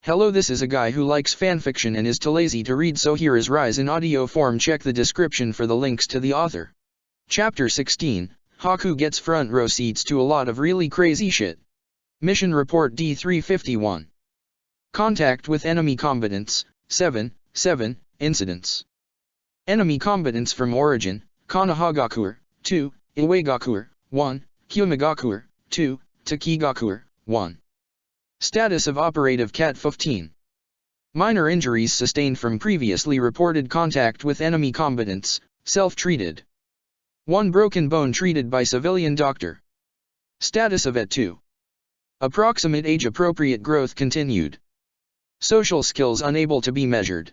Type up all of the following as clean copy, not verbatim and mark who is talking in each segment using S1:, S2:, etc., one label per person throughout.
S1: Hello, this is a guy who likes fanfiction and is too lazy to read, so here is Rise in audio form. Check the description for the links to the author. Chapter 16, Haku gets front row seats to a lot of really crazy shit. Mission Report D351. Contact with enemy combatants, 7 incidents. Enemy combatants from origin, Konohagakuer, 2, Iwagakuer, 1, Kyumigakuer, 2, Takigakuer, 1. Status of Operative Cat 15. Minor injuries sustained from previously reported contact with enemy combatants, self-treated. 1 broken bone treated by civilian doctor. Status of at 2. Approximate age-appropriate growth continued. Social skills unable to be measured.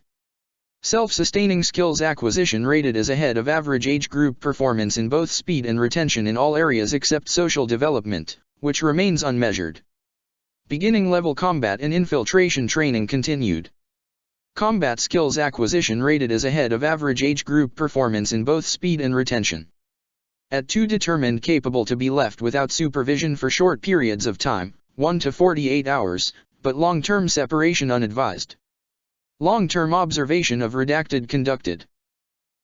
S1: Self-sustaining skills acquisition rated as ahead of average age group performance in both speed and retention in all areas except social development, which remains unmeasured. Beginning level combat and infiltration training continued. Combat skills acquisition rated as ahead of average age group performance in both speed and retention. At 2 determined capable to be left without supervision for short periods of time, 1 to 48 hours, but long-term separation unadvised. Long-term observation of redacted conducted.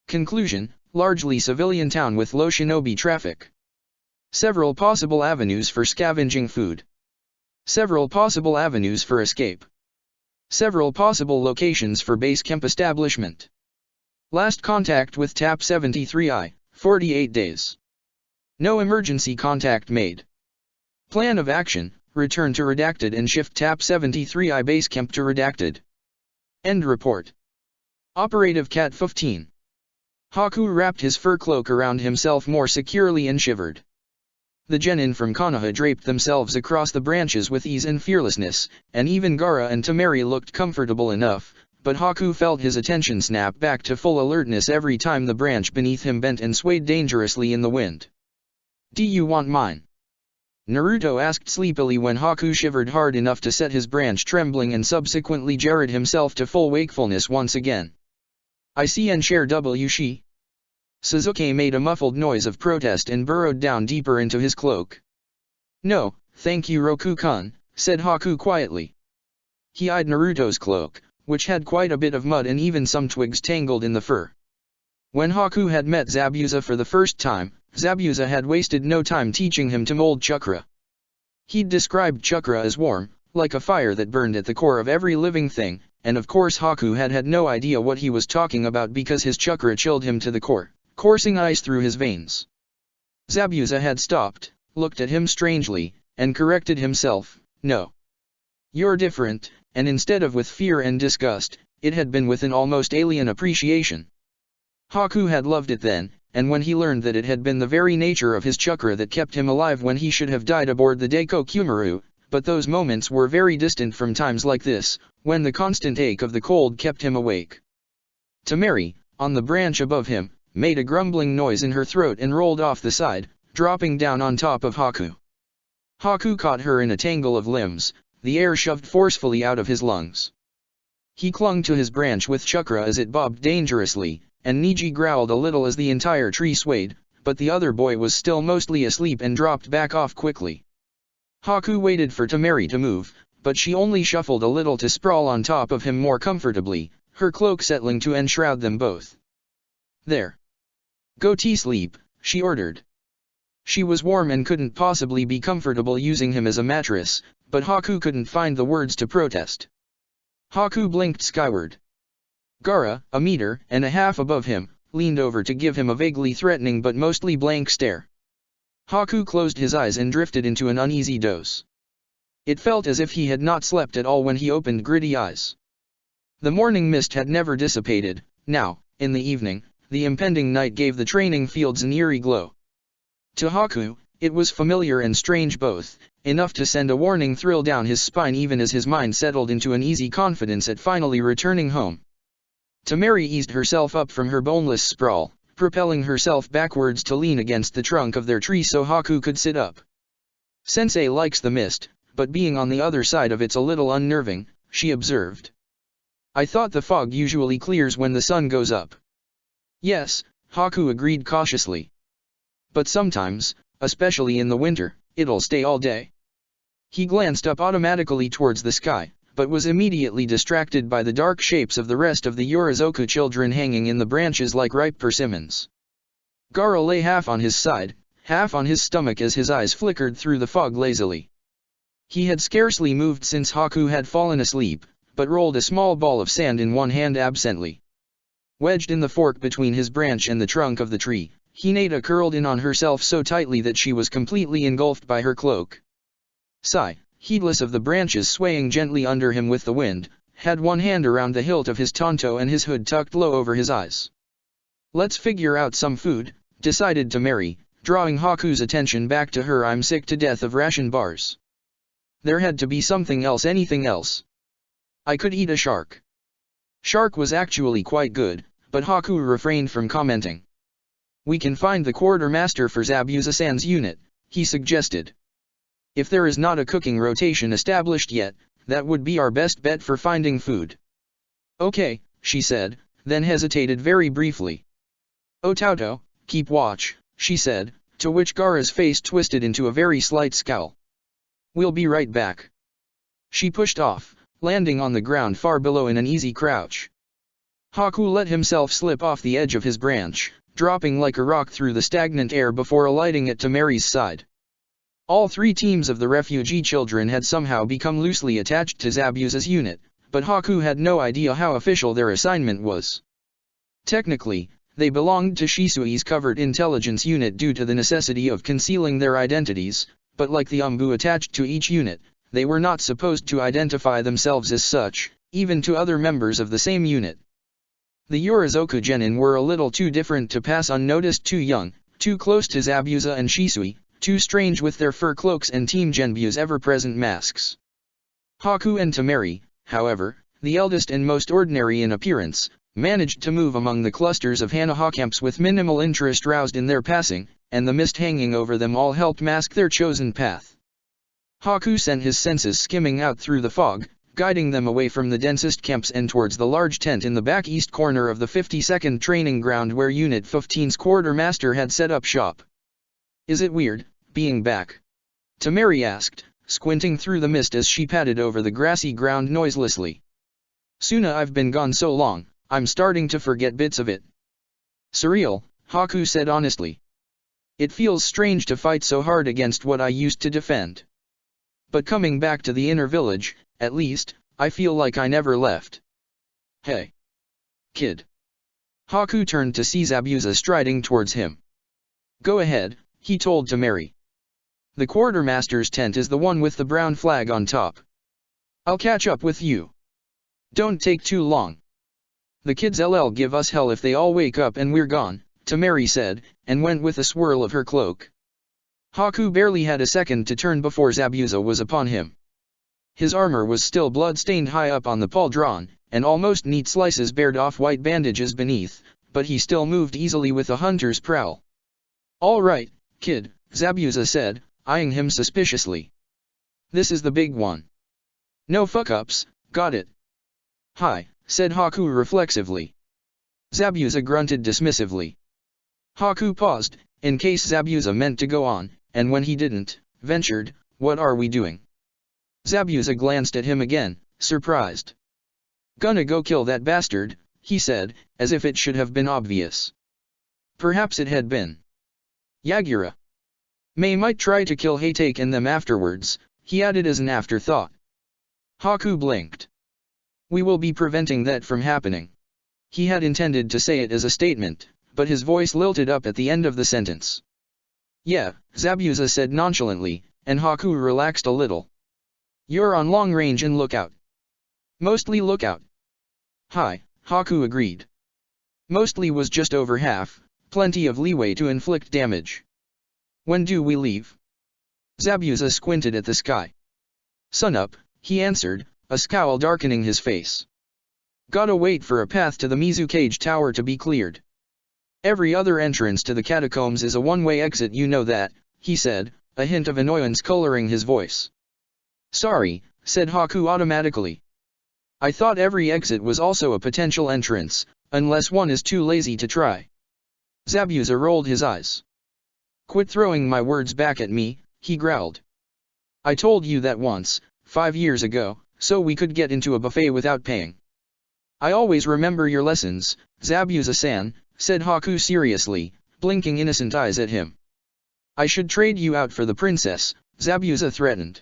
S1: Conclusion, largely civilian town with low shinobi traffic. Several possible avenues for scavenging food. Several possible avenues for escape. Several possible locations for base camp establishment. Last contact with TAP 73I, 48 days. No emergency contact made. Plan of action, return to redacted and shift TAP 73I base camp to redacted. End report. Operative Cat 15. Haku wrapped his fur cloak around himself more securely and shivered. The genin from Konoha draped themselves across the branches with ease and fearlessness, and even Gaara and Temari looked comfortable enough, but Haku felt his attention snap back to full alertness every time the branch beneath him bent and swayed dangerously in the wind. "Do you want mine?" Naruto asked sleepily when Haku shivered hard enough to set his branch trembling and subsequently jarred himself to full wakefulness once again. "I see and share she." Sasuke made a muffled noise of protest and burrowed down deeper into his cloak. "No, thank you Roku-kun," said Haku quietly. He eyed Naruto's cloak, which had quite a bit of mud and even some twigs tangled in the fur. When Haku had met Zabuza for the first time, Zabuza had wasted no time teaching him to mold chakra. He'd described chakra as warm, like a fire that burned at the core of every living thing, and of course Haku had no idea what he was talking about because his chakra chilled him to the core, coursing ice through his veins. Zabuza had stopped, looked at him strangely, and corrected himself, "No. You're different," and instead of with fear and disgust, it had been with an almost alien appreciation. Haku had loved it then, and when he learned that it had been the very nature of his chakra that kept him alive when he should have died aboard the Daiko Kumaru, but those moments were very distant from times like this, when the constant ache of the cold kept him awake. Temari, on the branch above him, made a grumbling noise in her throat and rolled off the side, dropping down on top of Haku. Haku caught her in a tangle of limbs, the air shoved forcefully out of his lungs. He clung to his branch with chakra as it bobbed dangerously, and Niji growled a little as the entire tree swayed, but the other boy was still mostly asleep and dropped back off quickly. Haku waited for Temari to move, but she only shuffled a little to sprawl on top of him more comfortably, her cloak settling to enshroud them both. "There. Go to sleep," she ordered. She was warm and couldn't possibly be comfortable using him as a mattress, but Haku couldn't find the words to protest. Haku blinked skyward. Gaara, 1.5 meters above him, leaned over to give him a vaguely threatening but mostly blank stare. Haku closed his eyes and drifted into an uneasy doze. It felt as if he had not slept at all when he opened gritty eyes. The morning mist had never dissipated. Now, in the evening, the impending night gave the training fields an eerie glow. To Haku, it was familiar and strange both, enough to send a warning thrill down his spine even as his mind settled into an easy confidence at finally returning home. Temari eased herself up from her boneless sprawl, propelling herself backwards to lean against the trunk of their tree so Haku could sit up. "Sensei likes the mist, but being on the other side of it's a little unnerving," she observed. "I thought the fog usually clears when the sun goes up." "Yes," Haku agreed cautiously. "But sometimes, especially in the winter, it'll stay all day." He glanced up automatically towards the sky, but was immediately distracted by the dark shapes of the rest of the Yurizoku children hanging in the branches like ripe persimmons. Gaara lay half on his side, half on his stomach as his eyes flickered through the fog lazily. He had scarcely moved since Haku had fallen asleep, but rolled a small ball of sand in one hand absently. Wedged in the fork between his branch and the trunk of the tree, Hinata curled in on herself so tightly that she was completely engulfed by her cloak. Sai, heedless of the branches swaying gently under him with the wind, had one hand around the hilt of his tanto and his hood tucked low over his eyes. "Let's figure out some food," decided Temari, drawing Haku's attention back to her. "I'm sick to death of ration bars. There had to be something else, anything else. I could eat a shark." Shark was actually quite good, but Haku refrained from commenting. "We can find the quartermaster for Zabuza-san's unit," he suggested. "If there is not a cooking rotation established yet, that would be our best bet for finding food." "Okay," she said, then hesitated very briefly. "Otauto, keep watch," she said, to which Gaara's face twisted into a very slight scowl. "We'll be right back." She pushed off, landing on the ground far below in an easy crouch. Haku let himself slip off the edge of his branch, dropping like a rock through the stagnant air before alighting at Temari's side. All three teams of the refugee children had somehow become loosely attached to Zabuza's unit, but Haku had no idea how official their assignment was. Technically, they belonged to Shisui's covert intelligence unit due to the necessity of concealing their identities, but like the Umbu attached to each unit, they were not supposed to identify themselves as such, even to other members of the same unit. The Yurizoku genin were a little too different to pass unnoticed, too young, too close to Zabuza and Shisui, too strange with their fur cloaks and Team Genbu's ever-present masks. Haku and Temari, however, the eldest and most ordinary in appearance, managed to move among the clusters of Hanaha camps with minimal interest roused in their passing, and the mist hanging over them all helped mask their chosen path. Haku sent his senses skimming out through the fog, guiding them away from the densest camps and towards the large tent in the back east corner of the 52nd training ground where Unit 15's quartermaster had set up shop. "Is it weird, being back?" Temari asked, squinting through the mist as she padded over the grassy ground noiselessly. "Suna, I've been gone so long, I'm starting to forget bits of it." "Surreal," Haku said honestly. "It feels strange to fight so hard against what I used to defend. But coming back to the inner village, at least, I feel like I never left." "Hey, kid." Haku turned to see Zabuza striding towards him. "Go ahead," he told Temari. "The quartermaster's tent is the one with the brown flag on top. I'll catch up with you. Don't take too long. The kids LL give us hell if they all wake up and we're gone," Temari said, and went with a swirl of her cloak. Haku barely had a second to turn before Zabuza was upon him. His armor was still blood-stained high up on the pauldron, and almost neat slices bared off white bandages beneath, but he still moved easily with a hunter's prowl. "All right, kid," Zabuza said, eyeing him suspiciously. "This is the big one. No fuck-ups, got it?" "Hi," said Haku reflexively. Zabuza grunted dismissively. Haku paused, in case Zabuza meant to go on, and when he didn't, ventured, "What are we doing?" Zabuza glanced at him again, surprised. "Gonna go kill that bastard," he said, as if it should have been obvious. Perhaps it had been. Yagura. May might try to kill Hatake and them afterwards, he added as an afterthought. Haku blinked. "We will be preventing that from happening." He had intended to say it as a statement, but his voice lilted up at the end of the sentence. "Yeah," Zabuza said nonchalantly, and Haku relaxed a little. "You're on long range and lookout." "Mostly lookout." "Hi," Haku agreed. "Mostly was just over half, plenty of leeway to inflict damage." "When do we leave?" Zabuza squinted at the sky. "Sunup," he answered, a scowl darkening his face. "Gotta wait for a path to the Mizukage Tower to be cleared. Every other entrance to the catacombs is a one-way exit, you know that," he said, a hint of annoyance coloring his voice. "Sorry," said Haku automatically. "I thought every exit was also a potential entrance, unless one is too lazy to try." Zabuza rolled his eyes. "Quit throwing my words back at me," he growled. "I told you that once, 5 years ago," so we could get into a buffet without paying. I always remember your lessons, Zabuza-san, said Haku seriously, blinking innocent eyes at him. I should trade you out for the princess, Zabuza threatened.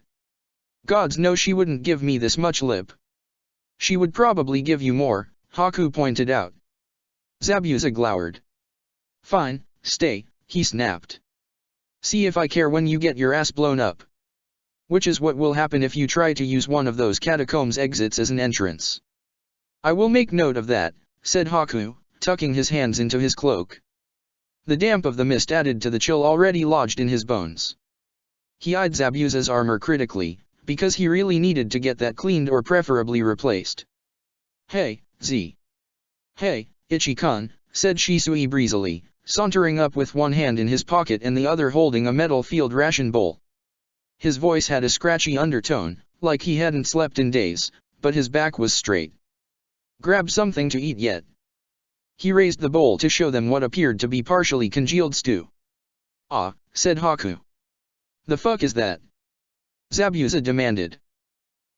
S1: Gods know she wouldn't give me this much lip. She would probably give you more, Haku pointed out. Zabuza glowered. Fine, stay, he snapped. See if I care when you get your ass blown up. Which is what will happen if you try to use one of those catacombs exits as an entrance. I will make note of that, said Haku, tucking his hands into his cloak. The damp of the mist added to the chill already lodged in his bones. He eyed Zabuza's armor critically, because he really needed to get that cleaned or preferably replaced. Hey, Z. Hey, Ichi-kun, said Shisui breezily, sauntering up with one hand in his pocket and the other holding a metal field ration bowl. His voice had a scratchy undertone, like he hadn't slept in days, but his back was straight. Grab something to eat yet? He raised the bowl to show them what appeared to be partially congealed stew. Ah, said Haku. The fuck is that? Zabuza demanded.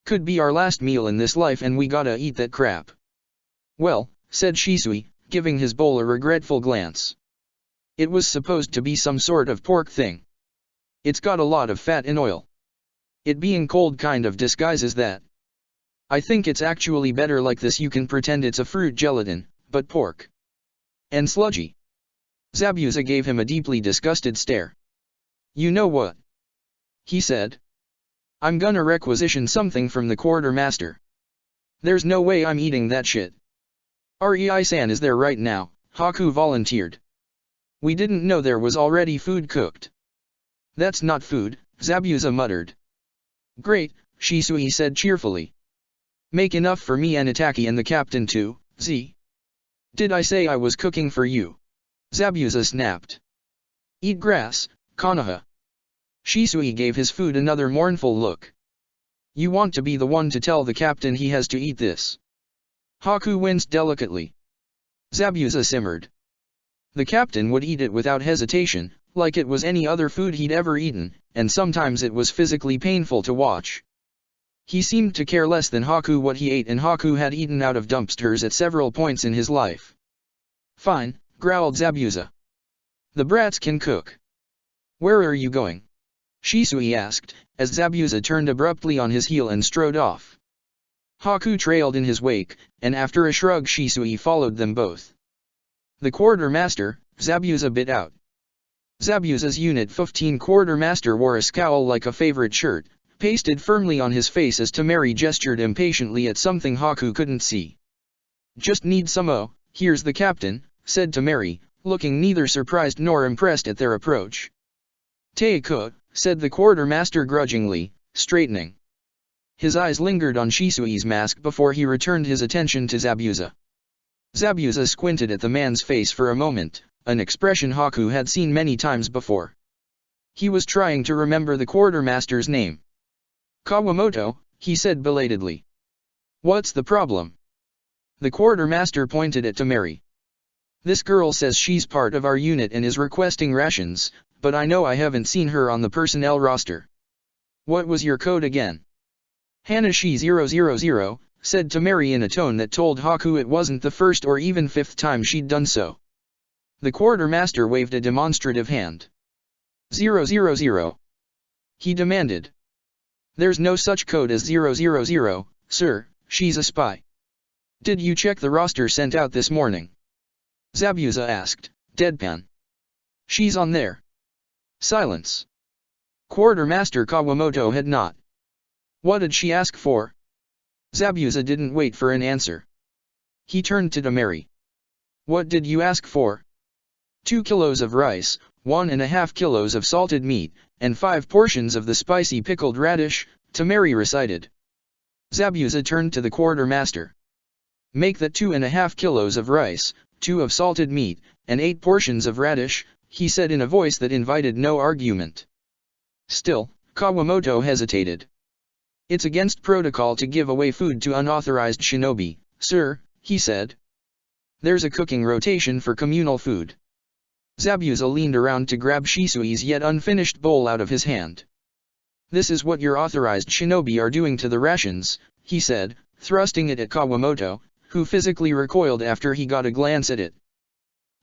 S1: Could be our last meal in this life and we gotta eat that crap. Well, said Shisui, giving his bowl a regretful glance. It was supposed to be some sort of pork thing. It's got a lot of fat and oil. It being cold kind of disguises that. I think it's actually better like this. You can pretend it's a fruit gelatin, but pork. And sludgy. Zabuza gave him a deeply disgusted stare. You know what? He said. I'm gonna requisition something from the quartermaster. There's no way I'm eating that shit. Rei-san is there right now, Haku volunteered. We didn't know there was already food cooked. That's not food, Zabuza muttered. Great, Shisui said cheerfully. Make enough for me and Itaki and the captain too, Z. Did I say I was cooking for you? Zabuza snapped. Eat grass, Konoha. Shisui gave his food another mournful look. You want to be the one to tell the captain he has to eat this. Haku winced delicately. Zabuza simmered. The captain would eat it without hesitation, like it was any other food he'd ever eaten, and sometimes it was physically painful to watch. He seemed to care less than Haku what he ate, and Haku had eaten out of dumpsters at several points in his life. Fine, growled Zabuza. The brats can cook. Where are you going? Shisui asked, as Zabuza turned abruptly on his heel and strode off. Haku trailed in his wake, and after a shrug Shisui followed them both. The quartermaster, Zabuza bit out. Zabuza's Unit 15 quartermaster wore a scowl like a favorite shirt, pasted firmly on his face as Temari gestured impatiently at something Haku couldn't see. Just need some here's the captain, said Temari, looking neither surprised nor impressed at their approach. Teiko, said the quartermaster grudgingly, straightening. His eyes lingered on Shisui's mask before he returned his attention to Zabuza. Zabuza squinted at the man's face for a moment, an expression Haku had seen many times before. He was trying to remember the quartermaster's name. Kawamoto, he said belatedly. What's the problem? The quartermaster pointed at Temari. This girl says she's part of our unit and is requesting rations, but I know I haven't seen her on the personnel roster. What was your code again? Hanashi 000, said Temari in a tone that told Haku it wasn't the first or even fifth time she'd done so. The quartermaster waved a demonstrative hand. 000. He demanded. There's no such code as 000, sir, she's a spy. Did you check the roster sent out this morning? Zabuza asked, deadpan. She's on there. Silence. Quartermaster Kawamoto had not. What did she ask for? Zabuza didn't wait for an answer. He turned to Temari. What did you ask for? 2 kilos of rice, 1.5 kilos of salted meat, and 5 portions of the spicy pickled radish, Temari recited. Zabuza turned to the quartermaster. Make that 2.5 kilos of rice, 2 of salted meat, and 8 portions of radish, he said in a voice that invited no argument. Still, Kawamoto hesitated. It's against protocol to give away food to unauthorized shinobi, sir, he said. There's a cooking rotation for communal food. Zabuza leaned around to grab Shisui's yet unfinished bowl out of his hand. This is what your authorized shinobi are doing to the rations, he said, thrusting it at Kawamoto, who physically recoiled after he got a glance at it.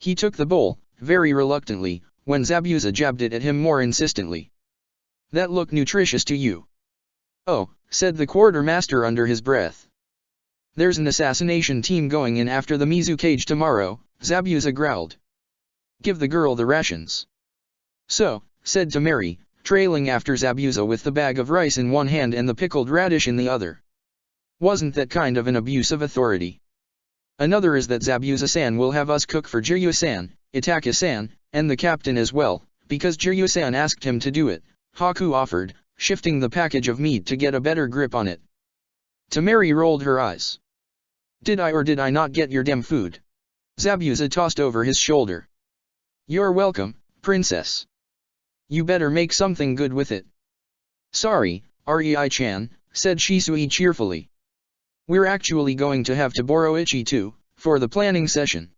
S1: He took the bowl, very reluctantly, when Zabuza jabbed it at him more insistently. That looked nutritious to you. Oh, said the quartermaster under his breath. There's an assassination team going in after the Mizukage tomorrow, Zabuza growled. Give the girl the rations. So, said Temari, trailing after Zabuza with the bag of rice in one hand and the pickled radish in the other. Wasn't that kind of an abuse of authority? Another is that Zabuza-san will have us cook for Jiryu-san, Itaka-san, and the captain as well, because Jiryu-san asked him to do it, Haku offered, shifting the package of meat to get a better grip on it. Temari rolled her eyes. Did I or did I not get your damn food? Zabuza tossed over his shoulder. You're welcome, princess. You better make something good with it. Sorry, Rei-chan, said Shisui cheerfully. We're actually going to have to borrow Ichi too, for the planning session.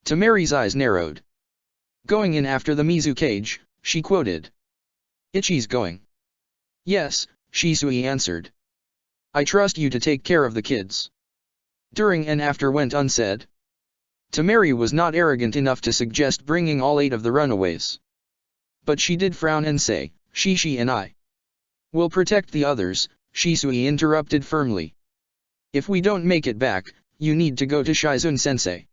S1: Temari's eyes narrowed. Going in after the Mizukage, she quoted. Ichi's going. Yes, Shisui answered. I trust you to take care of the kids. During and after went unsaid. Temari was not arrogant enough to suggest bringing all 8 of the runaways. But she did frown and say, Shishi and I will protect the others, Shisui interrupted firmly. If we don't make it back, you need to go to Shizune-sensei.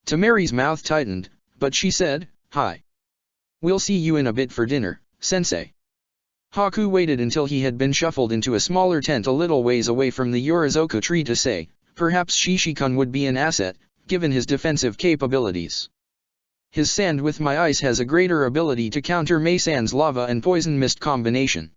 S1: Temari's mouth tightened, but she said, Hi. We'll see you in a bit for dinner, sensei. Haku waited until he had been shuffled into a smaller tent a little ways away from the Yorizoku tree to say, perhaps Shishi-kun would be an asset, given his defensive capabilities. His sand with my ice has a greater ability to counter Mei-san's lava and poison mist combination.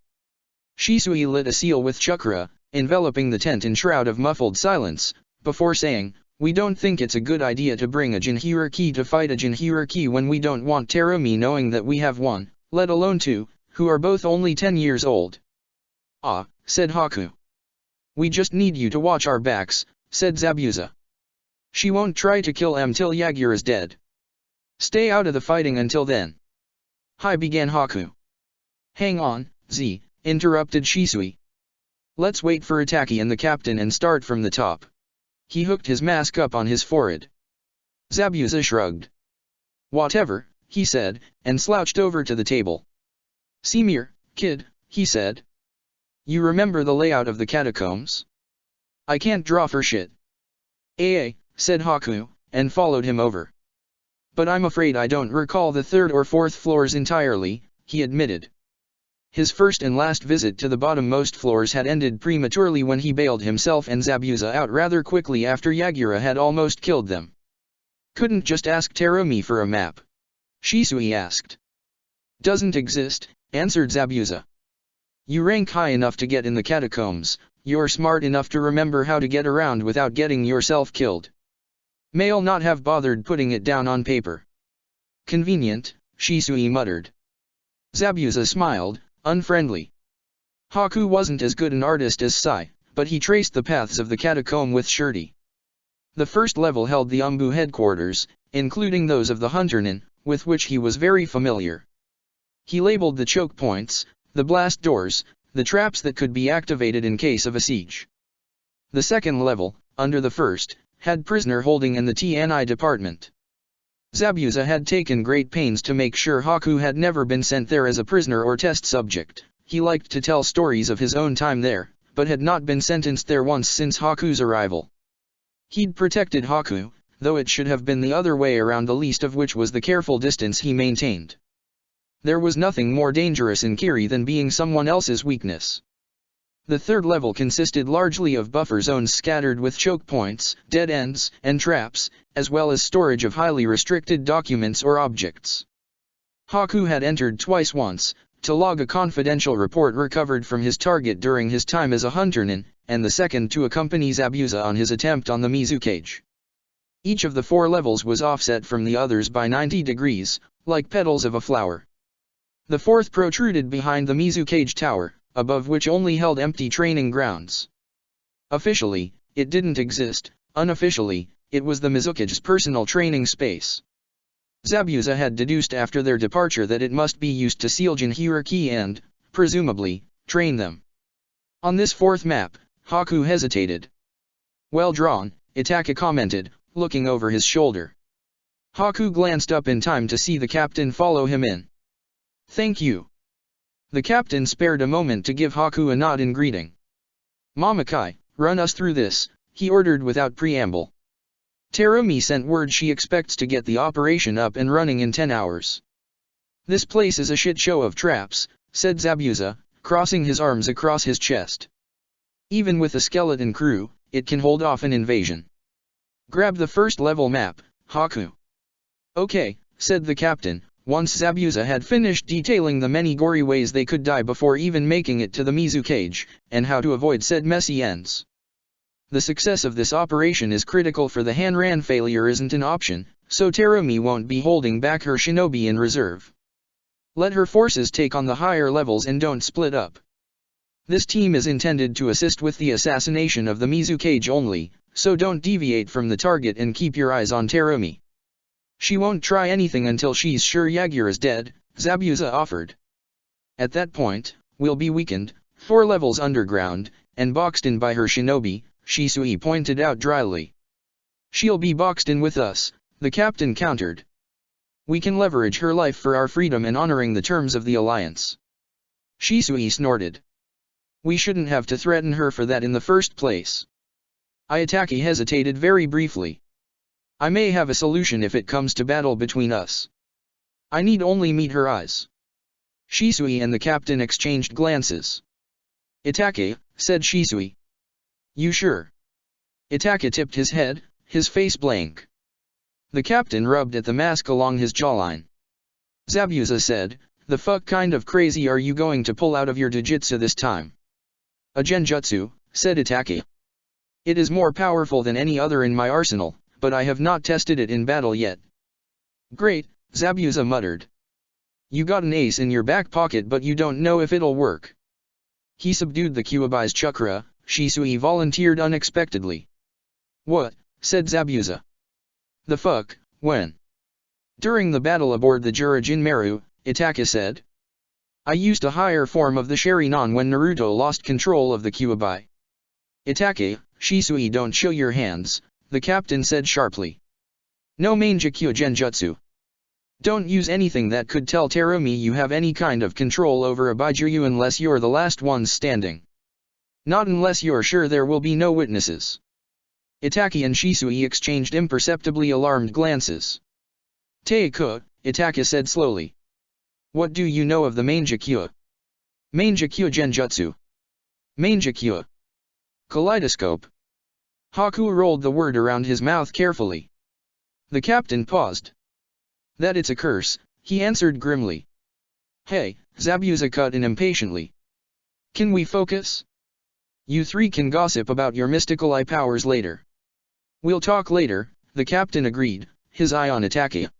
S1: Shisui lit a seal with chakra, enveloping the tent in shroud of muffled silence, before saying, we don't think it's a good idea to bring a Jinhuriki to fight a Jinhuriki when we don't want Terumi knowing that we have one, let alone 2, who are both only 10 years old. Ah, said Haku. We just need you to watch our backs, said Zabuza. She won't try to kill M till Yagura's dead. Stay out of the fighting until then. Hi, began Haku. Hang on, Z, interrupted Shisui. Let's wait for Itaki and the captain and start from the top. He hooked his mask up on his forehead. Zabuza shrugged. Whatever, he said, and slouched over to the table. Semir, kid, he said. You remember the layout of the catacombs? I can't draw for shit. Said Haku, and followed him over. But I'm afraid I don't recall the 3rd or 4th floors entirely, he admitted. His first and last visit to the bottom-most floors had ended prematurely when he bailed himself and Zabuza out rather quickly after Yagura had almost killed them. Couldn't just ask Terumi for a map? Shisui asked. Doesn't exist, answered Zabuza. You rank high enough to get in the catacombs, you're smart enough to remember how to get around without getting yourself killed. May'll not have bothered putting it down on paper. Convenient, Shisui muttered. Zabuza smiled, unfriendly. Haku wasn't as good an artist as Sai, but he traced the paths of the catacomb with surety. The first level held the Umbu headquarters, including those of the Hunternin, with which he was very familiar. He labeled the choke points, the blast doors, the traps that could be activated in case of a siege. The second level, under the first, had prisoner holding and the TNI department. Zabuza had taken great pains to make sure Haku had never been sent there as a prisoner or test subject. He liked to tell stories of his own time there, but had not been sentenced there once since Haku's arrival. He'd protected Haku, though it should have been the other way around, the least of which was the careful distance he maintained. There was nothing more dangerous in Kiri than being someone else's weakness. The third level consisted largely of buffer zones scattered with choke points, dead ends, and traps, as well as storage of highly restricted documents or objects. Haku had entered twice, once, to log a confidential report recovered from his target during his time as a Hunternin, and the second to accompany Zabuza on his attempt on the Mizukage. Each of the 4 levels was offset from the others by 90 degrees, like petals of a flower. The 4th protruded behind the Mizukage tower, above which only held empty training grounds. Officially, it didn't exist; unofficially, it was the Mizukage's personal training space. Zabuza had deduced after their departure that it must be used to seal Jinhuriki and, presumably, train them. On this 4th map, Haku hesitated. Well drawn, Itaka commented, looking over his shoulder. Haku glanced up in time to see the captain follow him in. Thank you. The captain spared a moment to give Haku a nod in greeting. Mamakai, run us through this, he ordered without preamble. Terumi sent word she expects to get the operation up and running in 10 hours. This place is a shit show of traps, said Zabuza, crossing his arms across his chest. Even with a skeleton crew, it can hold off an invasion. Grab the first level map, Haku. Okay, said the captain, once Zabuza had finished detailing the many gory ways they could die before even making it to the Mizu cage, and how to avoid said messy ends. The success of this operation is critical, for the Hanran failure isn't an option, so Terumi won't be holding back her shinobi in reserve. Let her forces take on the higher levels and don't split up. This team is intended to assist with the assassination of the Mizu cage only, so don't deviate from the target and keep your eyes on Terumi. She won't try anything until she's sure Yagura is dead, Zabuza offered. At that point, we'll be weakened, 4 levels underground, and boxed in by her shinobi, Shisui pointed out dryly. She'll be boxed in with us, the captain countered. We can leverage her life for our freedom and honoring the terms of the alliance. Shisui snorted. We shouldn't have to threaten her for that in the first place. Ayataki hesitated very briefly. I may have a solution if it comes to battle between us. I need only meet her eyes. Shisui and the captain exchanged glances. Itake, said Shisui. You sure? Itake tipped his head, his face blank. The captain rubbed at the mask along his jawline. Zabuza said, the fuck kind of crazy are you going to pull out of your Jujutsu this time? A genjutsu, said Itake. It is more powerful than any other in my arsenal, but I have not tested it in battle yet. Great, Zabuza muttered. You got an ace in your back pocket, but you don't know if it'll work. He subdued the Kyuubi's chakra, Shisui volunteered unexpectedly. What, said Zabuza. The fuck, when? During the battle aboard the Jurajin Maru, Itaka said. I used a higher form of the Sharingan when Naruto lost control of the Kyuubi. Itake, Shisui, don't show your hands, the captain said sharply. No Mangekyo Genjutsu. Don't use anything that could tell Terumi you have any kind of control over a Baijuyu unless you're the last ones standing. Not unless you're sure there will be no witnesses. Itake and Shisui exchanged imperceptibly alarmed glances. Teiko, Itake said slowly. What do you know of the Mangekyo? Mangekyo Genjutsu. Mangekyo. Kaleidoscope. Haku rolled the word around his mouth carefully. The captain paused. That it's a curse, he answered grimly. Hey, Zabuza cut in impatiently. Can we focus? You three can gossip about your mystical eye powers later. We'll talk later, the captain agreed, his eye on Itake.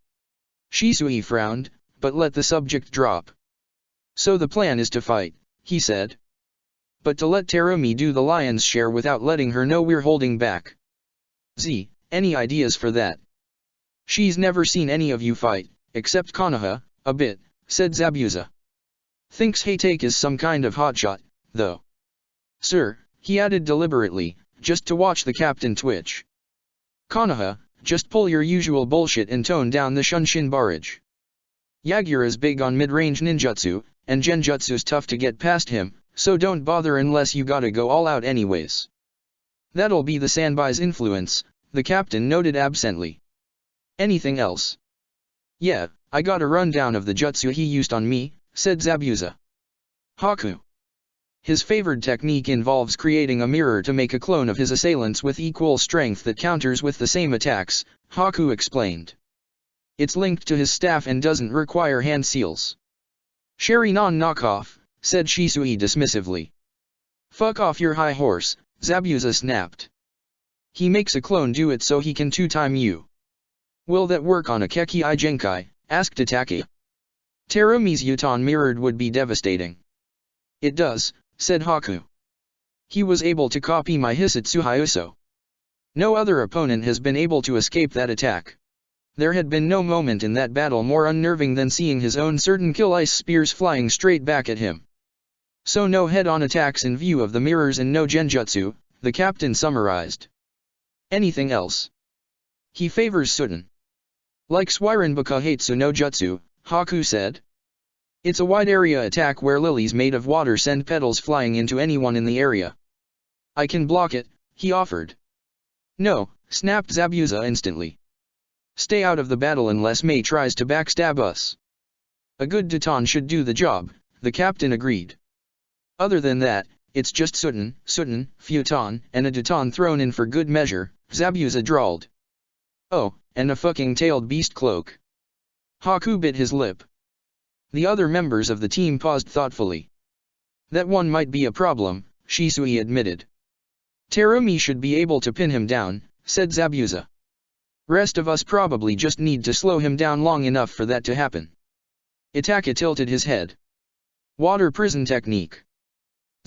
S1: Shisui frowned, but let the subject drop. So the plan is to fight, he said. But to let Terumi do the lion's share without letting her know we're holding back. Any ideas for that? She's never seen any of you fight, except Konoha, a bit, said Zabuza. Thinks Hatake is some kind of hotshot, though. Sir, he added deliberately, just to watch the captain twitch. Konoha, just pull your usual bullshit and tone down the Shunshin barrage. Yagura's big on mid-range ninjutsu, and genjutsu's tough to get past him, so don't bother unless you gotta go all out anyways. That'll be the Sanbai's influence, the captain noted absently. Anything else? Yeah, I got a rundown of the jutsu he used on me, said Zabuza. Haku. His favored technique involves creating a mirror to make a clone of his assailants with equal strength that counters with the same attacks, Haku explained. It's linked to his staff and doesn't require hand seals. Sharingan knockoff, said Shisui dismissively. Fuck off your high horse, Zabuza snapped. He makes a clone do it so he can two-time you. Will that work on a Kekki Genkai? Asked Itake. Terumi's Yutan mirrored would be devastating. It does, said Haku. He was able to copy my Hisatsu Hyuso. No other opponent has been able to escape that attack. There had been no moment in that battle more unnerving than seeing his own certain kill ice spears flying straight back at him. So no head-on attacks in view of the mirrors and no genjutsu, the captain summarized. Anything else? He favors Suten. Like Swiren Bakahatsu no Jutsu, Haku said. It's a wide area attack where lilies made of water send petals flying into anyone in the area. I can block it, he offered. No, snapped Zabuza instantly. Stay out of the battle unless Mei tries to backstab us. A good Daton should do the job, the captain agreed. Other than that, it's just Suten, Futon, and a Daton thrown in for good measure, Zabuza drawled. Oh, and a fucking tailed beast cloak. Haku bit his lip. The other members of the team paused thoughtfully. That one might be a problem, Shisui admitted. Terumi should be able to pin him down, said Zabuza. Rest of us probably just need to slow him down long enough for that to happen. Itaka tilted his head. Water prison technique.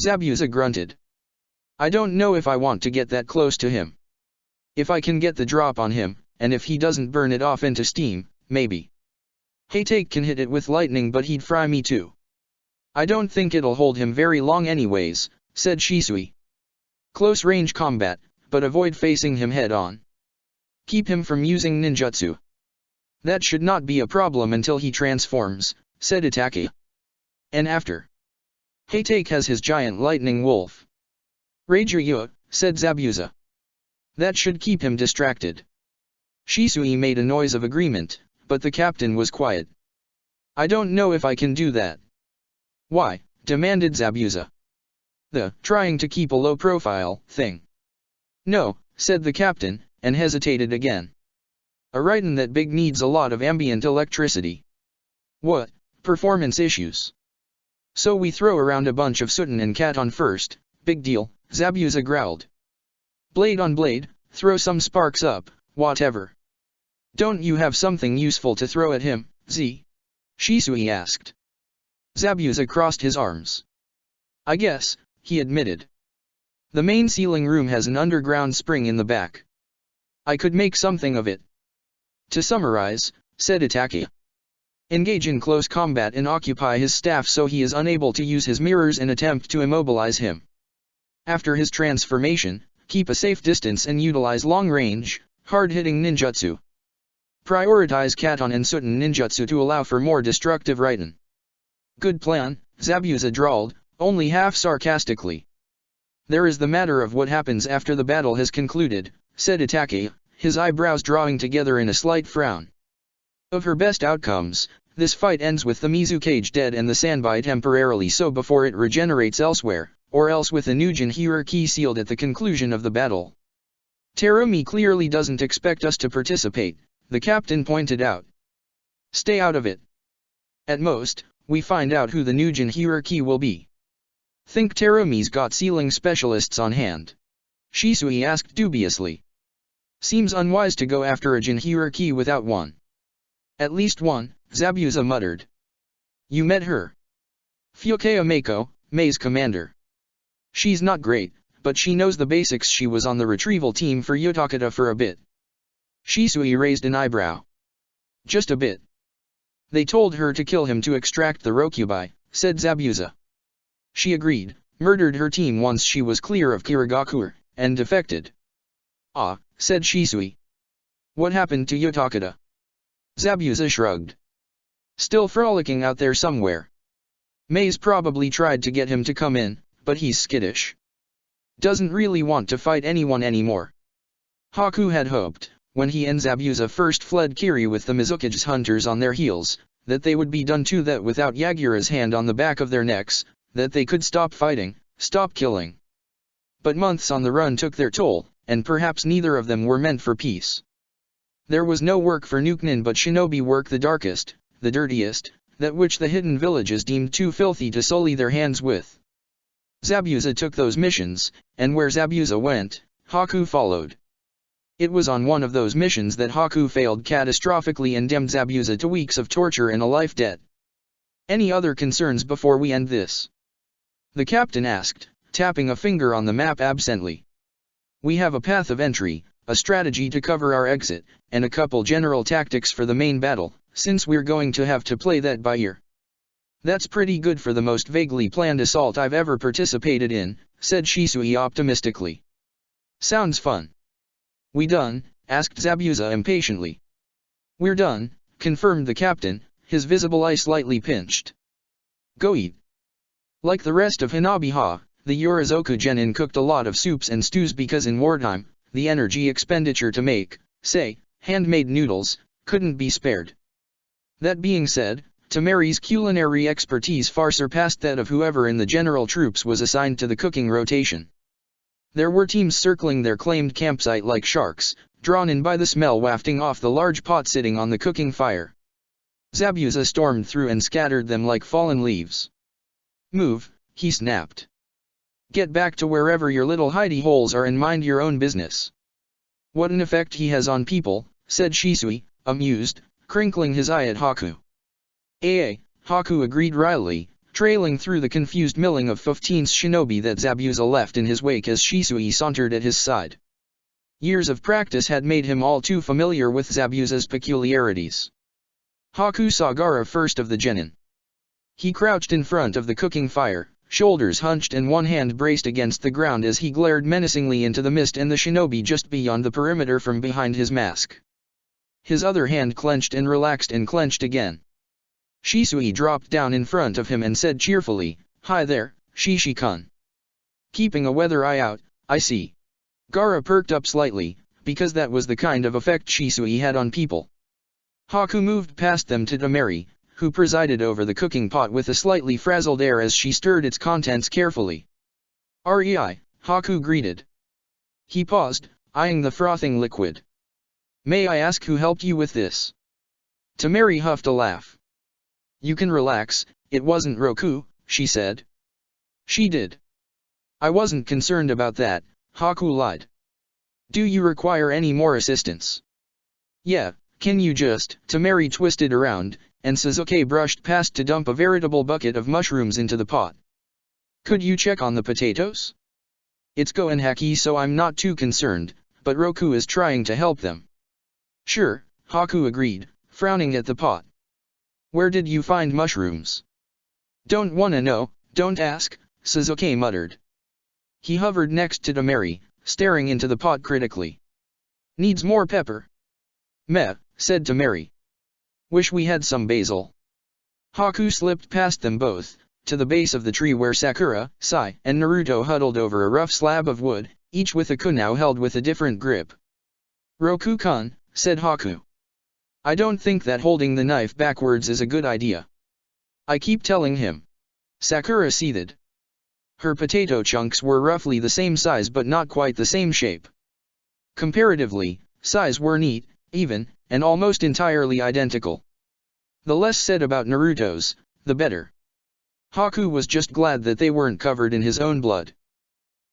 S1: Zabuza grunted. I don't know if I want to get that close to him. If I can get the drop on him, and if he doesn't burn it off into steam, maybe. Haytake can hit it with lightning but he'd fry me too. I don't think it'll hold him very long anyways, said Shisui. Close range combat, but avoid facing him head on. Keep him from using ninjutsu. That should not be a problem until he transforms, said Itake. And after. Haytake has his giant lightning wolf. Raijuryu, said Zabuza. That should keep him distracted. Shisui made a noise of agreement, but the captain was quiet. I don't know if I can do that. Why? Demanded Zabuza. The trying to keep a low profile thing. No, said the captain, and hesitated again. A Raiden that big needs a lot of ambient electricity. What? Performance issues. So we throw around a bunch of Suten and Katon first, big deal, Zabuza growled. Blade on blade, throw some sparks up, whatever. Don't you have something useful to throw at him, Z? Shisui asked. Zabuza crossed his arms. I guess, he admitted. The main sealing room has an underground spring in the back. I could make something of it. To summarize, said Itake. Engage in close combat and occupy his staff so he is unable to use his mirrors and attempt to immobilize him. After his transformation, keep a safe distance and utilize long-range, hard-hitting ninjutsu. Prioritize Katon and Suten ninjutsu to allow for more destructive Raiden. Good plan, Zabuza drawled, only half sarcastically. There is the matter of what happens after the battle has concluded, said Itake, his eyebrows drawing together in a slight frown. Of her best outcomes, this fight ends with the Mizukage dead and the Sanbai temporarily so before it regenerates elsewhere, or else with a new Jinhira key sealed at the conclusion of the battle. Terumi clearly doesn't expect us to participate, the captain pointed out. Stay out of it. At most, we find out who the new Jinhira key will be. Think Terumi's got sealing specialists on hand? Shisui asked dubiously. Seems unwise to go after a Jinhira key without one. At least one, Zabuza muttered. You met her? Fukaya Mako, Mei's commander. She's not great, but she knows the basics. She was on the retrieval team for Yotakata for a bit. Shisui raised an eyebrow. Just a bit. They told her to kill him to extract the Rokubai, said Zabuza. She agreed, murdered her team once she was clear of Kirigakure, and defected. Ah, said Shisui. What happened to Yotakata? Zabuza shrugged. Still frolicking out there somewhere. Mei's probably tried to get him to come in, but he's skittish. Doesn't really want to fight anyone anymore. Haku had hoped, when he and Zabuza first fled Kiri with the Mizukage's hunters on their heels, that they would be done to that without Yagura's hand on the back of their necks, that they could stop fighting, stop killing. But months on the run took their toll, and perhaps neither of them were meant for peace. There was no work for Nuknin but shinobi work, the darkest, the dirtiest, that which the hidden villages deemed too filthy to sully their hands with. Zabuza took those missions, and where Zabuza went, Haku followed. It was on one of those missions that Haku failed catastrophically and damned Zabuza to weeks of torture and a life debt. Any other concerns before we end this? The captain asked, tapping a finger on the map absently. We have a path of entry, a strategy to cover our exit, and a couple general tactics for the main battle, since we're going to have to play that by ear. That's pretty good for the most vaguely planned assault I've ever participated in, said Shisui optimistically. Sounds fun. We done? Asked Zabuza impatiently. We're done, confirmed the captain, his visible eye slightly pinched. Go eat. Like the rest of Hanabiha, the Yorizoku genin cooked a lot of soups and stews because in wartime, the energy expenditure to make, say, handmade noodles, couldn't be spared. That being said, Tamari's culinary expertise far surpassed that of whoever in the general troops was assigned to the cooking rotation. There were teams circling their claimed campsite like sharks, drawn in by the smell wafting off the large pot sitting on the cooking fire. Zabuza stormed through and scattered them like fallen leaves. Move, he snapped. Get back to wherever your little hidey holes are and mind your own business. What an effect he has on people, said Shisui, amused, crinkling his eye at Haku. Haku agreed wryly, trailing through the confused milling of 15th shinobi that Zabuza left in his wake as Shisui sauntered at his side. Years of practice had made him all too familiar with Zabuza's peculiarities. Haku saw Gaara first of the genin. He crouched in front of the cooking fire, shoulders hunched and one hand braced against the ground as he glared menacingly into the mist and the shinobi just beyond the perimeter from behind his mask. His other hand clenched and relaxed and clenched again. Shisui dropped down in front of him and said cheerfully, "Hi there, Shishi-kun. Keeping a weather eye out, I see." Gaara perked up slightly, because that was the kind of effect Shisui had on people. Haku moved past them to Tamari, who presided over the cooking pot with a slightly frazzled air as she stirred its contents carefully. "Rei," Haku greeted. He paused, eyeing the frothing liquid. "May I ask who helped you with this?" Tamari huffed a laugh. "You can relax, it wasn't Roku," she said. "She did. I wasn't concerned about that," Haku lied. "Do you require any more assistance?" "Yeah, can you just—" Tamari twisted around, and Suzuki brushed past to dump a veritable bucket of mushrooms into the pot. "Could you check on the potatoes? It's Goen Haki, so I'm not too concerned, but Roku is trying to help them." "Sure," Haku agreed, frowning at the pot. "Where did you find mushrooms?" "Don't wanna know, don't ask," Suzuki muttered. He hovered next to Tamari, staring into the pot critically. "Needs more pepper." "Meh," said Tamari. "Wish we had some basil." Haku slipped past them both, to the base of the tree where Sakura, Sai, and Naruto huddled over a rough slab of wood, each with a kunai held with a different grip. "Roku-kun," said Haku. "I don't think that holding the knife backwards is a good idea." "I keep telling him." Sakura seethed. Her potato chunks were roughly the same size but not quite the same shape. Comparatively, Sai's were neat, even, and almost entirely identical. The less said about Naruto's, the better. Haku was just glad that they weren't covered in his own blood.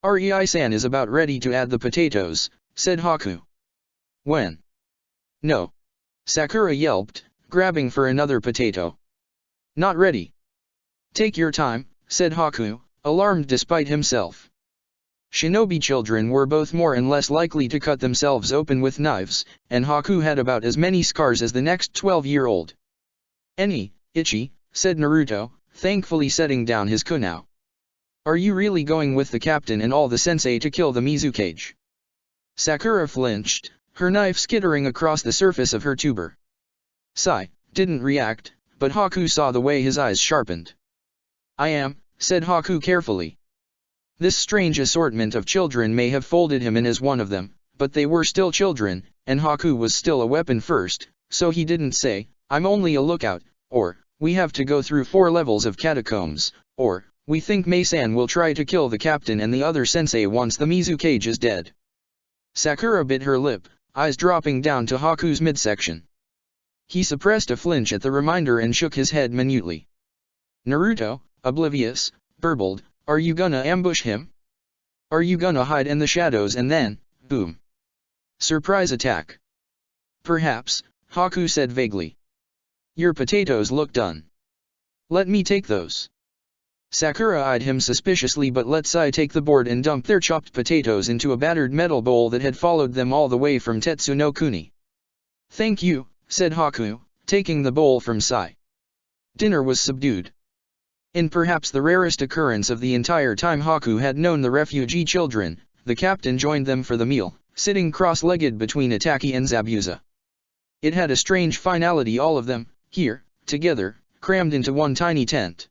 S1: "Rei-san is about ready to add the potatoes," said Haku. "When?" "No." Sakura yelped, grabbing for another potato. "Not ready." "Take your time," said Haku, alarmed despite himself. Shinobi children were both more and less likely to cut themselves open with knives, and Haku had about as many scars as the next 12-year-old. "Ichi," said Naruto, thankfully setting down his kunai. "Are you really going with the captain and all the sensei to kill the Mizukage?" Sakura flinched, her knife skittering across the surface of her tuber. Sai didn't react, but Haku saw the way his eyes sharpened. "I am," said Haku carefully. This strange assortment of children may have folded him in as one of them, but they were still children, and Haku was still a weapon first, so he didn't say, "I'm only a lookout," or, "We have to go through 4 levels of catacombs," or, "We think Mei-san will try to kill the captain and the other sensei once the Mizukage is dead." Sakura bit her lip, eyes dropping down to Haku's midsection. He suppressed a flinch at the reminder and shook his head minutely. Naruto, oblivious, burbled, "Are you gonna ambush him? Are you gonna hide in the shadows and then, boom? Surprise attack?" "Perhaps," Haku said vaguely. "Your potatoes look done. Let me take those." Sakura eyed him suspiciously but let Sai take the board and dump their chopped potatoes into a battered metal bowl that had followed them all the way from Tetsu no Kuni. "Thank you," said Haku, taking the bowl from Sai. Dinner was subdued. In perhaps the rarest occurrence of the entire time Haku had known the refugee children, the captain joined them for the meal, sitting cross-legged between Itaki and Zabuza. It had a strange finality, all of them, here, together, crammed into one tiny tent.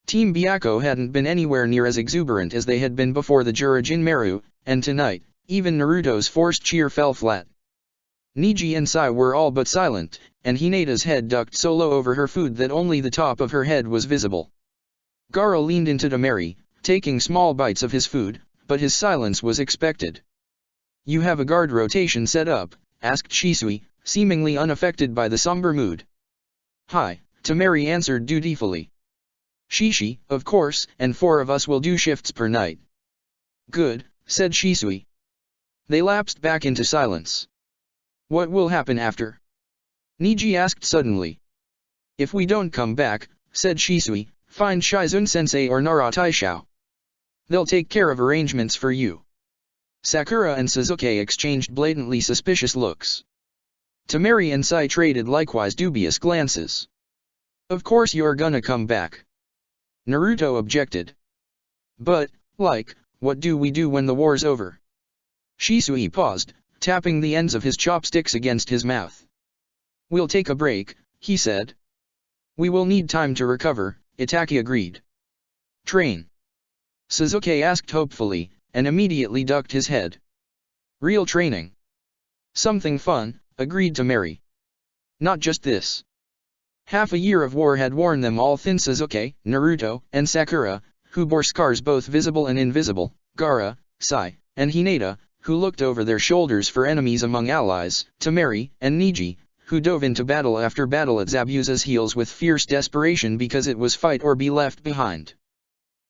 S1: Team Byakko hadn't been anywhere near as exuberant as they had been before the Jurajin Meru, and tonight, even Naruto's forced cheer fell flat. Niji and Sai were all but silent, and Hinata's head ducked so low over her food that only the top of her head was visible. Gaara leaned into Temari, taking small bites of his food, but his silence was expected. "You have a guard rotation set up?" asked Shisui, seemingly unaffected by the somber mood. "Hi," Temari answered dutifully. "Shishi, of course, and 4 of us will do shifts per night." "Good," said Shisui. They lapsed back into silence. "What will happen after?" Niji asked suddenly. "If we don't come back," said Shisui, "find Shizun-sensei or Nara Taishao. They'll take care of arrangements for you." Sakura and Sasuke exchanged blatantly suspicious looks. Temari and Sai traded likewise dubious glances. "Of course you're gonna come back," Naruto objected. "But, what do we do when the war's over?" Shisui paused, tapping the ends of his chopsticks against his mouth. "We'll take a break," he said. "We will need time to recover," Itaki agreed. "Train?" Sasuke asked hopefully, and immediately ducked his head. "Real training. Something fun," agreed Temari. "Not just this." Half a year of war had worn them all thin. Sasuke, Naruto, and Sakura, who bore scars both visible and invisible, Gaara, Sai, and Hinata, who looked over their shoulders for enemies among allies, Temari, and Niji, who dove into battle after battle at Zabuza's heels with fierce desperation because it was fight or be left behind.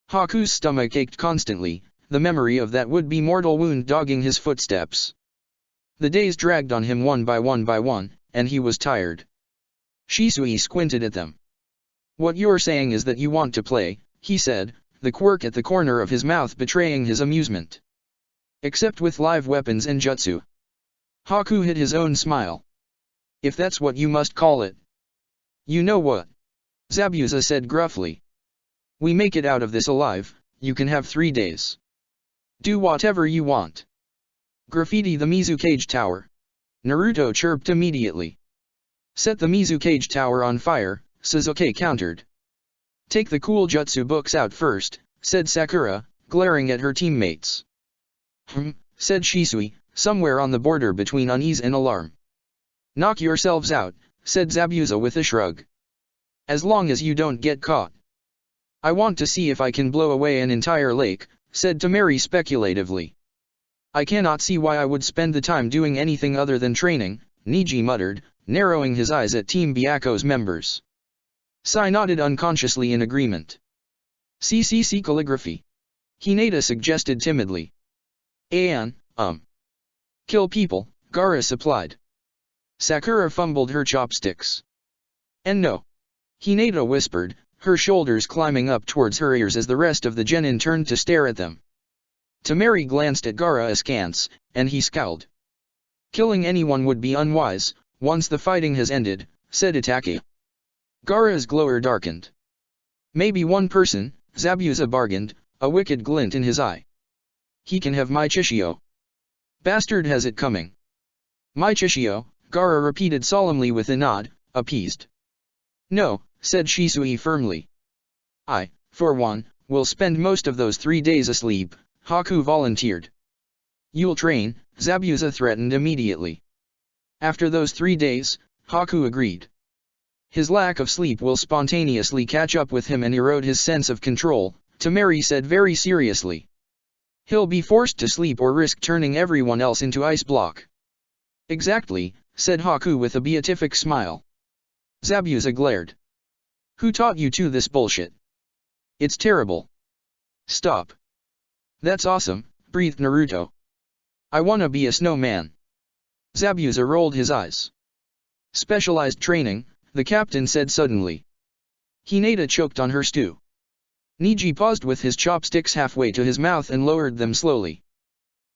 S1: Haku's stomach ached constantly, the memory of that would-be mortal wound dogging his footsteps. The days dragged on him one by one, and he was tired. Shisui squinted at them. "What you're saying is that you want to play," he said, the quirk at the corner of his mouth betraying his amusement. "Except with live weapons and jutsu." Haku hid his own smile. "If that's what you must call it." "You know what?" Zabuza said gruffly. "We make it out of this alive, you can have 3 days. Do whatever you want. Graffiti the Mizukage Tower." Naruto chirped immediately. "Set the Mizukage Tower on fire," Sasuke countered. "Take the cool jutsu books out first," said Sakura, glaring at her teammates. Said Shisui, somewhere on the border between unease and alarm. "Knock yourselves out," said Zabuza with a shrug. "As long as you don't get caught." "I want to see if I can blow away an entire lake," said Temari speculatively. "I cannot see why I would spend the time doing anything other than training," Niji muttered, narrowing his eyes at Team Byakko's members. Sai nodded unconsciously in agreement. "CCC calligraphy," Hinata suggested timidly. "Kill people," Gaara supplied. Sakura fumbled her chopsticks. "And no," Hinata whispered, her shoulders climbing up towards her ears as the rest of the genin turned to stare at them. Temari glanced at Gaara askance, and he scowled. "Killing anyone would be unwise, once the fighting has ended," said Itaki. Gaara's glower darkened. "Maybe one person," Zabuza bargained, a wicked glint in his eye. "He can have my Chishio. Bastard has it coming." "My Chishio," Gaara repeated solemnly with a nod, appeased. "No," said Shisui firmly. "I, for one, will spend most of those 3 days asleep," Haku volunteered. "You'll train," Zabuza threatened immediately. "After those 3 days," Haku agreed. "His lack of sleep will spontaneously catch up with him and erode his sense of control," Temari said very seriously. "He'll be forced to sleep or risk turning everyone else into ice block." "Exactly," said Haku with a beatific smile. Zabuza glared. "Who taught you this bullshit? It's terrible." "Stop." "That's awesome," breathed Naruto. "I wanna be a snowman." Zabuza rolled his eyes. "Specialized training," the captain said suddenly. Hinata choked on her stew. Niji paused with his chopsticks halfway to his mouth and lowered them slowly.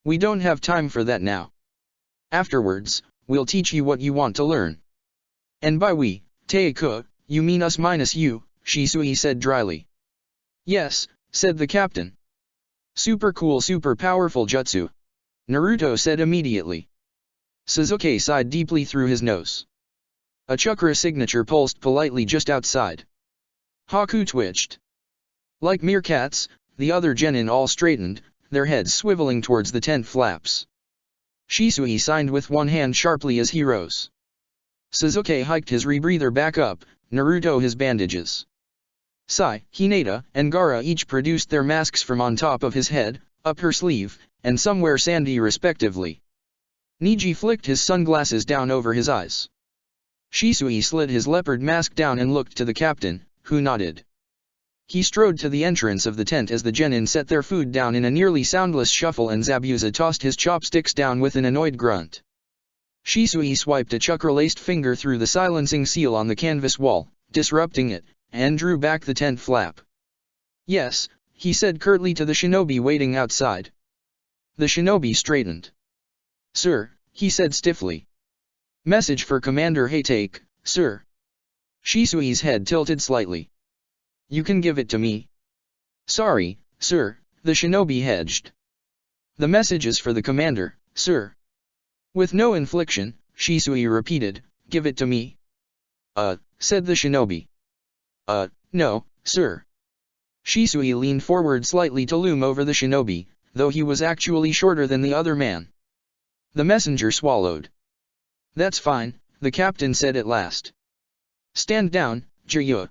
S1: "We don't have time for that now. Afterwards, we'll teach you what you want to learn." "And by we, Teiko, you mean us minus you," Shisui said dryly. Yes, said the captain. Super cool, super powerful jutsu. Naruto said immediately. Sasuke sighed deeply through his nose. A chakra signature pulsed politely just outside. Haku twitched. Like meerkats, the other genin all straightened, their heads swiveling towards the tent flaps. Shisui signed with one hand sharply as he rose. Sasuke hiked his rebreather back up, Naruto his bandages. Sai, Hinata, and Gaara each produced their masks from on top of his head, up her sleeve, and somewhere sandy respectively. Niji flicked his sunglasses down over his eyes. Shisui slid his leopard mask down and looked to the captain, who nodded. He strode to the entrance of the tent as the genin set their food down in a nearly soundless shuffle and Zabuza tossed his chopsticks down with an annoyed grunt. Shisui swiped a chakra-laced finger through the silencing seal on the canvas wall, disrupting it, and drew back the tent flap. Yes, he said curtly to the shinobi waiting outside. The shinobi straightened. Sir, he said stiffly. Message for Commander Hatake, sir. Shisui's head tilted slightly. You can give it to me. Sorry, sir, the shinobi hedged. The message is for the commander, sir. With no inflection, Shisui repeated, give it to me. Said the shinobi. No, sir. Shisui leaned forward slightly to loom over the shinobi, though he was actually shorter than the other man. The messenger swallowed. That's fine, the captain said at last. Stand down, Jiraiya.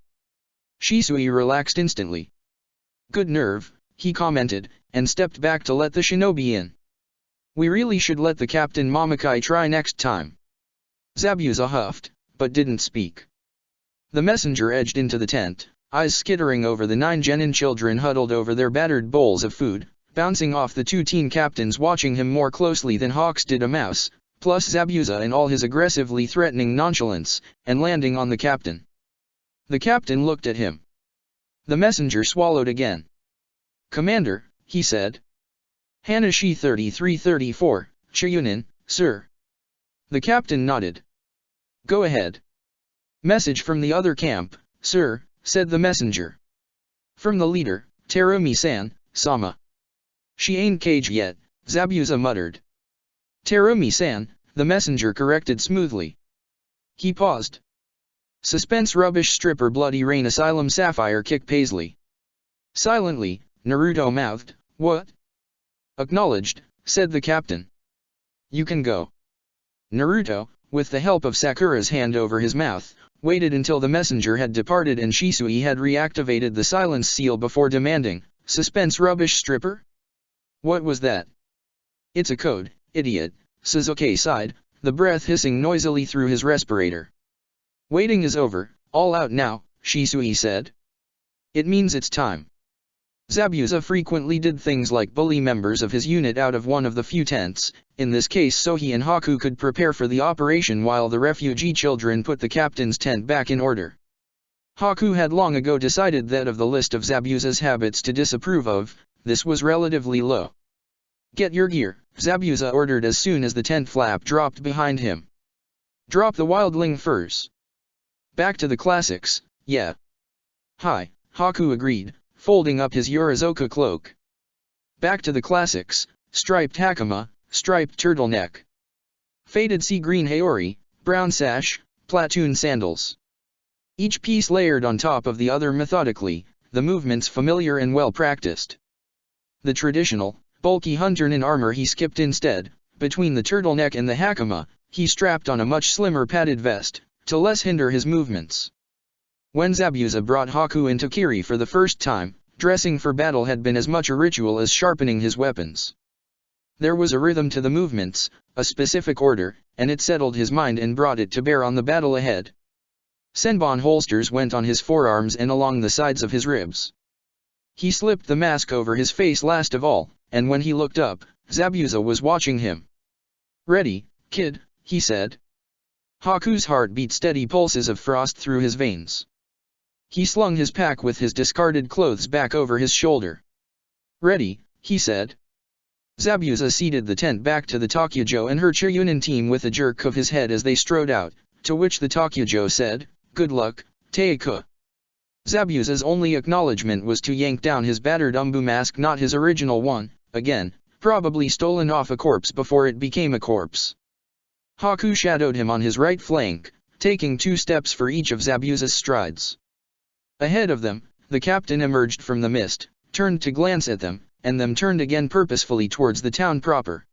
S1: Shisui relaxed instantly. Good nerve, he commented, and stepped back to let the shinobi in. We really should let the captain Momokai try next time. Zabuza huffed, but didn't speak. The messenger edged into the tent, eyes skittering over the 9 genin children huddled over their battered bowls of food, bouncing off the 2 teen captains watching him more closely than hawks did a mouse, plus Zabuza in all his aggressively threatening nonchalance, and landing on the captain. The captain looked at him. The messenger swallowed again. Commander, he said. Hanashi 3334, Chiyunin, sir. The captain nodded. Go ahead. Message from the other camp, sir, said the messenger. From the leader, Terumi-san, Sama. She ain't caged yet, Zabuza muttered. Terumi-san, the messenger corrected smoothly. He paused. Suspense rubbish stripper bloody rain asylum sapphire kick Paisley. Silently, Naruto mouthed, what? Acknowledged, said the captain. You can go. Naruto, with the help of Sakura's hand over his mouth, waited until the messenger had departed and Shisui had reactivated the silence seal before demanding, suspense rubbish stripper? What was that? It's a code, idiot, Sasuke sighed, the breath hissing noisily through his respirator. Waiting is over, all out now, Shisui said. It means it's time. Zabuza frequently did things like bully members of his unit out of one of the few tents, in this case so he and Haku could prepare for the operation while the refugee children put the captain's tent back in order. Haku had long ago decided that of the list of Zabuza's habits to disapprove of, this was relatively low. Get your gear, Zabuza ordered as soon as the tent flap dropped behind him. Drop the wildling furs. Back to the classics, yeah. Hi, Haku agreed, folding up his Urazoka cloak. Back to the classics, striped hakama, striped turtleneck. Faded sea green haori, brown sash, platoon sandals. Each piece layered on top of the other methodically, the movements familiar and well practiced. The traditional, bulky hunternin armor he skipped instead, between the turtleneck and the hakama, he strapped on a much slimmer padded vest, to less hinder his movements. When Zabuza brought Haku into Kiri for the first time, dressing for battle had been as much a ritual as sharpening his weapons. There was a rhythm to the movements, a specific order, and it settled his mind and brought it to bear on the battle ahead. Senbon holsters went on his forearms and along the sides of his ribs. He slipped the mask over his face last of all, and when he looked up, Zabuza was watching him. Ready, kid, he said. Haku's heart beat steady pulses of frost through his veins. He slung his pack with his discarded clothes back over his shoulder. Ready, he said. Zabuza seated the tent back to the Takujo and her Chiyunin team with a jerk of his head as they strode out, to which the Takujo said, good luck, Teika. Zabuza's only acknowledgement was to yank down his battered umbu mask, not his original one, again, probably stolen off a corpse before it became a corpse. Haku shadowed him on his right flank, taking 2 steps for each of Zabuza's strides. Ahead of them, the captain emerged from the mist, turned to glance at them, and then turned again purposefully towards the town proper.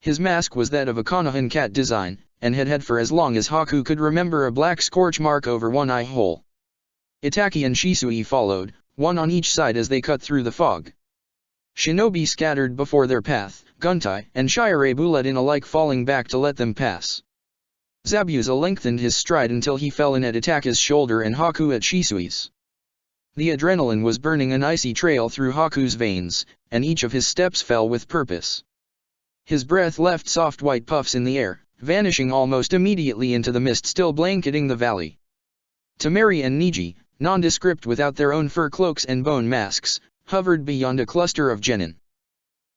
S1: His mask was that of a Konohan cat design, and had had for as long as Haku could remember a black scorch mark over one eye hole. Itaki and Shisui followed, one on each side as they cut through the fog. Shinobi scattered before their path, Guntai and Shirabu led in alike, falling back to let them pass. Zabuza lengthened his stride until he fell in at Itaki's shoulder and Haku at Shisui's. The adrenaline was burning an icy trail through Haku's veins, and each of his steps fell with purpose. His breath left soft white puffs in the air, vanishing almost immediately into the mist still blanketing the valley. Temari and Niji, nondescript without their own fur cloaks and bone masks, hovered beyond a cluster of genin.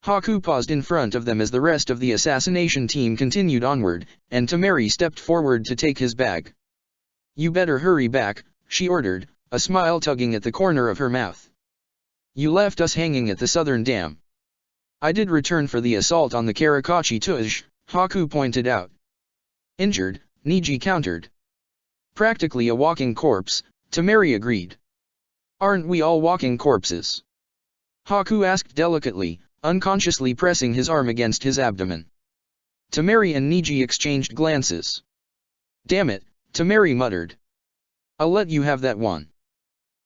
S1: Haku paused in front of them as the rest of the assassination team continued onward, and Temari stepped forward to take his bag. "You better hurry back," she ordered, a smile tugging at the corner of her mouth. "You left us hanging at the southern dam." "I did return for the assault on the Karakachi Tuj," Haku pointed out. "Injured," Niji countered. "Practically a walking corpse," Temari agreed. "Aren't we all walking corpses?" Haku asked delicately, unconsciously pressing his arm against his abdomen. Temari and Niji exchanged glances. "Damn it," Temari muttered. "I'll let you have that one.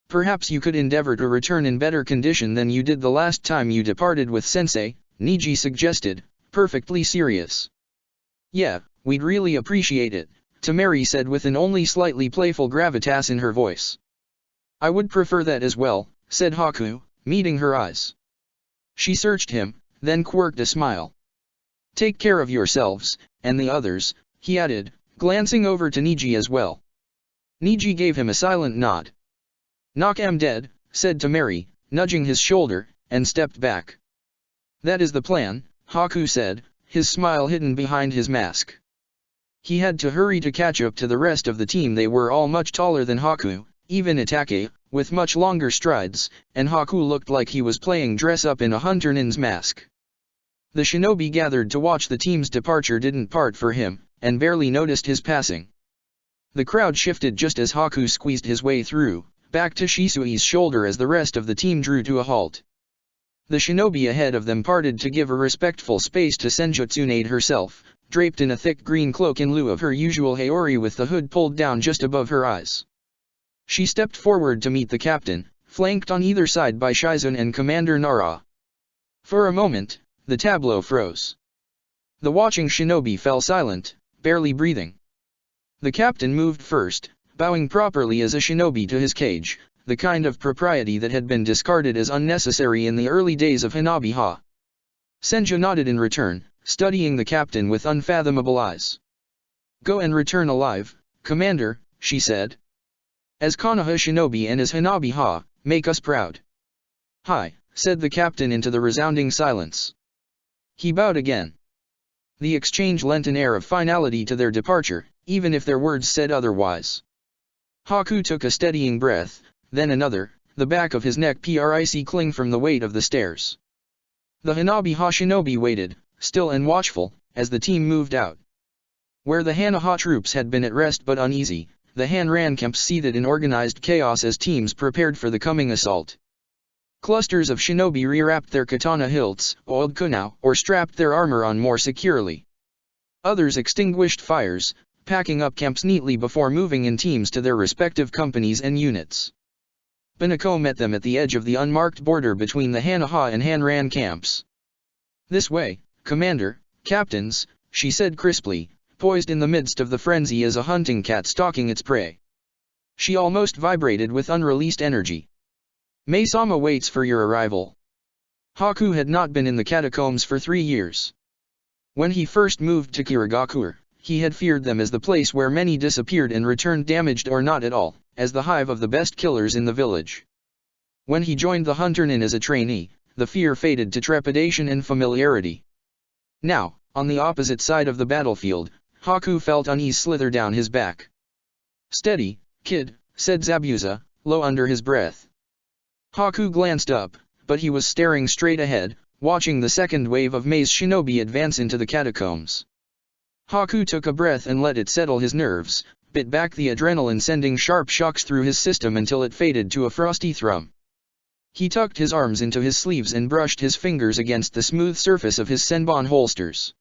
S1: Perhaps you could endeavor to return in better condition than you did the last time you departed with Sensei," Niji suggested, perfectly serious. "Yeah, we'd really appreciate it," Temari said with an only slightly playful gravitas in her voice. "I would prefer that as well," said Haku, meeting her eyes. She searched him, then quirked a smile. "Take care of yourselves, and the others," he added, glancing over to Niji as well. Niji gave him a silent nod. "Knock 'em dead," said Temari, nudging his shoulder, and stepped back. "That is the plan," Haku said, his smile hidden behind his mask. He had to hurry to catch up to the rest of the team. They were all much taller than Haku, even Itake, with much longer strides, and Haku looked like he was playing dress-up in a hunter nin's mask. The shinobi gathered to watch the team's departure didn't part for him, and barely noticed his passing. The crowd shifted just as Haku squeezed his way through, back to Shisui's shoulder as the rest of the team drew to a halt. The shinobi ahead of them parted to give a respectful space to Senjutsunade herself, draped in a thick green cloak in lieu of her usual haori with the hood pulled down just above her eyes. She stepped forward to meet the captain, flanked on either side by Shizun and Commander Nara. For a moment, the tableau froze. The watching shinobi fell silent, barely breathing. The captain moved first, bowing properly as a shinobi to his cage, the kind of propriety that had been discarded as unnecessary in the early days of Hanabi-ha. Senju nodded in return, studying the captain with unfathomable eyes. "Go and return alive, Commander," she said. "As Konoha shinobi and as Hanabi-ha, make us proud." "Hi," said the captain into the resounding silence. He bowed again. The exchange lent an air of finality to their departure, even if their words said otherwise. Haku took a steadying breath, then another, the back of his neck cling from the weight of the stairs. The Hanabi-ha shinobi waited, still and watchful, as the team moved out. Where the Hanaha troops had been at rest but uneasy, the Hanran camp seethed in organized chaos as teams prepared for the coming assault. Clusters of shinobi rewrapped their katana hilts, oiled kunao, or strapped their armor on more securely. Others extinguished fires, packing up camps neatly before moving in teams to their respective companies and units. Binako met them at the edge of the unmarked border between the Hanaha and Hanran camps. "This way, Commander, Captains," she said crisply, poised in the midst of the frenzy as a hunting cat stalking its prey. She almost vibrated with unreleased energy. "Mae-sama waits for your arrival." Haku had not been in the catacombs for 3 years. When he first moved to Kirigakure, he had feared them as the place where many disappeared and returned damaged or not at all, as the hive of the best killers in the village. When he joined the Hunter Nin as a trainee, the fear faded to trepidation and familiarity. Now, on the opposite side of the battlefield, Haku felt unease slither down his back. "Steady, kid," said Zabuza, low under his breath. Haku glanced up, but he was staring straight ahead, watching the second wave of Mei's shinobi advance into the catacombs. Haku took a breath and let it settle his nerves, bit back the adrenaline, sending sharp shocks through his system until it faded to a frosty thrum. He tucked his arms into his sleeves and brushed his fingers against the smooth surface of his senbon holsters.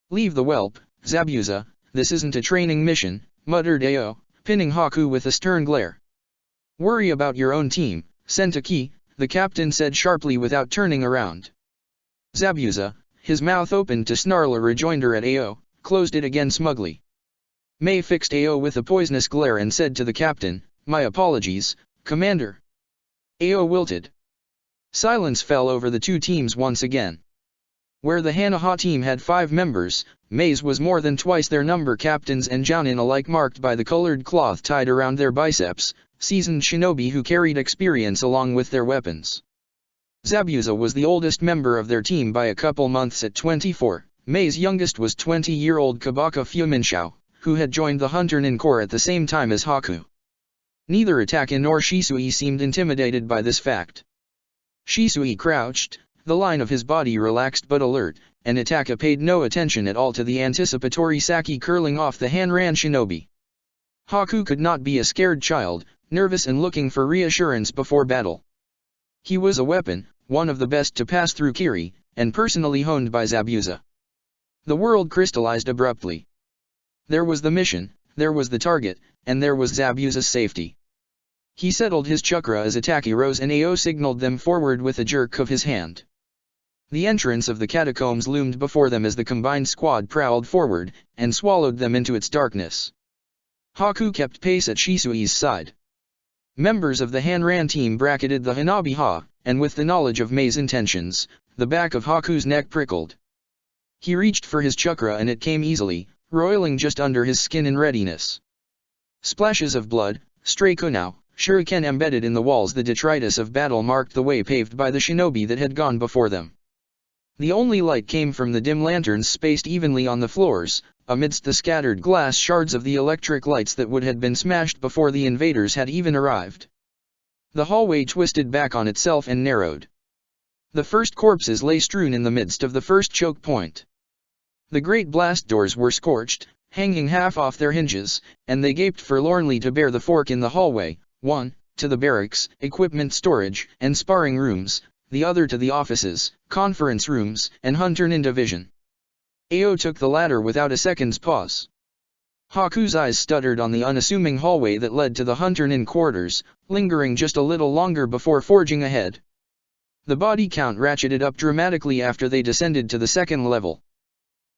S1: "Leave the whelp, Zabuza, this isn't a training mission," muttered Ao, pinning Haku with a stern glare. "Worry about your own team, Sentaki," the captain said sharply without turning around. Zabuza, his mouth opened to snarl a rejoinder at Ao, closed it again smugly. Mei fixed Ao with a poisonous glare and said to the captain, "My apologies, Commander." Ao wilted. Silence fell over the two teams once again. Where the Hanaha team had 5 members, Mei's was more than twice their number, captains and jounin alike marked by the colored cloth tied around their biceps, seasoned shinobi who carried experience along with their weapons. Zabuza was the oldest member of their team by a couple months at 24, Mei's youngest was 20-year-old Kabaka Fuminshao, who had joined the Hunter-nin Corps at the same time as Haku. Neither Itakin nor Shisui seemed intimidated by this fact. Shisui crouched, the line of his body relaxed but alert, and Itaka paid no attention at all to the anticipatory sake curling off the Hanran shinobi. Haku could not be a scared child, nervous and looking for reassurance before battle. He was a weapon, one of the best to pass through Kiri, and personally honed by Zabuza. The world crystallized abruptly. There was the mission, there was the target, and there was Zabuza's safety. He settled his chakra as Itaki rose and Ao signaled them forward with a jerk of his hand. The entrance of the catacombs loomed before them as the combined squad prowled forward, and swallowed them into its darkness. Haku kept pace at Shisui's side. Members of the Hanran team bracketed the Hanabi-ha, and with the knowledge of Mei's intentions, the back of Haku's neck prickled. He reached for his chakra and it came easily, roiling just under his skin in readiness. Splashes of blood, stray kunao, shuriken embedded in the walls. The detritus of battle marked the way paved by the shinobi that had gone before them. The only light came from the dim lanterns spaced evenly on the floors, amidst the scattered glass shards of the electric lights that would have been smashed before the invaders had even arrived. The hallway twisted back on itself and narrowed. The first corpses lay strewn in the midst of the first choke point. The great blast doors were scorched, hanging half off their hinges, and they gaped forlornly to bear the fork in the hallway, one, to the barracks, equipment storage, and sparring rooms, the other to the offices, conference rooms, and Hunter-nin division. Ao took the latter without a second's pause. Haku's eyes stuttered on the unassuming hallway that led to the Hunter-nin quarters, lingering just a little longer before forging ahead. The body count ratcheted up dramatically after they descended to the second level.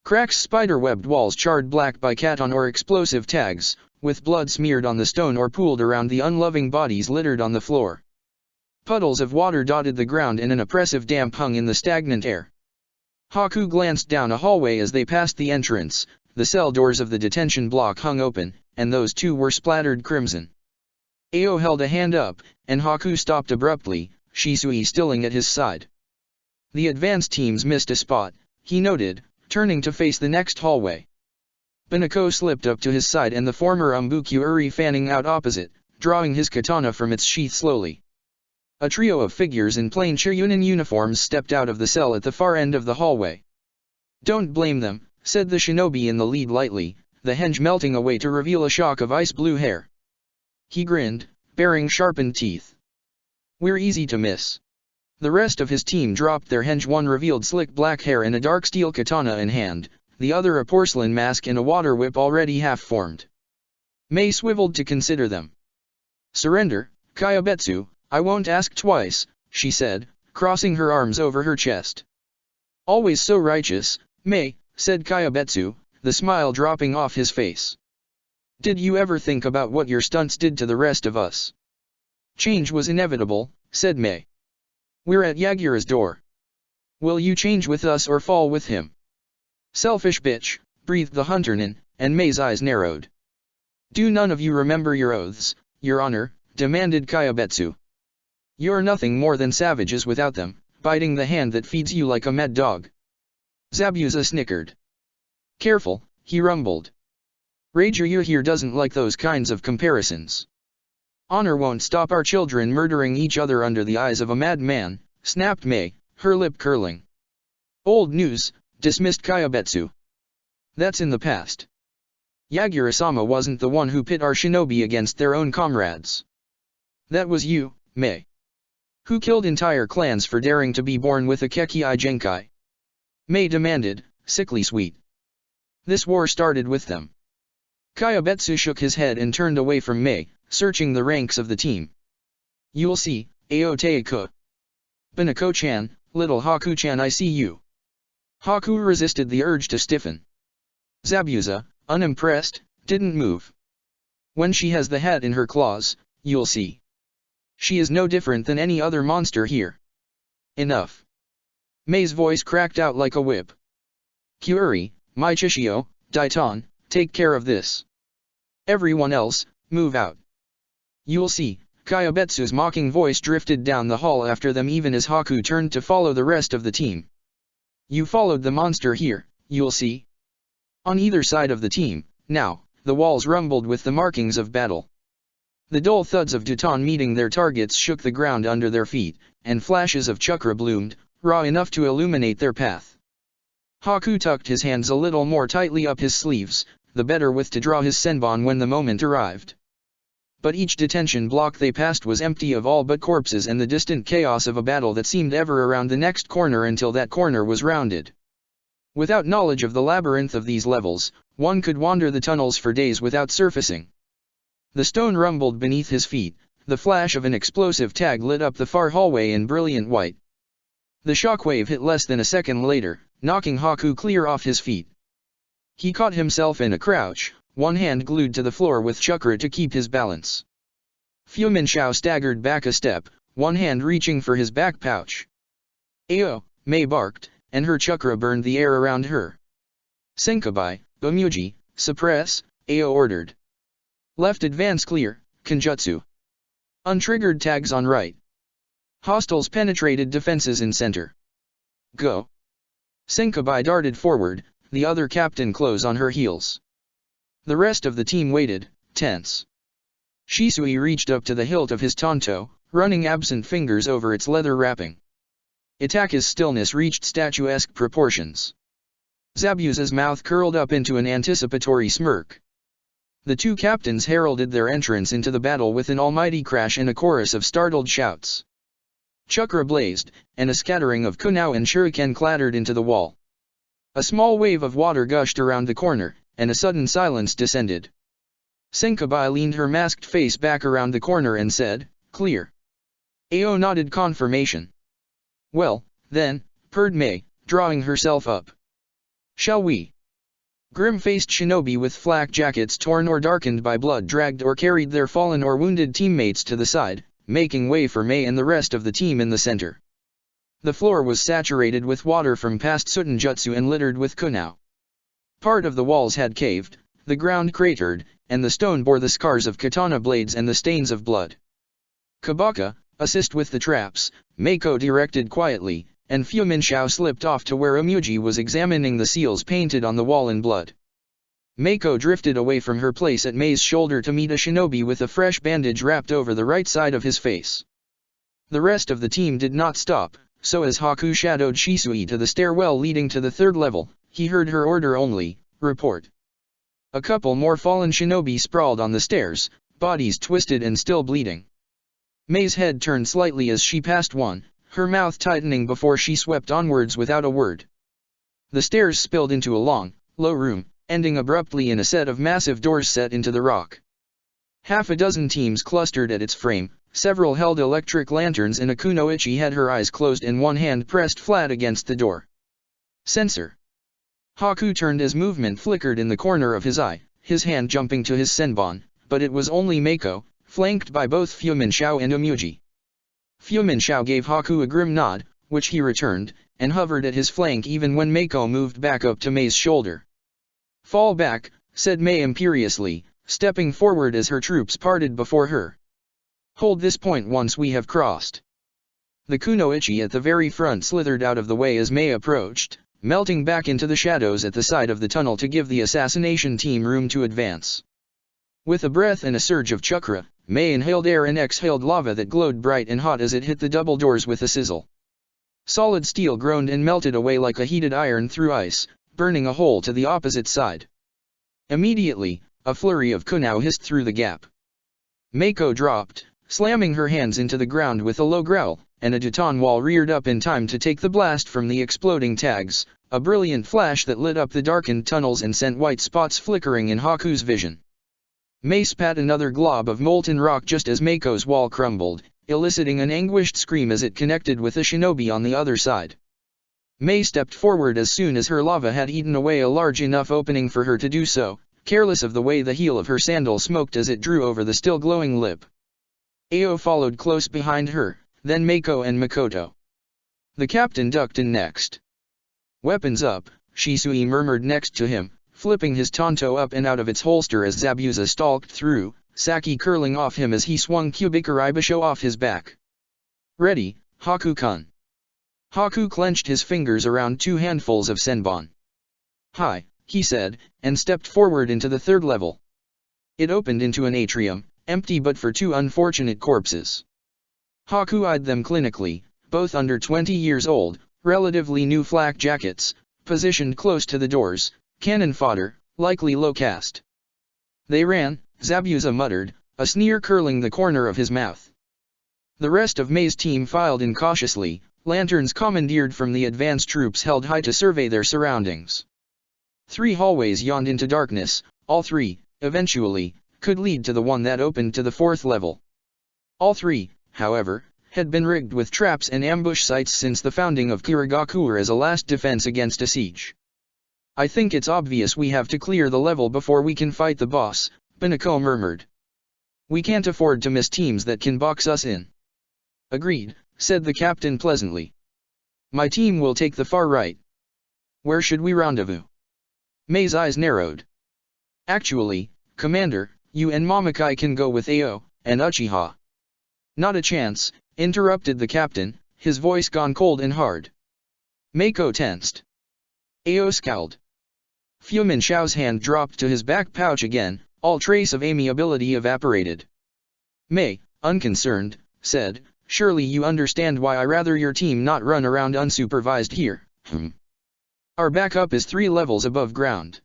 S1: Cracks spider-webbed walls charred black by katon or explosive tags, with blood smeared on the stone or pooled around the unloving bodies littered on the floor. Puddles of water dotted the ground and an oppressive damp hung in the stagnant air. Haku glanced down a hallway as they passed the entrance. The cell doors of the detention block hung open, and those too were splattered crimson. Ao held a hand up, and Haku stopped abruptly, Shisui stilling at his side. The advanced teams missed a spot, he noted, turning to face the next hallway. Binako slipped up to his side and the former Umbuku-uri fanning out opposite, drawing his katana from its sheath slowly. A trio of figures in plain Chiryunin uniforms stepped out of the cell at the far end of the hallway. "Don't blame them," said the shinobi in the lead lightly, the henge melting away to reveal a shock of ice-blue hair. He grinned, baring sharpened teeth. "We're easy to miss." The rest of his team dropped their henge. One revealed slick black hair and a dark steel katana in hand, the other a porcelain mask and a water whip already half-formed. Mei swiveled to consider them. "Surrender, Kyabetsu, I won't ask twice," she said, crossing her arms over her chest. "Always so righteous, Mei," said Kyabetsu, the smile dropping off his face. "Did you ever think about what your stunts did to the rest of us?" "Change was inevitable," said Mei. "We're at Yagura's door. Will you change with us or fall with him?" "Selfish bitch," breathed the Hunter-nin, and Mei's eyes narrowed. "Do none of you remember your oaths, your honor?" demanded Kyabetsu. "You're nothing more than savages without them, biting the hand that feeds you like a mad dog." Zabuza snickered. "Careful," he rumbled. "Ranger here doesn't like those kinds of comparisons." Honor won't stop our children murdering each other under the eyes of a madman, snapped Mei, her lip curling. Old news, dismissed Kyabetsu. That's in the past. Yagura-sama wasn't the one who pit our shinobi against their own comrades. That was you, Mei. Who killed entire clans for daring to be born with a Kekii Genkai? Mei demanded, sickly sweet. This war started with them. Kyabetsu shook his head and turned away from Mei, searching the ranks of the team. You'll see, Aoteika. Banako-chan, little Haku-chan, I see you. Haku resisted the urge to stiffen. Zabuza, unimpressed, didn't move. When she has the hat in her claws, you'll see. She is no different than any other monster here. Enough. Mei's voice cracked out like a whip. Kyuri, my Chishio, Daiton, take care of this. Everyone else, move out. You'll see. Kyabetsu's mocking voice drifted down the hall after them even as Haku turned to follow the rest of the team. You followed the monster here, you'll see. On either side of the team, now, the walls rumbled with the markings of battle. The dull thuds of Duton meeting their targets shook the ground under their feet, and flashes of chakra bloomed, raw enough to illuminate their path. Haku tucked his hands a little more tightly up his sleeves, the better with to draw his senbon when the moment arrived. But each detention block they passed was empty of all but corpses and the distant chaos of a battle that seemed ever around the next corner until that corner was rounded. Without knowledge of the labyrinth of these levels, one could wander the tunnels for days without surfacing. The stone rumbled beneath his feet, the flash of an explosive tag lit up the far hallway in brilliant white. The shockwave hit less than a second later, knocking Haku clear off his feet. He caught himself in a crouch, one hand glued to the floor with chakra to keep his balance. Fu Minshao staggered back a step, one hand reaching for his back pouch. Ayo, Mei barked, and her chakra burned the air around her. Senkabai, Omuji, suppress, Ayo ordered. Left advance clear, Kenjutsu. Untriggered tags on right. Hostiles penetrated defenses in center. Go. Senkabai darted forward, the other captain close on her heels. The rest of the team waited, tense. Shisui reached up to the hilt of his tanto, running absent fingers over its leather wrapping. Itaka's stillness reached statuesque proportions. Zabuza's mouth curled up into an anticipatory smirk. The two captains heralded their entrance into the battle with an almighty crash and a chorus of startled shouts. Chakra blazed, and a scattering of kunao and shuriken clattered into the wall. A small wave of water gushed around the corner, and a sudden silence descended. Senkabai leaned her masked face back around the corner and said, "Clear." Ayo nodded confirmation. "Well, then," purred Mei, drawing herself up. "Shall we?" Grim-faced shinobi with flak jackets torn or darkened by blood dragged or carried their fallen or wounded teammates to the side, making way for Mei and the rest of the team in the center. The floor was saturated with water from past Sutenjutsu and littered with kunao. Part of the walls had caved, the ground cratered, and the stone bore the scars of katana blades and the stains of blood. "Kabaka, assist with the traps," Meiko directed quietly, and Fu Minshao slipped off to where Omuji was examining the seals painted on the wall in blood. Meiko drifted away from her place at Mei's shoulder to meet a shinobi with a fresh bandage wrapped over the right side of his face. The rest of the team did not stop, so as Haku shadowed Shisui to the stairwell leading to the third level, he heard her order only, "Report." A couple more fallen shinobi sprawled on the stairs, bodies twisted and still bleeding. Mei's head turned slightly as she passed one, her mouth tightening before she swept onwards without a word. The stairs spilled into a long, low room, ending abruptly in a set of massive doors set into the rock. Half a dozen teams clustered at its frame, several held electric lanterns and a kunoichi had her eyes closed and one hand pressed flat against the door. "Sensor." Haku turned as movement flickered in the corner of his eye, his hand jumping to his senbon, but it was only Meiko, flanked by both Fu Minshao and Omuji. Fu Minshao gave Haku a grim nod, which he returned, and hovered at his flank even when Meiko moved back up to Mei's shoulder. "Fall back," said Mei imperiously, stepping forward as her troops parted before her. "Hold this point once we have crossed." The kunoichi at the very front slithered out of the way as Mei approached, melting back into the shadows at the side of the tunnel to give the assassination team room to advance. With a breath and a surge of chakra, Mei inhaled air and exhaled lava that glowed bright and hot as it hit the double doors with a sizzle. Solid steel groaned and melted away like a heated iron through ice, burning a hole to the opposite side. Immediately, a flurry of kunao hissed through the gap. Mako dropped, slamming her hands into the ground with a low growl, and a Jitan wall reared up in time to take the blast from the exploding tags, a brilliant flash that lit up the darkened tunnels and sent white spots flickering in Haku's vision. Mei spat another glob of molten rock just as Mako's wall crumbled, eliciting an anguished scream as it connected with a shinobi on the other side. Mei stepped forward as soon as her lava had eaten away a large enough opening for her to do so, careless of the way the heel of her sandal smoked as it drew over the still glowing lip. Ao followed close behind her, then Mako and Makoto. The captain ducked in next. "Weapons up," Shisui murmured next to him, flipping his tanto up and out of its holster as Zabuza stalked through, Saki curling off him as he swung Kubikuri Basho off his back. "Ready, Haku-kun." Haku clenched his fingers around 2 handfuls of senbon. "Hi," he said, and stepped forward into the 3rd level. It opened into an atrium, empty but for 2 unfortunate corpses. Haku eyed them clinically, both under 20 years old, relatively new flak jackets, positioned close to the doors, cannon fodder, likely low caste. "They ran," Zabuza muttered, a sneer curling the corner of his mouth. The rest of Mei's team filed in cautiously, lanterns commandeered from the advance troops held high to survey their surroundings. 3 hallways yawned into darkness, all 3, eventually, could lead to the one that opened to the 4th level. All 3, however, had been rigged with traps and ambush sites since the founding of Kirigakure as a last defense against a siege. "I think it's obvious we have to clear the level before we can fight the boss," Binako murmured. "We can't afford to miss teams that can box us in." "Agreed," said the captain pleasantly. "My team will take the far right." "Where should we rendezvous?" Mei's eyes narrowed. "Actually, Commander, you and Momokai can go with Ao and Uchiha." "Not a chance," interrupted the captain, his voice gone cold and hard. Mako tensed. Ao scowled. Fumin Shao's hand dropped to his back pouch again, all trace of amiability evaporated. Mei, unconcerned, said, "Surely you understand why I rather your team not run around unsupervised here." "Our backup is 3 levels above ground.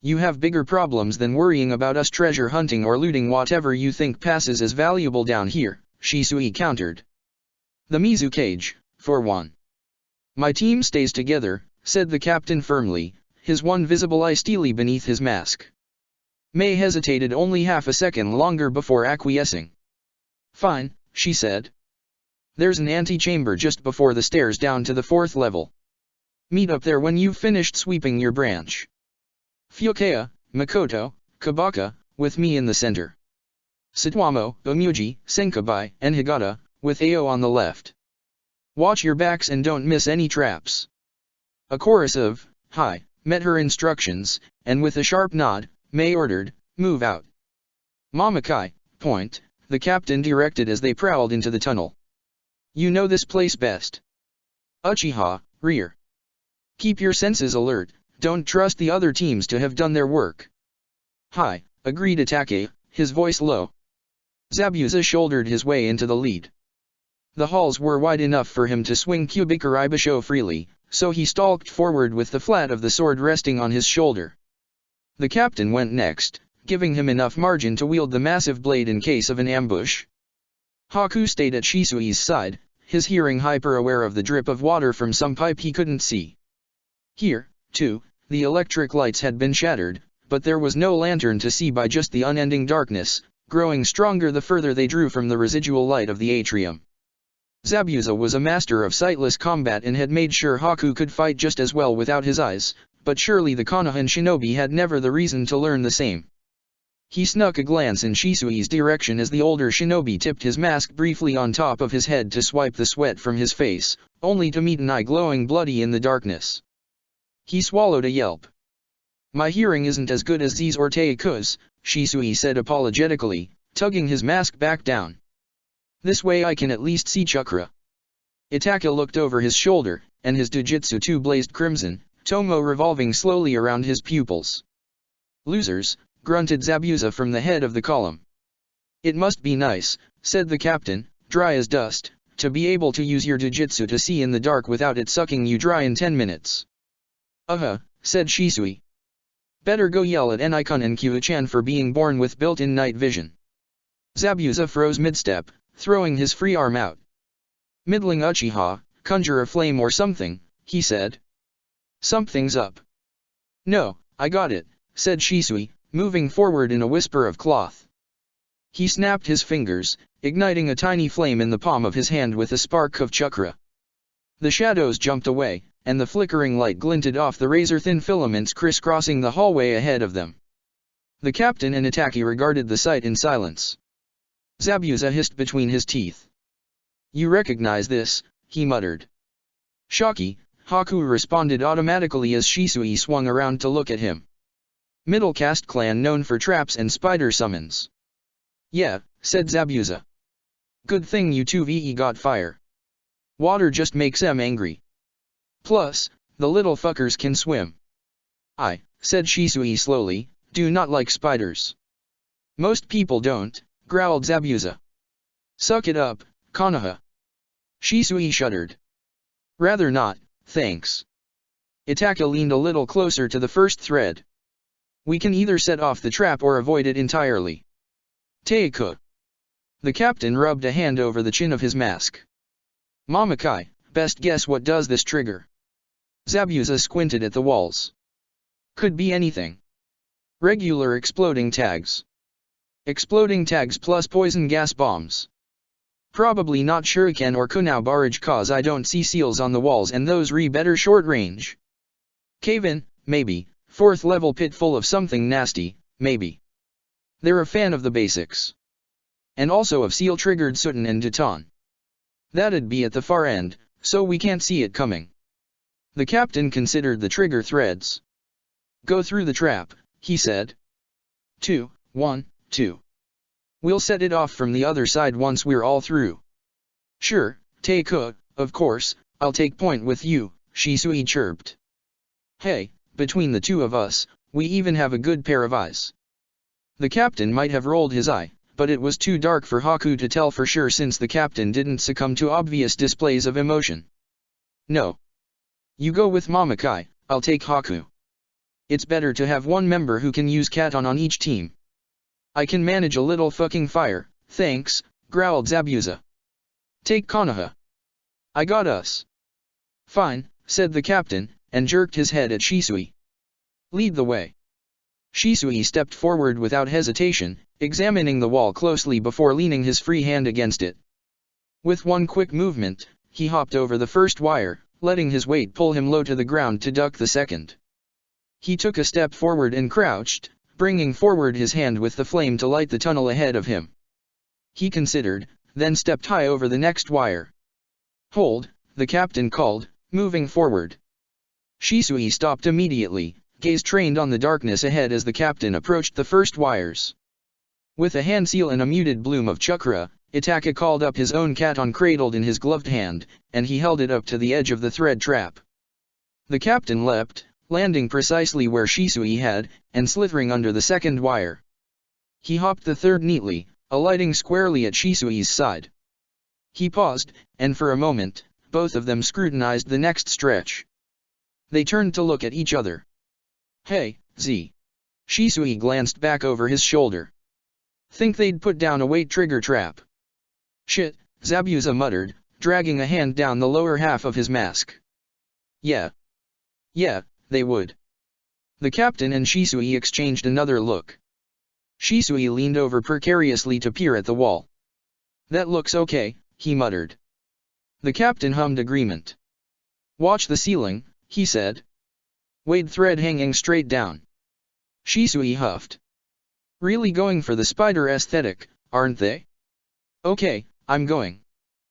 S1: You have bigger problems than worrying about us treasure hunting or looting whatever you think passes as valuable down here," Shisui countered. "The Mizukage, for one." "My team stays together," said the captain firmly, his one visible eye steely beneath his mask. Mei hesitated only half a second longer before acquiescing. "Fine," she said. "There's an antechamber just before the stairs down to the 4th level. Meet up there when you've finished sweeping your branch. Fukuya, Makoto, Kabaka, with me in the center. Satomo, Omuji, Senkabai, and Higata, with Ao on the left. Watch your backs and don't miss any traps." A chorus of, "Hi," met her instructions, and with a sharp nod, Mei ordered, "Move out." "Momokai, point," the captain directed as they prowled into the tunnel. "You know this place best." "Uchiha, rear. Keep your senses alert, don't trust the other teams to have done their work." "Hi," agreed Itake, his voice low. Zabuza shouldered his way into the lead. The halls were wide enough for him to swing Kubikuri Basho freely, so he stalked forward with the flat of the sword resting on his shoulder. The captain went next, giving him enough margin to wield the massive blade in case of an ambush. Haku stayed at Shisui's side, his hearing hyper-aware of the drip of water from some pipe he couldn't see. Here, too, the electric lights had been shattered, but there was no lantern to see by just the unending darkness, growing stronger the further they drew from the residual light of the atrium. Zabuza was a master of sightless combat and had made sure Haku could fight just as well without his eyes, but surely the Konohan shinobi had never the reason to learn the same. He snuck a glance in Shisui's direction as the older shinobi tipped his mask briefly on top of his head to swipe the sweat from his face, only to meet an eye glowing bloody in the darkness. He swallowed a yelp. "My hearing isn't as good as these Orteiku's," Shisui said apologetically, tugging his mask back down. "This way I can at least see chakra." Itaka looked over his shoulder, and his Dojutsu too blazed crimson, Tomo revolving slowly around his pupils. "Losers," grunted Zabuza from the head of the column. It must be nice, said the captain, dry as dust, to be able to use your jujitsu to see in the dark without it sucking you dry in 10 minutes. Said Shisui. Better go yell at Enikun and Kyu-chan for being born with built-in night vision. Zabuza froze mid-step, throwing his free arm out. Middling Uchiha, conjure a flame or something, he said. Something's up. No, I got it, said Shisui, moving forward in a whisper of cloth. He snapped his fingers, igniting a tiny flame in the palm of his hand with a spark of chakra. The shadows jumped away, and the flickering light glinted off the razor-thin filaments crisscrossing the hallway ahead of them. The captain and Itaki regarded the sight in silence. Zabuza hissed between his teeth. You recognize this, he muttered. Shocky, Haku responded automatically as Shisui swung around to look at him. Middle caste clan known for traps and spider summons. Yeah, said Zabuza. Good thing you 2ve got fire. Water just makes them angry. Plus, the little fuckers can swim. I, said Shisui slowly, do not like spiders. Most people don't, growled Zabuza. Suck it up, Konoha. Shisui shuddered. Rather not, thanks. Itaka leaned a little closer to the first thread. We can either set off the trap or avoid it entirely. Teiku. The captain rubbed a hand over the chin of his mask. Mamakai, best guess what does this trigger? Zabuza squinted at the walls. Could be anything. Regular exploding tags. Exploding tags plus poison gas bombs. Probably not shuriken or kunao barrage cause I don't see seals on the walls and those better short range. Cave-in, maybe, 4th level pit full of something nasty, maybe. They're a fan of the basics. And also of seal-triggered Sutan and Dutan. That'd be at the far end, so we can't see it coming. The captain considered the trigger threads. Go through the trap, he said. 2, 1, 2. We'll set it off from the other side once we're all through. Sure, Teiku, of course, I'll take point with you, Shisui chirped. Hey, between the two of us, we even have a good pair of eyes. The captain might have rolled his eye, but it was too dark for Haku to tell for sure since the captain didn't succumb to obvious displays of emotion. No. You go with Mamakai, I'll take Haku. It's better to have one member who can use Katon on each team. I can manage a little fucking fire, thanks, growled Zabuza. Take Konoha. I got us. Fine, said the captain, and jerked his head at Shisui. Lead the way. Shisui stepped forward without hesitation, examining the wall closely before leaning his free hand against it. With one quick movement, he hopped over the first wire, letting his weight pull him low to the ground to duck the second. He took a step forward and crouched, bringing forward his hand with the flame to light the tunnel ahead of him. He considered, then stepped high over the next wire. Hold, the captain called, moving forward. Shisui stopped immediately, gaze trained on the darkness ahead as the captain approached the first wires. With a hand seal and a muted bloom of chakra, Itaka called up his own Katon cradled in his gloved hand, and he held it up to the edge of the thread trap. The captain leapt, landing precisely where Shisui had, and slithering under the second wire. He hopped the third neatly, alighting squarely at Shisui's side. He paused, and for a moment, both of them scrutinized the next stretch. They turned to look at each other. Hey, Z. Shisui glanced back over his shoulder. Think they'd put down a weight trigger trap. Shit, Zabuza muttered, dragging a hand down the lower half of his mask. Yeah, they would. The captain and Shisui exchanged another look. Shisui leaned over precariously to peer at the wall. That looks okay, he muttered. The captain hummed agreement. Watch the ceiling, he said. Weight thread hanging straight down. Shisui huffed. Really going for the spider aesthetic, aren't they? Okay, I'm going.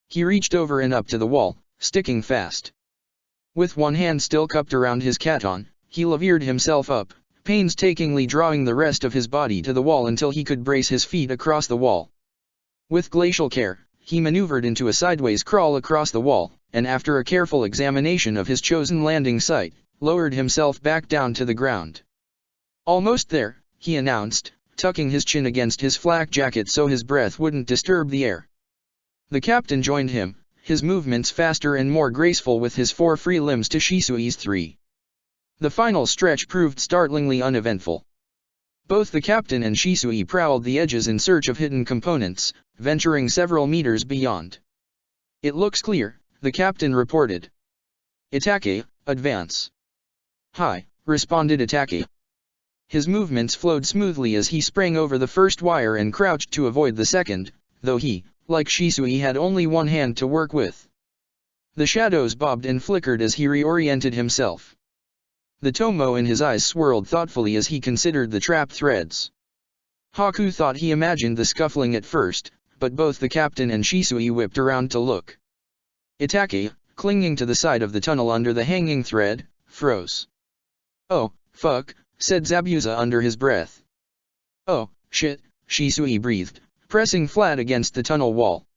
S1: He reached over and up to the wall, sticking fast. With one hand still cupped around his Katon, he levered himself up, painstakingly drawing the rest of his body to the wall until he could brace his feet across the wall. With glacial care, he maneuvered into a sideways crawl across the wall, and after a careful examination of his chosen landing site, lowered himself back down to the ground. Almost there, he announced, tucking his chin against his flak jacket so his breath wouldn't disturb the air. The captain joined him, his movements faster and more graceful with his 4 free limbs to Shisui's 3. The final stretch proved startlingly uneventful. Both the captain and Shisui prowled the edges in search of hidden components, venturing several meters beyond. "It looks clear," the captain reported. "Itake, advance." "Hi," responded Itake. His movements flowed smoothly as he sprang over the first wire and crouched to avoid the second, though he, like Shisui, had only one hand to work with. The shadows bobbed and flickered as he reoriented himself. The tomo in his eyes swirled thoughtfully as he considered the trap threads. Haku thought he imagined the scuffling at first, but both the captain and Shisui whipped around to look. Itake, clinging to the side of the tunnel under the hanging thread, froze. "Oh, fuck," said Zabuza under his breath. "Oh, shit," Shisui breathed, pressing flat against the tunnel wall.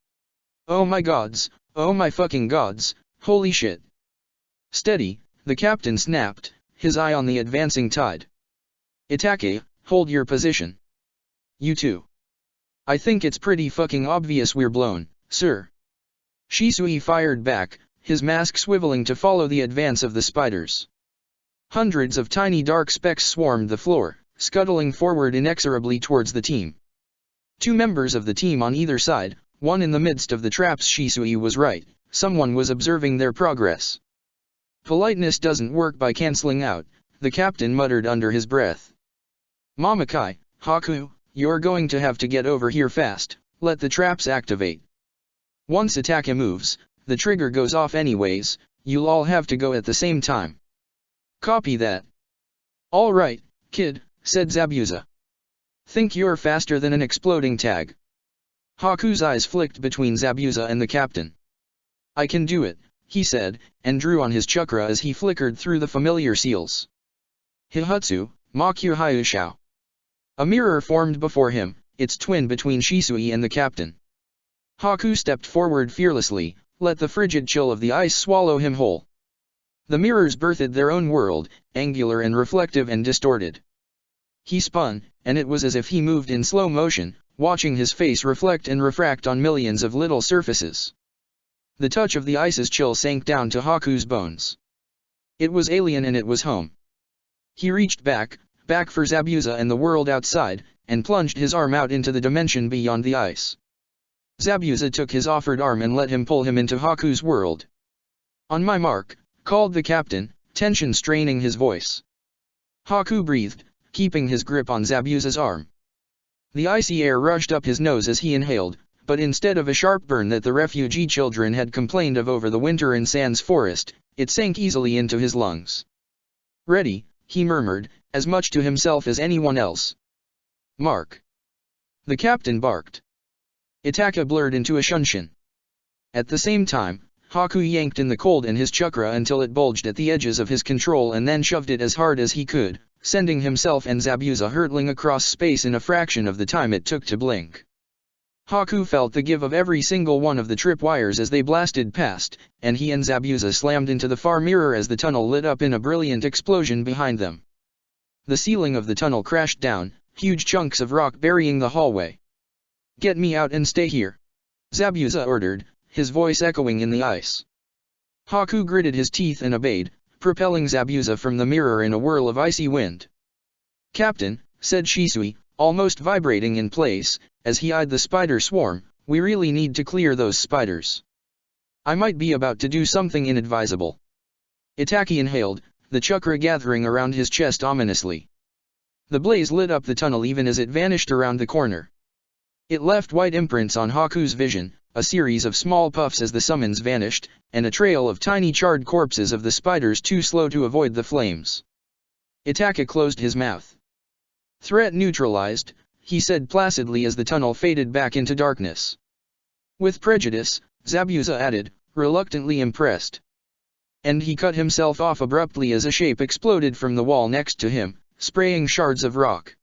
S1: "Oh my gods, oh my fucking gods, holy shit." "Steady," the captain snapped, his eye on the advancing tide. "Itake, hold your position. You too. I think it's pretty fucking obvious we're blown, sir." Shisui fired back, his mask swiveling to follow the advance of the spiders. Hundreds of tiny dark specks swarmed the floor, scuttling forward inexorably towards the team. 2 members of the team on either side, one in the midst of the traps. Shisui was right, someone was observing their progress. "Politeness doesn't work by cancelling out," the captain muttered under his breath. "Mamakai, Haku, you're going to have to get over here fast, let the traps activate. Once Itake moves, the trigger goes off anyways, you'll all have to go at the same time." "Copy that." "All right, kid," said Zabuza. "Think you're faster than an exploding tag." Haku's eyes flicked between Zabuza and the captain. "I can do it," he said, and drew on his chakra as he flickered through the familiar seals. "Hihutsu, Makyu Hyushao." A mirror formed before him, its twin between Shisui and the captain. Haku stepped forward fearlessly, let the frigid chill of the ice swallow him whole. The mirrors birthed their own world, angular and reflective and distorted. He spun, and it was as if he moved in slow motion, watching his face reflect and refract on millions of little surfaces. The touch of the ice's chill sank down to Haku's bones. It was alien and it was home. He reached back for Zabuza and the world outside, and plunged his arm out into the dimension beyond the ice. Zabuza took his offered arm and let him pull him into Haku's world. "On my mark," called the captain, tension straining his voice. Haku breathed, keeping his grip on Zabuza's arm. The icy air rushed up his nose as he inhaled, but instead of a sharp burn that the refugee children had complained of over the winter in Sans Forest, it sank easily into his lungs. "Ready," he murmured, as much to himself as anyone else. "Mark." The captain barked. Itake blurred into a shunshin. At the same time, Haku yanked in the cold in his chakra until it bulged at the edges of his control and then shoved it as hard as he could, sending himself and Zabuza hurtling across space in a fraction of the time it took to blink. Haku felt the give of every single one of the tripwires as they blasted past, and he and Zabuza slammed into the far mirror as the tunnel lit up in a brilliant explosion behind them. The ceiling of the tunnel crashed down, huge chunks of rock burying the hallway. "Get me out and stay here," Zabuza ordered, his voice echoing in the ice. Haku gritted his teeth and obeyed, propelling Zabuza from the mirror in a whirl of icy wind. "Captain," said Shisui, almost vibrating in place, as he eyed the spider swarm, "we really need to clear those spiders. I might be about to do something inadvisable." Itake inhaled, the chakra gathering around his chest ominously. The blaze lit up the tunnel even as it vanished around the corner. It left white imprints on Haku's vision, a series of small puffs as the summons vanished, and a trail of tiny charred corpses of the spiders too slow to avoid the flames. Itake closed his mouth. "Threat neutralized," he said placidly as the tunnel faded back into darkness. "With prejudice," Zabuza added, reluctantly impressed. And he cut himself off abruptly as a shape exploded from the wall next to him, spraying shards of rock.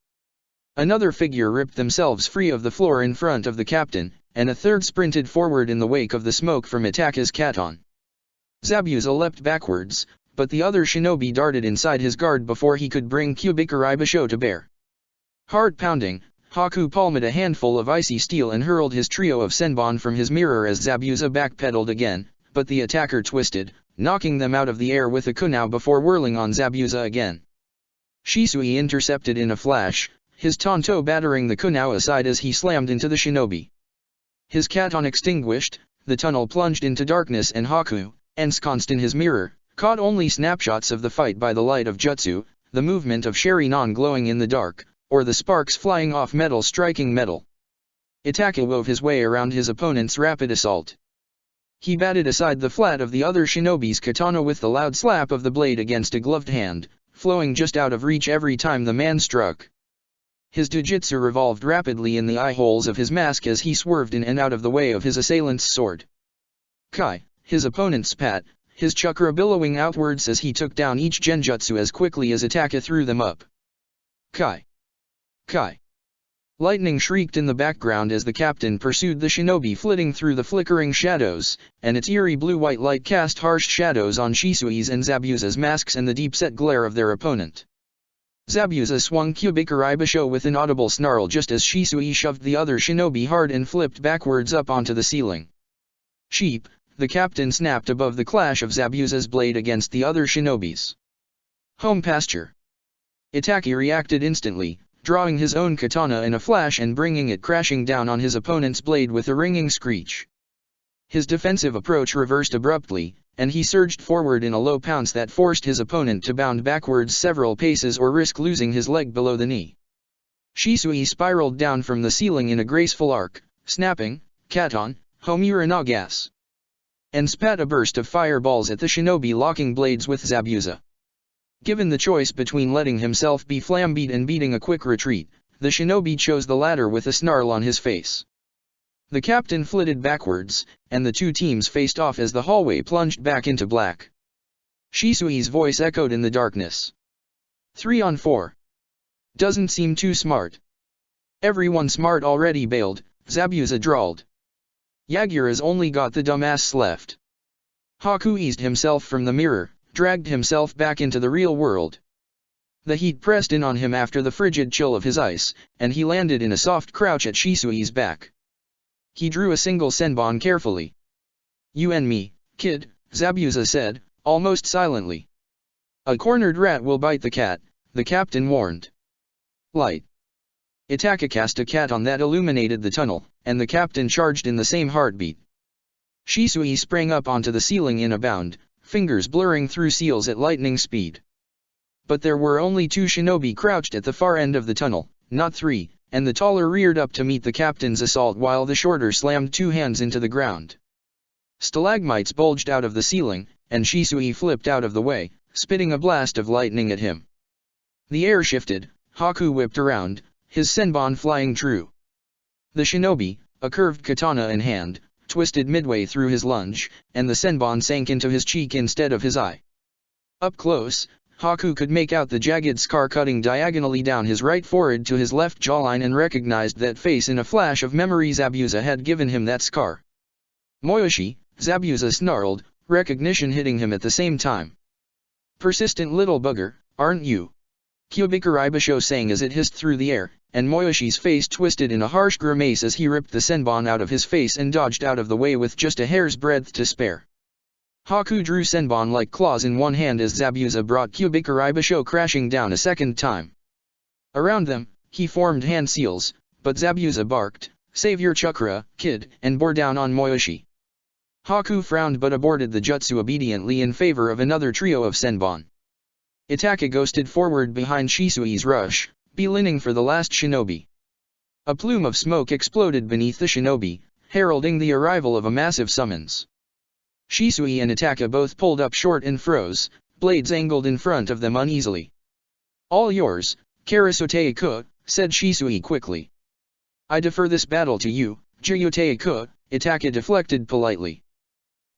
S1: Another figure ripped themselves free of the floor in front of the captain, and a third sprinted forward in the wake of the smoke from Itake's katon. Zabuza leapt backwards, but the other shinobi darted inside his guard before he could bring Kubikari Basho to bear. Heart pounding, Haku palmed a handful of icy steel and hurled his trio of Senbon from his mirror as Zabuza backpedaled again, but the attacker twisted, knocking them out of the air with a kunao before whirling on Zabuza again. Shisui intercepted in a flash, his tanto battering the kunao aside as he slammed into the shinobi. His katon extinguished, the tunnel plunged into darkness and Haku, ensconced in his mirror, caught only snapshots of the fight by the light of jutsu, the movement of Sharingan glowing in the dark, or the sparks flying off metal striking metal. Itaka wove his way around his opponent's rapid assault. He batted aside the flat of the other shinobi's katana with the loud slap of the blade against a gloved hand, flowing just out of reach every time the man struck. His jujitsu revolved rapidly in the eye holes of his mask as he swerved in and out of the way of his assailant's sword. Kai, his opponent spat, his chakra billowing outwards as he took down each genjutsu as quickly as Itaka threw them up. Kai! Kai! Lightning shrieked in the background as the captain pursued the shinobi flitting through the flickering shadows, and its eerie blue-white light cast harsh shadows on Shisui's and Zabuza's masks and the deep-set glare of their opponent. Zabuza swung Kyubikarei Basho with an audible snarl just as Shisui shoved the other shinobi hard and flipped backwards up onto the ceiling. Sheep, the captain snapped above the clash of Zabuza's blade against the other shinobi's home pasture. Itaki reacted instantly, drawing his own katana in a flash and bringing it crashing down on his opponent's blade with a ringing screech. His defensive approach reversed abruptly, and he surged forward in a low pounce that forced his opponent to bound backwards several paces or risk losing his leg below the knee. Shisui spiraled down from the ceiling in a graceful arc, snapping, katon, Homura no gas, and spat a burst of fireballs at the shinobi locking blades with Zabuza. Given the choice between letting himself be flambeat and beating a quick retreat, the shinobi chose the latter with a snarl on his face. The captain flitted backwards, and the two teams faced off as the hallway plunged back into black. Shisui's voice echoed in the darkness. 3 on 4. Doesn't seem too smart. Everyone smart already bailed, Zabuza drawled. Yagura's only got the dumbass left. Haku eased himself from the mirror, dragged himself back into the real world. The heat pressed in on him after the frigid chill of his ice, and he landed in a soft crouch at Shisui's back. He drew a single senbon carefully. You and me, kid, Zabuza said, almost silently. A cornered rat will bite the cat, the captain warned. Light. Itaka cast a katon that illuminated the tunnel, and the captain charged in the same heartbeat. Shisui sprang up onto the ceiling in a bound, fingers blurring through seals at lightning speed. But there were only 2 shinobi crouched at the far end of the tunnel, not 3, and the taller reared up to meet the captain's assault while the shorter slammed 2 hands into the ground. Stalagmites bulged out of the ceiling, and Shisui flipped out of the way, spitting a blast of lightning at him. The air shifted, Haku whipped around, his senbon flying true. The shinobi, a curved katana in hand, twisted midway through his lunge, and the senbon sank into his cheek instead of his eye. Up close, Haku could make out the jagged scar cutting diagonally down his right forehead to his left jawline and recognized that face in a flash of memory. Zabuza had given him that scar. Moyoshi, Zabuza snarled, recognition hitting him at the same time. Persistent little bugger, aren't you? Kyubikarei Basho sang as it hissed through the air, and Moyoshi's face twisted in a harsh grimace as he ripped the senbon out of his face and dodged out of the way with just a hair's breadth to spare. Haku drew senbon like claws in one hand as Zabuza brought Kyubikarei Basho crashing down a second time. Around them, he formed hand seals, but Zabuza barked, "Save your chakra, kid," and bore down on Moyoshi. Haku frowned but aborted the jutsu obediently in favor of another trio of senbon. Itaka ghosted forward behind Shisui's rush, beelining for the last shinobi. A plume of smoke exploded beneath the shinobi, heralding the arrival of a massive summons. Shisui and Itaka both pulled up short and froze, blades angled in front of them uneasily. "All yours, Karasote-ku," said Shisui quickly. "I defer this battle to you, Jyote-ku," Itaka deflected politely.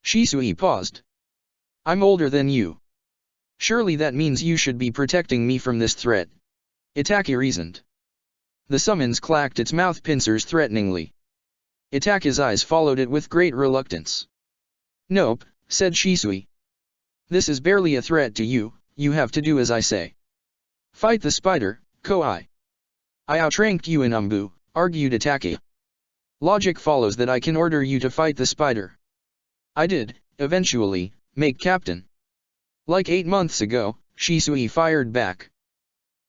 S1: Shisui paused. "I'm older than you. Surely that means you should be protecting me from this threat," Itaka reasoned. The summons clacked its mouth pincers threateningly. Itaka's eyes followed it with great reluctance. "Nope," said Shisui. "This is barely a threat to you, you have to do as I say. Fight the spider, Koi." I outranked you in Umbu, argued Itaka. Logic follows that I can order you to fight the spider. I did, eventually, make captain. Like 8 months ago, Shisui fired back.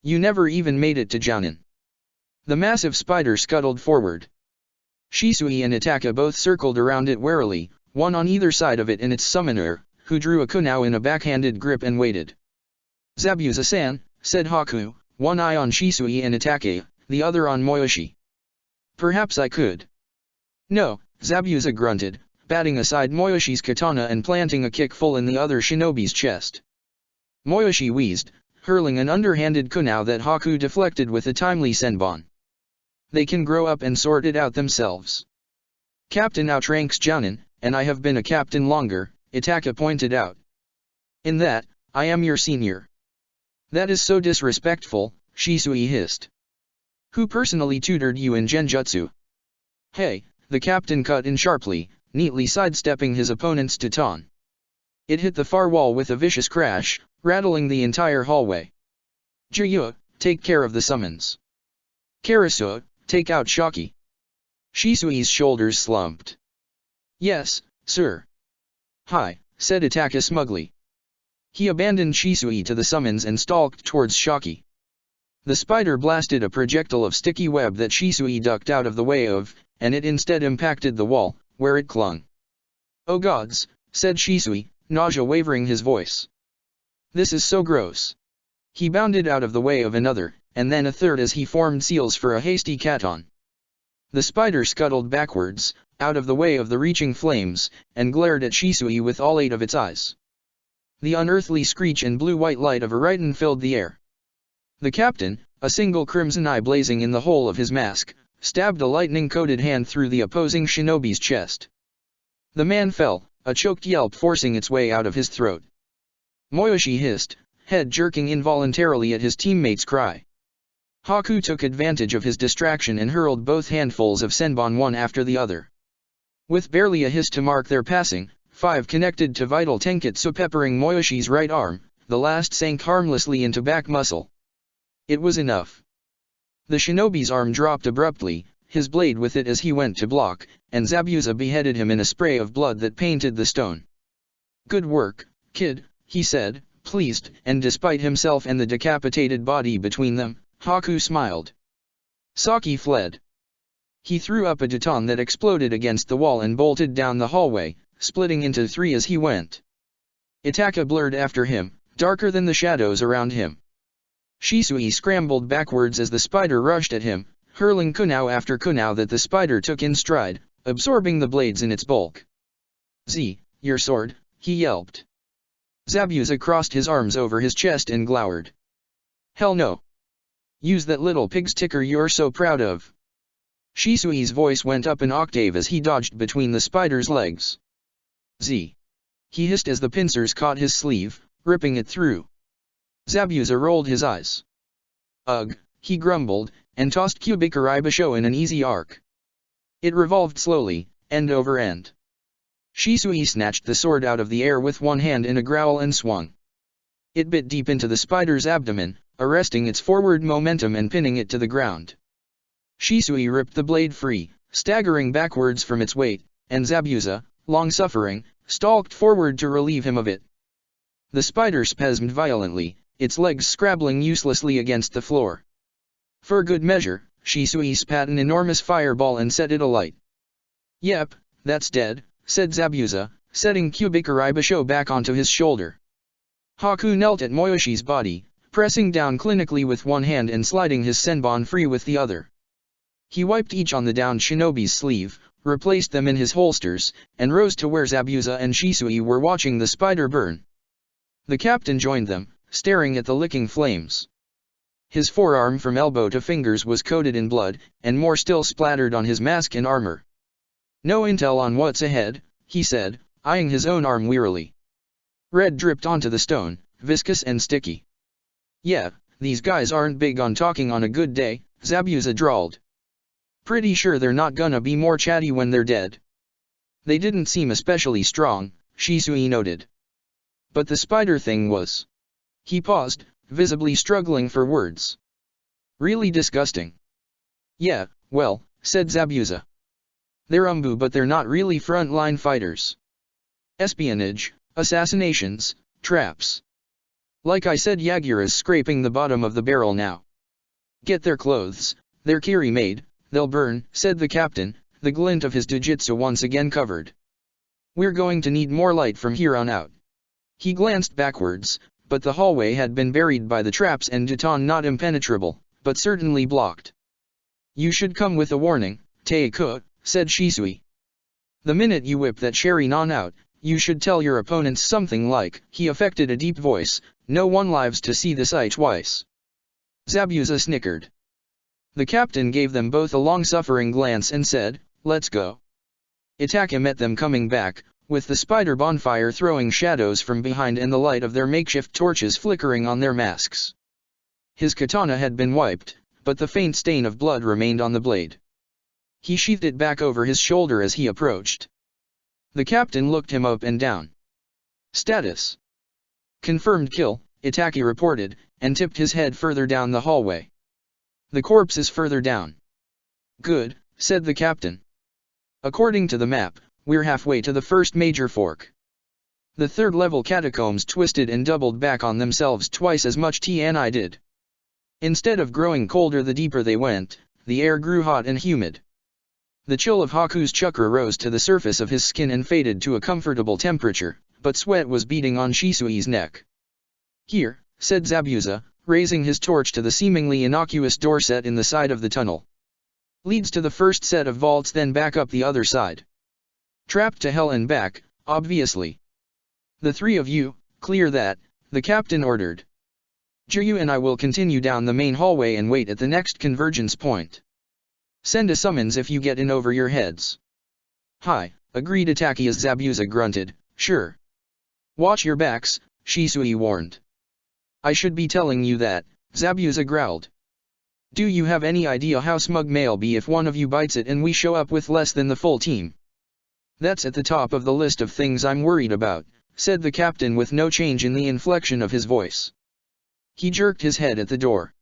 S1: You never even made it to Jounin. The massive spider scuttled forward. Shisui and Itaka both circled around it warily, one on either side of it and its summoner, who drew a kunao in a backhanded grip and waited. Zabuza-san, said Haku, one eye on Shisui and Itaka, the other on Moyoshi. Perhaps I could. No, Zabuza grunted, batting aside Moyoshi's katana and planting a kick full in the other shinobi's chest. Moyoshi wheezed, hurling an underhanded kunao that Haku deflected with a timely senbon. They can grow up and sort it out themselves. Captain outranks Jounin, and I have been a captain longer, Itaka pointed out. In that, I am your senior. That is so disrespectful, Shisui hissed. Who personally tutored you in genjutsu? Hey, the captain cut in sharply, neatly sidestepping his opponent's taton. It hit the far wall with a vicious crash, rattling the entire hallway. Jiyu, take care of the summons. Karasu, take out Shoki. Shisui's shoulders slumped. Yes, sir. Hi, said Itaka smugly. He abandoned Shisui to the summons and stalked towards Shoki. The spider blasted a projectile of sticky web that Shisui ducked out of the way of, and it instead impacted the wall, where it clung. Oh gods, said Shisui, nausea wavering his voice. This is so gross. He bounded out of the way of another, and then a third as he formed seals for a hasty katon. The spider scuttled backwards, out of the way of the reaching flames, and glared at Shisui with all 8 of its eyes. The unearthly screech and blue-white light of a Raiden filled the air. The captain, a single crimson eye blazing in the hole of his mask, stabbed a lightning-coated hand through the opposing shinobi's chest. The man fell, a choked yelp forcing its way out of his throat. Moyoshi hissed, head jerking involuntarily at his teammate's cry. Haku took advantage of his distraction and hurled both handfuls of senbon one after the other. With barely a hiss to mark their passing, 5 connected to vital tenketsu peppering Moyoshi's right arm, the last sank harmlessly into back muscle. It was enough. The shinobi's arm dropped abruptly, his blade with it as he went to block, and Zabuza beheaded him in a spray of blood that painted the stone. Good work, kid, he said, pleased, and despite himself and the decapitated body between them, Haku smiled. Saki fled. He threw up a baton that exploded against the wall and bolted down the hallway, splitting into 3 as he went. Itaka blurred after him, darker than the shadows around him. Shisui scrambled backwards as the spider rushed at him, hurling kunao after kunao that the spider took in stride, absorbing the blades in its bulk. Z, your sword, he yelped. Zabuza crossed his arms over his chest and glowered. Hell no. Use that little pig's ticker you're so proud of. Shisui's voice went up an octave as he dodged between the spider's legs. Z. He hissed as the pincers caught his sleeve, ripping it through. Zabuza rolled his eyes. Ugh, he grumbled, and tossed Kubikari Basho in an easy arc. It revolved slowly, end over end. Shisui snatched the sword out of the air with one hand in a growl and swung. It bit deep into the spider's abdomen, arresting its forward momentum and pinning it to the ground. Shisui ripped the blade free, staggering backwards from its weight, and Zabuza, long-suffering, stalked forward to relieve him of it. The spider spasmed violently, its legs scrabbling uselessly against the floor. For good measure, Shisui spat an enormous fireball and set it alight. Yep, that's dead, said Zabuza, setting Kubikari Basho back onto his shoulder. Haku knelt at Moyoshi's body, pressing down clinically with one hand and sliding his senbon free with the other. He wiped each on the downed shinobi's sleeve, replaced them in his holsters, and rose to where Zabuza and Shisui were watching the spider burn. The captain joined them, staring at the licking flames. His forearm from elbow to fingers was coated in blood, and more still splattered on his mask and armor. No intel on what's ahead, he said, eyeing his own arm wearily. Red dripped onto the stone, viscous and sticky. Yeah, these guys aren't big on talking on a good day, Zabuza drawled. Pretty sure they're not gonna be more chatty when they're dead. They didn't seem especially strong, Shisui noted. But the spider thing was. He paused, visibly struggling for words. Really disgusting. Yeah, well, said Zabuza. They're Umbu but they're not really front-line fighters. Espionage, assassinations, traps. Like I said, Yagura's scraping the bottom of the barrel now. Get their clothes, they're Kiri made, they'll burn, said the captain, the glint of his Dojutsu once again covered. We're going to need more light from here on out. He glanced backwards, but the hallway had been buried by the traps and Jitan not impenetrable, but certainly blocked. You should come with a warning, Taiko, said Shisui. The minute you whip that Sherry-non out, you should tell your opponents something like, he affected a deep voice, no one lives to see the sight twice. Zabuza snickered. The captain gave them both a long-suffering glance and said, let's go. Itaka met them coming back, with the spider bonfire throwing shadows from behind and the light of their makeshift torches flickering on their masks. His katana had been wiped, but the faint stain of blood remained on the blade. He sheathed it back over his shoulder as he approached. The captain looked him up and down. Status. Confirmed kill, Itaki reported, and tipped his head further down the hallway. The corpse is further down. Good, said the captain. According to the map, we're halfway to the first major fork. The third-level catacombs twisted and doubled back on themselves twice as much TNI did. Instead of growing colder the deeper they went, the air grew hot and humid. The chill of Haku's chakra rose to the surface of his skin and faded to a comfortable temperature, but sweat was beading on Shisui's neck. Here, said Zabuza, raising his torch to the seemingly innocuous door set in the side of the tunnel. Leads to the first set of vaults, then back up the other side. Trapped to hell and back, obviously. The three of you, clear that, the captain ordered. Jiryu and I will continue down the main hallway and wait at the next convergence point. Send a summons if you get in over your heads. Hi, agreed Itaki as Zabuza grunted, sure. Watch your backs, Shisui warned. I should be telling you that, Zabuza growled. Do you have any idea how smug may'll be if one of you bites it and we show up with less than the full team? That's at the top of the list of things I'm worried about, said the captain with no change in the inflection of his voice. He jerked his head at the door.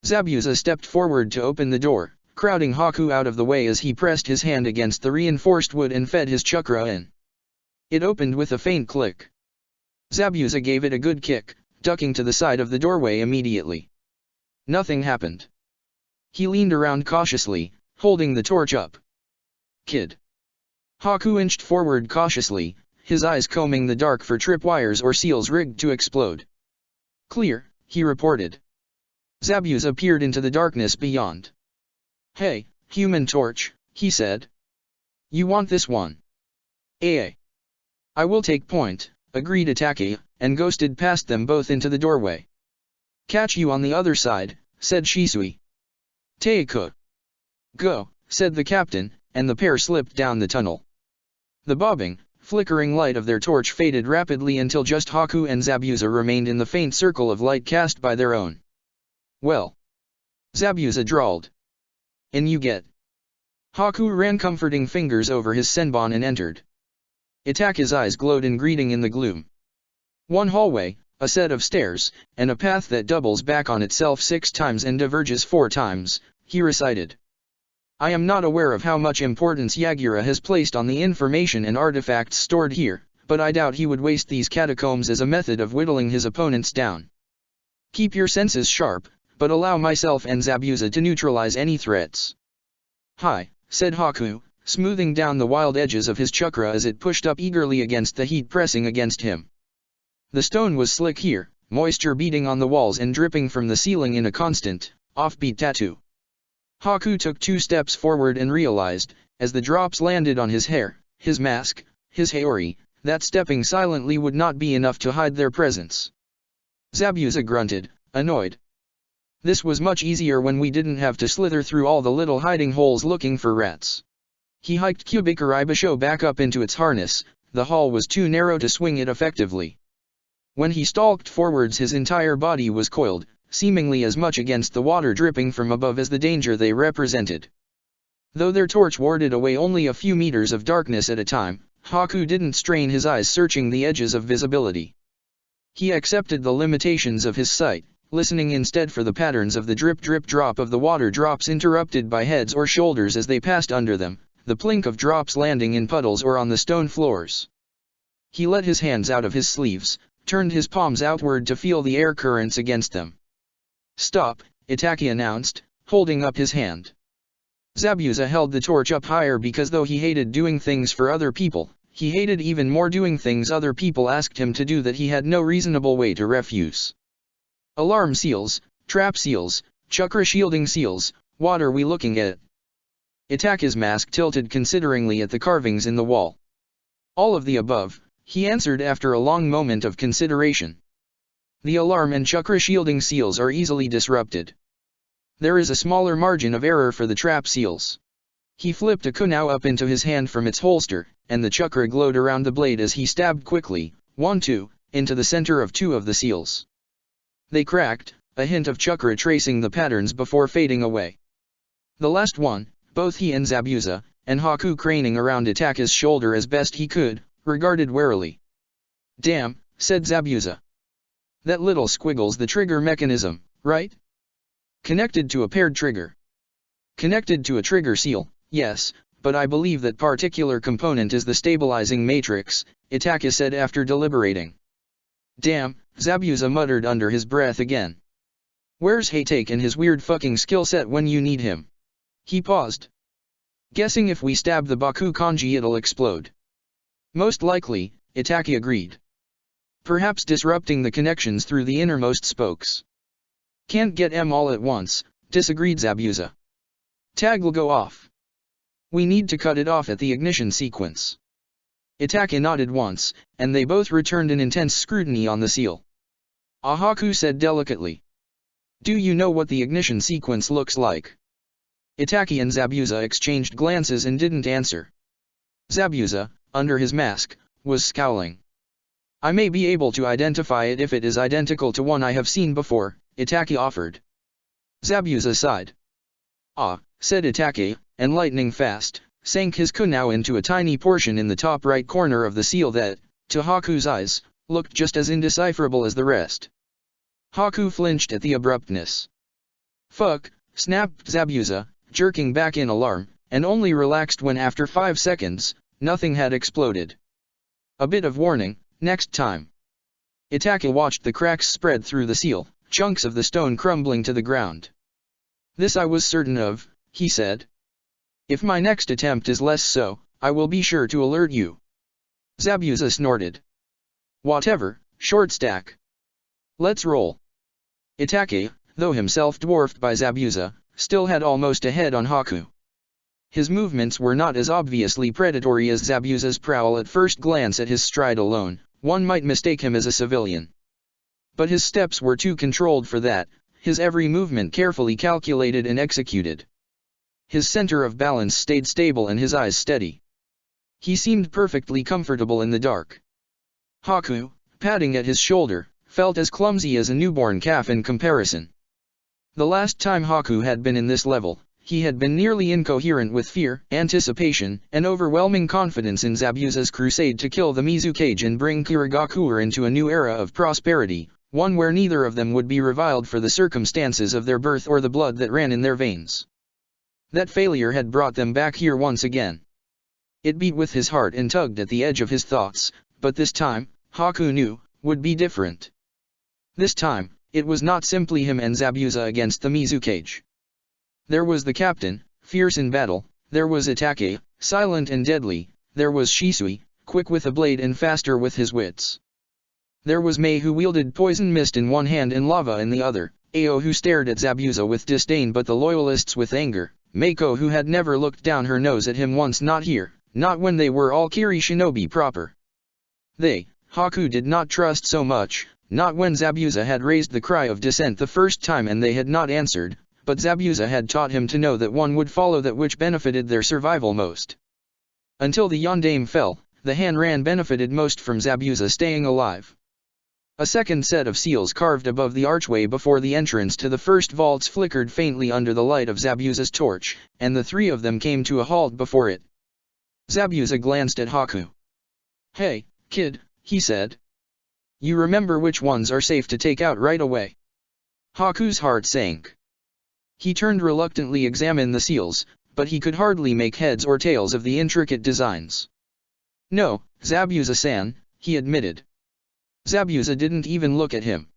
S1: Zabuza stepped forward to open the door, crowding Haku out of the way as he pressed his hand against the reinforced wood and fed his chakra in. It opened with a faint click. Zabuza gave it a good kick, ducking to the side of the doorway immediately. Nothing happened. He leaned around cautiously, holding the torch up. Kid. Haku inched forward cautiously, his eyes combing the dark for tripwires or seals rigged to explode. Clear, he reported. Zabuza peered into the darkness beyond. Hey, human torch, he said. You want this one? I will take point, agreed Itaki, and ghosted past them both into the doorway. Catch you on the other side, said Shisui. Taiko. Go, said the captain, and the pair slipped down the tunnel. The bobbing, flickering light of their torch faded rapidly until just Haku and Zabuza remained in the faint circle of light cast by their own. Well. Zabuza drawled. In you get. Haku ran comforting fingers over his senbon and entered. Itaki's eyes glowed in greeting in the gloom. One hallway, a set of stairs, and a path that doubles back on itself 6 times and diverges 4 times, he recited. I am not aware of how much importance Yagura has placed on the information and artifacts stored here, but I doubt he would waste these catacombs as a method of whittling his opponents down. Keep your senses sharp, but allow myself and Zabuza to neutralize any threats. Hi, said Haku, smoothing down the wild edges of his chakra as it pushed up eagerly against the heat pressing against him. The stone was slick here, moisture beading on the walls and dripping from the ceiling in a constant, offbeat tattoo. Haku took 2 steps forward and realized, as the drops landed on his hair, his mask, his haori, that stepping silently would not be enough to hide their presence. Zabuza grunted, annoyed. This was much easier when we didn't have to slither through all the little hiding holes looking for rats. He hiked Cubic Aribisho back up into its harness, the hall was too narrow to swing it effectively. When he stalked forwards his entire body was coiled, seemingly as much against the water dripping from above as the danger they represented. Though their torch warded away only a few meters of darkness at a time, Haku didn't strain his eyes searching the edges of visibility. He accepted the limitations of his sight, listening instead for the patterns of the drip drop of the water drops interrupted by heads or shoulders as they passed under them, the plink of drops landing in puddles or on the stone floors. He let his hands out of his sleeves, turned his palms outward to feel the air currents against them. "Stop," Itachi announced, holding up his hand. Zabuza held the torch up higher because though he hated doing things for other people, he hated even more doing things other people asked him to do that he had no reasonable way to refuse. "Alarm seals, trap seals, chakra shielding seals, what are we looking at?" Itachi's mask tilted consideringly at the carvings in the wall. "All of the above," he answered after a long moment of consideration. "The alarm and chakra shielding seals are easily disrupted. There is a smaller margin of error for the trap seals." He flipped a kunai up into his hand from its holster, and the chakra glowed around the blade as he stabbed quickly, 1-2, into the center of 2 of the seals. They cracked, a hint of chakra tracing the patterns before fading away. The last one, both he and Zabuza, and Haku craning around Itachi's shoulder as best he could, regarded warily. "Damn," said Zabuza. "That little squiggle's the trigger mechanism, right? Connected to a paired trigger." "Connected to a trigger seal, yes, but I believe that particular component is the stabilizing matrix," Itachi said after deliberating. "Damn," Zabuza muttered under his breath again. "Where's Hatake and his weird fucking skill set when you need him?" He paused. "Guessing if we stab the Baku Kanji it'll explode." "Most likely," Itachi agreed. "Perhaps disrupting the connections through the innermost spokes." "Can't get 'em all at once," disagreed Zabuza. "Tag'll go off. We need to cut it off at the ignition sequence." Itachi nodded once, and they both returned an intense scrutiny on the seal. Haku said delicately. "Do you know what the ignition sequence looks like?" Itachi and Zabuza exchanged glances and didn't answer. Zabuza, under his mask, was scowling. "I may be able to identify it if it is identical to one I have seen before," Itachi offered. Zabuza sighed. "Ah," said Itachi, and lightning fast, sank his kunai into a tiny portion in the top right corner of the seal that, to Haku's eyes, looked just as indecipherable as the rest. Haku flinched at the abruptness. "Fuck," snapped Zabuza, jerking back in alarm, and only relaxed when after 5 seconds, nothing had exploded. "A bit of warning, next time." Itachi watched the cracks spread through the seal, chunks of the stone crumbling to the ground. "This I was certain of," he said. "If my next attempt is less so, I will be sure to alert you." Zabuza snorted. "Whatever, short stack. Let's roll." Itachi, though himself dwarfed by Zabuza, still had almost a head on Haku. His movements were not as obviously predatory as Zabuza's prowl. At first glance at his stride alone, one might mistake him as a civilian. But his steps were too controlled for that, his every movement carefully calculated and executed. His center of balance stayed stable and his eyes steady. He seemed perfectly comfortable in the dark. Haku, patting at his shoulder, felt as clumsy as a newborn calf in comparison. The last time Haku had been in this level, he had been nearly incoherent with fear, anticipation, and overwhelming confidence in Zabuza's crusade to kill the Mizukage and bring Kirigakure into a new era of prosperity, one where neither of them would be reviled for the circumstances of their birth or the blood that ran in their veins. That failure had brought them back here once again. It beat with his heart and tugged at the edge of his thoughts, but this time, Haku knew, would be different. This time, it was not simply him and Zabuza against the Mizukage. There was the captain, fierce in battle, there was Itachi, silent and deadly, there was Shisui, quick with a blade and faster with his wits. There was Mei who wielded poison mist in one hand and lava in the other, Ao who stared at Zabuza with disdain but the loyalists with anger, Mako who had never looked down her nose at him once, not here, not when they were all Kiri shinobi proper. They, Haku did not trust so much, not when Zabuza had raised the cry of dissent the first time and they had not answered, but Zabuza had taught him to know that one would follow that which benefited their survival most. Until the Yondaime fell, the Hanran benefited most from Zabuza staying alive. A second set of seals carved above the archway before the entrance to the first vaults flickered faintly under the light of Zabuza's torch, and the 3 of them came to a halt before it. Zabuza glanced at Haku. "Hey, kid," he said. "You remember which ones are safe to take out right away?" Haku's heart sank. He turned reluctantly examine the seals, but he could hardly make heads or tails of the intricate designs. No, Zabuza-san, he admitted. Zabuza didn't even look at him.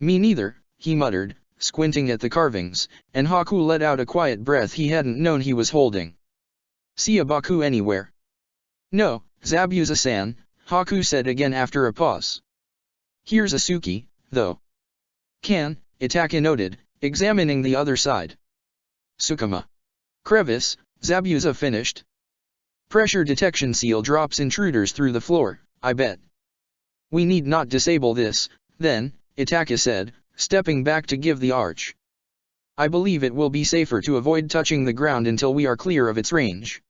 S1: Me neither, he muttered, squinting at the carvings, and Haku let out a quiet breath he hadn't known he was holding. See a Baku anywhere? No, Zabuza-san, Haku said again after a pause. Here's a Suki, though. Can, Itaka noted, examining the other side. Sukama. Crevice, Zabuza finished. Pressure detection seal drops intruders through the floor, I bet. We need not disable this, then, Itaka said, stepping back to give the arch. I believe it will be safer to avoid touching the ground until we are clear of its range.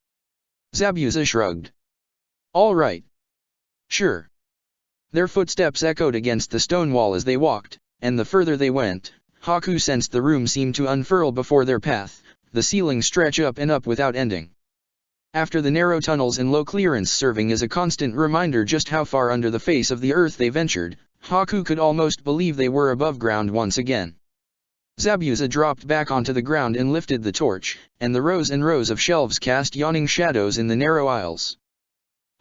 S1: Zabuza shrugged. All right. Sure. Their footsteps echoed against the stone wall as they walked, and the further they went, Haku sensed the room seemed to unfurl before their path, the ceiling stretch up and up without ending. After the narrow tunnels and low clearance serving as a constant reminder just how far under the face of the earth they ventured, Haku could almost believe they were above ground once again. Zabuza dropped back onto the ground and lifted the torch, and the rows and rows of shelves cast yawning shadows in the narrow aisles.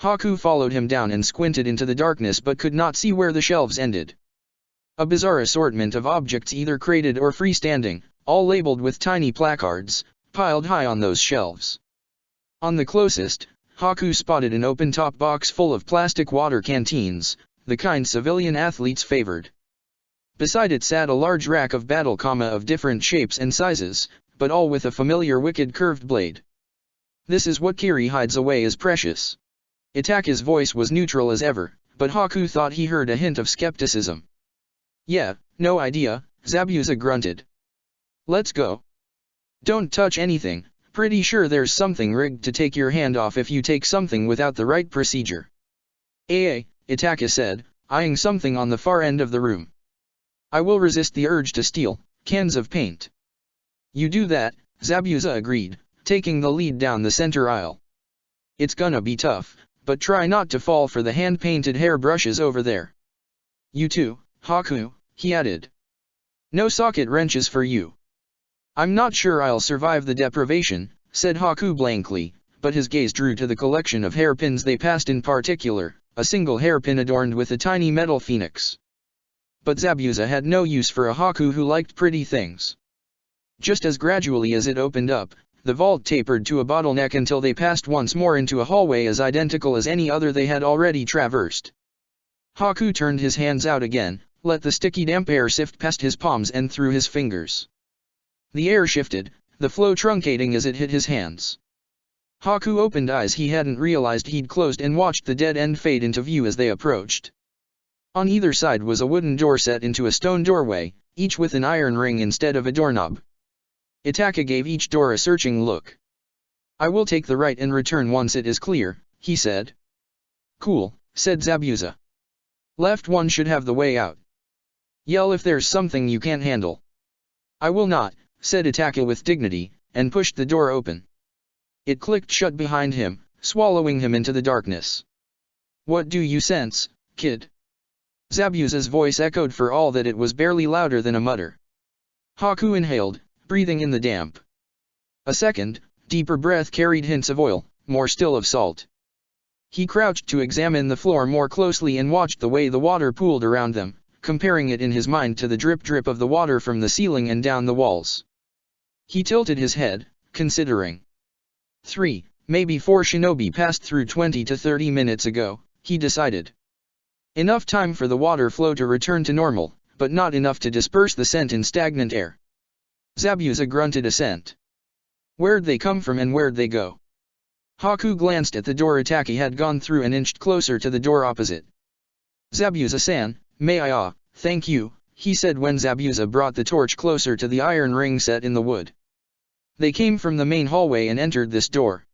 S1: Haku followed him down and squinted into the darkness but could not see where the shelves ended. A bizarre assortment of objects either crated or freestanding, all labeled with tiny placards, piled high on those shelves. On the closest, Haku spotted an open-top box full of plastic water canteens, the kind civilian athletes favored. Beside it sat a large rack of battle kama of different shapes and sizes, but all with a familiar wicked curved blade. This is what Kiri hides away as precious. Itaka's voice was neutral as ever, but Haku thought he heard a hint of skepticism. Yeah, no idea, Zabuza grunted. Let's go. Don't touch anything, pretty sure there's something rigged to take your hand off if you take something without the right procedure. Itaka said, eyeing something on the far end of the room. I will resist the urge to steal cans of paint. You do that, Zabuza agreed, taking the lead down the center aisle. It's gonna be tough, but try not to fall for the hand-painted hairbrushes over there. You too, Haku, he added. No socket wrenches for you. I'm not sure I'll survive the deprivation, said Haku blankly, but his gaze drew to the collection of hairpins they passed, in particular, a single hairpin adorned with a tiny metal phoenix. But Zabuza had no use for a Haku who liked pretty things. Just as gradually as it opened up, the vault tapered to a bottleneck until they passed once more into a hallway as identical as any other they had already traversed. Haku turned his hands out again, let the sticky damp air sift past his palms and through his fingers. The air shifted, the flow truncating as it hit his hands. Haku opened eyes he hadn't realized he'd closed and watched the dead end fade into view as they approached. On either side was a wooden door set into a stone doorway, each with an iron ring instead of a doorknob. Itaka gave each door a searching look. I will take the right and return once it is clear, he said. Cool, said Zabuza. Left one should have the way out. Yell if there's something you can't handle. I will not, said Itaka with dignity, and pushed the door open. It clicked shut behind him, swallowing him into the darkness. What do you sense, kid? Zabuza's voice echoed for all that it was barely louder than a mutter. Haku inhaled, breathing in the damp. A second, deeper breath carried hints of oil, more still of salt. He crouched to examine the floor more closely and watched the way the water pooled around them, comparing it in his mind to the drip-drip of the water from the ceiling and down the walls. He tilted his head, considering. 3, maybe 4 shinobi passed through 20 to 30 minutes ago, he decided. Enough time for the water flow to return to normal, but not enough to disperse the scent in stagnant air. Zabuza grunted assent. Where'd they come from and where'd they go? Haku glanced at the door Itaka had gone through and inched closer to the door opposite. Zabuza-san, may I thank you, he said when Zabuza brought the torch closer to the iron ring set in the wood. They came from the main hallway and entered this door.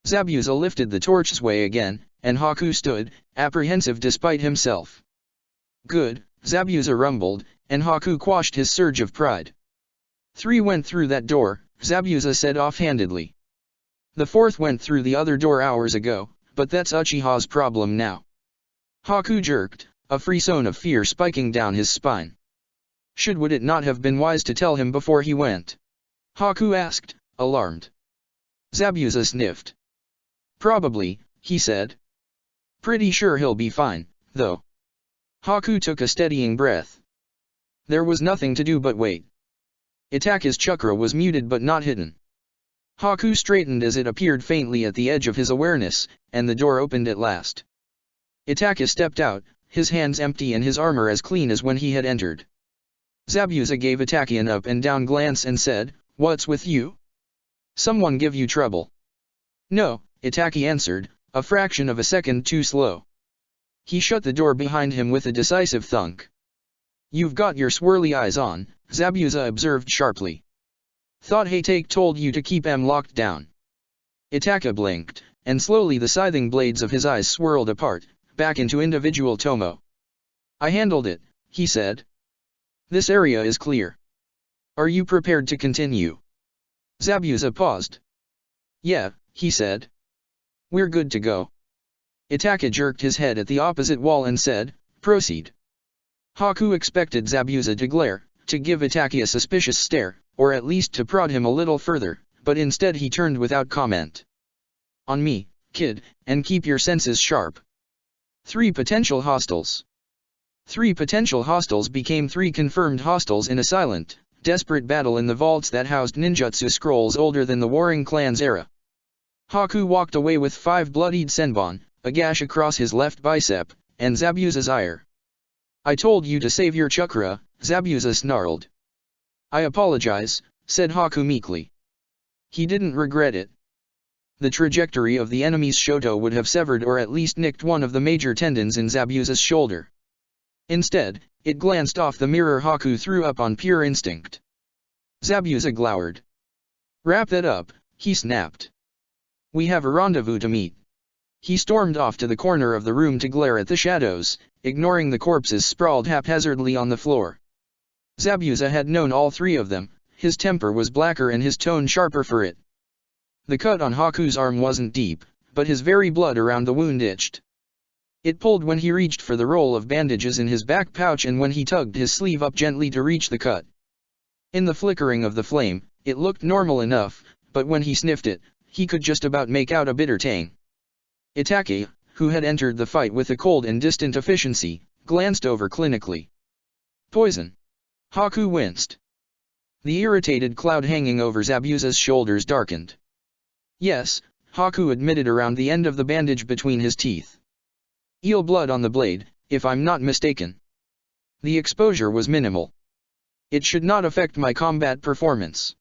S1: Zabuza lifted the torch's way again, and Haku stood, apprehensive despite himself. Good, Zabuza rumbled, and Haku quashed his surge of pride. 3 went through that door, Zabuza said offhandedly. The 4th went through the other door hours ago, but that's Uchiha's problem now. Haku jerked, a frisson of fear spiking down his spine. Would it not have been wise to tell him before he went? Haku asked, alarmed. Zabuza sniffed. Probably, he said. Pretty sure he'll be fine, though. Haku took a steadying breath. There was nothing to do but wait. Itake's chakra was muted but not hidden. Haku straightened as it appeared faintly at the edge of his awareness, and the door opened at last. Itake stepped out, his hands empty and his armor as clean as when he had entered. Zabuza gave Itake an up and down glance and said, "What's with you? Someone give you trouble?" "No," Itake answered, a fraction of a second too slow. He shut the door behind him with a decisive thunk. "You've got your swirly eyes on," Zabuza observed sharply. "Thought Hatake told you to keep 'em locked down." Itake blinked, and slowly the scything blades of his eyes swirled apart, back into individual Tomo. "I handled it," he said. "This area is clear. Are you prepared to continue?" Zabuza paused. "Yeah," he said. "We're good to go." Itake jerked his head at the opposite wall and said, "Proceed." Haku expected Zabuza to glare, to give Itake a suspicious stare, or at least to prod him a little further, but instead he turned without comment. "On me, kid, and keep your senses sharp." 3 potential hostiles. 3 potential hostiles became 3 confirmed hostiles in a silent, desperate battle in the vaults that housed ninjutsu scrolls older than the Warring Clans era. Haku walked away with 5 bloodied senbon, a gash across his left bicep, and Zabuza's ire. "I told you to save your chakra," Zabuza snarled. "I apologize," said Haku meekly. He didn't regret it. The trajectory of the enemy's Shoto would have severed or at least nicked one of the major tendons in Zabuza's shoulder. Instead, it glanced off the mirror Haku threw up on pure instinct. Zabuza glowered. "Wrap that up," he snapped. "We have a rendezvous to meet." He stormed off to the corner of the room to glare at the shadows, ignoring the corpses sprawled haphazardly on the floor. Zabuza had known all 3 of them, his temper was blacker and his tone sharper for it. The cut on Haku's arm wasn't deep, but his very blood around the wound itched. It pulled when he reached for the roll of bandages in his back pouch and when he tugged his sleeve up gently to reach the cut. In the flickering of the flame, it looked normal enough, but when he sniffed it, he could just about make out a bitter tang. Itake, who had entered the fight with a cold and distant efficiency, glanced over clinically. "Poison." Haku winced. The irritated cloud hanging over Zabuza's shoulders darkened. "Yes," Haku admitted around the end of the bandage between his teeth. "Eel blood on the blade, if I'm not mistaken. The exposure was minimal. It should not affect my combat performance."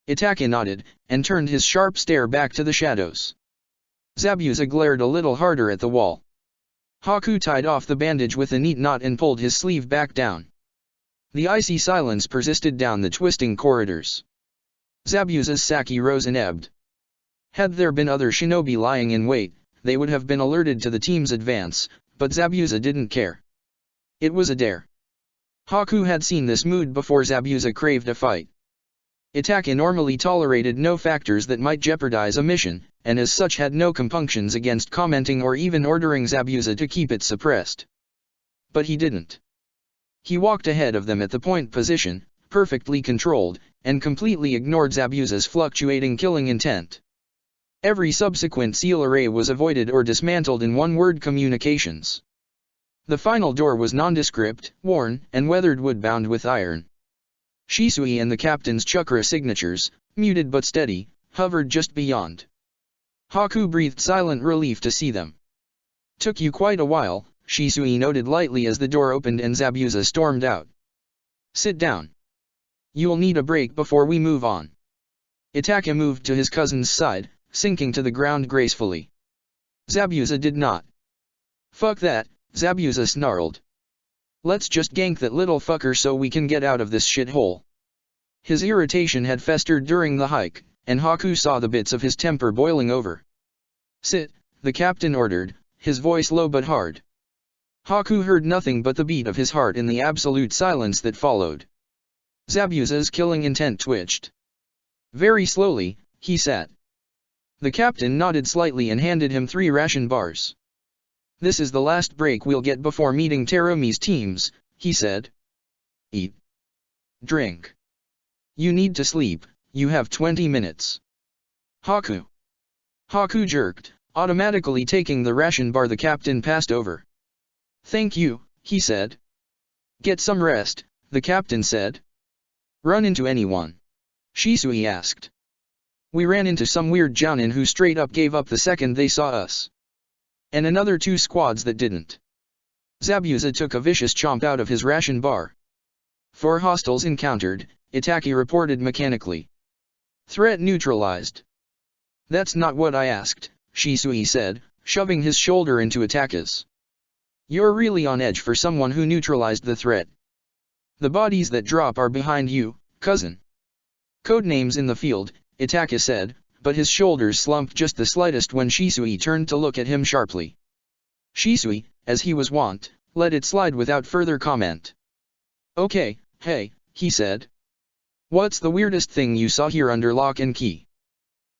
S1: Itake nodded, and turned his sharp stare back to the shadows. Zabuza glared a little harder at the wall. Haku tied off the bandage with a neat knot and pulled his sleeve back down. The icy silence persisted down the twisting corridors. Zabuza's sake rose and ebbed. Had there been other shinobi lying in wait, they would have been alerted to the team's advance, but Zabuza didn't care. It was a dare. Haku had seen this mood before Zabuza craved a fight. Itake normally tolerated no factors that might jeopardize a mission, and as such had no compunctions against commenting or even ordering Zabuza to keep it suppressed. But he didn't. He walked ahead of them at the point position, perfectly controlled, and completely ignored Zabuza's fluctuating killing intent. Every subsequent seal array was avoided or dismantled in one-word communications. The final door was nondescript, worn, and weathered wood bound with iron. Shisui and the captain's chakra signatures, muted but steady, hovered just beyond. Haku breathed silent relief to see them. "Took you quite a while," Shisui noted lightly as the door opened and Zabuza stormed out. "Sit down. You'll need a break before we move on." Itake moved to his cousin's side, sinking to the ground gracefully. Zabuza did not. "Fuck that," Zabuza snarled. "Let's just gank that little fucker so we can get out of this shithole." His irritation had festered during the hike, and Haku saw the bits of his temper boiling over. "Sit," the captain ordered, his voice low but hard. Haku heard nothing but the beat of his heart in the absolute silence that followed. Zabuza's killing intent twitched. Very slowly, he sat. The captain nodded slightly and handed him 3 ration bars. "This is the last break we'll get before meeting Terumi's teams," he said. "Eat." Drink. You need to sleep, you have 20 minutes. Haku. Haku jerked, automatically taking the ration bar the captain passed over. Thank you, he said. Get some rest, the captain said. Run into anyone? Shisui asked. We ran into some weird jounin who straight up gave up the second they saw us. And another 2 squads that didn't. Zabuza took a vicious chomp out of his ration bar. 4 hostiles encountered, Itaki reported mechanically. Threat neutralized. That's not what I asked, Shisui said, shoving his shoulder into Itaka's. You're really on edge for someone who neutralized the threat. The bodies that drop are behind you, cousin. Codenames in the field, Itaka said, but his shoulders slumped just the slightest when Shisui turned to look at him sharply. Shisui, as he was wont, let it slide without further comment. Okay, hey, he said. What's the weirdest thing you saw here under lock and key?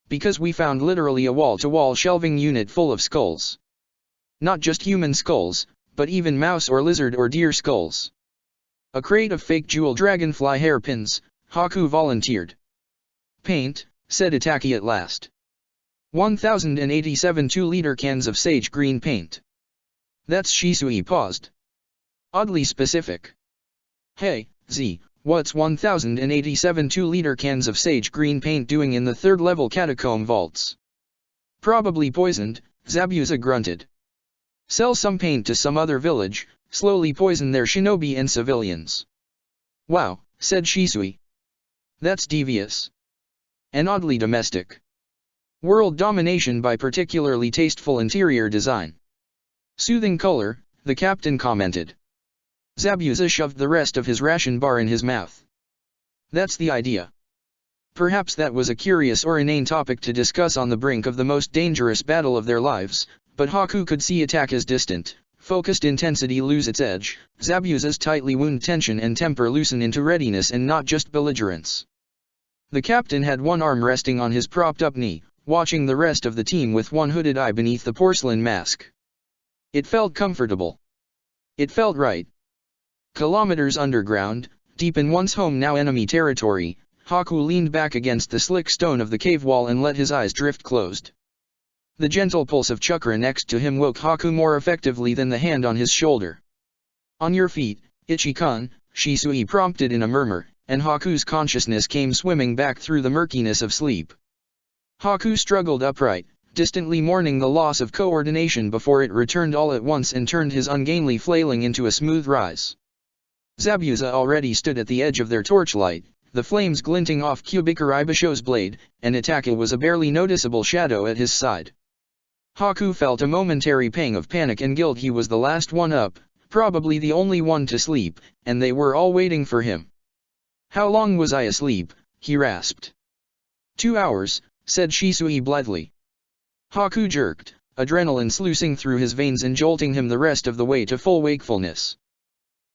S1: Because we found literally a wall-to-wall shelving unit full of skulls. Not just human skulls, but even mouse or lizard or deer skulls. A crate of fake jewel dragonfly hairpins, Haku volunteered. Paint, said Itaki at last. 1,087 2-liter cans of sage green paint. That's Shisui paused. Oddly specific. Hey, Z, what's 1,087 2-liter cans of sage green paint doing in the 3rd level catacomb vaults? Probably poisoned, Zabuza grunted. Sell some paint to some other village, slowly poison their shinobi and civilians. Wow, said Shisui. That's devious. And oddly domestic. World domination by particularly tasteful interior design. Soothing color, the captain commented. Zabuza shoved the rest of his ration bar in his mouth. That's the idea. Perhaps that was a curious or inane topic to discuss on the brink of the most dangerous battle of their lives, but Haku could see Itaka's distant, focused intensity lose its edge, Zabuza's tightly wound tension and temper loosen into readiness and not just belligerence. The captain had one arm resting on his propped-up knee, watching the rest of the team with one hooded eye beneath the porcelain mask. It felt comfortable. It felt right. Kilometers underground, deep in once home now enemy territory, Haku leaned back against the slick stone of the cave wall and let his eyes drift closed. The gentle pulse of chakra next to him woke Haku more effectively than the hand on his shoulder. On your feet, Ichi-kun, Shisui prompted in a murmur, and Haku's consciousness came swimming back through the murkiness of sleep. Haku struggled upright, distantly mourning the loss of coordination before it returned all at once and turned his ungainly flailing into a smooth rise. Zabuza already stood at the edge of their torchlight, the flames glinting off Kubikaribasho's blade, and Itaka was a barely noticeable shadow at his side. Haku felt a momentary pang of panic and guilt. He was the last one up, probably the only one to sleep, and they were all waiting for him. How long was I asleep? He rasped. 2 hours, said Shisui blithely. Haku jerked, adrenaline sluicing through his veins and jolting him the rest of the way to full wakefulness.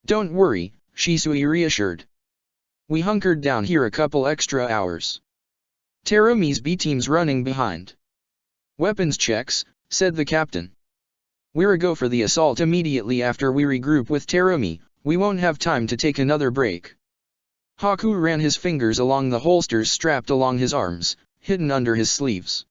S1: Don't worry, Shisui reassured. We hunkered down here a couple extra hours. Terumi's B-team's running behind. Weapons checks, said the captain. We're a go for the assault immediately after we regroup with Terumi, we won't have time to take another break. Haku ran his fingers along the holsters strapped along his arms, hidden under his sleeves.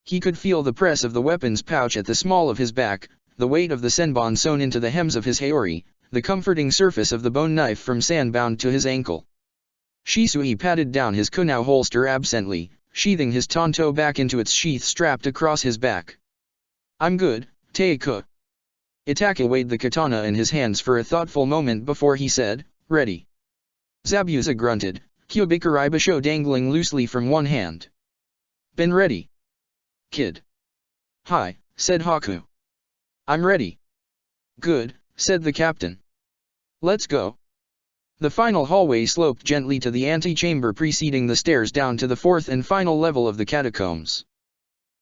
S1: He could feel the press of the weapons pouch at the small of his back, the weight of the senbon sewn into the hems of his haori, the comforting surface of the bone knife from sand-bound to his ankle. Shisui patted down his kunao holster absently, sheathing his tanto back into its sheath strapped across his back. I'm good, Teiku. Itaka weighed the katana in his hands for a thoughtful moment before he said, ready. Zabuza grunted, Kubikaribasho dangling loosely from one hand. Been ready. Kid. Hi, said Haku. I'm ready. Good, said the captain. Let's go. The final hallway sloped gently to the antechamber preceding the stairs down to the 4th and final level of the catacombs.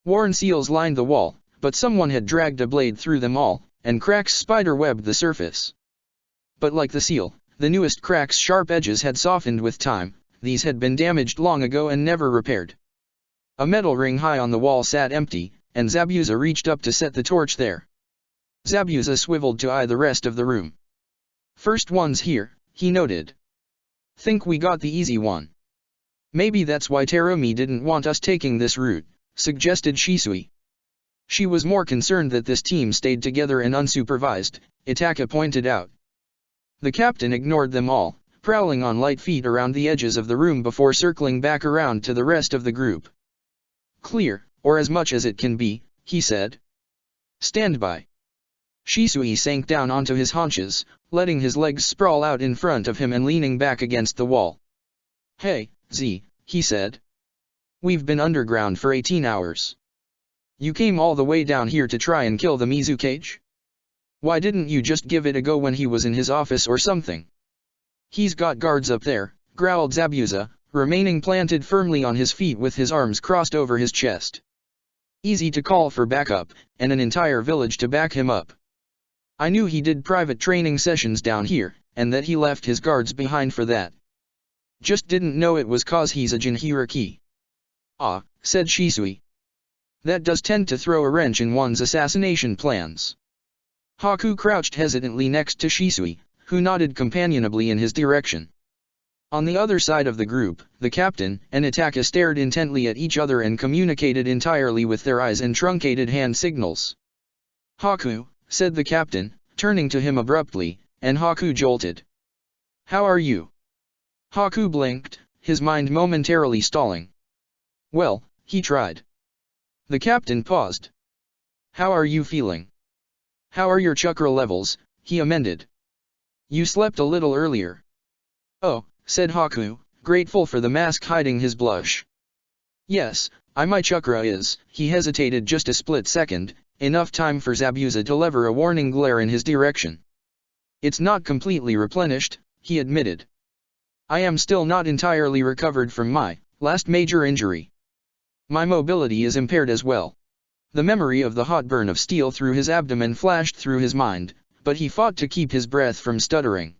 S1: Worn seals lined the wall, but someone had dragged a blade through them all, and cracks spider-webbed the surface. But like the seal, the newest cracks' sharp edges had softened with time, these had been damaged long ago and never repaired. A metal ring high on the wall sat empty, and Zabuza reached up to set the torch there. Zabuza swiveled to eye the rest of the room. First one's here, he noted. Think we got the easy one. Maybe that's why Terumi didn't want us taking this route, suggested Shisui. She was more concerned that this team stayed together and unsupervised, Itaka pointed out. The captain ignored them all, prowling on light feet around the edges of the room before circling back around to the rest of the group. Clear, or as much as it can be, he said. Stand by. Shisui sank down onto his haunches, letting his legs sprawl out in front of him and leaning back against the wall. Hey, Z, he said. We've been underground for 18 hours. You came all the way down here to try and kill the Mizukage? Why didn't you just give it a go when he was in his office or something? He's got guards up there, growled Zabuza, remaining planted firmly on his feet with his arms crossed over his chest. Easy to call for backup, and an entire village to back him up. I knew he did private training sessions down here, and that he left his guards behind for that. Just didn't know it was cause he's a Jinhiriki. Ah, said Shisui. That does tend to throw a wrench in one's assassination plans. Haku crouched hesitantly next to Shisui, who nodded companionably in his direction. On the other side of the group, the captain and Itaka stared intently at each other and communicated entirely with their eyes and truncated hand signals. Haku, said the captain, turning to him abruptly, and Haku jolted. How are you? Haku blinked, his mind momentarily stalling. Well, he tried. The captain paused. How are you feeling? How are your chakra levels? He amended. You slept a little earlier. Oh, said Haku, grateful for the mask hiding his blush. Yes, my chakra is. He hesitated just a split second, enough time for Zabuza to lever a warning glare in his direction. It's not completely replenished, he admitted. I am still not entirely recovered from my last major injury. My mobility is impaired as well. The memory of the hot burn of steel through his abdomen flashed through his mind, but he fought to keep his breath from stuttering.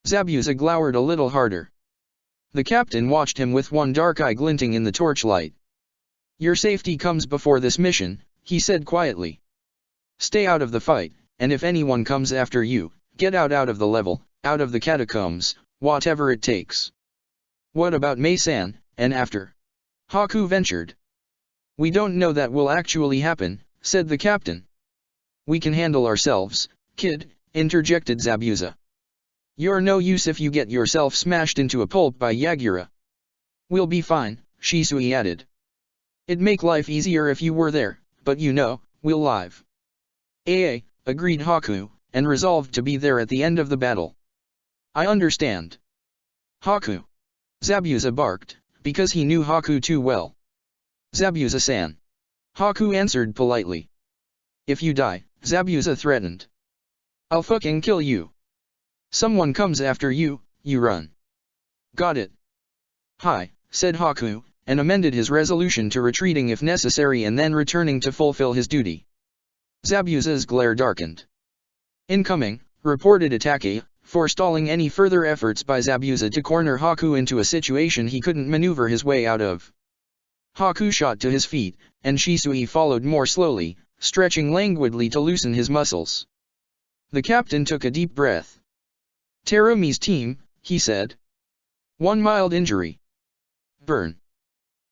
S1: Zabuza glowered a little harder. The captain watched him with one dark eye glinting in the torchlight. Your safety comes before this mission, he said quietly. Stay out of the fight, and if anyone comes after you, get out of the level, out of the catacombs, whatever it takes. What about Mei-san, and after? Haku ventured. We don't know that will actually happen, said the captain. We can handle ourselves, kid, interjected Zabuza. You're no use if you get yourself smashed into a pulp by Yagura. We'll be fine, Shisui added. It'd make life easier if you were there, but we'll live. Agreed Haku, and resolved to be there at the end of the battle. I understand. Haku. Zabuza barked, because he knew Haku too well. Zabuza-san. Haku answered politely. If you die, Zabuza threatened. I'll fucking kill you. Someone comes after you, you run. Got it. Hi, said Haku, and amended his resolution to retreating if necessary and then returning to fulfill his duty. Zabuza's glare darkened. Incoming, reported Itaka, forestalling any further efforts by Zabuza to corner Haku into a situation he couldn't maneuver his way out of. Haku shot to his feet, and Shisui followed more slowly, stretching languidly to loosen his muscles. The captain took a deep breath. Terumi's team, he said. One mild injury. Burn.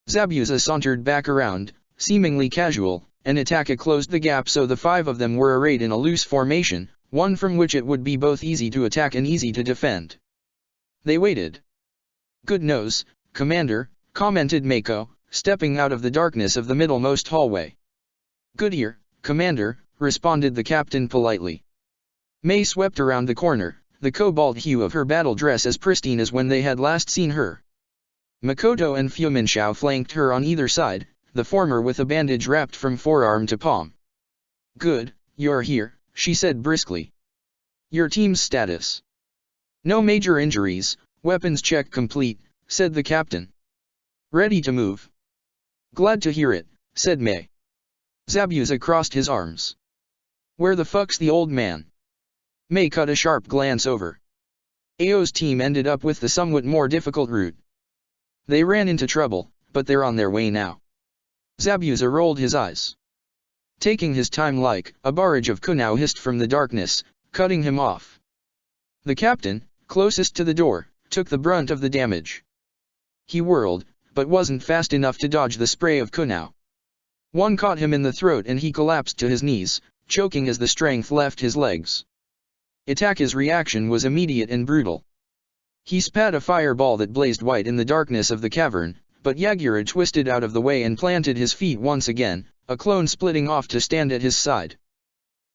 S1: Zabuza sauntered back around, seemingly casual, and Itaka closed the gap so the five of them were arrayed in a loose formation, one from which it would be both easy to attack and easy to defend. They waited. Good nose, Commander, commented Mako, stepping out of the darkness of the middlemost hallway. Good ear, Commander, responded the captain politely. Mei swept around the corner, the cobalt hue of her battle dress as pristine as when they had last seen her. Makoto and Fuminshao flanked her on either side, the former with a bandage wrapped from forearm to palm. Good, you're here, she said briskly. Your team's status? No major injuries, weapons check complete, said the captain. Ready to move. Glad to hear it, said Mei. Zabuza crossed his arms. Where the fuck's the old man? Mei cut a sharp glance over. Ao's team ended up with the somewhat more difficult route. They ran into trouble, but they're on their way now. Zabuza rolled his eyes. Taking his time like a barrage of kunao hissed from the darkness, cutting him off. The captain, closest to the door, took the brunt of the damage. He whirled, but wasn't fast enough to dodge the spray of kunao. One caught him in the throat and he collapsed to his knees, choking as the strength left his legs. Itake's reaction was immediate and brutal. He spat a fireball that blazed white in the darkness of the cavern, but Yagura twisted out of the way and planted his feet once again, a clone splitting off to stand at his side.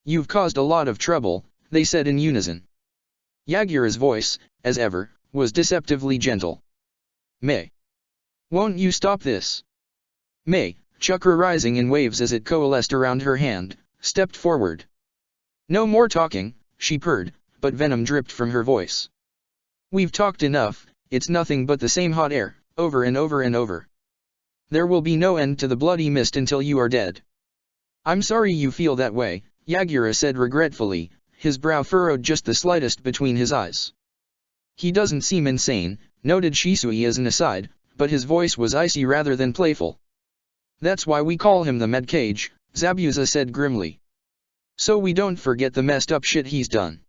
S1: "You've caused a lot of trouble," they said in unison. Yagura's voice, as ever, was deceptively gentle. "Mei, won't you stop this?" Mei, chakra rising in waves as it coalesced around her hand, stepped forward. "No more talking," she purred, but venom dripped from her voice. "We've talked enough, it's nothing but the same hot air, over and over and over. There will be no end to the bloody mist until you are dead." "I'm sorry you feel that way," Yagura said regretfully, his brow furrowed just the slightest between his eyes. "He doesn't seem insane," noted Shisui as an aside, but his voice was icy rather than playful. "That's why we call him the Med Cage," Zabuza said grimly. "So we don't forget the messed up shit he's done."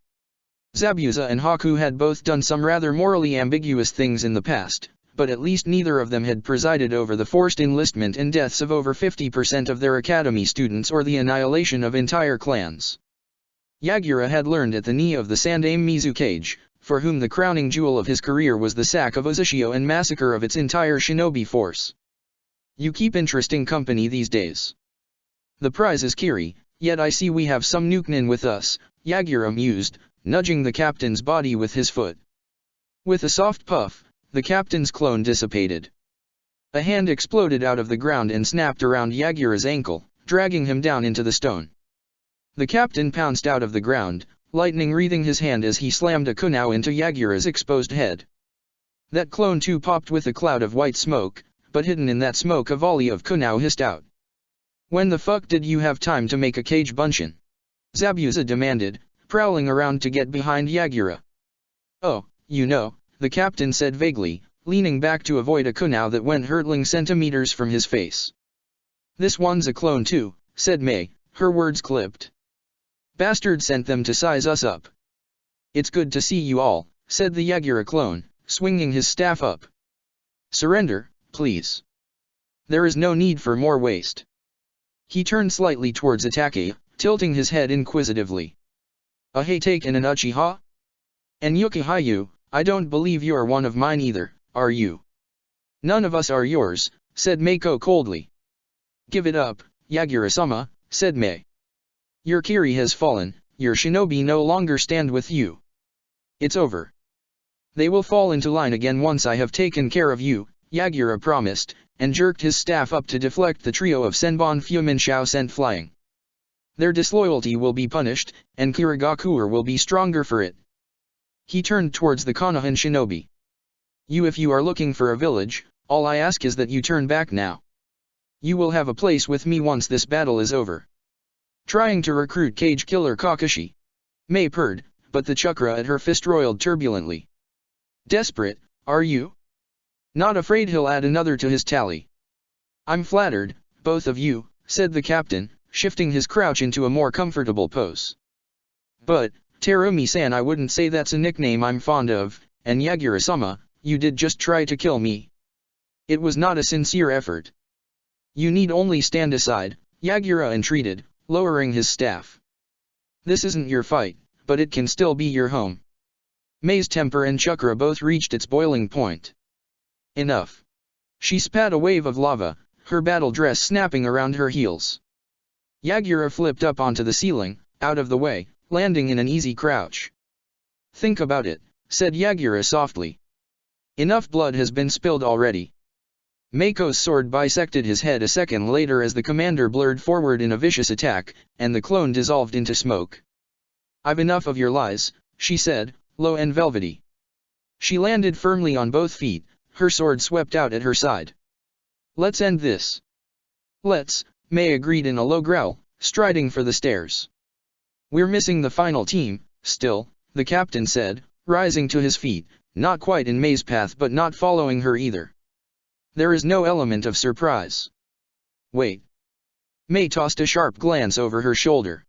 S1: Zabuza and Haku had both done some rather morally ambiguous things in the past, but at least neither of them had presided over the forced enlistment and deaths of over 50% of their academy students or the annihilation of entire clans. Yagura had learned at the knee of the Sandaime Mizu Cage, for whom the crowning jewel of his career was the sack of Ozushio and massacre of its entire shinobi force. "You keep interesting company these days. The prize is Kiri, yet I see we have some Nukenin with us," Yagura mused, nudging the captain's body with his foot. With a soft puff, the captain's clone dissipated. A hand exploded out of the ground and snapped around Yagura's ankle, dragging him down into the stone. The captain pounced out of the ground, lightning wreathing his hand as he slammed a kunao into Yagura's exposed head. That clone too popped with a cloud of white smoke, but hidden in that smoke a volley of kunao hissed out. "When the fuck did you have time to make a cage bunshin?" Zabuza demanded, prowling around to get behind Yagura. "Oh, you know," the captain said vaguely, leaning back to avoid a kunao that went hurtling centimeters from his face. "This one's a clone too," said Mei, her words clipped. "Bastard sent them to size us up." "It's good to see you all," said the Yagura clone, swinging his staff up. "Surrender, please. There is no need for more waste." He turned slightly towards Itake, tilting his head inquisitively. "A Heitake and an Uchiha? And Yukihayu, I don't believe you're one of mine either, are you?" "None of us are yours," said Meiko coldly. "Give it up, Yagura-sama," said Mei. "Your Kiri has fallen, your shinobi no longer stand with you. It's over. They will fall into line again once I have taken care of you," Yagura promised, and jerked his staff up to deflect the trio of Senbon Fuminshao sent flying. "Their disloyalty will be punished, and Kirigakure will be stronger for it." He turned towards the Konohan shinobi. If you are looking for a village, all I ask is that you turn back now. You will have a place with me once this battle is over." "Trying to recruit Cage Killer Kakashi?" Mei purred, but the chakra at her fist roiled turbulently. "Desperate, are you? Not afraid he'll add another to his tally?" "I'm flattered, both of you," said the captain, shifting his crouch into a more comfortable pose. "But, Terumi-san, I wouldn't say that's a nickname I'm fond of, and Yagura-sama, you did just try to kill me. It was not a sincere effort." "You need only stand aside," Yagura entreated, lowering his staff. "This isn't your fight, but it can still be your home." Mei's temper and chakra both reached its boiling point. "Enough." She spat a wave of lava, her battle dress snapping around her heels. Yagura flipped up onto the ceiling, out of the way, landing in an easy crouch. "Think about it," said Yagura softly. "Enough blood has been spilled already." Meiko's sword bisected his head a second later as the commander blurred forward in a vicious attack, and the clone dissolved into smoke. "I've enough of your lies," she said, low and velvety. She landed firmly on both feet, her sword swept out at her side. "Let's end this." "Let's," Mei agreed in a low growl, striding for the stairs. "We're missing the final team, still," the captain said, rising to his feet, not quite in Mei's path but not following her either. "There is no element of surprise." "Wait." Mei tossed a sharp glance over her shoulder.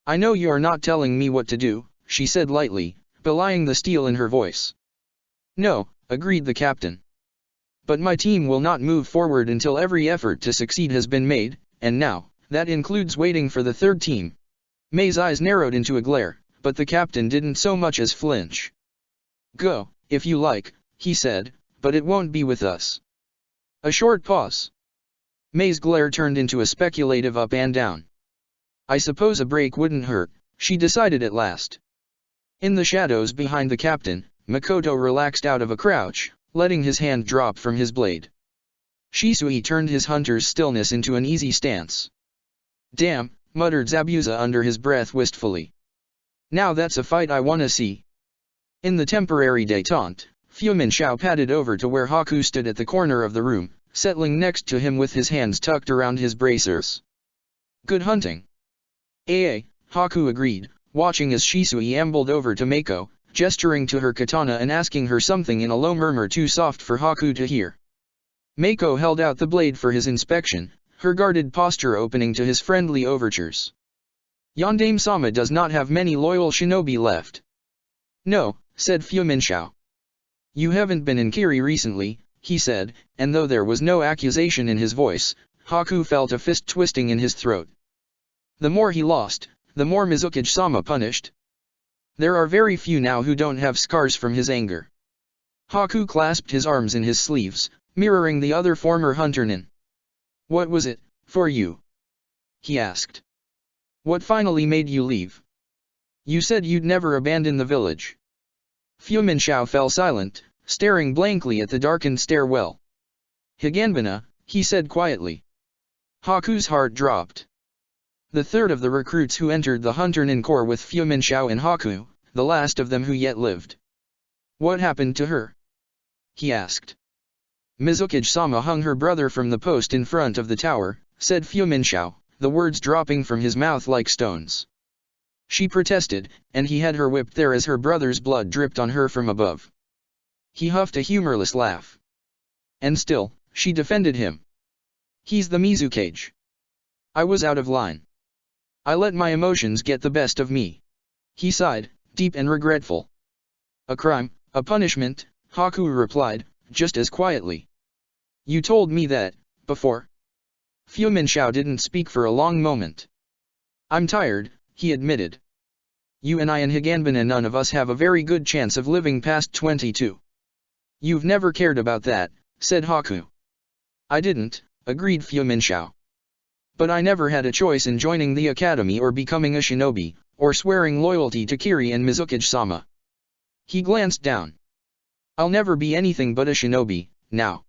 S1: "I know you're not telling me what to do," she said lightly, belying the steel in her voice. No, agreed the captain. But my team will not move forward until every effort to succeed has been made, and now, that includes waiting for the third team. May's eyes narrowed into a glare, but the captain didn't so much as flinch. Go, if you like, he said, but it won't be with us. A short pause. May's glare turned into a speculative up and down. I suppose a break wouldn't hurt, she decided at last. In the shadows behind the captain, Makoto relaxed out of a crouch, letting his hand drop from his blade. Shisui turned his hunter's stillness into an easy stance. Damn, muttered Zabuza under his breath wistfully. Now that's a fight I wanna see. In the temporary détente, Fuminshao padded over to where Haku stood at the corner of the room, settling next to him with his hands tucked around his bracers. Good hunting. Haku agreed, watching as Shisui ambled over to Mako, gesturing to her katana and asking her something in a low murmur too soft for Haku to hear. Mako held out the blade for his inspection, her guarded posture opening to his friendly overtures. Yondaime-sama does not have many loyal shinobi left. No, said Fuminshao. You haven't been in Kiri recently, he said, and though there was no accusation in his voice, Haku felt a fist twisting in his throat. The more he lost, the more Mizukage-sama punished. There are very few now who don't have scars from his anger. Haku clasped his arms in his sleeves, mirroring the other former hunternin. What was it, for you? He asked. What finally made you leave? You said you'd never abandon the village. Fuminshao fell silent, staring blankly at the darkened stairwell. Higanbana, he said quietly. Haku's heart dropped. The third of the recruits who entered the hunternin corps with Fuminshao and Haku, the last of them who yet lived. What happened to her? He asked. Mizukage-sama hung her brother from the post in front of the tower, said Fuminshao, the words dropping from his mouth like stones. She protested, and he had her whipped there as her brother's blood dripped on her from above. He huffed a humorless laugh. And still, she defended him. He's the Mizukage. I was out of line. I let my emotions get the best of me. He sighed, deep and regretful. A crime, a punishment, Haku replied, just as quietly. You told me that, before. Fuminshao didn't speak for a long moment. I'm tired, he admitted. You and I and Higanbana, none of us have a very good chance of living past 22. You've never cared about that, said Haku. I didn't, agreed Fuminshao. But I never had a choice in joining the academy or becoming a shinobi, or swearing loyalty to Kiri and Mizukage-sama. He glanced down. I'll never be anything but a shinobi, now.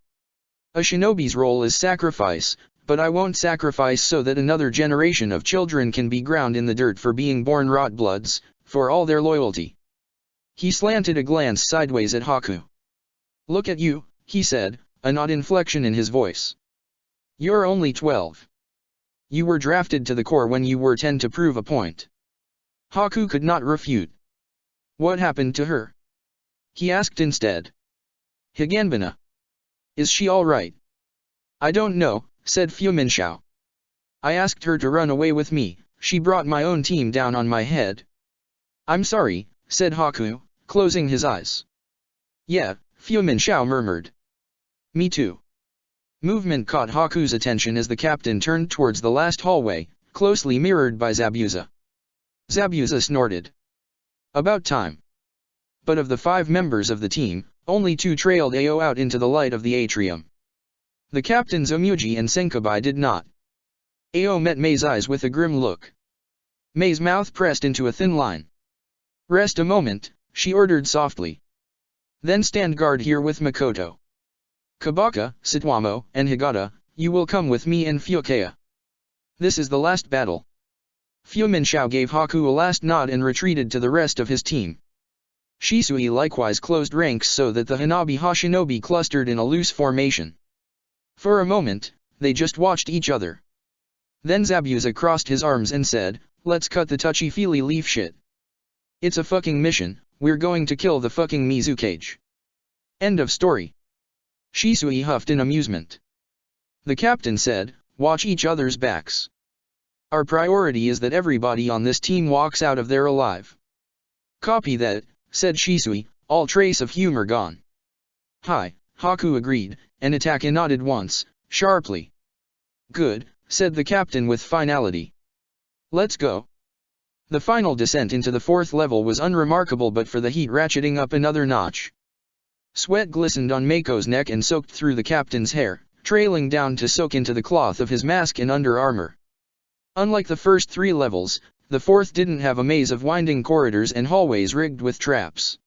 S1: A shinobi's role is sacrifice, but I won't sacrifice so that another generation of children can be ground in the dirt for being born rot-bloods, for all their loyalty. He slanted a glance sideways at Haku. Look at you, he said, an odd inflection in his voice. You're only 12. You were drafted to the corps when you were 10 to prove a point. Haku could not refute. What happened to her? He asked instead. Higanbana. Is she all right? I don't know, said Fuminshao. I asked her to run away with me, she brought my own team down on my head. I'm sorry, said Haku, closing his eyes. Yeah, Fuminshao murmured. Me too. Movement caught Haku's attention as the captain turned towards the last hallway, closely mirrored by Zabuza. Zabuza snorted. About time. But of the 5 members of the team, only 2 trailed Ao out into the light of the atrium. The captains Omuji and Senkabai did not. Ao met May's eyes with a grim look. May's mouth pressed into a thin line. Rest a moment, she ordered softly. Then stand guard here with Makoto. Kabaka, Satomo, and Higata, you will come with me and Fukaya. This is the last battle. Fuminshao gave Haku a last nod and retreated to the rest of his team. Shisui likewise closed ranks so that the Hanabi Hashinobi clustered in a loose formation. For a moment, they just watched each other. Then Zabuza crossed his arms and said, let's cut the touchy-feely leaf shit. It's a fucking mission, we're going to kill the fucking Mizukage. End of story. Shisui huffed in amusement. The captain said, watch each other's backs. Our priority is that everybody on this team walks out of there alive. Copy that, said Shisui, all trace of humor gone. Hi, Haku agreed, and Itake nodded once, sharply. Good, said the captain with finality. Let's go. The final descent into the 4th level was unremarkable but for the heat ratcheting up another notch. Sweat glistened on Mako's neck and soaked through the captain's hair, trailing down to soak into the cloth of his mask and under armor. Unlike the first 3 levels, the 4th didn't have a maze of winding corridors and hallways rigged with traps.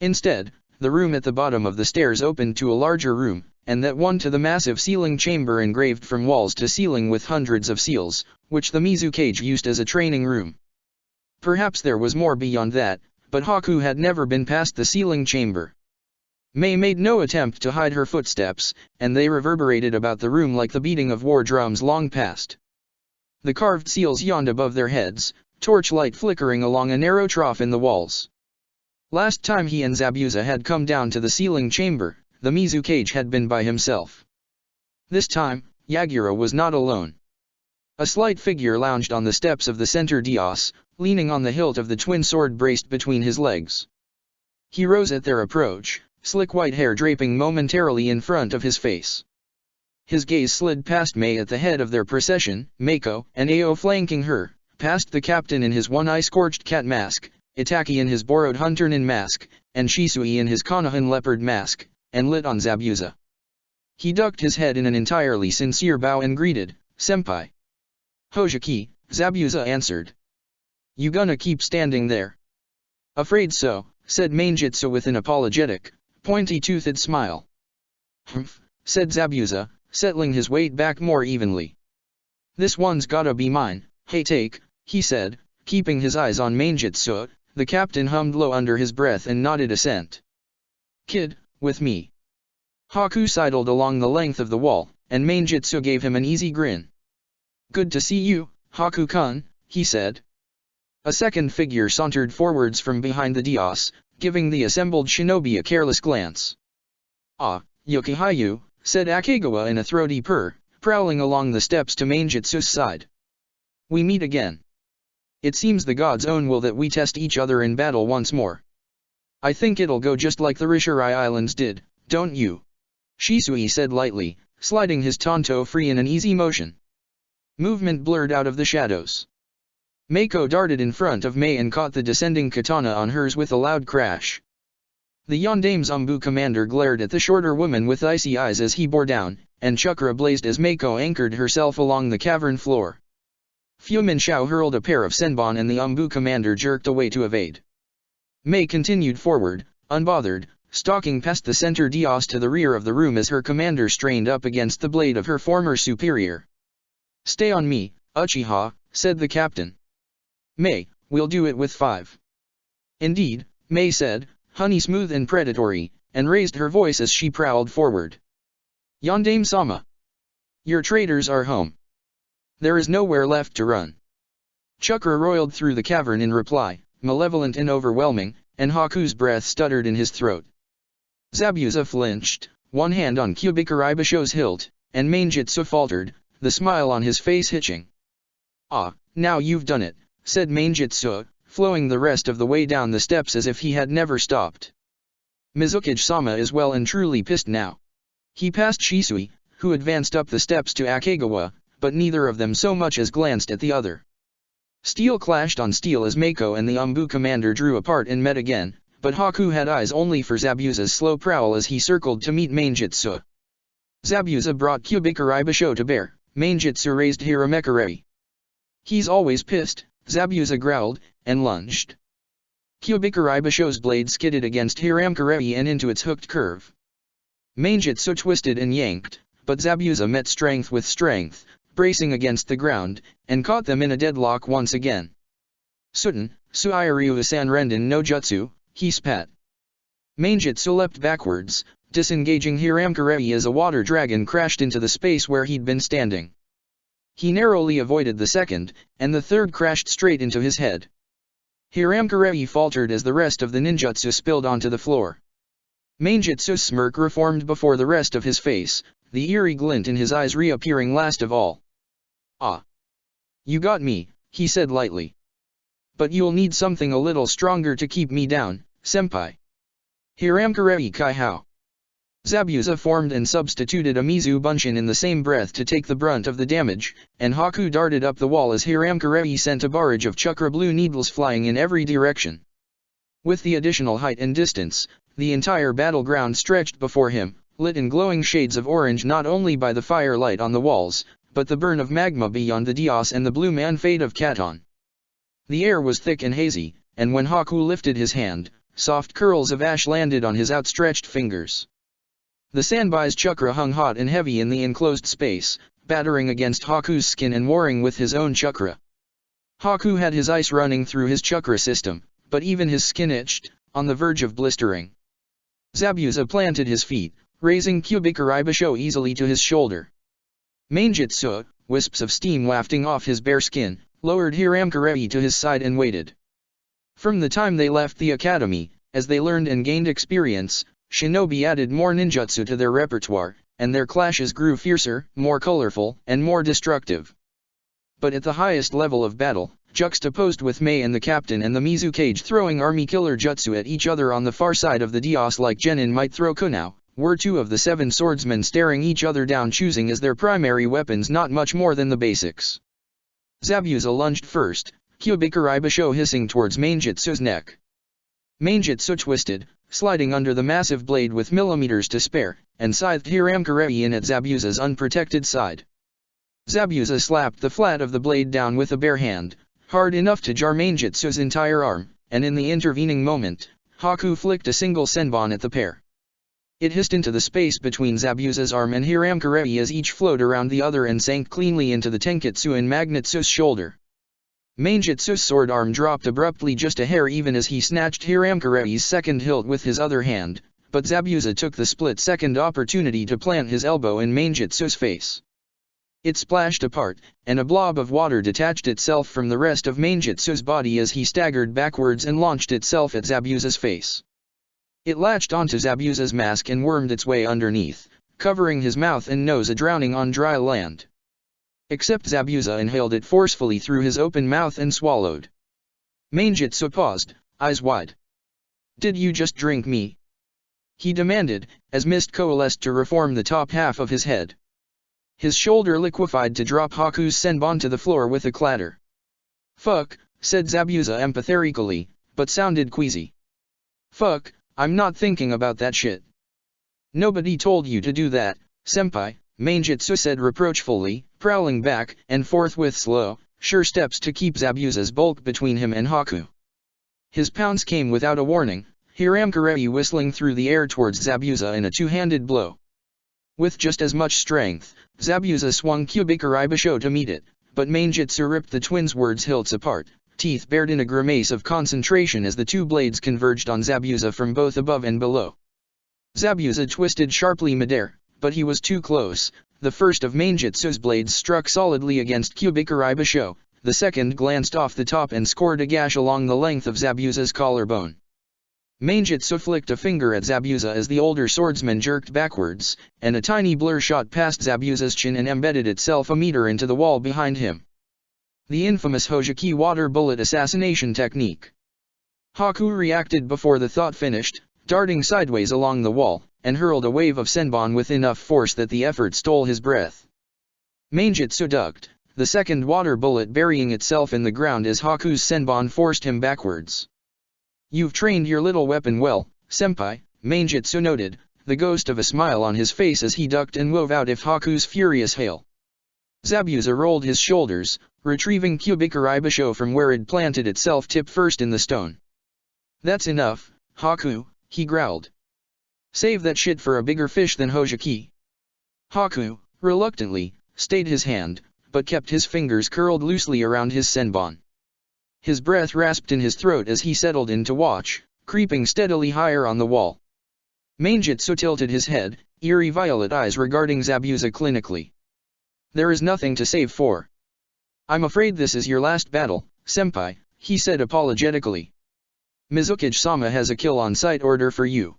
S1: Instead, the room at the bottom of the stairs opened to a larger room, and that one to the massive ceiling chamber engraved from walls to ceiling with hundreds of seals, which the Mizukage used as a training room. Perhaps there was more beyond that, but Haku had never been past the ceiling chamber. Mei made no attempt to hide her footsteps, and they reverberated about the room like the beating of war drums long past. The carved seals yawned above their heads, torchlight flickering along a narrow trough in the walls. Last time he and Zabuza had come down to the ceiling chamber, the Mizukage had been by himself. This time, Yagura was not alone. A slight figure lounged on the steps of the center dais, leaning on the hilt of the twin sword braced between his legs. He rose at their approach, slick white hair draping momentarily in front of his face. His gaze slid past Mei at the head of their procession, Mako and Ao flanking her, past the captain in his one-eye scorched cat mask, Itake in his borrowed Hunternin mask, and Shisui in his Konohan leopard mask, and lit on Zabuza. He ducked his head in an entirely sincere bow and greeted, "Senpai." "Hojiki," Zabuza answered. "You gonna keep standing there?" "Afraid so," said Mainjitsu with an apologetic, pointy-toothed smile. "Humph," said Zabuza, settling his weight back more evenly. "This one's gotta be mine, hey take," he said, keeping his eyes on Mainjitsu. The captain hummed low under his breath and nodded assent. "Kid, with me." Haku sidled along the length of the wall, and Mainjitsu gave him an easy grin. "Good to see you, Haku-kun," he said. A second figure sauntered forwards from behind the dais, giving the assembled shinobi a careless glance. "Ah, Yokihayu," said Akegawa in a throaty purr, prowling along the steps to Mainjitsu's side. "We meet again. It seems the god's own will that we test each other in battle once more. I think it'll go just like the Rishirai Islands did, don't you?" Shisui said lightly, sliding his tanto free in an easy motion. Movement blurred out of the shadows. Mako darted in front of Mei and caught the descending katana on hers with a loud crash. The Yondame's Umbu commander glared at the shorter woman with icy eyes as he bore down, and chakra blazed as Mako anchored herself along the cavern floor. Fu Minshao hurled a pair of senbon and the Umbu commander jerked away to evade. Mei continued forward, unbothered, stalking past the center dais to the rear of the room as her commander strained up against the blade of her former superior. "Stay on me, Uchiha," said the captain. "Mei, we'll do it with 5. "Indeed," Mei said, honey smooth and predatory, and raised her voice as she prowled forward. "Yondame-sama. Your traitors are home. There is nowhere left to run." Chakra roiled through the cavern in reply, malevolent and overwhelming, and Haku's breath stuttered in his throat. Zabuza flinched, one hand on Kubikari Basho's hilt, and Mainjitsu faltered, the smile on his face hitching. "Ah, now you've done it," said Mainjitsu, flowing the rest of the way down the steps as if he had never stopped. "Mizukage-sama is well and truly pissed now." He passed Shisui, who advanced up the steps to Akegawa, but neither of them so much as glanced at the other. Steel clashed on steel as Mako and the Umbu commander drew apart and met again, but Haku had eyes only for Zabuza's slow prowl as he circled to meet Mainjitsu. Zabuza brought Kubikari Basho to bear, Mainjitsu raised Hiramekare. "He's always pissed," Zabuza growled, and lunged. Kubikari Basho's blade skidded against Hiramekare and into its hooked curve. Mainjitsu twisted and yanked, but Zabuza met strength with strength, bracing against the ground, and caught them in a deadlock once again. "Suten, Suioryu Sanrenden no Jutsu," he spat. Mainjitsu leapt backwards, disengaging Hiramekare as a water dragon crashed into the space where he'd been standing. He narrowly avoided the second, and the third crashed straight into his head. Hiramekare faltered as the rest of the ninjutsu spilled onto the floor. Mainjitsu's smirk reformed before the rest of his face, the eerie glint in his eyes reappearing last of all. "Ah. You got me," he said lightly. "But you'll need something a little stronger to keep me down, senpai." Hiramekare Kai-Hao. Zabuza formed and substituted a Mizu Bunshin in the same breath to take the brunt of the damage, and Haku darted up the wall as Hiramkarei sent a barrage of chakra blue needles flying in every direction. With the additional height and distance, the entire battleground stretched before him, lit in glowing shades of orange not only by the firelight on the walls, but the burn of magma beyond the Dios and the blue man fade of Katon. The air was thick and hazy, and when Haku lifted his hand, soft curls of ash landed on his outstretched fingers. The Sanbai's chakra hung hot and heavy in the enclosed space, battering against Haku's skin and warring with his own chakra. Haku had his ice running through his chakra system, but even his skin itched, on the verge of blistering. Zabuza planted his feet, raising Kyubikarei Basho easily to his shoulder. Mainjutsu, wisps of steam wafting off his bare skin, lowered Hiramkarei to his side and waited. From the time they left the academy, as they learned and gained experience, shinobi added more ninjutsu to their repertoire, and their clashes grew fiercer, more colorful, and more destructive. But at the highest level of battle, juxtaposed with Mei and the captain and the Mizukage throwing army killer jutsu at each other on the far side of the Dios like Genin might throw Kunao, were two of the 7 swordsmen staring each other down, choosing as their primary weapons not much more than the basics. Zabuza lunged first, Kyubikarei Basho hissing towards Mainjutsu's neck. Mainjutsu twisted, sliding under the massive blade with millimeters to spare, and scythed Hiramkarei in at Zabuza's unprotected side. Zabuza slapped the flat of the blade down with a bare hand, hard enough to jar Mainjutsu's entire arm, and in the intervening moment, Haku flicked a single senbon at the pair. It hissed into the space between Zabuza's arm and Hiramkarei as each flowed around the other and sank cleanly into the Tenketsu and Magnetsu's shoulder. Mainjutsu's sword arm dropped abruptly just a hair even as he snatched Hiramkarei's second hilt with his other hand, but Zabuza took the split-second opportunity to plant his elbow in Mainjutsu's face. It splashed apart, and a blob of water detached itself from the rest of Mainjutsu's body as he staggered backwards and launched itself at Zabuza's face. It latched onto Zabuza's mask and wormed its way underneath, covering his mouth and nose, drowning on dry land. Except Zabuza inhaled it forcefully through his open mouth and swallowed. Mainjutsu paused, eyes wide. "Did you just drink me?" he demanded, as mist coalesced to reform the top half of his head. His shoulder liquefied to drop Haku's senbon to the floor with a clatter. "Fuck," said Zabuza empathetically, but sounded queasy. "Fuck, I'm not thinking about that shit." "Nobody told you to do that, senpai," Mainjutsu said reproachfully, prowling back and forth with slow, sure steps to keep Zabuza's bulk between him and Haku. His pounce came without a warning, Hiramkarei whistling through the air towards Zabuza in a two-handed blow. With just as much strength, Zabuza swung Kyubikarei Basho to meet it, but Mainjutsu ripped the twin swords hilts apart, teeth bared in a grimace of concentration as the two blades converged on Zabuza from both above and below. Zabuza twisted sharply midair, but he was too close. The first of Mainjutsu's blades struck solidly against Kyubikarei Basho, the second glanced off the top and scored a gash along the length of Zabuza's collarbone. Mainjutsu flicked a finger at Zabuza as the older swordsman jerked backwards, and a tiny blur shot past Zabuza's chin and embedded itself a meter into the wall behind him. The infamous Hojiki water bullet assassination technique. Haku reacted before the thought finished, darting sideways along the wall, and hurled a wave of senbon with enough force that the effort stole his breath. Mainjutsu ducked, the second water bullet burying itself in the ground as Haku's senbon forced him backwards. "You've trained your little weapon well, senpai," Mainjutsu noted, the ghost of a smile on his face as he ducked and wove out of Haku's furious hail. Zabuza rolled his shoulders, retrieving Kyubikarei Basho from where it planted itself tip first in the stone. "That's enough, Haku," he growled. "Save that shit for a bigger fish than Hojiki." Haku, reluctantly, stayed his hand, but kept his fingers curled loosely around his senbon. His breath rasped in his throat as he settled in to watch, creeping steadily higher on the wall. Mainjutsu tilted his head, eerie violet eyes regarding Zabuza clinically. "There is nothing to save for. I'm afraid this is your last battle, senpai," he said apologetically. "Mizukage-sama has a kill-on-sight order for you."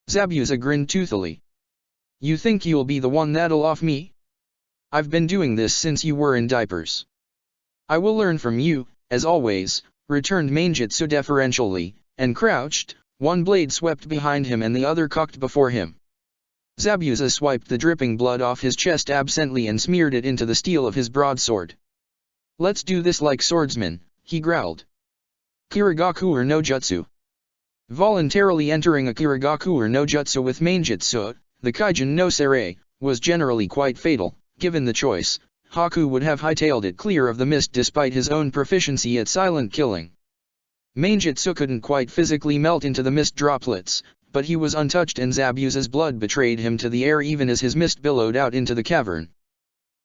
S1: Zabuza grinned toothily. "You think you'll be the one that'll off me? I've been doing this since you were in diapers." "I will learn from you, as always," returned Mainjutsu deferentially, and crouched, one blade swept behind him and the other cocked before him. Zabuza swiped the dripping blood off his chest absently and smeared it into the steel of his broadsword. "Let's do this like swordsmen," he growled. Kirigaku or no jutsu. Voluntarily entering a Kirigaku or no jutsu with Mainjutsu, the Kaijin no Seirei, was generally quite fatal. Given the choice, Haku would have hightailed it clear of the mist despite his own proficiency at silent killing. Mainjutsu couldn't quite physically melt into the mist droplets, but he was untouched and Zabuza's blood betrayed him to the air even as his mist billowed out into the cavern.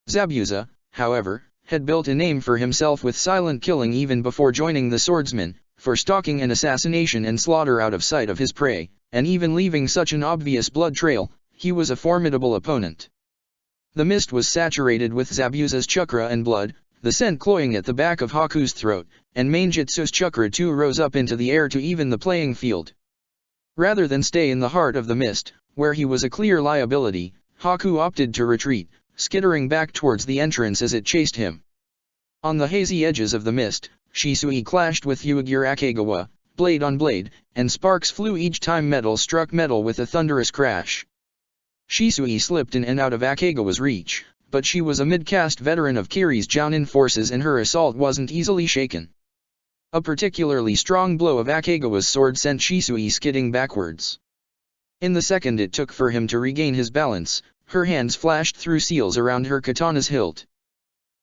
S1: Zabuza, however, had built a name for himself with silent killing even before joining the swordsmen, for stalking and assassination and slaughter out of sight of his prey, and even leaving such an obvious blood trail, he was a formidable opponent. The mist was saturated with Zabuza's chakra and blood, the scent cloying at the back of Haku's throat, and Mainjutsu's chakra too rose up into the air to even the playing field. Rather than stay in the heart of the mist, where he was a clear liability, Haku opted to retreat, skittering back towards the entrance as it chased him. On the hazy edges of the mist, Shisui clashed with Yuichiro Akegawa, blade on blade, and sparks flew each time metal struck metal with a thunderous crash. Shisui slipped in and out of Akegawa's reach, but she was a mid-caste veteran of Kiri's Jounin forces and her assault wasn't easily shaken. A particularly strong blow of Akegawa's sword sent Shisui skidding backwards. In the second it took for him to regain his balance, her hands flashed through seals around her katana's hilt.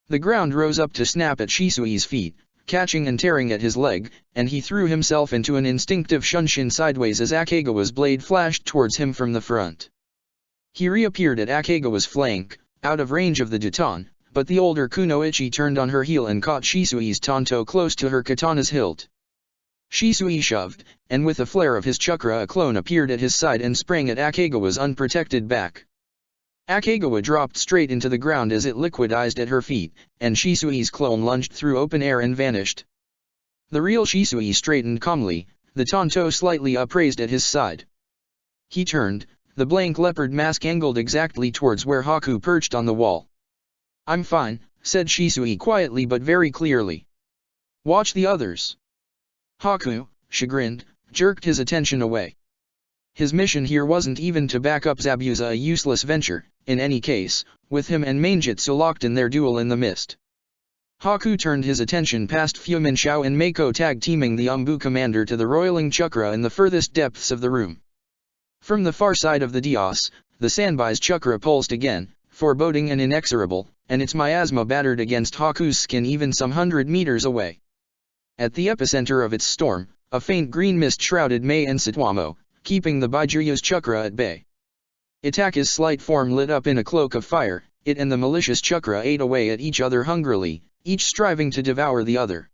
S1: The ground rose up to snap at Shisui's feet, catching and tearing at his leg, and he threw himself into an instinctive shunshin sideways as Akegawa's blade flashed towards him from the front. He reappeared at Akegawa's flank, out of range of the Daton, but the older Kunoichi turned on her heel and caught Shisui's tanto close to her katana's hilt. Shisui shoved, and with a flare of his chakra a clone appeared at his side and sprang at Akegawa's unprotected back. Akegawa dropped straight into the ground as it liquidized at her feet, and Shisui's clone lunged through open air and vanished. The real Shisui straightened calmly, the tanto slightly upraised at his side. He turned, the blank leopard mask angled exactly towards where Haku perched on the wall. "I'm fine," said Shisui quietly but very clearly. "Watch the others." Haku, chagrined, jerked his attention away. His mission here wasn't even to back up Zabuza, a useless venture, in any case, with him and Mainjutsu locked in their duel in the mist. Haku turned his attention past Fuminshao and Mako tag-teaming the Umbu commander to the roiling chakra in the furthest depths of the room. From the far side of the Dios, the Sanbai's chakra pulsed again, foreboding and inexorable, and its miasma battered against Haku's skin even some 100 meters away. At the epicenter of its storm, a faint green mist shrouded Mei and Satomu, keeping the Baijuyo's chakra at bay. Itake's slight form lit up in a cloak of fire, it and the malicious chakra ate away at each other hungrily, each striving to devour the other.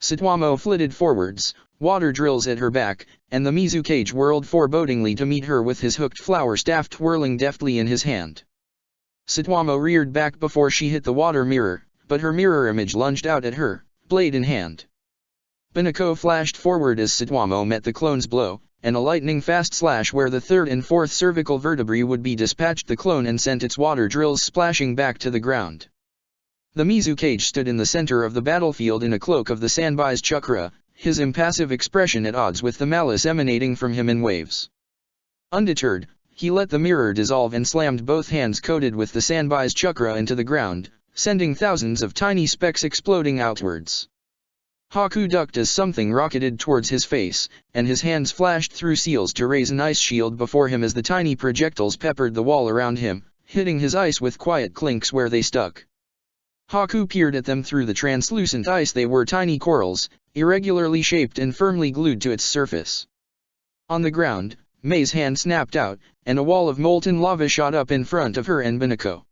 S1: Satomu flitted forwards, water drills at her back, and the Mizukage whirled forebodingly to meet her with his hooked flower staff twirling deftly in his hand. Satomu reared back before she hit the water mirror, but her mirror image lunged out at her, blade in hand. Binako flashed forward as Satomu met the clone's blow, and a lightning-fast slash where the third and fourth cervical vertebrae would be dispatched the clone and sent its water drills splashing back to the ground. The Mizukage stood in the center of the battlefield in a cloak of the Sanbai's chakra, his impassive expression at odds with the malice emanating from him in waves. Undeterred, he let the mirror dissolve and slammed both hands coated with the Sanbai's chakra into the ground, sending thousands of tiny specks exploding outwards. Haku ducked as something rocketed towards his face, and his hands flashed through seals to raise an ice shield before him as the tiny projectiles peppered the wall around him, hitting his ice with quiet clinks where they stuck. Haku peered at them through the translucent ice. They were tiny corals, irregularly shaped and firmly glued to its surface. On the ground, Mei's hand snapped out, and a wall of molten lava shot up in front of her and Binako.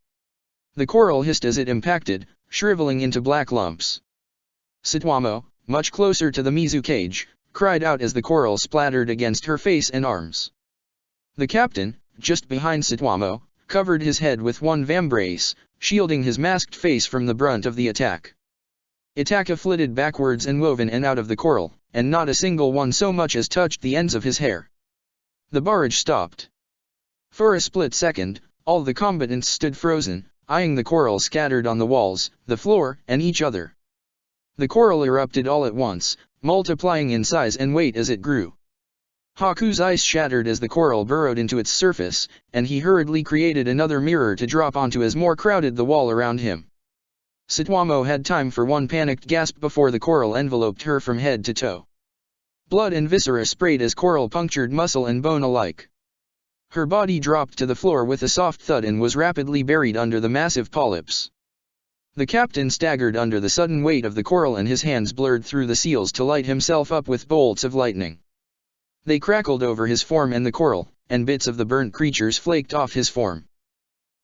S1: The coral hissed as it impacted, shriveling into black lumps. Satomu, much closer to the Mizukage, cried out as the coral splattered against her face and arms. The captain, just behind Satomu, covered his head with one vambrace, shielding his masked face from the brunt of the attack. Itaka flitted backwards and woven and out of the coral, and not a single one so much as touched the ends of his hair. The barrage stopped. For a split second, all the combatants stood frozen, eyeing the coral scattered on the walls, the floor, and each other. The coral erupted all at once, multiplying in size and weight as it grew. Haku's ice shattered as the coral burrowed into its surface, and he hurriedly created another mirror to drop onto as more crowded the wall around him. Satomu had time for one panicked gasp before the coral enveloped her from head to toe. Blood and viscera sprayed as coral punctured muscle and bone alike. Her body dropped to the floor with a soft thud and was rapidly buried under the massive polyps. The captain staggered under the sudden weight of the coral and his hands blurred through the seals to light himself up with bolts of lightning. They crackled over his form and the coral, and bits of the burnt creatures flaked off his form.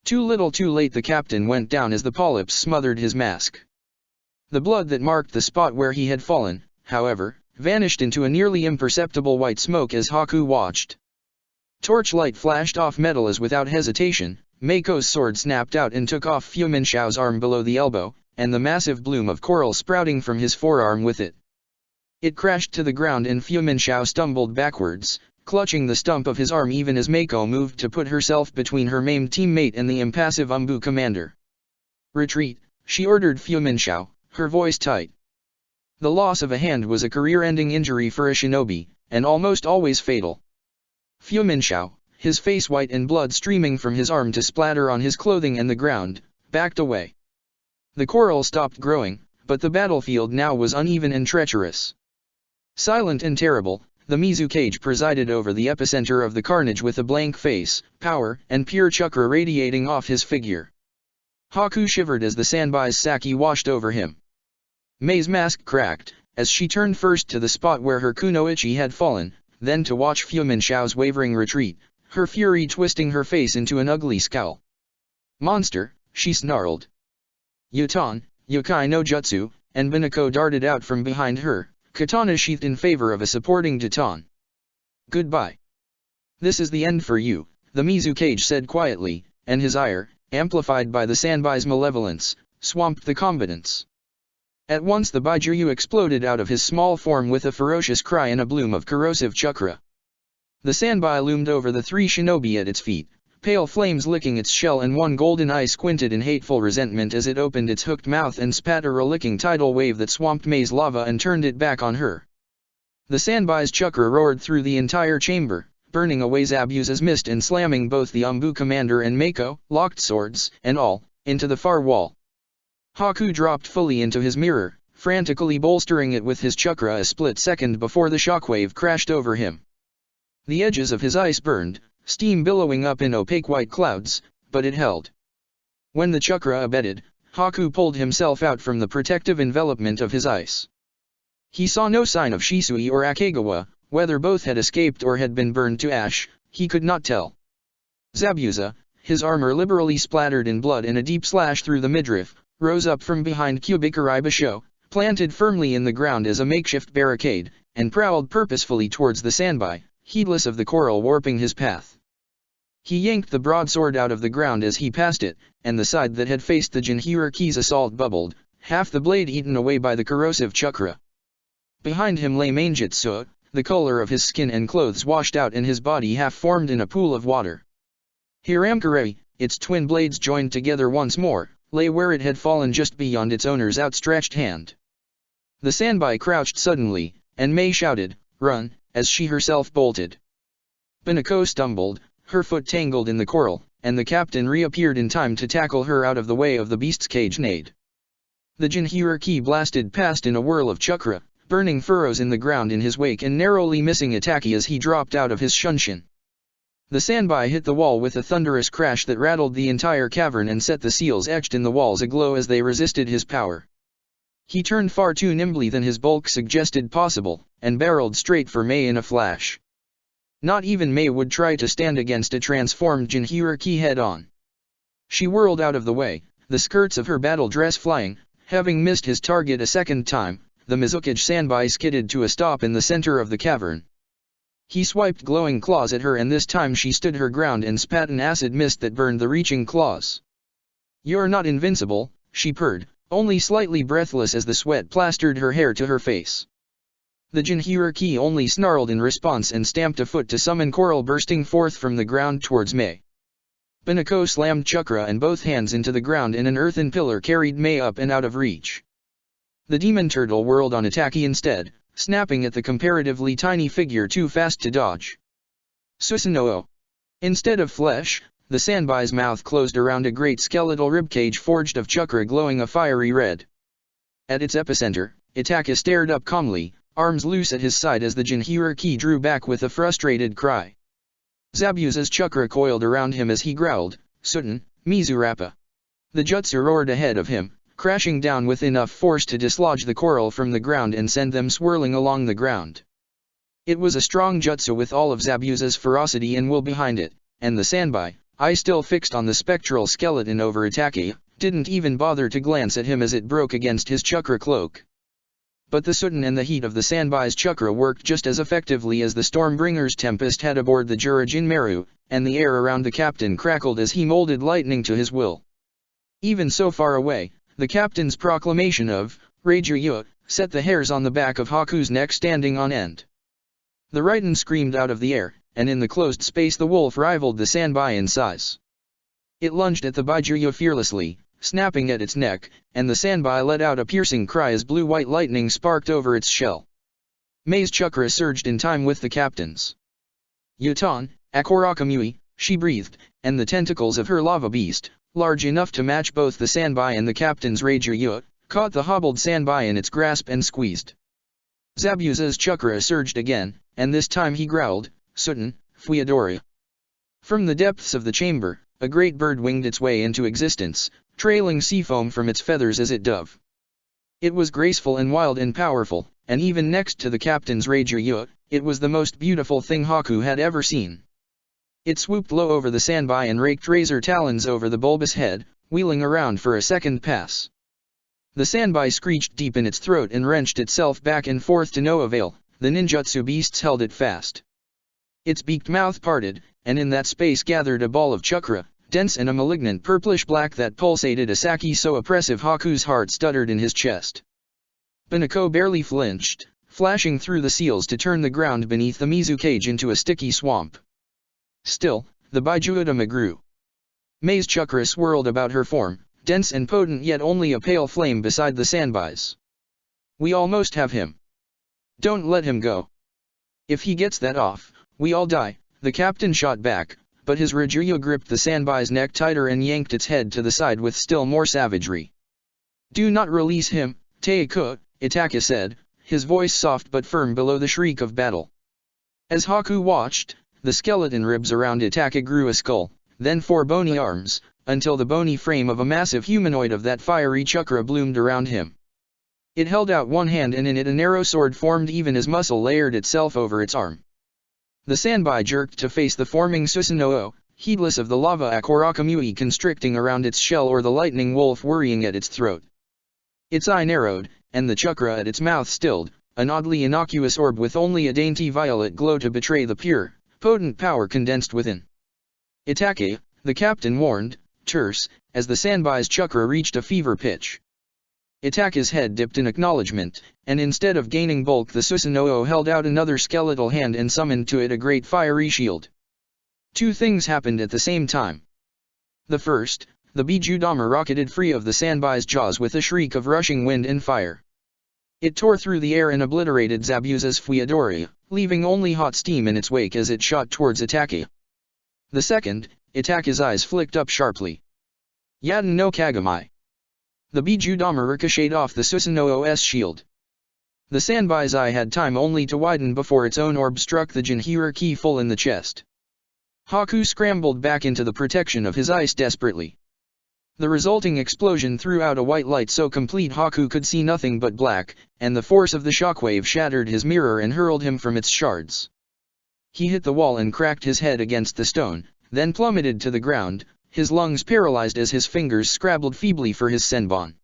S1: Too little too late, the captain went down as the polyps smothered his mask. The blood that marked the spot where he had fallen, however, vanished into a nearly imperceptible white smoke as Haku watched. Torchlight flashed off metal as without hesitation, Meiko's sword snapped out and took off Fu Minxiao's arm below the elbow, and the massive bloom of coral sprouting from his forearm with it. It crashed to the ground and Fu Minxiao stumbled backwards, clutching the stump of his arm even as Meiko moved to put herself between her maimed teammate and the impassive Umbu commander. "Retreat," she ordered Fu Minxiao, her voice tight. The loss of a hand was a career-ending injury for a shinobi, and almost always fatal. Fu Minxiao, his face white and blood streaming from his arm to splatter on his clothing and the ground, backed away. The coral stopped growing, but the battlefield now was uneven and treacherous. Silent and terrible, the Mizukage presided over the epicenter of the carnage with a blank face, power and pure chakra radiating off his figure. Haku shivered as the Sanbai's sake washed over him. Mei's mask cracked, as she turned first to the spot where her kunoichi had fallen, then to watch Fu Minxiao's wavering retreat, her fury twisting her face into an ugly scowl. "Monster," she snarled. Yutan, Yokai no Jutsu, and Binako darted out from behind her, katana sheathed in favor of a supporting Daton. "Goodbye. This is the end for you," the Mizukage said quietly, and his ire, amplified by the Sanbai's malevolence, swamped the combatants. At once the Baijuyu exploded out of his small form with a ferocious cry and a bloom of corrosive chakra. The Sanbai loomed over the three shinobi at its feet, pale flames licking its shell, and one golden eye squinted in hateful resentment as it opened its hooked mouth and spat a relicking tidal wave that swamped Mei's lava and turned it back on her. The Sanbai's chakra roared through the entire chamber, burning away Zabuza's mist and slamming both the Umbu commander and Meiko, locked swords and all, into the far wall. Haku dropped fully into his mirror, frantically bolstering it with his chakra a split second before the shockwave crashed over him. The edges of his ice burned, steam billowing up in opaque white clouds, but it held. When the chakra abated, Haku pulled himself out from the protective envelopment of his ice. He saw no sign of Shisui or Akegawa, whether both had escaped or had been burned to ash, he could not tell. Zabuza, his armor liberally splattered in blood and a deep slash through the midriff, rose up from behind Kubikuri Basho, planted firmly in the ground as a makeshift barricade, and prowled purposefully towards the Sanbai, heedless of the coral warping his path. He yanked the broadsword out of the ground as he passed it, and the side that had faced the Jinhiraki's assault bubbled, half the blade eaten away by the corrosive chakra. Behind him lay Manjutsu, the color of his skin and clothes washed out and his body half formed in a pool of water. Hiramkare, its twin blades joined together once more, lay where it had fallen just beyond its owner's outstretched hand. The Sanbai crouched suddenly, and Mei shouted, "Run," as she herself bolted. Binako stumbled, her foot tangled in the coral, and the captain reappeared in time to tackle her out of the way of the beast's cage nade. The Jinhiraki blasted past in a whirl of chakra, burning furrows in the ground in his wake and narrowly missing Itaki as he dropped out of his shunshin. The Sanbai hit the wall with a thunderous crash that rattled the entire cavern and set the seals etched in the walls aglow as they resisted his power. He turned far too nimbly than his bulk suggested possible, and barreled straight for Mei in a flash. Not even Mei would try to stand against a transformed Jinhiraki head-on. She whirled out of the way, the skirts of her battle dress flying. Having missed his target a second time, the Mizukage Sanbai skidded to a stop in the center of the cavern. He swiped glowing claws at her, and this time she stood her ground and spat an acid mist that burned the reaching claws. "You're not invincible," she purred, only slightly breathless as the sweat plastered her hair to her face. The Jinhiraki only snarled in response and stamped a foot to summon coral bursting forth from the ground towards Mei. Binako slammed chakra and both hands into the ground, and an earthen pillar carried Mei up and out of reach. The demon turtle whirled on Itaki instead, snapping at the comparatively tiny figure too fast to dodge. Susanoo. Instead of flesh, the Sanbai's mouth closed around a great skeletal ribcage forged of chakra glowing a fiery red. At its epicenter, Itaka stared up calmly, arms loose at his side as the Jinhiriki drew back with a frustrated cry. Zabuza's chakra coiled around him as he growled, "Sutin, Mizurappa." The jutsu roared ahead of him, crashing down with enough force to dislodge the coral from the ground and send them swirling along the ground. It was a strong jutsu with all of Zabuza's ferocity and will behind it, and the Sanbai, eye still fixed on the spectral skeleton over Itaka, didn't even bother to glance at him as it broke against his chakra cloak. But the Sutin and the heat of the Sanbai's chakra worked just as effectively as the Stormbringer's tempest had aboard the Jurajin Meru, and the air around the captain crackled as he molded lightning to his will. Even so far away, the captain's proclamation of Reiju set the hairs on the back of Haku's neck standing on end. The Raiden screamed out of the air, and in the closed space the wolf rivaled the Sanbai in size. It lunged at the Baijuya fearlessly, snapping at its neck, and the Sanbai let out a piercing cry as blue-white lightning sparked over its shell. Mei's chakra surged in time with the captain's. Yutan, Akorakamui, she breathed, and the tentacles of her lava beast, large enough to match both the Sanbai and the captain's Reiju, caught the hobbled Sanbai in its grasp and squeezed. Zabuza's chakra surged again, and this time he growled, "Sutin, Fuiadora." From the depths of the chamber, a great bird winged its way into existence, trailing sea foam from its feathers as it dove. It was graceful and wild and powerful, and even next to the captain's Reiju, it was the most beautiful thing Haku had ever seen. It swooped low over the Sanbai and raked razor talons over the bulbous head, wheeling around for a second pass. The Sanbai screeched deep in its throat and wrenched itself back and forth to no avail. The ninjutsu beasts held it fast. Its beaked mouth parted, and in that space gathered a ball of chakra, dense and a malignant purplish-black that pulsated a saki so oppressive Haku's heart stuttered in his chest. Binako barely flinched, flashing through the seals to turn the ground beneath the Mizu cage into a sticky swamp. Still, the Baijuadama grew. Mei's chakra swirled about her form, dense and potent yet only a pale flame beside the Sanbai's. "We almost have him. Don't let him go. If he gets that off, we all die," the captain shot back, but his Reiju gripped the Sanbai's neck tighter and yanked its head to the side with still more savagery. "Do not release him, Teiku," Itaka said, his voice soft but firm below the shriek of battle. As Haku watched, the skeleton ribs around Itaka grew a skull, then 4 bony arms, until the bony frame of a massive humanoid of that fiery chakra bloomed around him. It held out one hand and in it a narrow sword formed even as muscle layered itself over its arm. The Sanbai jerked to face the forming Susanoo, heedless of the lava Akorakamui constricting around its shell or the lightning wolf worrying at its throat. Its eye narrowed, and the chakra at its mouth stilled, an oddly innocuous orb with only a dainty violet glow to betray the pure, potent power condensed within. "Itaka," the captain warned, terse, as the Sanbai's chakra reached a fever pitch. Itaka's head dipped in acknowledgement, and instead of gaining bulk the Susanoo held out another skeletal hand and summoned to it a great fiery shield. 2 things happened at the same time. The first, the Bijudama rocketed free of the Sanbai's jaws with a shriek of rushing wind and fire. It tore through the air and obliterated Zabuza's Fuiadora, leaving only hot steam in its wake as it shot towards Itaka. The second, Itaka's eyes flicked up sharply. "Yaden no Kagami." The Bijudama ricocheted off the Susanoo's shield. The Sanbai's eye had time only to widen before its own orb struck the Jinhiriki full in the chest. Haku scrambled back into the protection of his ice desperately. The resulting explosion threw out a white light so complete Haku could see nothing but black, and the force of the shockwave shattered his mirror and hurled him from its shards. He hit the wall and cracked his head against the stone, then plummeted to the ground, his lungs paralyzed as his fingers scrabbled feebly for his senbon.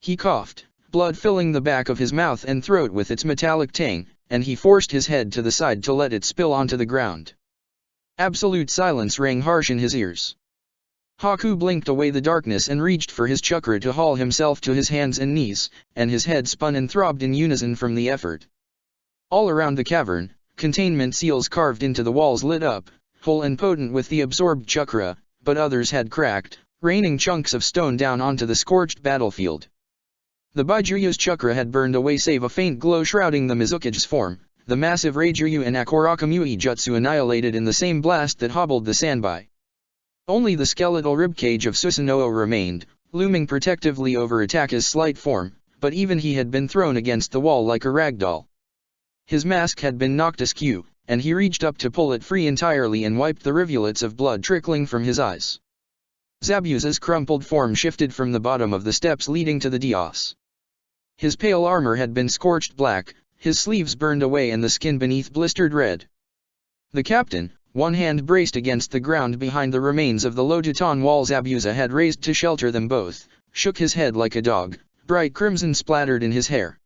S1: He coughed, blood filling the back of his mouth and throat with its metallic tang, and he forced his head to the side to let it spill onto the ground. Absolute silence rang harsh in his ears. Haku blinked away the darkness and reached for his chakra to haul himself to his hands and knees, and his head spun and throbbed in unison from the effort. All around the cavern, containment seals carved into the walls lit up, whole and potent with the absorbed chakra, but others had cracked, raining chunks of stone down onto the scorched battlefield. The Baijuryu's chakra had burned away save a faint glow shrouding the Mizukige's form. The massive Reijuryu and Akorakamui jutsu annihilated in the same blast that hobbled the Sanbai. Only the skeletal ribcage of Susanoo remained, looming protectively over Itaka's slight form, but even he had been thrown against the wall like a ragdoll. His mask had been knocked askew, and he reached up to pull it free entirely and wiped the rivulets of blood trickling from his eyes. Zabuza's crumpled form shifted from the bottom of the steps leading to the dais. His pale armor had been scorched black, his sleeves burned away and the skin beneath blistered red. The captain, one hand braced against the ground behind the remains of the low Titan wall Zabuza had raised to shelter them both, shook his head like a dog, bright crimson splattered in his hair.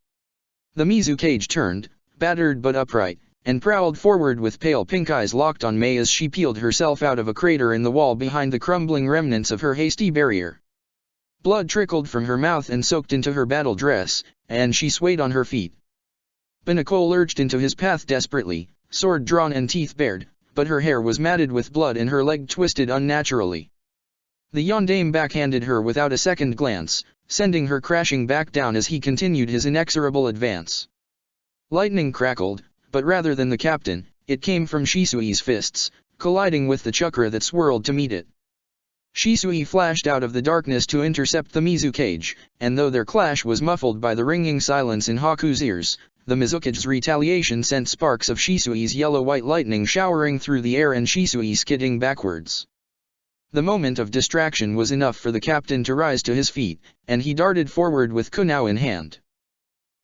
S1: The Mizukage turned, battered but upright, and prowled forward with pale pink eyes locked on Mei as she peeled herself out of a crater in the wall behind the crumbling remnants of her hasty barrier. Blood trickled from her mouth and soaked into her battle dress, and she swayed on her feet. Binako lurched into his path desperately, sword drawn and teeth bared, but her hair was matted with blood and her leg twisted unnaturally. The Yondaime backhanded her without a second glance, sending her crashing back down as he continued his inexorable advance. Lightning crackled, but rather than the captain, it came from Shisui's fists, colliding with the chakra that swirled to meet it. Shisui flashed out of the darkness to intercept the Mizukage, and though their clash was muffled by the ringing silence in Haku's ears, the Mizukage's retaliation sent sparks of Shisui's yellow-white lightning showering through the air and Shisui skidding backwards. The moment of distraction was enough for the captain to rise to his feet, and he darted forward with kunao in hand.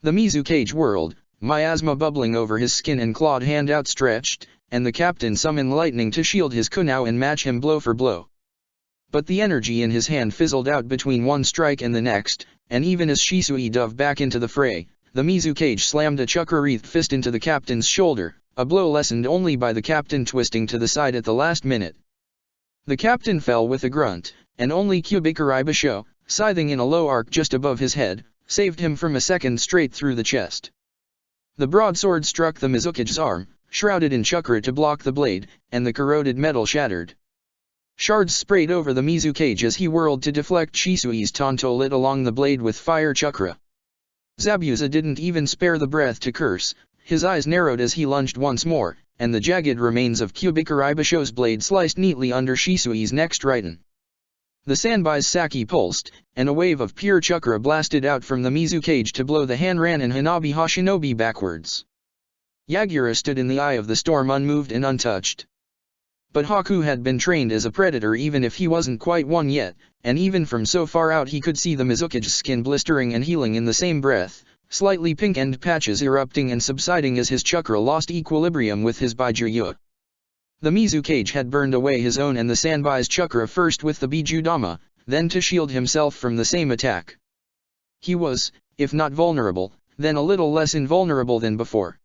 S1: The Mizukage whirled, miasma bubbling over his skin and clawed hand outstretched, and the captain summoned lightning to shield his kunao and match him blow for blow. But the energy in his hand fizzled out between one strike and the next, and even as Shisui dove back into the fray, the Mizukage slammed a chakra-wreathed fist into the captain's shoulder, a blow lessened only by the captain twisting to the side at the last minute. The captain fell with a grunt, and only Kubikuri Basho, scything in a low arc just above his head, saved him from a second straight through the chest. The broadsword struck the Mizukage's arm, shrouded in chakra to block the blade, and the corroded metal shattered. Shards sprayed over the Mizukage as he whirled to deflect Shisui's tanto lit along the blade with fire chakra. Zabuza didn't even spare the breath to curse, his eyes narrowed as he lunged once more, and the jagged remains of Kubikuri Basho's blade sliced neatly under Shisui's next Raiden. The Sanbai's Saki pulsed, and a wave of pure chakra blasted out from the Mizukage to blow the Hanran and Hanabi Hashinobi backwards. Yagura stood in the eye of the storm unmoved and untouched. But Haku had been trained as a predator even if he wasn't quite one yet, and even from so far out he could see the Mizukage's skin blistering and healing in the same breath, slightly pink end patches erupting and subsiding as his chakra lost equilibrium with his Baijuryu. The Mizukage had burned away his own and the Sanbai's chakra first with the Bijudama, then to shield himself from the same attack. He was, if not vulnerable, then a little less invulnerable than before.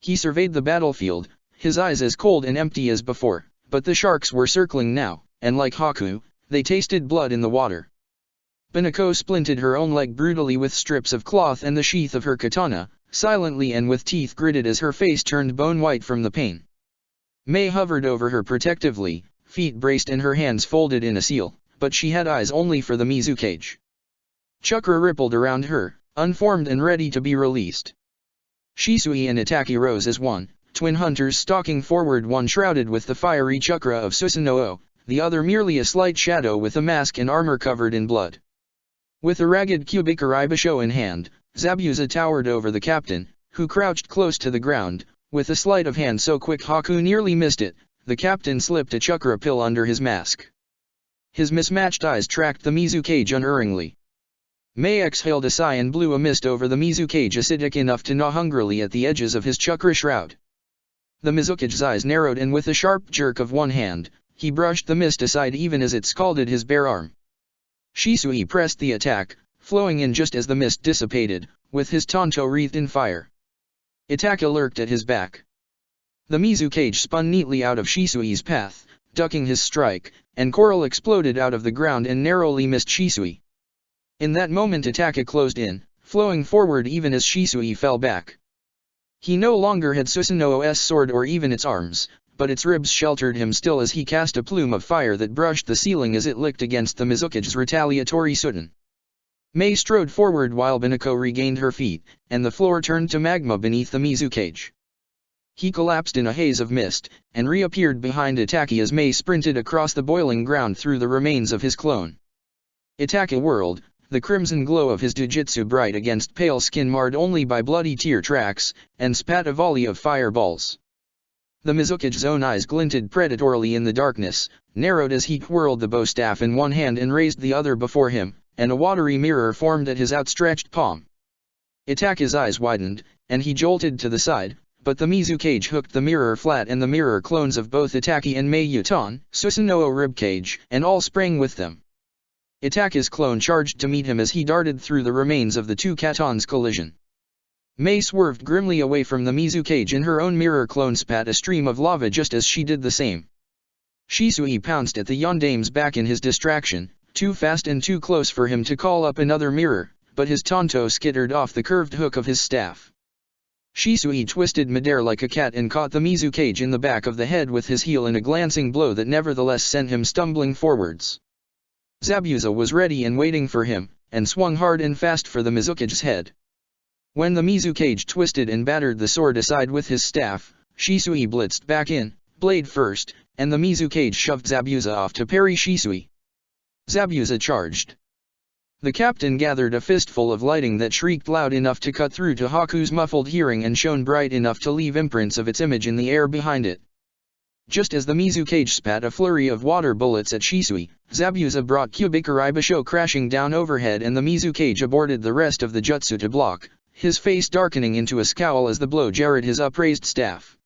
S1: He surveyed the battlefield, his eyes as cold and empty as before, but the sharks were circling now, and like Haku, they tasted blood in the water. Binako splinted her own leg brutally with strips of cloth and the sheath of her katana, silently and with teeth gritted as her face turned bone-white from the pain. Mei hovered over her protectively, feet braced and her hands folded in a seal, but she had eyes only for the Mizukage. Chakra rippled around her, unformed and ready to be released. Shisui and Itaki rose as one, twin hunters stalking forward, one shrouded with the fiery chakra of Susanoo, the other merely a slight shadow with a mask and armor covered in blood. With a ragged Kubikuri Basho in hand, Zabuza towered over the captain, who crouched close to the ground. With a sleight of hand so quick Haku nearly missed it, the captain slipped a chakra pill under his mask. His mismatched eyes tracked the Mizukage unerringly. Mei exhaled a sigh and blew a mist over the Mizukage acidic enough to gnaw hungrily at the edges of his chakra shroud. The Mizukage's eyes narrowed and with a sharp jerk of one hand, he brushed the mist aside even as it scalded his bare arm. Shisui pressed the attack, flowing in just as the mist dissipated, with his tanto wreathed in fire. Itaka lurked at his back. The Mizukage spun neatly out of Shisui's path, ducking his strike, and coral exploded out of the ground and narrowly missed Shisui. In that moment Itaka closed in, flowing forward even as Shisui fell back. He no longer had Susanoo's sword or even its arms, but its ribs sheltered him still as he cast a plume of fire that brushed the ceiling as it licked against the Mizukage's retaliatory Sutan. Mei strode forward while Binako regained her feet, and the floor turned to magma beneath the Mizu cage. He collapsed in a haze of mist, and reappeared behind Itaki as Mei sprinted across the boiling ground through the remains of his clone. Itaki whirled, the crimson glow of his jujutsu bright against pale skin marred only by bloody tear tracks, and spat a volley of fireballs. The Mizukage's own eyes glinted predatorily in the darkness, narrowed as he whirled the bow staff in one hand and raised the other before him, and a watery mirror formed at his outstretched palm. Itaki's eyes widened, and he jolted to the side, but the Mizu cage hooked the mirror flat and the mirror clones of both Itaki and Mei Yutan, Susanoo ribcage, and all sprang with them. Itaki's clone charged to meet him as he darted through the remains of the two Katans' collision. Mei swerved grimly away from the Mizu cage and her own mirror clone spat a stream of lava just as she did the same. Shisui pounced at the Yondame's back in his distraction, too fast and too close for him to call up another mirror, but his Tonto skittered off the curved hook of his staff. Shisui twisted midair like a cat and caught the Mizu cage in the back of the head with his heel in a glancing blow that nevertheless sent him stumbling forwards. Zabuza was ready and waiting for him, and swung hard and fast for the Mizukage's head. When the Mizu cage twisted and battered the sword aside with his staff, Shisui blitzed back in, blade first, and the Mizu cage shoved Zabuza off to parry Shisui. Zabuza charged. The captain gathered a fistful of lighting that shrieked loud enough to cut through to Haku's muffled hearing and shone bright enough to leave imprints of its image in the air behind it. Just as the Mizu cage spat a flurry of water bullets at Shisui, Zabuza brought Kubikari Basho crashing down overhead and the Mizu cage aborted the rest of the jutsu to block, his face darkening into a scowl as the blow jarred his upraised staff.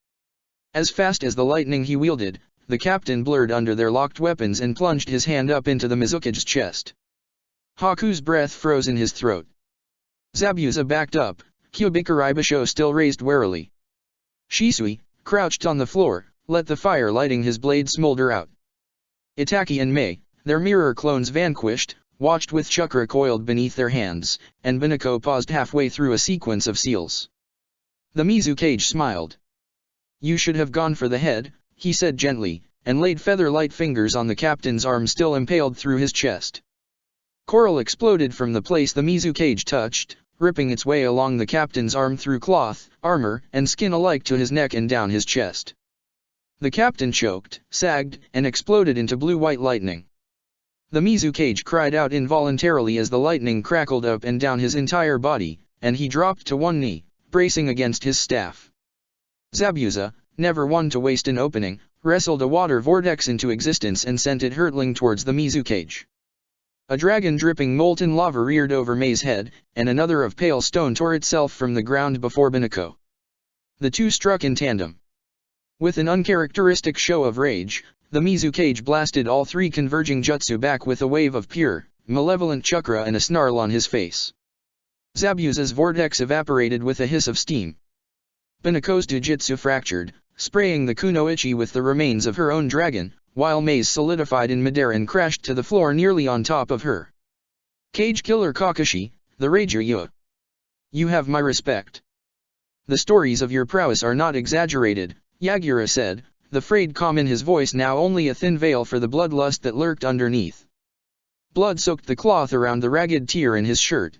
S1: As fast as the lightning he wielded, the captain blurred under their locked weapons and plunged his hand up into the Mizukage's chest. Haku's breath froze in his throat. Zabuza backed up, Kubikari Basho still raised warily. Shisui, crouched on the floor, let the fire lighting his blade smolder out. Itaki and Mei, their mirror clones vanquished, watched with chakra coiled beneath their hands, and Binako paused halfway through a sequence of seals. The Mizu cage smiled. "You should have gone for the head," he said gently, and laid feather-light fingers on the captain's arm still impaled through his chest. Coral exploded from the place the Mizu cage touched, ripping its way along the captain's arm through cloth, armor, and skin alike to his neck and down his chest. The captain choked, sagged, and exploded into blue-white lightning. The Mizu cage cried out involuntarily as the lightning crackled up and down his entire body, and he dropped to one knee, bracing against his staff. Zabuza, never one to waste an opening, wrestled a water vortex into existence and sent it hurtling towards the Mizu cage. A dragon dripping molten lava reared over Mei's head, and another of pale stone tore itself from the ground before Binako. The two struck in tandem. With an uncharacteristic show of rage, the Mizu cage blasted all three converging jutsu back with a wave of pure, malevolent chakra and a snarl on his face. Zabuza's vortex evaporated with a hiss of steam. Binako's jujutsu fractured, spraying the kunoichi with the remains of her own dragon, while Mei's solidified in midair and crashed to the floor nearly on top of her. "Cage Killer Kakashi, the Raijuu. You have my respect. The stories of your prowess are not exaggerated," Yagura said, the frayed calm in his voice now only a thin veil for the bloodlust that lurked underneath. Blood soaked the cloth around the ragged tear in his shirt.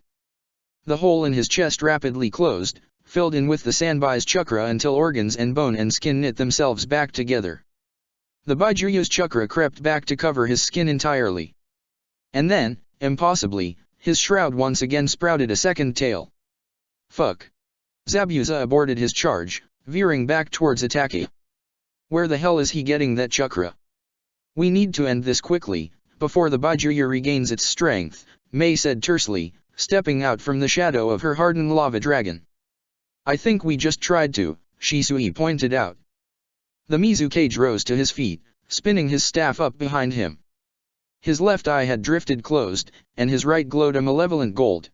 S1: The hole in his chest rapidly closed, filled in with the Sanbai's chakra until organs and bone and skin knit themselves back together. The Baijuyu's chakra crept back to cover his skin entirely. And then, impossibly, his shroud once again sprouted a second tail. Fuck. Zabuza aborted his charge, veering back towards Itaki. Where the hell is he getting that chakra? We need to end this quickly, before the Baijuyu regains its strength, Mei said tersely, stepping out from the shadow of her hardened lava dragon. I think we just tried to, Shisui pointed out. The Mizu cage rose to his feet, spinning his staff up behind him. His left eye had drifted closed, and his right glowed a malevolent gold.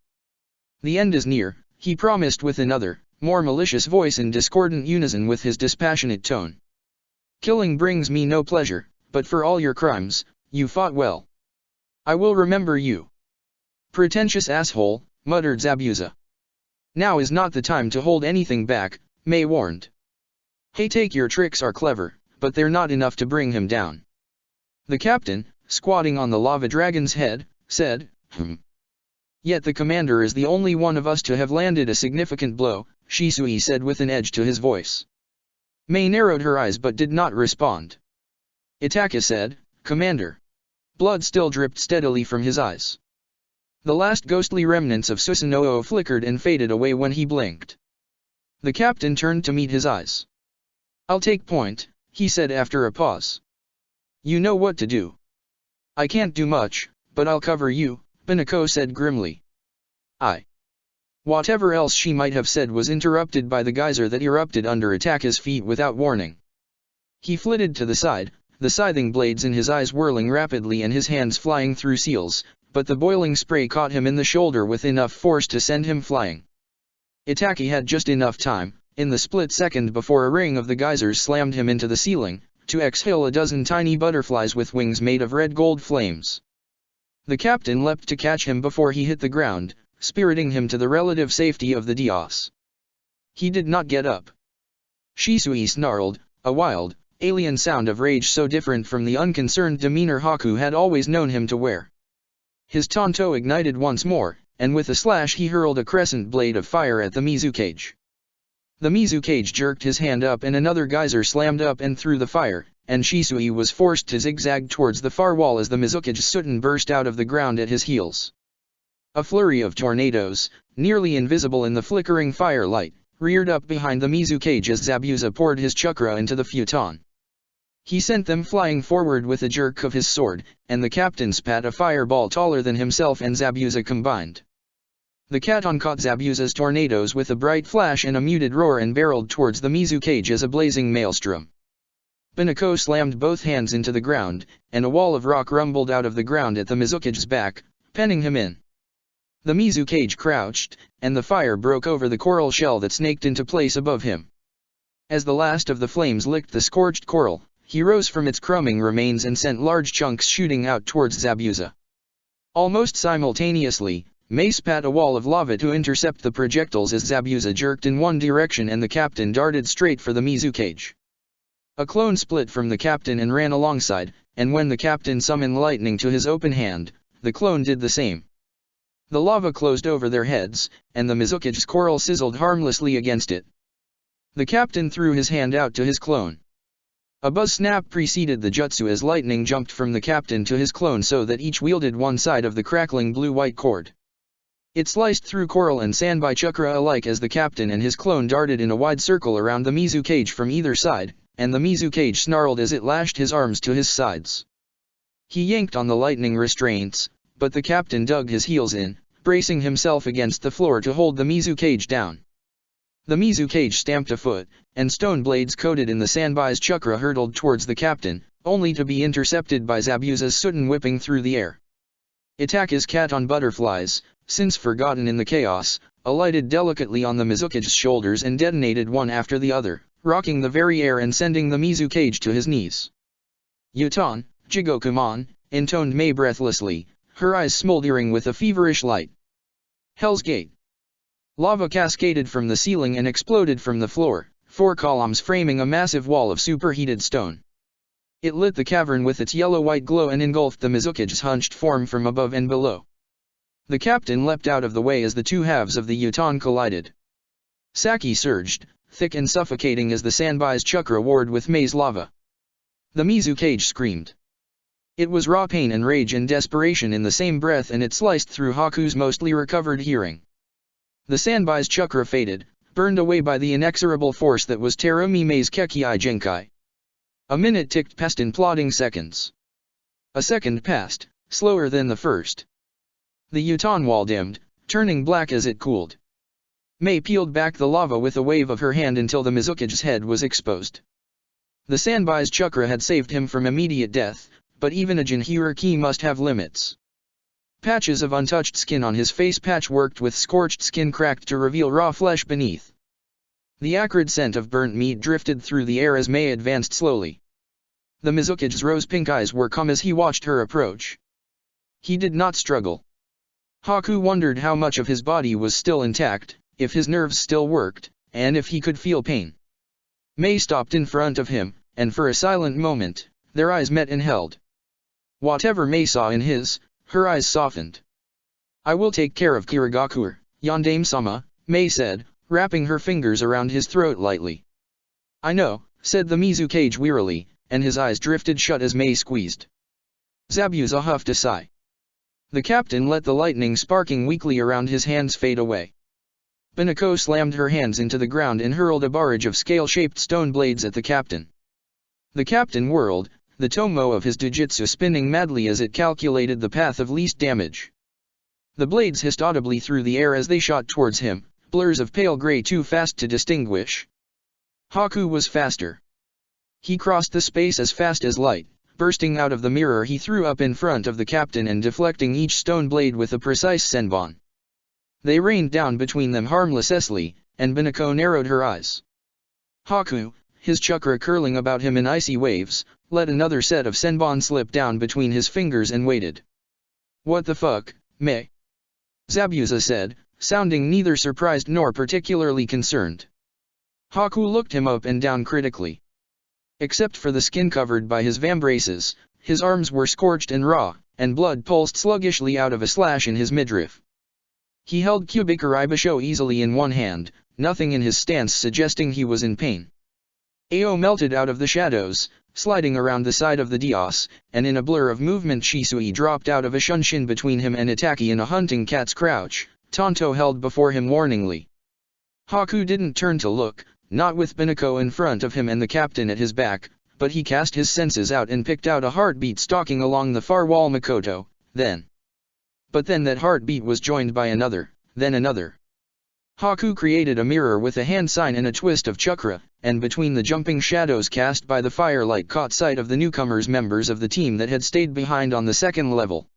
S1: The end is near, he promised with another, more malicious voice in discordant unison with his dispassionate tone. Killing brings me no pleasure, but for all your crimes, you fought well. I will remember you. Pretentious asshole, muttered Zabuza. Now is not the time to hold anything back, Mei warned. Hey, take your tricks are clever, but they're not enough to bring him down. The captain, squatting on the lava dragon's head, said, Yet the commander is the only one of us to have landed a significant blow, Shisui said with an edge to his voice. Mei narrowed her eyes but did not respond. Itaka said, Commander. Blood still dripped steadily from his eyes. The last ghostly remnants of Susanoo flickered and faded away when he blinked. The captain turned to meet his eyes. I'll take point, he said after a pause. You know what to do. I can't do much, but I'll cover you, Binako said grimly. Whatever else she might have said was interrupted by the geyser that erupted under Itaka's feet without warning. He flitted to the side, the scything blades in his eyes whirling rapidly and his hands flying through seals, but the boiling spray caught him in the shoulder with enough force to send him flying. Itaka had just enough time, in the split second before a ring of the geysers slammed him into the ceiling, to exhale a dozen tiny butterflies with wings made of red-gold flames. The captain leapt to catch him before he hit the ground, spiriting him to the relative safety of the dais. He did not get up. Shisui snarled, a wild, alien sound of rage so different from the unconcerned demeanor Haku had always known him to wear. His tanto ignited once more, and with a slash he hurled a crescent blade of fire at the Mizukage. The Mizukage jerked his hand up and another geyser slammed up and through the fire, and Shisui was forced to zigzag towards the far wall as the Mizukage soot burst out of the ground at his heels. A flurry of tornadoes, nearly invisible in the flickering firelight, reared up behind the Mizukage as Zabuza poured his chakra into the futon. He sent them flying forward with a jerk of his sword, and the captain spat a fireball taller than himself and Zabuza combined. The Katon caught Zabuza's tornadoes with a bright flash and a muted roar and barreled towards the Mizukage as a blazing maelstrom. Binako slammed both hands into the ground, and a wall of rock rumbled out of the ground at the Mizukage's back, penning him in. The Mizukage crouched, and the fire broke over the coral shell that snaked into place above him. As the last of the flames licked the scorched coral, he rose from its crumbing remains and sent large chunks shooting out towards Zabuza. Almost simultaneously, Mei spat a wall of lava to intercept the projectiles as Zabuza jerked in one direction and the captain darted straight for the Mizukage. A clone split from the captain and ran alongside, and when the captain summoned lightning to his open hand, the clone did the same. The lava closed over their heads, and the Mizukage's coral sizzled harmlessly against it. The captain threw his hand out to his clone. A buzz snap preceded the jutsu as lightning jumped from the captain to his clone so that each wielded one side of the crackling blue-white cord. It sliced through coral and Sanbai chakra alike as the captain and his clone darted in a wide circle around the Mizukage from either side, and the Mizukage snarled as it lashed his arms to his sides. He yanked on the lightning restraints, but the captain dug his heels in, bracing himself against the floor to hold the Mizukage down. The Mizukage stamped a foot, and stone blades coated in the Sanbai's chakra hurtled towards the captain, only to be intercepted by Zabuza's soot whipping through the air. Itaka's Katon butterflies, since forgotten in the chaos, alighted delicately on the Mizukage's shoulders and detonated one after the other, rocking the very air and sending the Mizukage to his knees. Yutan, Jigokumon, intoned Mei breathlessly, her eyes smoldering with a feverish light. Hell's Gate. Lava cascaded from the ceiling and exploded from the floor, 4 columns framing a massive wall of superheated stone. It lit the cavern with its yellow-white glow and engulfed the Mizukage's hunched form from above and below. The captain leapt out of the way as the two halves of the Yutan collided. Saki surged, thick and suffocating as the Sanbai's chakra warred with Mei's lava. The Mizukage screamed. It was raw pain and rage and desperation in the same breath, and it sliced through Haku's mostly recovered hearing. The Sanbai's chakra faded, burned away by the inexorable force that was Terumi Mei's Kekkei Genkai. A minute ticked past in plodding seconds. A second passed, slower than the first. The Yutan wall dimmed, turning black as it cooled. Mei peeled back the lava with a wave of her hand until the Mizukage's head was exposed. The Sanbai's chakra had saved him from immediate death, but even a Jinhiriki must have limits. Patches of untouched skin on his face patchworked with scorched skin cracked to reveal raw flesh beneath. The acrid scent of burnt meat drifted through the air as Mei advanced slowly. The Mizukage's rose-pink eyes were calm as he watched her approach. He did not struggle. Haku wondered how much of his body was still intact, if his nerves still worked, and if he could feel pain. Mei stopped in front of him, and for a silent moment, their eyes met and held. Whatever Mei saw in his, her eyes softened. I will take care of Kirigakure, Yondaime-sama, Mei said, wrapping her fingers around his throat lightly. I know, said the Mizukage wearily, and his eyes drifted shut as Mei squeezed. Zabuza huffed a sigh. The captain let the lightning sparking weakly around his hands fade away. Binako slammed her hands into the ground and hurled a barrage of scale-shaped stone blades at the captain. The captain whirled, the tomo of his jujutsu spinning madly as it calculated the path of least damage. The blades hissed audibly through the air as they shot towards him, blurs of pale gray too fast to distinguish. Haku was faster. He crossed the space as fast as light, bursting out of the mirror he threw up in front of the captain and deflecting each stone blade with a precise senbon. They rained down between them harmlessly, and Binako narrowed her eyes. Haku, his chakra curling about him in icy waves, let another set of senbon slip down between his fingers and waited. What the fuck, Mei? Zabuza said, sounding neither surprised nor particularly concerned. Haku looked him up and down critically. Except for the skin covered by his vambraces, his arms were scorched and raw, and blood pulsed sluggishly out of a slash in his midriff. He held Kyubikuribasho easily in one hand, nothing in his stance suggesting he was in pain. Ao melted out of the shadows, sliding around the side of the dais, and in a blur of movement Shisui dropped out of a shunshin between him and Itaki in a hunting cat's crouch, Tonto held before him warningly. Haku didn't turn to look, not with Binako in front of him and the captain at his back, but he cast his senses out and picked out a heartbeat stalking along the far wall Makoto, then. But then that heartbeat was joined by another, then another. Haku created a mirror with a hand sign and a twist of chakra, and between the jumping shadows cast by the firelight caught sight of the newcomers members of the team that had stayed behind on the second level.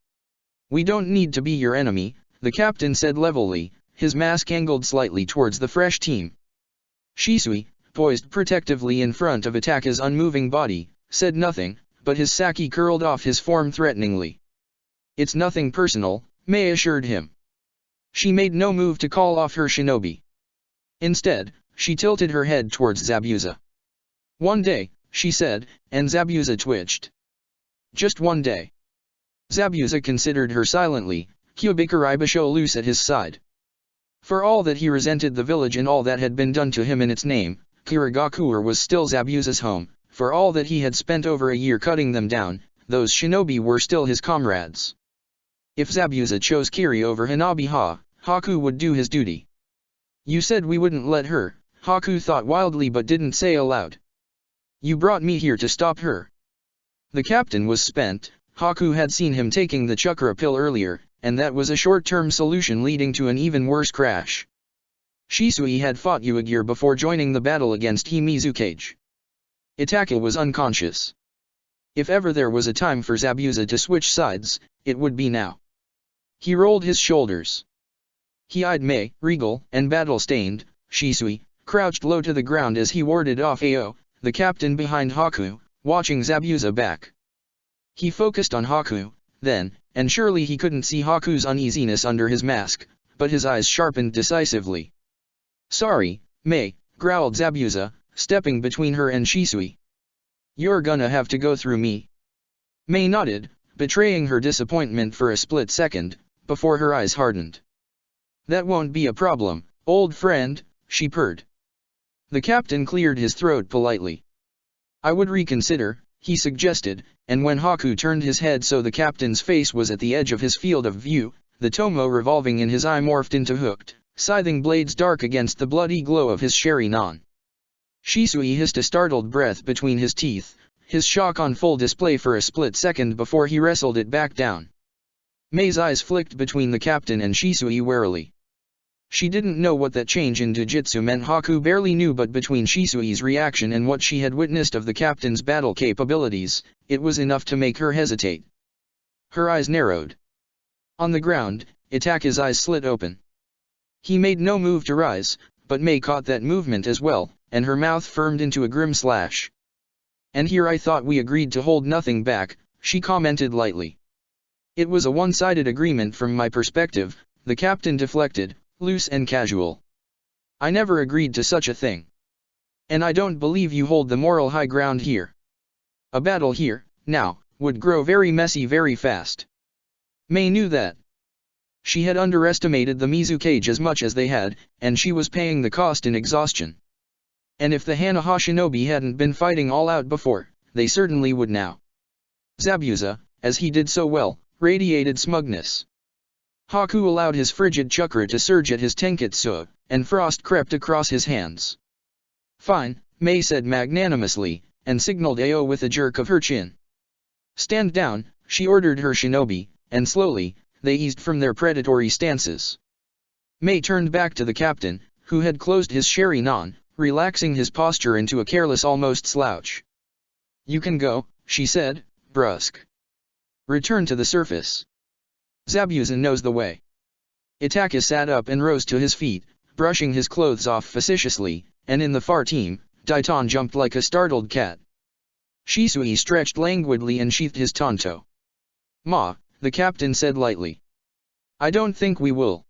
S1: We don't need to be your enemy, the captain said levelly, his mask angled slightly towards the fresh team. Shisui, poised protectively in front of Itaka's unmoving body, said nothing, but his sake curled off his form threateningly. It's nothing personal, Mei assured him. She made no move to call off her shinobi. Instead, she tilted her head towards Zabuza. One day, she said, and Zabuza twitched. Just one day. Zabuza considered her silently, Kyubikuribasho loose at his side. For all that he resented the village and all that had been done to him in its name, Kirigakure was still Zabuza's home. For all that he had spent over a year cutting them down, those shinobi were still his comrades. If Zabuza chose Kiri over Hanabi-ha, Haku would do his duty. You said we wouldn't let her, Haku thought wildly but didn't say aloud. You brought me here to stop her. The captain was spent, Haku had seen him taking the chakra pill earlier, and that was a short-term solution leading to an even worse crash. Shisui had fought Uegir before joining the battle against Himizukage. Itaka was unconscious. If ever there was a time for Zabuza to switch sides, it would be now. He rolled his shoulders. He eyed Mei, regal and battle-stained. Shisui crouched low to the ground as he warded off Ao, the captain behind Haku, watching Zabuza back. He focused on Haku, then, and surely he couldn't see Haku's uneasiness under his mask, but his eyes sharpened decisively. Sorry, Mei, growled Zabuza, stepping between her and Shisui. You're gonna have to go through me. Mei nodded, betraying her disappointment for a split second, before her eyes hardened. That won't be a problem, old friend, she purred. The captain cleared his throat politely. I would reconsider, he suggested, and when Haku turned his head so the captain's face was at the edge of his field of view, the tomo revolving in his eye morphed into hooked, scything blades dark against the bloody glow of his sheri-nan. Shisui hissed a startled breath between his teeth, his shock on full display for a split second before he wrestled it back down. Mei's eyes flicked between the captain and Shisui warily. She didn't know what that change in Jujutsu meant. Haku barely knew, but between Shisui's reaction and what she had witnessed of the captain's battle capabilities, it was enough to make her hesitate. Her eyes narrowed. On the ground, Itaka's eyes slit open. He made no move to rise, but Mei caught that movement as well, and her mouth firmed into a grim slash. And here I thought we agreed to hold nothing back, she commented lightly. It was a one-sided agreement from my perspective, the captain deflected, loose and casual. I never agreed to such a thing. And I don't believe you hold the moral high ground here. A battle here, now, would grow very messy very fast. Mei knew that. She had underestimated the Mizukage as much as they had, and she was paying the cost in exhaustion. And if the Hanaha shinobi hadn't been fighting all out before, they certainly would now. Zabuza, as he did so well, radiated smugness. Haku allowed his frigid chakra to surge at his tenketsu, and frost crept across his hands. "Fine," Mei said magnanimously, and signaled Ao with a jerk of her chin. "Stand down," she ordered her shinobi, and slowly, they eased from their predatory stances. Mei turned back to the captain, who had closed his sherry-non, relaxing his posture into a careless almost slouch. "You can go," she said, brusque. "Return to the surface. Zabuza knows the way." Itaka sat up and rose to his feet, brushing his clothes off facetiously, and in the far team, Daiton jumped like a startled cat. Shisui stretched languidly and sheathed his tanto. "Ma," the captain said lightly. "I don't think we will.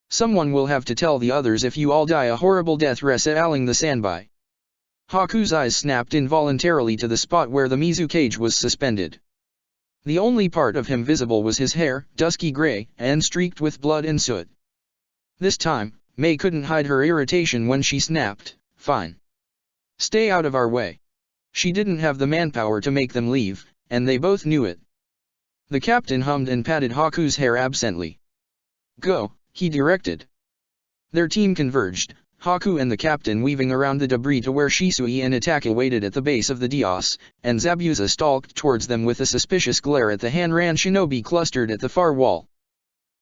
S1: Someone will have to tell the others if you all die a horrible death resa-aling the sanbai." Haku's eyes snapped involuntarily to the spot where the Mizukage was suspended. The only part of him visible was his hair, dusky gray, and streaked with blood and soot. This time, Mei couldn't hide her irritation when she snapped, "Fine. Stay out of our way." She didn't have the manpower to make them leave, and they both knew it. The captain hummed and patted Haku's hair absently. "Go," he directed. Their team converged, Haku and the captain weaving around the debris to where Shisui and Itaka waited at the base of the dais, and Zabuza stalked towards them with a suspicious glare at the Hanran shinobi clustered at the far wall.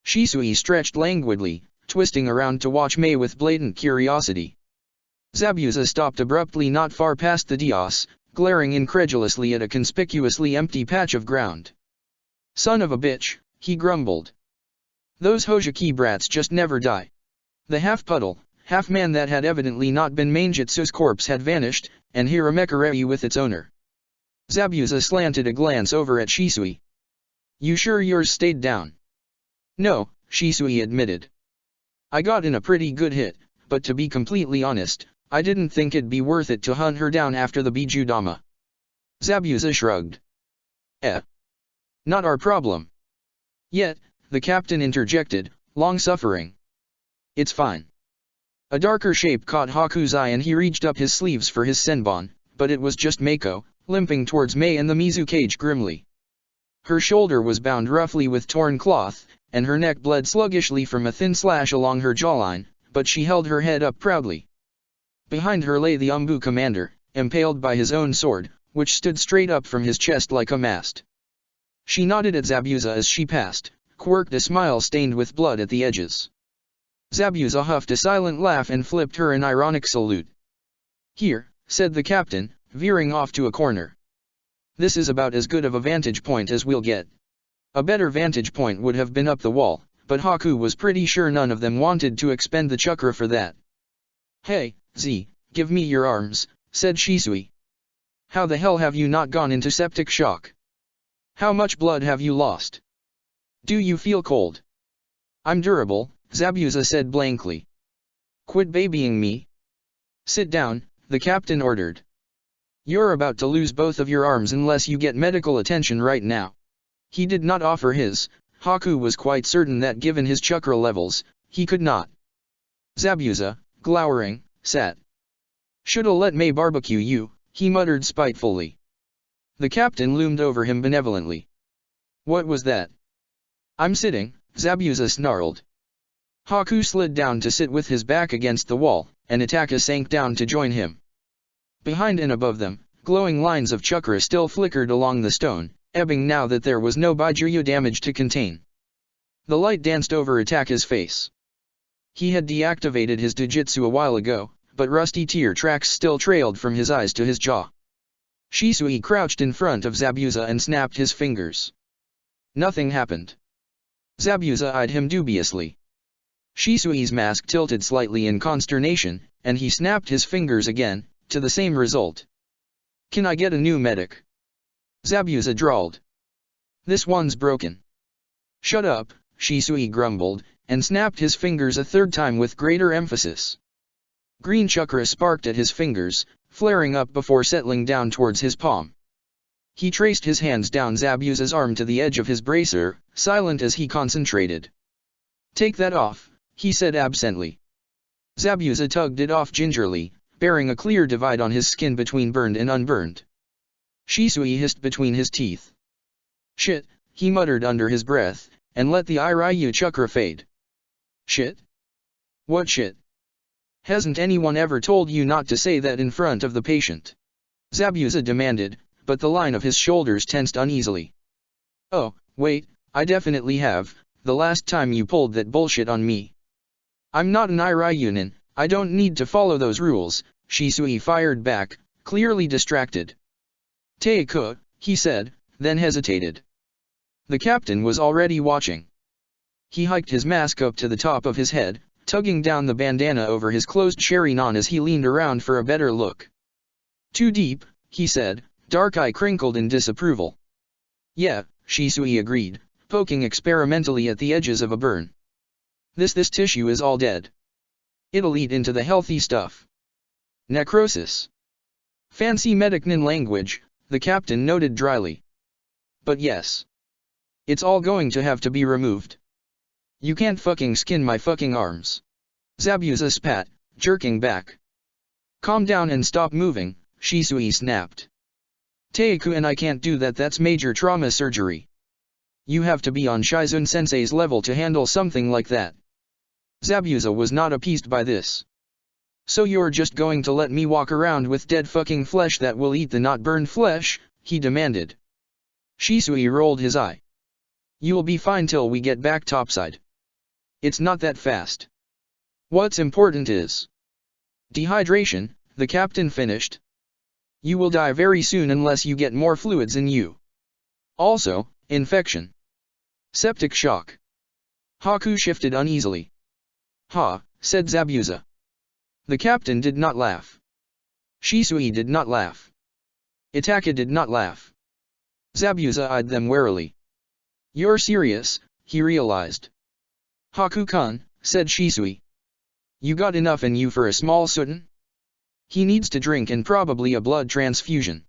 S1: Shisui stretched languidly, twisting around to watch Mei with blatant curiosity. Zabuza stopped abruptly not far past the dais, glaring incredulously at a conspicuously empty patch of ground. "Son of a bitch," he grumbled. "Those Hojiki brats just never die." The half-puddle, half-man that had evidently not been Manjutsu's corpse had vanished, and Hiramekarei with its owner. Zabuza slanted a glance over at Shisui. "You sure yours stayed down?" "No," Shisui admitted. "I got in a pretty good hit, but to be completely honest, I didn't think it'd be worth it to hunt her down after the Bijudama." Zabuza shrugged. Not our problem." "Yet," the captain interjected, long-suffering. "It's fine." A darker shape caught Haku's eye and he reached up his sleeves for his senbon, but it was just Meiko, limping towards Mei and the Mizukage grimly. Her shoulder was bound roughly with torn cloth, and her neck bled sluggishly from a thin slash along her jawline, but she held her head up proudly. Behind her lay the Umbu commander, impaled by his own sword, which stood straight up from his chest like a mast. She nodded at Zabuza as she passed, quirked a smile stained with blood at the edges. Zabuza huffed a silent laugh and flipped her an ironic salute. "Here," said the captain, veering off to a corner. "This is about as good of a vantage point as we'll get." A better vantage point would have been up the wall, but Haku was pretty sure none of them wanted to expend the chakra for that. "Hey, Z, give me your arms," said Shisui. "How the hell have you not gone into septic shock? How much blood have you lost? Do you feel cold?" "I'm durable," Zabuza said blankly. "Quit babying me. Sit down," the captain ordered. "You're about to lose both of your arms unless you get medical attention right now." He did not offer his. Haku was quite certain that given his chakra levels, he could not. Zabuza, glowering, sat. "Shoulda let Mei barbecue you," he muttered spitefully. The captain loomed over him benevolently. "What was that?" "I'm sitting," Zabuza snarled. Haku slid down to sit with his back against the wall, and Itaka sank down to join him. Behind and above them, glowing lines of chakra still flickered along the stone, ebbing now that there was no Baijuyu damage to contain. The light danced over Itaka's face. He had deactivated his Dujitsu a while ago, but rusty tear tracks still trailed from his eyes to his jaw. Shisui crouched in front of Zabuza and snapped his fingers. Nothing happened. Zabuza eyed him dubiously. Shisui's mask tilted slightly in consternation, and he snapped his fingers again, to the same result. "Can I get a new medic?" Zabuza drawled. "This one's broken." "Shut up," Shisui grumbled, and snapped his fingers a third time with greater emphasis. Green chakra sparked at his fingers, flaring up before settling down towards his palm. He traced his hands down Zabuza's arm to the edge of his bracer, silent as he concentrated. Take that off, he said absently. Zabuza tugged it off gingerly, bearing a clear divide on his skin between burned and unburned. Shisui hissed between his teeth. Shit, he muttered under his breath, and let the Iryu chakra fade. Shit? What shit? Hasn't anyone ever told you not to say that in front of the patient? Zabuza demanded, but the line of his shoulders tensed uneasily. Oh, wait, I definitely have, the last time you pulled that bullshit on me. I'm not an Iryunin, I don't need to follow those rules, Shisui fired back, clearly distracted. Teiko, he said, then hesitated. The captain was already watching. He hiked his mask up to the top of his head, tugging down the bandana over his closed shurinon as he leaned around for a better look. Too deep, he said, dark eye crinkled in disapproval. Yeah, Shisui agreed, poking experimentally at the edges of a burn. This tissue is all dead. It'll eat into the healthy stuff. Necrosis. Fancy medicine language, the captain noted dryly. But yes. It's all going to have to be removed. You can't fucking skin my fucking arms. Zabuza spat, jerking back. Calm down and stop moving, Shisui snapped. Teiku and I can't do that, that's major trauma surgery. You have to be on Shizun Sensei's level to handle something like that. Zabuza was not appeased by this. So you're just going to let me walk around with dead fucking flesh that will eat the not burned flesh, he demanded. Shisui rolled his eye. You'll be fine till we get back topside. It's not that fast. What's important is dehydration, the captain finished. You will die very soon unless you get more fluids in you. Also, infection. Septic shock. Haku shifted uneasily. Ha, said Zabuza. The captain did not laugh. Shisui did not laugh. Itaka did not laugh. Zabuza eyed them warily. You're serious, he realized. Haku-kun, said Shisui. You got enough in you for a small Sudan? He needs to drink and probably a blood transfusion.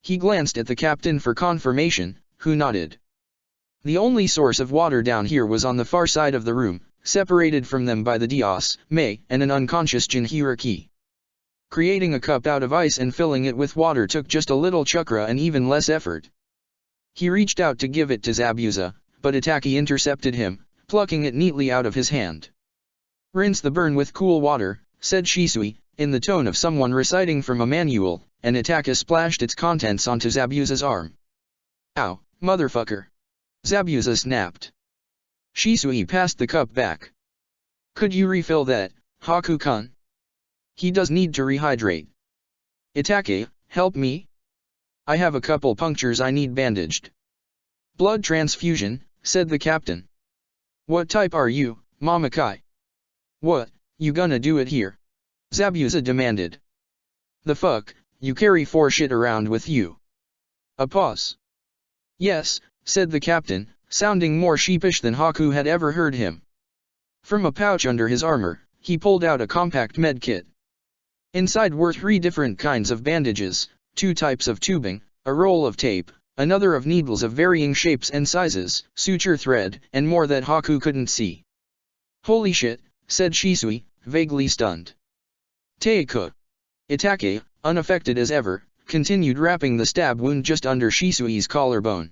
S1: He glanced at the captain for confirmation, who nodded. The only source of water down here was on the far side of the room, separated from them by the Dios, Mei, and an unconscious Jinhiriki. Creating a cup out of ice and filling it with water took just a little chakra and even less effort. He reached out to give it to Zabuza, but Itaki intercepted him, plucking it neatly out of his hand. Rinse the burn with cool water, said Shisui, in the tone of someone reciting from a manual, and Itaka splashed its contents onto Zabuza's arm. Ow, motherfucker! Zabuza snapped. Shisui passed the cup back. Could you refill that, Haku-kun? He does need to rehydrate. Itake, help me? I have a couple punctures I need bandaged. Blood transfusion, said the captain. What type are you, Mamakai? What, you gonna do it here? Zabuza demanded. The fuck, you carry 4 shit around with you? A pause. Yes, said the captain, sounding more sheepish than Haku had ever heard him. From a pouch under his armor, he pulled out a compact med kit. Inside were 3 different kinds of bandages, 2 types of tubing, a roll of tape, another of needles of varying shapes and sizes, suture thread, and more that Haku couldn't see. Holy shit, said Shisui, vaguely stunned. Teiko. Itake, unaffected as ever, continued wrapping the stab wound just under Shisui's collarbone.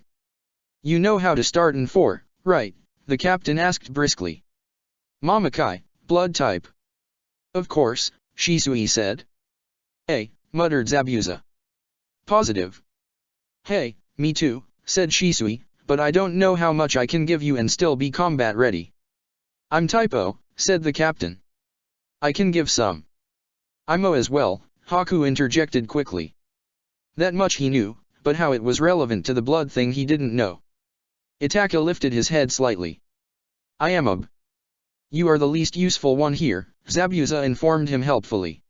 S1: You know how to start in 4, right? The captain asked briskly. Mamakai, blood type. Of course, Shisui said. Hey, muttered Zabuza. Positive. Hey, me too, said Shisui, but I don't know how much I can give you and still be combat ready. I'm typo, said the captain. I can give some. I'm O as well, Haku interjected quickly. That much he knew, but how it was relevant to the blood thing he didn't know. Itaka lifted his head slightly. I am OB. You are the least useful one here, Zabuza informed him helpfully.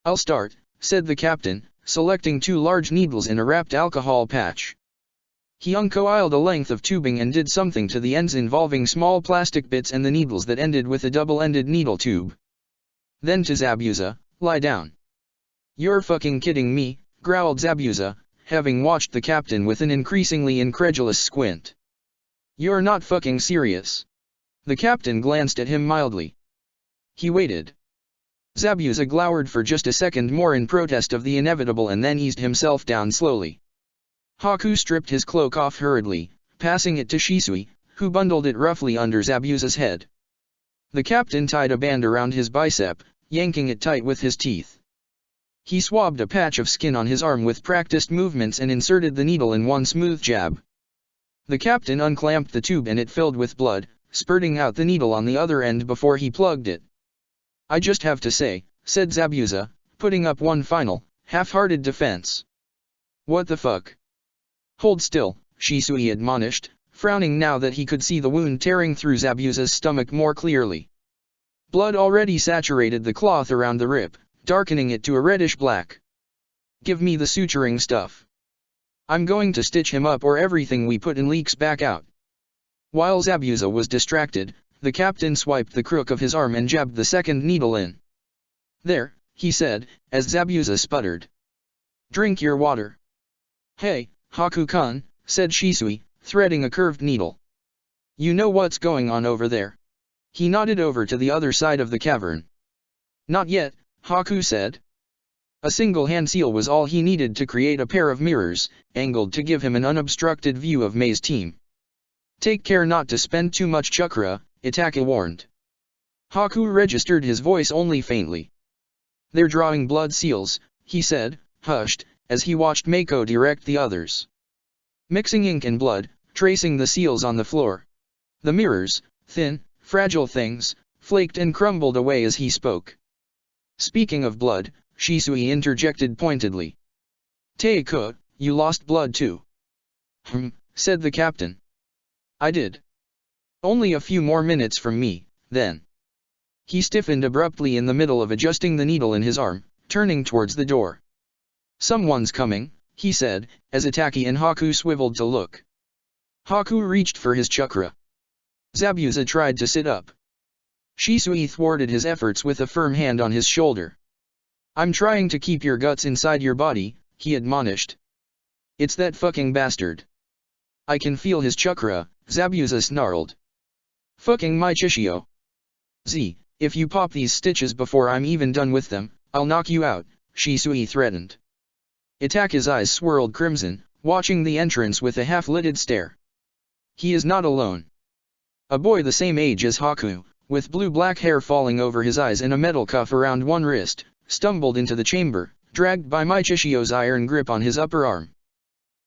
S1: I'll start, said the captain, selecting 2 large needles in a wrapped alcohol patch. He uncoiled a length of tubing and did something to the ends involving small plastic bits and the needles that ended with a double-ended needle tube. Then to Zabuza, lie down. You're fucking kidding me, growled Zabuza, having watched the captain with an increasingly incredulous squint. You're not fucking serious. The captain glanced at him mildly. He waited. Zabuza glowered for just a second more in protest of the inevitable and then eased himself down slowly. Haku stripped his cloak off hurriedly, passing it to Shisui, who bundled it roughly under Zabuza's head. The captain tied a band around his bicep, yanking it tight with his teeth. He swabbed a patch of skin on his arm with practiced movements and inserted the needle in one smooth jab. The captain unclamped the tube and it filled with blood, spurting out the needle on the other end before he plugged it. "I just have to say," said Zabuza, putting up one final, half-hearted defense. "What the fuck?" "Hold still," Shisui admonished, frowning now that he could see the wound tearing through Zabuza's stomach more clearly. Blood already saturated the cloth around the rip, darkening it to a reddish black. "Give me the suturing stuff. I'm going to stitch him up or everything we put in leaks back out." While Zabuza was distracted, the captain swiped the crook of his arm and jabbed the second needle in. "There," he said, as Zabuza sputtered. "Drink your water." "Hey, Haku-kun," said Shisui, threading a curved needle. "You know what's going on over there?" He nodded over to the other side of the cavern. "Not yet," Haku said. A single hand seal was all he needed to create a pair of mirrors, angled to give him an unobstructed view of Mei's team. "Take care not to spend too much chakra," Itaka warned. Haku registered his voice only faintly. "They're drawing blood seals," he said, hushed, as he watched Mako direct the others. Mixing ink and blood, tracing the seals on the floor. The mirrors, thin, fragile things, flaked and crumbled away as he spoke. "Speaking of blood," Shisui interjected pointedly. "Teiko, you lost blood too." Said the captain. "I did. Only a few more minutes from me, then." He stiffened abruptly in the middle of adjusting the needle in his arm, turning towards the door. "Someone's coming," he said, as Itaki and Haku swiveled to look. Haku reached for his chakra. Zabuza tried to sit up. Shisui thwarted his efforts with a firm hand on his shoulder. "I'm trying to keep your guts inside your body," he admonished. "It's that fucking bastard." "I can feel his chakra," Zabuza snarled. "Fucking my Chishio. Z, if you pop these stitches before I'm even done with them, I'll knock you out," Shisui threatened. Itaka's eyes swirled crimson, watching the entrance with a half-lidded stare. He is not alone. A boy the same age as Haku, with blue-black hair falling over his eyes and a metal cuff around one wrist, stumbled into the chamber, dragged by Michishio's iron grip on his upper arm.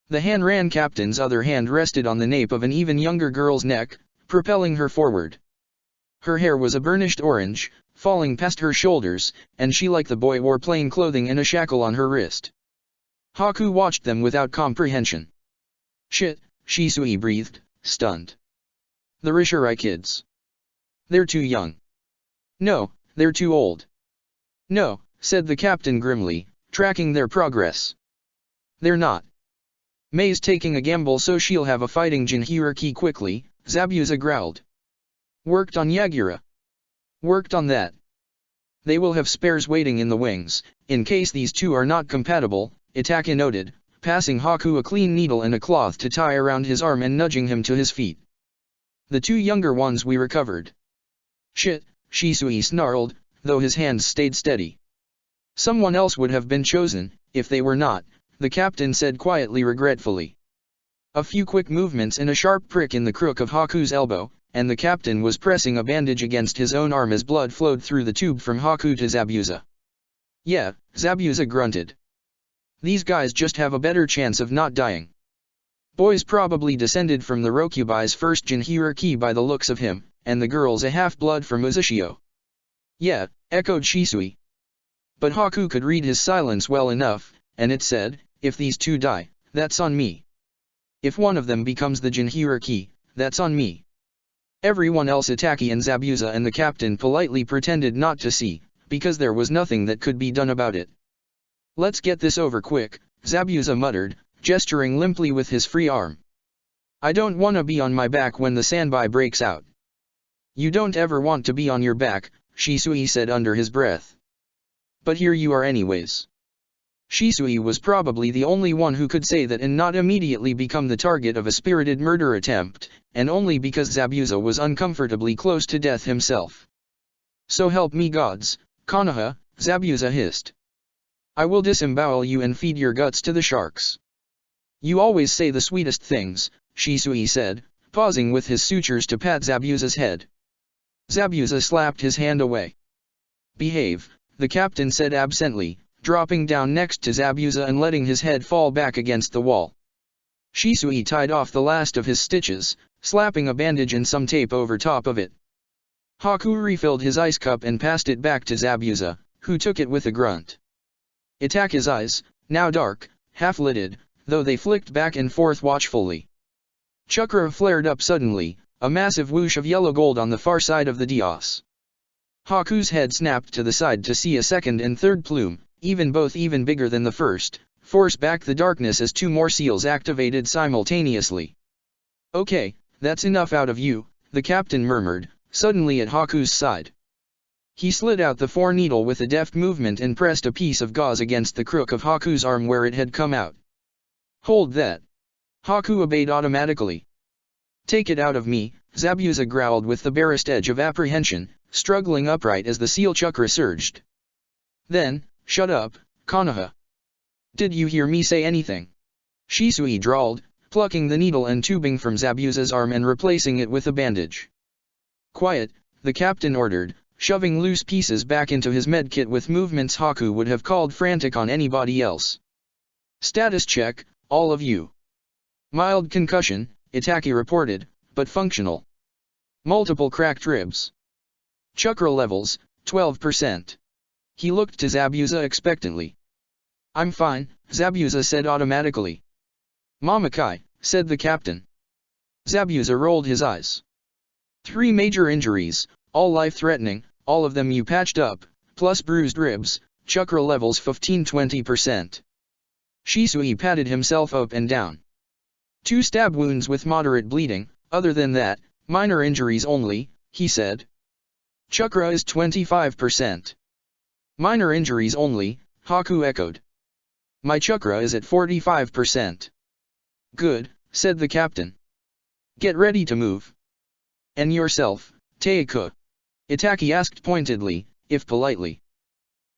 S1: The Hanran captain's other hand rested on the nape of an even younger girl's neck, propelling her forward. Her hair was a burnished orange, falling past her shoulders, and she like the boy wore plain clothing and a shackle on her wrist. Haku watched them without comprehension. "Shit," Shisui breathed, stunned. "The Rishirai kids. They're too young." "No, they're too old." "No," said the captain grimly, tracking their progress. "They're not. Mei's taking a gamble so she'll have a fighting Jinhiriki quickly," Zabuza growled. "Worked on Yagura. Worked on that. They will have spares waiting in the wings, in case these two are not compatible," Itaka noted, passing Haku a clean needle and a cloth to tie around his arm and nudging him to his feet. "The two younger ones we recovered." "Shit," Shisui snarled, though his hands stayed steady. "Someone else would have been chosen, if they were not," the captain said quietly regretfully. A few quick movements and a sharp prick in the crook of Haku's elbow, and the captain was pressing a bandage against his own arm as blood flowed through the tube from Haku to Zabuza. "Yeah," Zabuza grunted. "These guys just have a better chance of not dying. Boy's probably descended from the Rokubai's first Jinhiriki by the looks of him, and the girl's a half-blood from Uzushio." "Yeah," echoed Shisui. But Haku could read his silence well enough, and it said, "If these two die, that's on me. If one of them becomes the Jinhiriki, that's on me." Everyone else, Itaki and Zabuza and the captain, politely pretended not to see, because there was nothing that could be done about it. "Let's get this over quick," Zabuza muttered, gesturing limply with his free arm. "I don't want to be on my back when the Sanbai breaks out." "You don't ever want to be on your back," Shisui said under his breath. "But here you are anyways." Shisui was probably the only one who could say that and not immediately become the target of a spirited murder attempt, and only because Zabuza was uncomfortably close to death himself. So help me gods, Konoha, Zabuza hissed. I will disembowel you and feed your guts to the sharks. You always say the sweetest things, Shisui said, pausing with his sutures to pat Zabuza's head. Zabuza slapped his hand away. Behave, the captain said absently, dropping down next to Zabuza and letting his head fall back against the wall. Shisui tied off the last of his stitches, slapping a bandage and some tape over top of it. Haku refilled his ice cup and passed it back to Zabuza, who took it with a grunt. Itake's eyes, now dark, half-lidded, though they flicked back and forth watchfully. Chakra flared up suddenly, a massive whoosh of yellow gold on the far side of the Dios. Haku's head snapped to the side to see a second and third plume, both even bigger than the first, force back the darkness as two more seals activated simultaneously. Okay, that's enough out of you, the captain murmured, suddenly at Haku's side. He slid out the 4-needle with a deft movement and pressed a piece of gauze against the crook of Haku's arm where it had come out. Hold that. Haku obeyed automatically. Take it out of me, Zabuza growled with the barest edge of apprehension, struggling upright as the seal chakra surged. Then, shut up, Konoha. Did you hear me say anything? Shisui drawled, plucking the needle and tubing from Zabuza's arm and replacing it with a bandage. Quiet, the captain ordered, shoving loose pieces back into his medkit with movements Haku would have called frantic on anybody else. Status check, all of you. Mild concussion, Itake reported, but functional. Multiple cracked ribs. Chakra levels, 12%. He looked to Zabuza expectantly. I'm fine, Zabuza said automatically. Mamakai, said the captain. Zabuza rolled his eyes. 3 major injuries, all life-threatening, all of them you patched up, plus bruised ribs, chakra levels 15–20%. Shisui patted himself up and down. 2 stab wounds with moderate bleeding, other than that, minor injuries only, he said. Chakra is 25%. Minor injuries only, Haku echoed. My chakra is at 45%. Good, said the captain. Get ready to move. And yourself, Teiko? Itake asked pointedly, if politely.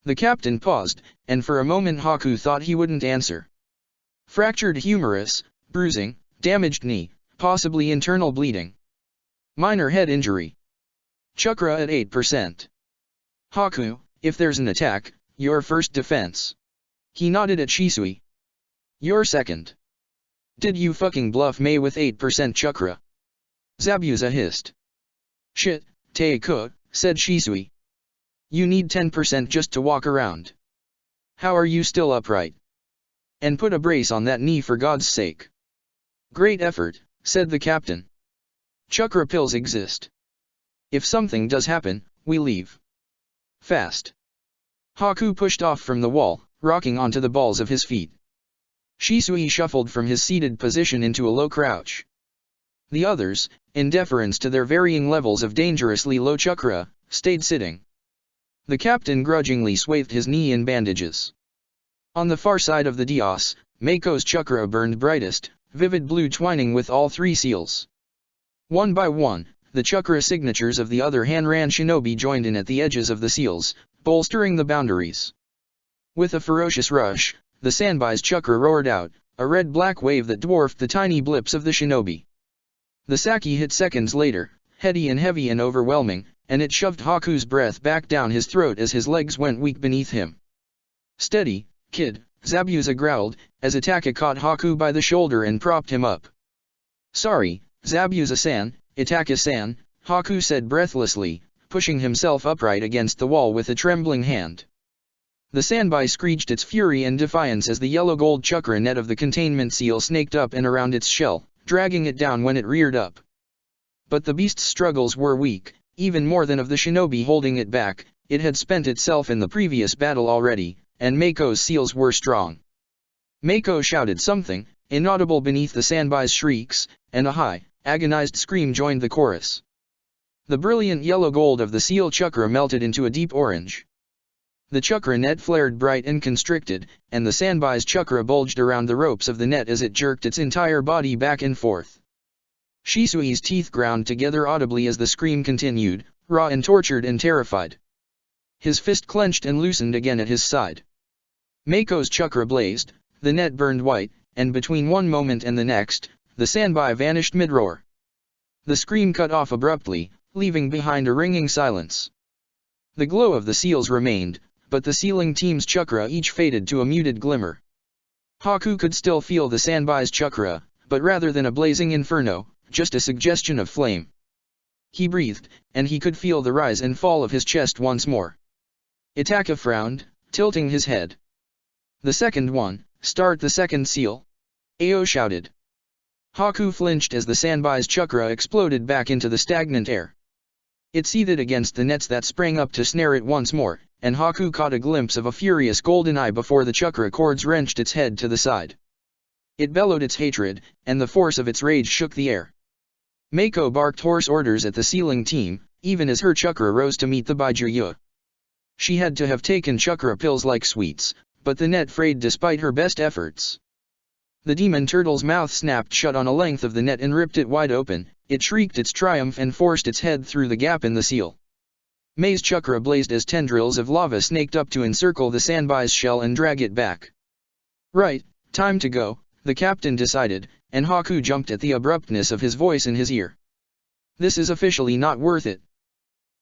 S1: The captain paused, and for a moment Haku thought he wouldn't answer. Fractured humerus, bruising, damaged knee, possibly internal bleeding. Minor head injury. Chakra at 8%. Haku, if there's an attack, your first defense. He nodded at Shisui. Your second. Did you fucking bluff me with 8% chakra? Zabuza hissed. Shit, Teiko, said Shisui. You need 10% just to walk around. How are you still upright? And put a brace on that knee for God's sake. Great effort, said the captain. Chakra pills exist. If something does happen, we leave. Fast. Haku pushed off from the wall, rocking onto the balls of his feet. Shisui shuffled from his seated position into a low crouch. The others, in deference to their varying levels of dangerously low chakra, stayed sitting. The captain grudgingly swathed his knee in bandages. On the far side of the Dios, Mako's chakra burned brightest, vivid blue twining with all 3 seals. One by one, the chakra signatures of the other Hanran shinobi joined in at the edges of the seals, bolstering the boundaries. With a ferocious rush, the Sanbai's chakra roared out, a red-black wave that dwarfed the tiny blips of the shinobi. The Saki hit seconds later, heady and heavy and overwhelming, and it shoved Haku's breath back down his throat as his legs went weak beneath him. Steady, kid, Zabuza growled, as Itake caught Haku by the shoulder and propped him up. Sorry, Zabuza-san, Itake-san, Haku said breathlessly, pushing himself upright against the wall with a trembling hand. The Sanbai screeched its fury and defiance as the yellow-gold chakra net of the containment seal snaked up and around its shell, dragging it down when it reared up. But the beast's struggles were weak, even more than of the shinobi holding it back. It had spent itself in the previous battle already, and Mako's seals were strong. Mako shouted something, inaudible beneath the Sanbai's shrieks, and a high, agonized scream joined the chorus. The brilliant yellow gold of the seal chakra melted into a deep orange. The chakra net flared bright and constricted, and the sandbai's chakra bulged around the ropes of the net as it jerked its entire body back and forth. Shisui's teeth ground together audibly as the scream continued, raw and tortured and terrified. His fist clenched and loosened again at his side. Mako's chakra blazed, the net burned white, and between one moment and the next, the sandbai vanished mid-roar. The scream cut off abruptly, leaving behind a ringing silence. The glow of the seals remained, but the sealing team's chakra each faded to a muted glimmer. Haku could still feel the sandbai's chakra, but rather than a blazing inferno, just a suggestion of flame. He breathed, and he could feel the rise and fall of his chest once more. Itaka frowned, tilting his head. "The second one, start the second seal," Ao shouted. Haku flinched as the sandbai's chakra exploded back into the stagnant air. It seethed against the nets that sprang up to snare it once more, and Haku caught a glimpse of a furious golden eye before the chakra cords wrenched its head to the side. It bellowed its hatred, and the force of its rage shook the air. Mako barked hoarse orders at the sealing team, even as her chakra rose to meet the Baijuyue. She had to have taken chakra pills like sweets, but the net frayed despite her best efforts. The demon turtle's mouth snapped shut on a length of the net and ripped it wide open. It shrieked its triumph and forced its head through the gap in the seal. Mei's chakra blazed as tendrils of lava snaked up to encircle the sandbai's shell and drag it back. "Right, time to go," the captain decided, and Haku jumped at the abruptness of his voice in his ear. "This is officially not worth it.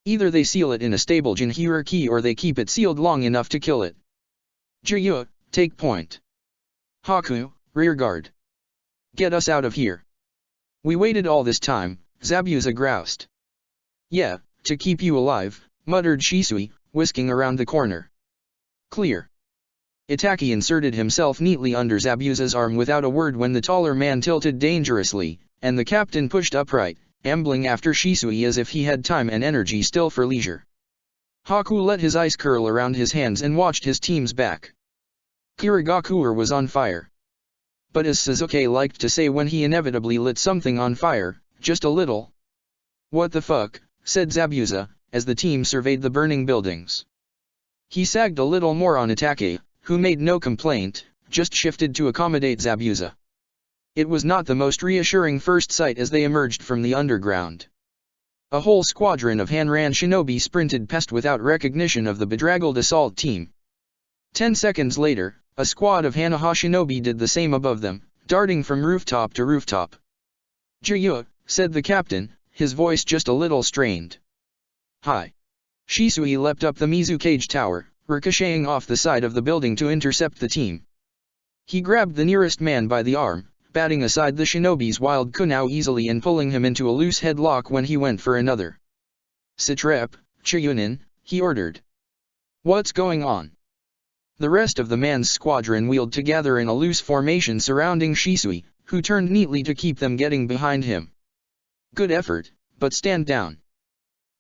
S1: Either they seal it in a stable jinhuriki or they keep it sealed long enough to kill it. Jiryu, take point. Haku, rear guard. Get us out of here. We waited all this time," Zabuza groused. "Yeah, to keep you alive," muttered Shisui, whisking around the corner. "Clear." Itaki inserted himself neatly under Zabuza's arm without a word when the taller man tilted dangerously, and the captain pushed upright, ambling after Shisui as if he had time and energy still for leisure. Haku let his eyes curl around his hands and watched his team's back. Kirigakure was on fire. But as Sasuke liked to say when he inevitably lit something on fire, just a little. "What the fuck," said Zabuza, as the team surveyed the burning buildings. He sagged a little more on Itake, who made no complaint, just shifted to accommodate Zabuza. It was not the most reassuring first sight as they emerged from the underground. A whole squadron of Hanran shinobi sprinted past without recognition of the bedraggled assault team. 10 seconds later, a squad of Hanaha shinobi did the same above them, darting from rooftop to rooftop. "Jiryu," said the captain, his voice just a little strained. "Hi." Shisui leapt up the Mizukage tower, ricocheting off the side of the building to intercept the team. He grabbed the nearest man by the arm, batting aside the shinobi's wild kunao easily and pulling him into a loose headlock when he went for another. "Satrap, Chiryunin," he ordered. "What's going on?" The rest of the man's squadron wheeled together in a loose formation surrounding Shisui, who turned neatly to keep them getting behind him. "Good effort, but stand down."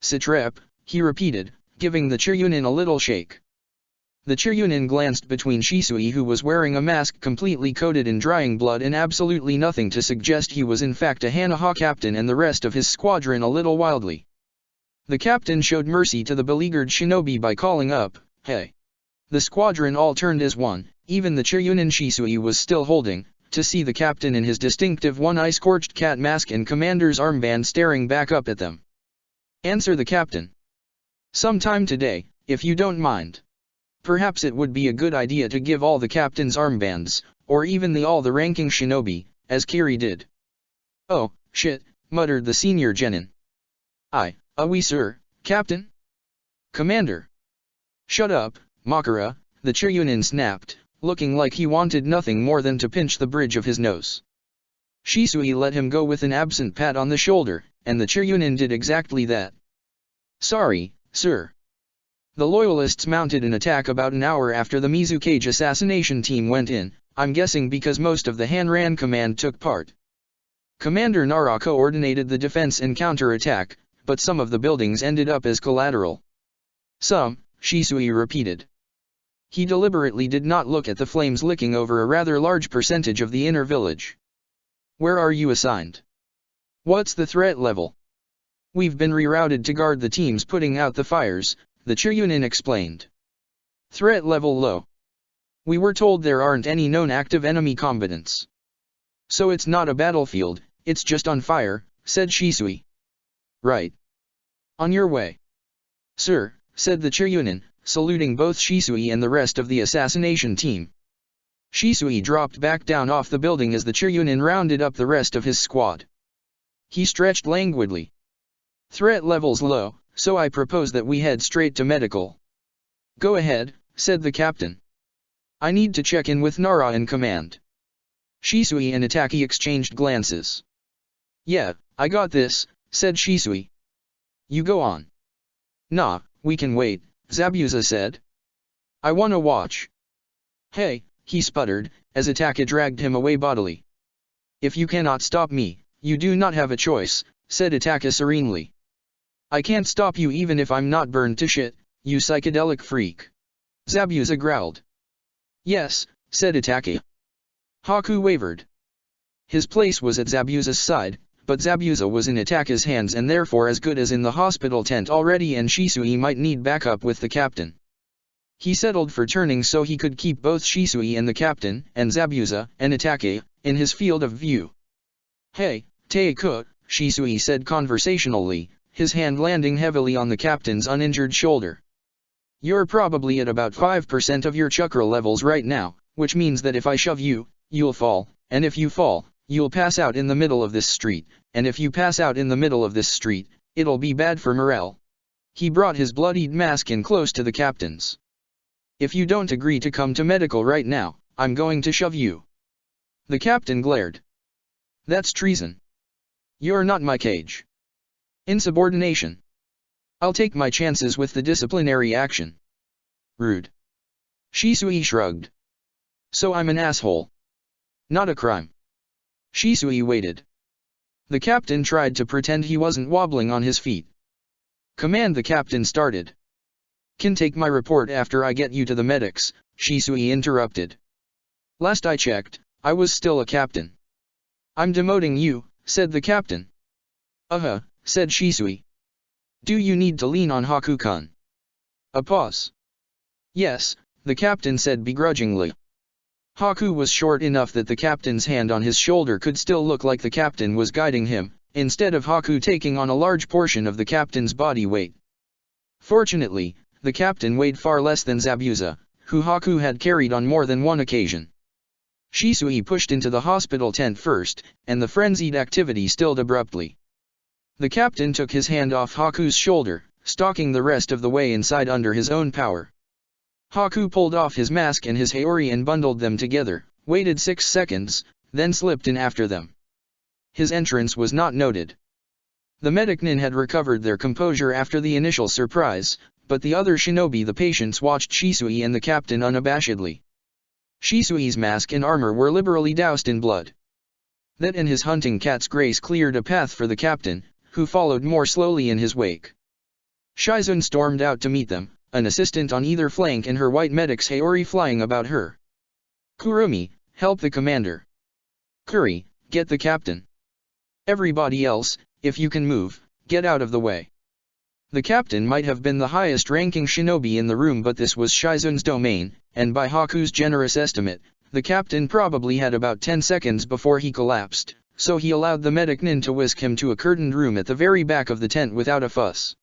S1: "Satrap," he repeated, giving the Chiryunin a little shake. The Chiryunin glanced between Shisui, who was wearing a mask completely coated in drying blood and absolutely nothing to suggest he was in fact a Hanaha captain, and the rest of his squadron a little wildly. The captain showed mercy to the beleaguered shinobi by calling up, "Hey." The squadron all turned as one, even the Chiryunin Shisui was still holding, to see the captain in his distinctive one-eye scorched cat mask and commander's armband staring back up at them. "Answer the captain. Sometime today, if you don't mind. Perhaps it would be a good idea to give all the captains armbands, or even all the ranking shinobi, as Kiri did." "Oh, shit," muttered the senior genin. Oui sir, captain?" "Commander." "Shut up, Makara," the Chiryunin snapped, looking like he wanted nothing more than to pinch the bridge of his nose. Shisui let him go with an absent pat on the shoulder, and the Chiryunin did exactly that. "Sorry, sir." The Loyalists mounted an attack about an hour after the Mizukage assassination team went in, I'm guessing because most of the Hanran command took part. Commander Nara coordinated the defense and counter-attack, but some of the buildings ended up as collateral. "Some," Shisui repeated. He deliberately did not look at the flames licking over a rather large percentage of the inner village. "Where are you assigned? What's the threat level?" "We've been rerouted to guard the teams putting out the fires," the Chiryunin explained. Threat level low. We were told there aren't any known active enemy combatants. So it's not a battlefield, it's just on fire, said Shisui. Right. On your way. Sir, said the Chiryunin, saluting both Shisui and the rest of the assassination team. Shisui dropped back down off the building as the Chiryunin rounded up the rest of his squad. He stretched languidly. Threat levels low, so I propose that we head straight to medical. Go ahead, said the captain. I need to check in with Nara in command. Shisui and Itaki exchanged glances. Yeah, I got this, said Shisui. You go on. Nah, we can wait, Zabuza said. I wanna watch. Hey, he sputtered, as Itaka dragged him away bodily. If you cannot stop me, you do not have a choice, said Itaka serenely. I can't stop you even if I'm not burned to shit, you psychedelic freak. Zabuza growled. Yes, said Itaka. Haku wavered. His place was at Zabuza's side, but Zabuza was in Itaka's hands and therefore as good as in the hospital tent already, and Shisui might need backup with the captain. He settled for turning so he could keep both Shisui and the captain, and Zabuza, and Itaka, in his field of view. Hey, Teiku, Shisui said conversationally, his hand landing heavily on the captain's uninjured shoulder. You're probably at about 5% of your chakra levels right now, which means that if I shove you, you'll fall, and if you fall, you'll pass out in the middle of this street, and if you pass out in the middle of this street, it'll be bad for morale. He brought his bloodied mask in close to the captain's. If you don't agree to come to medical right now, I'm going to shove you. The captain glared. That's treason. You're not my cage. Insubordination. I'll take my chances with the disciplinary action. Rude. Shisui shrugged. So I'm an asshole. Not a crime. Shisui waited. The captain tried to pretend he wasn't wobbling on his feet. Command, the captain started. Can take my report after I get you to the medics, Shisui interrupted. Last I checked, I was still a captain. I'm demoting you, said the captain. Said Shisui. Do you need to lean on Haku-kun? A pause. Yes, the captain said begrudgingly. Haku was short enough that the captain's hand on his shoulder could still look like the captain was guiding him, instead of Haku taking on a large portion of the captain's body weight. Fortunately, the captain weighed far less than Zabuza, who Haku had carried on more than one occasion. Shisui pushed into the hospital tent first, and the frenzied activity stilled abruptly. The captain took his hand off Haku's shoulder, stalking the rest of the way inside under his own power. Haku pulled off his mask and his haori and bundled them together, waited 6 seconds, then slipped in after them. His entrance was not noted. The medicnin had recovered their composure after the initial surprise, but the other shinobi, the patients, watched Shisui and the captain unabashedly. Shisui's mask and armor were liberally doused in blood. That and his hunting cat's grace cleared a path for the captain, who followed more slowly in his wake. Shizun stormed out to meet them, an assistant on either flank and her white medic's haori flying about her. Kurumi, help the commander. Kuri, get the captain. Everybody else, if you can move, get out of the way. The captain might have been the highest-ranking shinobi in the room, but this was Shizun's domain, and by Haku's generous estimate, the captain probably had about 10 seconds before he collapsed, so he allowed the medicnin to whisk him to a curtained room at the very back of the tent without a fuss.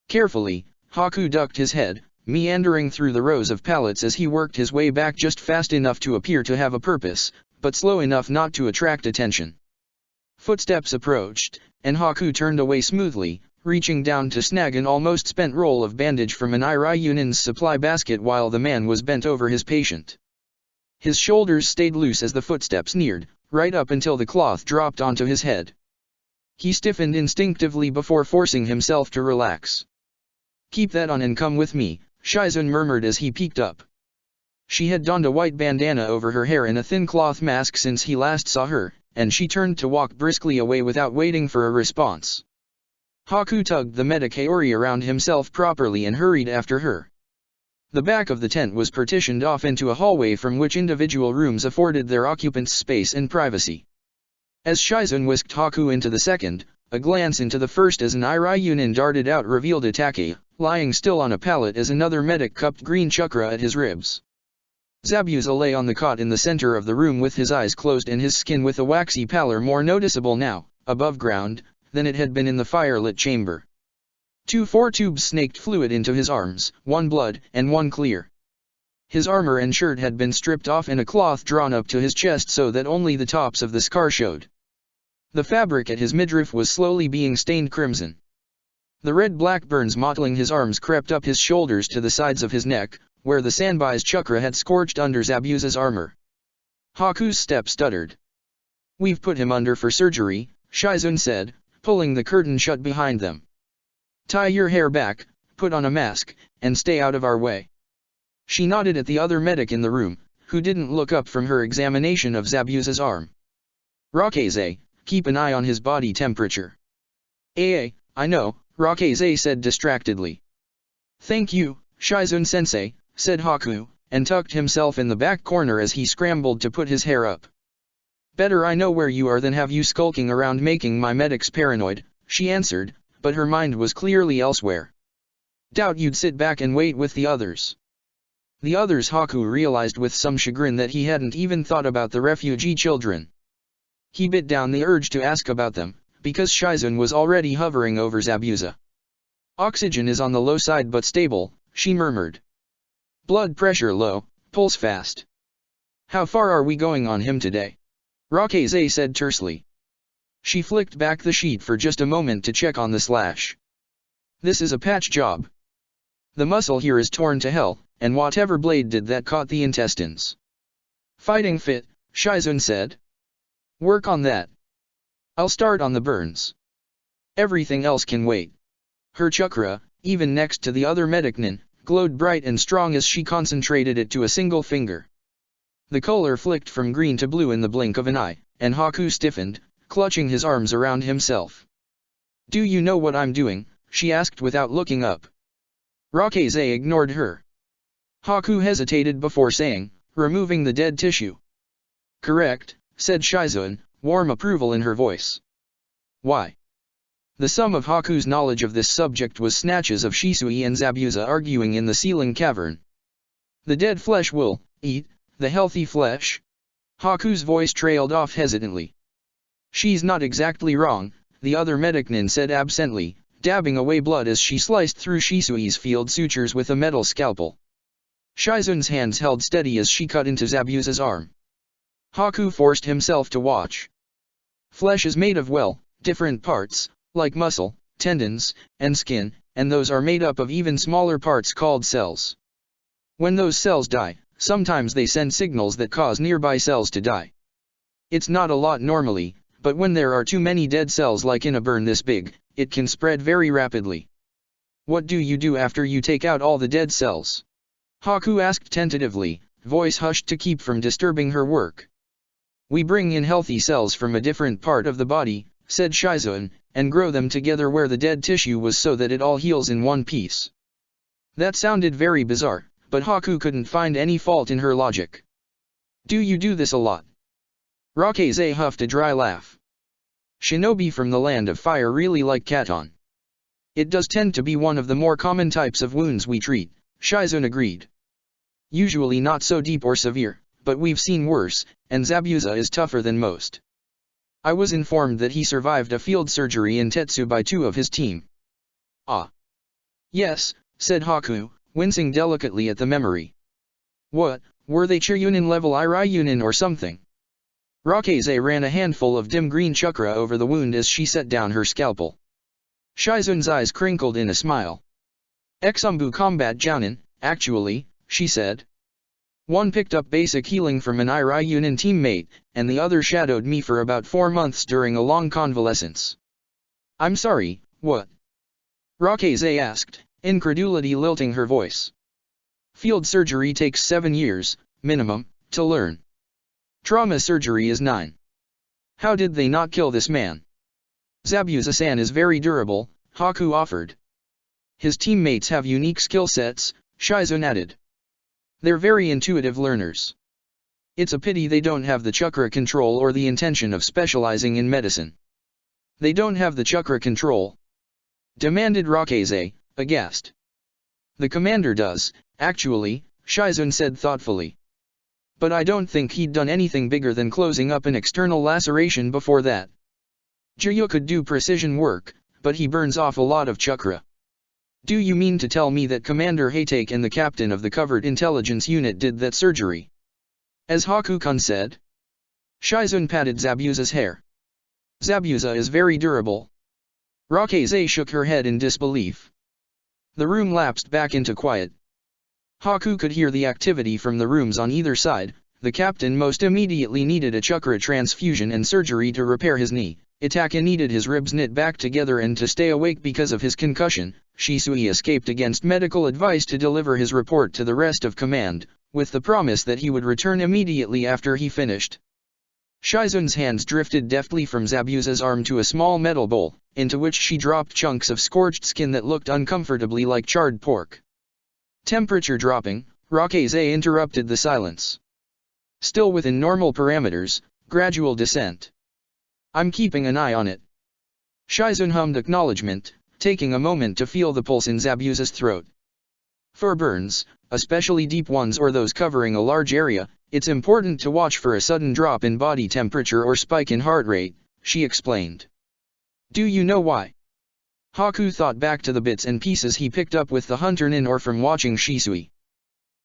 S1: Carefully, Haku ducked his head, meandering through the rows of pallets as he worked his way back just fast enough to appear to have a purpose, but slow enough not to attract attention. Footsteps approached, and Haku turned away smoothly, reaching down to snag an almost spent roll of bandage from an Iryunin's supply basket while the man was bent over his patient. His shoulders stayed loose as the footsteps neared, right up until the cloth dropped onto his head. He stiffened instinctively before forcing himself to relax. Keep that on and come with me, Shizun murmured as he peeked up. She had donned a white bandana over her hair and a thin cloth mask since he last saw her, and she turned to walk briskly away without waiting for a response. Haku tugged the medic haori around himself properly and hurried after her. The back of the tent was partitioned off into a hallway from which individual rooms afforded their occupants space and privacy. As Shizun whisked Haku into the second, a glance into the first as an Iryunin darted out revealed Itake, lying still on a pallet as another medic cupped green chakra at his ribs. Zabuza lay on the cot in the center of the room with his eyes closed and his skin with a waxy pallor more noticeable now, above ground, than it had been in the firelit chamber. 4 tubes snaked fluid into his arms, one blood and one clear. His armor and shirt had been stripped off and a cloth drawn up to his chest so that only the tops of the scar showed. The fabric at his midriff was slowly being stained crimson. The red-black burns mottling his arms crept up his shoulders to the sides of his neck, where the Sanbai's chakra had scorched under Zabuza's armor. Haku's step stuttered. "We've put him under for surgery," Shizun said, pulling the curtain shut behind them. "Tie your hair back, put on a mask, and stay out of our way." She nodded at the other medic in the room, who didn't look up from her examination of Zabuza's arm. "Rakeze, keep an eye on his body temperature." I know," Rakeze said distractedly. "Thank you, Shizun-sensei," said Haku, and tucked himself in the back corner as he scrambled to put his hair up. "Better I know where you are than have you skulking around making my medics paranoid," she answered, but her mind was clearly elsewhere. "Doubt you'd sit back and wait with the others." The others, Haku realized with some chagrin that he hadn't even thought about the refugee children. He bit down the urge to ask about them, because Shizun was already hovering over Zabuza. "Oxygen is on the low side but stable," she murmured. "Blood pressure low, pulse fast." "How far are we going on him today?" Rakeze said tersely. She flicked back the sheet for just a moment to check on the slash. "This is a patch job. The muscle here is torn to hell, and whatever blade did that caught the intestines." "Fighting fit," Shizun said. "Work on that. I'll start on the burns. Everything else can wait." Her chakra, even next to the other medicnin, glowed bright and strong as she concentrated it to a single finger. The color flicked from green to blue in the blink of an eye, and Haku stiffened, clutching his arms around himself. "Do you know what I'm doing?" she asked without looking up. Rakeze ignored her. Haku hesitated before saying, "Removing the dead tissue." "Correct," said Shizun, warm approval in her voice. "Why?" The sum of Haku's knowledge of this subject was snatches of Shisui and Zabuza arguing in the ceiling cavern. "The dead flesh will eat the healthy flesh?" Haku's voice trailed off hesitantly. "She's not exactly wrong," the other medicnin said absently, dabbing away blood as she sliced through Shisui's field sutures with a metal scalpel. Shizun's hands held steady as she cut into Zabuza's arm. Haku forced himself to watch. Flesh is made of different parts, like muscle, tendons, and skin, and those are made up of even smaller parts called cells. When those cells die, sometimes they send signals that cause nearby cells to die. It's not a lot normally, but when there are too many dead cells like in a burn this big, it can spread very rapidly. "What do you do after you take out all the dead cells?" Haku asked tentatively, voice hushed to keep from disturbing her work. "We bring in healthy cells from a different part of the body," said Shizun, "and grow them together where the dead tissue was so that it all heals in one piece." That sounded very bizarre, but Haku couldn't find any fault in her logic. "Do you do this a lot?" Rakeze huffed a dry laugh. "Shinobi from the Land of Fire really like Katon. It does tend to be one of the more common types of wounds we treat," Shizun agreed. "Usually not so deep or severe, but we've seen worse, and Zabuza is tougher than most. I was informed that he survived a field surgery in Tetsu by 2 of his team." "Ah. Yes," said Haku, wincing delicately at the memory. "What, were they Chiryunin level Iryunin or something?" Rakeze ran a handful of dim green chakra over the wound as she set down her scalpel. Shizun's eyes crinkled in a smile. "Exumbu combat Jounin, actually," she said. "One picked up basic healing from an Iryunin teammate, and the other shadowed me for about 4 months during a long convalescence." "I'm sorry, what?" Rakeze asked, incredulity lilting her voice. "Field surgery takes 7 years, minimum, to learn. Trauma surgery is 9. How did they not kill this man?" "Zabuza-san is very durable," Haku offered. "His teammates have unique skill sets," Shizun added. "They're very intuitive learners. It's a pity they don't have the chakra control or the intention of specializing in medicine." "They don't have the chakra control?" demanded Rakeze, aghast. The commander does, actually, Shizun said thoughtfully. But I don't think he'd done anything bigger than closing up an external laceration before that. Jiryu could do precision work, but he burns off a lot of chakra. Do you mean to tell me that Commander Haytake and the captain of the covert intelligence unit did that surgery? As Haku-kun said. Shizun patted Zabuza's hair. Zabuza is very durable. Rakeze shook her head in disbelief. The room lapsed back into quiet. Haku could hear the activity from the rooms on either side. The captain most immediately needed a chakra transfusion and surgery to repair his knee. Itaka needed his ribs knit back together and to stay awake because of his concussion. Shisui escaped against medical advice to deliver his report to the rest of command, with the promise that he would return immediately after he finished. Shizun's hands drifted deftly from Zabuza's arm to a small metal bowl, into which she dropped chunks of scorched skin that looked uncomfortably like charred pork. Temperature dropping, Rakeze interrupted the silence. Still within normal parameters, gradual descent. I'm keeping an eye on it. Shizun hummed acknowledgement, taking a moment to feel the pulse in Zabuza's throat. For burns, especially deep ones or those covering a large area, it's important to watch for a sudden drop in body temperature or spike in heart rate, she explained. Do you know why? Haku thought back to the bits and pieces he picked up with the hunter nin or from watching Shisui.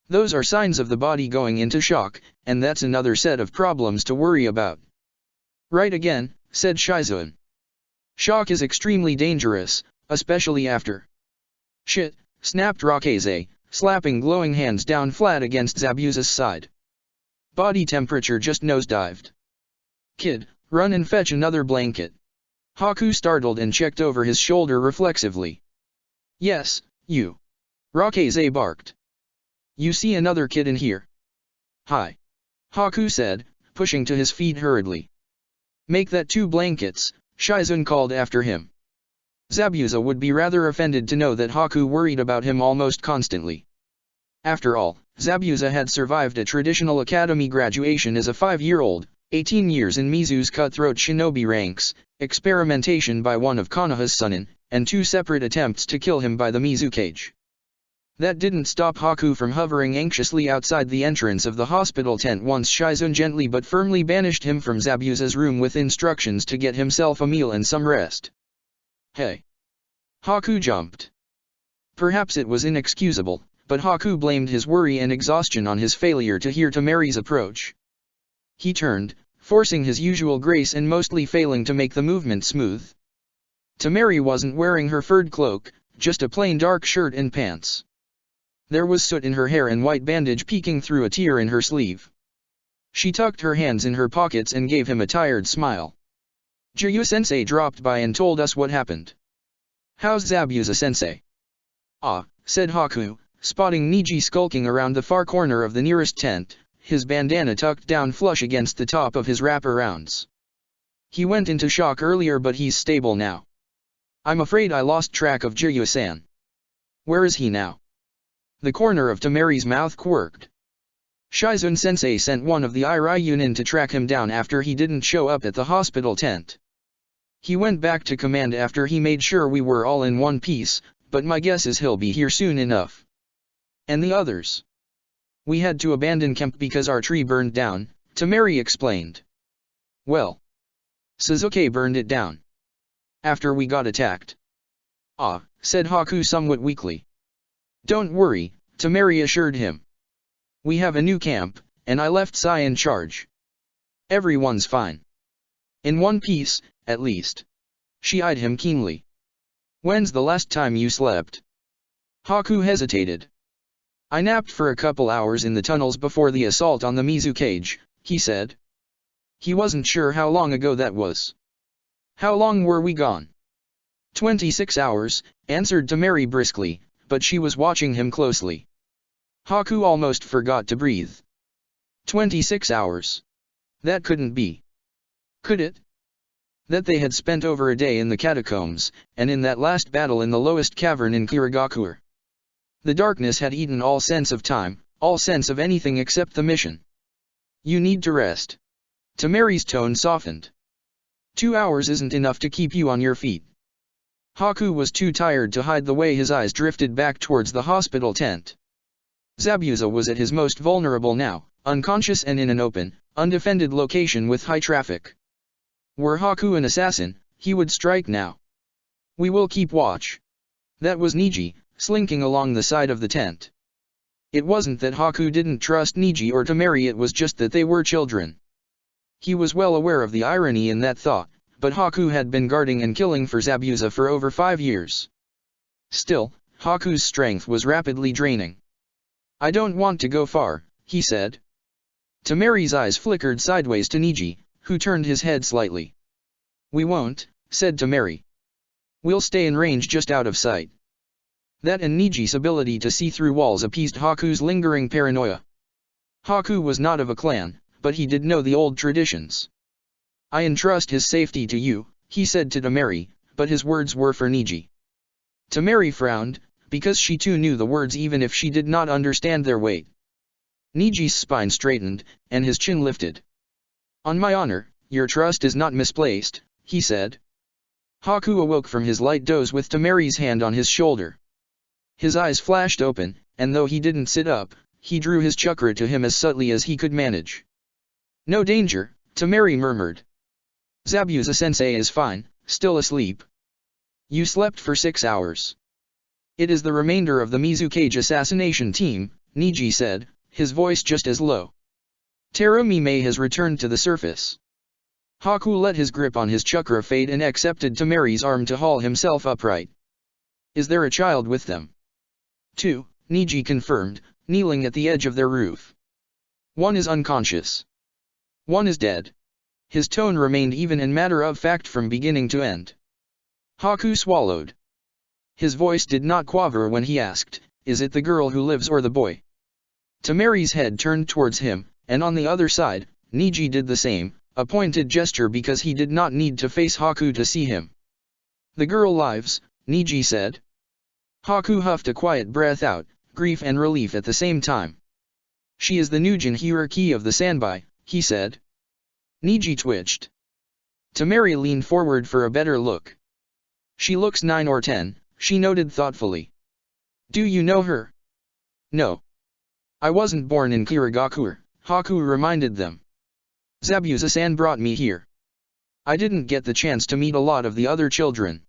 S1: Those are signs of the body going into shock, and that's another set of problems to worry about. Right again, said Shizun. Shock is extremely dangerous, especially after. Shit, snapped Rakeze, slapping glowing hands down flat against Zabuza's side. Body temperature just nosedived. Kid, run and fetch another blanket. Haku startled and checked over his shoulder reflexively. Yes, you. Rakeze barked. You see another kid in here? Hi. Haku said, pushing to his feet hurriedly. Make that 2 blankets, Shizun called after him. Zabuza would be rather offended to know that Haku worried about him almost constantly. After all, Zabuza had survived a traditional academy graduation as a 5-year-old, 18 years in Mizu's cutthroat shinobi ranks, experimentation by one of Konoha's Sunin, and 2 separate attempts to kill him by the Mizu cage. That didn't stop Haku from hovering anxiously outside the entrance of the hospital tent once Shizun gently but firmly banished him from Zabuza's room with instructions to get himself a meal and some rest. Hey! Haku jumped. Perhaps it was inexcusable, but Haku blamed his worry and exhaustion on his failure to hear Tamari's approach. He turned, forcing his usual grace and mostly failing to make the movement smooth. Tamari wasn't wearing her furred cloak, just a plain dark shirt and pants. There was soot in her hair and white bandage peeking through a tear in her sleeve. She tucked her hands in her pockets and gave him a tired smile. Jiryu-sensei dropped by and told us what happened. How's Zabuza-sensei? Ah, said Haku, spotting Niji skulking around the far corner of the nearest tent, his bandana tucked down flush against the top of his wraparounds. He went into shock earlier but he's stable now. I'm afraid I lost track of Jiryu-san. Where is he now? The corner of Tamari's mouth quirked. Shizun-sensei sent one of the Irayunin to track him down after he didn't show up at the hospital tent. He went back to command after he made sure we were all in one piece, but my guess is he'll be here soon enough. And the others? We had to abandon camp because our tree burned down, Tamari explained. Well, Suzuki burned it down. After we got attacked. Ah, said Haku somewhat weakly. Don't worry, Tamari assured him. We have a new camp, and I left Sai in charge. Everyone's fine. In one piece, at least. She eyed him keenly. When's the last time you slept? Haku hesitated. I napped for a couple hours in the tunnels before the assault on the Mizu cage, he said. He wasn't sure how long ago that was. How long were we gone? 26 hours, answered Tamari briskly, but she was watching him closely. Haku almost forgot to breathe. 26 hours. That couldn't be. Could it? That they had spent over a day in the catacombs, and in that last battle in the lowest cavern in Kirigakure. The darkness had eaten all sense of time, all sense of anything except the mission. You need to rest. Tamari's tone softened. 2 hours isn't enough to keep you on your feet. Haku was too tired to hide the way his eyes drifted back towards the hospital tent. Zabuza was at his most vulnerable now, unconscious and in an open, undefended location with high traffic. Were Haku an assassin, he would strike now. We will keep watch. That was Niji, slinking along the side of the tent. It wasn't that Haku didn't trust Niji or Temeri, it was just that they were children. He was well aware of the irony in that thought, but Haku had been guarding and killing for Zabuza for over 5 years. Still, Haku's strength was rapidly draining. I don't want to go far, he said. Temeri's eyes flickered sideways to Niji, who turned his head slightly. We won't, said Temeri. We'll stay in range just out of sight. That and Niji's ability to see through walls appeased Haku's lingering paranoia. Haku was not of a clan, but he did know the old traditions. I entrust his safety to you, he said to Temeri, but his words were for Niji. Temeri frowned, because she too knew the words even if she did not understand their weight. Niji's spine straightened, and his chin lifted. On my honor, your trust is not misplaced, he said. Haku awoke from his light doze with Temeri's hand on his shoulder. His eyes flashed open, and though he didn't sit up, he drew his chakra to him as subtly as he could manage. No danger, Temeri murmured. Zabuza-sensei is fine, still asleep. You slept for 6 hours. It is the remainder of the Mizukage assassination team, Niji said, his voice just as low. Terumime has returned to the surface. Haku let his grip on his chakra fade and accepted Temeri's arm to haul himself upright. Is there a child with them? 2, Niji confirmed, kneeling at the edge of their roof. One is unconscious. One is dead. His tone remained even and matter-of-fact from beginning to end. Haku swallowed. His voice did not quaver when he asked, is it the girl who lives or the boy? Temeri's head turned towards him, and on the other side, Niji did the same, a pointed gesture because he did not need to face Haku to see him. The girl lives, Niji said. Haku huffed a quiet breath out, grief and relief at the same time. She is the new Jinhiriki of the Sanbai, he said. Niji twitched. Temeri leaned forward for a better look. She looks 9 or 10, she noted thoughtfully. Do you know her? No. I wasn't born in Kirigakure, Haku reminded them. Zabuza-san brought me here. I didn't get the chance to meet a lot of the other children.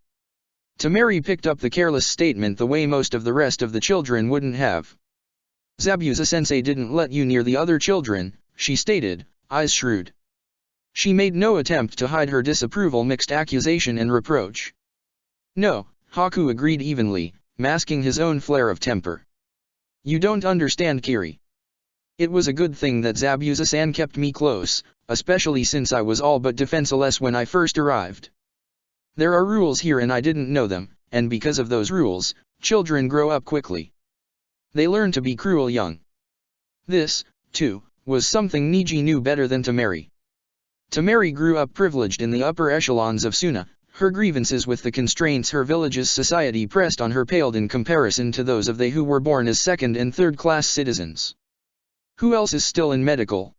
S1: Temeri picked up the careless statement the way most of the rest of the children wouldn't have. Zabuza-sensei didn't let you near the other children, she stated, eyes shrewd. She made no attempt to hide her disapproval mixed accusation and reproach. No, Haku agreed evenly, masking his own flare of temper. You don't understand, Kiri. It was a good thing that Zabuza-san kept me close, especially since I was all but defenseless when I first arrived. There are rules here and I didn't know them, and because of those rules, children grow up quickly. They learn to be cruel young. This, too, was something Niji knew better than Temeri. Temeri grew up privileged in the upper echelons of Suna. Her grievances with the constraints her village's society pressed on her paled in comparison to those of they who were born as second- and third-class citizens. Who else is still in medical?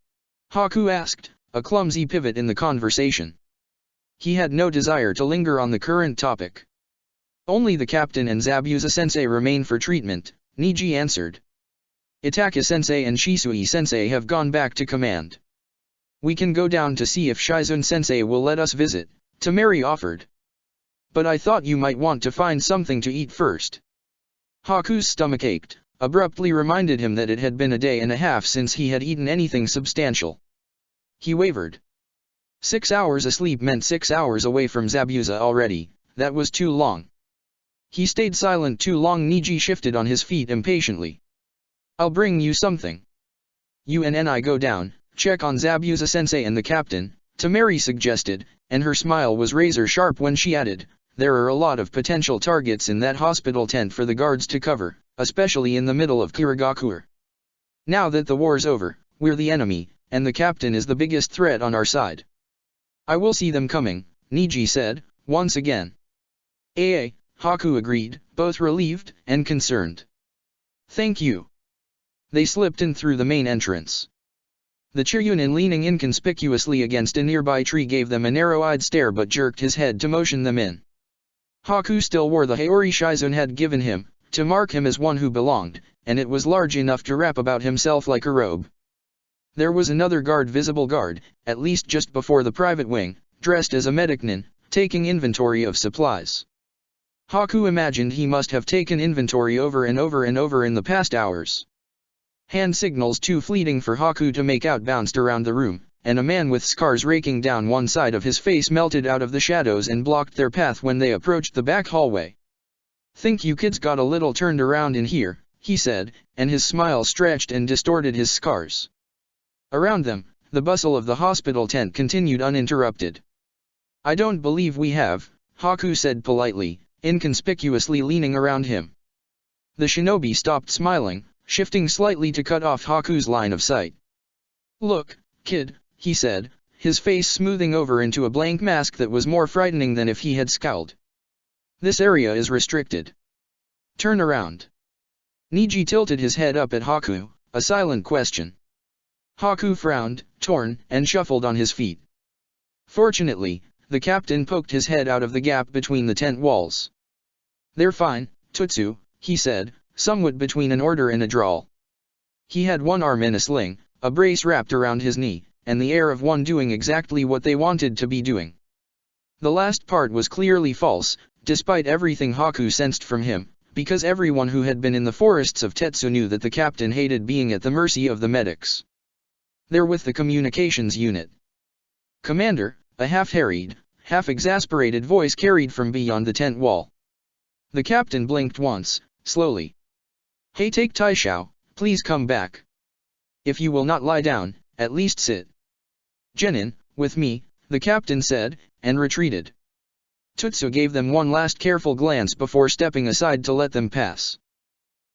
S1: Haku asked, a clumsy pivot in the conversation. He had no desire to linger on the current topic. Only the captain and Zabuza-sensei remain for treatment, Niji answered. Itaka-sensei and Shisui-sensei have gone back to command. We can go down to see if Shizune-sensei will let us visit, Temeri offered. But I thought you might want to find something to eat first. Haku's stomach ached, abruptly reminded him that it had been a day and a half since he had eaten anything substantial. He wavered. 6 hours asleep meant 6 hours away from Zabuza already, that was too long. He stayed silent too long. Niji shifted on his feet impatiently. I'll bring you something. You and I go down, check on Zabuza-sensei and the captain, Temeri suggested, and her smile was razor-sharp when she added, there are a lot of potential targets in that hospital tent for the guards to cover, especially in the middle of Kirigakure. Now that the war's over, we're the enemy, and the captain is the biggest threat on our side. I will see them coming, Niji said, once again. Haku agreed, both relieved and concerned. Thank you. They slipped in through the main entrance. The Chiryunin leaning inconspicuously against a nearby tree gave them a narrow-eyed stare but jerked his head to motion them in. Haku still wore the Haori Shizun had given him, to mark him as one who belonged, and it was large enough to wrap about himself like a robe. There was another visible guard, at least just before the private wing, dressed as a medicnin, taking inventory of supplies. Haku imagined he must have taken inventory over and over and over in the past hours. Hand signals too fleeting for Haku to make out bounced around the room, and a man with scars raking down one side of his face melted out of the shadows and blocked their path when they approached the back hallway. "Think you kids got a little turned around in here," he said, and his smile stretched and distorted his scars. Around them, the bustle of the hospital tent continued uninterrupted. "I don't believe we have," Haku said politely, inconspicuously leaning around him. The shinobi stopped smiling, shifting slightly to cut off Haku's line of sight. "Look, kid," he said, his face smoothing over into a blank mask that was more frightening than if he had scowled. "This area is restricted. Turn around." Niji tilted his head up at Haku, a silent question. Haku frowned, torn, and shuffled on his feet. Fortunately, the captain poked his head out of the gap between the tent walls. "They're fine, Tutsu," he said, somewhat between an order and a drawl. He had one arm in a sling, a brace wrapped around his knee, and the air of one doing exactly what they wanted to be doing. The last part was clearly false, despite everything Haku sensed from him, because everyone who had been in the forests of Tetsu knew that the captain hated being at the mercy of the medics. "They're with the communications unit." "Commander," a half-harried, half-exasperated voice carried from beyond the tent wall. The captain blinked once, slowly. "Hey, take Taishao, please come back. If you will not lie down, at least sit." "Genin, with me," the captain said, and retreated. Tutsu gave them one last careful glance before stepping aside to let them pass.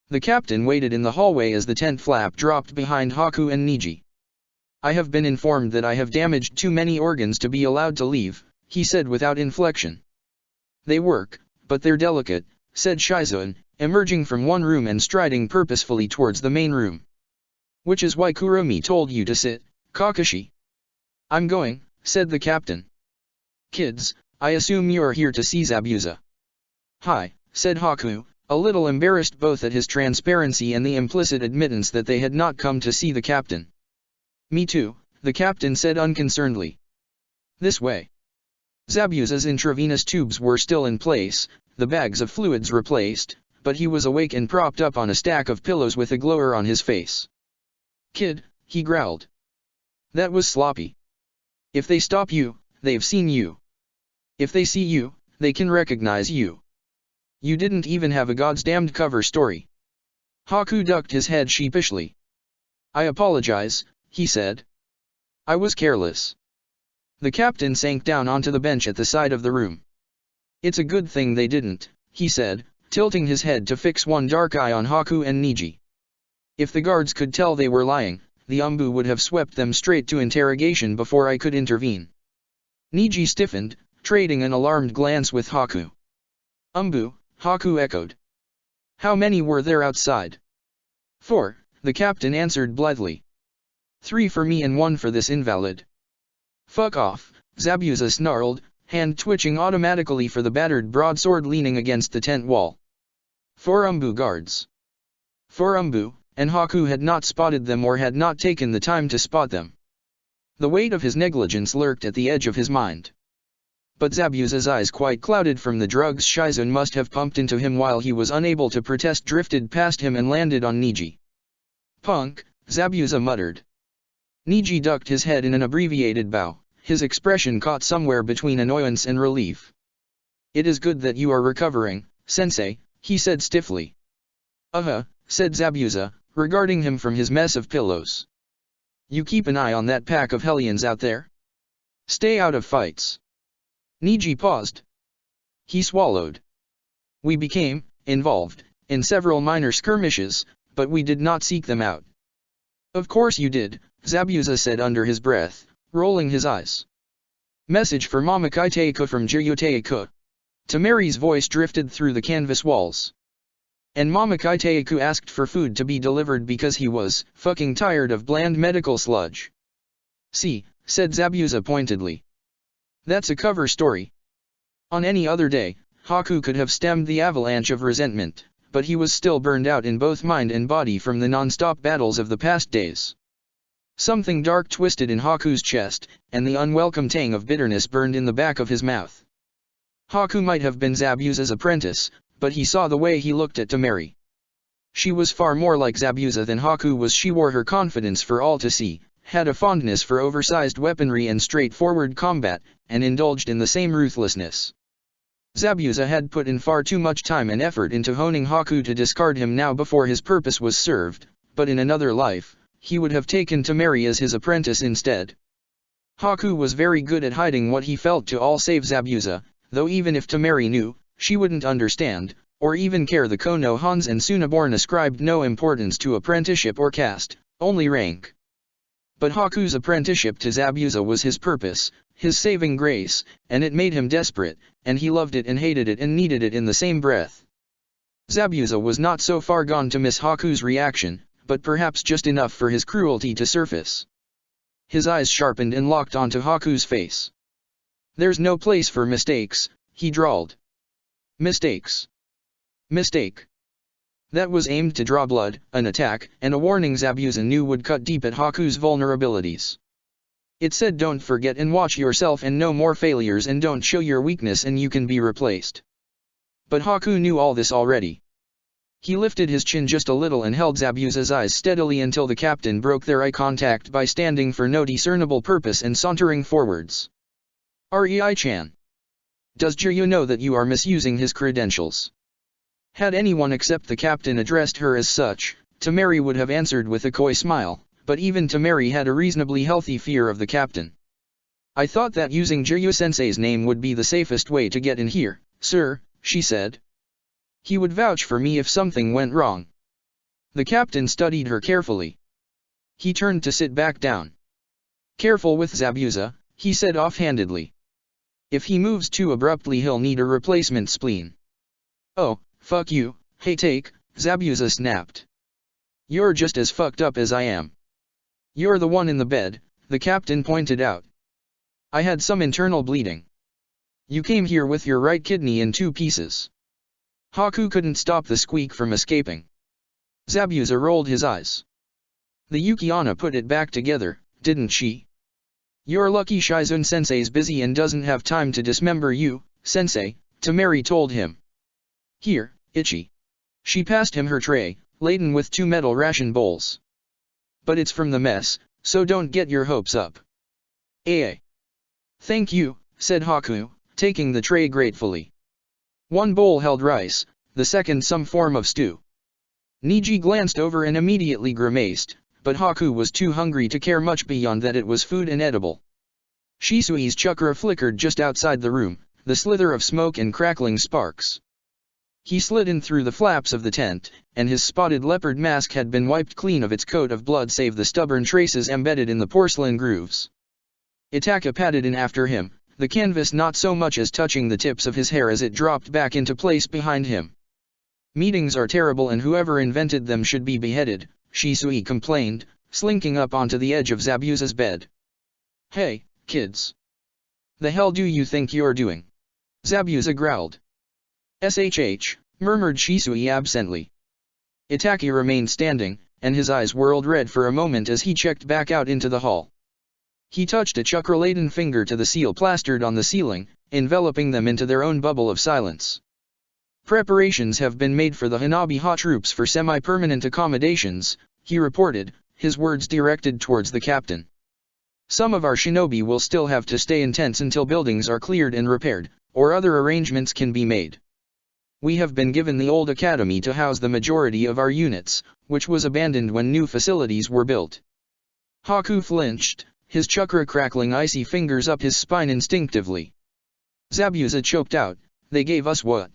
S1: The captain waited in the hallway as the tent flap dropped behind Haku and Niji. "I have been informed that I have damaged too many organs to be allowed to leave," he said without inflection. "They work, but they're delicate," said Shizun, emerging from one room and striding purposefully towards the main room. "Which is why Kuromi told you to sit, Kakashi." "I'm going," said the captain. "Kids, I assume you're here to see Zabuza." "Hi," said Haku, a little embarrassed both at his transparency and the implicit admittance that they had not come to see the captain. "Me too," the captain said unconcernedly. "This way." Zabuza's intravenous tubes were still in place, the bags of fluids replaced, but he was awake and propped up on a stack of pillows with a glower on his face. "Kid," he growled. "That was sloppy. If they stop you, they've seen you. If they see you, they can recognize you. You didn't even have a goddamned cover story." Haku ducked his head sheepishly. "I apologize," he said. "I was careless." The captain sank down onto the bench at the side of the room. "It's a good thing they didn't," he said, tilting his head to fix one dark eye on Haku and Niji. "If the guards could tell they were lying, the Umbu would have swept them straight to interrogation before I could intervene." Niji stiffened, trading an alarmed glance with Haku. "Umbu," Haku echoed. "How many were there outside?" "4, the captain answered blithely. 3 for me and 1 for this invalid." "Fuck off," Zabuza snarled, hand twitching automatically for the battered broadsword leaning against the tent wall. 4 Umbu guards. 4 Umbu, and Haku had not spotted them or had not taken the time to spot them. The weight of his negligence lurked at the edge of his mind. But Zabuza's eyes, quite clouded from the drugs Shizun must have pumped into him while he was unable to protest, drifted past him and landed on Niji. "Punk," Zabuza muttered. Niji ducked his head in an abbreviated bow, his expression caught somewhere between annoyance and relief. "It is good that you are recovering, sensei," he said stiffly. Said Zabuza, regarding him from his mess of pillows. "You keep an eye on that pack of hellions out there? Stay out of fights." Niji paused. He swallowed. "We became involved in several minor skirmishes, but we did not seek them out." "Of course you did," Zabuza said under his breath, rolling his eyes. "Message for Mama Kaiteiku from Jiyuteiku." Tamari's voice drifted through the canvas walls. "And Mama Kaiteiku asked for food to be delivered because he was fucking tired of bland medical sludge." "See," said Zabuza pointedly. "That's a cover story. On any other day, Haku could have stemmed the avalanche of resentment, but he was still burned out in both mind and body from the non-stop battles of the past days. Something dark twisted in Haku's chest, and the unwelcome tang of bitterness burned in the back of his mouth. Haku might have been Zabuza's apprentice, but he saw the way he looked at Temeri. She was far more like Zabuza than Haku was. She wore her confidence for all to see, had a fondness for oversized weaponry and straightforward combat, and indulged in the same ruthlessness. Zabuza had put in far too much time and effort into honing Haku to discard him now before his purpose was served, but in another life, he would have taken Temeri as his apprentice instead. Haku was very good at hiding what he felt to all save Zabuza, though even if Temeri knew, she wouldn't understand, or even care. The Konohans and Sunaborn ascribed no importance to apprenticeship or caste, only rank. But Haku's apprenticeship to Zabuza was his purpose, his saving grace, and it made him desperate, and he loved it and hated it and needed it in the same breath. Zabuza was not so far gone to miss Haku's reaction, but perhaps just enough for his cruelty to surface. His eyes sharpened and locked onto Haku's face. "There's no place for mistakes," he drawled. "Mistakes. Mistake." That was aimed to draw blood, an attack, and a warning Zabuza knew would cut deep at Haku's vulnerabilities. It said, "Don't forget and watch yourself and no more failures, and don't show your weakness and you can be replaced." But Haku knew all this already. He lifted his chin just a little and held Zabuza's eyes steadily until the captain broke their eye contact by standing for no discernible purpose and sauntering forwards. "Rei-chan. Does Jiryu know that you are misusing his credentials?" Had anyone except the captain addressed her as such, Temeri would have answered with a coy smile, but even Temeri had a reasonably healthy fear of the captain. "I thought that using Jiryu-sensei's name would be the safest way to get in here, sir," she said. "He would vouch for me if something went wrong." The captain studied her carefully. He turned to sit back down. "Careful with Zabuza," he said offhandedly. "If he moves too abruptly he'll need a replacement spleen." "Oh, fuck you, hey take," Zabuza snapped. "You're just as fucked up as I am." "You're the one in the bed," the captain pointed out. "I had some internal bleeding. You came here with your right kidney in 2 pieces." Haku couldn't stop the squeak from escaping. Zabuza rolled his eyes. "The Yukiana put it back together, didn't she?" "You're lucky Shizune-sensei's busy and doesn't have time to dismember you, sensei," Temeri told him. "Here, Ichi." She passed him her tray, laden with 2 metal ration bowls. "But it's from the mess, so don't get your hopes up." "Thank you," said Haku, taking the tray gratefully. 1 bowl held rice, the second some form of stew. Niji glanced over and immediately grimaced, but Haku was too hungry to care much beyond that it was food and edible. Shisui's chakra flickered just outside the room, the slither of smoke and crackling sparks. He slid in through the flaps of the tent, and his spotted leopard mask had been wiped clean of its coat of blood save the stubborn traces embedded in the porcelain grooves. Itaka padded in after him, the canvas not so much as touching the tips of his hair as it dropped back into place behind him. "Meetings are terrible and whoever invented them should be beheaded," Shisui complained, slinking up onto the edge of Zabuza's bed. "Hey, kids. The hell do you think you're doing?" Zabuza growled. "SHH, murmured Shisui absently. Itaki remained standing, and his eyes whirled red for a moment as he checked back out into the hall. He touched a chakra-laden finger to the seal plastered on the ceiling, enveloping them into their own bubble of silence. "Preparations have been made for the Hanabi Ha troops for semi-permanent accommodations," he reported, his words directed towards the captain. "Some of our shinobi will still have to stay in tents until buildings are cleared and repaired, or other arrangements can be made. We have been given the old academy to house the majority of our units, which was abandoned when new facilities were built." Haku flinched, his chakra crackling icy fingers up his spine instinctively. Zabuza choked out, "They gave us what?"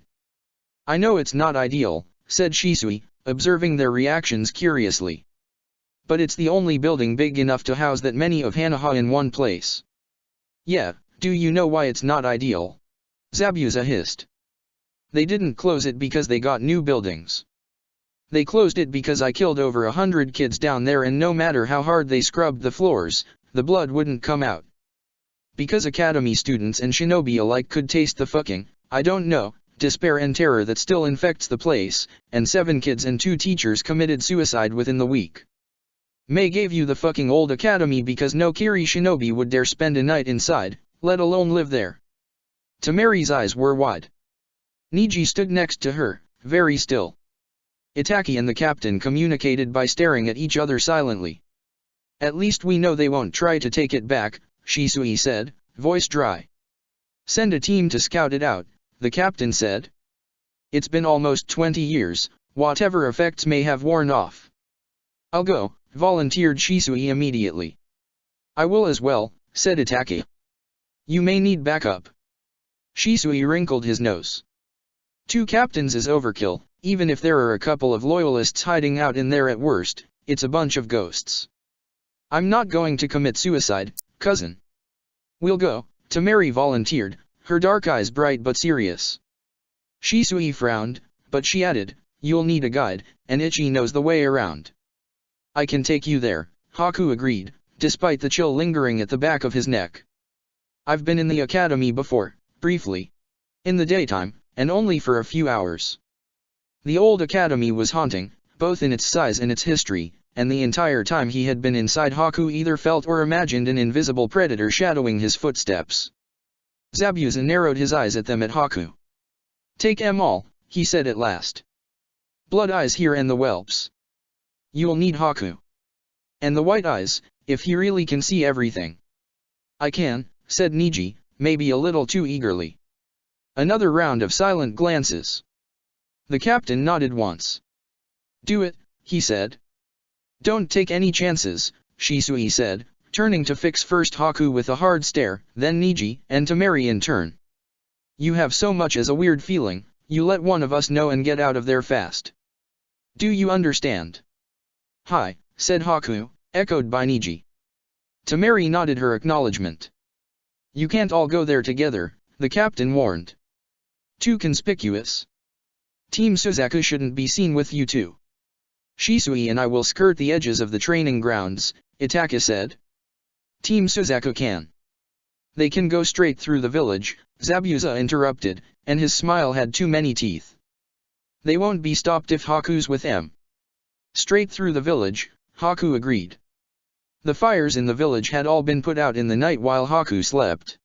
S1: "I know it's not ideal," said Shisui, observing their reactions curiously. "But it's the only building big enough to house that many of Hanaha in one place." "Yeah, do you know why it's not ideal?" Zabuza hissed. "They didn't close it because they got new buildings. They closed it because I killed over 100 kids down there and no matter how hard they scrubbed the floors, the blood wouldn't come out. Because academy students and shinobi alike could taste the fucking, I don't know," despair and terror that still infects the place, and 7 kids and 2 teachers committed suicide within the week. Mei gave you the fucking old academy because no Kiri shinobi would dare spend a night inside, let alone live there. Temeri's eyes were wide. Niji stood next to her, very still. Itaki and the captain communicated by staring at each other silently. At least we know they won't try to take it back, Shisui said, voice dry. Send a team to scout it out, the captain said. It's been almost 20 years, whatever effects may have worn off. I'll go, volunteered Shisui immediately. I will as well, said Itaki. You may need backup. Shisui wrinkled his nose. 2 captains is overkill, even if there are a couple of loyalists hiding out in there at worst, it's a bunch of ghosts. I'm not going to commit suicide, cousin. We'll go, Temeri volunteered, her dark eyes bright but serious. Shisui frowned, but she added, you'll need a guide, and Ichi knows the way around. I can take you there, Haku agreed, despite the chill lingering at the back of his neck. I've been in the academy before, briefly. In the daytime, and only for a few hours. The old academy was haunting, both in its size and its history, and the entire time he had been inside Haku either felt or imagined an invisible predator shadowing his footsteps. Zabuza narrowed his eyes at them at Haku. Take 'em all, he said at last. Blood eyes here and the whelps. You'll need Haku. And the white eyes, if he really can see everything. I can, said Niji, maybe a little too eagerly. Another round of silent glances. The captain nodded once. Do it, he said. Don't take any chances, Shisui said, turning to fix first Haku with a hard stare, then Niji, and Temeri in turn. You have so much as a weird feeling, you let one of us know and get out of there fast. Do you understand? Hi, said Haku, echoed by Niji. Temeri nodded her acknowledgement. You can't all go there together, the captain warned. Too conspicuous. Team Suzaku shouldn't be seen with you two. Shisui and I will skirt the edges of the training grounds, Itaka said. Team Suzaku can. They can go straight through the village, Zabuza interrupted, and his smile had too many teeth. They won't be stopped if Haku's with them. Straight through the village, Haku agreed. The fires in the village had all been put out in the night while Haku slept.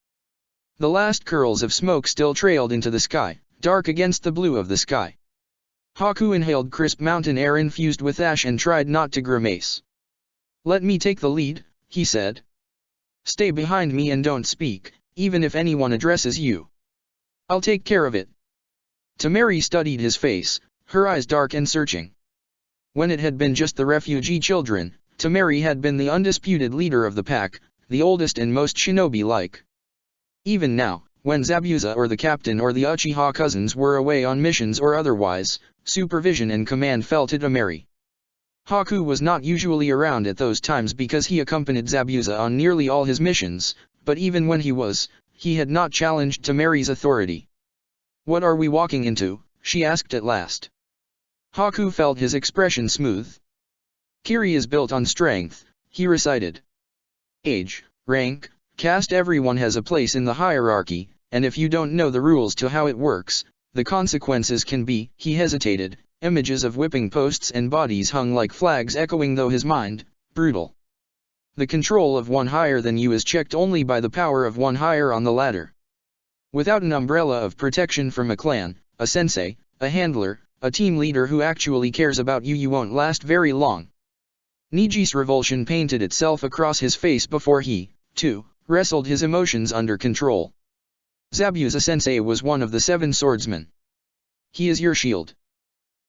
S1: The last curls of smoke still trailed into the sky, dark against the blue of the sky. Haku inhaled crisp mountain air infused with ash and tried not to grimace. Let me take the lead, he said. Stay behind me and don't speak, even if anyone addresses you. I'll take care of it. Temeri studied his face, her eyes dark and searching. When it had been just the refugee children, Temeri had been the undisputed leader of the pack, the oldest and most shinobi-like. Even now, when Zabuza or the captain or the Uchiha cousins were away on missions or otherwise, supervision and command fell to Temeri. Haku was not usually around at those times because he accompanied Zabuza on nearly all his missions, but even when he was, he had not challenged Temeri's authority. What are we walking into? She asked at last. Haku felt his expression smooth. Kiri is built on strength, he recited. Age, rank, caste, everyone has a place in the hierarchy, and if you don't know the rules to how it works, the consequences can be, he hesitated, images of whipping posts and bodies hung like flags echoing though his mind, brutal. The control of one higher than you is checked only by the power of one higher on the ladder. Without an umbrella of protection from a clan, a sensei, a handler, a team leader who actually cares about you, you won't last very long. Niji's revulsion painted itself across his face before he, too, wrestled his emotions under control. Zabuza sensei was one of the 7 swordsmen. He is your shield.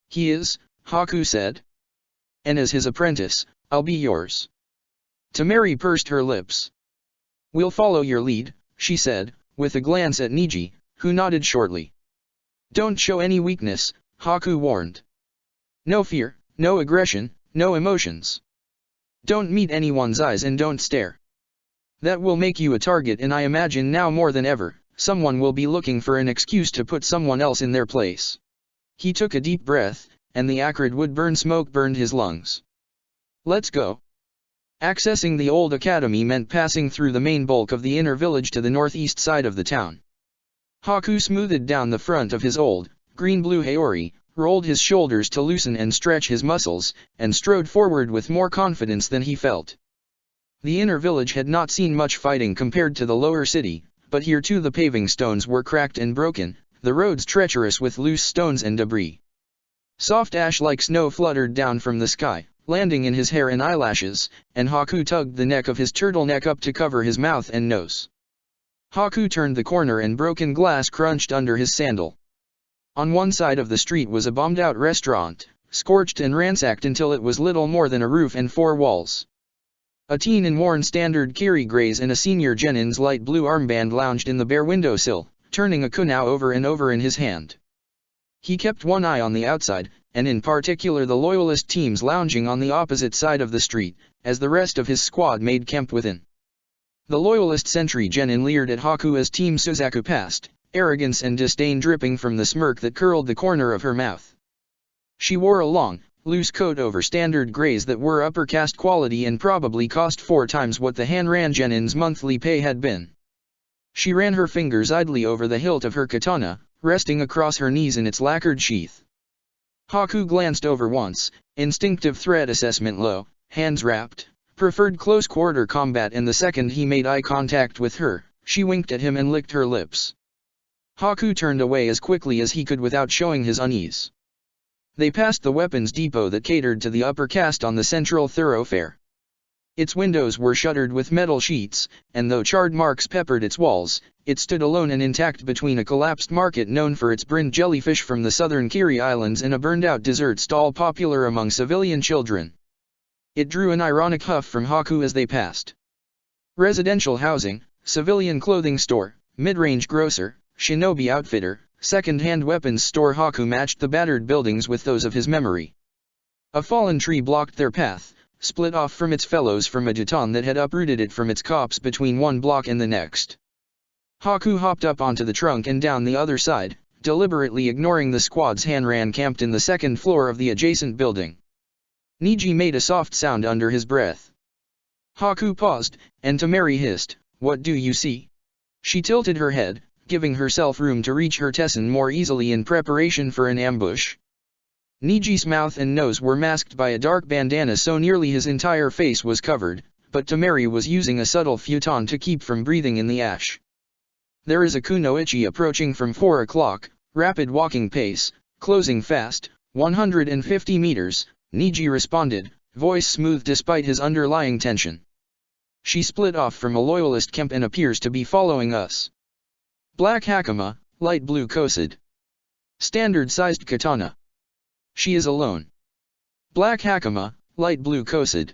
S1: He is, Haku said. And as his apprentice, I'll be yours. Temeri pursed her lips. We'll follow your lead, she said, with a glance at Niji, who nodded shortly. Don't show any weakness, Haku warned. No fear, no aggression, no emotions. Don't meet anyone's eyes and don't stare. That will make you a target, and I imagine now more than ever, someone will be looking for an excuse to put someone else in their place. He took a deep breath, and the acrid wood-burn smoke burned his lungs. Let's go. Accessing the old academy meant passing through the main bulk of the inner village to the northeast side of the town. Haku smoothed down the front of his old, green-blue Haori, rolled his shoulders to loosen and stretch his muscles, and strode forward with more confidence than he felt. The inner village had not seen much fighting compared to the lower city, but here too the paving stones were cracked and broken, the roads treacherous with loose stones and debris. Soft ash-like snow fluttered down from the sky, landing in his hair and eyelashes, and Haku tugged the neck of his turtleneck up to cover his mouth and nose. Haku turned the corner and broken glass crunched under his sandal. On one side of the street was a bombed-out restaurant, scorched and ransacked until it was little more than a roof and four walls. A teen in worn standard Kiri greys and a senior Genin's light blue armband lounged in the bare windowsill, turning a kunao over and over in his hand. He kept one eye on the outside, and in particular the loyalist teams lounging on the opposite side of the street, as the rest of his squad made camp within. The loyalist sentry Genin leered at Haku as Team Suzaku passed, arrogance and disdain dripping from the smirk that curled the corner of her mouth. She wore a long, loose coat over standard greys that were upper caste quality and probably cost 4 times what the Hanran Genin's monthly pay had been. She ran her fingers idly over the hilt of her katana, resting across her knees in its lacquered sheath. Haku glanced over once, instinctive threat assessment low, hands wrapped, preferred close-quarter combat, and the second he made eye contact with her, she winked at him and licked her lips. Haku turned away as quickly as he could without showing his unease. They passed the weapons depot that catered to the upper caste on the central thoroughfare. Its windows were shuttered with metal sheets, and though charred marks peppered its walls, it stood alone and intact between a collapsed market known for its brinned jellyfish from the southern Kiri Islands and a burned-out dessert stall popular among civilian children. It drew an ironic huff from Haku as they passed. Residential housing, civilian clothing store, mid-range grocer, shinobi outfitter, second-hand weapons store. Haku matched the battered buildings with those of his memory. A fallen tree blocked their path, split off from its fellows from a jeton that had uprooted it from its copse between one block and the next. Haku hopped up onto the trunk and down the other side, deliberately ignoring the squad's Hanran camped in the second floor of the adjacent building. Niji made a soft sound under his breath. Haku paused, and Temari hissed, "What do you see?" She tilted her head, giving herself room to reach her Tessin more easily in preparation for an ambush. Niji's mouth and nose were masked by a dark bandana so nearly his entire face was covered, but Temari was using a subtle futon to keep from breathing in the ash. "There is a kunoichi approaching from 4 o'clock, rapid walking pace, closing fast, 150 meters, Niji responded, voice smooth despite his underlying tension. "She split off from a loyalist camp and appears to be following us. Black hakama, light blue kosid. Standard-sized katana. She is alone. Black hakama, light blue kosid."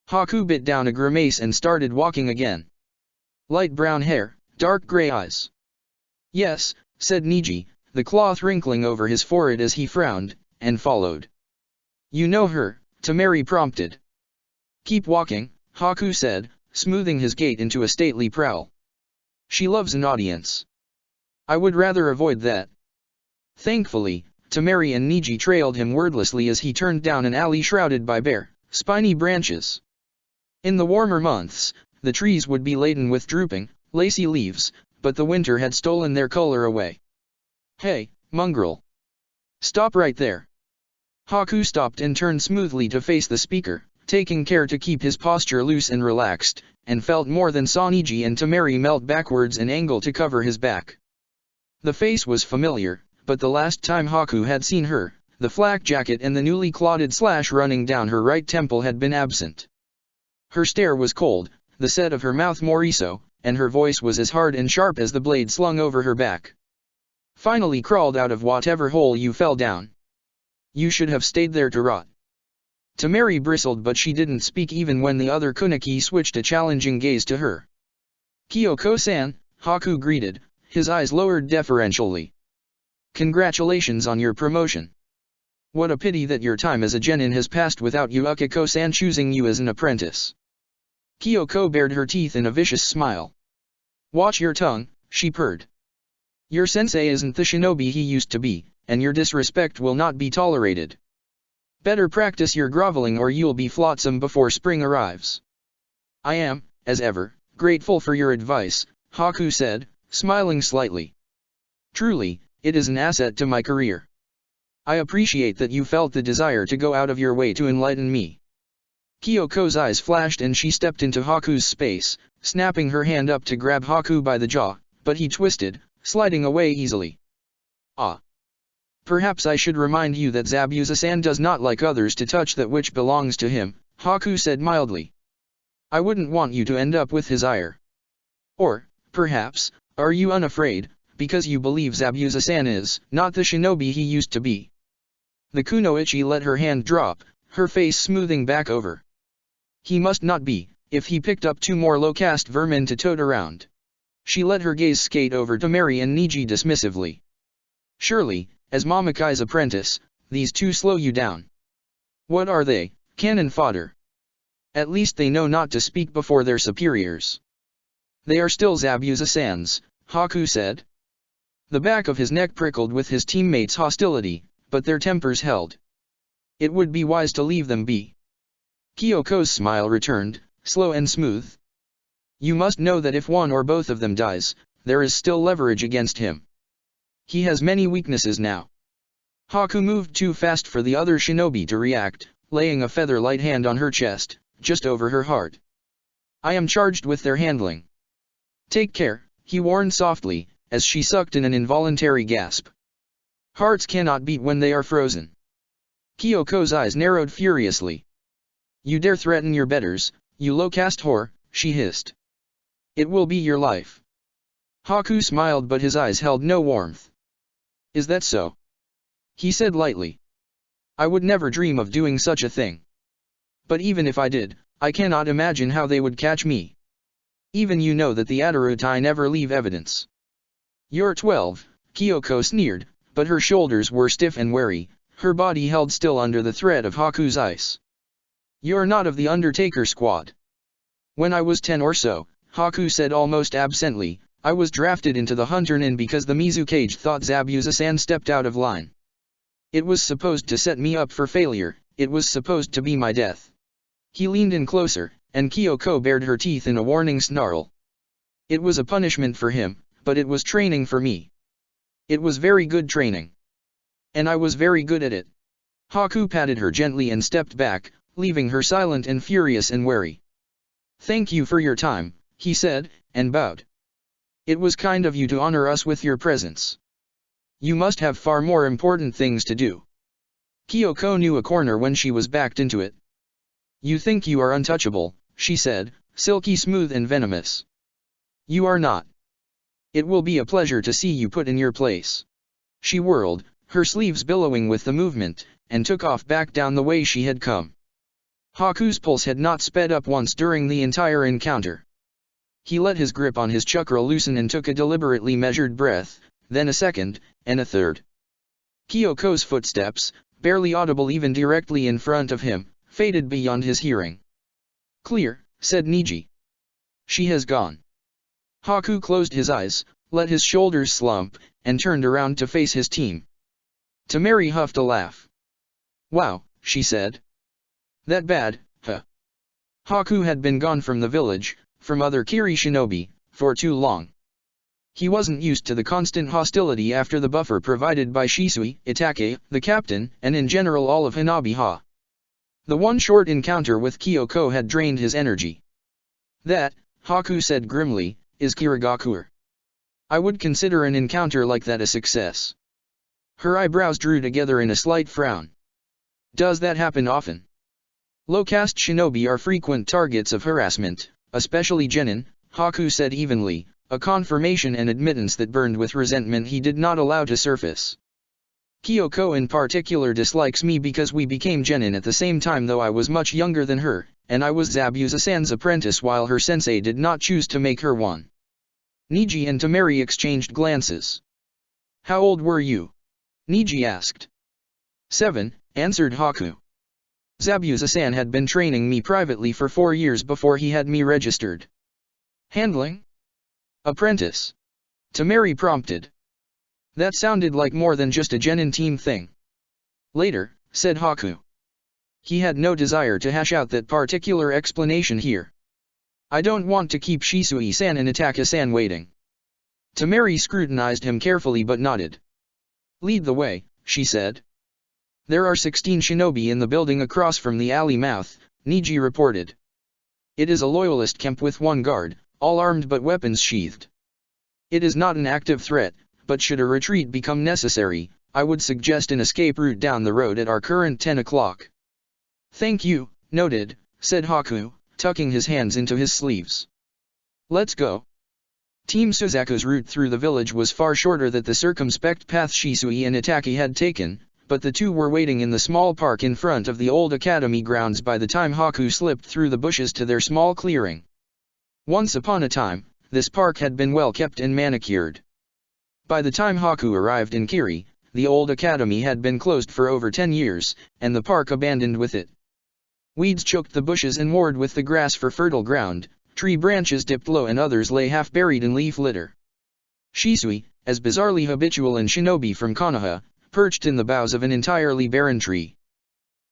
S1: Haku bit down a grimace and started walking again. "Light brown hair, dark gray eyes." "Yes," said Niji, the cloth wrinkling over his forehead as he frowned, and followed. "You know her," Temari prompted. "Keep walking," Haku said, smoothing his gait into a stately prowl. "She loves an audience. I would rather avoid that." Thankfully, Temari and Niji trailed him wordlessly as he turned down an alley shrouded by bare, spiny branches. In the warmer months, the trees would be laden with drooping, lacy leaves, but the winter had stolen their color away. "Hey, mongrel! Stop right there!" Haku stopped and turned smoothly to face the speaker, taking care to keep his posture loose and relaxed, and felt more than saw Niji and Temari melt backwards and angle to cover his back. The face was familiar, but the last time Haku had seen her, the flak jacket and the newly clotted slash running down her right temple had been absent. Her stare was cold, the set of her mouth moriso, and her voice was as hard and sharp as the blade slung over her back. "Finally crawled out of whatever hole you fell down. You should have stayed there to rot." Temari bristled, but she didn't speak even when the other kunaki switched a challenging gaze to her. "Kyoko-san," Haku greeted, his eyes lowered deferentially. "Congratulations on your promotion. What a pity that your time as a genin has passed without Yukiko-san choosing you as an apprentice." Kyoko bared her teeth in a vicious smile. "Watch your tongue," she purred. "Your sensei isn't the shinobi he used to be, and your disrespect will not be tolerated. Better practice your groveling or you'll be flotsam before spring arrives." "I am, as ever, grateful for your advice," Haku said, smiling slightly. Truly, it is an asset to my career. I appreciate that you felt the desire to go out of your way to enlighten me. Kyoko's eyes flashed and she stepped into Haku's space, snapping her hand up to grab Haku by the jaw, but he twisted, sliding away easily. Ah. Perhaps I should remind you that Zabuza-san does not like others to touch that which belongs to him, Haku said mildly. I wouldn't want you to end up with his ire. Or, perhaps, are you unafraid, because you believe Zabuza-san is not the shinobi he used to be? The kunoichi let her hand drop, her face smoothing back over. He must not be, if he picked up 2 more low-caste vermin to tote around. She let her gaze skate over to Mary and Niji dismissively. Surely, as Mamakai's apprentice, these 2 slow you down. What are they, cannon fodder? At least they know not to speak before their superiors. They are still Zabuza-sans, Haku said. The back of his neck prickled with his teammates' hostility, but their tempers held. It would be wise to leave them be. Kyoko's smile returned, slow and smooth. You must know that if one or both of them dies, there is still leverage against him. He has many weaknesses now. Haku moved too fast for the other shinobi to react, laying a feather-light hand on her chest, just over her heart. I am charged with their handling. Take care, he warned softly, as she sucked in an involuntary gasp. Hearts cannot beat when they are frozen. Kyoko's eyes narrowed furiously. You dare threaten your betters, you low-caste whore, she hissed. It will be your life. Haku smiled but his eyes held no warmth. Is that so? He said lightly. I would never dream of doing such a thing. But even if I did, I cannot imagine how they would catch me. Even you know that the Adarutai never leave evidence. You're 12, Kyoko sneered, but her shoulders were stiff and wary, her body held still under the threat of Haku's ice. You're not of the Undertaker squad. When I was 10 or so, Haku said almost absently, I was drafted into the Hunter-nin because the Mizukage thought Zabuza-san stepped out of line. It was supposed to set me up for failure, it was supposed to be my death. He leaned in closer, and Kyoko bared her teeth in a warning snarl. It was a punishment for him, but it was training for me. It was very good training. And I was very good at it. Haku patted her gently and stepped back, leaving her silent and furious and wary. Thank you for your time, he said, and bowed. It was kind of you to honor us with your presence. You must have far more important things to do. Kyoko knew a corner when she was backed into it. You think you are untouchable, she said, silky smooth and venomous. You are not. It will be a pleasure to see you put in your place. She whirled, her sleeves billowing with the movement, and took off back down the way she had come. Haku's pulse had not sped up once during the entire encounter. He let his grip on his chakra loosen and took a deliberately measured breath, then a second, and a third. Kyoko's footsteps, barely audible even directly in front of him, faded beyond his hearing. Clear, said Niji. She has gone. Haku closed his eyes, let his shoulders slump, and turned around to face his team. Tamari huffed a laugh. Wow, she said. That bad, huh? Haku had been gone from the village, from other Kiri shinobi, for too long. He wasn't used to the constant hostility after the buffer provided by Shisui, Itake, the captain, and in general all of Hanabi-ha. The one short encounter with Kyoko had drained his energy. That, Haku said grimly, is Kirigakuer. I would consider an encounter like that a success. Her eyebrows drew together in a slight frown. Does that happen often? Low-caste shinobi are frequent targets of harassment, especially genin, Haku said evenly, a confirmation and admittance that burned with resentment he did not allow to surface. Kyoko in particular dislikes me because we became genin at the same time though I was much younger than her, and I was Zabuza-san's apprentice while her sensei did not choose to make her one. Niji and Tamari exchanged glances. How old were you? Niji asked. 7, answered Haku. Zabuza-san had been training me privately for 4 years before he had me registered. Handling? Apprentice. Tamari prompted. That sounded like more than just a genin team thing. Later, said Haku. He had no desire to hash out that particular explanation here. I don't want to keep Shisui-san and Itaka-san waiting. Temari scrutinized him carefully but nodded. "Lead the way," she said. "There are 16 shinobi in the building across from the alley mouth," Niji reported. "It is a loyalist camp with one guard, all armed but weapons sheathed. It is not an active threat, but should a retreat become necessary, I would suggest an escape route down the road at our current 10 o'clock. "Thank you, noted," said Haku, tucking his hands into his sleeves. "Let's go." Team Suzaku's route through the village was far shorter than the circumspect path Shisui and Itaki had taken, but the two were waiting in the small park in front of the old academy grounds by the time Haku slipped through the bushes to their small clearing. Once upon a time, this park had been well kept and manicured. By the time Haku arrived in Kiri, the old academy had been closed for over 10 years, and the park abandoned with it. Weeds choked the bushes and warred with the grass for fertile ground, tree branches dipped low and others lay half buried in leaf litter. Shisui, as bizarrely habitual in shinobi from Konoha, perched in the boughs of an entirely barren tree.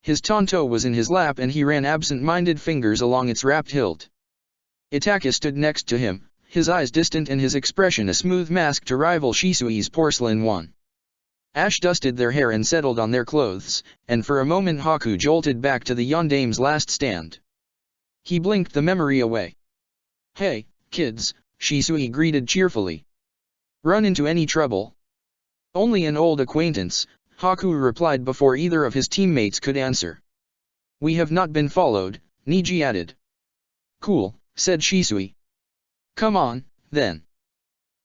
S1: His tanto was in his lap and he ran absent-minded fingers along its wrapped hilt. Itaka stood next to him, his eyes distant and his expression a smooth mask to rival Shisui's porcelain one. Ash dusted their hair and settled on their clothes, and for a moment Haku jolted back to the Yondame's last stand. He blinked the memory away. "Hey, kids," Shisui greeted cheerfully. "Run into any trouble?" "Only an old acquaintance," Haku replied before either of his teammates could answer. "We have not been followed," Niji added. "Cool," said Shisui. "Come on, then."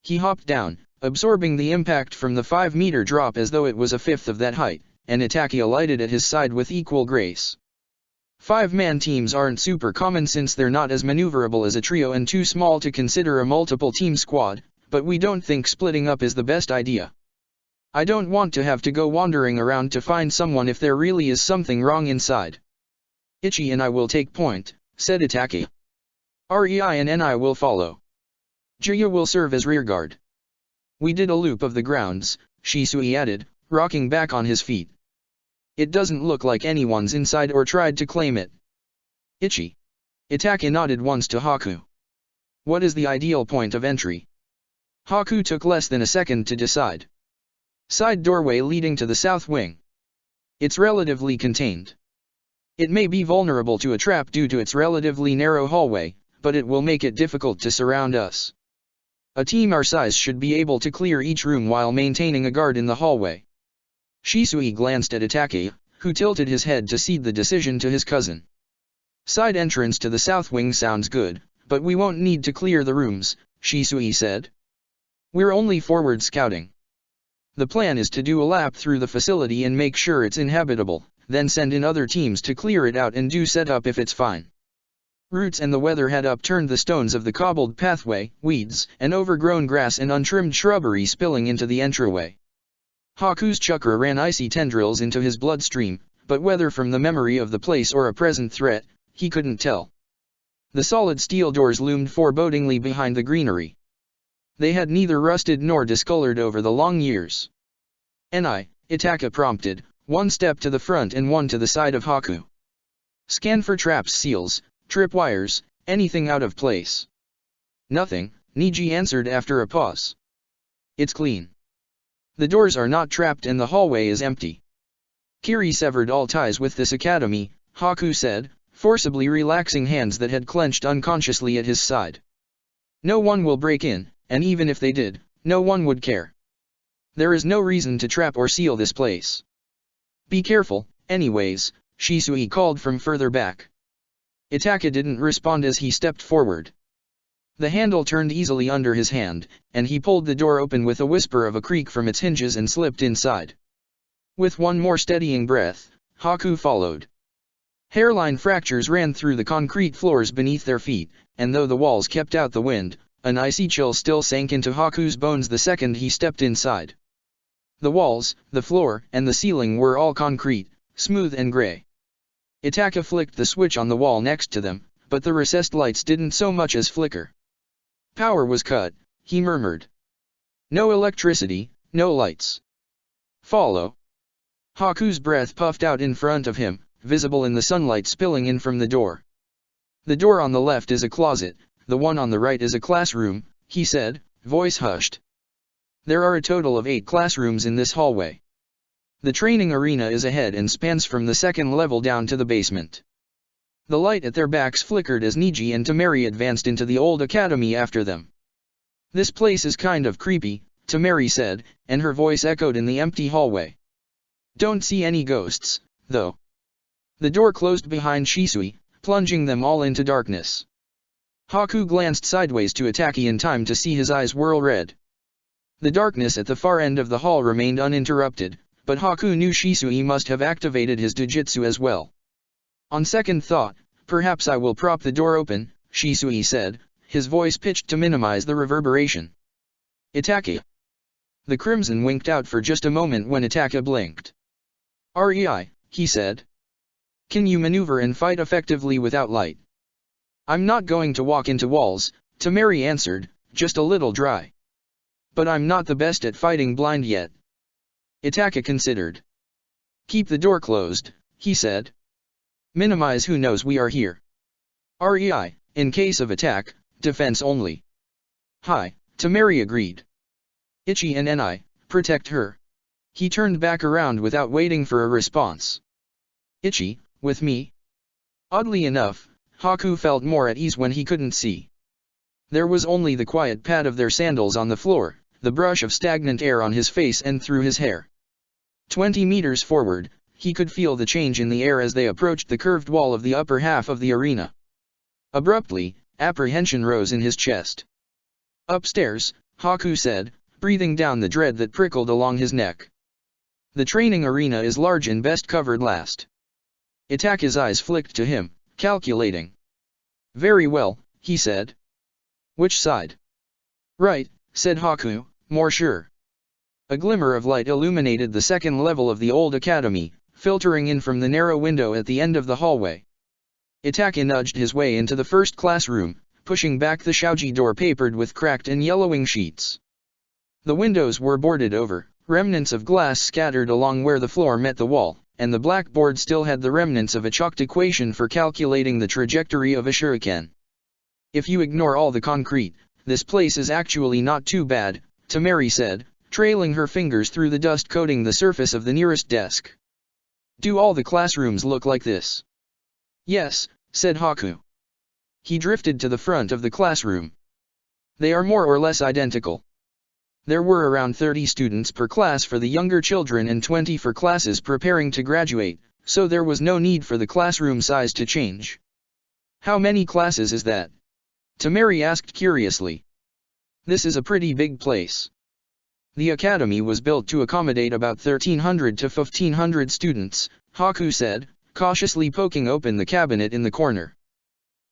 S1: He hopped down, absorbing the impact from the 5-meter drop as though it was a fifth of that height, and Itaki alighted at his side with equal grace. 5-man teams aren't super common since they're not as maneuverable as a trio and too small to consider a multiple-team squad, but we don't think splitting up is the best idea. I don't want to have to go wandering around to find someone if there really is something wrong inside. "Ichi and I will take point," said Itaki. "Rei and Ni will follow. Jiryu will serve as rearguard." "We did a loop of the grounds," Shisui added, rocking back on his feet. "It doesn't look like anyone's inside or tried to claim it." "Ichi." Itaki nodded once to Haku. "What is the ideal point of entry?" Haku took less than a second to decide. "Side doorway leading to the south wing. It's relatively contained. It may be vulnerable to a trap due to its relatively narrow hallway, but it will make it difficult to surround us. A team our size should be able to clear each room while maintaining a guard in the hallway." Shisui glanced at Itaki, who tilted his head to cede the decision to his cousin. "Side entrance to the south wing sounds good, but we won't need to clear the rooms," Shisui said. "We're only forward scouting. The plan is to do a lap through the facility and make sure it's inhabitable, then send in other teams to clear it out and do setup if it's fine." Roots and the weather had upturned the stones of the cobbled pathway, weeds and overgrown grass and untrimmed shrubbery spilling into the entryway. Haku's chakra ran icy tendrils into his bloodstream, but whether from the memory of the place or a present threat, he couldn't tell. The solid steel doors loomed forebodingly behind the greenery. They had neither rusted nor discolored over the long years. "Ni," Itaka prompted, one step to the front and one to the side of Haku. "Scan for traps, seals, tripwires, anything out of place." "Nothing," Niji answered after a pause. "It's clean. The doors are not trapped and the hallway is empty." "Kiri severed all ties with this academy," Haku said, forcibly relaxing hands that had clenched unconsciously at his side. "No one will break in, and even if they did, no one would care. There is no reason to trap or seal this place. Be careful, anyways," Shisui called from further back. Itaka didn't respond as he stepped forward. The handle turned easily under his hand, and he pulled the door open with a whisper of a creak from its hinges and slipped inside. With one more steadying breath, Haku followed. Hairline fractures ran through the concrete floors beneath their feet, and though the walls kept out the wind, an icy chill still sank into Haku's bones the second he stepped inside. The walls, the floor, and the ceiling were all concrete, smooth and gray. Itaka flicked the switch on the wall next to them, but the recessed lights didn't so much as flicker. "Power was cut," he murmured. "No electricity, no lights. Follow." Haku's breath puffed out in front of him, visible in the sunlight spilling in from the door. "The door on the left is a closet, the one on the right is a classroom," he said, voice hushed. There are a total of 8 classrooms in this hallway. The training arena is ahead and spans from the second level down to the basement. The light at their backs flickered as Niji and Temeri advanced into the old academy after them. This place is kind of creepy, Temeri said, and her voice echoed in the empty hallway. Don't see any ghosts, though. The door closed behind Shisui, plunging them all into darkness. Haku glanced sideways to Itaki in time to see his eyes whirl red. The darkness at the far end of the hall remained uninterrupted, but Haku knew Shisui must have activated his Dojutsu as well. On second thought, perhaps I will prop the door open, Shisui said, his voice pitched to minimize the reverberation. Itaki. The crimson winked out for just a moment when Itaka blinked. "Rei," he said. "Can you maneuver and fight effectively without light?" "I'm not going to walk into walls," Temeri answered, just a little dry. "But I'm not the best at fighting blind yet." Itaka considered. "Keep the door closed," he said. "Minimize who knows we are here. Rei, in case of attack, defense only." "Hi," Temeri agreed. "Ichi and Ni, protect her." He turned back around without waiting for a response. "Ichi, with me?" Oddly enough, Haku felt more at ease when he couldn't see. There was only the quiet pad of their sandals on the floor, the brush of stagnant air on his face and through his hair. 20 meters forward, he could feel the change in the air as they approached the curved wall of the upper half of the arena. Abruptly, apprehension rose in his chest. "Upstairs," Haku said, breathing down the dread that prickled along his neck. "The training arena is large and best covered last." Itaka's eyes flicked to him, calculating. "Very well," he said. "Which side?" "Right," said Haku, more sure. A glimmer of light illuminated the second level of the old academy, filtering in from the narrow window at the end of the hallway. Itaka nudged his way into the first classroom, pushing back the shoji door papered with cracked and yellowing sheets. The windows were boarded over, remnants of glass scattered along where the floor met the wall, and the blackboard still had the remnants of a chalked equation for calculating the trajectory of a shuriken. "If you ignore all the concrete, this place is actually not too bad," Temeri said, trailing her fingers through the dust coating the surface of the nearest desk. "Do all the classrooms look like this?" "Yes," said Haku. He drifted to the front of the classroom. "They are more or less identical." There were around 30 students per class for the younger children and 20 for classes preparing to graduate, so there was no need for the classroom size to change. "How many classes is that?" Temeri asked curiously. "This is a pretty big place." "The academy was built to accommodate about 1,300 to 1,500 students, Haku said, cautiously poking open the cabinet in the corner.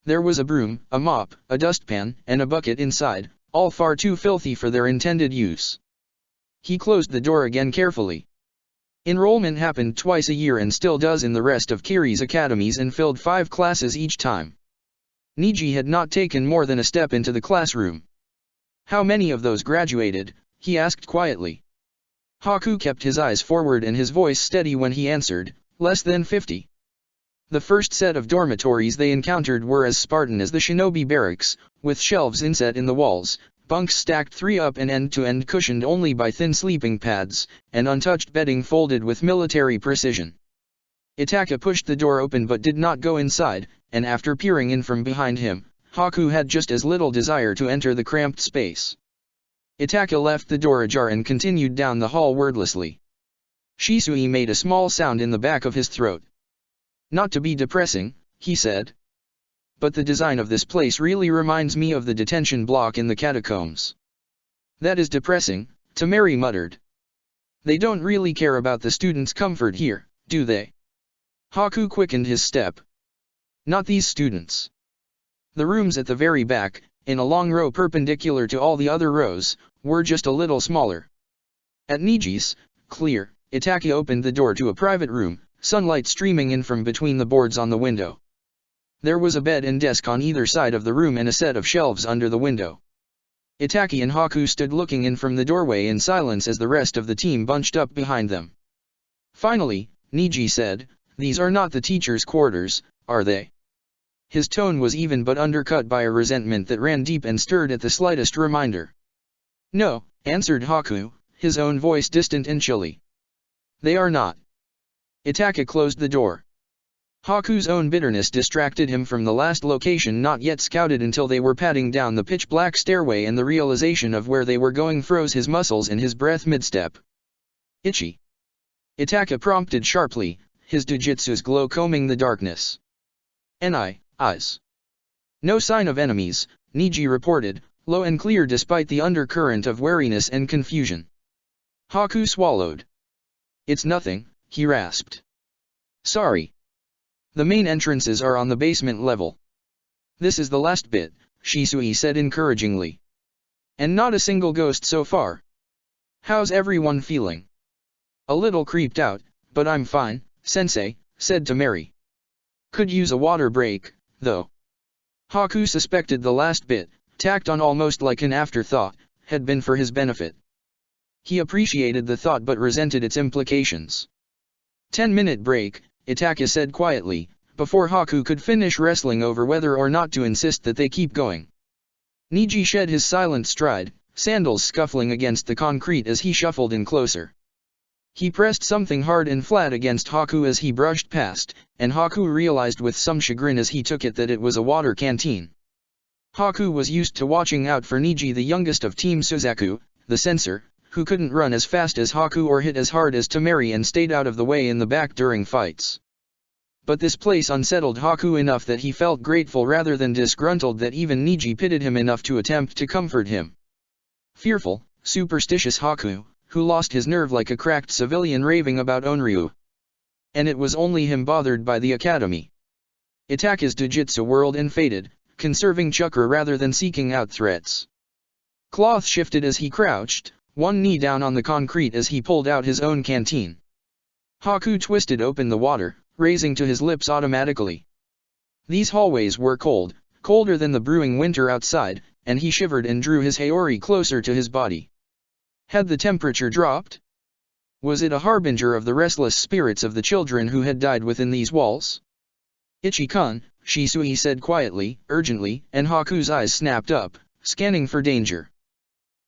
S1: There was a broom, a mop, a dustpan, and a bucket inside, all far too filthy for their intended use. He closed the door again carefully. Enrollment happened twice a year and still does in the rest of Kiri's academies and filled 5 classes each time. Niji had not taken more than a step into the classroom. "How many of those graduated?" he asked quietly. Haku kept his eyes forward and his voice steady when he answered, "Less than 50. The first set of dormitories they encountered were as Spartan as the shinobi barracks, with shelves inset in the walls, bunks stacked 3 up and end-to-end cushioned only by thin sleeping pads, and untouched bedding folded with military precision." Itaka pushed the door open but did not go inside, and after peering in from behind him, Haku had just as little desire to enter the cramped space. Itaka left the door ajar and continued down the hall wordlessly. Shisui made a small sound in the back of his throat. "Not to be depressing," he said. "But the design of this place really reminds me of the detention block in the catacombs." "That is depressing," Temeri muttered. "They don't really care about the students' comfort here, do they?" Haku quickened his step. "Not these students." The rooms at the very back, in a long row perpendicular to all the other rows, were just a little smaller. At Niji's, clear, Itaki opened the door to a private room, sunlight streaming in from between the boards on the window. There was a bed and desk on either side of the room and a set of shelves under the window. Itaki and Haku stood looking in from the doorway in silence as the rest of the team bunched up behind them. Finally, Niji said, "These are not the teachers' quarters, are they?" His tone was even but undercut by a resentment that ran deep and stirred at the slightest reminder. No, answered Haku, his own voice distant and chilly. They are not. Itaka closed the door. Haku's own bitterness distracted him from the last location not yet scouted until they were padding down the pitch-black stairway, and the realization of where they were going froze his muscles and his breath mid-step. Ichi. Itaka prompted sharply, his dojutsu's glow combing the darkness. Eyes. No sign of enemies, Niji reported, low and clear despite the undercurrent of wariness and confusion. Haku swallowed. It's nothing, he rasped. Sorry. The main entrances are on the basement level. This is the last bit, Shisui said encouragingly. And not a single ghost so far. How's everyone feeling? A little creeped out, but I'm fine, sensei, said Temari. Could use a water break, though. Haku suspected the last bit, tacked on almost like an afterthought, had been for his benefit. He appreciated the thought but resented its implications. 10-minute break, Itaka said quietly, before Haku could finish wrestling over whether or not to insist that they keep going. Niji shed his silent stride, sandals scuffling against the concrete as he shuffled in closer. He pressed something hard and flat against Haku as he brushed past, and Haku realized with some chagrin as he took it that it was a water canteen. Haku was used to watching out for Niji, the youngest of Team Suzaku, the censor, who couldn't run as fast as Haku or hit as hard as Temari and stayed out of the way in the back during fights. But this place unsettled Haku enough that he felt grateful rather than disgruntled that even Niji pitied him enough to attempt to comfort him. Fearful, superstitious Haku, who lost his nerve like a cracked civilian raving about Onryu. And it was only him bothered by the academy. Itaka's dojutsu whirled and faded, conserving chakra rather than seeking out threats. Cloth shifted as he crouched, one knee down on the concrete as he pulled out his own canteen. Haku twisted open the water, raising to his lips automatically. These hallways were cold, colder than the brewing winter outside, and he shivered and drew his haori closer to his body. Had the temperature dropped? Was it a harbinger of the restless spirits of the children who had died within these walls? Ichi-kun, Shisui said quietly, urgently, and Haku's eyes snapped up, scanning for danger.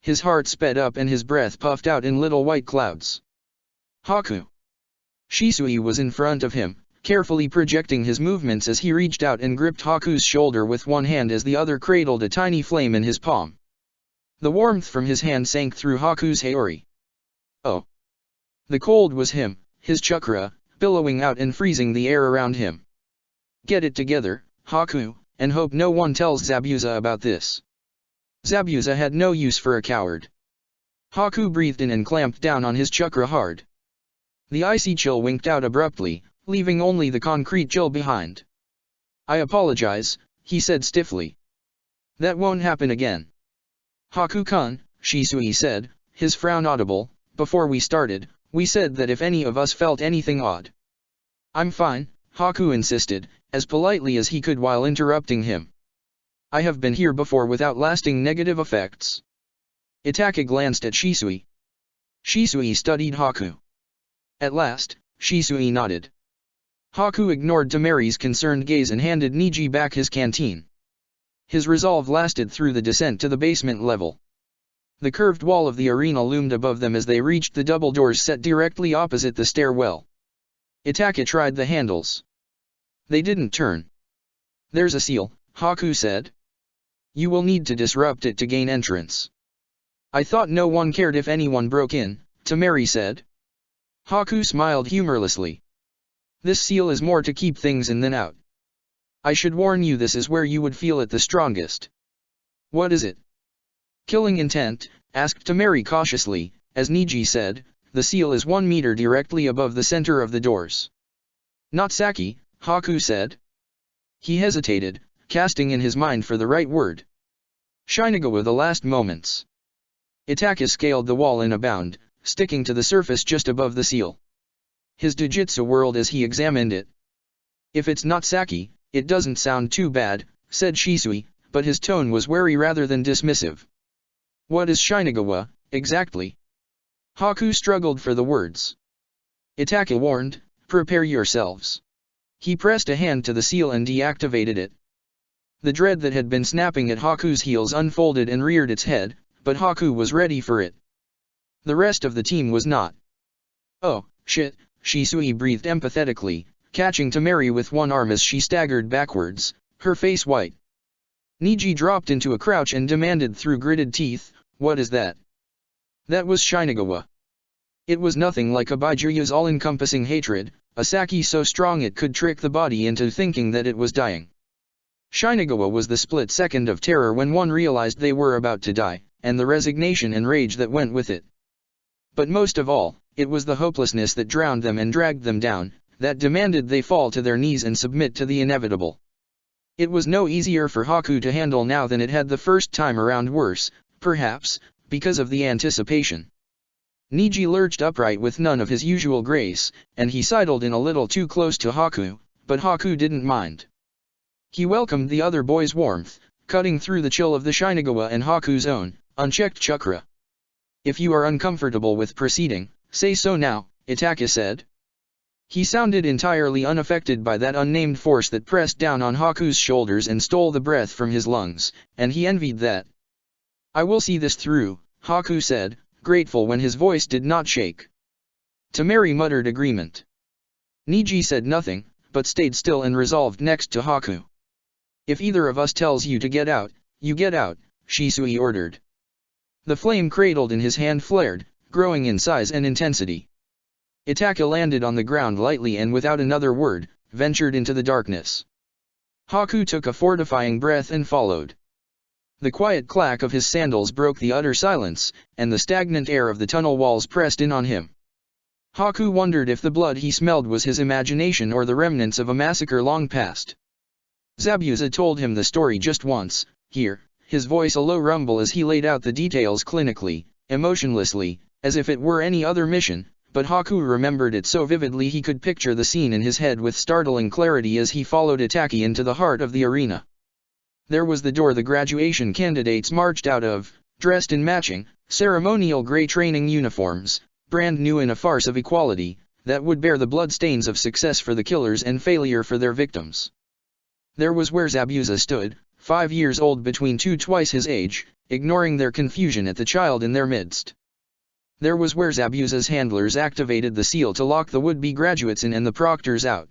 S1: His heart sped up and his breath puffed out in little white clouds. Haku. Shisui was in front of him, carefully projecting his movements as he reached out and gripped Haku's shoulder with one hand as the other cradled a tiny flame in his palm. The warmth from his hand sank through Haku's haori. Oh. The cold was him, his chakra, billowing out and freezing the air around him. Get it together, Haku, and hope no one tells Zabuza about this. Zabuza had no use for a coward. Haku breathed in and clamped down on his chakra hard. The icy chill winked out abruptly, leaving only the concrete chill behind. I apologize, he said stiffly. That won't happen again. Haku-kun, Shisui said, his frown audible, before we started, we said that if any of us felt anything odd. I'm fine, Haku insisted, as politely as he could while interrupting him. I have been here before without lasting negative effects. Itaka glanced at Shisui. Shisui studied Haku. At last, Shisui nodded. Haku ignored Temari's concerned gaze and handed Niji back his canteen. His resolve lasted through the descent to the basement level. The curved wall of the arena loomed above them as they reached the double doors set directly opposite the stairwell. Itaka tried the handles. They didn't turn. There's a seal, Haku said. You will need to disrupt it to gain entrance. I thought no one cared if anyone broke in, Temari said. Haku smiled humorlessly. This seal is more to keep things in than out. I should warn you, this is where you would feel it the strongest. What is it? Killing intent, asked Temari cautiously, as Niji said, the seal is 1 meter directly above the center of the doors. Not Saki, Haku said. He hesitated, casting in his mind for the right word. Shinagawa, the last moments. Itaka scaled the wall in a bound, sticking to the surface just above the seal. His dojutsu whirled as he examined it. If it's not Saki, it doesn't sound too bad, said Shisui, but his tone was wary rather than dismissive. What is Shinagawa, exactly? Haku struggled for the words. Itaka warned, prepare yourselves. He pressed a hand to the seal and deactivated it. The dread that had been snapping at Haku's heels unfolded and reared its head, but Haku was ready for it. The rest of the team was not. "Oh, shit," Shisui breathed empathetically, catching Temari with one arm as she staggered backwards, her face white. Niji dropped into a crouch and demanded through gritted teeth, "What is that?" That was Shinagawa. It was nothing like a Baijuyu's all-encompassing hatred, a sake so strong it could trick the body into thinking that it was dying. Shinagawa was the split second of terror when one realized they were about to die, and the resignation and rage that went with it. But most of all, it was the hopelessness that drowned them and dragged them down, that demanded they fall to their knees and submit to the inevitable. It was no easier for Haku to handle now than it had the first time around, worse, perhaps, because of the anticipation. Niji lurched upright with none of his usual grace, and he sidled in a little too close to Haku, but Haku didn't mind. He welcomed the other boy's warmth, cutting through the chill of the Shinagawa and Haku's own, unchecked chakra. "If you are uncomfortable with proceeding, say so now," Itaka said. He sounded entirely unaffected by that unnamed force that pressed down on Haku's shoulders and stole the breath from his lungs, and he envied that. "I will see this through," Haku said, grateful when his voice did not shake. Temari muttered agreement. Niji said nothing, but stayed still and resolved next to Haku. "If either of us tells you to get out, you get out," Shisui ordered. The flame cradled in his hand flared, growing in size and intensity. Itaka landed on the ground lightly and without another word, ventured into the darkness. Haku took a fortifying breath and followed. The quiet clack of his sandals broke the utter silence, and the stagnant air of the tunnel walls pressed in on him. Haku wondered if the blood he smelled was his imagination or the remnants of a massacre long past. Zabuza told him the story just once, here, his voice a low rumble as he laid out the details clinically, emotionlessly, as if it were any other mission, but Haku remembered it so vividly he could picture the scene in his head with startling clarity as he followed Itaki into the heart of the arena. There was the door the graduation candidates marched out of, dressed in matching, ceremonial gray training uniforms, brand new in a farce of equality, that would bear the bloodstains of success for the killers and failure for their victims. There was where Zabuza stood, 5 years old between two twice his age, ignoring their confusion at the child in their midst. There was where Zabuza's handlers activated the seal to lock the would-be graduates in and the proctors out.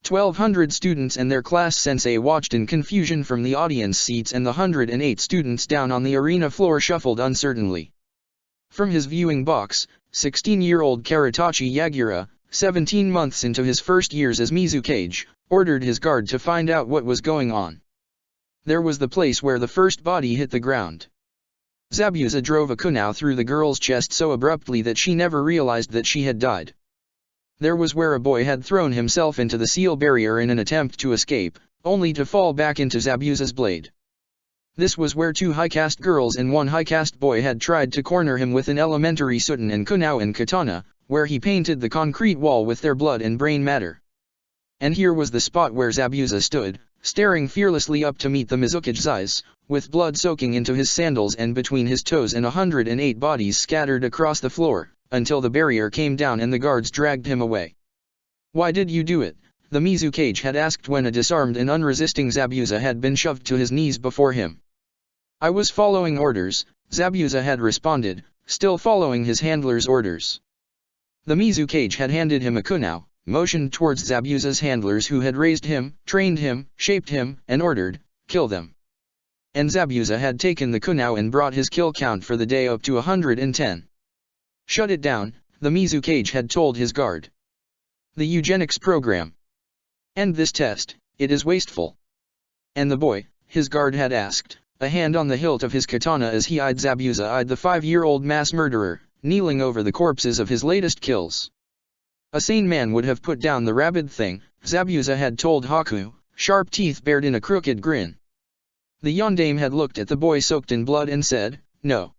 S1: 1,200 students and their class sensei watched in confusion from the audience seats, and the 108 students down on the arena floor shuffled uncertainly. From his viewing box, 16-year-old Karatachi Yagura, 17 months into his first years as Mizukage, ordered his guard to find out what was going on. There was the place where the first body hit the ground. Zabuza drove a kunai through the girl's chest so abruptly that she never realized that she had died. There was where a boy had thrown himself into the seal barrier in an attempt to escape, only to fall back into Zabuza's blade. This was where 2 high-caste girls and 1 high-caste boy had tried to corner him with an elementary sutan and kunai and katana, where he painted the concrete wall with their blood and brain matter. And here was the spot where Zabuza stood, staring fearlessly up to meet the Mizukage's eyes, with blood soaking into his sandals and between his toes, and 108 bodies scattered across the floor, until the barrier came down and the guards dragged him away. "Why did you do it?" the Mizukage had asked when a disarmed and unresisting Zabuza had been shoved to his knees before him. "I was following orders," Zabuza had responded, still following his handler's orders. The Mizukage had handed him a kunai, motioned towards Zabuza's handlers who had raised him, trained him, shaped him, and ordered, "Kill them." And Zabuza had taken the kunai and brought his kill count for the day up to 110. "Shut it down," the Mizukage had told his guard. "The eugenics program. End this test, it is wasteful." "And the boy?" his guard had asked, a hand on the hilt of his katana as he eyed Zabuza, the 5-year-old mass murderer, kneeling over the corpses of his latest kills. A sane man would have put down the rabid thing, Zabuza had told Haku, sharp teeth bared in a crooked grin. The yondaime had looked at the boy soaked in blood and said, "No.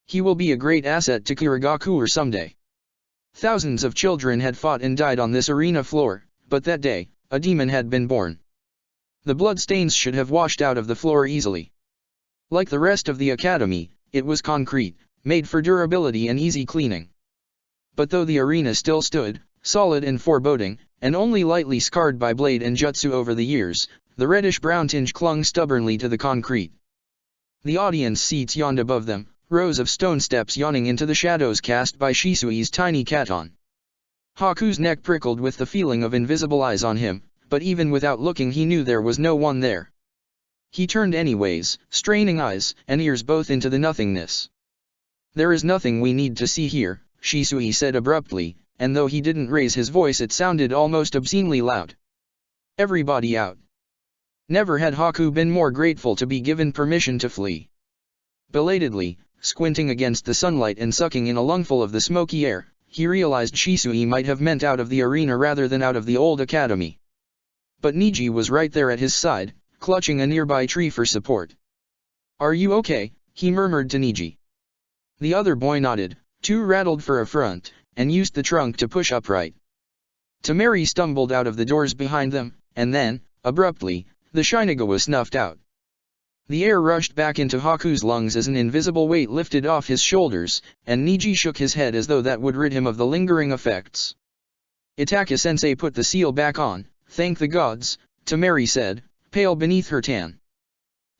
S1: He will be a great asset to Kirigakure someday." Thousands of children had fought and died on this arena floor, but that day, a demon had been born. The bloodstains should have washed out of the floor easily. Like the rest of the academy, it was concrete, made for durability and easy cleaning. But though the arena still stood, solid and foreboding, and only lightly scarred by blade and jutsu over the years, the reddish-brown tinge clung stubbornly to the concrete. The audience seats yawned above them, rows of stone steps yawning into the shadows cast by Shisui's tiny katon. Haku's neck prickled with the feeling of invisible eyes on him, but even without looking he knew there was no one there. He turned anyways, straining eyes and ears both into the nothingness. "There is nothing we need to see here," Shisui said abruptly, and though he didn't raise his voice it sounded almost obscenely loud. "Everybody out." Never had Haku been more grateful to be given permission to flee. Belatedly, squinting against the sunlight and sucking in a lungful of the smoky air, he realized Shisui might have meant out of the arena rather than out of the old academy. But Niji was right there at his side, clutching a nearby tree for support. "Are you okay?" he murmured to Niji. The other boy nodded, too rattled for affront, and used the trunk to push upright. Temari stumbled out of the doors behind them, and then, abruptly, the Shinagawa snuffed out. The air rushed back into Haku's lungs as an invisible weight lifted off his shoulders, and Niji shook his head as though that would rid him of the lingering effects. "Itaka-sensei put the seal back on, thank the gods," Temari said, pale beneath her tan.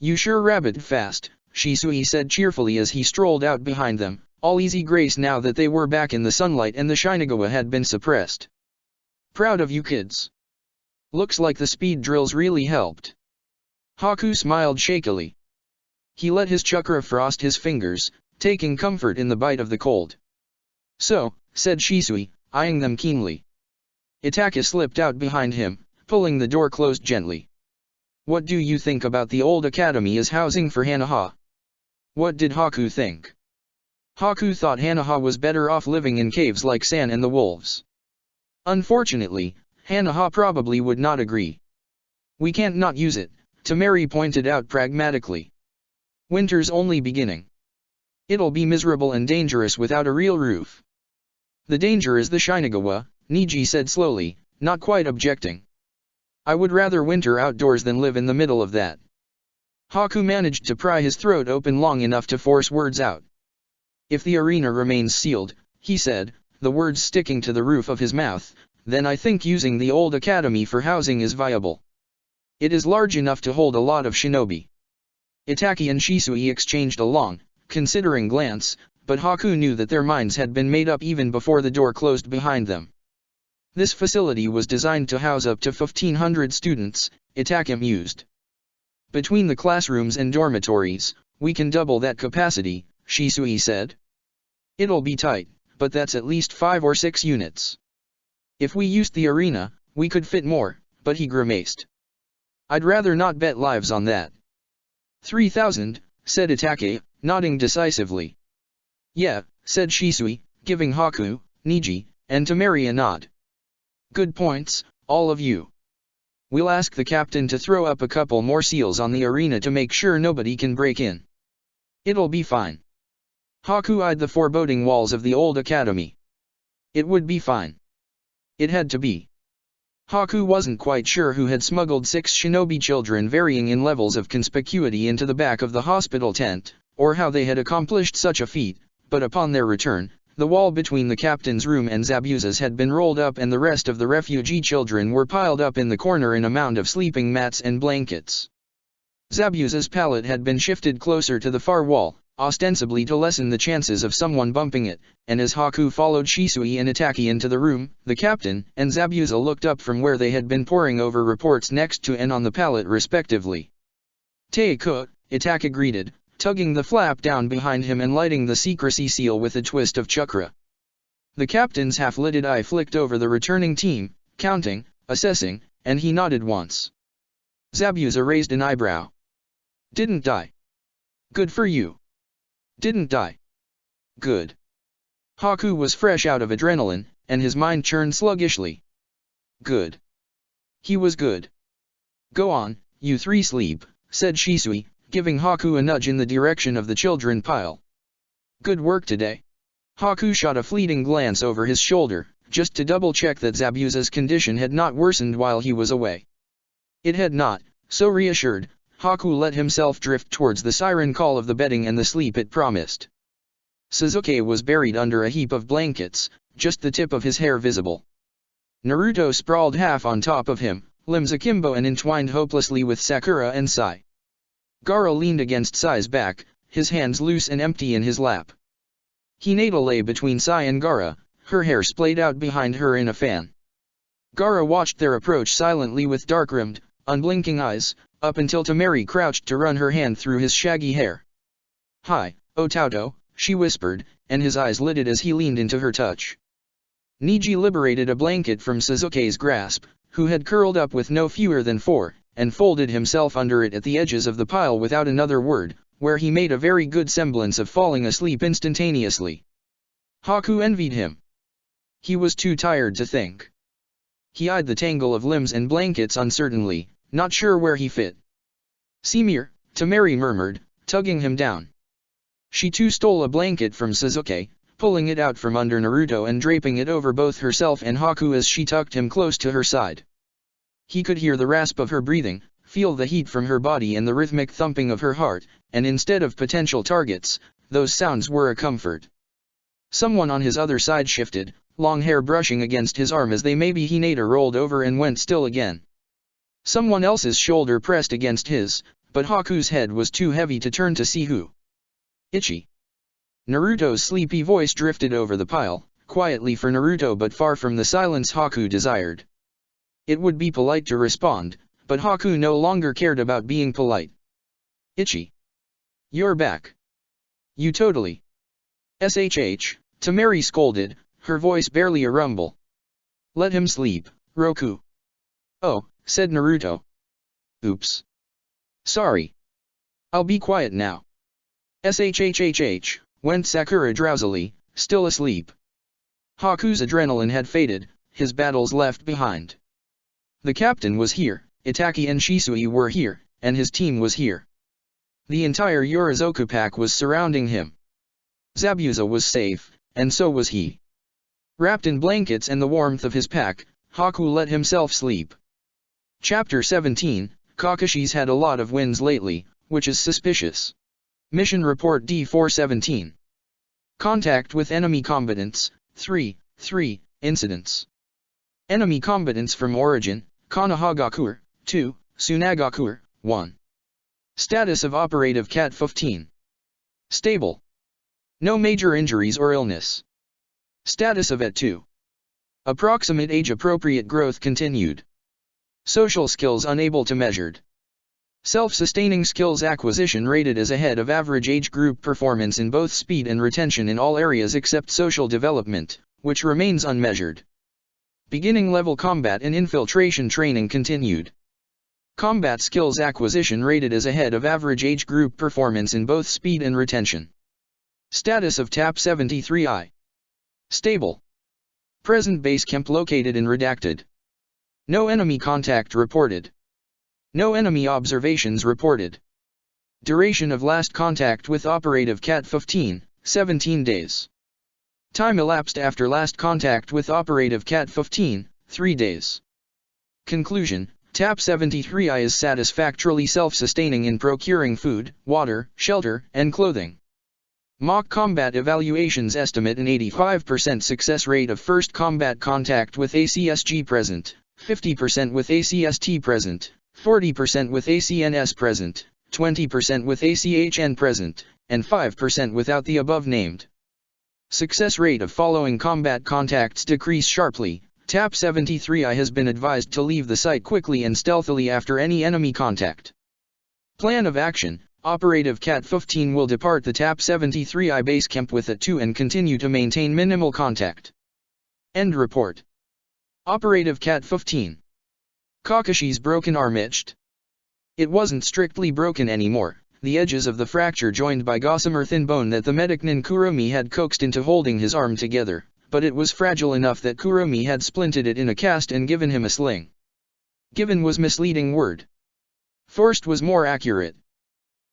S1: "You sure rabbited fast," Shisui said cheerfully as he strolled out behind them, all easy grace now that they were back in the sunlight and the Shinagawa had been suppressed. "Proud of you kids. Looks like the speed drills really helped." Haku smiled shakily. He let his chakra frost his fingers, taking comfort in the bite of the cold. "So," said Shisui, eyeing them keenly. Itaka slipped out behind him, pulling the door closed gently. "What do you think about the old academy as housing for Hanaha?" What did Haku think? Haku thought Hanaha was better off living in caves like San and the wolves. Unfortunately, Hanaha probably would not agree. "We can't not use it," Temari pointed out pragmatically. "Winter's only beginning. It'll be miserable and dangerous without a real roof." "The danger is the Shinagawa," Niji said slowly, not quite objecting. "I would rather winter outdoors than live in the middle of that." Haku managed to pry his throat open long enough to force words out. "If the arena remains sealed," he said, the words sticking to the roof of his mouth, "then I think using the old academy for housing is viable. It is large enough to hold a lot of shinobi." Itaki and Shisui exchanged a long, considering glance, but Haku knew that their minds had been made up even before the door closed behind them. "This facility was designed to house up to 1,500 students," Itaki mused. "Between the classrooms and dormitories, we can double that capacity," Shisui said. "It'll be tight, but that's at least 5 or 6 units. If we used the arena, we could fit more," but he grimaced. "I'd rather not bet lives on that." 3,000, said Itake, nodding decisively. "Yeah," said Shisui, giving Haku, Niji, and Temari a nod. "Good points, all of you. We'll ask the captain to throw up a couple more seals on the arena to make sure nobody can break in. It'll be fine." Haku eyed the foreboding walls of the old academy. It would be fine. It had to be. Haku wasn't quite sure who had smuggled 6 shinobi children varying in levels of conspicuity into the back of the hospital tent, or how they had accomplished such a feat, but upon their return, the wall between the captain's room and Zabuza's had been rolled up and the rest of the refugee children were piled up in the corner in a mound of sleeping mats and blankets. Zabuza's pallet had been shifted closer to the far wall, ostensibly to lessen the chances of someone bumping it, and as Haku followed Shisui and Itaki into the room, the captain and Zabuza looked up from where they had been poring over reports next to and on the pallet respectively. "Teiko," Itaki greeted, tugging the flap down behind him and lighting the secrecy seal with a twist of chakra. The captain's half-lidded eye flicked over the returning team, counting, assessing, and he nodded once. Zabuza raised an eyebrow. "Didn't die. Good for you. Didn't die. Good." Haku was fresh out of adrenaline, and his mind churned sluggishly. Good. He was good. "Go on, you 3 sleep," said Shisui, giving Haku a nudge in the direction of the children pile. "Good work today." Haku shot a fleeting glance over his shoulder, just to double-check that Zabuza's condition had not worsened while he was away. It had not, so reassured, Haku let himself drift towards the siren call of the bedding and the sleep it promised. Suzuki was buried under a heap of blankets, just the tip of his hair visible. Naruto sprawled half on top of him, limbs akimbo and entwined hopelessly with Sakura and Sai. Gaara leaned against Sai's back, his hands loose and empty in his lap. Hinata lay between Sai and Gaara, her hair splayed out behind her in a fan. Gaara watched their approach silently with dark-rimmed, unblinking eyes, up until Temeri crouched to run her hand through his shaggy hair. "Hi, Otauto," she whispered, and his eyes lidded as he leaned into her touch. Niji liberated a blanket from Sasuke's grasp, who had curled up with no fewer than 4, and folded himself under it at the edges of the pile without another word, where he made a very good semblance of falling asleep instantaneously. Haku envied him. He was too tired to think. He eyed the tangle of limbs and blankets uncertainly, not sure where he fit. "Simir," Temeri murmured, tugging him down. She too stole a blanket from Sasuke, pulling it out from under Naruto and draping it over both herself and Haku as she tucked him close to her side. He could hear the rasp of her breathing, feel the heat from her body and the rhythmic thumping of her heart, and instead of potential targets, those sounds were a comfort. Someone on his other side shifted, long hair brushing against his arm as they maybe Hinata rolled over and went still again. Someone else's shoulder pressed against his, but Haku's head was too heavy to turn to see who. "Ichi." Naruto's sleepy voice drifted over the pile, quietly for Naruto but far from the silence Haku desired. It would be polite to respond, but Haku no longer cared about being polite. "Ichi. You're back. You totally. SHH, Temeri scolded, her voice barely a rumble. "Let him sleep, Roku." "Oh," said Naruto. "Oops. Sorry. I'll be quiet now." "SHHHH," went Sakura drowsily, still asleep. Haku's adrenaline had faded, his battles left behind. The captain was here, Itaki and Shisui were here, and his team was here. The entire Urazoku pack was surrounding him. Zabuza was safe, and so was he. Wrapped in blankets and the warmth of his pack, Haku let himself sleep. Chapter 17, Kakashi's had a lot of wins lately, which is suspicious. Mission Report D417. Contact with enemy combatants, 3 incidents. Enemy combatants from origin, Konohagakure, 2, Tsunagakure, 1. Status of Operative Cat 15. Stable. No major injuries or illness. Status of at 2. Approximate age-appropriate growth continued. Social skills unable to measured. Self-sustaining skills acquisition rated as ahead of average age group performance in both speed and retention in all areas except social development, which remains unmeasured. Beginning level combat and infiltration training continued. Combat skills acquisition rated as ahead of average age group performance in both speed and retention. Status of TAP 73I. Stable. Present base camp located in Redacted. No enemy contact reported. No enemy observations reported. Duration of last contact with Operative Cat 15, 17 days. Time elapsed after last contact with Operative Cat 15, 3 days. Conclusion: TAP 73I is satisfactorily self-sustaining in procuring food, water, shelter, and clothing. Mock combat evaluations estimate an 85% success rate of first combat contact with ACSG present, 50% with ACST present, 40% with ACNS present, 20% with ACHN present, and 5% without the above named. Success rate of following combat contacts decrease sharply. TAP 73I has been advised to leave the site quickly and stealthily after any enemy contact. Plan of action: Operative Cat 15 will depart the TAP 73I base camp with a 2 and continue to maintain minimal contact. End report. Operative Cat 15. Kakashi's broken arm itched. It wasn't strictly broken anymore, the edges of the fracture joined by gossamer thin bone that the medic Nin Kuromi had coaxed into holding his arm together, but it was fragile enough that Kuromi had splinted it in a cast and given him a sling. Given was misleading word. Forced was more accurate.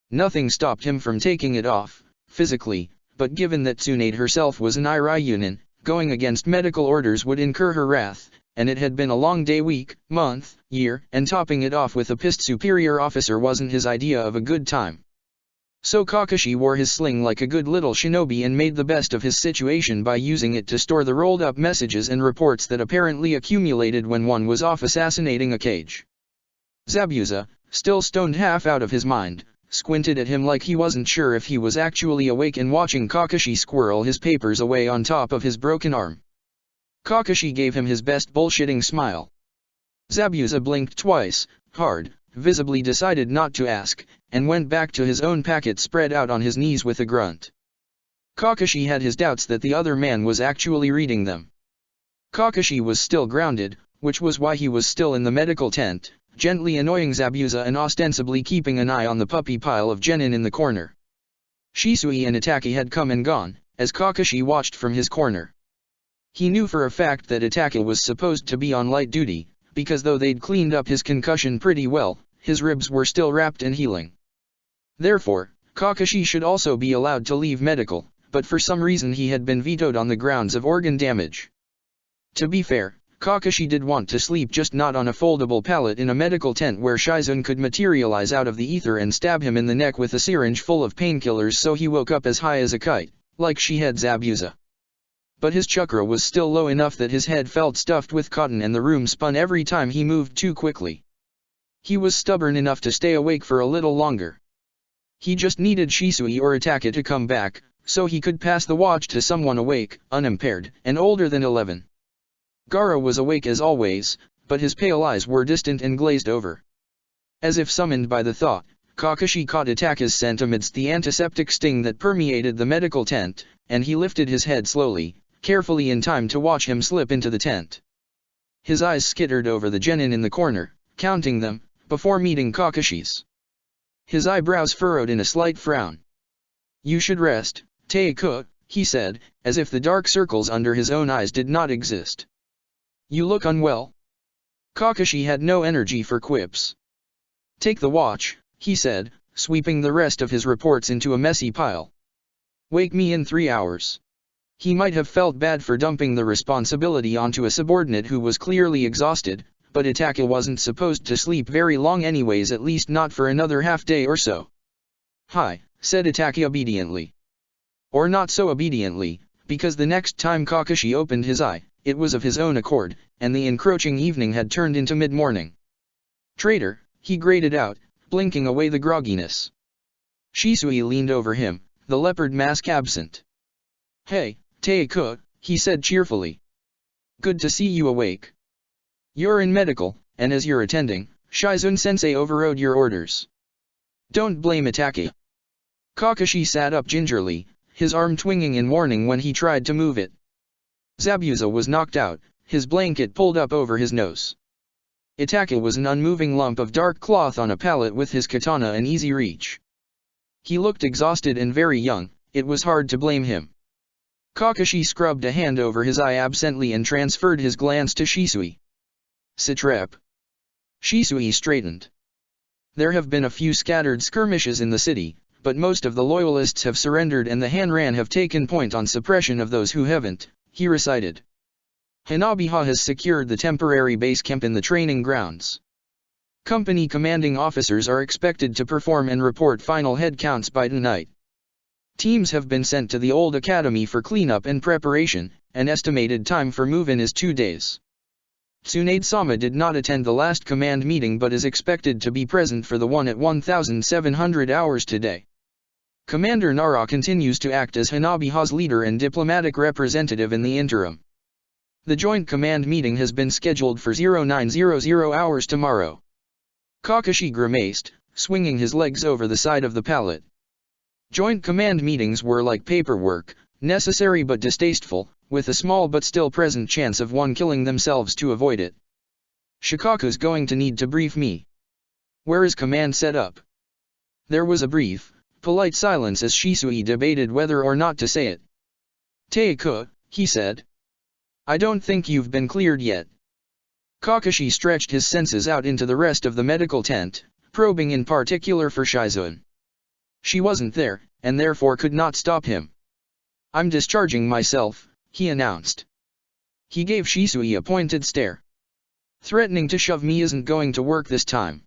S1: Nothing stopped him from taking it off, physically, but given that Tsunade herself was an Irayunin, going against medical orders would incur her wrath, and it had been a long day, week, month, year, and topping it off with a pissed superior officer wasn't his idea of a good time. So Kakashi wore his sling like a good little shinobi and made the best of his situation by using it to store the rolled up messages and reports that apparently accumulated when one was off assassinating a cage. Zabuza, still stoned half out of his mind, squinted at him like he wasn't sure if he was actually awake and watching Kakashi squirrel his papers away on top of his broken arm. Kakashi gave him his best bullshitting smile. Zabuza blinked twice, hard, visibly decided not to ask, and went back to his own packet spread out on his knees with a grunt. Kakashi had his doubts that the other man was actually reading them. Kakashi was still grounded, which was why he was still in the medical tent, gently annoying Zabuza and ostensibly keeping an eye on the puppy pile of genin in the corner. Shisui and Itachi had come and gone, as Kakashi watched from his corner. He knew for a fact that Itachi was supposed to be on light duty, because though they'd cleaned up his concussion pretty well, his ribs were still wrapped and healing. Therefore, Kakashi should also be allowed to leave medical, but for some reason he had been vetoed on the grounds of organ damage. To be fair, Kakashi did want to sleep, just not on a foldable pallet in a medical tent where Shizune could materialize out of the ether and stab him in the neck with a syringe full of painkillers so he woke up as high as a kite, like she had Zabuza. But his chakra was still low enough that his head felt stuffed with cotton and the room spun every time he moved too quickly. He was stubborn enough to stay awake for a little longer. He just needed Shisui or Itachi to come back, so he could pass the watch to someone awake, unimpaired, and older than 11. Gaara was awake as always, but his pale eyes were distant and glazed over. As if summoned by the thought, Kakashi caught Itachi's scent amidst the antiseptic sting that permeated the medical tent, and he lifted his head slowly, carefully in time to watch him slip into the tent. His eyes skittered over the genin in the corner, counting them, before meeting Kakashi's. His eyebrows furrowed in a slight frown. "You should rest, Taiko," he said, as if the dark circles under his own eyes did not exist. "You look unwell." Kakashi had no energy for quips. "Take the watch," he said, sweeping the rest of his reports into a messy pile. "Wake me in 3 hours." He might have felt bad for dumping the responsibility onto a subordinate who was clearly exhausted, but Itachi wasn't supposed to sleep very long anyways, at least not for another half-day or so. "Hi," said Itachi obediently. Or not so obediently, because the next time Kakashi opened his eye, it was of his own accord, and the encroaching evening had turned into mid-morning. "Traitor," he grated out, blinking away the grogginess. Shisui leaned over him, the leopard mask absent. "Hey, Taiko," he said cheerfully. "Good to see you awake. You're in medical, and as you're attending, Shizune-sensei overrode your orders. Don't blame Itachi." Kakashi sat up gingerly, his arm twinging in warning when he tried to move it. Zabuza was knocked out, his blanket pulled up over his nose. Itachi was an unmoving lump of dark cloth on a pallet with his katana in easy reach. He looked exhausted and very young, it was hard to blame him. Kakashi scrubbed a hand over his eye absently and transferred his glance to Shisui. "Satrap." Shisui straightened. "There have been a few scattered skirmishes in the city, but most of the loyalists have surrendered and the Hanran have taken point on suppression of those who haven't," he recited. "Hanabiha has secured the temporary base camp in the training grounds. Company commanding officers are expected to perform and report final head counts by tonight. Teams have been sent to the old academy for cleanup and preparation, an estimated time for move-in is 2 days. Tsunade-sama did not attend the last command meeting but is expected to be present for the one at 1700 hours today. Commander Nara continues to act as Hanabiha's leader and diplomatic representative in the interim. The joint command meeting has been scheduled for 0900 hours tomorrow." Kakashi grimaced, swinging his legs over the side of the pallet. Joint command meetings were like paperwork, necessary but distasteful, with a small but still present chance of one killing themselves to avoid it. "Shikaku's going to need to brief me. Where is command set up?" There was a brief, polite silence as Shisui debated whether or not to say it. "Taiko," he said. "I don't think you've been cleared yet." Kakashi stretched his senses out into the rest of the medical tent, probing in particular for Shizune. She wasn't there, and therefore could not stop him. "I'm discharging myself," he announced. He gave Shisui a pointed stare. "Threatening to shove me isn't going to work this time."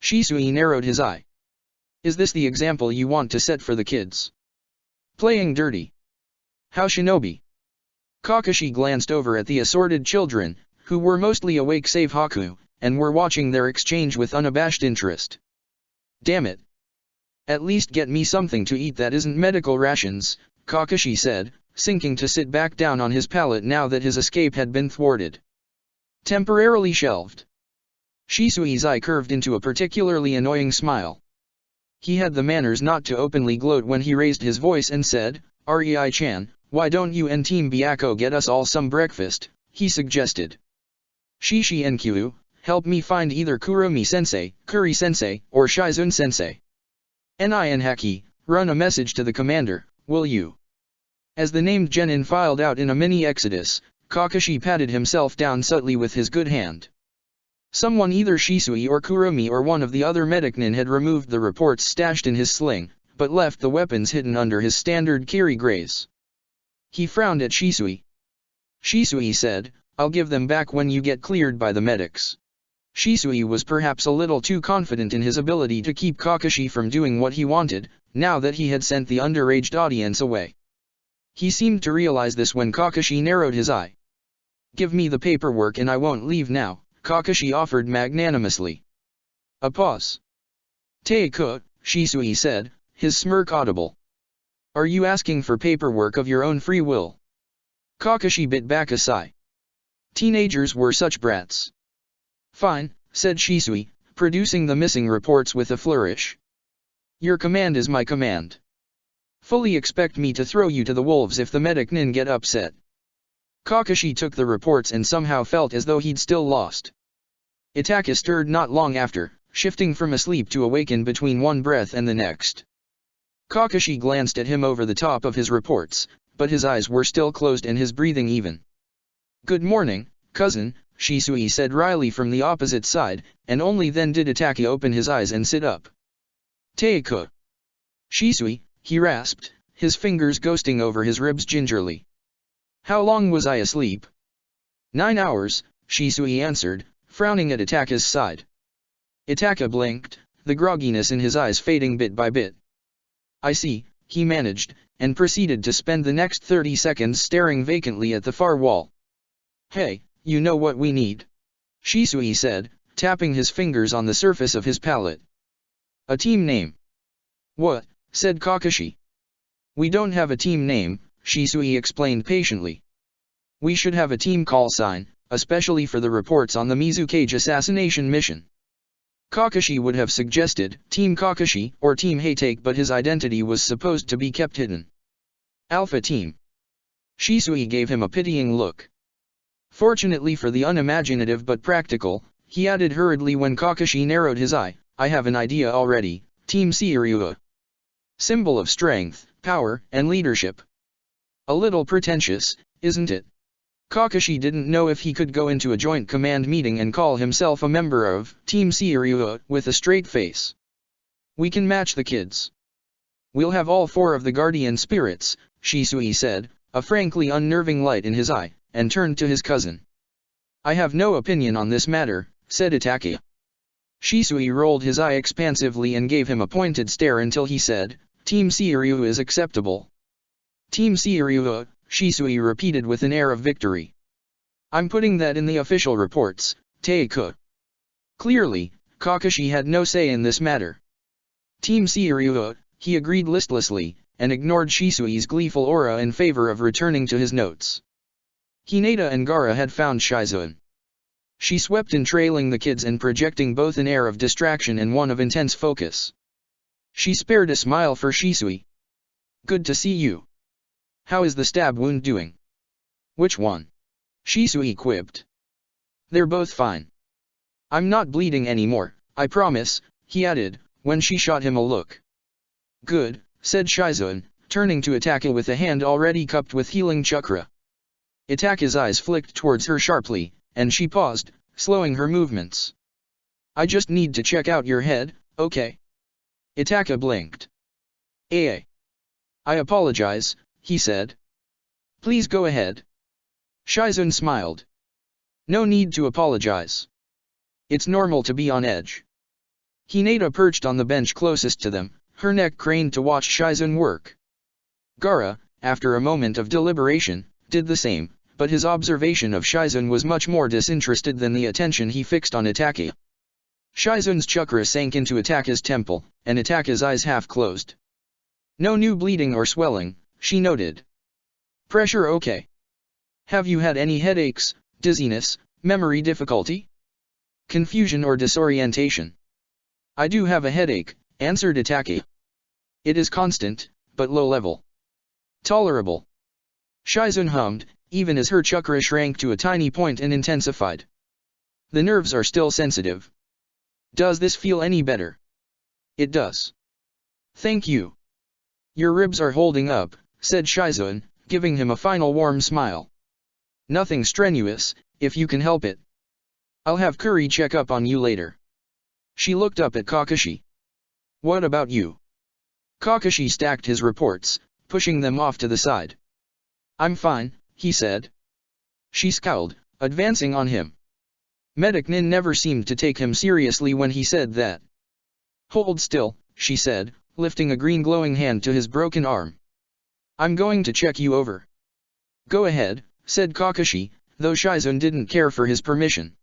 S1: Shisui narrowed his eye. "Is this the example you want to set for the kids? Playing dirty? How shinobi?" Kakashi glanced over at the assorted children, who were mostly awake save Haku, and were watching their exchange with unabashed interest. "Damn it. At least get me something to eat that isn't medical rations, Kakashi said, sinking to sit back down on his pallet now that his escape had been thwarted. Temporarily shelved. Shisui's eye curved into a particularly annoying smile. He had the manners not to openly gloat when he raised his voice and said, "Rei-chan, why don't you and Team Byakko get us all some breakfast?" he suggested. "Shishi NQ, help me find either Kurumi-sensei, Kuri-sensei, or Shizun-sensei. Nin Haki, run a message to the commander, will you?" As the named genin filed out in a mini-exodus, Kakashi patted himself down subtly with his good hand. Someone, either Shisui or Kurumi or one of the other medicnin, had removed the reports stashed in his sling, but left the weapons hidden under his standard kiri-graze. He frowned at Shisui. "Shisui said, I'll give them back when you get cleared by the medics." Shisui was perhaps a little too confident in his ability to keep Kakashi from doing what he wanted, now that he had sent the underaged audience away. He seemed to realize this when Kakashi narrowed his eye. "Give me the paperwork and I won't leave now," Kakashi offered magnanimously. A pause. "Teiko," Shisui said, his smirk audible. "Are you asking for paperwork of your own free will?" Kakashi bit back a sigh. Teenagers were such brats. "Fine," said Shisui, producing the missing reports with a flourish. "Your command is my command. Fully expect me to throw you to the wolves if the medicnin get upset." Kakashi took the reports and somehow felt as though he'd still lost. Itaka stirred not long after, shifting from asleep to awaken between one breath and the next. Kakashi glanced at him over the top of his reports, but his eyes were still closed and his breathing even. "Good morning, cousin," Shisui said wryly from the opposite side, and only then did Itaka open his eyes and sit up. "Teiko." "Shisui," he rasped, his fingers ghosting over his ribs gingerly. "How long was I asleep?" "9 hours, Shisui answered, frowning at Itaka's side. Itaka blinked, the grogginess in his eyes fading bit by bit. "I see," he managed, and proceeded to spend the next 30 seconds staring vacantly at the far wall. "Hey, you know what we need?" Shisui said, tapping his fingers on the surface of his palette. "A team name." "What?" said Kakashi. "We don't have a team name," Shisui explained patiently. "We should have a team call sign, especially for the reports on the Mizukage assassination mission." Kakashi would have suggested Team Kakashi or Team Hatake, but his identity was supposed to be kept hidden. "Alpha Team." Shisui gave him a pitying look. Fortunately for the unimaginative but practical, he added hurriedly when Kakashi narrowed his eye, "I have an idea already, Team Seiryu. Symbol of strength, power, and leadership. A little pretentious, isn't it?" Kakashi didn't know if he could go into a joint command meeting and call himself a member of Team Seiryu with a straight face. "We can match the kids. We'll have all 4 of the guardian spirits," Shisui said, a frankly unnerving light in his eye, and turned to his cousin. "I have no opinion on this matter," said Itaka. Shisui rolled his eye expansively and gave him a pointed stare until he said, "Team Seiryu is acceptable." "Team Seiryu," Shisui repeated with an air of victory. "I'm putting that in the official reports, Teiko." Clearly, Kakashi had no say in this matter. "Team Seiryu," he agreed listlessly, and ignored Shisui's gleeful aura in favor of returning to his notes. Hinata and Gaara had found Shizun. She swept in, trailing the kids and projecting both an air of distraction and one of intense focus. She spared a smile for Shisui. "Good to see you. How is the stab wound doing?" "Which one?" Shisui quipped. "They're both fine. I'm not bleeding anymore, I promise," he added, when she shot him a look. "Good," said Shizun, turning to Itaka with a hand already cupped with healing chakra. Itaka's eyes flicked towards her sharply, and she paused, slowing her movements. "I just need to check out your head, okay?" Itaka blinked. "I apologize," he said. "Please go ahead." Shizun smiled. "No need to apologize. It's normal to be on edge." Hinata perched on the bench closest to them, her neck craned to watch Shizun work. Gaara, after a moment of deliberation, did the same, but his observation of Shizun was much more disinterested than the attention he fixed on Itaka. Shizun's chakra sank into Ataka's temple, and Ataka's eyes half closed. No new bleeding or swelling, she noted. Pressure okay. Have you had any headaches, dizziness, memory difficulty? Confusion or disorientation? I do have a headache, answered Ataka. It is constant, but low level. Tolerable. Shizun hummed, even as her chakra shrank to a tiny point and intensified. The nerves are still sensitive. Does this feel any better? It does. Thank you. Your ribs are holding up, said Shizun, giving him a final warm smile. Nothing strenuous, if you can help it. I'll have Kuri check up on you later. She looked up at Kakashi. What about you? Kakashi stacked his reports, pushing them off to the side. I'm fine, he said. She scowled, advancing on him. Medic Nin never seemed to take him seriously when he said that. Hold still, she said, lifting a green glowing hand to his broken arm. I'm going to check you over. Go ahead, said Kakashi, though Shizun didn't care for his permission.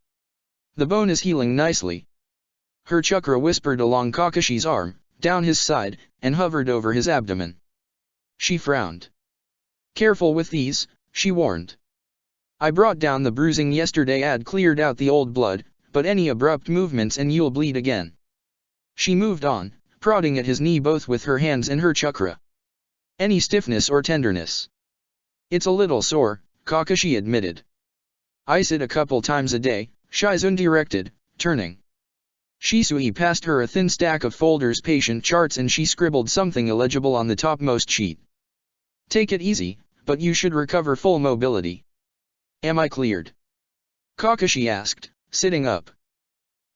S1: The bone is healing nicely. Her chakra whispered along Kakashi's arm, down his side, and hovered over his abdomen. She frowned. Careful with these, she warned. I brought down the bruising yesterday and cleared out the old blood, but any abrupt movements and you'll bleed again. She moved on, prodding at his knee both with her hands and her chakra. Any stiffness or tenderness? It's a little sore, Kakashi admitted. Ice it a couple times a day, Shizun directed, turning. Shisui passed her a thin stack of folders patient charts and she scribbled something illegible on the topmost sheet. Take it easy, but you should recover full mobility. Am I cleared? Kakashi asked, sitting up.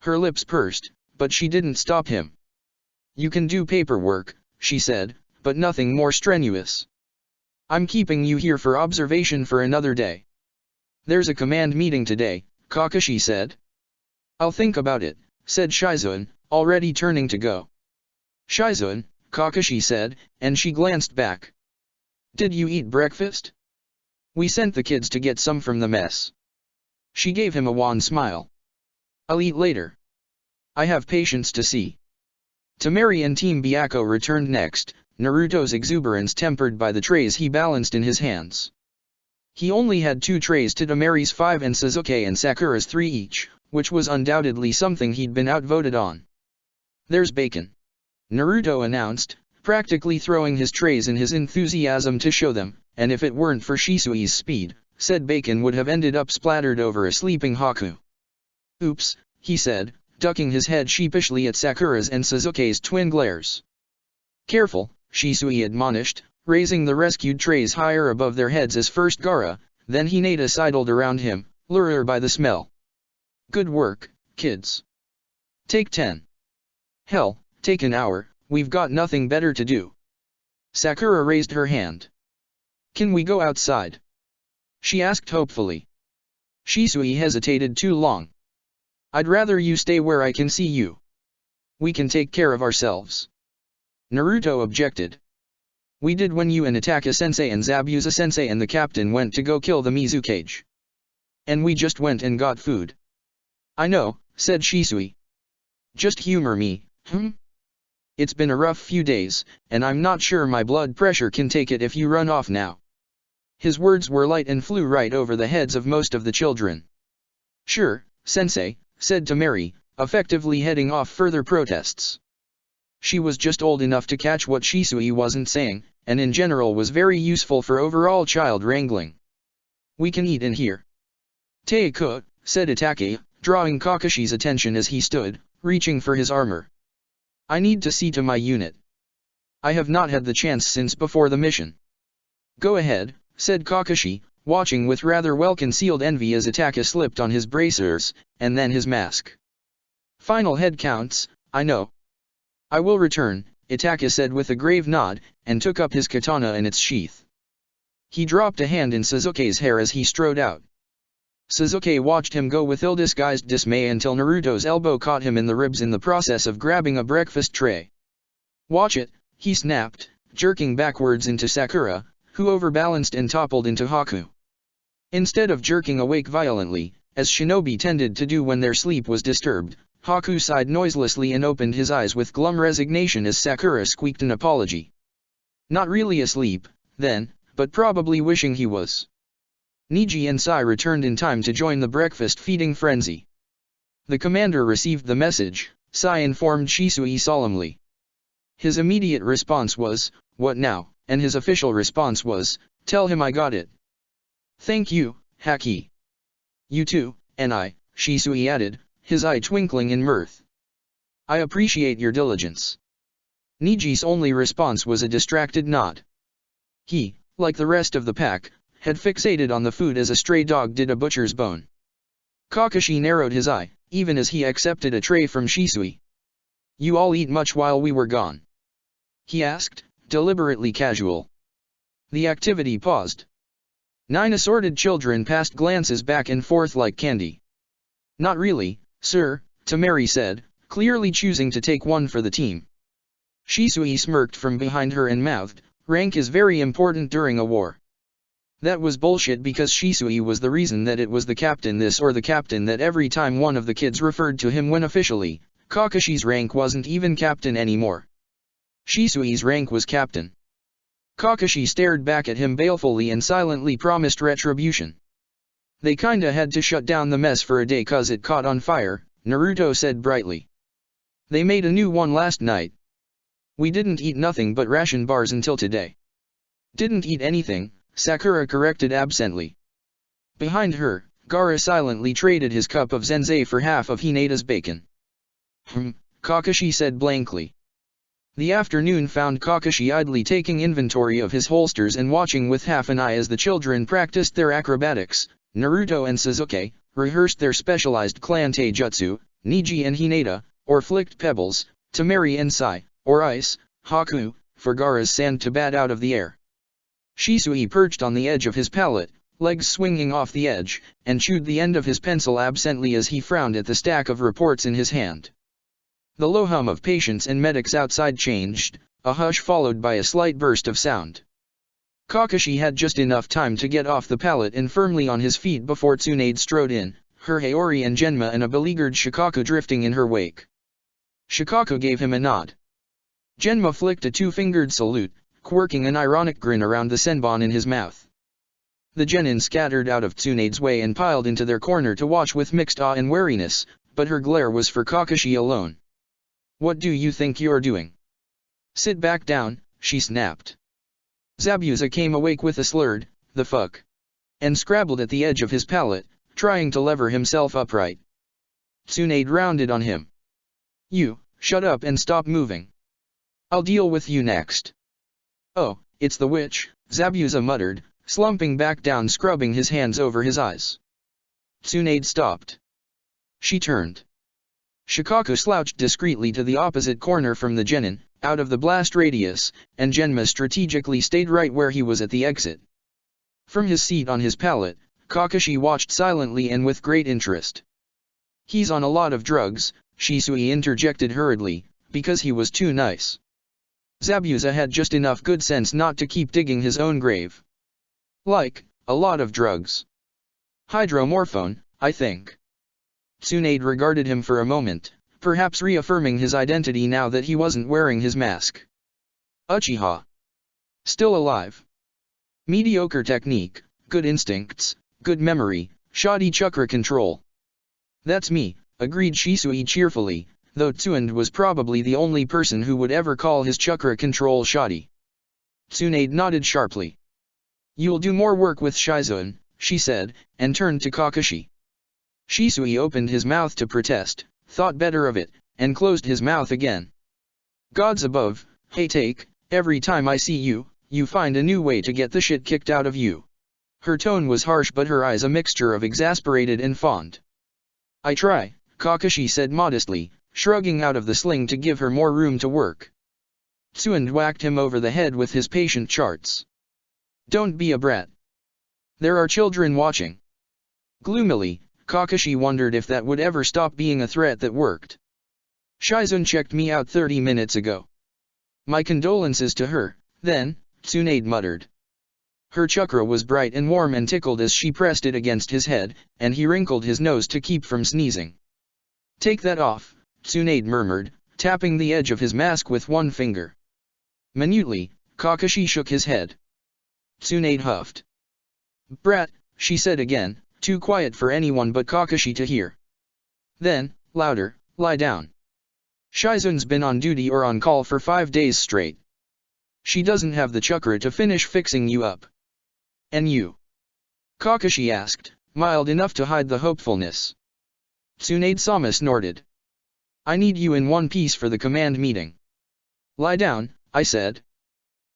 S1: Her lips pursed, but she didn't stop him. You can do paperwork, she said, but nothing more strenuous. I'm keeping you here for observation for another day. There's a command meeting today, Kakashi said. I'll think about it, said Shizun, already turning to go. Shizun, Kakashi said, and she glanced back. Did you eat breakfast? We sent the kids to get some from the mess. She gave him a wan smile. I'll eat later. I have patients to see. Temari and Team Byakko returned next, Naruto's exuberance tempered by the trays he balanced in his hands. He only had 2 trays to Temari's 5 and Sasuke and Sakura's 3 each, which was undoubtedly something he'd been outvoted on. There's bacon. Naruto announced, practically throwing his trays in his enthusiasm to show them, and if it weren't for Shisui's speed, said bacon would have ended up splattered over a sleeping Haku. Oops, he said, ducking his head sheepishly at Sakura's and Sasuke's twin glares. Careful, Shisui admonished, raising the rescued trays higher above their heads as first Gaara, then Hinata sidled around him, lured by the smell. Good work, kids. Take 10. Hell, take an hour, we've got nothing better to do. Sakura raised her hand. Can we go outside? She asked hopefully. Shisui hesitated too long. I'd rather you stay where I can see you. We can take care of ourselves. Naruto objected. We did when you and Ataka-sensei and Zabuza-sensei and the captain went to go kill the Mizukage. And we just went and got food. I know, said Shisui. Just humor me, It's been a rough few days, and I'm not sure my blood pressure can take it if you run off now. His words were light and flew right over the heads of most of the children. Sure, sensei, said Temari, effectively heading off further protests. She was just old enough to catch what Shisui wasn't saying, and in general was very useful for overall child wrangling. We can eat in here. Teiko, said Itachi, drawing Kakashi's attention as he stood, reaching for his armor. I need to see to my unit. I have not had the chance since before the mission. Go ahead, said Kakashi, watching with rather well-concealed envy as Itachi slipped on his bracers, and then his mask. Final head counts, I know. I will return, Itachi said with a grave nod, and took up his katana in its sheath. He dropped a hand in Sasuke's hair as he strode out. Sasuke watched him go with ill-disguised dismay until Naruto's elbow caught him in the ribs in the process of grabbing a breakfast tray. Watch it, he snapped, jerking backwards into Sakura, who overbalanced and toppled into Haku. Instead of jerking awake violently, as shinobi tended to do when their sleep was disturbed, Haku sighed noiselessly and opened his eyes with glum resignation as Sakura squeaked an apology. Not really asleep, then, but probably wishing he was. Niji and Sai returned in time to join the breakfast feeding frenzy. The commander received the message, Sai informed Shisui solemnly. His immediate response was, "What now?" and his official response was, "Tell him I got it." "Thank you, Haki." "You too, and I," Shisui added, his eye twinkling in mirth. "I appreciate your diligence." Niji's only response was a distracted nod. He, like the rest of the pack, had fixated on the food as a stray dog did a butcher's bone. Kakashi narrowed his eye, even as he accepted a tray from Shisui. "You all eat much while we were gone?" he asked, deliberately casual. The activity paused. 9 assorted children passed glances back and forth like candy. "Not really, sir," Temari said, clearly choosing to take one for the team. Shisui smirked from behind her and mouthed, "Rank is very important during a war." That was bullshit because Shisui was the reason that it was the captain this or the captain that every time one of the kids referred to him when officially, Kakashi's rank wasn't even captain anymore. Shisui's rank was captain. Kakashi stared back at him balefully and silently promised retribution. "They kinda had to shut down the mess for a day 'cause it caught on fire," Naruto said brightly. "They made a new one last night. We didn't eat nothing but ration bars until today." "Didn't eat anything," Sakura corrected absently. Behind her, Gaara silently traded his cup of zenzei for half of Hinata's bacon. Kakashi said blankly. The afternoon found Kakashi idly taking inventory of his holsters and watching with half an eye as the children practiced their acrobatics. Naruto and Sasuke rehearsed their specialized clan taijutsu, Niji and Hinata, or flicked pebbles, Temari and Sai, or ice, Haku, for Gaara's sand to bat out of the air. Shisui perched on the edge of his pallet, legs swinging off the edge, and chewed the end of his pencil absently as he frowned at the stack of reports in his hand. The low hum of patients and medics outside changed, a hush followed by a slight burst of sound. Kakashi had just enough time to get off the pallet and firmly on his feet before Tsunade strode in, her Haori and Genma and a beleaguered Shikaku drifting in her wake. Shikaku gave him a nod. Genma flicked a two-fingered salute, quirking an ironic grin around the senbon in his mouth. The genin scattered out of Tsunade's way and piled into their corner to watch with mixed awe and wariness, but her glare was for Kakashi alone. "What do you think you're doing?" "Sit back down," she snapped. Zabuza came awake with a slurred, "The fuck?" and scrabbled at the edge of his pallet, trying to lever himself upright. Tsunade rounded on him. "You, shut up and stop moving. I'll deal with you next." "Oh, it's the witch," Zabuza muttered, slumping back down, scrubbing his hands over his eyes. Tsunade stopped. She turned. Shikaku slouched discreetly to the opposite corner from the genin, out of the blast radius, and Genma strategically stayed right where he was at the exit. From his seat on his pallet, Kakashi watched silently and with great interest. "He's on a lot of drugs," Shisui interjected hurriedly, "because he was too nice." Zabuza had just enough good sense not to keep digging his own grave. "Like, a lot of drugs." "Hydromorphone, I think." Tsunade regarded him for a moment, perhaps reaffirming his identity now that he wasn't wearing his mask. "Uchiha. Still alive. Mediocre technique, good instincts, good memory, shoddy chakra control." "That's me," agreed Shisui cheerfully, though Tsunade was probably the only person who would ever call his chakra control shoddy. Tsunade nodded sharply. "You'll do more work with Shizune," she said, and turned to Kakashi. Shisui opened his mouth to protest, thought better of it, and closed his mouth again. "Gods above, hey take, every time I see you, you find a new way to get the shit kicked out of you." Her tone was harsh but her eyes a mixture of exasperated and fond. "I try," Kakashi said modestly, shrugging out of the sling to give her more room to work. Tsunade whacked him over the head with his patient charts. "Don't be a brat. There are children watching." Gloomily, Kakashi wondered if that would ever stop being a threat that worked. "Shizune checked me out 30 minutes ago." "My condolences to her, then," Tsunade muttered. Her chakra was bright and warm and tickled as she pressed it against his head, and he wrinkled his nose to keep from sneezing. Take that off, Tsunade murmured, tapping the edge of his mask with one finger. Minutely, Kakashi shook his head. Tsunade huffed. Brat, she said again, too quiet for anyone but Kakashi to hear. Then, louder, lie down. Shizun's been on duty or on call for 5 days straight. She doesn't have the chakra to finish fixing you up. And you? Kakashi asked, mild enough to hide the hopefulness. Tsunade-sama snorted. I need you in one piece for the command meeting. Lie down, I said.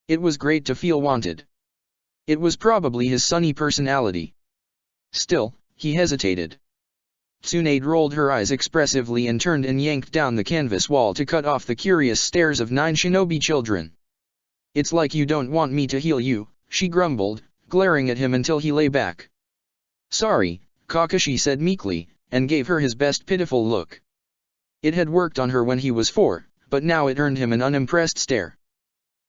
S1: It was great to feel wanted. It was probably his sunny personality. Still, he hesitated. Tsunade rolled her eyes expressively and turned and yanked down the canvas wall to cut off the curious stares of 9 shinobi children. It's like you don't want me to heal you, she grumbled, glaring at him until he lay back. Sorry, Kakashi said meekly, and gave her his best pitiful look. It had worked on her when he was 4, but now it earned him an unimpressed stare.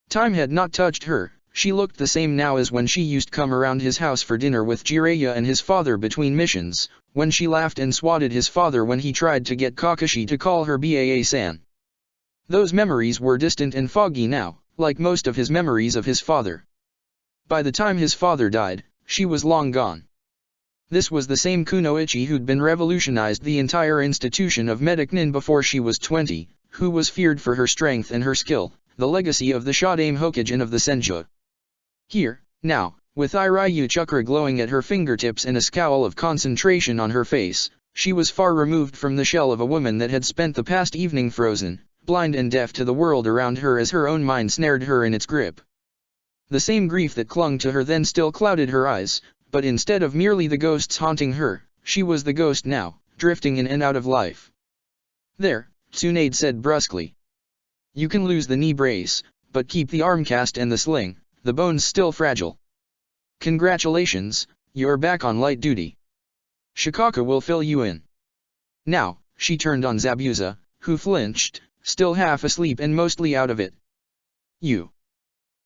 S1: Time had not touched her, she looked the same now as when she used to come around his house for dinner with Jiraiya and his father between missions, when she laughed and swatted his father when he tried to get Kakashi to call her Baa-san. Those memories were distant and foggy now, like most of his memories of his father. By the time his father died, she was long gone. This was the same Kunoichi who'd been revolutionized the entire institution of Medic Nin before she was 20, who was feared for her strength and her skill, the legacy of the Shodaime Hokage and of the Senju. Here, now, with Iryu chakra glowing at her fingertips and a scowl of concentration on her face, she was far removed from the shell of a woman that had spent the past evening frozen, blind and deaf to the world around her as her own mind snared her in its grip. The same grief that clung to her then still clouded her eyes, but instead of merely the ghosts haunting her, she was the ghost now, drifting in and out of life. There, Tsunade said brusquely. You can lose the knee brace, but keep the arm cast and the sling, the bone's still fragile. Congratulations, you're back on light duty. Shikaka will fill you in. Now, she turned on Zabuza, who flinched, still half asleep and mostly out of it. You.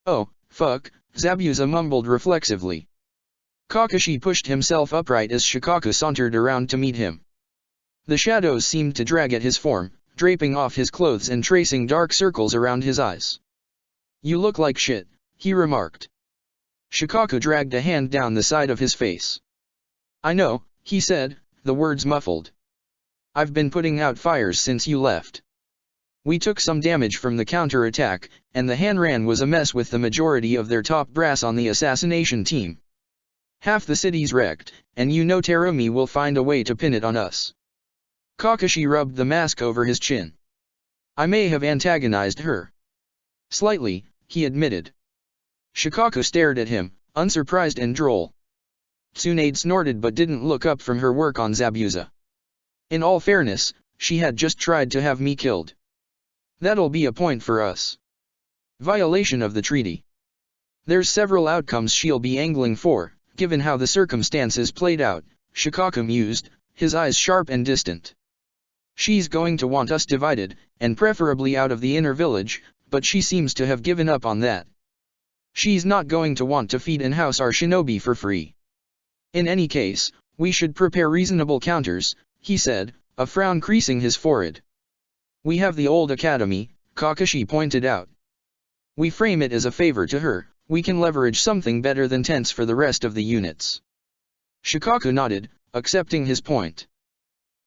S1: Oh, fuck, Zabuza mumbled reflexively. Kakashi pushed himself upright as Shikaka sauntered around to meet him. The shadows seemed to drag at his form, draping off his clothes and tracing dark circles around his eyes. You look like shit, he remarked. Shikaka dragged a hand down the side of his face. I know, he said, the words muffled. I've been putting out fires since you left. We took some damage from the counter-attack, and the Hanran was a mess with the majority of their top brass on the assassination team. Half the city's wrecked, and you know Terumi will find a way to pin it on us. Kakashi rubbed the mask over his chin. I may have antagonized her. Slightly, he admitted. Shikaka stared at him, unsurprised and droll. Tsunade snorted but didn't look up from her work on Zabuza. In all fairness, she had just tried to have me killed. That'll be a point for us. Violation of the treaty. There's several outcomes she'll be angling for, given how the circumstances played out, Shikaka mused, his eyes sharp and distant. She's going to want us divided, and preferably out of the inner village, but she seems to have given up on that. She's not going to want to feed and house our shinobi for free. In any case, we should prepare reasonable counters, he said, a frown creasing his forehead. We have the old academy, Kakashi pointed out. We frame it as a favor to her, we can leverage something better than tents for the rest of the units. Shikaka nodded, accepting his point.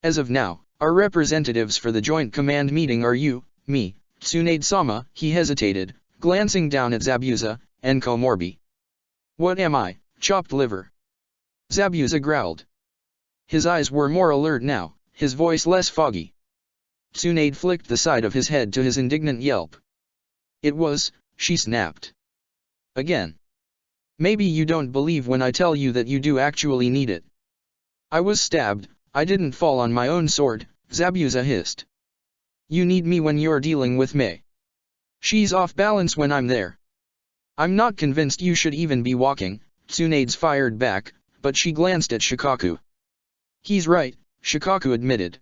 S1: As of now, our representatives for the joint command meeting are you, me, Tsunade-sama, he hesitated, glancing down at Zabuza, and Komorbi. What am I, chopped liver? Zabuza growled. His eyes were more alert now, his voice less foggy. Tsunade flicked the side of his head to his indignant yelp. It was, she snapped. Again. Maybe you don't believe when I tell you that you do actually need it. I was stabbed, I didn't fall on my own sword, Zabuza hissed. You need me when you're dealing with Mei. She's off balance when I'm there. I'm not convinced you should even be walking, Tsunade fired back, but she glanced at Shikaku. He's right, Shikaku admitted.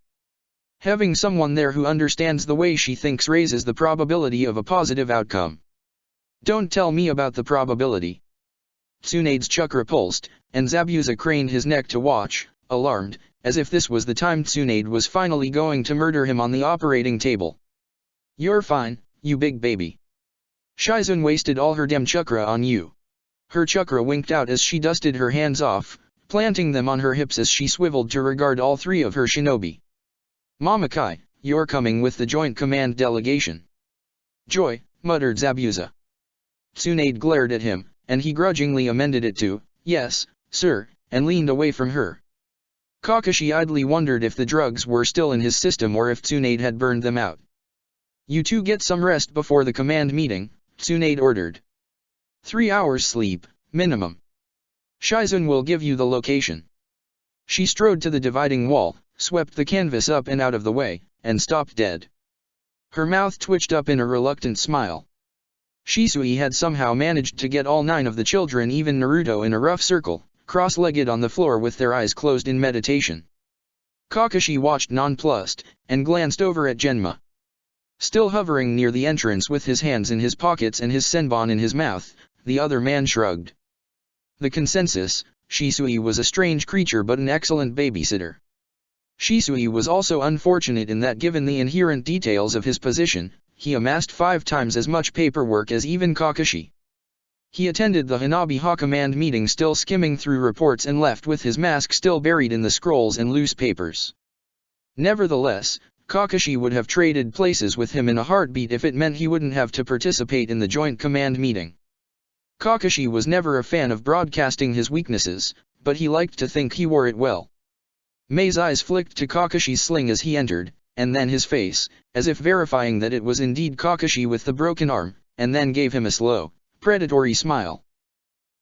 S1: Having someone there who understands the way she thinks raises the probability of a positive outcome. Don't tell me about the probability. Tsunade's chakra pulsed, and Zabuza craned his neck to watch, alarmed, as if this was the time Tsunade was finally going to murder him on the operating table. "You're fine, you big baby. Shizun wasted all her dem chakra on you." Her chakra winked out as she dusted her hands off, planting them on her hips as she swiveled to regard all three of her shinobi. "Mama Kai, you're coming with the Joint Command delegation." "Joy," muttered Zabuza. Tsunade glared at him, and he grudgingly amended it to, "Yes, sir," and leaned away from her. Kakashi idly wondered if the drugs were still in his system or if Tsunade had burned them out. "You two get some rest before the command meeting," Tsunade ordered. 3 hours sleep, minimum. Shizun will give you the location." She strode to the dividing wall, swept the canvas up and out of the way, and stopped dead. Her mouth twitched up in a reluctant smile. Shisui had somehow managed to get all 9 of the children, even Naruto, in a rough circle, cross-legged on the floor with their eyes closed in meditation. Kakashi watched nonplussed, and glanced over at Genma. Still hovering near the entrance with his hands in his pockets and his senbon in his mouth, the other man shrugged. The consensus: Shisui was a strange creature but an excellent babysitter. Shisui was also unfortunate in that, given the inherent details of his position, he amassed 5 times as much paperwork as even Kakashi. He attended the Hanabi-ha command meeting still skimming through reports and left with his mask still buried in the scrolls and loose papers. Nevertheless, Kakashi would have traded places with him in a heartbeat if it meant he wouldn't have to participate in the joint command meeting. Kakashi was never a fan of broadcasting his weaknesses, but he liked to think he wore it well. Mei's eyes flicked to Kakashi's sling as he entered, and then his face, as if verifying that it was indeed Kakashi with the broken arm, and then gave him a slow, predatory smile.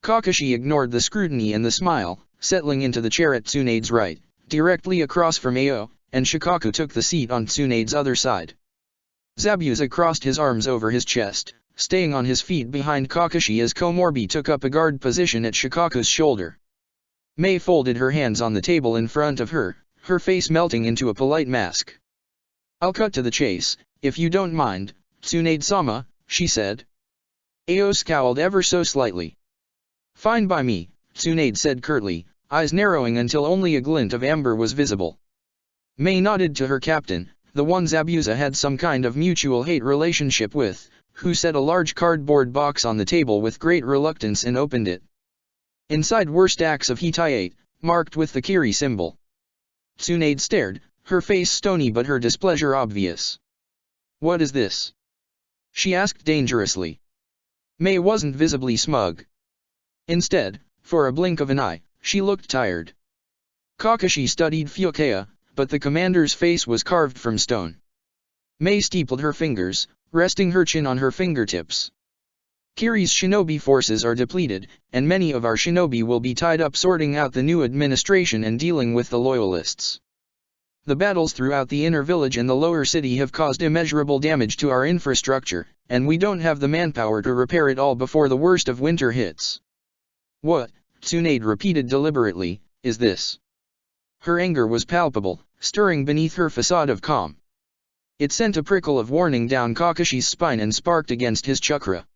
S1: Kakashi ignored the scrutiny and the smile, settling into the chair at Tsunade's right, directly across from Ao, and Shikaku took the seat on Tsunade's other side. Zabuza crossed his arms over his chest, staying on his feet behind Kakashi as Komorebi took up a guard position at Shikaku's shoulder. Mei folded her hands on the table in front of her, her face melting into a polite mask. "I'll cut to the chase, if you don't mind, Tsunade-sama," she said. Ao scowled ever so slightly. "Fine by me," Tsunade said curtly, eyes narrowing until only a glint of amber was visible. Mei nodded to her captain, the one Zabuza had some kind of mutual hate relationship with, who set a large cardboard box on the table with great reluctance and opened it. Inside were stacks of Hitayate, marked with the Kiri symbol. Tsunade stared, her face stony but her displeasure obvious. "What is this?" she asked dangerously. Mei wasn't visibly smug. Instead, for a blink of an eye, she looked tired. Kakashi studied Fukaya, but the commander's face was carved from stone. Mei steepled her fingers, resting her chin on her fingertips. "Kiri's shinobi forces are depleted, and many of our shinobi will be tied up sorting out the new administration and dealing with the loyalists. The battles throughout the inner village and the lower city have caused immeasurable damage to our infrastructure, and we don't have the manpower to repair it all before the worst of winter hits." "What," Tsunade repeated deliberately, "is this?" Her anger was palpable, stirring beneath her facade of calm. It sent a prickle of warning down Kakashi's spine and sparked against his chakra.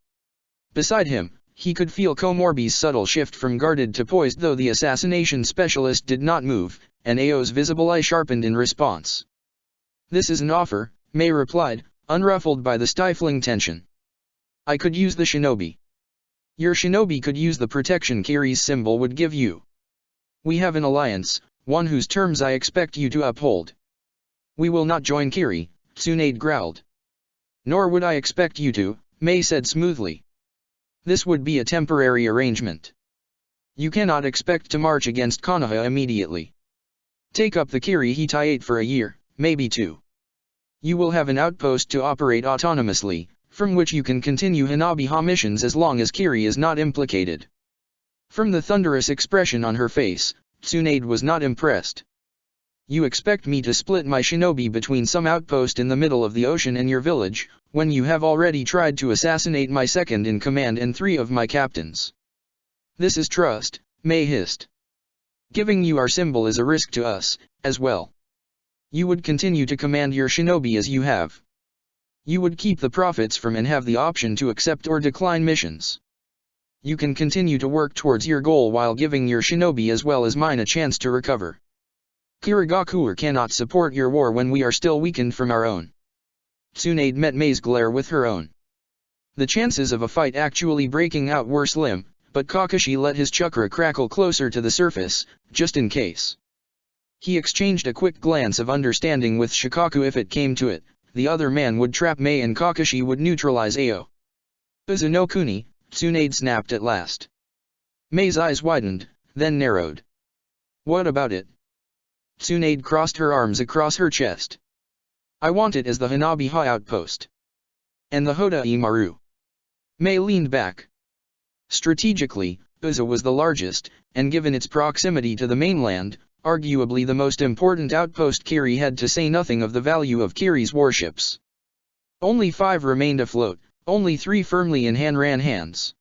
S1: Beside him, he could feel Komorebi's subtle shift from guarded to poised, though the assassination specialist did not move, and Ao's visible eye sharpened in response. "This is an offer," Mei replied, unruffled by the stifling tension. "I could use the shinobi. Your shinobi could use the protection Kiri's symbol would give you. We have an alliance, one whose terms I expect you to uphold." "We will not join Kiri," Tsunade growled. "Nor would I expect you to," Mei said smoothly. "This would be a temporary arrangement. You cannot expect to march against Konoha immediately. Take up the Kiri Hitayate for a year, maybe 2. You will have an outpost to operate autonomously, from which you can continue Hanabi-ha missions as long as Kiri is not implicated." From the thunderous expression on her face, Tsunade was not impressed. "You expect me to split my shinobi between some outpost in the middle of the ocean and your village, when you have already tried to assassinate my second-in-command and 3 of my captains. This is trust," Mei hissed. "Giving you our symbol is a risk to us, as well. You would continue to command your shinobi as you have. You would keep the profits from and have the option to accept or decline missions. You can continue to work towards your goal while giving your shinobi as well as mine a chance to recover. Kirigakure cannot support your war when we are still weakened from our own. Tsunade met Mei's glare with her own. The chances of a fight actually breaking out were slim, but Kakashi let his chakra crackle closer to the surface, just in case. He exchanged a quick glance of understanding with Shikaku. If it came to it, the other man would trap Mei and Kakashi would neutralize Ao. Uzu no Kuni, Tsunade snapped at last. Mei's eyes widened, then narrowed. What about it? Tsunade crossed her arms across her chest. I want it as the Hanabi-ha outpost. And the Hoda Imaru. Mei leaned back. Strategically, Uzu was the largest, and given its proximity to the mainland, arguably the most important outpost Kiri had, to say nothing of the value of Kiri's warships. Only 5 remained afloat, only 3 firmly in Hanran hands.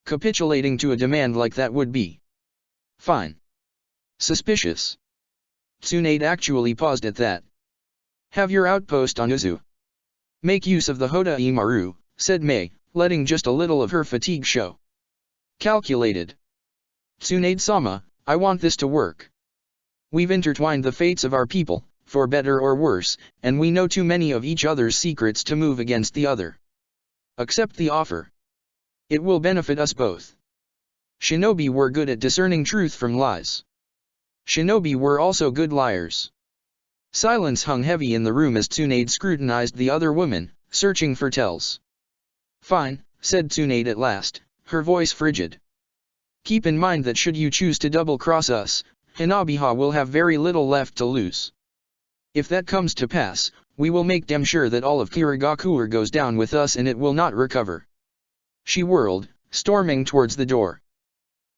S1: Capitulating to a demand like that would be fine. Suspicious. Tsunade actually paused at that. Have your outpost on Uzu. Make use of the Hoda Imaru, said Mei, letting just a little of her fatigue show. Calculated. Tsunade-sama, I want this to work. We've intertwined the fates of our people, for better or worse, and we know too many of each other's secrets to move against the other. Accept the offer. It will benefit us both. Shinobi were good at discerning truth from lies. Shinobi were also good liars. Silence hung heavy in the room as Tsunade scrutinized the other woman, searching for tells. Fine, said Tsunade at last, her voice frigid. Keep in mind that should you choose to double-cross us, Hanabi-ha will have very little left to lose. If that comes to pass, we will make damn sure that all of Kirigakure goes down with us and it will not recover. She whirled, storming towards the door.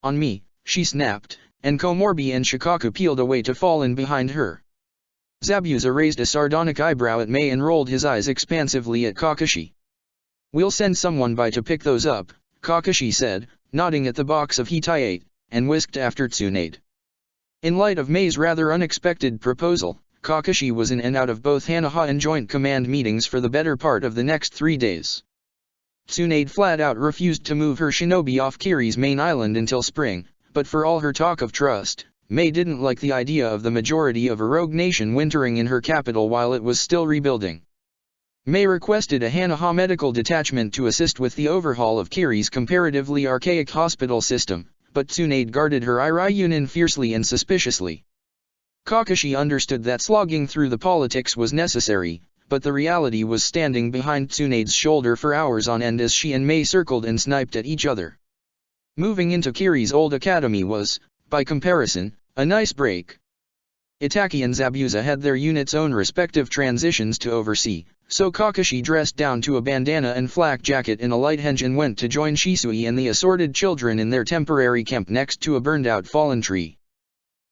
S1: On me, she snapped, and Komorbi and Shikaku peeled away to fall in behind her. Zabuza raised a sardonic eyebrow at Mei and rolled his eyes expansively at Kakashi. We'll send someone by to pick those up, Kakashi said, nodding at the box of Hitai-8, and whisked after Tsunade. In light of Mei's rather unexpected proposal, Kakashi was in and out of both Hanaha and Joint Command meetings for the better part of the next 3 days. Tsunade flat out refused to move her shinobi off Kiri's main island until spring, but for all her talk of trust, Mei didn't like the idea of the majority of a rogue nation wintering in her capital while it was still rebuilding. Mei requested a Hanaha medical detachment to assist with the overhaul of Kiri's comparatively archaic hospital system, but Tsunade guarded her Irayunin fiercely and suspiciously. Kakashi understood that slogging through the politics was necessary, but the reality was standing behind Tsunade's shoulder for hours on end as she and Mei circled and sniped at each other. Moving into Kiri's old academy was, by comparison, a nice break. Itaki and Zabuza had their units' own respective transitions to oversee, so Kakashi dressed down to a bandana and flak jacket in a light henge and went to join Shisui and the assorted children in their temporary camp next to a burned-out fallen tree.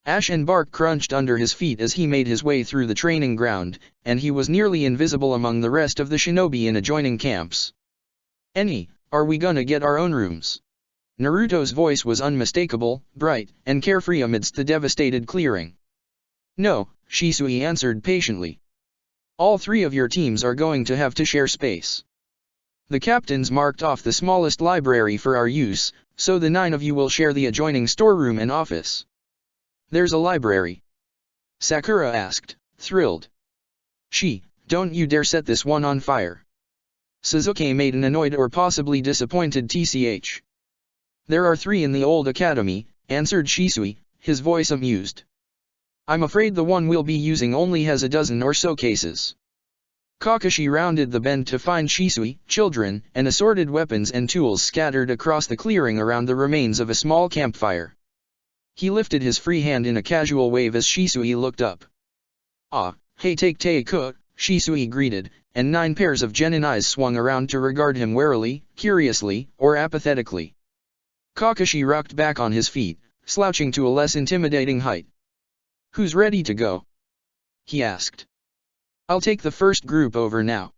S1: Ash and bark crunched under his feet as he made his way through the training ground, and he was nearly invisible among the rest of the shinobi in adjoining camps. "Eni, are we gonna get our own rooms?" Naruto's voice was unmistakable, bright, and carefree amidst the devastated clearing. "No," Shisui answered patiently. "All 3 of your teams are going to have to share space. The captains marked off the smallest library for our use, so the 9 of you will share the adjoining storeroom and office." "There's a library?" Sakura asked, thrilled. Don't you dare set this one on fire." Suzuki made an annoyed or possibly disappointed tch. "There are 3 in the old academy," answered Shisui, his voice amused. "I'm afraid the one we'll be using only has a dozen or so cases." Kakashi rounded the bend to find Shisui, children, and assorted weapons and tools scattered across the clearing around the remains of a small campfire. He lifted his free hand in a casual wave as Shisui looked up. "Ah, hey take Teiko," Shisui greeted, and 9 pairs of genin eyes swung around to regard him warily, curiously, or apathetically. Kakashi rocked back on his feet, slouching to a less intimidating height. "Who's ready to go?" he asked. "I'll take the first group over now."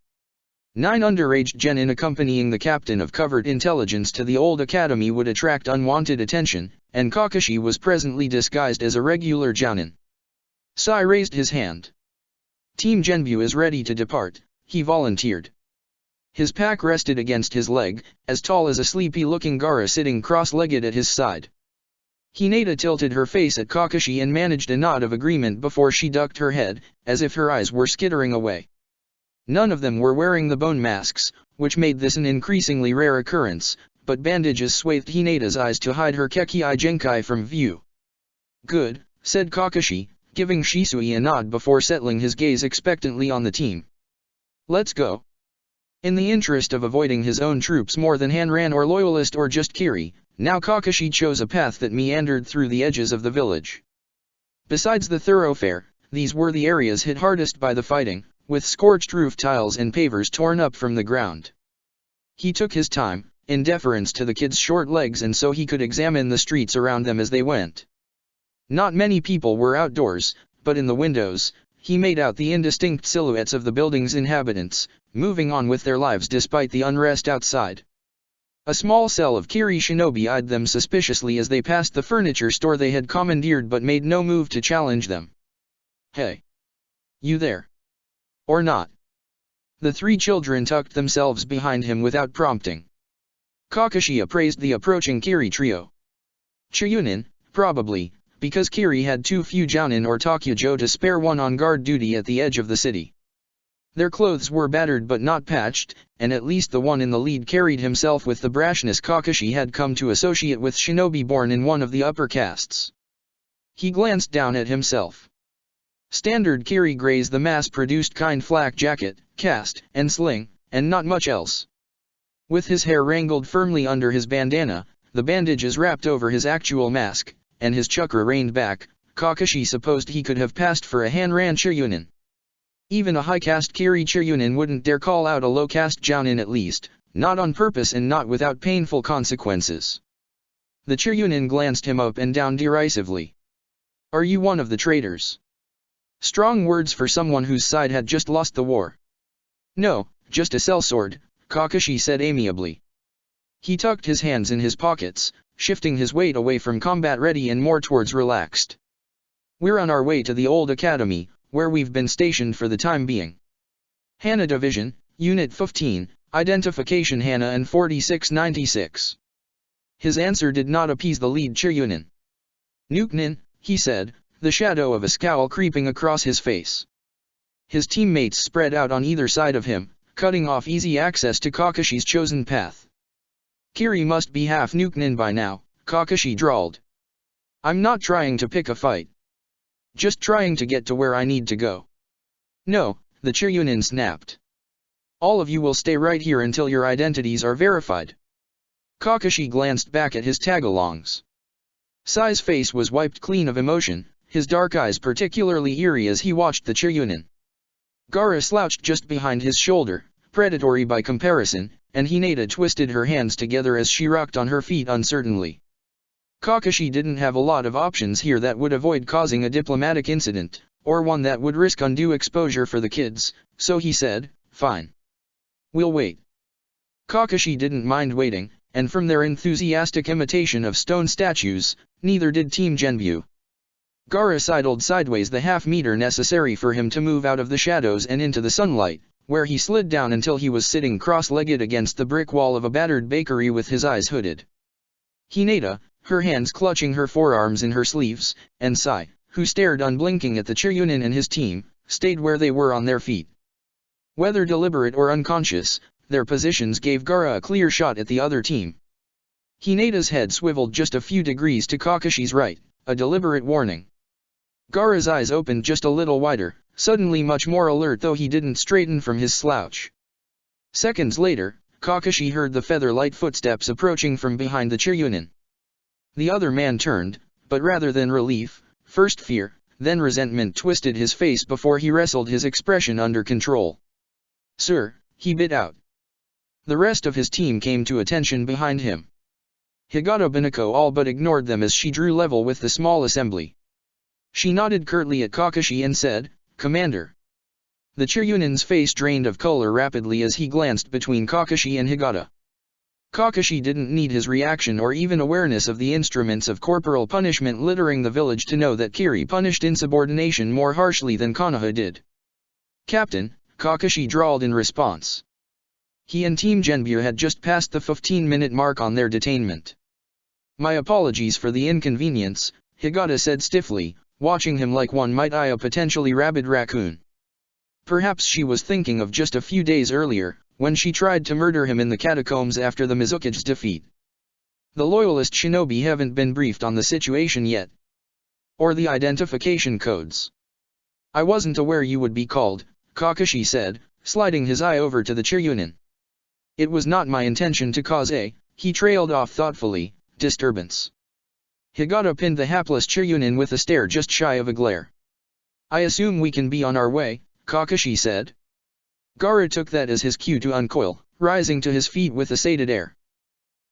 S1: 9 underage genin accompanying the captain of covert intelligence to the old academy would attract unwanted attention, and Kakashi was presently disguised as a regular jounin. Sai raised his hand. "Team Genbu is ready to depart," he volunteered. His pack rested against his leg, as tall as a sleepy-looking Gaara sitting cross-legged at his side. Hinata tilted her face at Kakashi and managed a nod of agreement before she ducked her head, as if her eyes were skittering away. None of them were wearing the bone masks, which made this an increasingly rare occurrence, but bandages swathed Hinata's eyes to hide her Kekii Genkai from view. "Good," said Kakashi, giving Shisui a nod before settling his gaze expectantly on the team. "Let's go." In the interest of avoiding his own troops more than Hanran or Loyalist or just Kiri, now Kakashi chose a path that meandered through the edges of the village. Besides the thoroughfare, these were the areas hit hardest by the fighting, with scorched roof tiles and pavers torn up from the ground. He took his time, in deference to the kids' short legs, and so he could examine the streets around them as they went. Not many people were outdoors, but in the windows, he made out the indistinct silhouettes of the building's inhabitants, moving on with their lives despite the unrest outside. A small cell of Kiri shinobi eyed them suspiciously as they passed the furniture store they had commandeered but made no move to challenge them. "Hey! You there? Or not?" The three children tucked themselves behind him without prompting. Kakashi appraised the approaching Kiri trio. Chiyunin, probably, because Kiri had too few Jounin or Takujo to spare one on guard duty at the edge of the city. Their clothes were battered but not patched, and at least the one in the lead carried himself with the brashness Kakashi had come to associate with shinobi born in one of the upper castes. He glanced down at himself. Standard Kiri grays, the mass-produced kind, flak jacket, cast, and sling, and not much else. With his hair wrangled firmly under his bandana, the bandages wrapped over his actual mask, and his chakra reined back, Kakashi supposed he could have passed for a Hanran Chiryunin. Even a high-caste Kiri Chiryunin wouldn't dare call out a low-caste Jounin, at least, not on purpose and not without painful consequences. The Chiryunin glanced him up and down derisively. "Are you one of the traitors?" Strong words for someone whose side had just lost the war. "No, just a sellsword," Kakashi said amiably. He tucked his hands in his pockets, shifting his weight away from combat-ready and more towards relaxed. "We're on our way to the old academy, where we've been stationed for the time being. Hana Division, Unit 15, Identification Hana and 4696. His answer did not appease the lead Chiryunin. "Nuknin," he said, the shadow of a scowl creeping across his face. His teammates spread out on either side of him, cutting off easy access to Kakashi's chosen path. "Kiri must be half Nuknin by now," Kakashi drawled. "I'm not trying to pick a fight. Just trying to get to where I need to go." "No," the Chiryunin snapped. "All of you will stay right here until your identities are verified." Kakashi glanced back at his tagalongs. Sai's face was wiped clean of emotion, his dark eyes particularly eerie as he watched the Chiryunin. Gaara slouched just behind his shoulder, predatory by comparison, and Hinata twisted her hands together as she rocked on her feet uncertainly. Kakashi didn't have a lot of options here that would avoid causing a diplomatic incident, or one that would risk undue exposure for the kids, so he said, "Fine. We'll wait." Kakashi didn't mind waiting, and from their enthusiastic imitation of stone statues, neither did Team Genbu. Gaara sidled sideways the half-meter necessary for him to move out of the shadows and into the sunlight, where he slid down until he was sitting cross-legged against the brick wall of a battered bakery with his eyes hooded. Hinata, her hands clutching her forearms in her sleeves, and Sai, who stared unblinking at the Chiryunin and his team, stayed where they were on their feet. Whether deliberate or unconscious, their positions gave Gaara a clear shot at the other team. Hinata's head swiveled just a few degrees to Kakashi's right, a deliberate warning. Gaara's eyes opened just a little wider, suddenly much more alert, though he didn't straighten from his slouch. Seconds later, Kakashi heard the feather-light footsteps approaching from behind the Chiryunin. The other man turned, but rather than relief, first fear, then resentment twisted his face before he wrestled his expression under control. "Sir," he bit out. The rest of his team came to attention behind him. Higata Binako all but ignored them as she drew level with the small assembly. She nodded curtly at Kakashi and said, "Commander." The Chiryunin's face drained of color rapidly as he glanced between Kakashi and Higata. Kakashi didn't need his reaction or even awareness of the instruments of corporal punishment littering the village to know that Kiri punished insubordination more harshly than Konoha did. "Captain," Kakashi drawled in response. He and Team Genbu had just passed the 15-minute mark on their detainment. My apologies for the inconvenience, Higata said stiffly, watching him like one might eye a potentially rabid raccoon. Perhaps she was thinking of just a few days earlier, when she tried to murder him in the catacombs after the Mizuki's defeat. The loyalist shinobi haven't been briefed on the situation yet. Or the identification codes. I wasn't aware you would be called, Kakashi said, sliding his eye over to the Chiryunin. It was not my intention to cause he trailed off thoughtfully, disturbance. Higata pinned the hapless Chiryunin with a stare just shy of a glare. I assume we can be on our way, Kakashi said. Gaara took that as his cue to uncoil, rising to his feet with a sated air.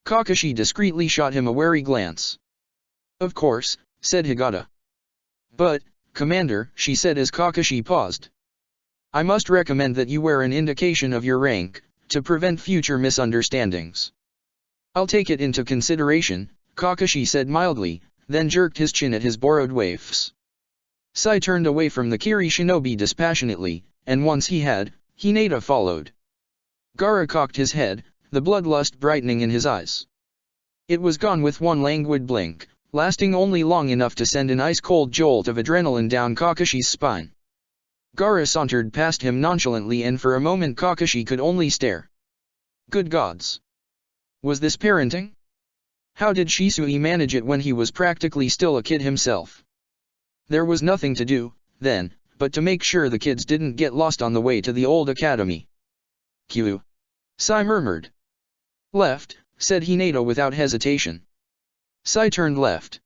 S1: Kakashi discreetly shot him a wary glance. Of course, said Higata. But, Commander, she said as Kakashi paused. I must recommend that you wear an indication of your rank, to prevent future misunderstandings. I'll take it into consideration, Kakashi said mildly, then jerked his chin at his borrowed waifs. Sai turned away from the Kiri shinobi dispassionately, and once he had, Hinata followed. Gaara cocked his head, the bloodlust brightening in his eyes. It was gone with one languid blink, lasting only long enough to send an ice-cold jolt of adrenaline down Kakashi's spine. Gaara sauntered past him nonchalantly and for a moment Kakashi could only stare. Good gods! Was this parenting? How did Shisui manage it when he was practically still a kid himself? There was nothing to do, then, but to make sure the kids didn't get lost on the way to the old academy. Q. Sai murmured. Left, said Hinata without hesitation. Sai turned left.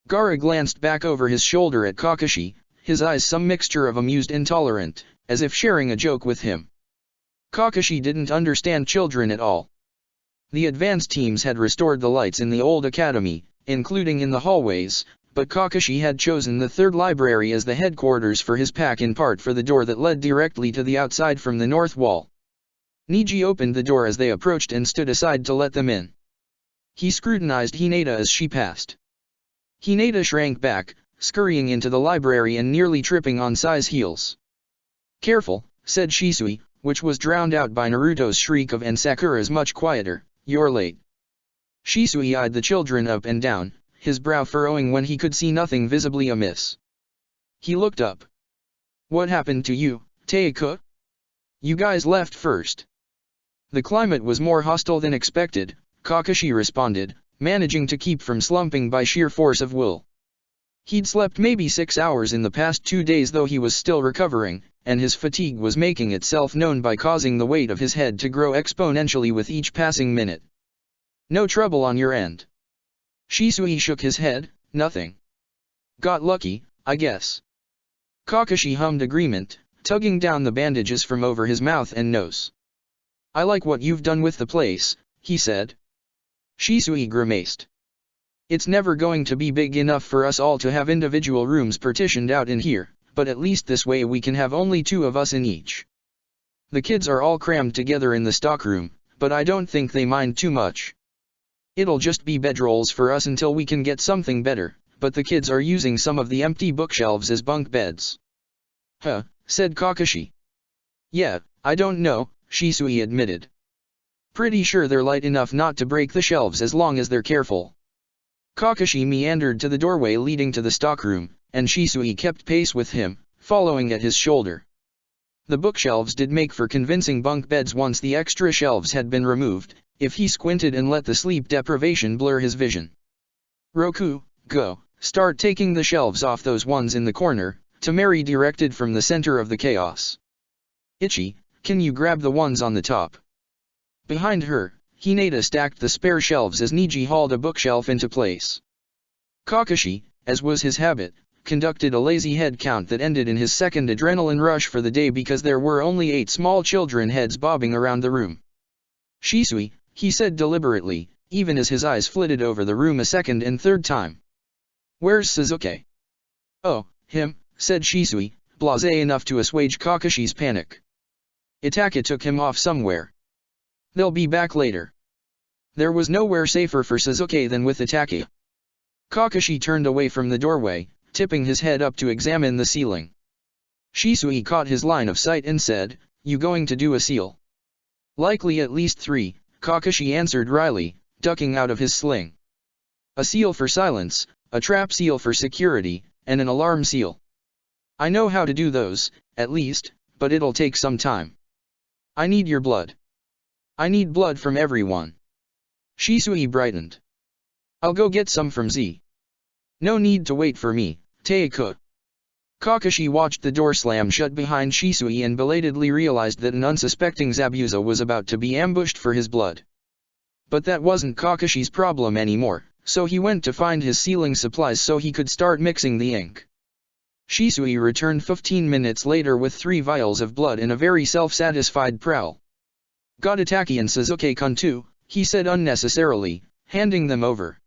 S1: Gaara glanced back over his shoulder at Kakashi, his eyes some mixture of amused and tolerant, as if sharing a joke with him. Kakashi didn't understand children at all. The advanced teams had restored the lights in the old academy, including in the hallways, but Kakashi had chosen the third library as the headquarters for his pack in part for the door that led directly to the outside from the north wall. Niji opened the door as they approached and stood aside to let them in. He scrutinized Hinata as she passed. Hinata shrank back, scurrying into the library and nearly tripping on Sai's heels. Careful, said Shisui, which was drowned out by Naruto's shriek of and Sakura's much quieter, you're late. Shisui eyed the children up and down, his brow furrowing when he could see nothing visibly amiss. He looked up. What happened to you, Teiko? You guys left first. The climate was more hostile than expected, Kakashi responded, managing to keep from slumping by sheer force of will. He'd slept maybe 6 hours in the past 2 days though he was still recovering, and his fatigue was making itself known by causing the weight of his head to grow exponentially with each passing minute. No trouble on your end. Shisui shook his head, nothing. Got lucky, I guess. Kakashi hummed agreement, tugging down the bandages from over his mouth and nose. I like what you've done with the place, he said. Shisui grimaced. It's never going to be big enough for us all to have individual rooms partitioned out in here, but at least this way we can have only 2 of us in each. The kids are all crammed together in the stockroom, but I don't think they mind too much. It'll just be bedrolls for us until we can get something better, but the kids are using some of the empty bookshelves as bunk beds. Huh, said Kakashi. Yeah, I don't know, Shisui admitted. Pretty sure they're light enough not to break the shelves as long as they're careful. Kakashi meandered to the doorway leading to the stockroom, and Shisui kept pace with him, following at his shoulder. The bookshelves did make for convincing bunk beds once the extra shelves had been removed, if he squinted and let the sleep deprivation blur his vision. Roku, go, start taking the shelves off those ones in the corner, Tamari directed from the center of the chaos. Ichi, can you grab the ones on the top? Behind her, Hinata stacked the spare shelves as Niji hauled a bookshelf into place. Kakashi, as was his habit, conducted a lazy head count that ended in his second adrenaline rush for the day because there were only 8 small children heads bobbing around the room. Shisui, he said deliberately, even as his eyes flitted over the room a second and third time. Where's Sasuke? Oh, him, said Shisui, blasé enough to assuage Kakashi's panic. Itachi took him off somewhere. They'll be back later. There was nowhere safer for Sasuke than with Itachi. Kakashi turned away from the doorway, tipping his head up to examine the ceiling. Shisui caught his line of sight and said, You going to do a seal? Likely at least 3, Kakashi answered wryly, ducking out of his sling. A seal for silence, a trap seal for security, and an alarm seal. I know how to do those, at least, but it'll take some time. I need your blood. I need blood from everyone. Shisui brightened. I'll go get some from Z. No need to wait for me, Taeko. Kakashi watched the door slam shut behind Shisui and belatedly realized that an unsuspecting Zabuza was about to be ambushed for his blood. But that wasn't Kakashi's problem anymore, so he went to find his sealing supplies so he could start mixing the ink. Shisui returned 15 minutes later with 3 vials of blood in a very self-satisfied prowl. Got Itaki and Sasuke-kun too, he said unnecessarily, handing them over.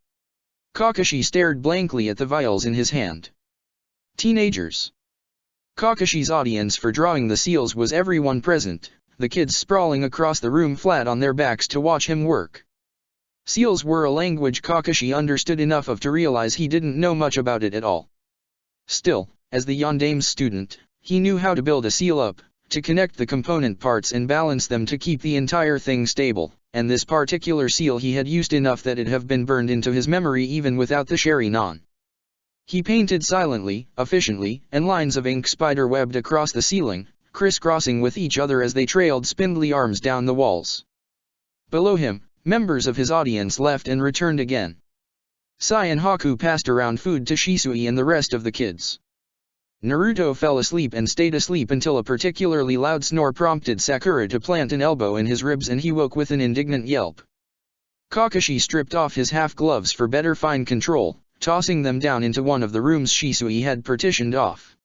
S1: Kakashi stared blankly at the vials in his hand. Teenagers. Kakashi's audience for drawing the seals was everyone present, the kids sprawling across the room flat on their backs to watch him work. Seals were a language Kakashi understood enough of to realize he didn't know much about it at all. Still, as the Yondame's student, he knew how to build a seal up, to connect the component parts and balance them to keep the entire thing stable, and this particular seal he had used enough that it have been burned into his memory even without the Sharingan. He painted silently, efficiently, and lines of ink spider-webbed across the ceiling, crisscrossing with each other as they trailed spindly arms down the walls. Below him, members of his audience left and returned again. Sai and Haku passed around food to Shisui and the rest of the kids. Naruto fell asleep and stayed asleep until a particularly loud snore prompted Sakura to plant an elbow in his ribs and he woke with an indignant yelp. Kakashi stripped off his half-gloves for better fine control, tossing them down into one of the rooms Shisui had partitioned off.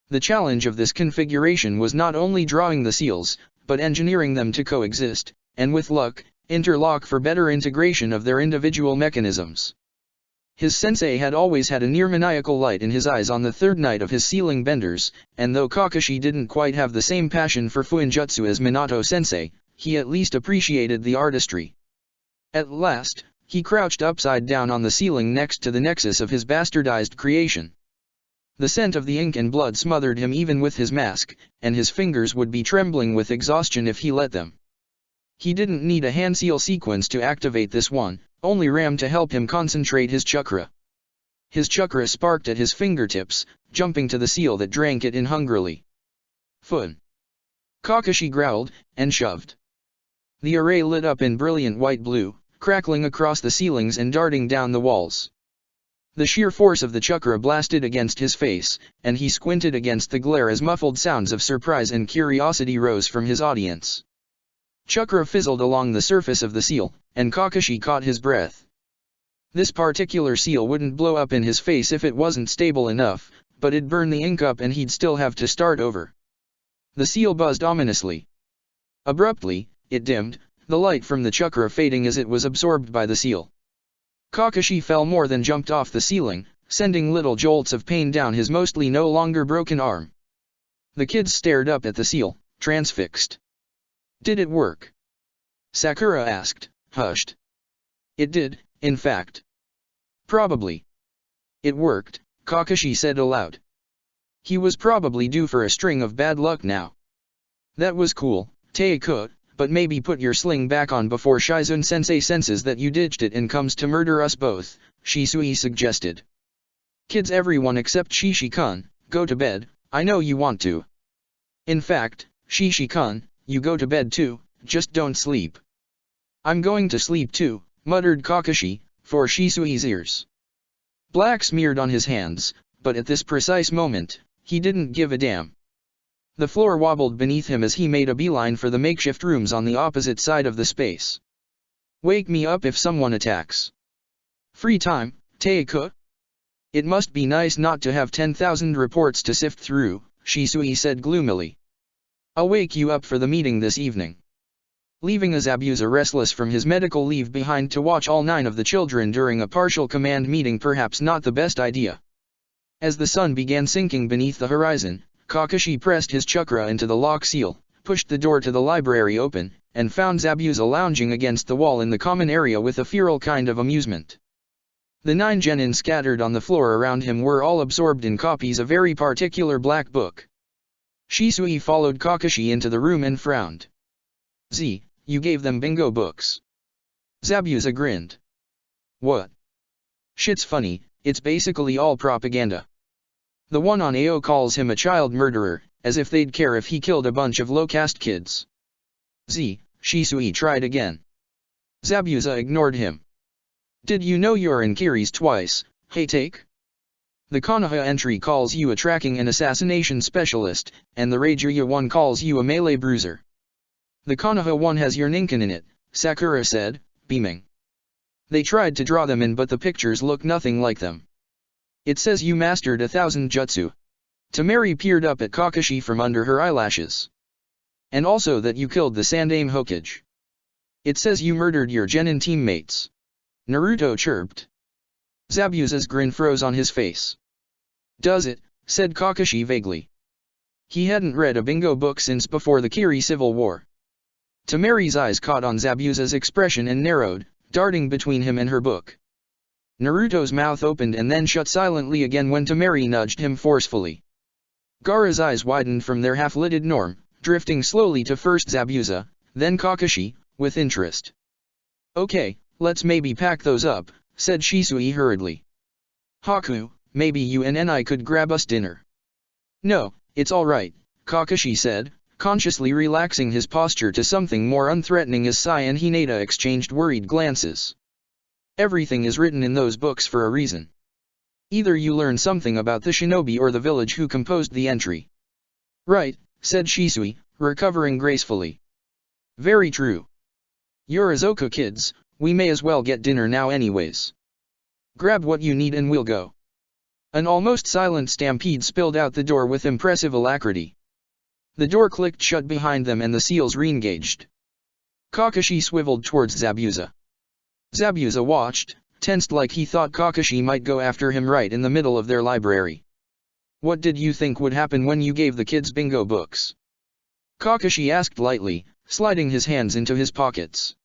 S1: The challenge of this configuration was not only drawing the seals, but engineering them to coexist, and with luck, interlock for better integration of their individual mechanisms. His sensei had always had a near-maniacal light in his eyes on the third night of his sealing benders, and though Kakashi didn't quite have the same passion for Fuinjutsu as Minato-sensei, he at least appreciated the artistry. At last, he crouched upside down on the ceiling next to the nexus of his bastardized creation. The scent of the ink and blood smothered him even with his mask, and his fingers would be trembling with exhaustion if he let them. He didn't need a hand seal sequence to activate this one, only RAM to help him concentrate his chakra. His chakra sparked at his fingertips, jumping to the seal that drank it in hungrily. Fun. Kakashi growled, and shoved. The array lit up in brilliant white-blue, crackling across the ceilings and darting down the walls. The sheer force of the chakra blasted against his face, and he squinted against the glare as muffled sounds of surprise and curiosity rose from his audience. Chakra fizzled along the surface of the seal, and Kakashi caught his breath. This particular seal wouldn't blow up in his face if it wasn't stable enough, but it'd burn the ink up and he'd still have to start over. The seal buzzed ominously. Abruptly, it dimmed, the light from the chakra fading as it was absorbed by the seal. Kakashi fell more than jumped off the ceiling, sending little jolts of pain down his mostly no longer broken arm. The kids stared up at the seal, transfixed. Did it work? Sakura asked, hushed. It did, in fact. Probably. It worked, Kakashi said aloud. He was probably due for a string of bad luck now. That was cool, Taeko, but maybe put your sling back on before Shizune-sensei senses that you ditched it and comes to murder us both, Shisui suggested. Kids, everyone except Shishi-kun, go to bed, I know you want to. In fact, Shishi-kun, you go to bed too, just don't sleep. I'm going to sleep too, muttered Kakashi, for Shisui's ears. Black smeared on his hands, but at this precise moment, he didn't give a damn. The floor wobbled beneath him as he made a beeline for the makeshift rooms on the opposite side of the space. Wake me up if someone attacks. Free time, Taeko? It must be nice not to have 10,000 reports to sift through, Shisui said gloomily. I'll wake you up for the meeting this evening. Leaving a Zabuza restless from his medical leave behind to watch all 9 of the children during a partial command meeting, perhaps not the best idea. As the sun began sinking beneath the horizon, Kakashi pressed his chakra into the lock seal, pushed the door to the library open, and found Zabuza lounging against the wall in the common area with a feral kind of amusement. The 9 genin scattered on the floor around him were all absorbed in copies of a very particular black book. Shisui followed Kakashi into the room and frowned. Z, you gave them bingo books. Zabuza grinned. What? Shit's funny, it's basically all propaganda. The one on AO calls him a child murderer, as if they'd care if he killed a bunch of low-caste kids. Shisui tried again. Zabuza ignored him. Did you know you're in Kiri's twice, hey take? The Konoha entry calls you a tracking and assassination specialist, and the Rajuya one calls you a melee bruiser. The Konoha one has your Ninken in it, Sakura said, beaming. They tried to draw them in but the pictures look nothing like them. It says you mastered 1,000 jutsu. Temari peered up at Kakashi from under her eyelashes. And also that you killed the Sandaime Hokage. It says you murdered your genin teammates. Naruto chirped. Zabuza's grin froze on his face. Does it? Said Kakashi vaguely. He hadn't read a bingo book since before the Kiri Civil War. Temari's eyes caught on Zabuza's expression and narrowed, darting between him and her book. Naruto's mouth opened and then shut silently again when Temari nudged him forcefully. Gaara's eyes widened from their half-lidded norm, drifting slowly to first Zabuza, then Kakashi, with interest. Okay, let's maybe pack those up, said Shisui hurriedly. Haku, maybe you and I could grab us dinner. No, it's all right, Kakashi said, consciously relaxing his posture to something more unthreatening as Sai and Hinata exchanged worried glances. Everything is written in those books for a reason. Either you learn something about the shinobi or the village who composed the entry. Right, said Shisui, recovering gracefully. Very true. You're Azoka kids, we may as well get dinner now anyways. Grab what you need and we'll go. An almost silent stampede spilled out the door with impressive alacrity. The door clicked shut behind them and the seals re-engaged. Kakashi swiveled towards Zabuza. Zabuza watched, tensed like he thought Kakashi might go after him right in the middle of their library. What did you think would happen when you gave the kids bingo books? Kakashi asked lightly, sliding his hands into his pockets.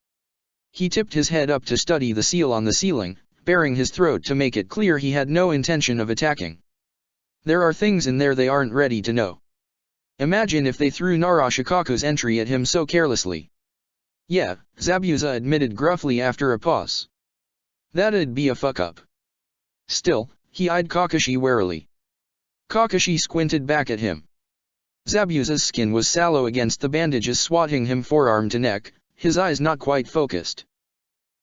S1: He tipped his head up to study the seal on the ceiling, baring his throat to make it clear he had no intention of attacking. There are things in there they aren't ready to know. Imagine if they threw Narashikaku's entry at him so carelessly. Yeah, Zabuza admitted gruffly after a pause. That'd be a fuck-up. Still, he eyed Kakashi warily. Kakashi squinted back at him. Zabuza's skin was sallow against the bandages swatting him forearm to neck, his eyes not quite focused.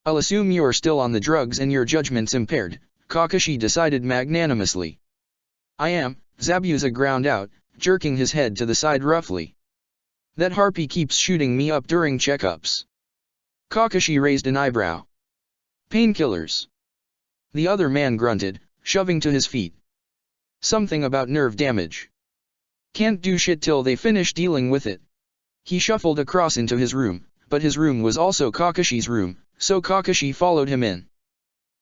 S1: I'll assume you're still on the drugs and your judgment's impaired, Kakashi decided magnanimously. I am, Zabuza ground out, jerking his head to the side roughly. That harpy keeps shooting me up during checkups. Kakashi raised an eyebrow. Painkillers. The other man grunted, shoving to his feet. Something about nerve damage. Can't do shit till they finish dealing with it. He shuffled across into his room, but his room was also Kakashi's room, so Kakashi followed him in.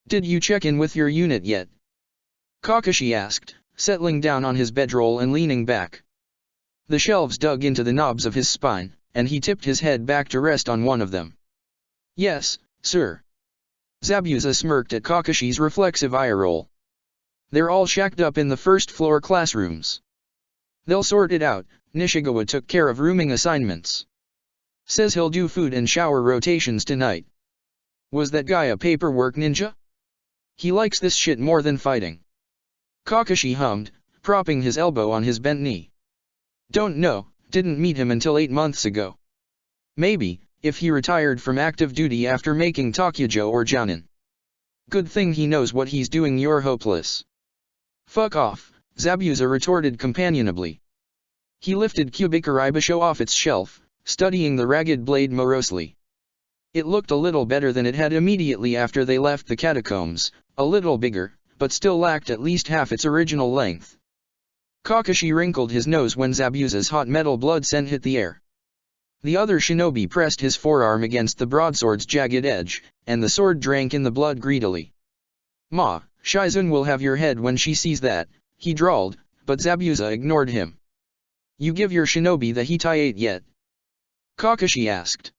S1: Did you check in with your unit yet? Kakashi asked, settling down on his bedroll and leaning back. The shelves dug into the knobs of his spine, and he tipped his head back to rest on one of them. Yes, sir. Zabuza smirked at Kakashi's reflexive eye roll. They're all shacked up in the first-floor classrooms. They'll sort it out, Nishigawa took care of rooming assignments. Says he'll do food and shower rotations tonight. Was that guy a paperwork ninja? He likes this shit more than fighting. Kakashi hummed, propping his elbow on his bent knee. Don't know, didn't meet him until 8 months ago. Maybe, if he retired from active duty after making Takujo or Jounin. Good thing he knows what he's doing. You're hopeless. Fuck off, Zabuza retorted companionably. He lifted Kubikaribasho off its shelf, studying the ragged blade morosely. It looked a little better than it had immediately after they left the catacombs, a little bigger, but still lacked at least half its original length. Kakashi wrinkled his nose when Zabuza's hot metal blood scent hit the air. The other shinobi pressed his forearm against the broadsword's jagged edge, and the sword drank in the blood greedily. Ma, Shizun will have your head when she sees that, he drawled, but Zabuza ignored him. You give your shinobi the Hitaiate yet? Kakashi asked.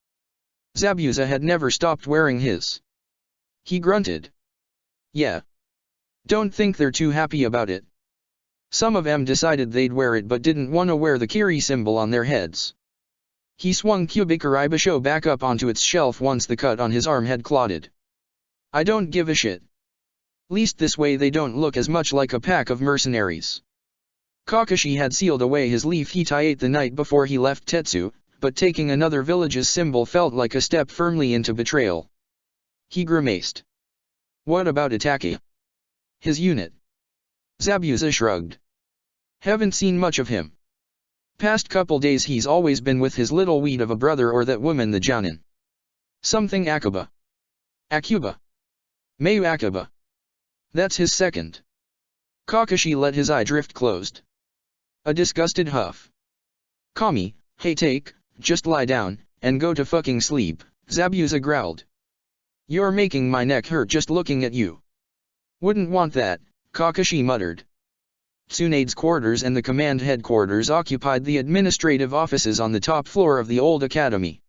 S1: Zabuza had never stopped wearing his. He grunted. Yeah. Don't think they're too happy about it. Some of them decided they'd wear it but didn't want to wear the Kiri symbol on their heads. He swung Kubikaribasho back up onto its shelf once the cut on his arm had clotted. I don't give a shit. Least this way they don't look as much like a pack of mercenaries. Kakashi had sealed away his leaf Hitai the night before he left Tetsu, but taking another village's symbol felt like a step firmly into betrayal. He grimaced. What about Itake? His unit? Zabuza shrugged. Haven't seen much of him. Past couple days he's always been with his little weed of a brother or that woman the Jounin. Something Akuba. Akuba. Mayu Akuba. That's his second. Kakashi let his eye drift closed. A disgusted huff. Kami, hey just lie down, and go to fucking sleep, Zabuza growled. You're making my neck hurt just looking at you. Wouldn't want that, Kakashi muttered. Tsunade's quarters and the command headquarters occupied the administrative offices on the top floor of the old academy.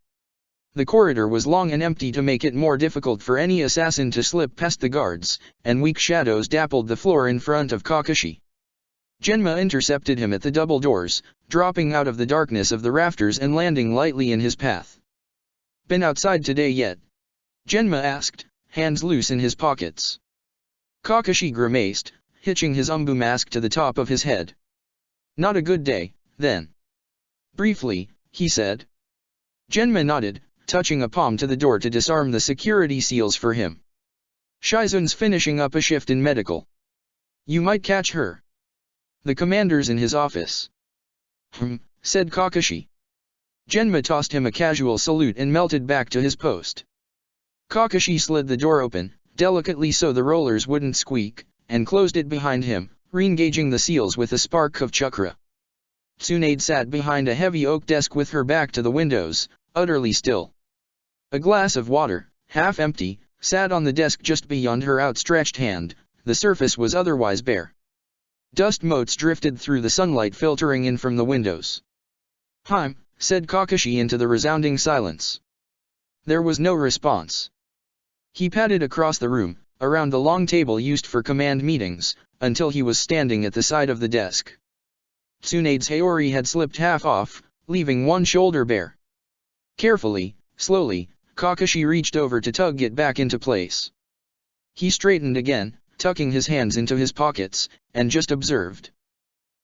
S1: The corridor was long and empty to make it more difficult for any assassin to slip past the guards, and weak shadows dappled the floor in front of Kakashi. Genma intercepted him at the double doors, dropping out of the darkness of the rafters and landing lightly in his path. Been outside today yet? Genma asked, hands loose in his pockets. Kakashi grimaced, hitching his umbu mask to the top of his head. Not a good day, then. Briefly, he said. Genma nodded, touching a palm to the door to disarm the security seals for him. Shizun's finishing up a shift in medical. You might catch her. The commander's in his office. Said Kakashi. Genma tossed him a casual salute and melted back to his post. Kakashi slid the door open, delicately so the rollers wouldn't squeak, and closed it behind him, re-engaging the seals with a spark of chakra. Tsunade sat behind a heavy oak desk with her back to the windows, utterly still. A glass of water, half empty, sat on the desk just beyond her outstretched hand. The surface was otherwise bare. Dust motes drifted through the sunlight filtering in from the windows. Said Kakashi into the resounding silence. There was no response. He padded across the room, around the long table used for command meetings, until he was standing at the side of the desk. Tsunade's Haori had slipped half off, leaving one shoulder bare. Carefully, slowly, Kakashi reached over to tug it back into place. He straightened again, tucking his hands into his pockets, and just observed.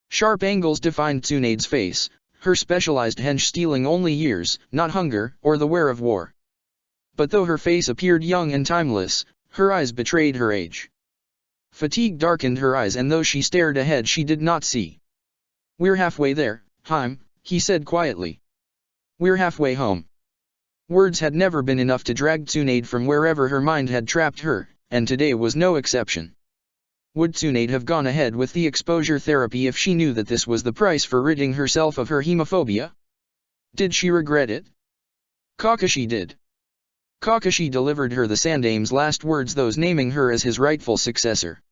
S1: Sharp angles defined Tsunade's face, her specialized hench stealing only years, not hunger, or the wear of war. But though her face appeared young and timeless, her eyes betrayed her age. Fatigue darkened her eyes and though she stared ahead she did not see. We're halfway there, he said quietly. We're halfway home. Words had never been enough to drag Tsunade from wherever her mind had trapped her, and today was no exception. Would Tsunade have gone ahead with the exposure therapy if she knew that this was the price for ridding herself of her hemophobia? Did she regret it? Kakashi did. Kakashi delivered her the Sandame's last words, those naming her as his rightful successor.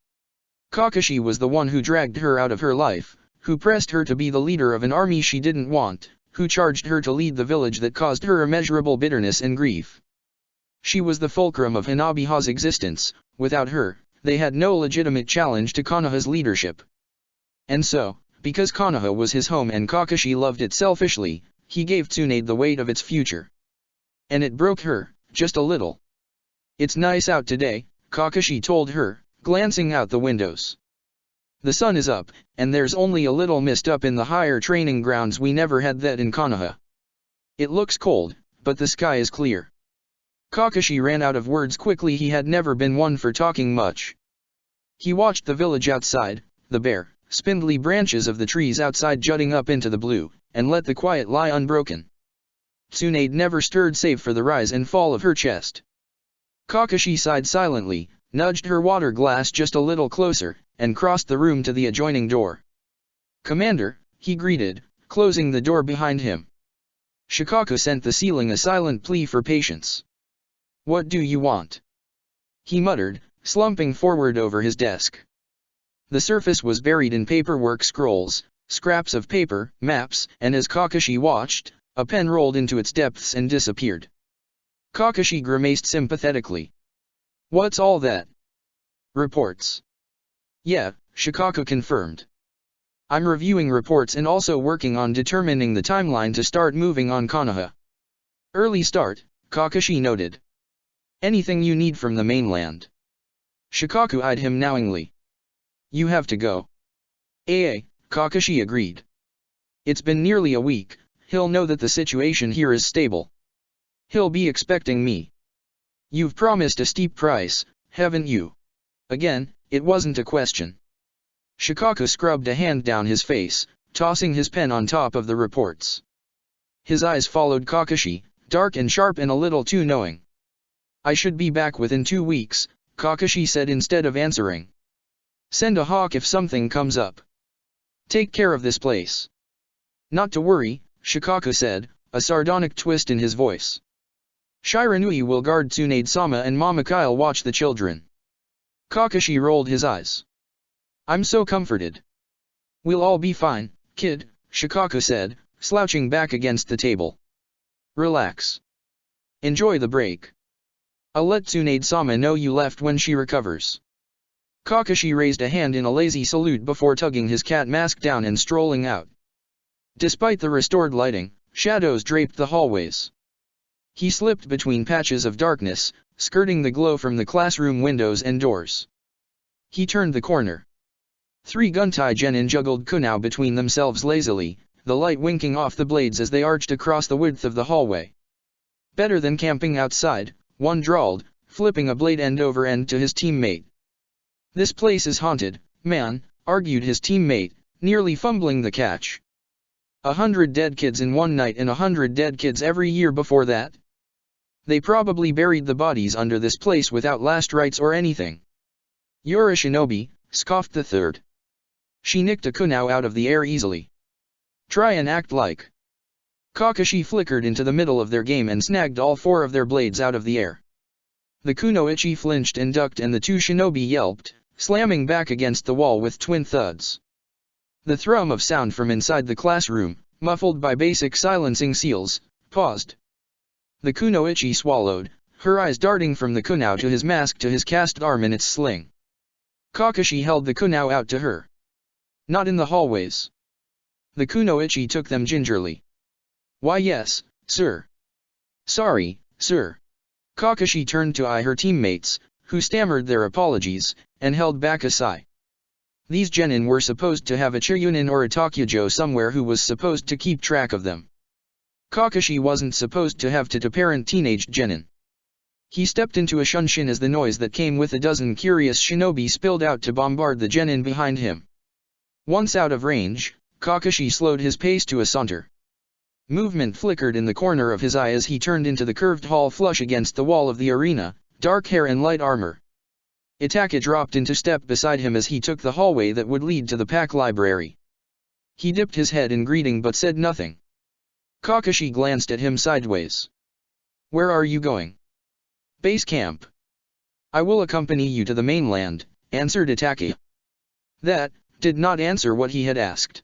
S1: Kakashi was the one who dragged her out of her life, who pressed her to be the leader of an army she didn't want, who charged her to lead the village that caused her immeasurable bitterness and grief. She was the fulcrum of Hanabiha's existence. Without her, they had no legitimate challenge to Konoha's leadership. And so, because Konoha was his home and Kakashi loved it selfishly, he gave Tsunade the weight of its future. And it broke her, just a little. It's nice out today, Kakashi told her, glancing out the windows. The sun is up, and there's only a little mist up in the higher training grounds. We never had that in Konoha. It looks cold, but the sky is clear. Kakashi ran out of words quickly. He had never been one for talking much. He watched the village outside, the bare, spindly branches of the trees outside jutting up into the blue, and let the quiet lie unbroken. Tsunade never stirred save for the rise and fall of her chest. Kakashi sighed silently, nudged her water glass just a little closer, and crossed the room to the adjoining door. Commander, he greeted, closing the door behind him. Shikaku sent the ceiling a silent plea for patience. What do you want? He muttered, slumping forward over his desk. The surface was buried in paperwork, scrolls, scraps of paper, maps, and as Kakashi watched, a pen rolled into its depths and disappeared. Kakashi grimaced sympathetically. What's all that? Reports. Yeah, Shikaku confirmed. I'm reviewing reports and also working on determining the timeline to start moving on Konoha. Early start, Kakashi noted. Anything you need from the mainland? Shikaku eyed him knowingly. You have to go. Kakashi agreed. It's been nearly a week, he'll know that the situation here is stable. He'll be expecting me. You've promised a steep price, haven't you? Again, it wasn't a question. Shikaku scrubbed a hand down his face, tossing his pen on top of the reports. His eyes followed Kakashi, dark and sharp and a little too knowing. I should be back within 2 weeks, Kakashi said instead of answering. Send a hawk if something comes up. Take care of this place. Not to worry, Shikaku said, a sardonic twist in his voice. Shiranui will guard Tsunade-sama and Momoky'll watch the children. Kakashi rolled his eyes. I'm so comforted. We'll all be fine, kid, Shikaku said, slouching back against the table. Relax. Enjoy the break. I'll let Tsunade-sama know you left when she recovers. Kakashi raised a hand in a lazy salute before tugging his cat mask down and strolling out. Despite the restored lighting, shadows draped the hallways. He slipped between patches of darkness, skirting the glow from the classroom windows and doors. He turned the corner. 3 Guntai genin juggled kunao between themselves lazily, the light winking off the blades as they arched across the width of the hallway. Better than camping outside, one drawled, flipping a blade end over end to his teammate. This place is haunted, man, argued his teammate, nearly fumbling the catch. 100 dead kids in one night and 100 dead kids every year before that? They probably buried the bodies under this place without last rites or anything. You're a shinobi, scoffed the third. She nicked a kunao out of the air easily. Try and act like. Kakashi flickered into the middle of their game and snagged all 4 of their blades out of the air. The kunoichi flinched and ducked and the 2 shinobi yelped, slamming back against the wall with twin thuds. The thrum of sound from inside the classroom, muffled by basic silencing seals, paused. The kunoichi swallowed, her eyes darting from the kunao to his mask to his cast arm in its sling. Kakashi held the kunao out to her. Not in the hallways. The kunoichi took them gingerly. Why yes, sir. Sorry, sir. Kakashi turned to eye her teammates, who stammered their apologies, and held back a sigh. These genin were supposed to have a Chiryunin or a Takujo somewhere who was supposed to keep track of them. Kakashi wasn't supposed to have to parent teenaged genin. He stepped into a shunshin as the noise that came with a dozen curious shinobi spilled out to bombard the genin behind him. Once out of range, Kakashi slowed his pace to a saunter. Movement flickered in the corner of his eye as he turned into the curved hall flush against the wall of the arena, dark hair and light armor. Itaka dropped into step beside him as he took the hallway that would lead to the pack library. He dipped his head in greeting but said nothing. Kakashi glanced at him sideways. Where are you going? Base camp. I will accompany you to the mainland, answered Itaka. That did not answer what he had asked.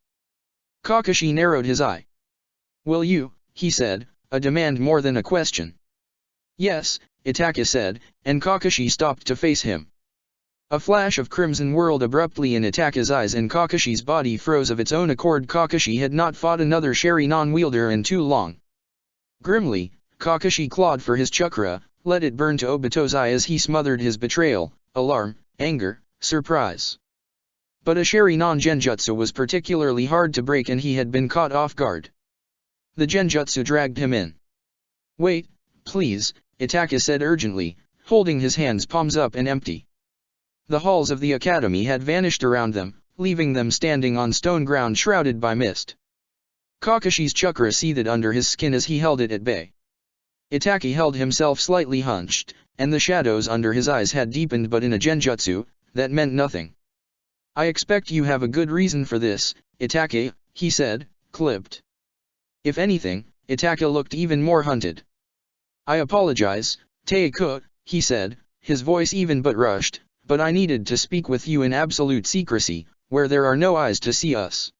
S1: Kakashi narrowed his eye. Will you, he said, a demand more than a question. Yes, Itaka said, and Kakashi stopped to face him. A flash of crimson whirled abruptly in Itaka's eyes and Kakashi's body froze of its own accord. Kakashi had not fought another Sharingan wielder in too long. Grimly, Kakashi clawed for his chakra, let it burn to Obito's eye as he smothered his betrayal, alarm, anger, surprise. But a Sharingan genjutsu was particularly hard to break and he had been caught off guard. The genjutsu dragged him in. Wait, please, Itaka said urgently, holding his hands palms up and empty. The halls of the academy had vanished around them, leaving them standing on stone ground shrouded by mist. Kakashi's chakra seethed under his skin as he held it at bay. Itaka held himself slightly hunched, and the shadows under his eyes had deepened, but in a genjutsu, that meant nothing. I expect you have a good reason for this, Itaka, he said, clipped. If anything, Itaka looked even more hunted. I apologize, Taiko, he said, his voice even but rushed, but I needed to speak with you in absolute secrecy, where there are no eyes to see us.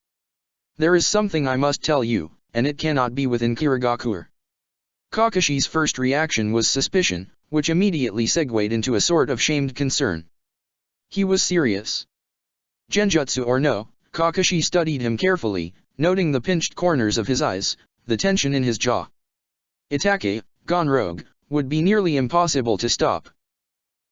S1: There is something I must tell you, and it cannot be within Kirigakure. Kakashi's first reaction was suspicion, which immediately segued into a sort of shamed concern. He was serious. Genjutsu or no, Kakashi studied him carefully, noting the pinched corners of his eyes, the tension in his jaw. Itaka, gone rogue, would be nearly impossible to stop.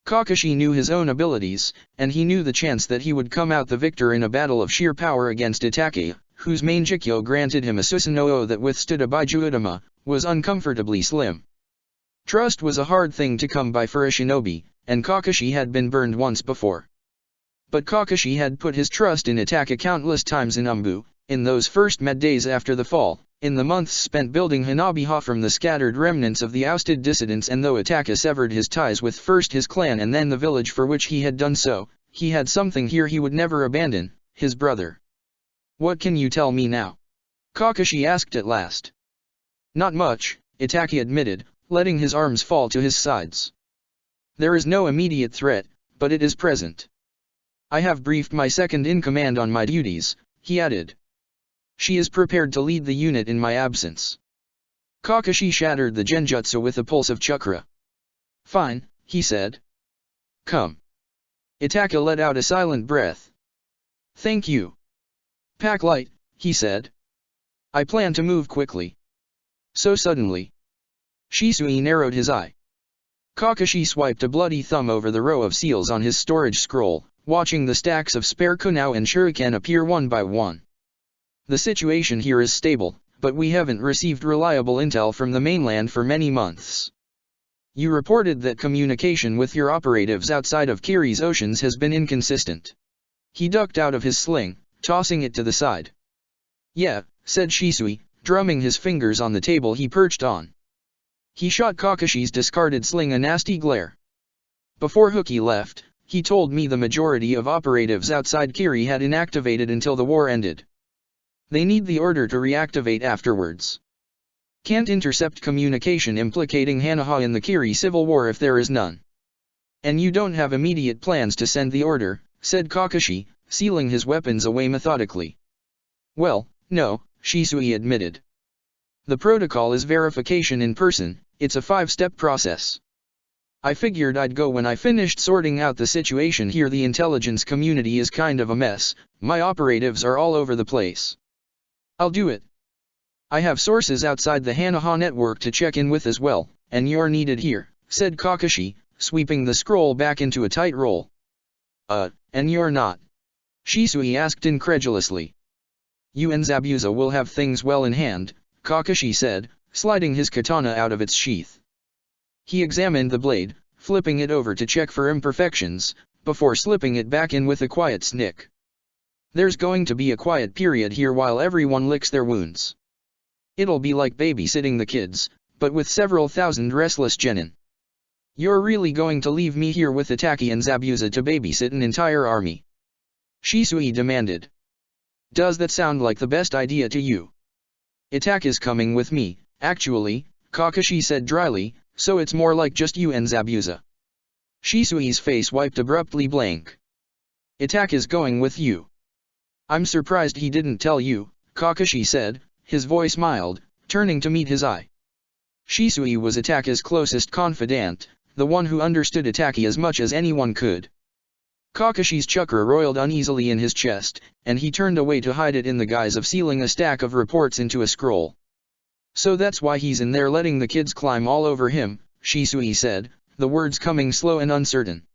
S1: Kakashi knew his own abilities, and he knew the chance that he would come out the victor in a battle of sheer power against Itachi, whose main Jikyo granted him a Susanoo that withstood a Biju Utama, was uncomfortably slim. Trust was a hard thing to come by for a shinobi, and Kakashi had been burned once before. But Kakashi had put his trust in Itachi countless times in Umbu, in those first mad days after the fall, in the months spent building Hanabiha from the scattered remnants of the ousted dissidents, and though Itachi severed his ties with first his clan and then the village for which he had done so, he had something here he would never abandon, his brother. "What can you tell me now?" Kakashi asked at last. "Not much," Itachi admitted, letting his arms fall to his sides. "There is no immediate threat, but it is present. I have briefed my second-in-command on my duties," he added. "She is prepared to lead the unit in my absence." Kakashi shattered the genjutsu with a pulse of chakra. "Fine," he said. "Come." Itachi let out a silent breath. "Thank you." "Pack light," he said. "I plan to move quickly." "So suddenly?" Shisui narrowed his eye. Kakashi swiped a bloody thumb over the row of seals on his storage scroll, watching the stacks of spare kunao and shuriken appear one by one. "The situation here is stable, but we haven't received reliable intel from the mainland for many months. You reported that communication with your operatives outside of Kiri's oceans has been inconsistent." He ducked out of his sling, tossing it to the side. "Yeah," said Shisui, drumming his fingers on the table he perched on. He shot Kakashi's discarded sling a nasty glare. "Before Hooky left, he told me the majority of operatives outside Kiri had inactivated until the war ended. They need the order to reactivate afterwards. Can't intercept communication implicating Hanaha in the Kiri civil war if there is none. And you don't have immediate plans to send the order," said Kakashi, sealing his weapons away methodically. "Well, no," Shisui admitted. "The protocol is verification in person, it's a 5-step process. I figured I'd go when I finished sorting out the situation here. The intelligence community is kind of a mess, my operatives are all over the place. I'll do it. I have sources outside the Hanaha network to check in with as well, and you're needed here," said Kakashi, sweeping the scroll back into a tight roll. And you're not?" Shisui asked incredulously. "You and Zabuza will have things well in hand," Kakashi said, sliding his katana out of its sheath. He examined the blade, flipping it over to check for imperfections, before slipping it back in with a quiet snick. "There's going to be a quiet period here while everyone licks their wounds. It'll be like babysitting the kids, but with several thousand restless genin. You're really going to leave me here with Itachi and Zabuza to babysit an entire army?" Shisui demanded. "Does that sound like the best idea to you?" "Itachi's coming with me, actually," Kakashi said dryly, "so it's more like just you and Zabuza." Shisui's face wiped abruptly blank. "Itachi's going with you?" "I'm surprised he didn't tell you," Kakashi said, his voice mild, turning to meet his eye. Shisui was Itachi's closest confidant, the one who understood Itachi as much as anyone could. Kakashi's chakra roiled uneasily in his chest, and he turned away to hide it in the guise of sealing a stack of reports into a scroll. "So that's why he's in there letting the kids climb all over him," Shisui said, the words coming slow and uncertain.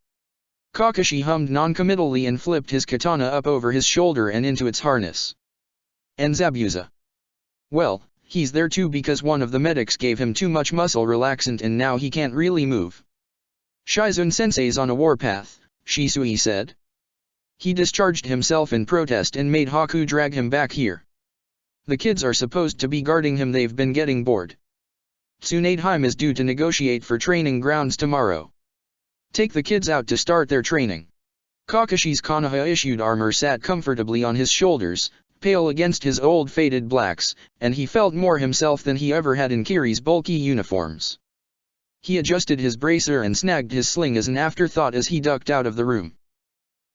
S1: Kakashi hummed noncommittally and flipped his katana up over his shoulder and into its harness. "And Zabuza?" "Well, he's there too because one of the medics gave him too much muscle relaxant and now he can't really move." "Shizune-sensei's on a warpath," Shisui said. "He discharged himself in protest and made Haku drag him back here. The kids are supposed to be guarding him. They've been getting bored. Tsunadeheim is due to negotiate for training grounds tomorrow. Take the kids out to start their training." Kakashi's Konoha-issued armor sat comfortably on his shoulders, pale against his old faded blacks, and he felt more himself than he ever had in Kiri's bulky uniforms. He adjusted his bracer and snagged his sling as an afterthought as he ducked out of the room.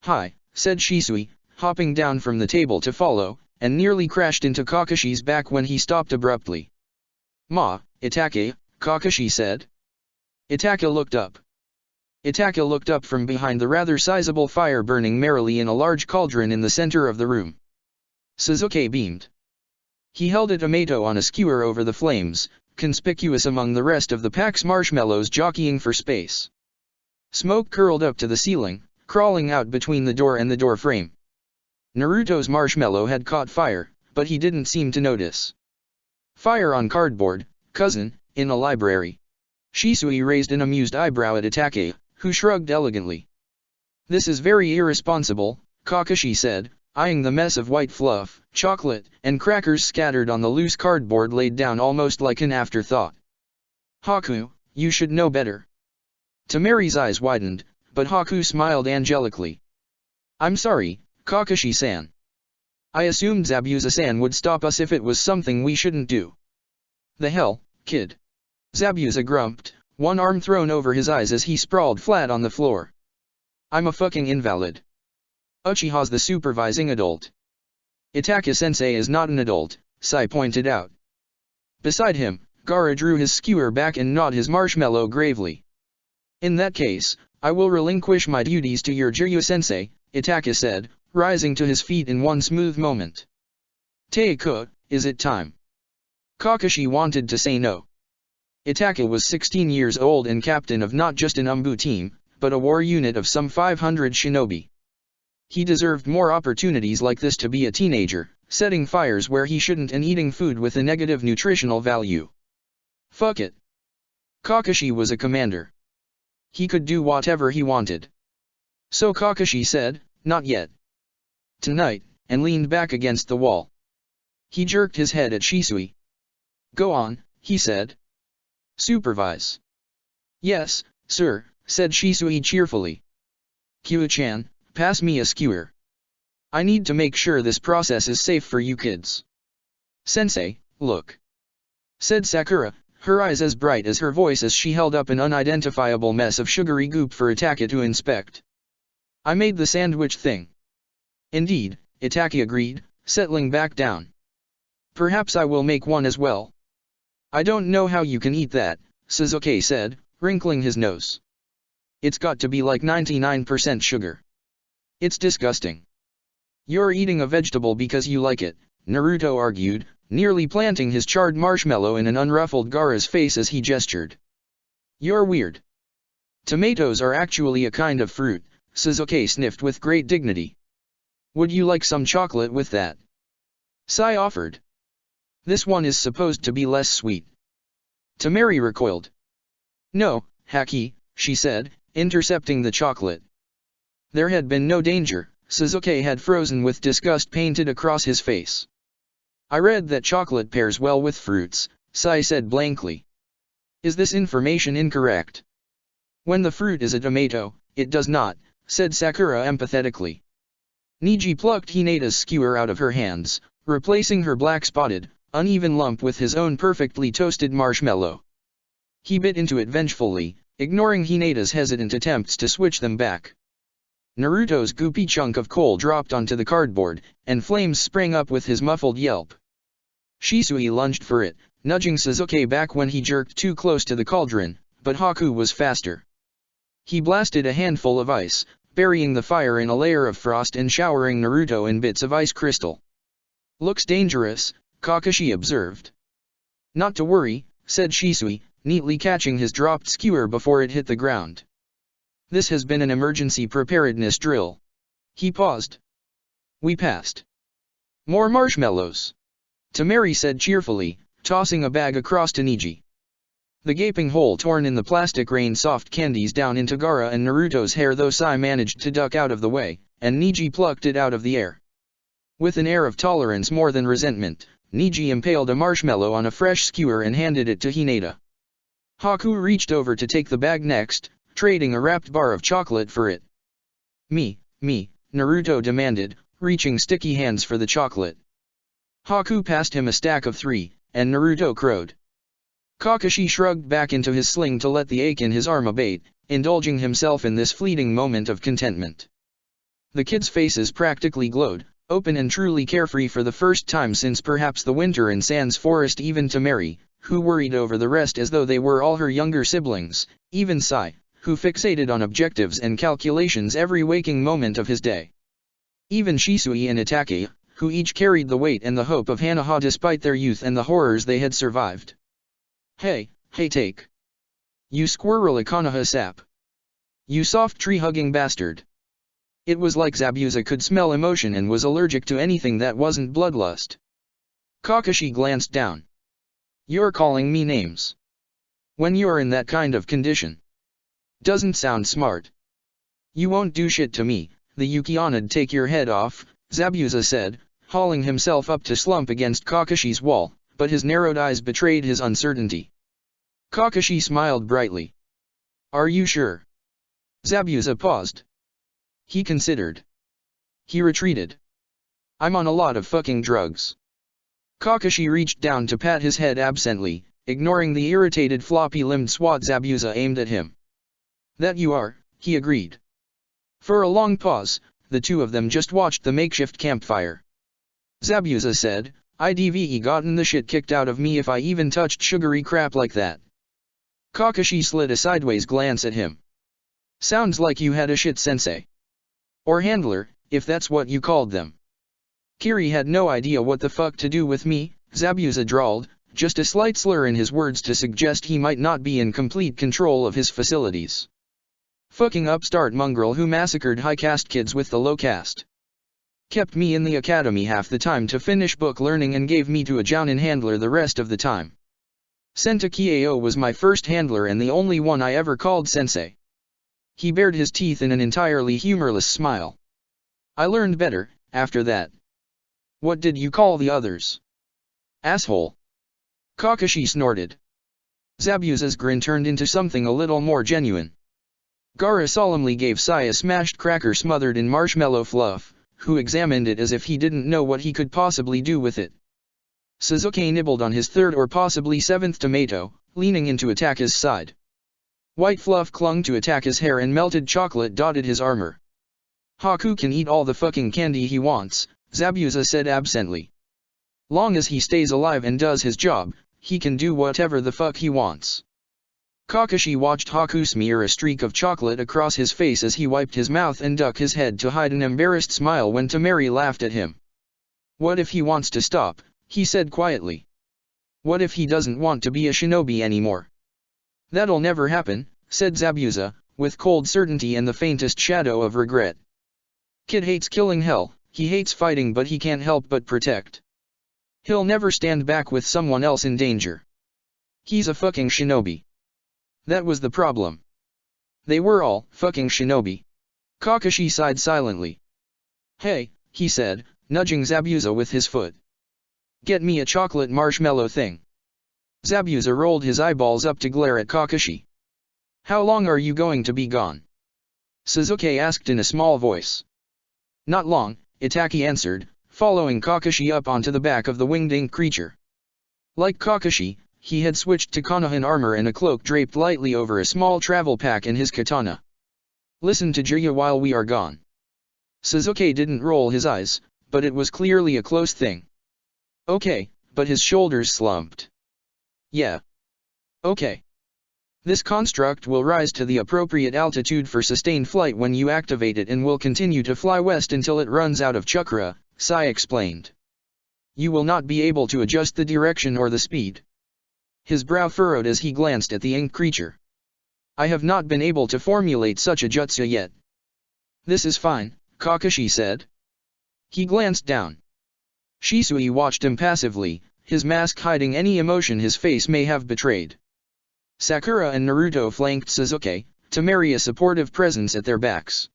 S1: "Hi," said Shisui, hopping down from the table to follow, and nearly crashed into Kakashi's back when he stopped abruptly. "Ma, Itachi," Kakashi said. Itachi looked up. Itachi looked up from behind the rather sizable fire burning merrily in a large cauldron in the center of the room. Suzuki beamed. He held a tomato on a skewer over the flames, conspicuous among the rest of the pack's marshmallows jockeying for space. Smoke curled up to the ceiling, crawling out between the door and the door frame. Naruto's marshmallow had caught fire, but he didn't seem to notice. Fire on cardboard, cousin, in a library. Shisui raised an amused eyebrow at Itachi, who shrugged elegantly. This is very irresponsible, Kakashi said, eyeing the mess of white fluff, chocolate, and crackers scattered on the loose cardboard laid down almost like an afterthought. Haku, you should know better. Temeri's eyes widened, but Haku smiled angelically. I'm sorry, Kakashi-san. I assumed Zabuza-san would stop us if it was something we shouldn't do. The hell, kid? Zabuza grumped, one arm thrown over his eyes as he sprawled flat on the floor. I'm a fucking invalid. Uchiha's the supervising adult. Itachi-sensei is not an adult, Sai pointed out. Beside him, Gaara drew his skewer back and gnawed his marshmallow gravely. In that case, I will relinquish my duties to your Jiryu-sensei, Itachi said, rising to his feet in one smooth moment. Teiko, is it time? Kakashi wanted to say no. Itachi was 16 years old and captain of not just an Umbu team, but a war unit of some 500 shinobi. He deserved more opportunities like this to be a teenager, setting fires where he shouldn't and eating food with a negative nutritional value. Fuck it. Kakashi was a commander. He could do whatever he wanted. So Kakashi said, not yet. Tonight, and leaned back against the wall. He jerked his head at Shisui. Go on, he said. Supervise. Yes, sir, said Shisui cheerfully. Kyu-chan, pass me a skewer. I need to make sure this process is safe for you kids. Sensei, look. Said Sakura, her eyes as bright as her voice as she held up an unidentifiable mess of sugary goop for Itachi to inspect. I made the sandwich thing. Indeed, Itachi agreed, settling back down. Perhaps I will make one as well. I don't know how you can eat that, Sasuke said, wrinkling his nose. It's got to be like 99% sugar. It's disgusting. You're eating a vegetable because you like it, Naruto argued, nearly planting his charred marshmallow in an unruffled Gaara's face as he gestured. You're weird. Tomatoes are actually a kind of fruit, Sasuke sniffed with great dignity. Would you like some chocolate with that? Sai offered. This one is supposed to be less sweet. Temeri recoiled. No, Haki, she said, intercepting the chocolate. There had been no danger, Sasuke had frozen with disgust painted across his face. I read that chocolate pairs well with fruits, Sai said blankly. Is this information incorrect? When the fruit is a tomato, it does not, said Sakura empathetically. Niji plucked Hinata's skewer out of her hands, replacing her black-spotted, uneven lump with his own perfectly toasted marshmallow. He bit into it vengefully, ignoring Hinata's hesitant attempts to switch them back. Naruto's goopy chunk of coal dropped onto the cardboard, and flames sprang up with his muffled yelp. Shisui lunged for it, nudging Sasuke back when he jerked too close to the cauldron, but Haku was faster. He blasted a handful of ice, burying the fire in a layer of frost and showering Naruto in bits of ice crystal. Looks dangerous, Kakashi observed. Not to worry, said Shisui, neatly catching his dropped skewer before it hit the ground. This has been an emergency preparedness drill. He paused. We passed. More marshmallows. Temeri said cheerfully, tossing a bag across to Niji. The gaping hole torn in the plastic rained soft candies down into Gaara and Naruto's hair, though Sai managed to duck out of the way, and Niji plucked it out of the air. With an air of tolerance more than resentment, Niji impaled a marshmallow on a fresh skewer and handed it to Hinata. Haku reached over to take the bag next, trading a wrapped bar of chocolate for it. Me, Naruto demanded, reaching sticky hands for the chocolate. Haku passed him a stack of 3, and Naruto crowed. Kakashi shrugged back into his sling to let the ache in his arm abate, indulging himself in this fleeting moment of contentment. The kids' faces practically glowed, open and truly carefree for the first time since perhaps the winter in Sans Forest. Even Temeri, who worried over the rest as though they were all her younger siblings, even Sai, who fixated on objectives and calculations every waking moment of his day. Even Shisui and Itachi, who each carried the weight and the hope of Hanaha despite their youth and the horrors they had survived. Hey, take. You squirrel Konoha sap. You soft tree-hugging bastard. It was like Zabuza could smell emotion and was allergic to anything that wasn't bloodlust. Kakashi glanced down. You're calling me names. When you're in that kind of condition. Doesn't sound smart. You won't do shit to me, the Yukiana'd take your head off, Zabuza said, hauling himself up to slump against Kakashi's wall, but his narrowed eyes betrayed his uncertainty. Kakashi smiled brightly. Are you sure? Zabuza paused. He considered. He retreated. I'm on a lot of fucking drugs. Kakashi reached down to pat his head absently, ignoring the irritated floppy-limbed swat Zabuza aimed at him. That you are, he agreed. For a long pause, the two of them just watched the makeshift campfire. Zabuza said, "I've gotten the shit kicked out of me if I even touched sugary crap like that." Kakashi slid a sideways glance at him. Sounds like you had a shit sensei. Or handler, if that's what you called them. Kiri had no idea what the fuck to do with me, Zabuza drawled, just a slight slur in his words to suggest he might not be in complete control of his facilities. Fucking upstart mongrel who massacred high-caste kids with the low caste. Kept me in the academy half the time to finish book learning and gave me to a jounin handler the rest of the time. Senta Kiao was my first handler and the only one I ever called sensei. He bared his teeth in an entirely humorless smile. I learned better, after that. What did you call the others? Asshole. Kakashi snorted. Zabuza's grin turned into something a little more genuine. Gaara solemnly gave Sai a smashed cracker smothered in marshmallow fluff, who examined it as if he didn't know what he could possibly do with it. Sasuke nibbled on his third or possibly seventh tomato, leaning in to attack his side. White fluff clung to Ataka's hair and melted chocolate dotted his armor. Haku can eat all the fucking candy he wants, Zabuza said absently. Long as he stays alive and does his job, he can do whatever the fuck he wants. Kakashi watched Haku smear a streak of chocolate across his face as he wiped his mouth and ducked his head to hide an embarrassed smile when Temari laughed at him. What if he wants to stop, he said quietly. What if he doesn't want to be a shinobi anymore? That'll never happen, said Zabuza, with cold certainty and the faintest shadow of regret. Kid hates killing hell, he hates fighting but he can't help but protect. He'll never stand back with someone else in danger. He's a fucking shinobi. That was the problem. They were all fucking shinobi. Kakashi sighed silently. Hey, he said, nudging Zabuza with his foot. Get me a chocolate marshmallow thing. Zabuza rolled his eyeballs up to glare at Kakashi. How long are you going to be gone? Sasuke asked in a small voice. Not long, Itaki answered, following Kakashi up onto the back of the winged ink creature. Like Kakashi, he had switched to Konohan armor and a cloak draped lightly over a small travel pack and his katana. Listen to Jiraiya while we are gone. Sasuke didn't roll his eyes, but it was clearly a close thing. Okay, but his shoulders slumped. Yeah. Okay. This construct will rise to the appropriate altitude for sustained flight when you activate it and will continue to fly west until it runs out of chakra, Sai explained. You will not be able to adjust the direction or the speed. His brow furrowed as he glanced at the ink creature. I have not been able to formulate such a jutsu yet. This is fine, Kakashi said. He glanced down. Shisui watched impassively, his mask hiding any emotion his face may have betrayed. Sakura and Naruto flanked Sasuke, Temari a supportive presence at their backs.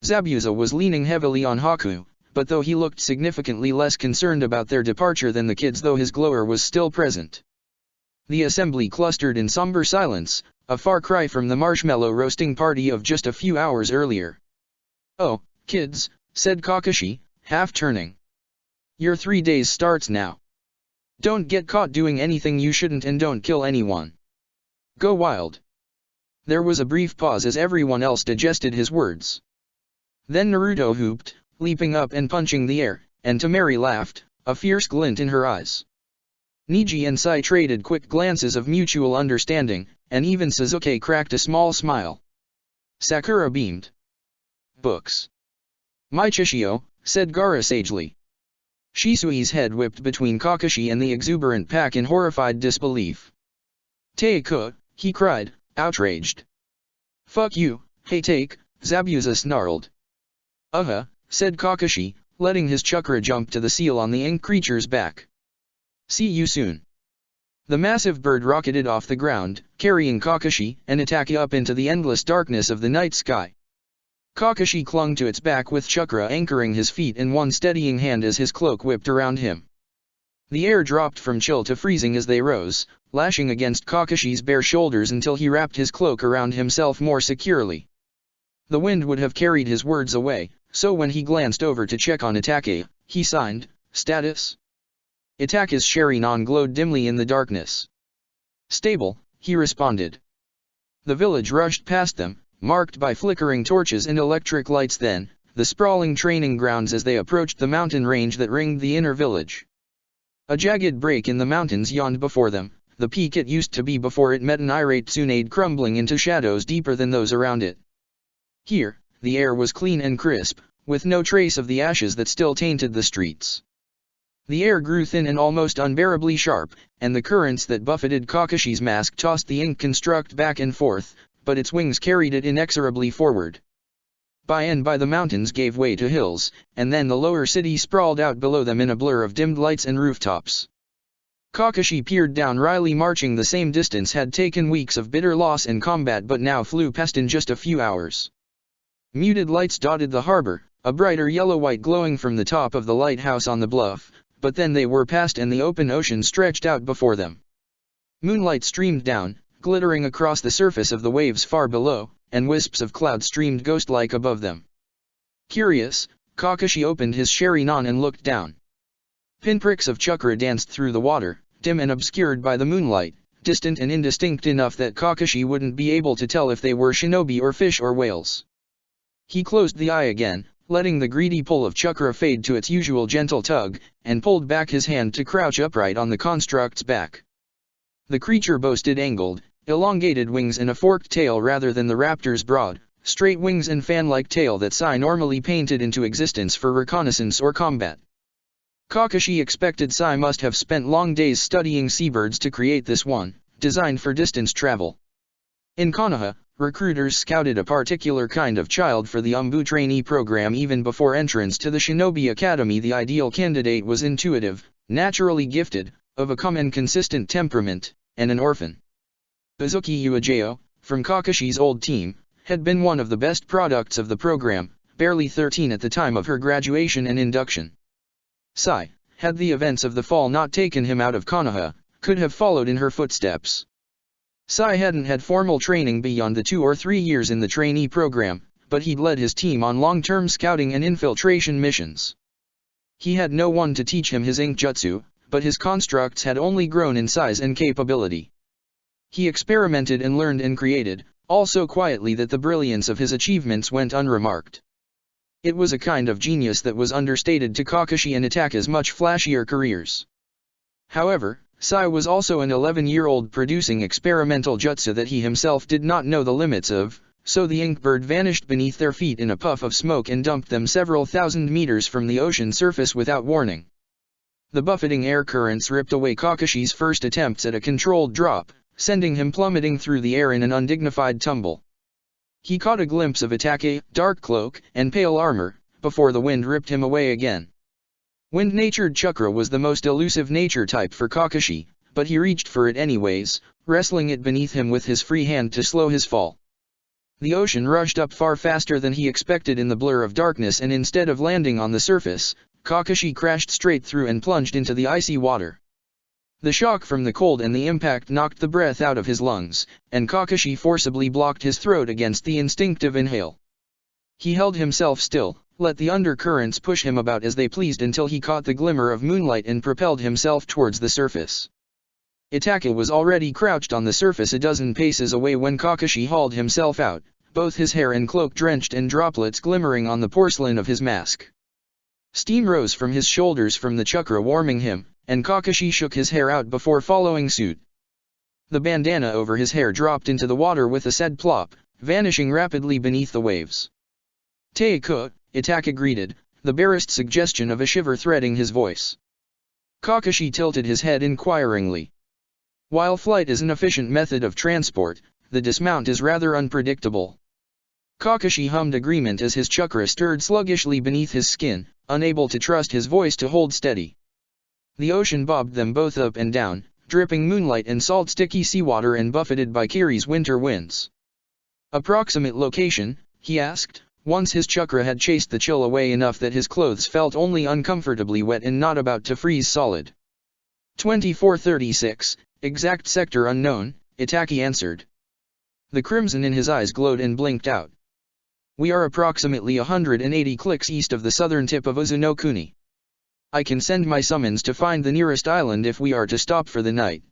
S1: Zabuza was leaning heavily on Haku, but though he looked significantly less concerned about their departure than the kids, though his glower was still present. The assembly clustered in somber silence, a far cry from the marshmallow roasting party of just a few hours earlier. Oh, kids, said Kakashi, half turning. Your 3 days starts now. Don't get caught doing anything you shouldn't and don't kill anyone. Go wild. There was a brief pause as everyone else digested his words. Then Naruto whooped, leaping up and punching the air, and Temari laughed, a fierce glint in her eyes. Neji and Sai traded quick glances of mutual understanding, and even Sasuke cracked a small smile. Sakura beamed. Books. My Chishio, said Gaara sagely. Shisui's head whipped between Kakashi and the exuberant pack in horrified disbelief. Teika, he cried, outraged. Fuck you, "Hey take," Zabuza snarled. Said Kakashi, letting his chakra jump to the seal on the ink creature's back. "See you soon." The massive bird rocketed off the ground, carrying Kakashi and Itachi up into the endless darkness of the night sky. Kakashi clung to its back with chakra anchoring his feet in one steadying hand as his cloak whipped around him. The air dropped from chill to freezing as they rose, lashing against Kakashi's bare shoulders until he wrapped his cloak around himself more securely. The wind would have carried his words away, so when he glanced over to check on Itachi, he signed, "Status?" Itachi's Sharingan glowed dimly in the darkness. "Stable," he responded. The village rushed past them, marked by flickering torches and electric lights, then the sprawling training grounds as they approached the mountain range that ringed the inner village. A jagged break in the mountains yawned before them, the peak it used to be before it met an irate Tsunade crumbling into shadows deeper than those around it. Here, the air was clean and crisp, with no trace of the ashes that still tainted the streets. The air grew thin and almost unbearably sharp, and the currents that buffeted Kakashi's mask tossed the ink construct back and forth, but its wings carried it inexorably forward. By and by the mountains gave way to hills, and then the lower city sprawled out below them in a blur of dimmed lights and rooftops. Kakashi peered down. Riley marching the same distance had taken weeks of bitter loss and combat but now flew past in just a few hours. Muted lights dotted the harbor, a brighter yellow-white glowing from the top of the lighthouse on the bluff, but then they were past and the open ocean stretched out before them. Moonlight streamed down, glittering across the surface of the waves far below, and wisps of cloud streamed ghost-like above them. Curious, Kakashi opened his Sharingan and looked down. Pinpricks of chakra danced through the water, dim and obscured by the moonlight, distant and indistinct enough that Kakashi wouldn't be able to tell if they were shinobi or fish or whales. He closed the eye again, letting the greedy pull of chakra fade to its usual gentle tug, and pulled back his hand to crouch upright on the construct's back. The creature boasted angled, elongated wings and a forked tail rather than the raptor's broad, straight wings and fan-like tail that Sai normally painted into existence for reconnaissance or combat. Kakashi expected Sai must have spent long days studying seabirds to create this one, designed for distance travel. In Konoha, recruiters scouted a particular kind of child for the Umbu trainee program even before entrance to the Shinobi Academy. The ideal candidate was intuitive, naturally gifted, of a calm and consistent temperament, and an orphan. Uzuki Uegaoh, from Kakashi's old team, had been one of the best products of the program, barely 13 at the time of her graduation and induction. Sai, had the events of the fall not taken him out of Konoha, could have followed in her footsteps. Sai hadn't had formal training beyond the 2 or 3 years in the trainee program, but he'd led his team on long-term scouting and infiltration missions. He had no one to teach him his ink jutsu, but his constructs had only grown in size and capability. He experimented and learned and created, all so quietly that the brilliance of his achievements went unremarked. It was a kind of genius that was understated to Kakashi and Itachi's much flashier careers. However, Sai was also an 11-year-old producing experimental jutsu that he himself did not know the limits of, so the ink bird vanished beneath their feet in a puff of smoke and dumped them several thousand meters from the ocean surface without warning. The buffeting air currents ripped away Kakashi's first attempts at a controlled drop, sending him plummeting through the air in an undignified tumble. He caught a glimpse of Itachi, dark cloak, and pale armor, before the wind ripped him away again. Wind-natured chakra was the most elusive nature type for Kakashi, but he reached for it anyways, wrestling it beneath him with his free hand to slow his fall. The ocean rushed up far faster than he expected in the blur of darkness, and instead of landing on the surface, Kakashi crashed straight through and plunged into the icy water. The shock from the cold and the impact knocked the breath out of his lungs, and Kakashi forcibly blocked his throat against the instinctive inhale. He held himself still, let the undercurrents push him about as they pleased until he caught the glimmer of moonlight and propelled himself towards the surface. Itachi was already crouched on the surface a dozen paces away when Kakashi hauled himself out, both his hair and cloak drenched and droplets glimmering on the porcelain of his mask. Steam rose from his shoulders from the chakra warming him, and Kakashi shook his hair out before following suit. The bandana over his hair dropped into the water with a sad plop, vanishing rapidly beneath the waves. "Teiku," Itachi greeted, the barest suggestion of a shiver threading his voice. Kakashi tilted his head inquiringly. While flight is an efficient method of transport, the dismount is rather unpredictable. Kakashi hummed agreement as his chakra stirred sluggishly beneath his skin, unable to trust his voice to hold steady. The ocean bobbed them both up and down, dripping moonlight and salt-sticky seawater and buffeted by Kiri's winter winds. Approximate location, he asked, once his chakra had chased the chill away enough that his clothes felt only uncomfortably wet and not about to freeze solid. 2436, exact sector unknown, Itaki answered. The crimson in his eyes glowed and blinked out. We are approximately 180 clicks east of the southern tip of Uzunokuni. I can send my summons to find the nearest island if we are to stop for the night.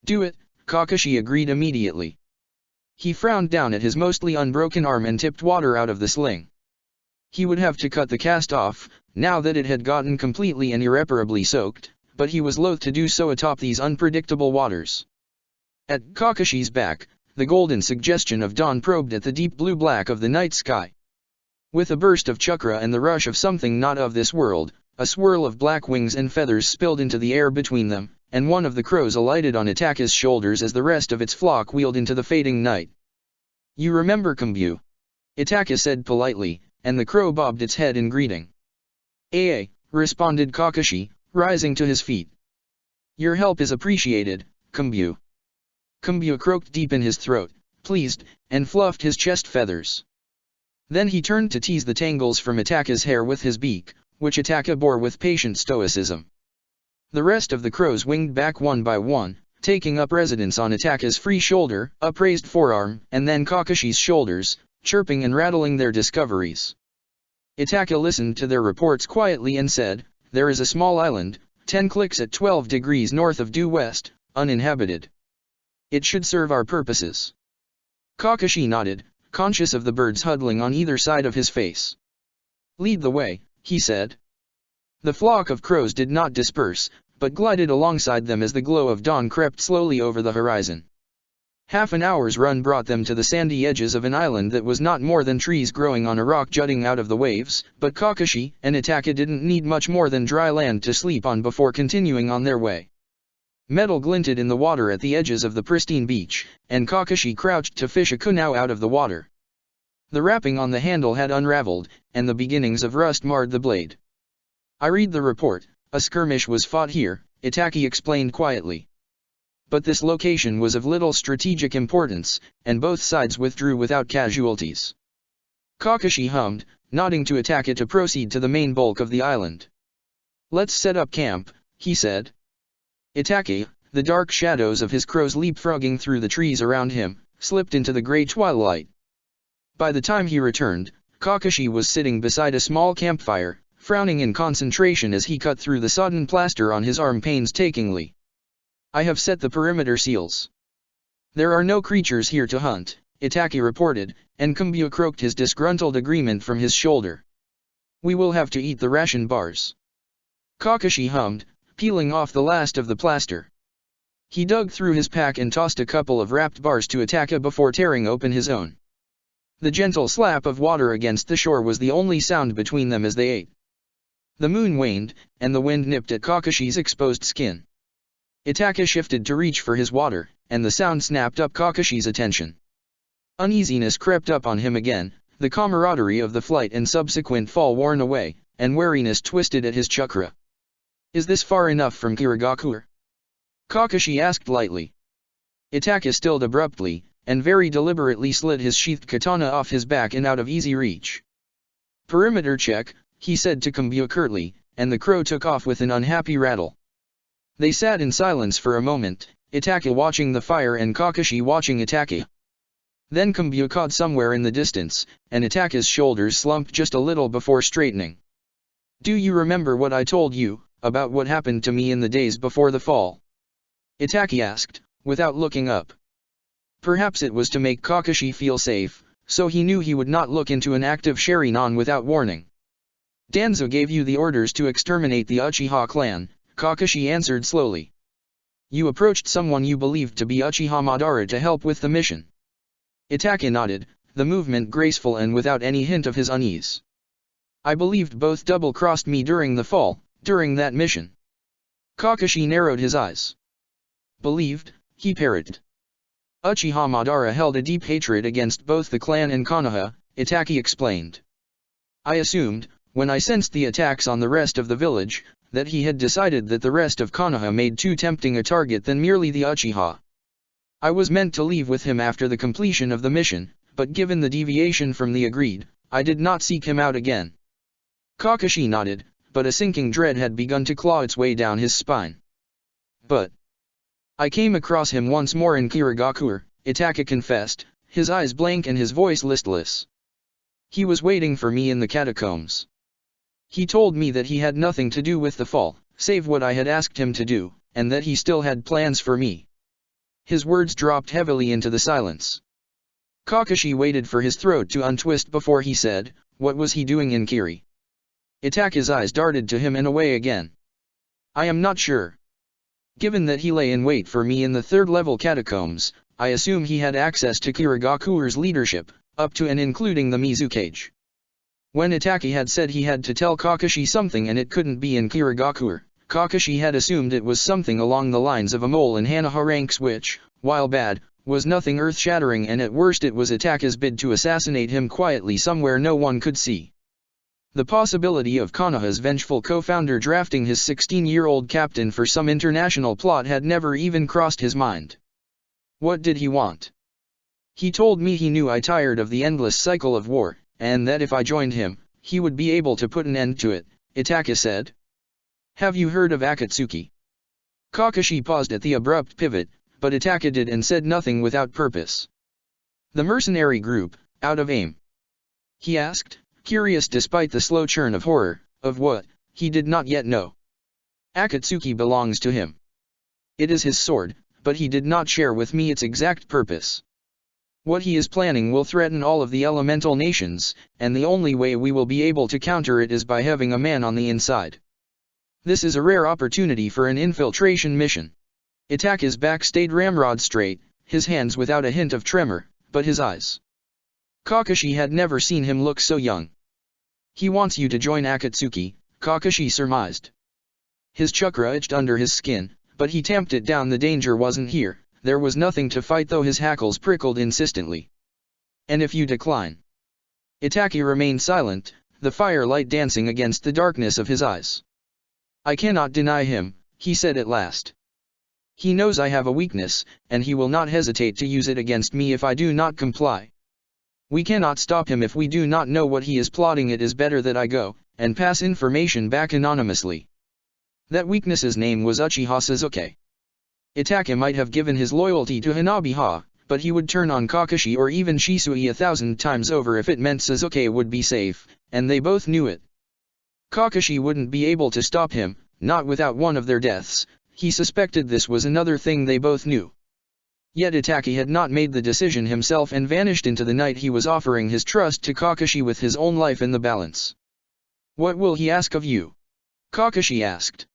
S1: Do it, Kakashi agreed immediately. He frowned down at his mostly unbroken arm and tipped water out of the sling. He would have to cut the cast off, now that it had gotten completely and irreparably soaked, but he was loath to do so atop these unpredictable waters. At Kakashi's back, the golden suggestion of dawn probed at the deep blue-black of the night sky. With a burst of chakra and the rush of something not of this world, a swirl of black wings and feathers spilled into the air between them, and one of the crows alighted on Itaka's shoulders as the rest of its flock wheeled into the fading night. You remember Kombu? Itaka said politely, and the crow bobbed its head in greeting. Aye, responded Kakashi, rising to his feet. Your help is appreciated, Kombu. Kombu croaked deep in his throat, pleased, and fluffed his chest feathers. Then he turned to tease the tangles from Itaka's hair with his beak, which Itaka bore with patient stoicism. The rest of the crows winged back one by one, taking up residence on Itaka's free shoulder, upraised forearm, and then Kakashi's shoulders, chirping and rattling their discoveries. Itaka listened to their reports quietly and said, there is a small island, 10 clicks at 12 degrees north of due west, uninhabited. It should serve our purposes. Kakashi nodded, conscious of the birds huddling on either side of his face. Lead the way, he said. The flock of crows did not disperse, but glided alongside them as the glow of dawn crept slowly over the horizon. Half an hour's run brought them to the sandy edges of an island that was not more than trees growing on a rock jutting out of the waves, but Kakashi and Itaka didn't need much more than dry land to sleep on before continuing on their way. Metal glinted in the water at the edges of the pristine beach, and Kakashi crouched to fish a kunao out of the water. The wrapping on the handle had unraveled, and the beginnings of rust marred the blade. I read the report, a skirmish was fought here, Itaki explained quietly. But this location was of little strategic importance, and both sides withdrew without casualties. Kakashi hummed, nodding to Itaka to proceed to the main bulk of the island. Let's set up camp, he said. Itaka, the dark shadows of his crows leapfrogging through the trees around him, slipped into the grey twilight. By the time he returned, Kakashi was sitting beside a small campfire, frowning in concentration as he cut through the sodden plaster on his arm painstakingly. I have set the perimeter seals. There are no creatures here to hunt, Itaki reported, and Kombu croaked his disgruntled agreement from his shoulder. We will have to eat the ration bars. Kakashi hummed, peeling off the last of the plaster. He dug through his pack and tossed a couple of wrapped bars to Itaka before tearing open his own. The gentle slap of water against the shore was the only sound between them as they ate. The moon waned, and the wind nipped at Kakashi's exposed skin. Itaka shifted to reach for his water, and the sound snapped up Kakashi's attention. Uneasiness crept up on him again, the camaraderie of the flight and subsequent fall worn away, and wariness twisted at his chakra. Is this far enough from Kirigakure? Kakashi asked lightly. Itaka stilled abruptly, and very deliberately slid his sheathed katana off his back and out of easy reach. Perimeter check, he said to Kombu curtly, and the crow took off with an unhappy rattle. They sat in silence for a moment, Itaka watching the fire and Kakashi watching Itaka. Then Kombu caught somewhere in the distance, and Itaka's shoulders slumped just a little before straightening. Do you remember what I told you, about what happened to me in the days before the fall? Itaka asked, without looking up. Perhaps it was to make Kakashi feel safe, so he knew he would not look into an active Sharingan without warning. Danzo gave you the orders to exterminate the Uchiha clan, Kakashi answered slowly. You approached someone you believed to be Uchiha Madara to help with the mission. Itaka nodded, the movement graceful and without any hint of his unease. I believed both double-crossed me during the fall, during that mission. Kakashi narrowed his eyes. Believed, he parroted. Uchiha Madara held a deep hatred against both the clan and Konoha, Itachi explained. I assumed, when I sensed the attacks on the rest of the village, that he had decided that the rest of Konoha made too tempting a target than merely the Uchiha. I was meant to leave with him after the completion of the mission, but given the deviation from the agreed, I did not seek him out again. Kakashi nodded, but a sinking dread had begun to claw its way down his spine. But I came across him once more in Kirigakure, Itachi confessed, his eyes blank and his voice listless. He was waiting for me in the catacombs. He told me that he had nothing to do with the fall, save what I had asked him to do, and that he still had plans for me. His words dropped heavily into the silence. Kakashi waited for his throat to untwist before he said, what was he doing in Kiri? Itachi's eyes darted to him and away again. I am not sure. Given that he lay in wait for me in the third-level catacombs, I assume he had access to Kirigakure's leadership, up to and including the Mizukage. When Itachi had said he had to tell Kakashi something and it couldn't be in Kirigakure, Kakashi had assumed it was something along the lines of a mole in Hanaha ranks which, while bad, was nothing earth-shattering, and at worst it was Itachi's bid to assassinate him quietly somewhere no one could see. The possibility of Konoha's vengeful co-founder drafting his 16-year-old captain for some international plot had never even crossed his mind. What did he want? He told me he knew I tired of the endless cycle of war, and that if I joined him, he would be able to put an end to it, Itachi said. Have you heard of Akatsuki? Kakashi paused at the abrupt pivot, but Itachi did and said nothing without purpose. The mercenary group, out of aim? He asked, curious despite the slow churn of horror, of what, he did not yet know. Akatsuki belongs to him. It is his sword, but he did not share with me its exact purpose. What he is planning will threaten all of the elemental nations, and the only way we will be able to counter it is by having a man on the inside. This is a rare opportunity for an infiltration mission. Itachi's back stayed ramrod straight, his hands without a hint of tremor, but his eyes. Kakashi had never seen him look so young. He wants you to join Akatsuki, Kakashi surmised. His chakra itched under his skin, but he tamped it down. The danger wasn't here, there was nothing to fight, though his hackles prickled insistently. And if you decline? Itachi remained silent, the firelight dancing against the darkness of his eyes. I cannot deny him, he said at last. He knows I have a weakness, and he will not hesitate to use it against me if I do not comply. We cannot stop him if we do not know what he is plotting. It is better that I go, and pass information back anonymously. That weakness's name was Uchiha Sasuke. Itachi might have given his loyalty to Hanabiha, but he would turn on Kakashi or even Shisui 1,000 times over if it meant Sasuke would be safe, and they both knew it. Kakashi wouldn't be able to stop him, not without one of their deaths. He suspected this was another thing they both knew. Yet Itachi had not made the decision himself and vanished into the night. He was offering his trust to Kakashi with his own life in the balance. What will he ask of you? Kakashi asked.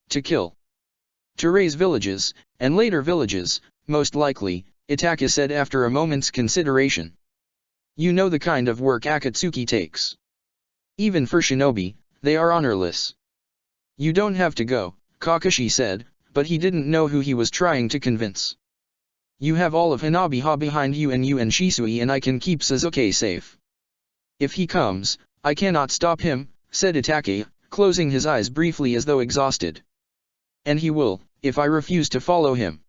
S1: To kill. To raise villages, and later villages, most likely, Itachi said after a moment's consideration. You know the kind of work Akatsuki takes. Even for shinobi, they are honorless. You don't have to go, Kakashi said, but he didn't know who he was trying to convince. You have all of Hanabiha behind you and Shisui, and I can keep Sasuke safe. If he comes, I cannot stop him, said Itachi, closing his eyes briefly as though exhausted. And he will, if I refuse to follow him.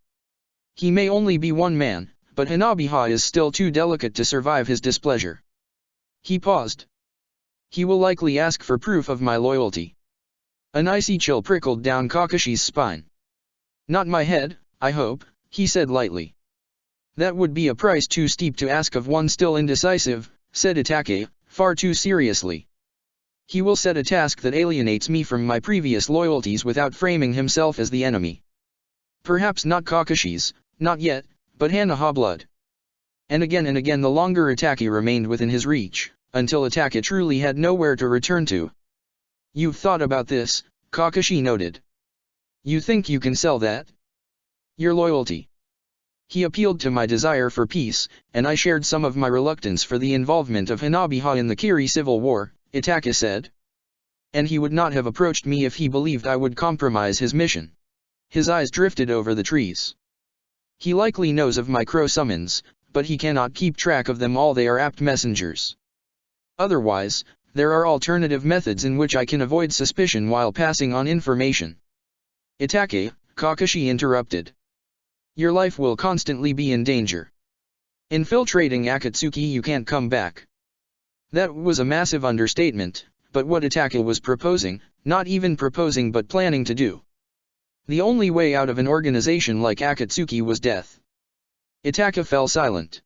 S1: He may only be one man, but Hanabiha is still too delicate to survive his displeasure. He paused. He will likely ask for proof of my loyalty. An icy chill prickled down Kakashi's spine. Not my head, I hope, he said lightly. That would be a price too steep to ask of one still indecisive, said Itachi, far too seriously. He will set a task that alienates me from my previous loyalties without framing himself as the enemy. Perhaps not Kakashi's, not yet, but Hanaha blood. And again the longer Itachi remained within his reach, until Itachi truly had nowhere to return to. You've thought about this, Kakashi noted. You think you can sell that? Your loyalty. He appealed to my desire for peace, and I shared some of my reluctance for the involvement of Hanabiha in the Kiri civil war, Itachi said. And he would not have approached me if he believed I would compromise his mission. His eyes drifted over the trees. He likely knows of my crow summons, but he cannot keep track of them all. They are apt messengers. Otherwise, there are alternative methods in which I can avoid suspicion while passing on information. Itake, Kakashi interrupted. Your life will constantly be in danger. Infiltrating Akatsuki, you can't come back. That was a massive understatement, but what Itake was proposing, not even proposing but planning to do. The only way out of an organization like Akatsuki was death. Itake fell silent.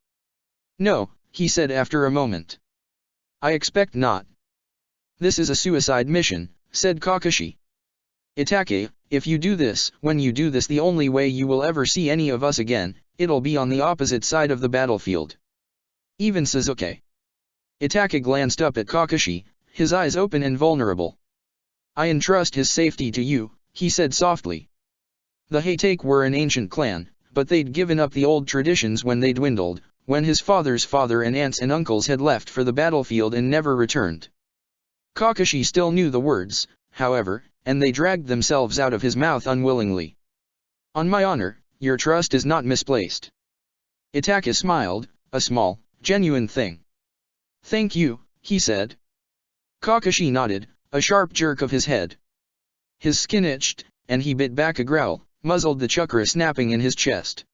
S1: No, he said after a moment. I expect not. This is a suicide mission, said Kakashi. Itake, if you do this, when you do this, the only way you will ever see any of us again, it'll be on the opposite side of the battlefield. Even Sasuke. Itake glanced up at Kakashi, his eyes open and vulnerable. I entrust his safety to you, he said softly. The Hatake were an ancient clan, but they'd given up the old traditions when they dwindled, when his father's father and aunts and uncles had left for the battlefield and never returned. Kakashi still knew the words, however, and they dragged themselves out of his mouth unwillingly. On my honor, your trust is not misplaced. Itake smiled, a small, genuine thing. Thank you, he said. Kakashi nodded, a sharp jerk of his head. His skin itched, and he bit back a growl, muzzled the chakra snapping in his chest.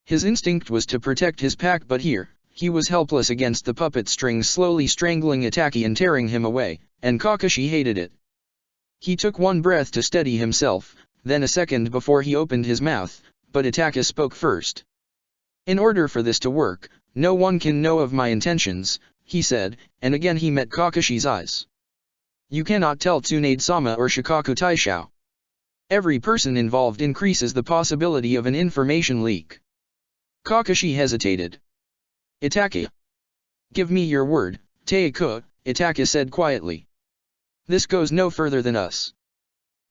S1: His instinct was to protect his pack, but here, he was helpless against the puppet strings slowly strangling Itake and tearing him away, and Kakashi hated it. He took one breath to steady himself, then a second before he opened his mouth, but Itake spoke first. In order for this to work, no one can know of my intentions, he said, and again he met Kakashi's eyes. You cannot tell Tsunade-sama or Shikaku Taishao. Every person involved increases the possibility of an information leak. Kakashi hesitated. Itake. Give me your word, Teiku, Itake said quietly. This goes no further than us.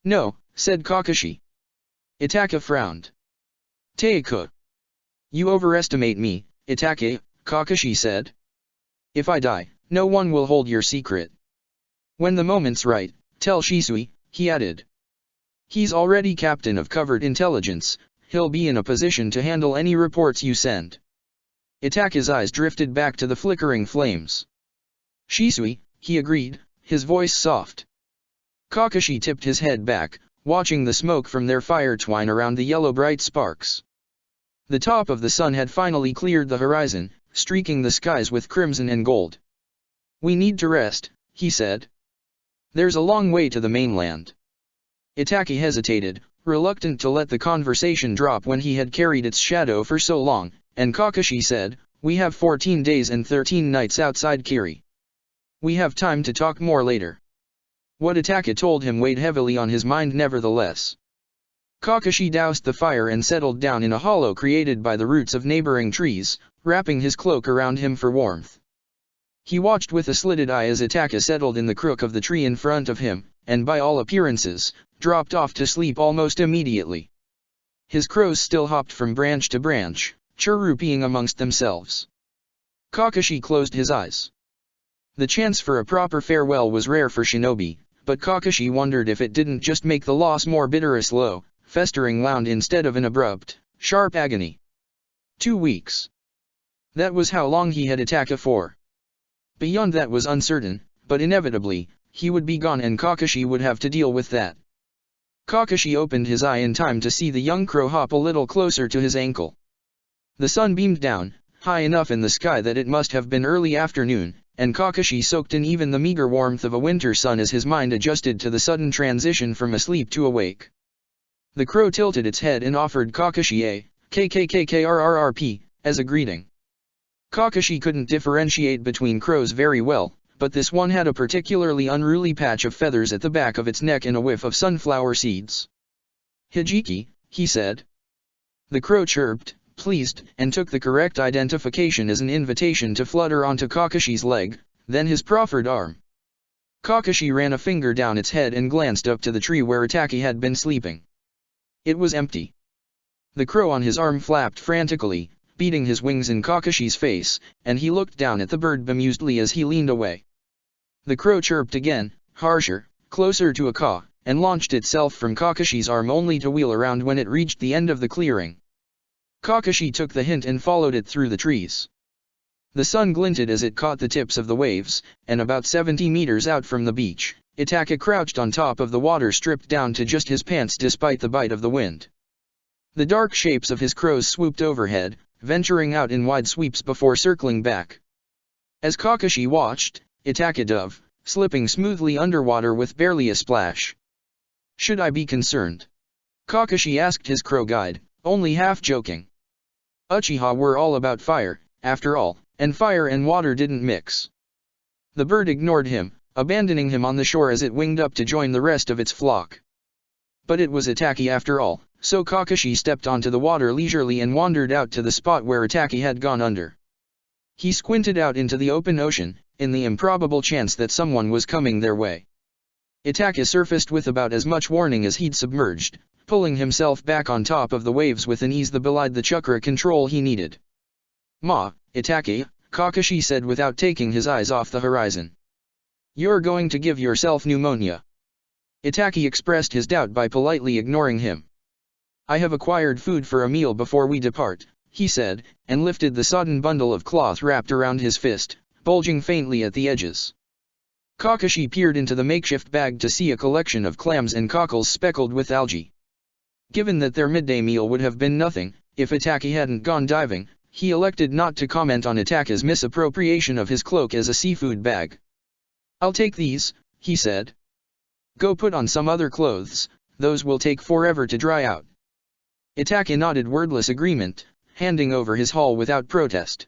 S1: No, said Kakashi. Itake frowned. Teiku. You overestimate me, Itake, Kakashi said. If I die, no one will hold your secret. When the moment's right, tell Shisui, he added. He's already captain of covert intelligence, he'll be in a position to handle any reports you send. Itake's eyes drifted back to the flickering flames. Shisui, he agreed, his voice soft. Kakashi tipped his head back, watching the smoke from their fire twine around the yellow bright sparks. The top of the sun had finally cleared the horizon, streaking the skies with crimson and gold. We need to rest, he said. There's a long way to the mainland. Itake hesitated, reluctant to let the conversation drop when he had carried its shadow for so long, and Kakashi said, we have 14 days and 13 nights outside Kiri. We have time to talk more later. What Itake told him weighed heavily on his mind nevertheless. Kakashi doused the fire and settled down in a hollow created by the roots of neighboring trees, wrapping his cloak around him for warmth. He watched with a slitted eye as Itake settled in the crook of the tree in front of him, and by all appearances, dropped off to sleep almost immediately. His crows still hopped from branch to branch, chirruping amongst themselves. Kakashi closed his eyes. The chance for a proper farewell was rare for shinobi, but Kakashi wondered if it didn't just make the loss more bitter, a slow, festering wound instead of an abrupt, sharp agony. 2 weeks. That was how long he had Itake for. Beyond that was uncertain, but inevitably, he would be gone and Kakashi would have to deal with that. Kakashi opened his eye in time to see the young crow hop a little closer to his ankle. The sun beamed down, high enough in the sky that it must have been early afternoon, and Kakashi soaked in even the meager warmth of a winter sun as his mind adjusted to the sudden transition from asleep to awake. The crow tilted its head and offered Kakashi a KKKKRRRP as a greeting. Kakashi couldn't differentiate between crows very well, but this one had a particularly unruly patch of feathers at the back of its neck and a whiff of sunflower seeds. Hijiki, he said. The crow chirped, pleased, and took the correct identification as an invitation to flutter onto Kakashi's leg, then his proffered arm. Kakashi ran a finger down its head and glanced up to the tree where Itake had been sleeping. It was empty. The crow on his arm flapped frantically, beating his wings in Kakashi's face, and he looked down at the bird bemusedly as he leaned away. The crow chirped again, harsher, closer to a caw, and launched itself from Kakashi's arm only to wheel around when it reached the end of the clearing. Kakashi took the hint and followed it through the trees. The sun glinted as it caught the tips of the waves, and about 70 meters out from the beach, Itaka crouched on top of the water, stripped down to just his pants despite the bite of the wind. The dark shapes of his crows swooped overhead, venturing out in wide sweeps before circling back. As Kakashi watched, Itaka dove, slipping smoothly underwater with barely a splash. "Should I be concerned?" Kakashi asked his crow guide, only half joking. Uchiha were all about fire, after all, and fire and water didn't mix. The bird ignored him, abandoning him on the shore as it winged up to join the rest of its flock. But it was Itachi after all, so Kakashi stepped onto the water leisurely and wandered out to the spot where Itachi had gone under. He squinted out into the open ocean, in the improbable chance that someone was coming their way. Itachi surfaced with about as much warning as he'd submerged, pulling himself back on top of the waves with an ease that belied the chakra control he needed. "Ma, Itachi," Kakashi said without taking his eyes off the horizon. "You're going to give yourself pneumonia." Itachi expressed his doubt by politely ignoring him. "I have acquired food for a meal before we depart," he said, and lifted the sodden bundle of cloth wrapped around his fist, bulging faintly at the edges. Kakashi peered into the makeshift bag to see a collection of clams and cockles speckled with algae. Given that their midday meal would have been nothing, if Itachi hadn't gone diving, he elected not to comment on Itachi's misappropriation of his cloak as a seafood bag. "I'll take these," he said. "Go put on some other clothes, those will take forever to dry out." Itachi nodded wordless agreement, handing over his haul without protest.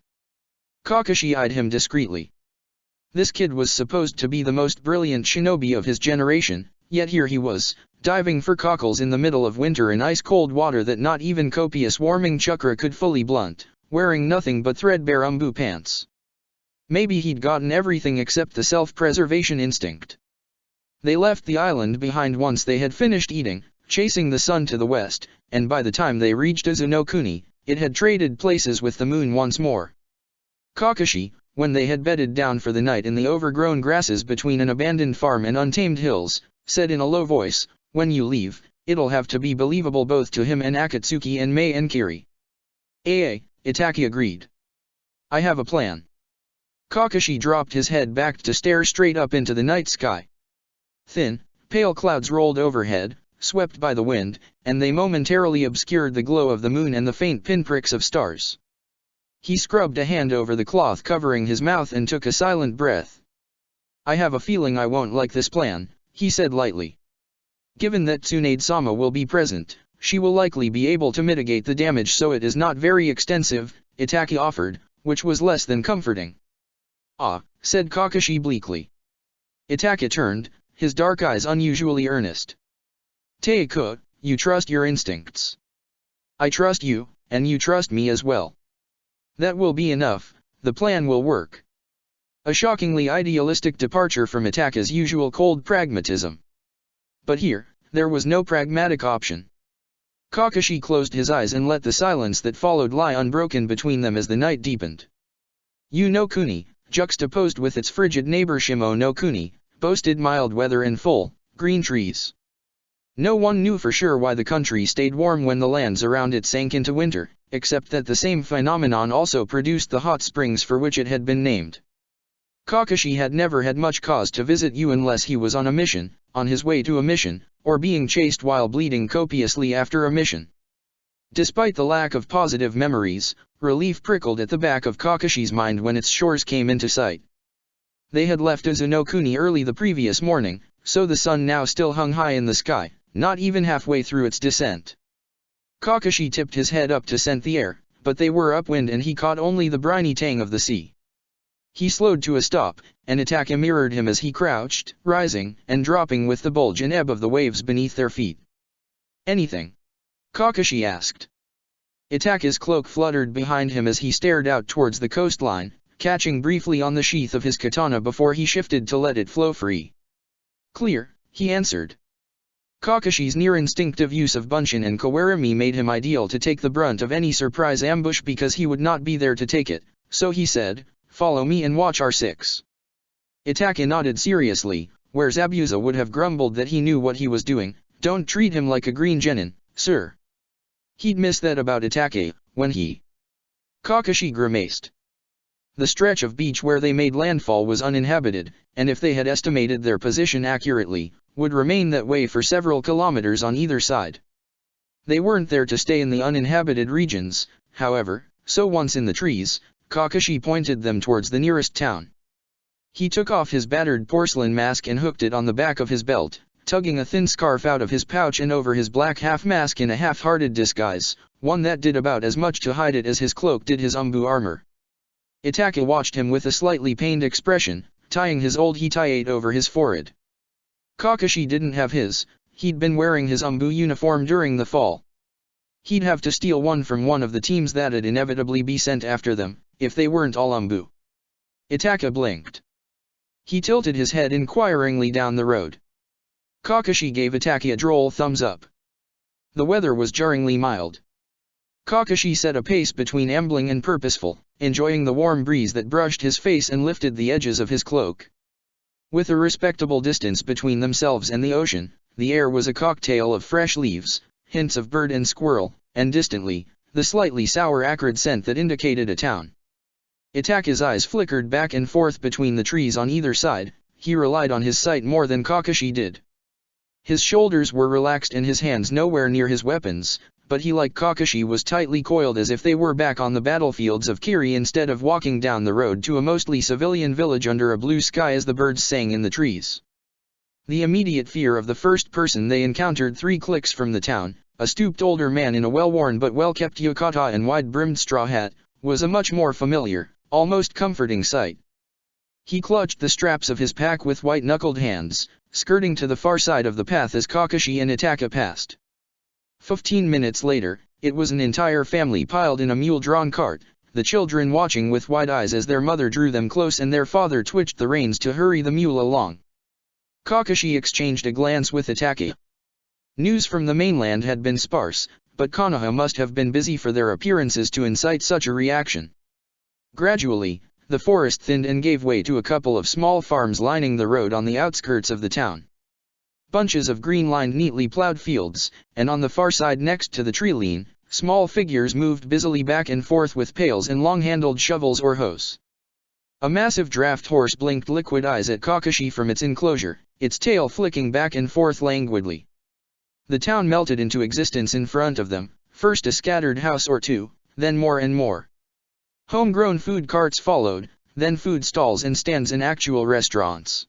S1: Kakashi eyed him discreetly. This kid was supposed to be the most brilliant shinobi of his generation, yet here he was, diving for cockles in the middle of winter in ice-cold water that not even copious warming chakra could fully blunt, wearing nothing but threadbare umbu pants. Maybe he'd gotten everything except the self-preservation instinct. They left the island behind once they had finished eating, chasing the sun to the west, and by the time they reached Uzunokuni, it had traded places with the moon once more. Kakashi, when they had bedded down for the night in the overgrown grasses between an abandoned farm and untamed hills, said in a low voice, "When you leave, it'll have to be believable both to him and Akatsuki and Mei and Kiri." Itachi agreed. "I have a plan." Kakashi dropped his head back to stare straight up into the night sky. Thin, pale clouds rolled overhead, swept by the wind, and they momentarily obscured the glow of the moon and the faint pinpricks of stars. He scrubbed a hand over the cloth covering his mouth and took a silent breath. "I have a feeling I won't like this plan," he said lightly. "Given that Tsunade-sama will be present, she will likely be able to mitigate the damage so it is not very extensive," Itachi offered, which was less than comforting. "Ah," said Kakashi bleakly. Itachi turned, his dark eyes unusually earnest. "Teiku, you trust your instincts. I trust you, and you trust me as well. That will be enough, the plan will work." A shockingly idealistic departure from Itachi's usual cold pragmatism. But here, there was no pragmatic option. Kakashi closed his eyes and let the silence that followed lie unbroken between them as the night deepened. Uzunokuni, juxtaposed with its frigid neighbor Shimono-kuni, boasted mild weather and full, green trees. No one knew for sure why the country stayed warm when the lands around it sank into winter, except that the same phenomenon also produced the hot springs for which it had been named. Kakashi had never had much cause to visit U unless he was on a mission, on his way to a mission, or being chased while bleeding copiously after a mission. Despite the lack of positive memories, relief prickled at the back of Kakashi's mind when its shores came into sight. They had left Uzunokuni early the previous morning, so the sun now still hung high in the sky, not even halfway through its descent. Kakashi tipped his head up to scent the air, but they were upwind and he caught only the briny tang of the sea. He slowed to a stop, and Itachi mirrored him as he crouched, rising and dropping with the bulge and ebb of the waves beneath their feet. "Anything?" Kakashi asked. Itachi's cloak fluttered behind him as he stared out towards the coastline, catching briefly on the sheath of his katana before he shifted to let it flow free. "Clear," he answered. Kakashi's near-instinctive use of bunshin and kawarimi made him ideal to take the brunt of any surprise ambush because he would not be there to take it, so he said, "Follow me and watch our six." Itachi nodded seriously, where Zabuza would have grumbled that he knew what he was doing. "Don't treat him like a green genin, sir." He'd missed that about Itachi, when he... Kakashi grimaced. The stretch of beach where they made landfall was uninhabited, and if they had estimated their position accurately, would remain that way for several kilometers on either side. They weren't there to stay in the uninhabited regions, however, so once in the trees, Kakashi pointed them towards the nearest town. He took off his battered porcelain mask and hooked it on the back of his belt, tugging a thin scarf out of his pouch and over his black half-mask in a half-hearted disguise, one that did about as much to hide it as his cloak did his Umbu armor. Itachi watched him with a slightly pained expression, tying his old hitaite over his forehead. Kakashi didn't have his, he'd been wearing his Umbu uniform during the fall. He'd have to steal one from one of the teams that'd inevitably be sent after them, if they weren't all Umbu. Itachi blinked. He tilted his head inquiringly down the road. Kakashi gave Itachi a droll thumbs up. The weather was jarringly mild. Kakashi set a pace between ambling and purposeful, enjoying the warm breeze that brushed his face and lifted the edges of his cloak. With a respectable distance between themselves and the ocean, the air was a cocktail of fresh leaves, hints of bird and squirrel, and distantly, the slightly sour acrid scent that indicated a town. Itachi's eyes flickered back and forth between the trees on either side. He relied on his sight more than Kakashi did. His shoulders were relaxed and his hands nowhere near his weapons, but he, like Kakashi, was tightly coiled as if they were back on the battlefields of Kiri instead of walking down the road to a mostly civilian village under a blue sky as the birds sang in the trees. The immediate fear of the first person they encountered 3 clicks from the town, a stooped older man in a well-worn but well-kept yukata and wide-brimmed straw hat, was a much more familiar, almost comforting sight. He clutched the straps of his pack with white-knuckled hands, skirting to the far side of the path as Kakashi and Itachi passed. 15 minutes later, it was an entire family piled in a mule-drawn cart, the children watching with wide eyes as their mother drew them close and their father twitched the reins to hurry the mule along. Kakashi exchanged a glance with Itachi. News from the mainland had been sparse, but Konoha must have been busy for their appearances to incite such a reaction. Gradually, the forest thinned and gave way to a couple of small farms lining the road on the outskirts of the town. Bunches of green-lined neatly plowed fields, and on the far side next to the tree line, small figures moved busily back and forth with pails and long-handled shovels or hoes. A massive draft horse blinked liquid eyes at Kakashi from its enclosure, its tail flicking back and forth languidly. The town melted into existence in front of them, first a scattered house or two, then more and more. Homegrown food carts followed, then food stalls and stands in actual restaurants.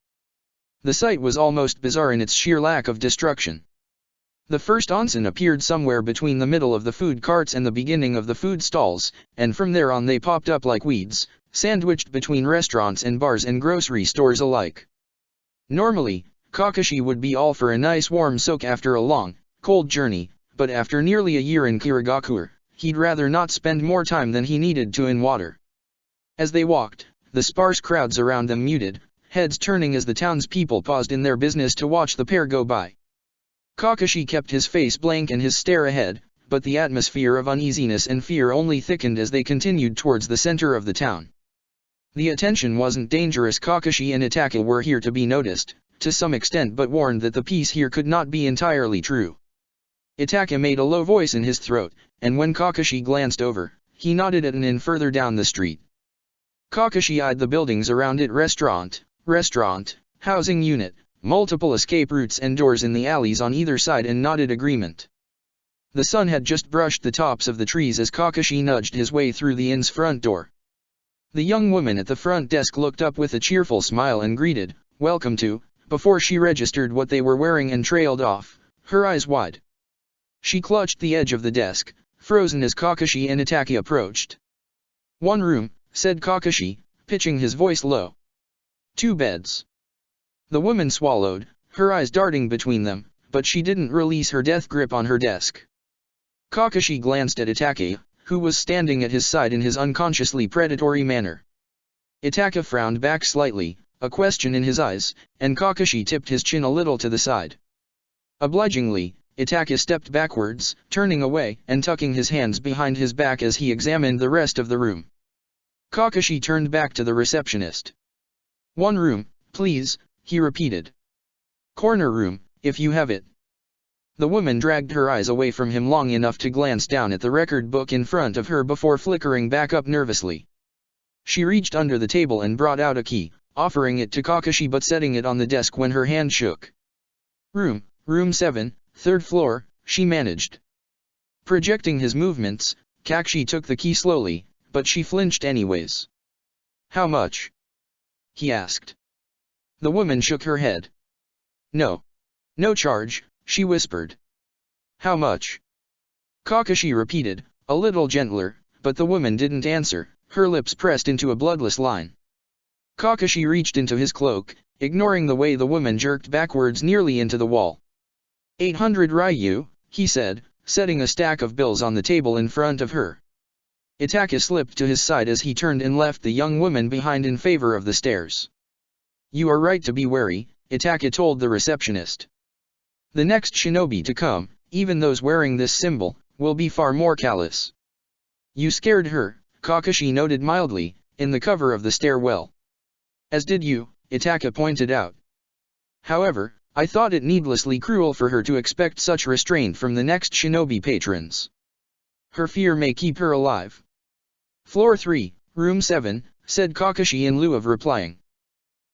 S1: The sight was almost bizarre in its sheer lack of destruction. The first onsen appeared somewhere between the middle of the food carts and the beginning of the food stalls, and from there on they popped up like weeds, sandwiched between restaurants and bars and grocery stores alike. Normally, Kakashi would be all for a nice warm soak after a long, cold journey, but after nearly a year in Kirigakure, he'd rather not spend more time than he needed to in water. As they walked, the sparse crowds around them muted, heads turning as the townspeople paused in their business to watch the pair go by. Kakashi kept his face blank and his stare ahead, but the atmosphere of uneasiness and fear only thickened as they continued towards the center of the town. The attention wasn't dangerous. Kakashi and Itachi were here to be noticed, to some extent, but warned that the peace here could not be entirely true. Itachi made a low voice in his throat, and when Kakashi glanced over, he nodded at an inn further down the street. Kakashi eyed the buildings around it: restaurant, housing unit, multiple escape routes and doors in the alleys on either side, and nodded agreement. The sun had just brushed the tops of the trees as Kakashi nudged his way through the inn's front door. The young woman at the front desk looked up with a cheerful smile and greeted, "Welcome to," before she registered what they were wearing and trailed off, her eyes wide. She clutched the edge of the desk, frozen as Kakashi and Itachi approached. "1 room," said Kakashi, pitching his voice low. "2 beds." The woman swallowed, her eyes darting between them, but she didn't release her death grip on her desk. Kakashi glanced at Itachi, who was standing at his side in his unconsciously predatory manner. Itachi frowned back slightly, a question in his eyes, and Kakashi tipped his chin a little to the side. Obligingly, Itachi stepped backwards, turning away and tucking his hands behind his back as he examined the rest of the room. Kakashi turned back to the receptionist. "1 room, please," he repeated. "Corner room, if you have it." The woman dragged her eyes away from him long enough to glance down at the record book in front of her before flickering back up nervously. She reached under the table and brought out a key, offering it to Kakashi but setting it on the desk when her hand shook. Room 7, 3rd floor, she managed. Projecting his movements, Kakashi took the key slowly, but she flinched anyways. How much? He asked. The woman shook her head. No charge, she whispered. How much? Kakashi repeated, a little gentler, but the woman didn't answer, her lips pressed into a bloodless line. Kakashi reached into his cloak, ignoring the way the woman jerked backwards nearly into the wall. 800 Ryu, he said, setting a stack of bills on the table in front of her. Itaka slipped to his side as he turned and left the young woman behind in favor of the stairs. You are right to be wary, Itaka told the receptionist. The next shinobi to come, even those wearing this symbol, will be far more callous. You scared her, Kakashi noted mildly, in the cover of the stairwell. As did you, Itaka pointed out. However, I thought it needlessly cruel for her to expect such restraint from the next shinobi patrons. Her fear may keep her alive. Floor 3, room 7, said Kakashi in lieu of replying.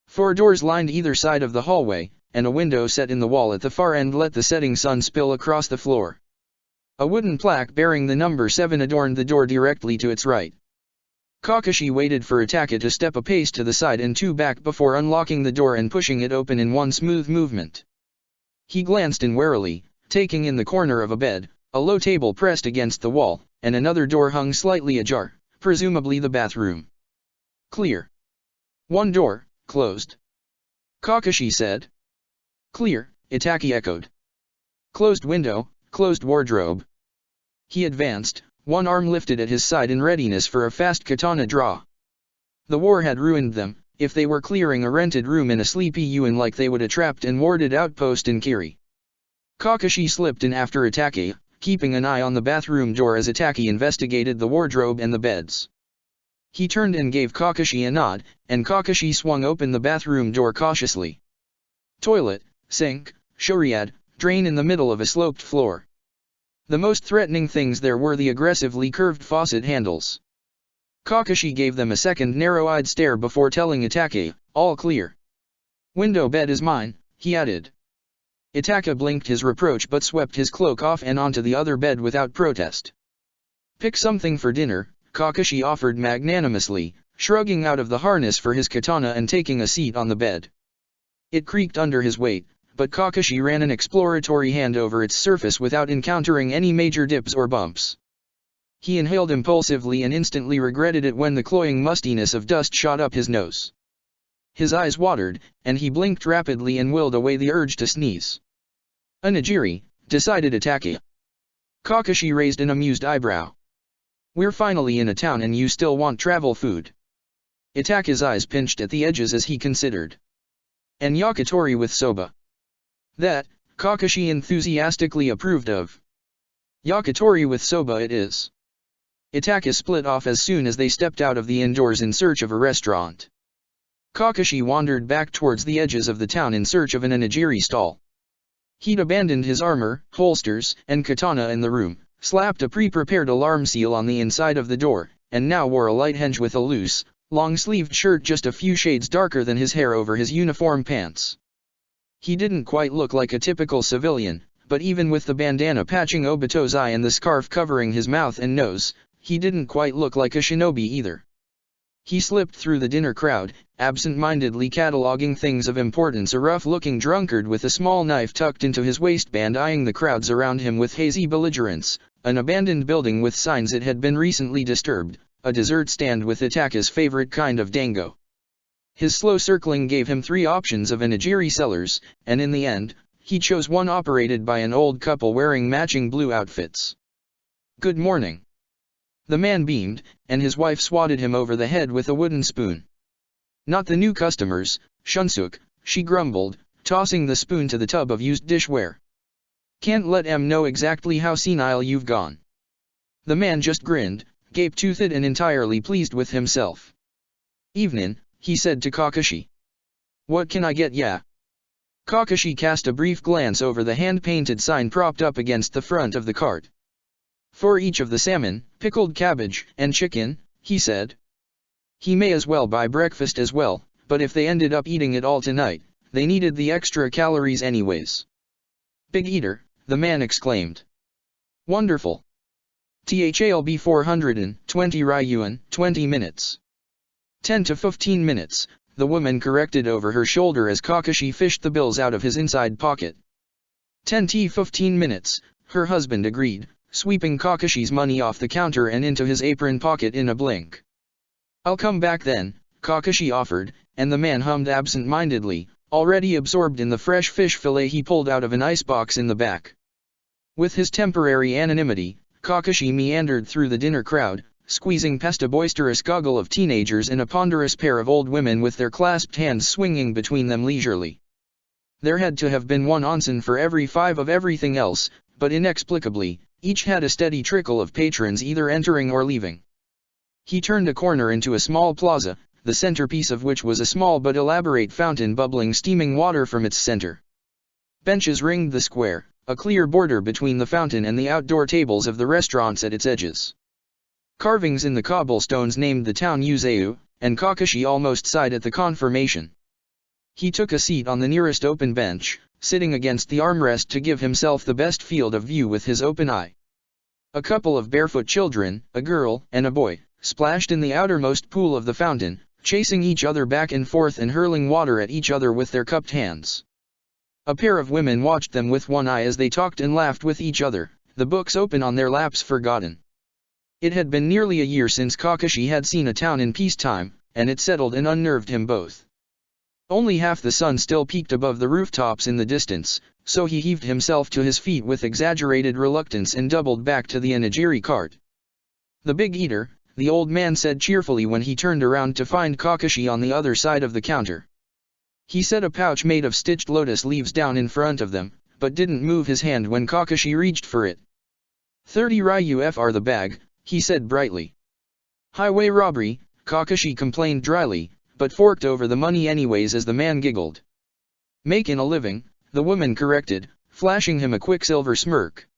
S1: 4 doors lined either side of the hallway, and a window set in the wall at the far end let the setting sun spill across the floor. A wooden plaque bearing the number 7 adorned the door directly to its right. Kakashi waited for Itaka to step a pace to the side and 2 back before unlocking the door and pushing it open in one smooth movement. He glanced in warily, taking in the corner of a bed, a low table pressed against the wall, and another door hung slightly ajar, presumably the bathroom. Clear. 1 door, closed. Kakashi said. Clear, Itaka echoed. Closed window, closed wardrobe. He advanced, one arm lifted at his side in readiness for a fast katana draw. The war had ruined them. If they were clearing a rented room in a sleepy UN like they would a trapped and warded outpost in Kiri. Kakashi slipped in after Itaka, keeping an eye on the bathroom door as Itaka investigated the wardrobe and the beds. He turned and gave Kakashi a nod, and Kakashi swung open the bathroom door cautiously. Toilet, sink, shoriad, drain in the middle of a sloped floor. The most threatening things there were the aggressively curved faucet handles. Kakashi gave them a second narrow-eyed stare before telling Itaka, all clear. Window bed is mine, he added. Itaka blinked his reproach but swept his cloak off and onto the other bed without protest. Pick something for dinner, Kakashi offered magnanimously, shrugging out of the harness for his katana and taking a seat on the bed. It creaked under his weight, but Kakashi ran an exploratory hand over its surface without encountering any major dips or bumps. He inhaled impulsively and instantly regretted it when the cloying mustiness of dust shot up his nose. His eyes watered, and he blinked rapidly and willed away the urge to sneeze. Onigiri, decided Itaka. Kakashi raised an amused eyebrow. We're finally in a town and you still want travel food. Itaka's eyes pinched at the edges as he considered. And yakitori with soba. That, Kakashi enthusiastically approved of. Yakitori with soba it is. Itaka split off as soon as they stepped out of the indoors in search of a restaurant. Kakashi wandered back towards the edges of the town in search of an onigiri stall. He'd abandoned his armor, holsters, and katana in the room, slapped a pre-prepared alarm seal on the inside of the door, and now wore a light henge with a loose, long-sleeved shirt just a few shades darker than his hair over his uniform pants. He didn't quite look like a typical civilian, but even with the bandana patching Obito's eye and the scarf covering his mouth and nose, he didn't quite look like a shinobi either. He slipped through the dinner crowd, absent-mindedly cataloging things of importance, a rough-looking drunkard with a small knife tucked into his waistband eyeing the crowds around him with hazy belligerence, an abandoned building with signs it had been recently disturbed, a dessert stand with Itaka's favorite kind of dango. His slow circling gave him 3 options of onigiri sellers, and in the end, he chose one operated by an old couple wearing matching blue outfits. Good morning. The man beamed, and his wife swatted him over the head with a wooden spoon. Not the new customers, Shunsuk, she grumbled, tossing the spoon to the tub of used dishware. Can't let em know exactly how senile you've gone. The man just grinned, gape-toothed and entirely pleased with himself. Evenin', he said to Kakashi. What can I get ya? Kakashi cast a brief glance over the hand-painted sign propped up against the front of the cart. For each of the salmon, pickled cabbage, and chicken, he said. He may as well buy breakfast as well, but if they ended up eating it all tonight, they needed the extra calories anyways. Big eater, the man exclaimed. Wonderful. THALB 420 ryuan, 20 minutes. 10 to 15 minutes, the woman corrected over her shoulder as Kakashi fished the bills out of his inside pocket. 10 to 15 minutes, her husband agreed, sweeping Kakashi's money off the counter and into his apron pocket in a blink. I'll come back then, Kakashi offered, and the man hummed absent-mindedly, already absorbed in the fresh fish fillet he pulled out of an icebox in the back. With his temporary anonymity, Kakashi meandered through the dinner crowd, squeezing past a boisterous gaggle of teenagers and a ponderous pair of old women with their clasped hands swinging between them leisurely. There had to have been one onsen for every 5 of everything else, but inexplicably, each had a steady trickle of patrons either entering or leaving. He turned a corner into a small plaza, the centerpiece of which was a small but elaborate fountain bubbling steaming water from its center. Benches ringed the square, a clear border between the fountain and the outdoor tables of the restaurants at its edges. Carvings in the cobblestones named the town Yuzeu, and Kakashi almost sighed at the confirmation. He took a seat on the nearest open bench, sitting against the armrest to give himself the best field of view with his open eye. A couple of barefoot children, a girl and a boy, splashed in the outermost pool of the fountain, chasing each other back and forth and hurling water at each other with their cupped hands. A pair of women watched them with one eye as they talked and laughed with each other, the books open on their laps forgotten. It had been nearly a year since Kakashi had seen a town in peacetime, and it settled and unnerved him both. Only half the sun still peeked above the rooftops in the distance, so he heaved himself to his feet with exaggerated reluctance and doubled back to the onigiri cart. The big eater, the old man said cheerfully when he turned around to find Kakashi on the other side of the counter. He set a pouch made of stitched lotus leaves down in front of them, but didn't move his hand when Kakashi reached for it. 30 ryu for the bag, he said brightly. Highway robbery, Kakashi complained dryly, but forked over the money anyways as the man giggled. Making a living, the woman corrected, flashing him a quicksilver smirk.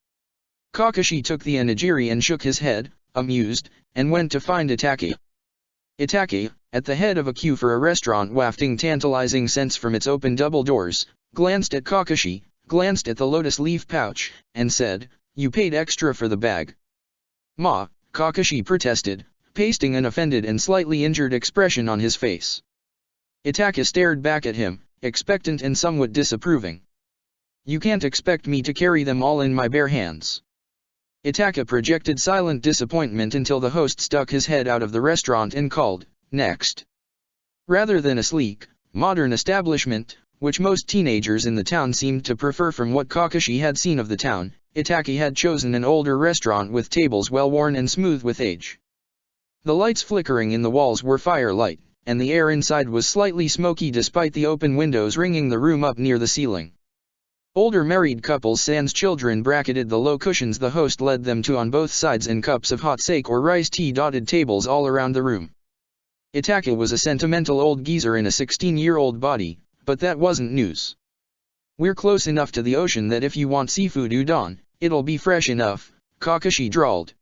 S1: Kakashi took the onigiri and shook his head, amused, and went to find Itake. Itake, at the head of a queue for a restaurant wafting tantalizing scents from its open double doors, glanced at Kakashi, glanced at the lotus leaf pouch, and said, "You paid extra for the bag." "Ma," Kakashi protested, pasting an offended and slightly injured expression on his face. Itake stared back at him, expectant and somewhat disapproving. "You can't expect me to carry them all in my bare hands." Itake projected silent disappointment until the host stuck his head out of the restaurant and called, "Next." Rather than a sleek, modern establishment, which most teenagers in the town seemed to prefer from what Kakashi had seen of the town, Itake had chosen an older restaurant with tables well worn and smooth with age. The lights flickering in the walls were firelight, and the air inside was slightly smoky despite the open windows ringing the room up near the ceiling. Older married couples sans children bracketed the low cushions the host led them to on both sides, and cups of hot sake or rice tea dotted tables all around the room. Itake was a sentimental old geezer in a 16-year-old body, but that wasn't news. "We're close enough to the ocean that if you want seafood udon, it'll be fresh enough," Kakashi drawled.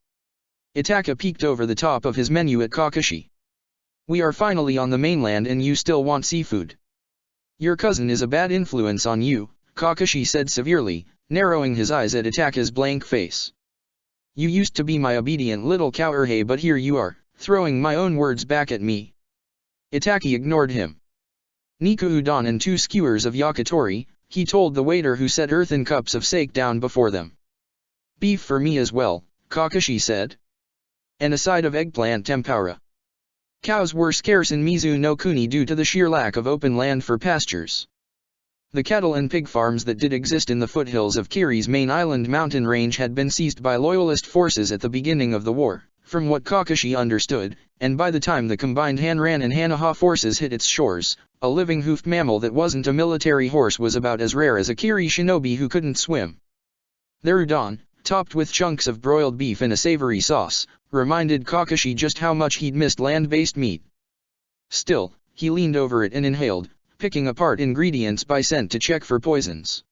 S1: Itake peeked over the top of his menu at Kakashi. "We are finally on the mainland and you still want seafood. Your cousin is a bad influence on you," Kakashi said severely, narrowing his eyes at Itake's blank face. "You used to be my obedient little cowherd, but here you are, throwing my own words back at me." Itake ignored him. "Niku udon and 2 skewers of yakitori," he told the waiter who set earthen cups of sake down before them. "Beef for me as well," Kakashi said. "And a side of eggplant tempura." Cows were scarce in Mizu no Kuni due to the sheer lack of open land for pastures. The cattle and pig farms that did exist in the foothills of Kiri's main island mountain range had been seized by loyalist forces at the beginning of the war, from what Kakashi understood, and by the time the combined Hanran and Hanaha forces hit its shores, a living hoofed mammal that wasn't a military horse was about as rare as a Kiri shinobi who couldn't swim. Their udon, topped with chunks of broiled beef in a savory sauce, reminded Kakashi just how much he'd missed land-based meat. Still, he leaned over it and inhaled, picking apart ingredients by scent to check for poisons.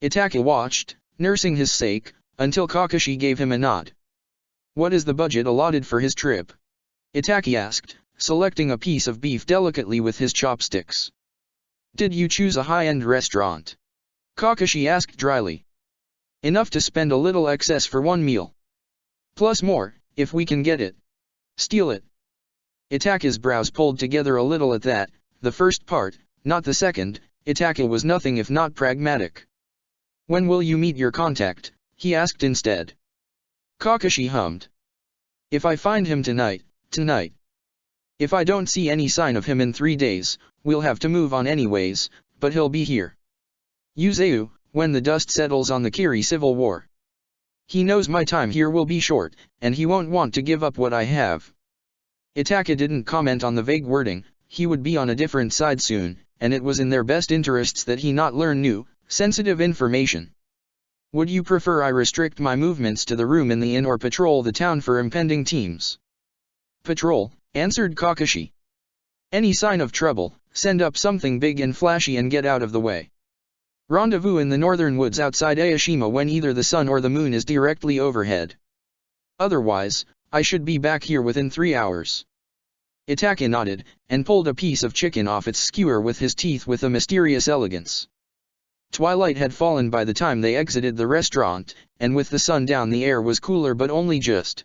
S1: Itake watched, nursing his sake, until Kakashi gave him a nod. "What is the budget allotted for his trip?" Itake asked, selecting a piece of beef delicately with his chopsticks. "Did you choose a high-end restaurant?" Kakashi asked dryly. "Enough to spend a little excess for one meal. Plus more, if we can get it. Steal it." Itake's brows pulled together a little at that. The first part, not the second. Itake was nothing if not pragmatic. "When will you meet your contact?" he asked instead. Kakashi hummed. "If I find him tonight, tonight. If I don't see any sign of him in 3 days, we'll have to move on anyways, but he'll be here. Yuzeu, when the dust settles on the Kiri civil war. He knows my time here will be short, and he won't want to give up what I have." Itake didn't comment on the vague wording. He would be on a different side soon, and it was in their best interests that he not learn new, sensitive information. "Would you prefer I restrict my movements to the room in the inn or patrol the town for impending teams?" "Patrol," answered Kakashi. "Any sign of trouble, send up something big and flashy and get out of the way. Rendezvous in the northern woods outside Aoshima when either the sun or the moon is directly overhead. Otherwise, I should be back here within 3 hours." Itake nodded, and pulled a piece of chicken off its skewer with his teeth with a mysterious elegance. Twilight had fallen by the time they exited the restaurant, and with the sun down the air was cooler but only just.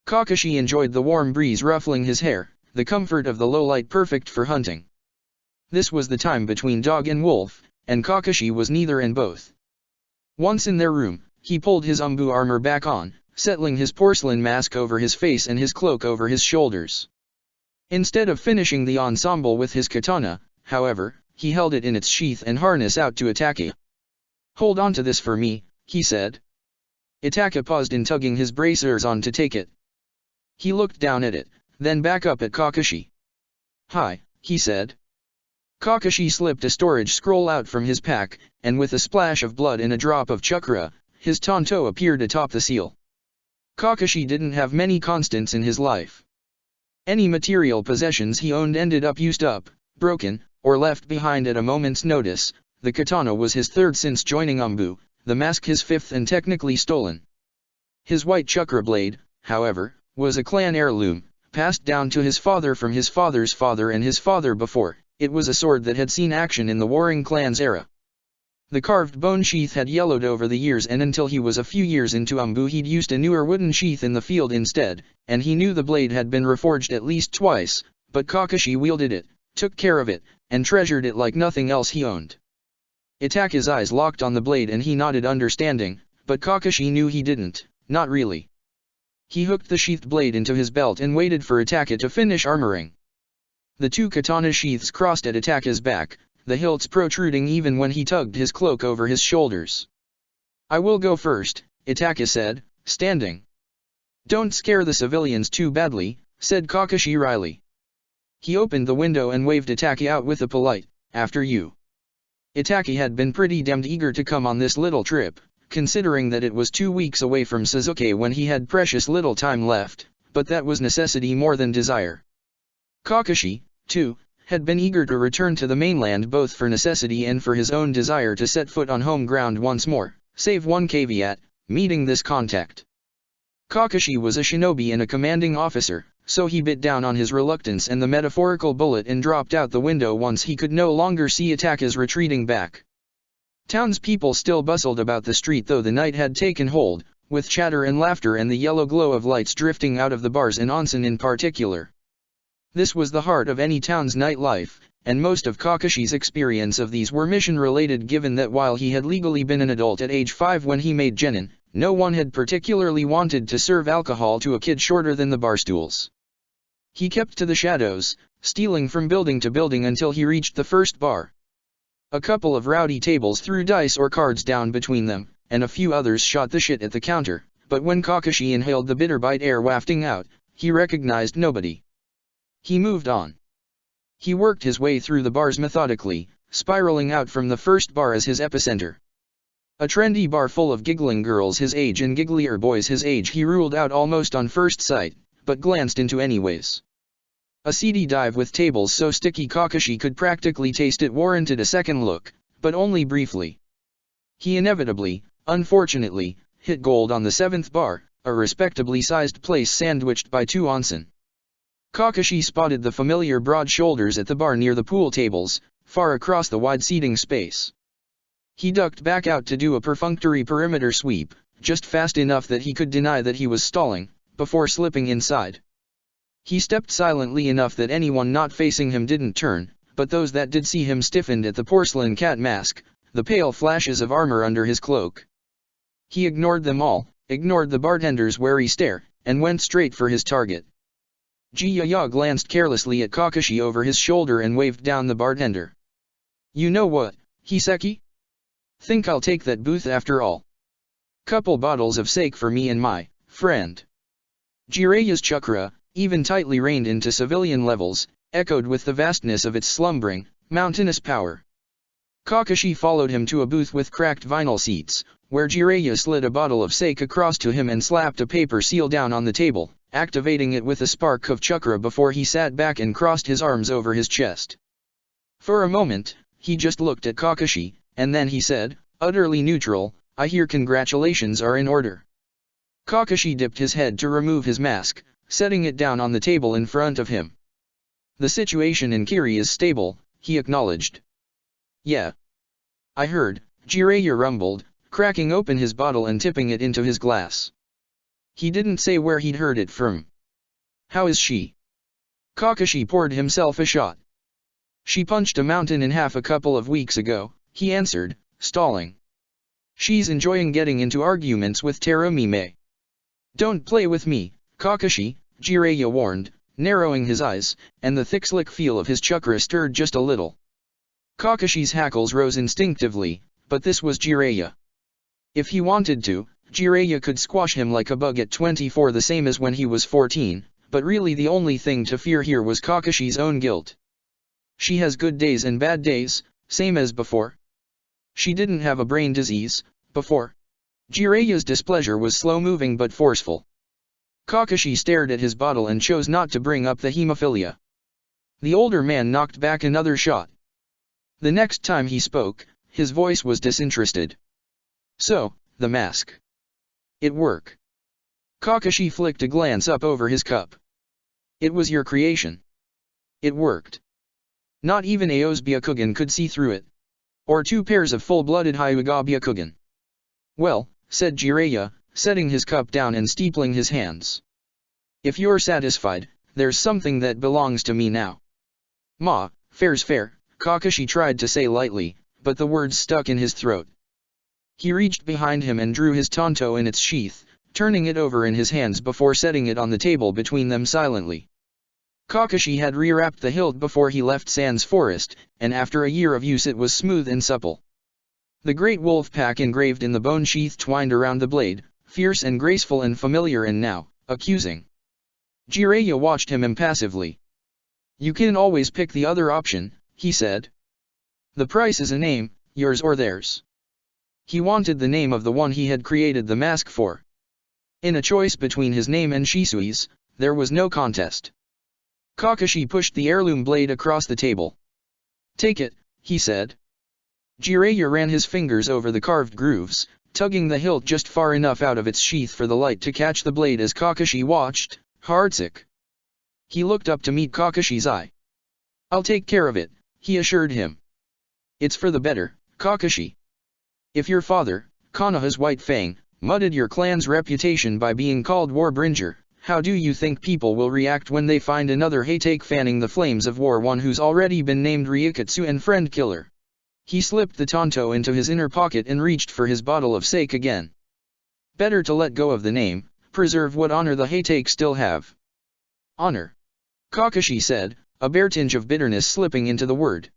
S1: Kakashi enjoyed the warm breeze ruffling his hair, the comfort of the low light perfect for hunting. This was the time between dog and wolf, and Kakashi was neither and both. Once in their room, he pulled his Umbu armor back on, settling his porcelain mask over his face and his cloak over his shoulders. Instead of finishing the ensemble with his katana, however, he held it in its sheath and harness out to Itake. "Hold on to this for me," he said. Itake paused in tugging his bracers on to take it. He looked down at it, then back up at Kakashi. "Hi," he said. Kakashi slipped a storage scroll out from his pack, and with a splash of blood and a drop of chakra, his tanto appeared atop the seal. Kakashi didn't have many constants in his life. Any material possessions he owned ended up used up, broken, or left behind at a moment's notice. The katana was his third since joining Umbu, the mask his fifth and technically stolen. His white chakra blade, however, was a clan heirloom, passed down to his father from his father's father and his father before. It was a sword that had seen action in the warring clans era. The carved bone sheath had yellowed over the years, and until he was a few years into Umbu he'd used a newer wooden sheath in the field instead, and he knew the blade had been reforged at least twice, but Kakashi wielded it, took care of it, and treasured it like nothing else he owned. Itake's eyes locked on the blade and he nodded understanding, but Kakashi knew he didn't, not really. He hooked the sheathed blade into his belt and waited for Itake to finish armoring. The two katana sheaths crossed at Itake's back, the hilts protruding even when he tugged his cloak over his shoulders. "I will go first," Itake said, standing. "Don't scare the civilians too badly," said Kakashi wryly. He opened the window and waved Itake out with a polite, "After you." Itake had been pretty damned eager to come on this little trip, considering that it was 2 weeks away from Sasuke when he had precious little time left, but that was necessity more than desire. Kakashi, too, had been eager to return to the mainland both for necessity and for his own desire to set foot on home ground once more, save one caveat, meeting this contact. Kakashi was a shinobi and a commanding officer, so he bit down on his reluctance and the metaphorical bullet and dropped out the window once he could no longer see Itake's retreating back. Townspeople still bustled about the street though the night had taken hold, with chatter and laughter and the yellow glow of lights drifting out of the bars and onsen in particular. This was the heart of any town's nightlife, and most of Kakashi's experience of these were mission-related given that while he had legally been an adult at age 5 when he made genin, no one had particularly wanted to serve alcohol to a kid shorter than the barstools. He kept to the shadows, stealing from building to building until he reached the first bar. A couple of rowdy tables threw dice or cards down between them, and a few others shot the shit at the counter, but when Kakashi inhaled the bitter bite air wafting out, he recognized nobody. He moved on. He worked his way through the bars methodically, spiraling out from the first bar as his epicenter. A trendy bar full of giggling girls his age and gigglier boys his age he ruled out almost on first sight, but glanced into anyways. A seedy dive with tables so sticky Kakashi could practically taste it warranted a second look, but only briefly. He inevitably, unfortunately, hit gold on the 7th bar, a respectably sized place sandwiched by 2 onsen. Kakashi spotted the familiar broad shoulders at the bar near the pool tables, far across the wide seating space. He ducked back out to do a perfunctory perimeter sweep, just fast enough that he could deny that he was stalling, before slipping inside. He stepped silently enough that anyone not facing him didn't turn, but those that did see him stiffened at the porcelain cat mask, the pale flashes of armor under his cloak. He ignored them all, ignored the bartender's wary stare, and went straight for his target. Jiraiya glanced carelessly at Kakashi over his shoulder and waved down the bartender. "You know what, Hiseki? Think I'll take that booth after all. Couple bottles of sake for me and my friend." Jiraiya's chakra, even tightly reined into civilian levels, echoed with the vastness of its slumbering, mountainous power. Kakashi followed him to a booth with cracked vinyl seats, where Jiraiya slid a bottle of sake across to him and slapped a paper seal down on the table, activating it with a spark of chakra before he sat back and crossed his arms over his chest. For a moment, he just looked at Kakashi, and then he said, utterly neutral, "I hear congratulations are in order." Kakashi dipped his head to remove his mask, setting it down on the table in front of him. "The situation in Kiri is stable," he acknowledged. "Yeah. I heard," Jiraiya rumbled, cracking open his bottle and tipping it into his glass. He didn't say where he'd heard it from. "How is she?" Kakashi poured himself a shot. "She punched a mountain in half a couple of weeks ago," he answered, stalling. "She's enjoying getting into arguments with Terumime." "Don't play with me, Kakashi," Jiraiya warned, narrowing his eyes, and the thick slick feel of his chakra stirred just a little. Kakashi's hackles rose instinctively, but this was Jiraiya. If he wanted to, Jiraiya could squash him like a bug at 24, the same as when he was 14, but really the only thing to fear here was Kakashi's own guilt. "She has good days and bad days, same as before. She didn't have a brain disease, before." Jiraiya's displeasure was slow-moving but forceful. Kakashi stared at his bottle and chose not to bring up the hemophilia. The older man knocked back another shot. The next time he spoke, his voice was disinterested. "So, the mask. It work?" Kakashi flicked a glance up over his cup. "It was your creation." "It worked. Not even Ao's Byakugan could see through it. Or 2 pairs of full-blooded Hyuga Byakugan." "Well," said Jiraiya, setting his cup down and steepling his hands. "If you're satisfied, there's something that belongs to me now." "Fair's fair," Kakashi tried to say lightly, but the words stuck in his throat. He reached behind him and drew his tanto in its sheath, turning it over in his hands before setting it on the table between them silently. Kakashi had rewrapped the hilt before he left Sans Forest, and after a year of use it was smooth and supple. The great wolf pack engraved in the bone sheath twined around the blade, fierce and graceful and familiar and now, accusing. Jiraiya watched him impassively. "You can always pick the other option," he said. "The price is a name, yours or theirs." He wanted the name of the one he had created the mask for. In a choice between his name and Shisui's, there was no contest. Kakashi pushed the heirloom blade across the table. "Take it," he said. Jiraiya ran his fingers over the carved grooves, tugging the hilt just far enough out of its sheath for the light to catch the blade as Kakashi watched, heartsick. He looked up to meet Kakashi's eye. "I'll take care of it," he assured him. "It's for the better, Kakashi. If your father, Konoha's White Fang, mudded your clan's reputation by being called Warbringer, how do you think people will react when they find another Hatake fanning the flames of war, one who's already been named Ryukatsu and Friend Killer?" He slipped the tanto into his inner pocket and reached for his bottle of sake again. "Better to let go of the name, preserve what honor the Hatake still have." "Honor?" Kakashi said, a bare tinge of bitterness slipping into the word.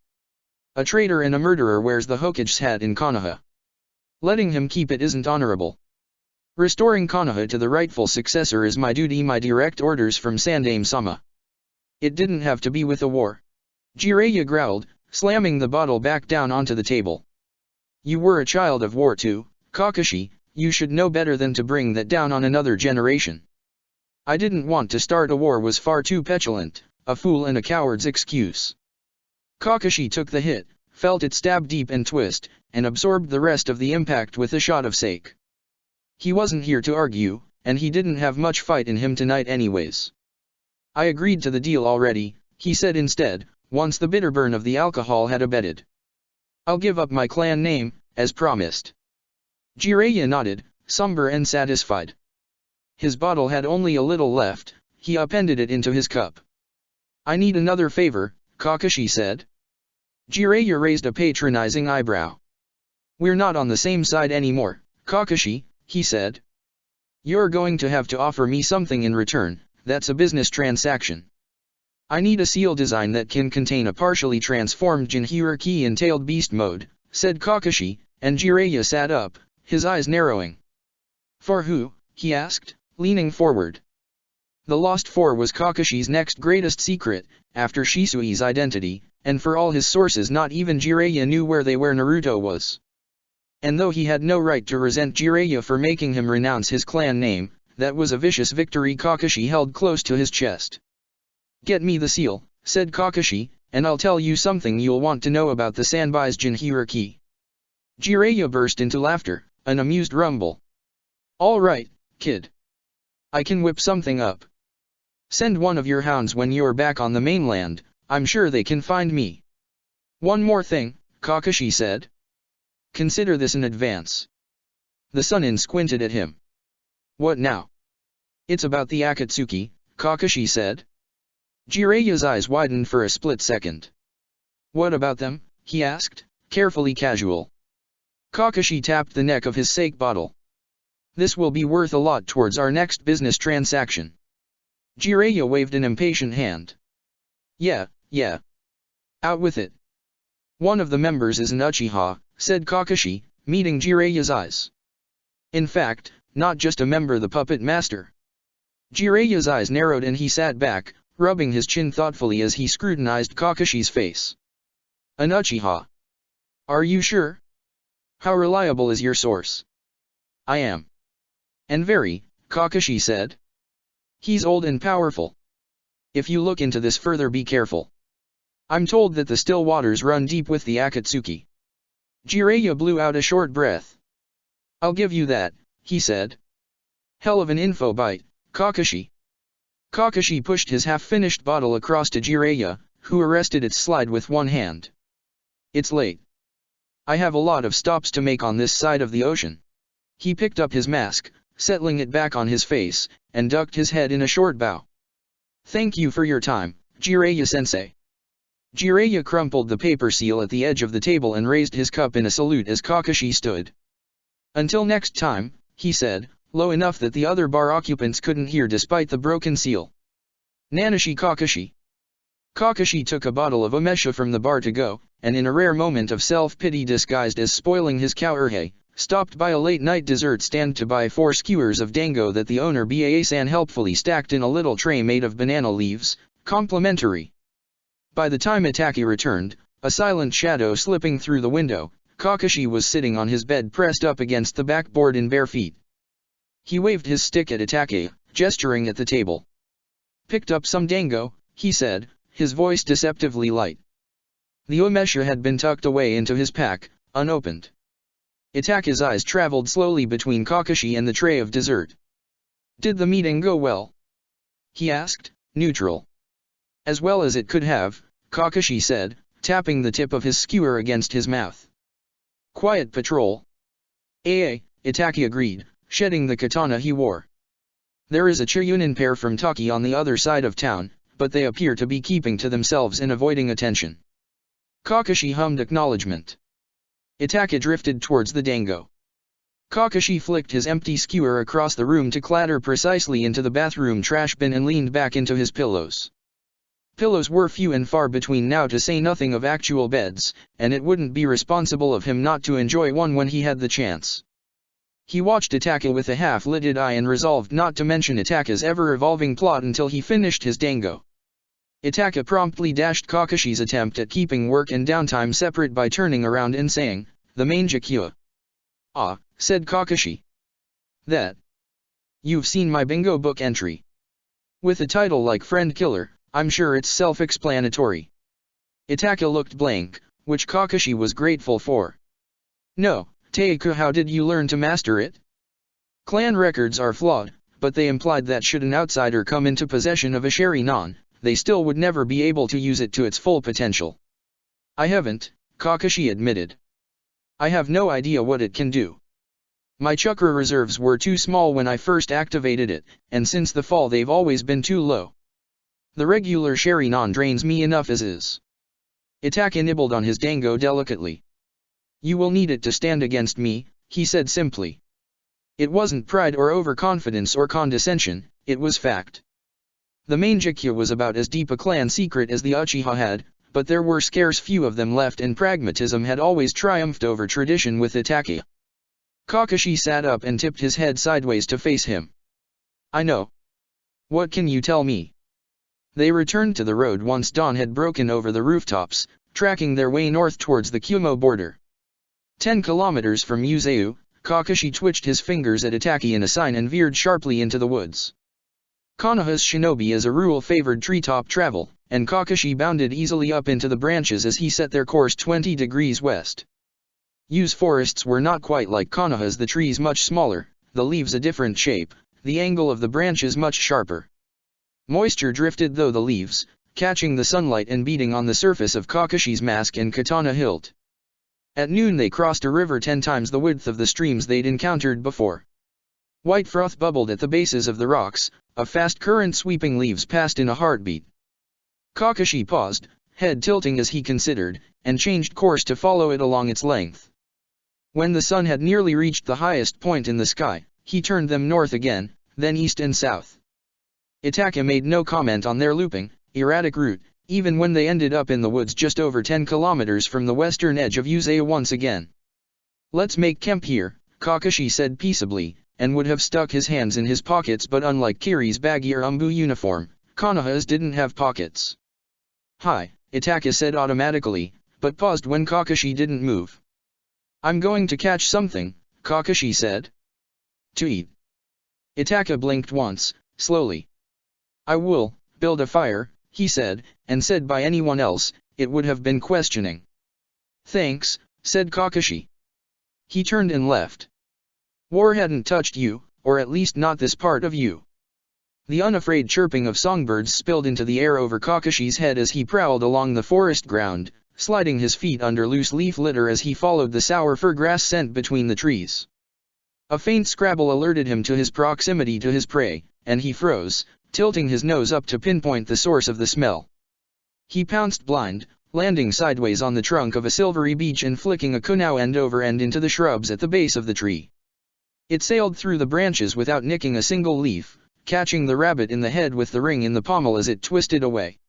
S1: "A traitor and a murderer wears the Hokage's hat in Konoha. Letting him keep it isn't honorable. Restoring Konoha to the rightful successor is my duty, my direct orders from Sandaime-sama. It didn't have to be with a war." Jiraiya growled, slamming the bottle back down onto the table. "You were a child of war too, Kakashi, you should know better than to bring that down on another generation." "I didn't want to start a war," was far too petulant, a fool and a coward's excuse. Kakashi took the hit, felt it stab deep and twist, and absorbed the rest of the impact with a shot of sake. He wasn't here to argue, and he didn't have much fight in him tonight anyways. I agreed to the deal already, he said instead, once the bitter burn of the alcohol had abated. I'll give up my clan name, as promised. Jiraiya nodded, somber and satisfied. His bottle had only a little left, he appended it into his cup. I need another favor, Kakashi said. Jiraiya raised a patronizing eyebrow. We're not on the same side anymore, Kakashi, he said. You're going to have to offer me something in return, that's a business transaction. I need a seal design that can contain a partially transformed Jinchuriki in tailed beast mode, said Kakashi, and Jiraiya sat up, his eyes narrowing. For who? He asked, leaning forward. The Lost Four was Kakashi's next greatest secret, after Shisui's identity, and for all his sources not even Jiraiya knew where Naruto was. And though he had no right to resent Jiraiya for making him renounce his clan name, that was a vicious victory Kakashi held close to his chest. Get me the seal, said Kakashi, and I'll tell you something you'll want to know about the Sanbai's Jinchuriki. Jiraiya burst into laughter, an amused rumble. All right, kid. I can whip something up. Send one of your hounds when you're back on the mainland, I'm sure they can find me. One more thing, Kakashi said. Consider this an advance. The Sannin squinted at him. What now? It's about the Akatsuki, Kakashi said. Jiraiya's eyes widened for a split second. What about them? He asked, carefully casual. Kakashi tapped the neck of his sake bottle. This will be worth a lot towards our next business transaction. Jiraiya waved an impatient hand. Yeah. Out with it. One of the members is an Uchiha, said Kakashi, meeting Jiraiya's eyes. In fact, not just a member, the puppet master. Jiraiya's eyes narrowed and he sat back, rubbing his chin thoughtfully as he scrutinized Kakashi's face. An Uchiha. Are you sure? How reliable is your source? I am. And very, Kakashi said. He's old and powerful. If you look into this further, be careful. I'm told that the still waters run deep with the Akatsuki. Jiraiya blew out a short breath. I'll give you that, he said. Hell of an info bite, Kakashi. Kakashi pushed his half-finished bottle across to Jiraiya, who arrested its slide with one hand. It's late. I have a lot of stops to make on this side of the ocean. He picked up his mask, settling it back on his face, and ducked his head in a short bow. Thank you for your time, Jiraiya-sensei. Jiraiya crumpled the paper seal at the edge of the table and raised his cup in a salute as Kakashi stood. Until next time, he said, low enough that the other bar occupants couldn't hear despite the broken seal. Nanashi Kakashi. Kakashi took a bottle of umesha from the bar to go, and in a rare moment of self-pity disguised as spoiling his kaurage, stopped by a late-night dessert stand to buy 4 skewers of dango that the owner Baa-san helpfully stacked in a little tray made of banana leaves, complimentary. By the time Itaki returned, a silent shadow slipping through the window, Kakashi was sitting on his bed pressed up against the backboard in bare feet. He waved his stick at Itaki, gesturing at the table. Picked up some dango, he said, his voice deceptively light. The umesha had been tucked away into his pack, unopened. Itaki's eyes traveled slowly between Kakashi and the tray of dessert. Did the meeting go well? He asked, neutral. As well as it could have, Kakashi said, tapping the tip of his skewer against his mouth. Quiet patrol. Itaki agreed, shedding the katana he wore. There is a Chiryunin pair from Taki on the other side of town, but they appear to be keeping to themselves and avoiding attention. Kakashi hummed acknowledgement. Itaki drifted towards the dango. Kakashi flicked his empty skewer across the room to clatter precisely into the bathroom trash bin and leaned back into his pillows. Pillows were few and far between now, to say nothing of actual beds, and it wouldn't be responsible of him not to enjoy one when he had the chance. He watched Itaki with a half-lidded eye and resolved not to mention Itaki's ever-evolving plot until he finished his dango. Itaki promptly dashed Kakashi's attempt at keeping work and downtime separate by turning around and saying, "The Manjakua." "Ah," said Kakashi. "That. You've seen my bingo book entry. With a title like Friend Killer, I'm sure it's self-explanatory. Itaka looked blank, which Kakashi was grateful for. No, Teiku, how did you learn to master it? Clan records are flawed, but they implied that should an outsider come into possession of a Sharingan, they still would never be able to use it to its full potential. I haven't, Kakashi admitted. I have no idea what it can do. My chakra reserves were too small when I first activated it, and since the fall they've always been too low. The regular Sharingan drains me enough as is. Itaka nibbled on his dango delicately. You will need it to stand against me, he said simply. It wasn't pride or overconfidence or condescension, it was fact. The Mangekyo was about as deep a clan secret as the Uchiha had, but there were scarce few of them left and pragmatism had always triumphed over tradition with Itaka. Kakashi sat up and tipped his head sideways to face him. I know. What can you tell me? They returned to the road once dawn had broken over the rooftops, tracking their way north towards the Kumo border. 10 kilometers from Yuzeu, Kakashi twitched his fingers at Itaki in a sign and veered sharply into the woods. Konoha's shinobi as a rule favored treetop travel, and Kakashi bounded easily up into the branches as he set their course 20 degrees west. Yu's forests were not quite like Konoha's, the trees much smaller, the leaves a different shape, the angle of the branches much sharper. Moisture drifted through the leaves, catching the sunlight and beating on the surface of Kakashi's mask and katana hilt. At noon they crossed a river 10 times the width of the streams they'd encountered before. White froth bubbled at the bases of the rocks, a fast current sweeping leaves past in a heartbeat. Kakashi paused, head tilting as he considered, and changed course to follow it along its length. When the sun had nearly reached the highest point in the sky, he turned them north again, then east and south. Itaka made no comment on their looping, erratic route, even when they ended up in the woods just over 10 kilometers from the western edge of Yuzeu once again. Let's make camp here, Kakashi said peaceably, and would have stuck his hands in his pockets, but unlike Kiri's baggier Umbu uniform, Konoha's didn't have pockets. Hi, Itaka said automatically, but paused when Kakashi didn't move. I'm going to catch something, Kakashi said. To eat. Itaka blinked once, slowly. I will build a fire, he said, and said by anyone else, it would have been questioning. Thanks, said Kakashi. He turned and left. War hadn't touched you, or at least not this part of you. The unafraid chirping of songbirds spilled into the air over Kakashi's head as he prowled along the forest ground, sliding his feet under loose leaf litter as he followed the sour fir grass scent between the trees. A faint scrabble alerted him to his proximity to his prey, and he froze, tilting his nose up to pinpoint the source of the smell. He pounced blind, landing sideways on the trunk of a silvery beech and flicking a kunao end over end into the shrubs at the base of the tree. It sailed through the branches without nicking a single leaf, catching the rabbit in the head with the ring in the pommel as it twisted away.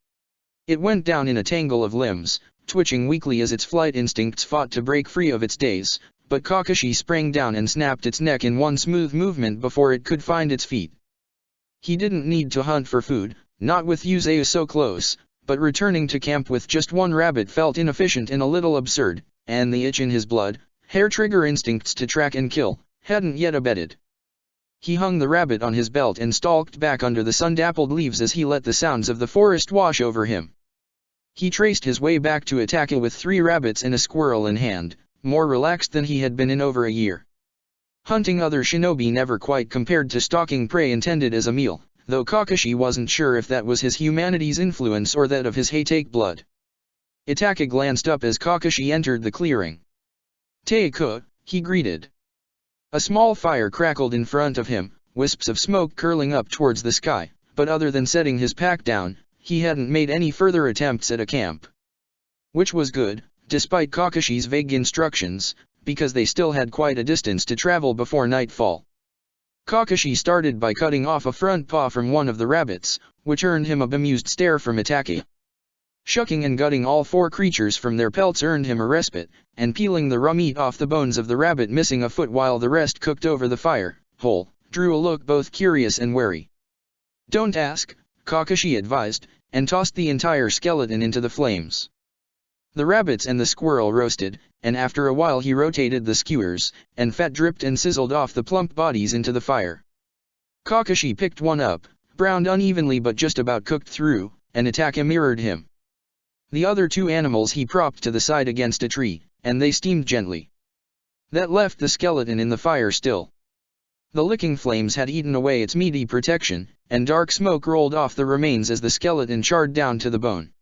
S1: It went down in a tangle of limbs, twitching weakly as its flight instincts fought to break free of its daze, but Kakashi sprang down and snapped its neck in one smooth movement before it could find its feet. He didn't need to hunt for food, not with Yuzeu so close, but returning to camp with just one rabbit felt inefficient and a little absurd, and the itch in his blood, hair-trigger instincts to track and kill, hadn't yet abated. He hung the rabbit on his belt and stalked back under the sun-dappled leaves as he let the sounds of the forest wash over him. He traced his way back to Itaka with 3 rabbits and a squirrel in hand, more relaxed than he had been in over a year. Hunting other shinobi never quite compared to stalking prey intended as a meal, though Kakashi wasn't sure if that was his humanity's influence or that of his Heitake blood. Itaka glanced up as Kakashi entered the clearing. Teiku, he greeted. A small fire crackled in front of him, wisps of smoke curling up towards the sky, but other than setting his pack down, he hadn't made any further attempts at a camp. Which was good, despite Kakashi's vague instructions, because they still had quite a distance to travel before nightfall. Kakashi started by cutting off a front paw from one of the rabbits, which earned him a bemused stare from Itaka. Shucking and gutting all 4 creatures from their pelts earned him a respite, and peeling the raw meat off the bones of the rabbit missing a foot while the rest cooked over the fire hole, drew a look both curious and wary. Don't ask, Kakashi advised, and tossed the entire skeleton into the flames. The rabbits and the squirrel roasted, and after a while he rotated the skewers, and fat dripped and sizzled off the plump bodies into the fire. Kakashi picked one up, browned unevenly but just about cooked through, and Itaka mirrored him. The other two animals he propped to the side against a tree, and they steamed gently. That left the skeleton in the fire still. The licking flames had eaten away its meaty protection, and dark smoke rolled off the remains as the skeleton charred down to the bone.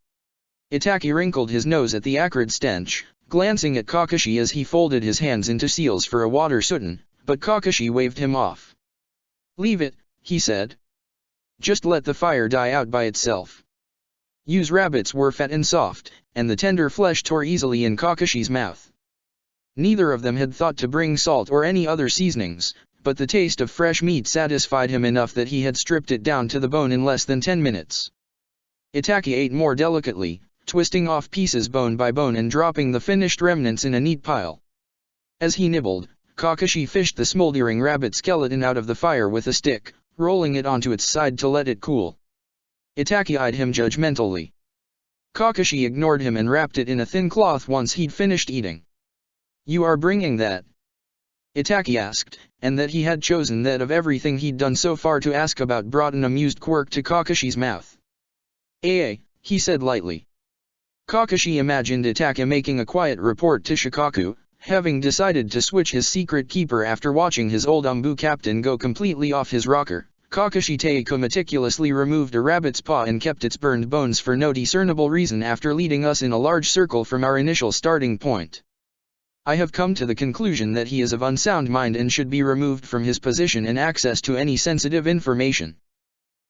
S1: Itaki wrinkled his nose at the acrid stench, glancing at Kakashi as he folded his hands into seals for a water souten, but Kakashi waved him off. "Leave it," he said. "Just let the fire die out by itself." Yu's rabbits were fat and soft, and the tender flesh tore easily in Kakashi's mouth. Neither of them had thought to bring salt or any other seasonings, but the taste of fresh meat satisfied him enough that he had stripped it down to the bone in less than 10 minutes. Itaki ate more delicately, twisting off pieces bone by bone and dropping the finished remnants in a neat pile. As he nibbled, Kakashi fished the smoldering rabbit skeleton out of the fire with a stick, rolling it onto its side to let it cool. Itaki eyed him judgmentally. Kakashi ignored him and wrapped it in a thin cloth once he'd finished eating. "You are bringing that?" Itaki asked, and that he had chosen that of everything he'd done so far to ask about brought an amused quirk to Kakashi's mouth. He said lightly. Kakashi imagined Itaka making a quiet report to Shikaku, having decided to switch his secret keeper after watching his old Umbu captain go completely off his rocker. Kakashi Teiko meticulously removed a rabbit's paw and kept its burned bones for no discernible reason after leading us in a large circle from our initial starting point. I have come to the conclusion that he is of unsound mind and should be removed from his position and access to any sensitive information.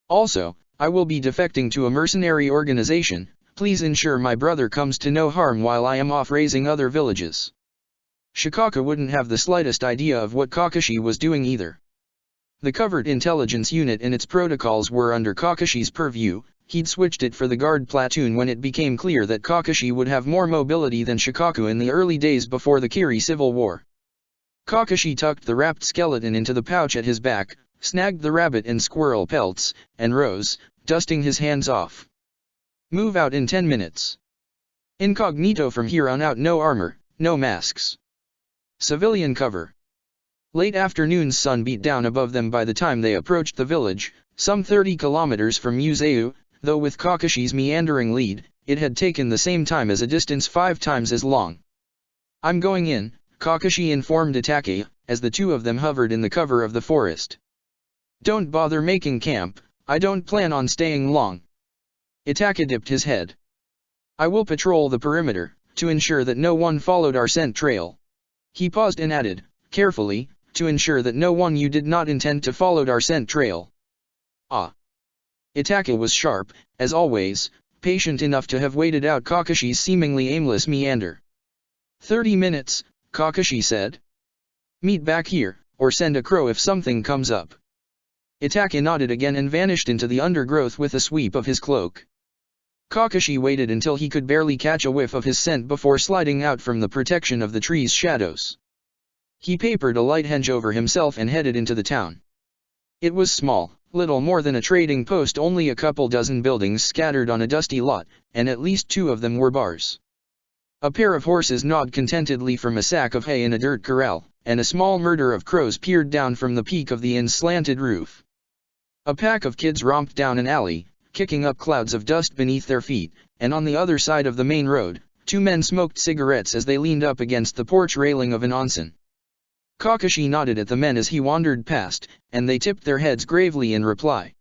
S1: Also, I will be defecting to a mercenary organization. Please ensure my brother comes to no harm while I am off raising other villages. Shikaku wouldn't have the slightest idea of what Kakashi was doing either. The covert intelligence unit and its protocols were under Kakashi's purview. He'd switched it for the guard platoon when it became clear that Kakashi would have more mobility than Shikaku in the early days before the Kiri Civil War. Kakashi tucked the wrapped skeleton into the pouch at his back, snagged the rabbit and squirrel pelts, and rose, dusting his hands off. "Move out in 10 minutes. Incognito from here on out, no armor, no masks. Civilian cover." Late afternoon's sun beat down above them by the time they approached the village, some 30 kilometers from Yuzeu, though with Kakashi's meandering lead, it had taken the same time as a distance 5 times as long. "I'm going in," Kakashi informed Itaki, as the two of them hovered in the cover of the forest. "Don't bother making camp, I don't plan on staying long." Itaki dipped his head. "I will patrol the perimeter, to ensure that no one followed our scent trail." He paused and added, carefully, "to ensure that no one you did not intend to followed our scent trail." "Ah." Itaki was sharp, as always, patient enough to have waited out Kakashi's seemingly aimless meander. 30 minutes, Kakashi said. "Meet back here, or send a crow if something comes up." Itaki nodded again and vanished into the undergrowth with a sweep of his cloak. Kakashi waited until he could barely catch a whiff of his scent before sliding out from the protection of the tree's shadows. He papered a light henge over himself and headed into the town. It was small, little more than a trading post, only a couple dozen buildings scattered on a dusty lot, and at least 2 of them were bars. A pair of horses gnawed contentedly from a sack of hay in a dirt corral, and a small murder of crows peered down from the peak of the inn's slanted roof. A pack of kids romped down an alley, kicking up clouds of dust beneath their feet, and on the other side of the main road, 2 men smoked cigarettes as they leaned up against the porch railing of an onsen. Kakashi nodded at the men as he wandered past, and they tipped their heads gravely in reply.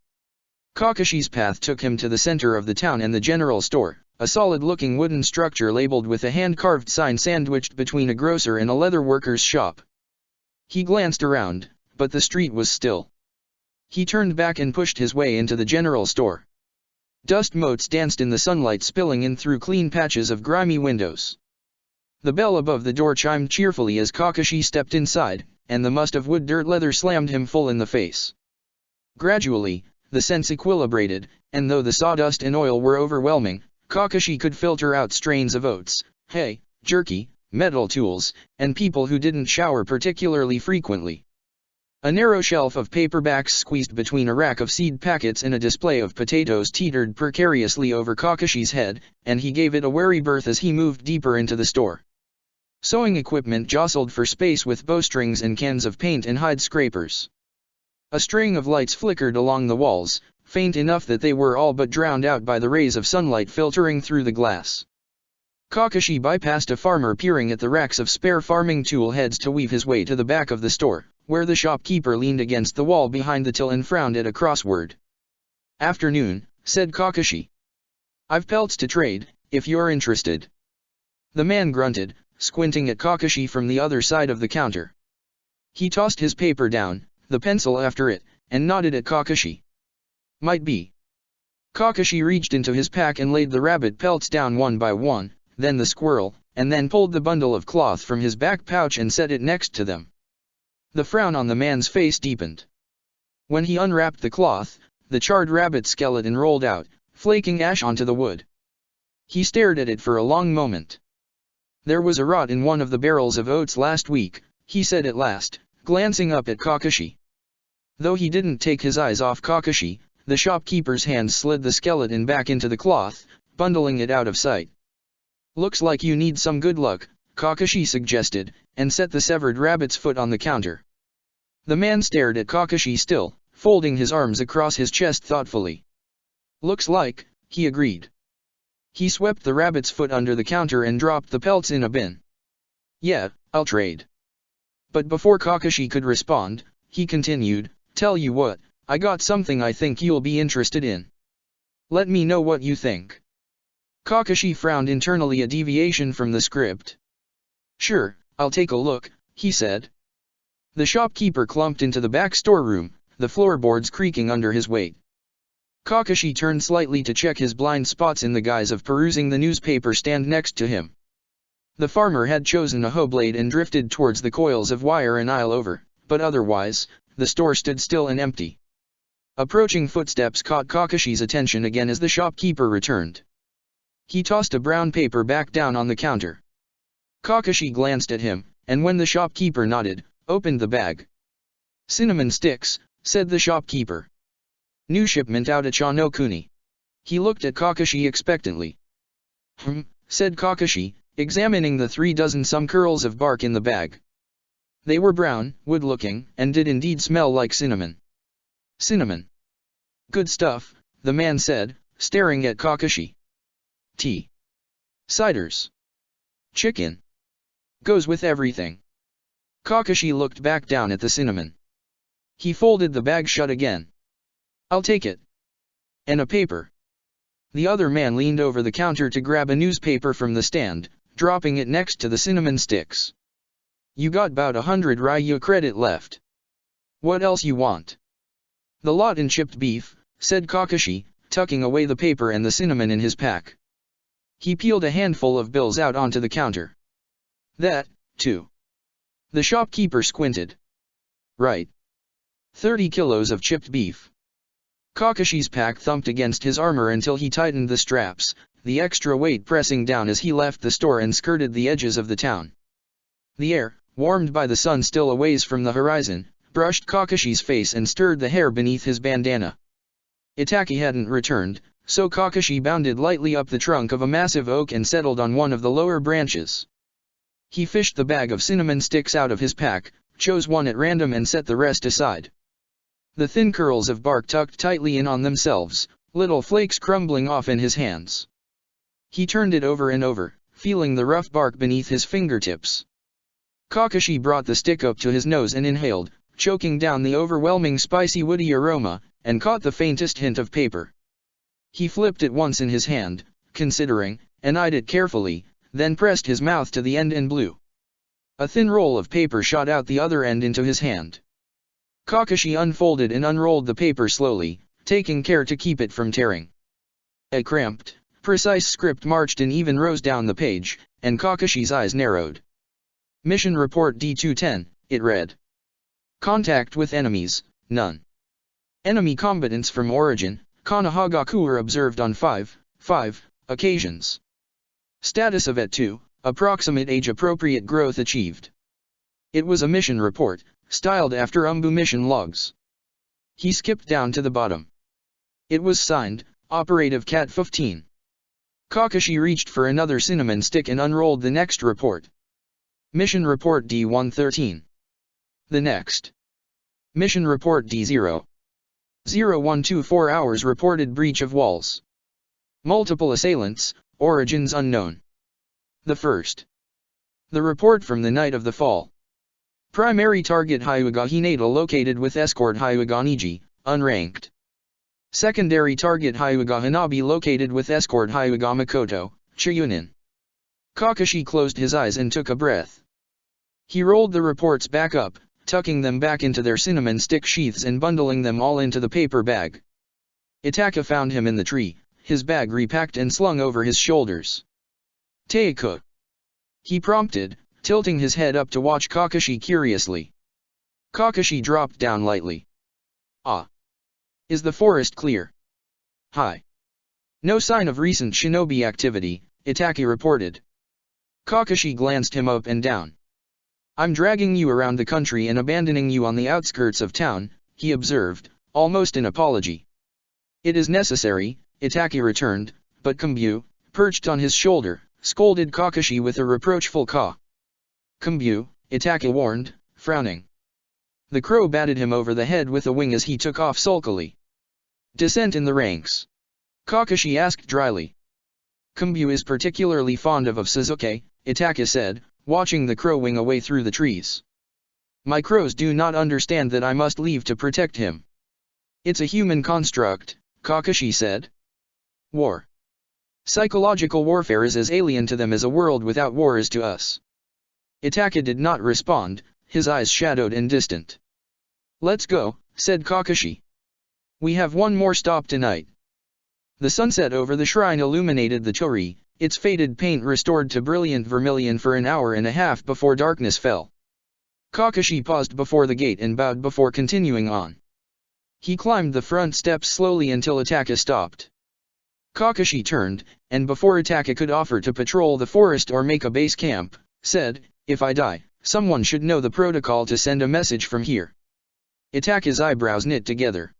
S1: Kakashi's path took him to the center of the town and the general store, a solid-looking wooden structure labeled with a hand-carved sign sandwiched between a grocer and a leather worker's shop. He glanced around, but the street was still. He turned back and pushed his way into the general store. Dust motes danced in the sunlight, spilling in through clean patches of grimy windows. The bell above the door chimed cheerfully as Kakashi stepped inside, and the must of wood dirt leather slammed him full in the face. Gradually, the scents equilibrated, and though the sawdust and oil were overwhelming, Kakashi could filter out strains of oats, hay, jerky, metal tools, and people who didn't shower particularly frequently. A narrow shelf of paperbacks squeezed between a rack of seed packets and a display of potatoes teetered precariously over Kakashi's head, and he gave it a wary berth as he moved deeper into the store. Sewing equipment jostled for space with bowstrings and cans of paint and hide scrapers. A string of lights flickered along the walls, faint enough that they were all but drowned out by the rays of sunlight filtering through the glass. Kakashi bypassed a farmer peering at the racks of spare farming tool heads to weave his way to the back of the store, where the shopkeeper leaned against the wall behind the till and frowned at a crossword. "Afternoon," said Kakashi. "I've pelts to trade, if you're interested." The man grunted, squinting at Kakashi from the other side of the counter. He tossed his paper down, the pencil after it, and nodded at Kakashi. "Might be." Kakashi reached into his pack and laid the rabbit pelts down one by one, then the squirrel, and then pulled the bundle of cloth from his back pouch and set it next to them. The frown on the man's face deepened. When he unwrapped the cloth, the charred rabbit skeleton rolled out, flaking ash onto the wood. He stared at it for a long moment. "There was a rot in one of the barrels of oats last week," he said at last, glancing up at Kakashi. Though he didn't take his eyes off Kakashi, the shopkeeper's hand slid the skeleton back into the cloth, bundling it out of sight. "Looks like you need some good luck," Kakashi suggested, and set the severed rabbit's foot on the counter. The man stared at Kakashi still, folding his arms across his chest thoughtfully. "Looks like," he agreed. He swept the rabbit's foot under the counter and dropped the pelts in a bin. "Yeah, I'll trade." But before Kakashi could respond, he continued, "Tell you what, I got something I think you'll be interested in. Let me know what you think." Kakashi frowned internally, a deviation from the script. "Sure, I'll take a look," he said. The shopkeeper clumped into the back storeroom, the floorboards creaking under his weight. Kakashi turned slightly to check his blind spots in the guise of perusing the newspaper stand next to him. The farmer had chosen a hoe blade and drifted towards the coils of wire an aisle over, but otherwise, the store stood still and empty. Approaching footsteps caught Kakashi's attention again as the shopkeeper returned. He tossed a brown paper back down on the counter. Kakashi glanced at him, and when the shopkeeper nodded, opened the bag. "Cinnamon sticks," said the shopkeeper. "New shipment out of Chanokuni." He looked at Kakashi expectantly. Said Kakashi, examining the 36 curls of bark in the bag. They were brown, wood-looking, and did indeed smell like cinnamon. "Cinnamon. Good stuff," the man said, staring at Kakashi. "Tea. Ciders. Chicken. Goes with everything." Kakashi looked back down at the cinnamon. He folded the bag shut again. "I'll take it. And a paper." The other man leaned over the counter to grab a newspaper from the stand, dropping it next to the cinnamon sticks. "You got about 100 Ryu credit left. What else you want?" "The lot in chipped beef," said Kakashi, tucking away the paper and the cinnamon in his pack. He peeled a handful of bills out onto the counter. "That, too." The shopkeeper squinted. "Right. 30 kilos of chipped beef." Kakashi's pack thumped against his armor until he tightened the straps, the extra weight pressing down as he left the store and skirted the edges of the town. The air, warmed by the sun still a ways from the horizon, brushed Kakashi's face and stirred the hair beneath his bandana. Itaki hadn't returned, so Kakashi bounded lightly up the trunk of a massive oak and settled on one of the lower branches. He fished the bag of cinnamon sticks out of his pack, chose one at random and set the rest aside. The thin curls of bark tucked tightly in on themselves, little flakes crumbling off in his hands. He turned it over and over, feeling the rough bark beneath his fingertips. Kakashi brought the stick up to his nose and inhaled, choking down the overwhelming spicy woody aroma, and caught the faintest hint of paper. He flipped it once in his hand, considering, and eyed it carefully, then pressed his mouth to the end and blew. A thin roll of paper shot out the other end into his hand. Kakashi unfolded and unrolled the paper slowly, taking care to keep it from tearing. A cramped, precise script marched in even rows down the page, and Kakashi's eyes narrowed. "Mission Report D210, it read. Contact with enemies, none. Enemy combatants from origin, Kanahagaku were observed on 5 occasions. Status of ET2, approximate age-appropriate growth achieved." It was a mission report, styled after Umbu mission logs. He skipped down to the bottom. It was signed, Operative Cat 15. Kakashi reached for another cinnamon stick and unrolled the next report. Mission Report D113. The next. Mission Report D0. 0124 hours reported breach of walls. Multiple assailants, origins unknown. The first. The report from the night of the fall. Primary target Hyuga Hinata located with escort Hyuga Niji, unranked. Secondary target Hyuga Hanabi located with escort Hyuga Makoto, Chiyunin. Kakashi closed his eyes and took a breath. He rolled the reports back up, tucking them back into their cinnamon stick sheaths and bundling them all into the paper bag. Itaka found him in the tree, his bag repacked and slung over his shoulders. Teiko, he prompted, tilting his head up to watch Kakashi curiously. Kakashi dropped down lightly. Ah. Is the forest clear? Hi. No sign of recent shinobi activity, Itaki reported. Kakashi glanced him up and down. I'm dragging you around the country and abandoning you on the outskirts of town, he observed, almost an apology. It is necessary, Itaki returned, but Kambyu, perched on his shoulder, scolded Kakashi with a reproachful caw. Kambyu, Itaki warned, frowning. The crow batted him over the head with a wing as he took off sulkily. Descent in the ranks. Kakashi asked dryly. Kambyu is particularly fond of Sasuke, Itaka said, watching the crow wing away through the trees. My crows do not understand that I must leave to protect him. It's a human construct, Kakashi said. War. Psychological warfare is as alien to them as a world without war is to us. Itaka did not respond, his eyes shadowed and distant. Let's go, said Kakashi. We have one more stop tonight. The sunset over the shrine illuminated the torii, its faded paint restored to brilliant vermilion for an hour and a half before darkness fell. Kakashi paused before the gate and bowed before continuing on. He climbed the front steps slowly until Itaka stopped. Kakashi turned, and before Itaka could offer to patrol the forest or make a base camp, said, If I die, someone should know the protocol to send a message from here. Itaka's eyebrows knit together.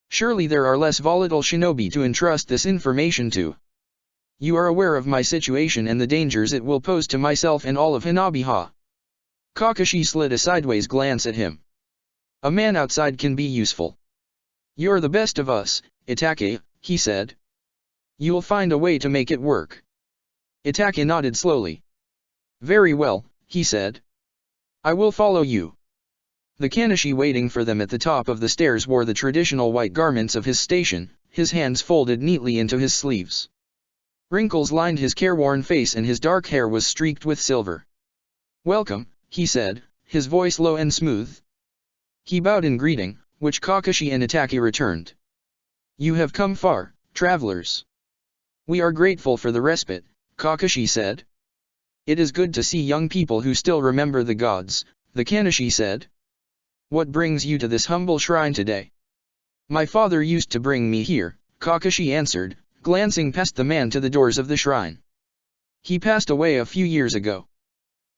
S1: Surely there are less volatile shinobi to entrust this information to. You are aware of my situation and the dangers it will pose to myself and all of Hanabi-ha. Kakashi slid a sideways glance at him. A man outside can be useful. You're the best of us, Itaka, he said. You'll find a way to make it work. Itaka nodded slowly. Very well, he said. I will follow you. The Kanishi waiting for them at the top of the stairs wore the traditional white garments of his station, his hands folded neatly into his sleeves. Wrinkles lined his careworn face and his dark hair was streaked with silver. Welcome, he said, his voice low and smooth. He bowed in greeting, which Kakashi and Itaka returned. You have come far, travelers. We are grateful for the respite, Kakashi said. It is good to see young people who still remember the gods, the Kanishi said. What brings you to this humble shrine today? My father used to bring me here, Kakashi answered, glancing past the man to the doors of the shrine. He passed away a few years ago.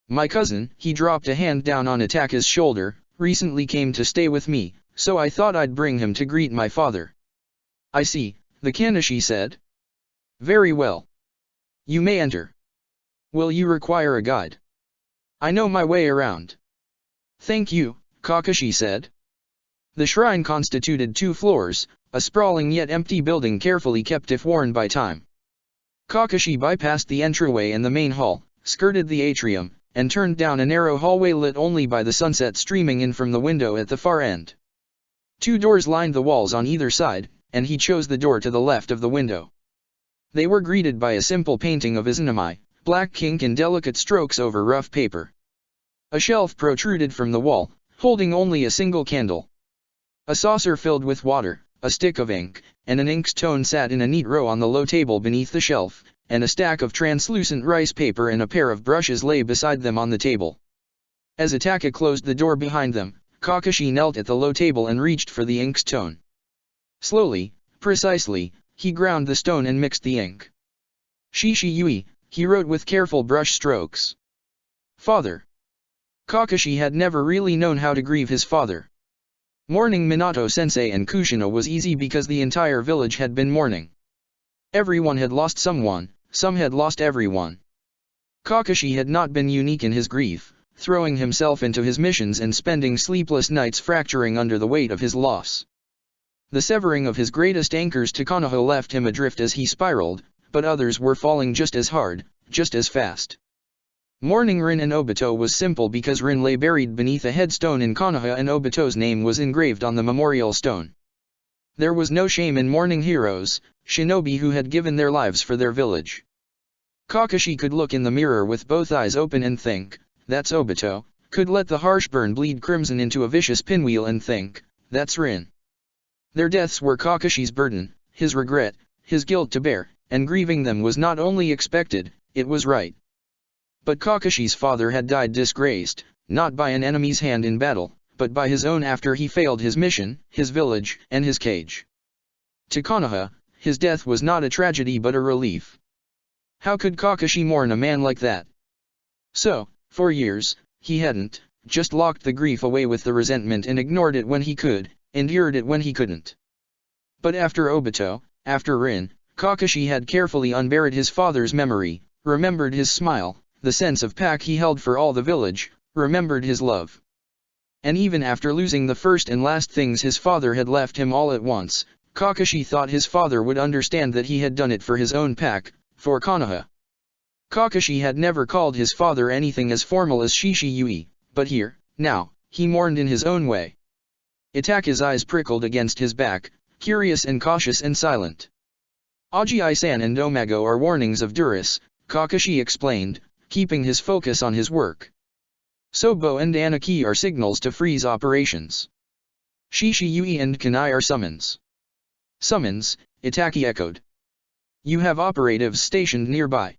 S1: My cousin, he dropped a hand down on Itaka's shoulder, recently came to stay with me, so I thought I'd bring him to greet my father. I see, the Kanishi said. Very well. You may enter. Will you require a guide? I know my way around. Thank you, Kakashi said. The shrine constituted 2 floors, a sprawling yet empty building carefully kept if worn by time. Kakashi bypassed the entryway and the main hall, skirted the atrium, and turned down a narrow hallway lit only by the sunset streaming in from the window at the far end. 2 doors lined the walls on either side, and he chose the door to the left of the window. They were greeted by a simple painting of Izanami, black ink in delicate strokes over rough paper. A shelf protruded from the wall, holding only a single candle. A saucer filled with water, a stick of ink, and an inkstone sat in a neat row on the low table beneath the shelf, and a stack of translucent rice paper and a pair of brushes lay beside them on the table. As Itaka closed the door behind them, Kakashi knelt at the low table and reached for the inkstone. Slowly, precisely, he ground the stone and mixed the ink. Shishi Yui, he wrote with careful brush strokes. Father. Kakashi had never really known how to grieve his father. Mourning Minato-sensei and Kushina was easy because the entire village had been mourning. Everyone had lost someone, some had lost everyone. Kakashi had not been unique in his grief, throwing himself into his missions and spending sleepless nights fracturing under the weight of his loss. The severing of his greatest anchors to Konoha left him adrift as he spiraled, but others were falling just as hard, just as fast. Mourning Rin and Obito was simple because Rin lay buried beneath a headstone in Konoha and Obito's name was engraved on the memorial stone. There was no shame in mourning heroes, shinobi who had given their lives for their village. Kakashi could look in the mirror with both eyes open and think, that's Obito, could let the harsh burn bleed crimson into a vicious pinwheel and think, that's Rin. Their deaths were Kakashi's burden, his regret, his guilt to bear, and grieving them was not only expected, it was right. But Kakashi's father had died disgraced, not by an enemy's hand in battle, but by his own after he failed his mission, his village, and his cage. To Konoha, his death was not a tragedy but a relief. How could Kakashi mourn a man like that? So, for years, he hadn't, just locked the grief away with the resentment and ignored it when he could, endured it when he couldn't. But after Obito, after Rin, Kakashi had carefully unburied his father's memory, remembered his smile, the sense of pack he held for all the village, remembered his love. And even after losing the first and last things his father had left him all at once, Kakashi thought his father would understand that he had done it for his own pack, for Konoha. Kakashi had never called his father anything as formal as Shishi Yui, but here, now, he mourned in his own way. Itake's eyes prickled against his back, curious and cautious and silent. Aji-san and Domago are warnings of Duras, Kakashi explained, keeping his focus on his work. Sobo and Anaki are signals to freeze operations. Shishi Yui and Kanai are summons. Summons, Itake echoed. You have operatives stationed nearby.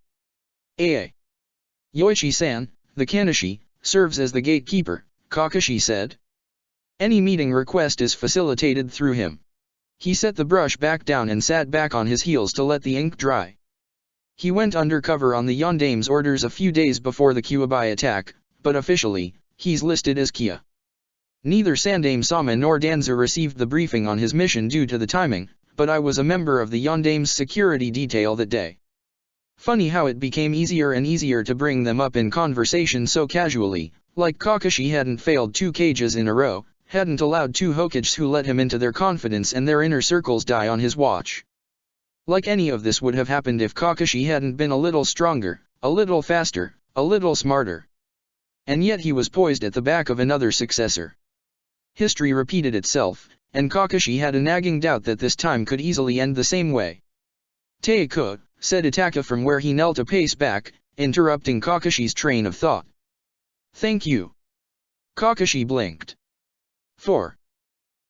S1: Yoichi-san, the Kanashi, serves as the gatekeeper, Kakashi said. Any meeting request is facilitated through him. He set the brush back down and sat back on his heels to let the ink dry. He went undercover on the Yondame's orders a few days before the Kyuubi attack, but officially, he's listed as Kia. Neither Sandame-sama nor Danza received the briefing on his mission due to the timing, but I was a member of the Yondame's security detail that day. Funny how it became easier and easier to bring them up in conversation so casually, like Kakashi hadn't failed 2 cages in a row, hadn't allowed 2 Hokages who let him into their confidence and their inner circles die on his watch. Like any of this would have happened if Kakashi hadn't been a little stronger, a little faster, a little smarter. And yet he was poised at the back of another successor. History repeated itself, and Kakashi had a nagging doubt that this time could easily end the same way. Teiko, said Itaka from where he knelt a pace back, interrupting Kakashi's train of thought. Thank you. Kakashi blinked. 4.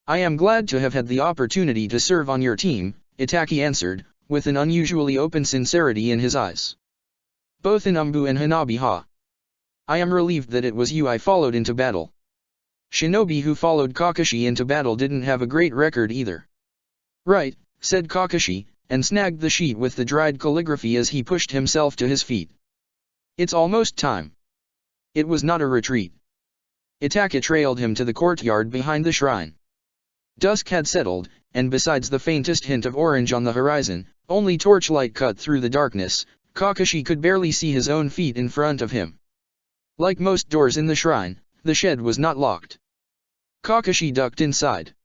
S1: I am glad to have had the opportunity to serve on your team, Itaki answered, with an unusually open sincerity in his eyes. Both in Umbu and Hanabi-ha. I am relieved that it was you I followed into battle. Shinobi who followed Kakashi into battle didn't have a great record either. Right, said Kakashi, and snagged the sheet with the dried calligraphy as he pushed himself to his feet. It's almost time. It was not a retreat. Itaka trailed him to the courtyard behind the shrine. Dusk had settled, and besides the faintest hint of orange on the horizon, only torchlight cut through the darkness, Kakashi could barely see his own feet in front of him. Like most doors in the shrine, the shed was not locked. Kakashi ducked inside.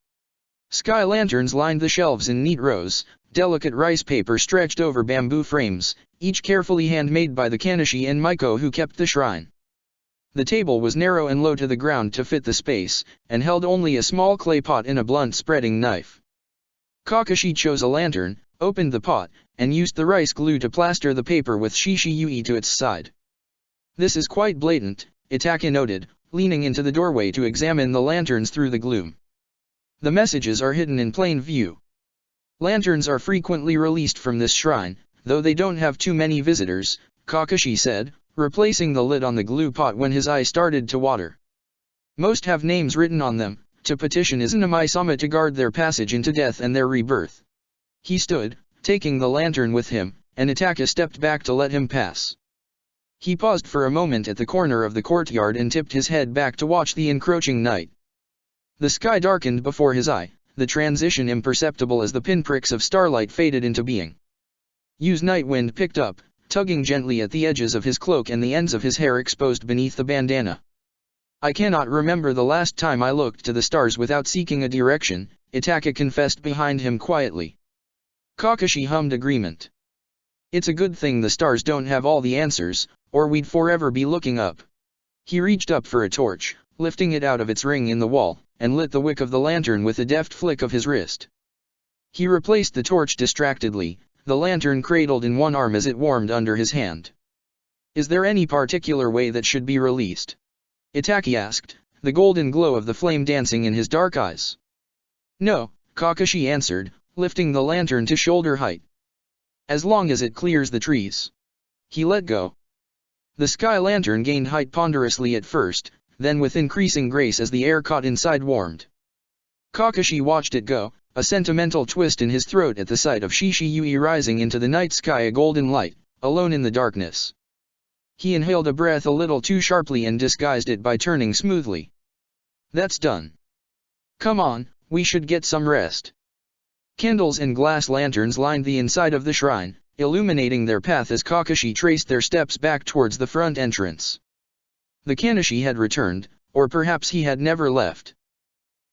S1: Sky lanterns lined the shelves in neat rows, delicate rice paper stretched over bamboo frames, each carefully handmade by the Kanashi and Maiko who kept the shrine. The table was narrow and low to the ground to fit the space, and held only a small clay pot and a blunt spreading knife. Kakashi chose a lantern, opened the pot, and used the rice glue to plaster the paper with Shishi Yui to its side. This is quite blatant, Itaka noted, leaning into the doorway to examine the lanterns through the gloom. The messages are hidden in plain view. Lanterns are frequently released from this shrine, though they don't have too many visitors, Kakashi said, replacing the lid on the glue pot when his eye started to water. Most have names written on them, to petition Izanami-sama to guard their passage into death and their rebirth. He stood, taking the lantern with him, and Itaka stepped back to let him pass. He paused for a moment at the corner of the courtyard and tipped his head back to watch the encroaching night. The sky darkened before his eye, the transition imperceptible as the pinpricks of starlight faded into being. Yu's night wind picked up, tugging gently at the edges of his cloak and the ends of his hair exposed beneath the bandana. I cannot remember the last time I looked to the stars without seeking a direction, Itaka confessed behind him quietly. Kakashi hummed agreement. It's a good thing the stars don't have all the answers, or we'd forever be looking up. He reached up for a torch, lifting it out of its ring in the wall, and lit the wick of the lantern with a deft flick of his wrist. He replaced the torch distractedly, the lantern cradled in one arm as it warmed under his hand. Is there any particular way that should be released? Itachi asked, the golden glow of the flame dancing in his dark eyes. No, Kakashi answered, lifting the lantern to shoulder height. As long as it clears the trees. He let go. The sky lantern gained height ponderously at first, then with increasing grace as the air caught inside warmed. Kakashi watched it go, a sentimental twist in his throat at the sight of Shishiui rising into the night sky, a golden light, alone in the darkness. He inhaled a breath a little too sharply and disguised it by turning smoothly. That's done. Come on, we should get some rest. Candles and glass lanterns lined the inside of the shrine, illuminating their path as Kakashi traced their steps back towards the front entrance. The Kanashi had returned, or perhaps he had never left.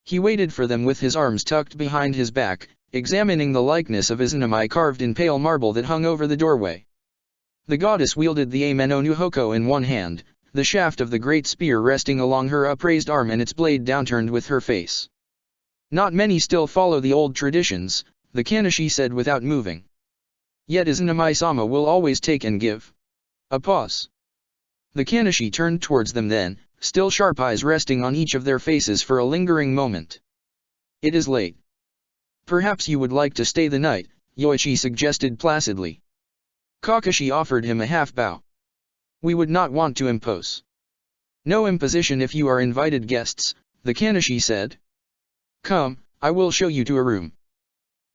S1: He waited for them with his arms tucked behind his back, examining the likeness of Izanami carved in pale marble that hung over the doorway. The goddess wielded the Ame-no Nuhoko in one hand, the shaft of the great spear resting along her upraised arm and its blade downturned with her face. Not many still follow the old traditions, the Kanashi said without moving. Yet Izanami-sama will always take and give. A pause. The Kanashi turned towards them then, still sharp eyes resting on each of their faces for a lingering moment. It is late. Perhaps you would like to stay the night, Yoichi suggested placidly. Kakashi offered him a half bow. We would not want to impose. No imposition if you are invited guests, the Kanashi said. Come, I will show you to a room.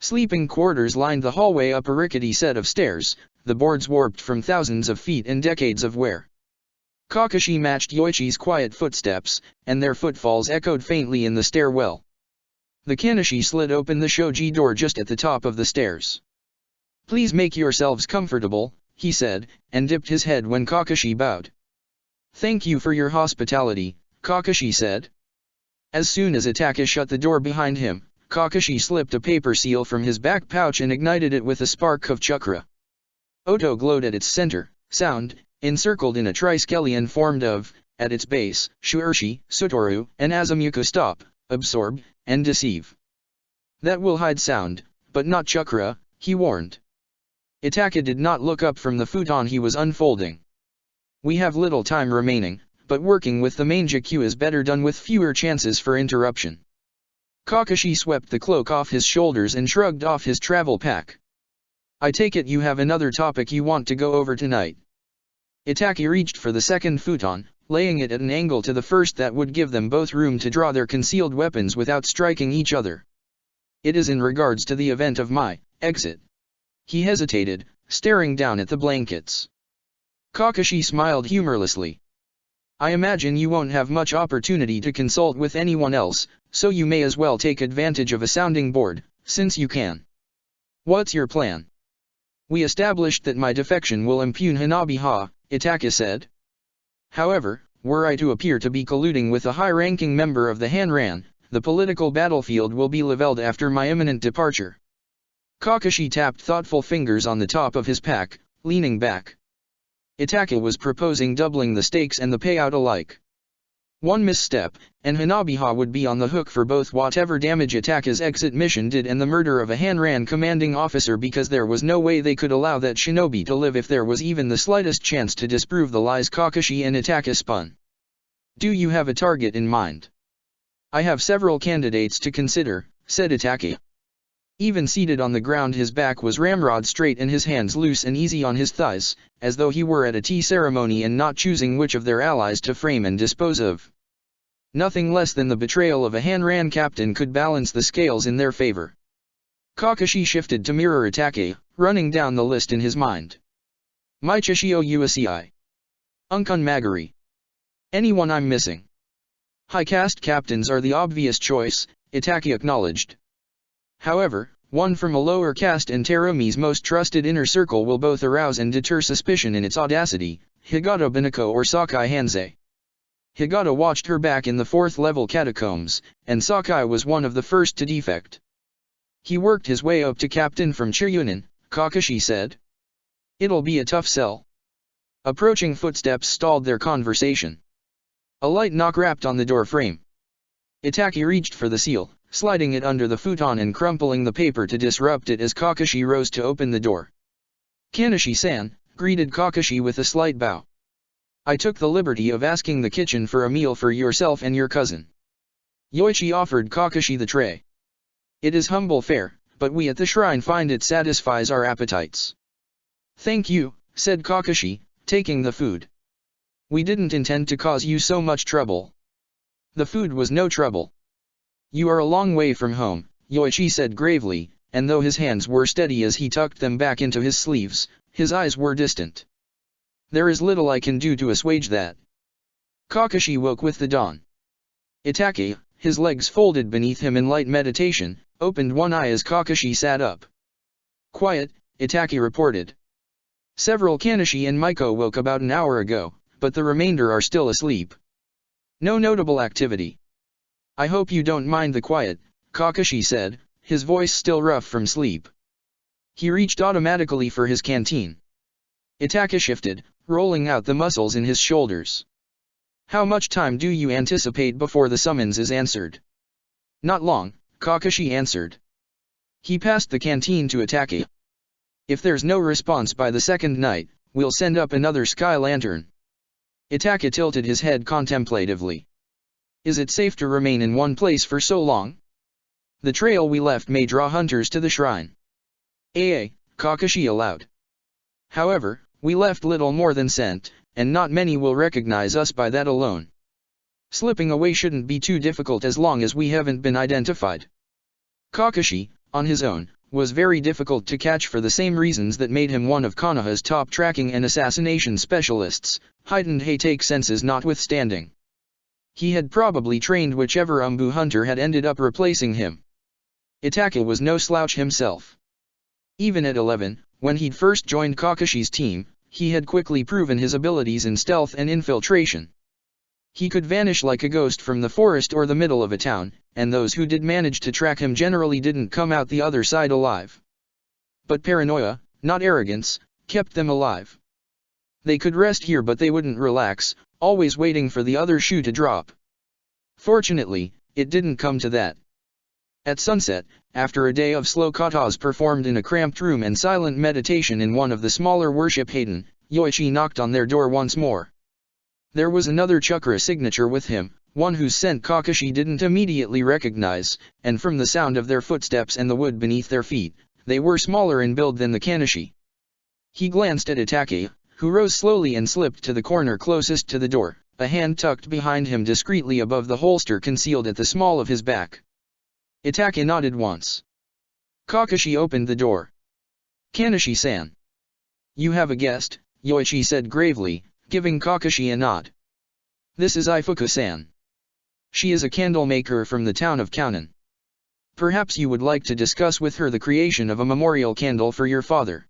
S1: Sleeping quarters lined the hallway up a rickety set of stairs, the boards warped from thousands of feet and decades of wear. Kakashi matched Yoichi's quiet footsteps, and their footfalls echoed faintly in the stairwell. The Kanashi slid open the shoji door just at the top of the stairs. Please make yourselves comfortable, he said, and dipped his head when Kakashi bowed. Thank you for your hospitality, Kakashi said. As soon as Itaka shut the door behind him, Kakashi slipped a paper seal from his back pouch and ignited it with a spark of chakra. Oto glowed at its center, sound, encircled in a triskelion formed of, at its base, Shuurshi, Sutoru, and Azamuka stop, absorb, and deceive. That will hide sound, but not chakra, he warned. Itaka did not look up from the futon he was unfolding. We have little time remaining, but working with the Mangekyou is better done with fewer chances for interruption. Kakashi swept the cloak off his shoulders and shrugged off his travel pack. I take it you have another topic you want to go over tonight. Itaki reached for the second futon, laying it at an angle to the first that would give them both room to draw their concealed weapons without striking each other. It is in regards to the event of my exit. He hesitated, staring down at the blankets. Kakashi smiled humorlessly. I imagine you won't have much opportunity to consult with anyone else, so you may as well take advantage of a sounding board, since you can. What's your plan? We established that my defection will impugn Hanabi-ha, Itaka said. However, were I to appear to be colluding with a high-ranking member of the Hanran, the political battlefield will be leveled after my imminent departure. Kakashi tapped thoughtful fingers on the top of his pack, leaning back. Itaka was proposing doubling the stakes and the payout alike. One misstep, and Hanabi-ha would be on the hook for both whatever damage Itaka's exit mission did and the murder of a Hanran commanding officer, because there was no way they could allow that shinobi to live if there was even the slightest chance to disprove the lies Kakashi and Itaka spun. Do you have a target in mind? I have several candidates to consider, said Itaka. Even seated on the ground, his back was ramrod straight and his hands loose and easy on his thighs, as though he were at a tea ceremony and not choosing which of their allies to frame and dispose of. Nothing less than the betrayal of a Hanran captain could balance the scales in their favor. Kakashi shifted to mirror Itaka, running down the list in his mind. Michishio Uesii. Unkun Magari. Anyone I'm missing? High caste captains are the obvious choice, Itaka acknowledged. However, one from a lower caste and Terumi's most trusted inner circle will both arouse and deter suspicion in its audacity, Higato Binako or Sakai Hanzei. Higata watched her back in the 4th-level catacombs, and Sakai was one of the first to defect. He worked his way up to captain from Chiryunin, Kakashi said. It'll be a tough sell. Approaching footsteps stalled their conversation. A light knock rapped on the door frame. Itaki reached for the seal, sliding it under the futon and crumpling the paper to disrupt it as Kakashi rose to open the door. Kanishi-san, greeted Kakashi with a slight bow. I took the liberty of asking the kitchen for a meal for yourself and your cousin. Yoichi offered Kakashi the tray. It is humble fare, but we at the shrine find it satisfies our appetites. Thank you, said Kakashi, taking the food. We didn't intend to cause you so much trouble. The food was no trouble. You are a long way from home, Yoichi said gravely, and though his hands were steady as he tucked them back into his sleeves, his eyes were distant. There is little I can do to assuage that. Kakashi woke with the dawn. Itaki, his legs folded beneath him in light meditation, opened one eye as Kakashi sat up. Quiet, Itaki reported. Several Kanishi and Maiko woke about an hour ago, but the remainder are still asleep. No notable activity. I hope you don't mind the quiet, Kakashi said, his voice still rough from sleep. He reached automatically for his canteen. Itaki shifted, rolling out the muscles in his shoulders. How much time do you anticipate before the summons is answered? Not long, Kakashi answered. He passed the canteen to Itaki. If there's no response by the second night, we'll send up another sky lantern. Itaki tilted his head contemplatively. Is it safe to remain in one place for so long? The trail we left may draw hunters to the shrine. Kakashi allowed. However, we left little more than scent, and not many will recognize us by that alone. Slipping away shouldn't be too difficult as long as we haven't been identified. Kakashi, on his own, was very difficult to catch for the same reasons that made him one of Konoha's top tracking and assassination specialists, heightened Heitake senses notwithstanding. He had probably trained whichever Umbu hunter had ended up replacing him. Itaki was no slouch himself. Even at 11, when he'd first joined Kakashi's team, he had quickly proven his abilities in stealth and infiltration. He could vanish like a ghost from the forest or the middle of a town, and those who did manage to track him generally didn't come out the other side alive. But paranoia, not arrogance, kept them alive. They could rest here but they wouldn't relax, always waiting for the other shoe to drop. Fortunately, it didn't come to that. At sunset, after a day of slow katas performed in a cramped room and silent meditation in one of the smaller worship hayden, Yoichi knocked on their door once more. There was another chakra signature with him, one whose scent Kakashi didn't immediately recognize, and from the sound of their footsteps and the wood beneath their feet, they were smaller in build than the Kanishi. He glanced at Itaki, who rose slowly and slipped to the corner closest to the door, a hand tucked behind him discreetly above the holster concealed at the small of his back. Itaki nodded once. Kakashi opened the door. Kanishi-san. You have a guest, Yoichi said gravely, giving Kakashi a nod. This is Ifuku-san. She is a candle maker from the town of Kounan. Perhaps you would like to discuss with her the creation of a memorial candle for your father.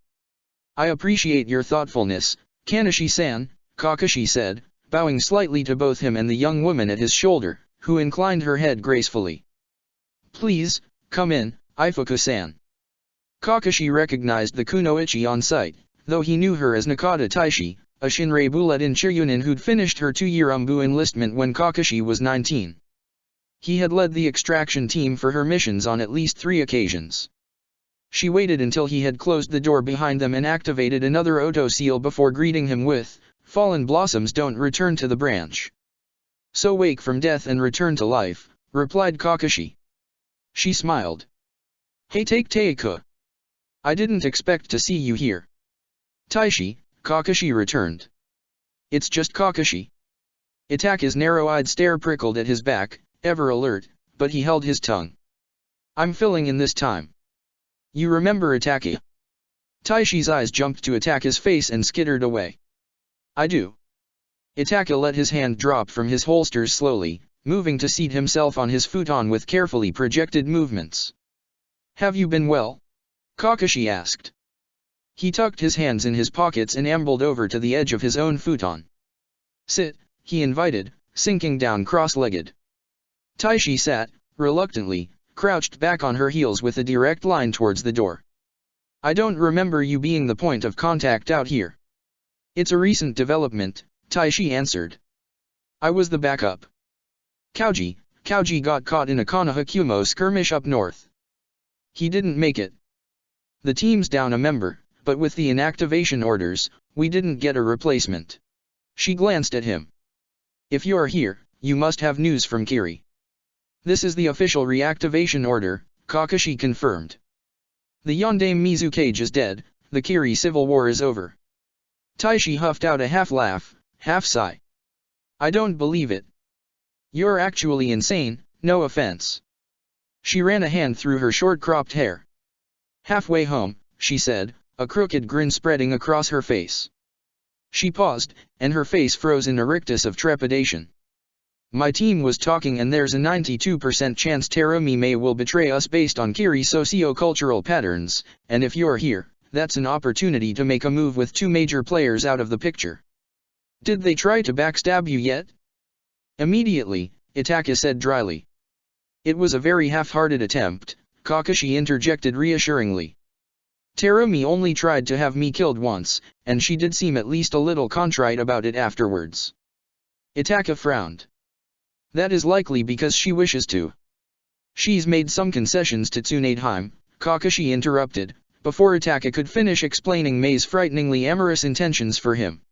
S1: I appreciate your thoughtfulness, Kanishi-san, Kakashi said, bowing slightly to both him and the young woman at his shoulder, who inclined her head gracefully. Please, come in, Ifuku-san. Kakashi recognized the kunoichi on sight, though he knew her as Nakata Taishi, a Shinrei bullet in Chiryunin who'd finished her 2-year Umbu enlistment when Kakashi was 19. He had led the extraction team for her missions on at least 3 occasions. She waited until he had closed the door behind them and activated another auto seal before greeting him with, "Fallen blossoms don't return to the branch. So wake from death and return to life," replied Kakashi. She smiled. Heitake Teiku. I didn't expect to see you here. Taishi, Kakashi returned. It's just Kakashi. Itaki's narrow-eyed stare prickled at his back, ever alert, but he held his tongue. I'm filling in this time. You remember Itaki? Taishi's eyes jumped to Itaki's face and skittered away. I do. Itaki let his hand drop from his holsters slowly, moving to seat himself on his futon with carefully projected movements. Have you been well? Kakashi asked. He tucked his hands in his pockets and ambled over to the edge of his own futon. Sit, he invited, sinking down cross-legged. Taishi sat, reluctantly, crouched back on her heels with a direct line towards the door. I don't remember you being the point of contact out here. It's a recent development, Taishi answered. I was the backup. Kauji got caught in a Konoha Kumo skirmish up north. He didn't make it. The team's down a member, but with the inactivation orders, we didn't get a replacement. She glanced at him. If you're here, you must have news from Kiri. This is the official reactivation order, Kakashi confirmed. The Yondaime Mizukage is dead, the Kiri civil war is over. Taishi huffed out a half laugh, half sigh. I don't believe it. You're actually insane, no offense. She ran a hand through her short-cropped hair. Halfway home, she said, a crooked grin spreading across her face. She paused, and her face froze in a rictus of trepidation. My team was talking and there's a 92% chance Terumi May will betray us based on Kiri's socio-cultural patterns, and if you're here, that's an opportunity to make a move with two major players out of the picture. Did they try to backstab you yet? Immediately, Itaka said dryly. It was a very half-hearted attempt, Kakashi interjected reassuringly. Terumi only tried to have me killed once, and she did seem at least a little contrite about it afterwards. Itaka frowned. That is likely because she wishes to. She's made some concessions to Tsunadeheim, Kakashi interrupted, before Itaka could finish explaining May's frighteningly amorous intentions for him.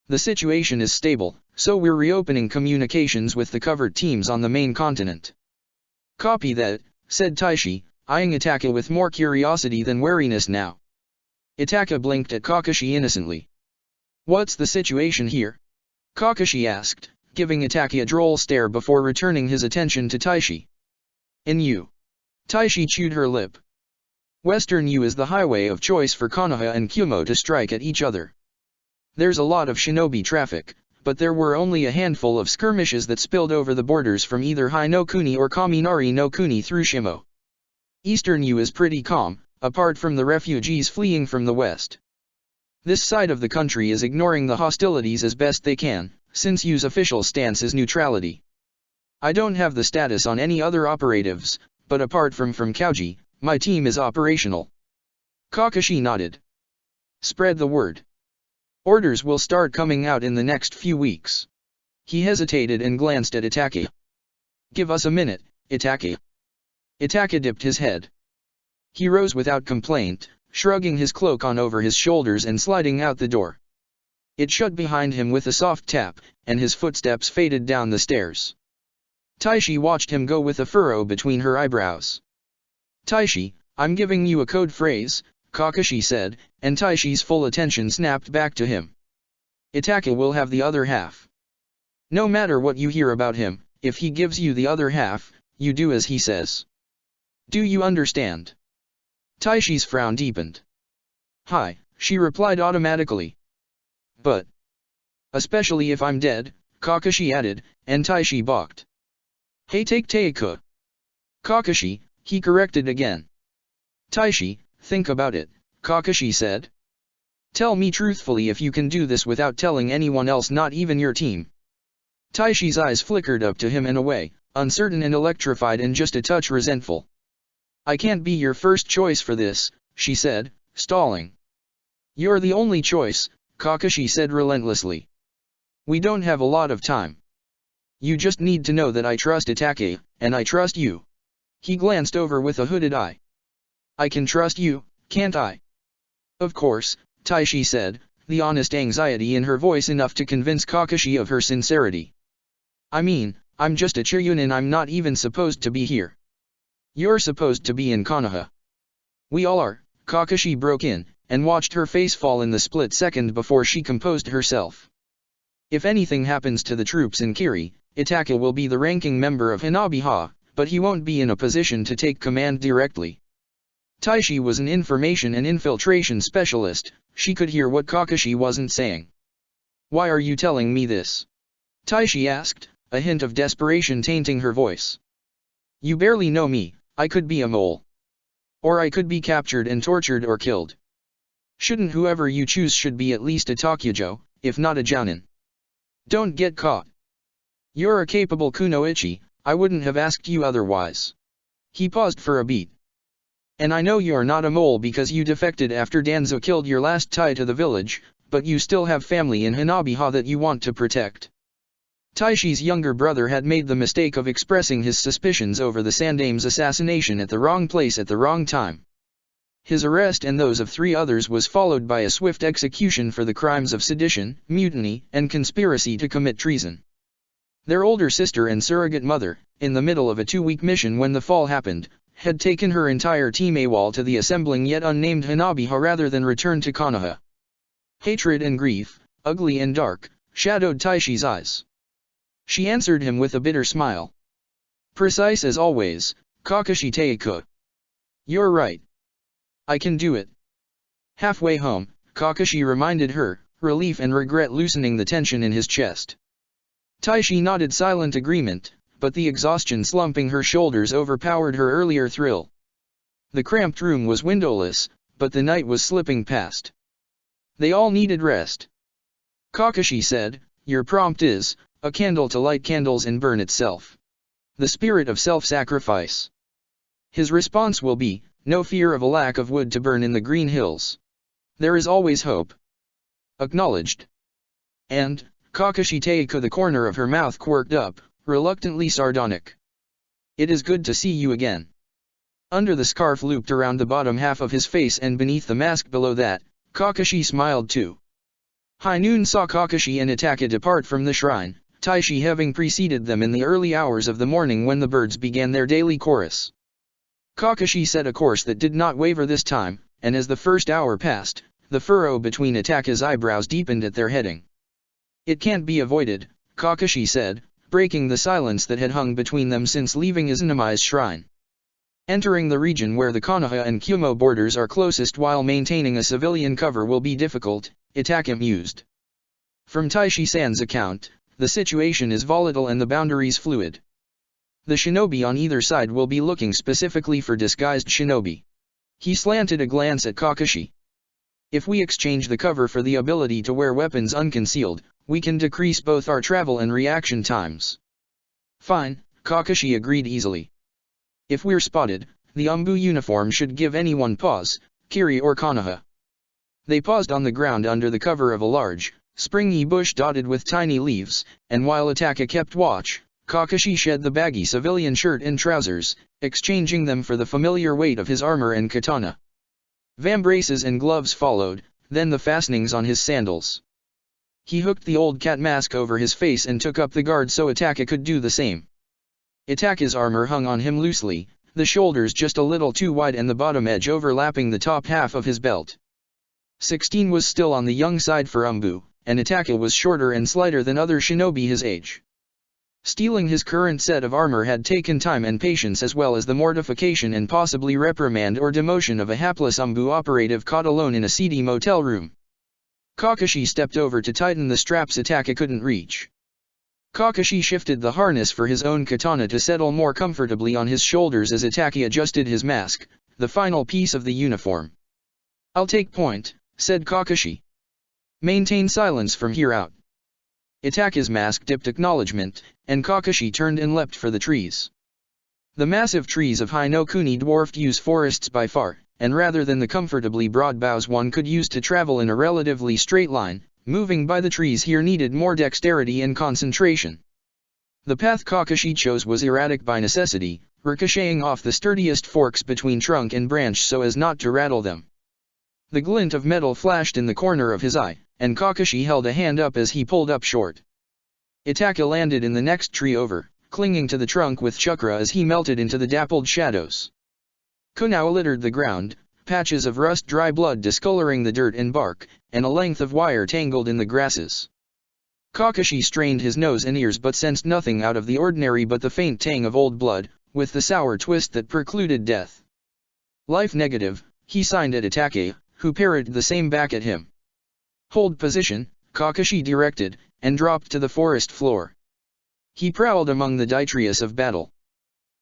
S1: The situation is stable, so we're reopening communications with the covered teams on the main continent. Copy that, said Taishi, eyeing Itaka with more curiosity than wariness now. Itaka blinked at Kakashi innocently. What's the situation here? Kakashi asked, giving Itaka a droll stare before returning his attention to Taishi. In U. Taishi chewed her lip. Western U is the highway of choice for Konoha and Kumo to strike at each other. There's a lot of shinobi traffic, but there were only a handful of skirmishes that spilled over the borders from either Hai no Kuni or Kaminari no Kuni through Shimo. Eastern U is pretty calm, apart from the refugees fleeing from the west. This side of the country is ignoring the hostilities as best they can, since U's official stance is neutrality. I don't have the status on any other operatives, but apart from Kauji, my team is operational. Kakashi nodded. Spread the word. Orders will start coming out in the next few weeks. He hesitated and glanced at Itaka. Give us a minute, Itaka. Itaka dipped his head. He rose without complaint, shrugging his cloak on over his shoulders and sliding out the door. It shut behind him with a soft tap, and his footsteps faded down the stairs. Taishi watched him go with a furrow between her eyebrows. Taishi, I'm giving you a code phrase, Kakashi said, and Taishi's full attention snapped back to him. Itaka will have the other half. No matter what you hear about him, if he gives you the other half, you do as he says. Do you understand? Taishi's frown deepened. Hi, she replied automatically. But. Especially if I'm dead, Kakashi added, and Taishi balked. Hey, take Teika. Kakashi, he corrected again. Taishi, think about it, Kakashi said. Tell me truthfully if you can do this without telling anyone else, not even your team. Taishi's eyes flickered up to him and away, uncertain and electrified and just a touch resentful. I can't be your first choice for this, she said, stalling. You're the only choice, Kakashi said relentlessly. We don't have a lot of time. You just need to know that I trust Itaka, and I trust you. He glanced over with a hooded eye. I can trust you, can't I? Of course, Taishi said, the honest anxiety in her voice enough to convince Kakashi of her sincerity. I mean, I'm just a Chiryunin, I'm not even supposed to be here. You're supposed to be in Konoha. We all are, Kakashi broke in, and watched her face fall in the split second before she composed herself. If anything happens to the troops in Kiri, Itaka will be the ranking member of Hanabiha, but he won't be in a position to take command directly. Taishi was an information and infiltration specialist, she could hear what Kakashi wasn't saying. Why are you telling me this? Taishi asked, a hint of desperation tainting her voice. You barely know me, I could be a mole. Or I could be captured and tortured or killed. Shouldn't whoever you choose should be at least a Takujo, if not a Jounin? Don't get caught. You're a capable kunoichi, I wouldn't have asked you otherwise. He paused for a beat. And I know you're not a mole because you defected after Danzo killed your last tie to the village, but you still have family in Hanabiha that you want to protect. Taishi's younger brother had made the mistake of expressing his suspicions over the Sandame's assassination at the wrong place at the wrong time. His arrest and those of 3 others was followed by a swift execution for the crimes of sedition, mutiny, and conspiracy to commit treason. Their older sister and surrogate mother, in the middle of a 2-week mission when the fall happened, had taken her entire team AWOL to the assembling yet unnamed Hanabiha rather than return to Konoha. Hatred and grief, ugly and dark, shadowed Taishi's eyes. She answered him with a bitter smile. Precise as always, Kakashi Teiko. You're right. I can do it. Halfway home, Kakashi reminded her, relief and regret loosening the tension in his chest. Taishi nodded silent agreement, but the exhaustion slumping her shoulders overpowered her earlier thrill. The cramped room was windowless, but the night was slipping past. They all needed rest. Kakashi said, your prompt is, a candle to light candles and burn itself. The spirit of self-sacrifice. His response will be, no fear of a lack of wood to burn in the green hills. There is always hope. Acknowledged. And, Kakashi Teiko, the corner of her mouth quirked up, reluctantly sardonic. It is good to see you again. Under the scarf looped around the bottom half of his face and beneath the mask below that, Kakashi smiled too. High Noon saw Kakashi and Itaka depart from the shrine, Taishi having preceded them in the early hours of the morning when the birds began their daily chorus. Kakashi set a course that did not waver this time, and as the first hour passed, the furrow between Itaka's eyebrows deepened at their heading. It can't be avoided, Kakashi said, breaking the silence that had hung between them since leaving Izanami's shrine. Entering the region where the Konoha and Kumo borders are closest while maintaining a civilian cover will be difficult, Itaka mused. From Taishi-san's account, the situation is volatile and the boundaries fluid. The shinobi on either side will be looking specifically for disguised shinobi. He slanted a glance at Kakashi. If we exchange the cover for the ability to wear weapons unconcealed, we can decrease both our travel and reaction times. Fine, Kakashi agreed easily. If we're spotted, the Umbu uniform should give anyone pause, Kiri or Konoha. They paused on the ground under the cover of a large, springy bush dotted with tiny leaves, and while Itaka kept watch, Kakashi shed the baggy civilian shirt and trousers, exchanging them for the familiar weight of his armor and katana. Vambraces and gloves followed, then the fastenings on his sandals. He hooked the old cat mask over his face and took up the guard so Itaka could do the same. Itaka's armor hung on him loosely, the shoulders just a little too wide and the bottom edge overlapping the top half of his belt. 16 was still on the young side for Umbu, and Itaka was shorter and slighter than other shinobi his age. Stealing his current set of armor had taken time and patience as well as the mortification and possibly reprimand or demotion of a hapless Umbu operative caught alone in a seedy motel room. Kakashi stepped over to tighten the straps Itaka couldn't reach. Kakashi shifted the harness for his own katana to settle more comfortably on his shoulders as Itaka adjusted his mask, the final piece of the uniform. I'll take point, said Kakashi. Maintain silence from here out. Itaka's mask dipped acknowledgement, and Kakashi turned and leapt for the trees. The massive trees of Hinokuni dwarfed Yu's forests by far, and rather than the comfortably broad boughs one could use to travel in a relatively straight line, moving by the trees here needed more dexterity and concentration. The path Kakashi chose was erratic by necessity, ricocheting off the sturdiest forks between trunk and branch so as not to rattle them. The glint of metal flashed in the corner of his eye, and Kakashi held a hand up as he pulled up short. Itaka landed in the next tree over, clinging to the trunk with chakra as he melted into the dappled shadows. Kunao littered the ground, patches of rust-dry blood discoloring the dirt and bark, and a length of wire tangled in the grasses. Kakashi strained his nose and ears but sensed nothing out of the ordinary but the faint tang of old blood, with the sour twist that precluded death. Life negative, he signed at Itaka, who parried the same back at him. Hold position, Kakashi directed, and dropped to the forest floor. He prowled among the detritus of battle.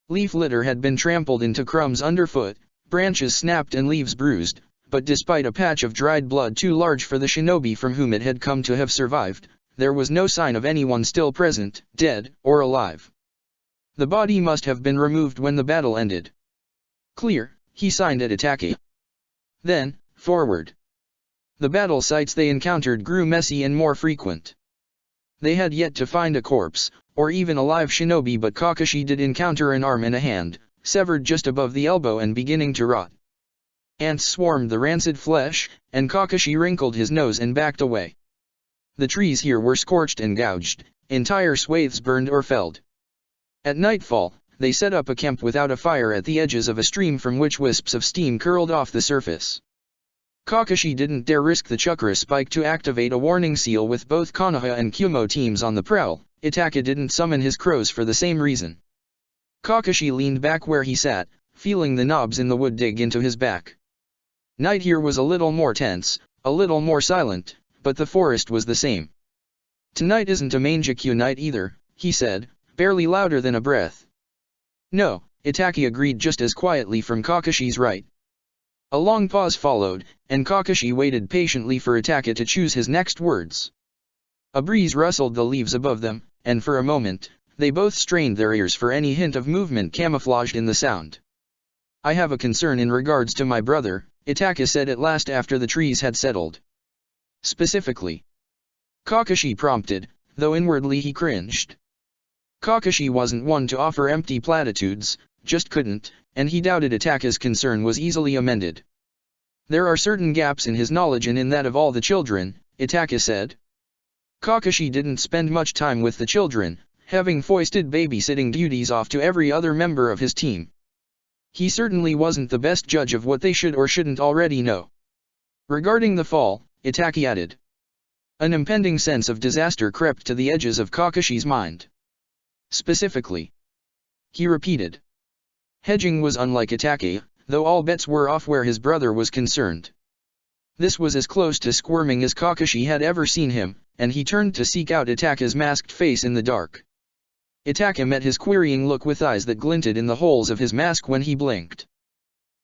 S1: Leaf litter had been trampled into crumbs underfoot, branches snapped and leaves bruised, but despite a patch of dried blood too large for the shinobi from whom it had come to have survived, there was no sign of anyone still present, dead or alive. The body must have been removed when the battle ended. Clear, he signed at Itachi. Then, forward. The battle sites they encountered grew messy and more frequent. They had yet to find a corpse, or even a live shinobi, but Kakashi did encounter an arm and a hand, severed just above the elbow and beginning to rot. Ants swarmed the rancid flesh, and Kakashi wrinkled his nose and backed away. The trees here were scorched and gouged, entire swathes burned or felled. At nightfall, they set up a camp without a fire at the edges of a stream from which wisps of steam curled off the surface. Kakashi didn't dare risk the chakra spike to activate a warning seal with both Konoha and Kyumo teams on the prowl. Itachi didn't summon his crows for the same reason. Kakashi leaned back where he sat, feeling the knobs in the wood dig into his back. Night here was a little more tense, a little more silent, but the forest was the same. Tonight isn't a Mangekyo night either, he said, barely louder than a breath. No, Itachi agreed just as quietly from Kakashi's right. A long pause followed, and Kakashi waited patiently for Itachi to choose his next words. A breeze rustled the leaves above them, and for a moment, they both strained their ears for any hint of movement camouflaged in the sound. I have a concern in regards to my brother, Itachi said at last after the trees had settled. Specifically. Kakashi prompted, though inwardly he cringed. Kakashi wasn't one to offer empty platitudes, just couldn't, and he doubted Itachi's concern was easily amended. There are certain gaps in his knowledge and in that of all the children, Itachi said. Kakashi didn't spend much time with the children, having foisted babysitting duties off to every other member of his team. He certainly wasn't the best judge of what they should or shouldn't already know. Regarding the fall, Itachi added. An impending sense of disaster crept to the edges of Kakashi's mind. Specifically. He repeated. Hedging was unlike Itachi, though all bets were off where his brother was concerned. This was as close to squirming as Kakashi had ever seen him, and he turned to seek out Itachi's masked face in the dark. Itachi met his querying look with eyes that glinted in the holes of his mask when he blinked.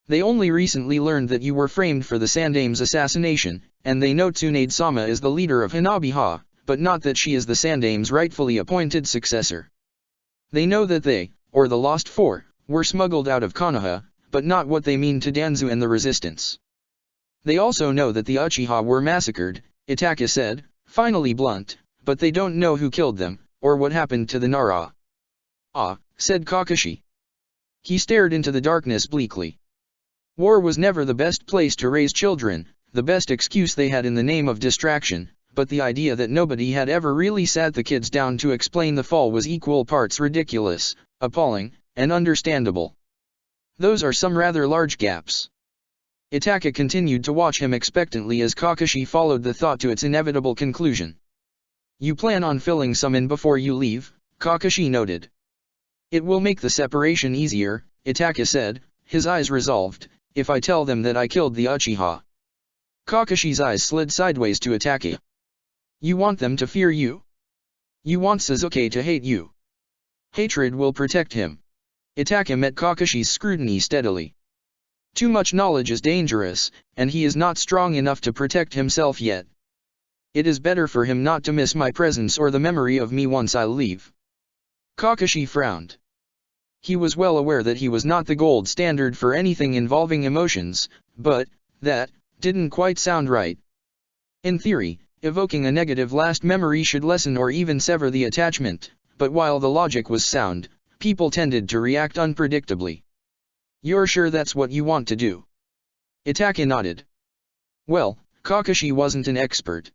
S1: They only recently learned that you were framed for the Sandame's assassination, and they know Tsunade-sama is the leader of Hanabi-ha, but not that she is the Sandame's rightfully appointed successor. They know that they, or the Lost Four, were smuggled out of Konoha, but not what they mean to Danzo and the resistance. They also know that the Uchiha were massacred, Itachi said, finally blunt, but they don't know who killed them, or what happened to the Nara. Ah, said Kakashi. He stared into the darkness bleakly. War was never the best place to raise children, the best excuse they had in the name of distraction, but the idea that nobody had ever really sat the kids down to explain the fall was equal parts ridiculous, appalling, and understandable. Those are some rather large gaps. Itachi continued to watch him expectantly as Kakashi followed the thought to its inevitable conclusion. You plan on filling some in before you leave, Kakashi noted. It will make the separation easier, Itachi said, his eyes resolved, if I tell them that I killed the Uchiha. Kakashi's eyes slid sideways to Itachi. You want them to fear you? You want Sasuke to hate you? Hatred will protect him. Itachi met Kakashi's scrutiny steadily. Too much knowledge is dangerous, and he is not strong enough to protect himself yet. It is better for him not to miss my presence or the memory of me once I leave. Kakashi frowned. He was well aware that he was not the gold standard for anything involving emotions, but that didn't quite sound right. In theory, evoking a negative last memory should lessen or even sever the attachment, but while the logic was sound, people tended to react unpredictably. You're sure that's what you want to do? Itachi nodded. Well, Kakashi wasn't an expert.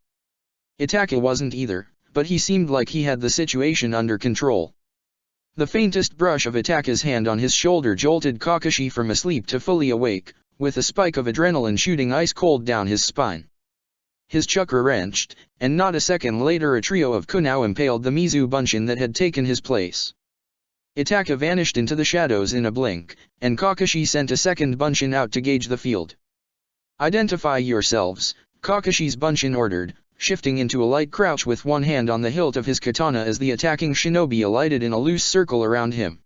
S1: Itachi wasn't either, but he seemed like he had the situation under control. The faintest brush of Itachi's hand on his shoulder jolted Kakashi from asleep to fully awake, with a spike of adrenaline shooting ice-cold down his spine. His chakra wrenched, and not a second later a trio of Kunao impaled the Mizu Bunshin that had taken his place. Itachi vanished into the shadows in a blink, and Kakashi sent a second Bunshin out to gauge the field. Identify yourselves, Kakashi's Bunshin ordered, shifting into a light crouch with one hand on the hilt of his katana as the attacking shinobi alighted in a loose circle around him.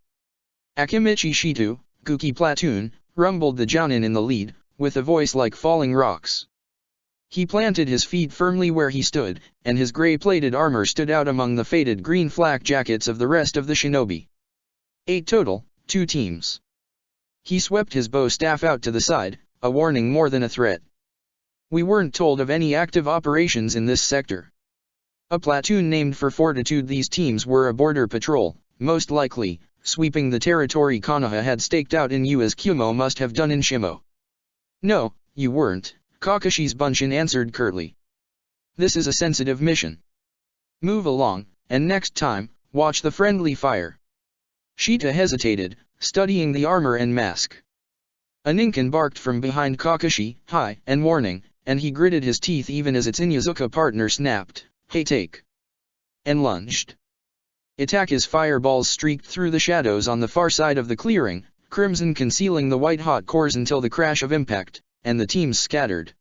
S1: Akimichi Shitu, Kuki Platoon, rumbled the Jounin in the lead, with a voice like falling rocks. He planted his feet firmly where he stood, and his gray-plated armor stood out among the faded green flak jackets of the rest of the shinobi. 8 total, 2 teams. He swept his bow staff out to the side, a warning more than a threat. We weren't told of any active operations in this sector. A platoon named for fortitude. These teams were a border patrol, most likely, sweeping the territory Konoha had staked out in Yu as Kumo must have done in Shimo. No, you weren't, Kakashi's Bunshin answered curtly. This is a sensitive mission. Move along, and next time, watch the friendly fire. Shita hesitated, studying the armor and mask. A Ninken barked from behind Kakashi, "Hi," and warning, and he gritted his teeth even as its Inyazuka partner snapped, "Hey, take!" and lunged. Itaka's fireballs streaked through the shadows on the far side of the clearing, crimson concealing the white-hot cores until the crash of impact, and the teams scattered.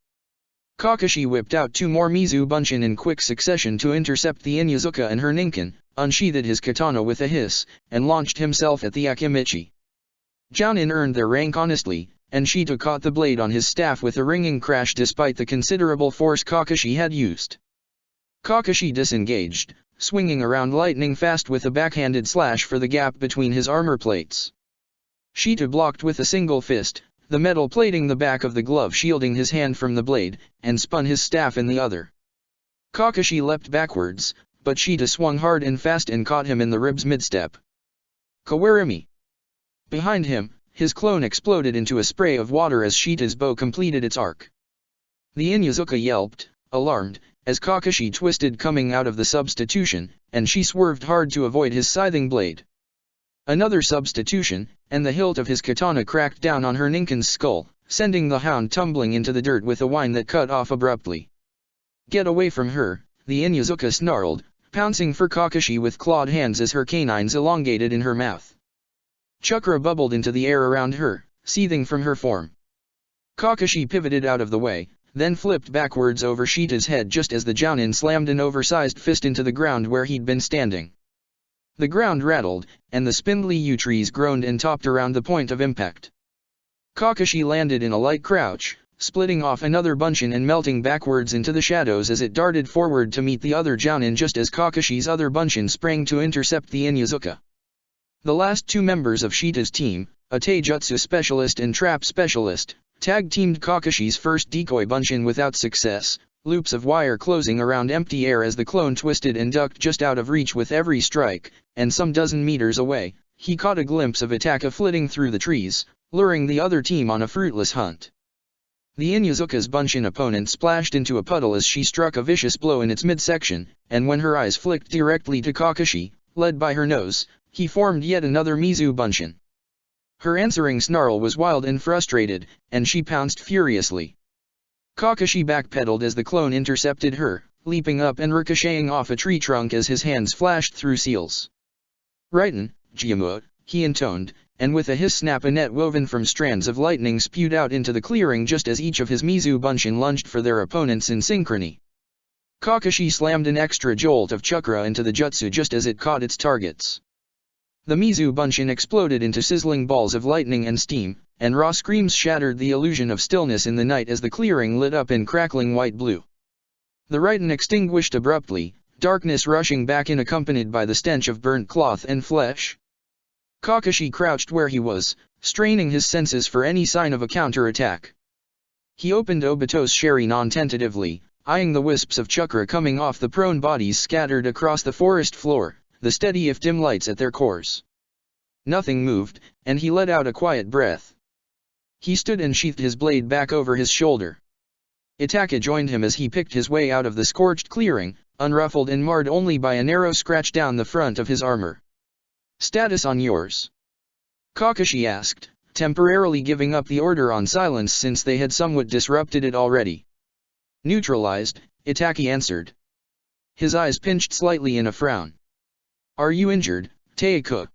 S1: Kakashi whipped out 2 more Mizu Bunshin in quick succession to intercept the Inyazuka and her Ninken, unsheathed his katana with a hiss, and launched himself at the Akimichi. Jounin earned their rank honestly, and Shita caught the blade on his staff with a ringing crash despite the considerable force Kakashi had used. Kakashi disengaged, swinging around lightning fast with a backhanded slash for the gap between his armor plates. Shita blocked with a single fist, the metal plating the back of the glove shielding his hand from the blade, and spun his staff in the other. Kakashi leapt backwards, but Shita swung hard and fast and caught him in the ribs mid-step. Kawarimi! Behind him, his clone exploded into a spray of water as Shita's bow completed its arc. The Inyazuka yelped, alarmed, as Kakashi twisted coming out of the substitution, and she swerved hard to avoid his scything blade. Another substitution, and the hilt of his katana cracked down on her Ninken's skull, sending the hound tumbling into the dirt with a whine that cut off abruptly. Get away from her, the Inyazuka snarled, pouncing for Kakashi with clawed hands as her canines elongated in her mouth. Chakra bubbled into the air around her, seething from her form. Kakashi pivoted out of the way, then flipped backwards over Shita's head just as the Jounin slammed an oversized fist into the ground where he'd been standing. The ground rattled, and the spindly yew trees groaned and topped around the point of impact. Kakashi landed in a light crouch, splitting off another Bunshin and melting backwards into the shadows as it darted forward to meet the other Jounin just as Kakashi's other Bunshin sprang to intercept the Inyazuka. The last 2 members of Shita's team, a Taijutsu specialist and trap specialist, tag-teamed Kakashi's first decoy Bunshin without success, loops of wire closing around empty air as the clone twisted and ducked just out of reach with every strike, and some dozen meters away, he caught a glimpse of Itaka flitting through the trees, luring the other team on a fruitless hunt. The Inyazuka's Bunshin opponent splashed into a puddle as she struck a vicious blow in its midsection, and when her eyes flicked directly to Kakashi, led by her nose, he formed yet another Mizu Bunshin. Her answering snarl was wild and frustrated, and she pounced furiously. Kakashi backpedaled as the clone intercepted her, leaping up and ricocheting off a tree trunk as his hands flashed through seals. "Righten, Jiamu," he intoned, and with a hiss snap a net woven from strands of lightning spewed out into the clearing just as each of his Mizu Bunshin lunged for their opponents in synchrony. Kakashi slammed an extra jolt of chakra into the jutsu just as it caught its targets. The Mizu Bunshin exploded into sizzling balls of lightning and steam, and raw screams shattered the illusion of stillness in the night as the clearing lit up in crackling white-blue. The Raiden extinguished abruptly, darkness rushing back in accompanied by the stench of burnt cloth and flesh. Kakashi crouched where he was, straining his senses for any sign of a counter-attack. He opened Obito's Sharingan tentatively, eyeing the wisps of chakra coming off the prone bodies scattered across the forest floor, the steady if dim lights at their cores. Nothing moved, and he let out a quiet breath. He stood and sheathed his blade back over his shoulder. Itaka joined him as he picked his way out of the scorched clearing, unruffled and marred only by a narrow scratch down the front of his armor. "Status on yours?" Kakashi asked, temporarily giving up the order on silence since they had somewhat disrupted it already. "Neutralized," Itaki answered. His eyes pinched slightly in a frown. "Are you injured, Teiku?"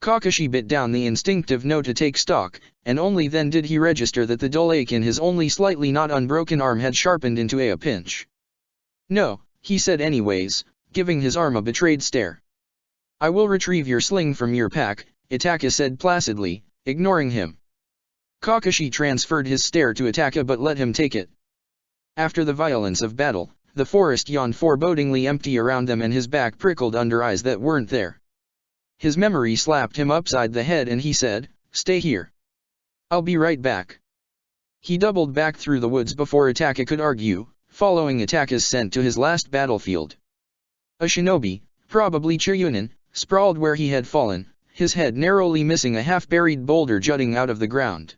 S1: Kakashi bit down the instinctive no to take stock, and only then did he register that the dull ache in his only slightly not unbroken arm had sharpened into a pinch. "No," he said anyways, giving his arm a betrayed stare. "I will retrieve your sling from your pack," Itaka said placidly, ignoring him. Kakashi transferred his stare to Itaka but let him take it. After the violence of battle, the forest yawned forebodingly empty around them and his back prickled under eyes that weren't there. His memory slapped him upside the head and he said, "Stay here. I'll be right back." He doubled back through the woods before Itaka could argue, following Itaka's scent to his last battlefield. A shinobi, probably Chiyunin, sprawled where he had fallen, his head narrowly missing a half-buried boulder jutting out of the ground.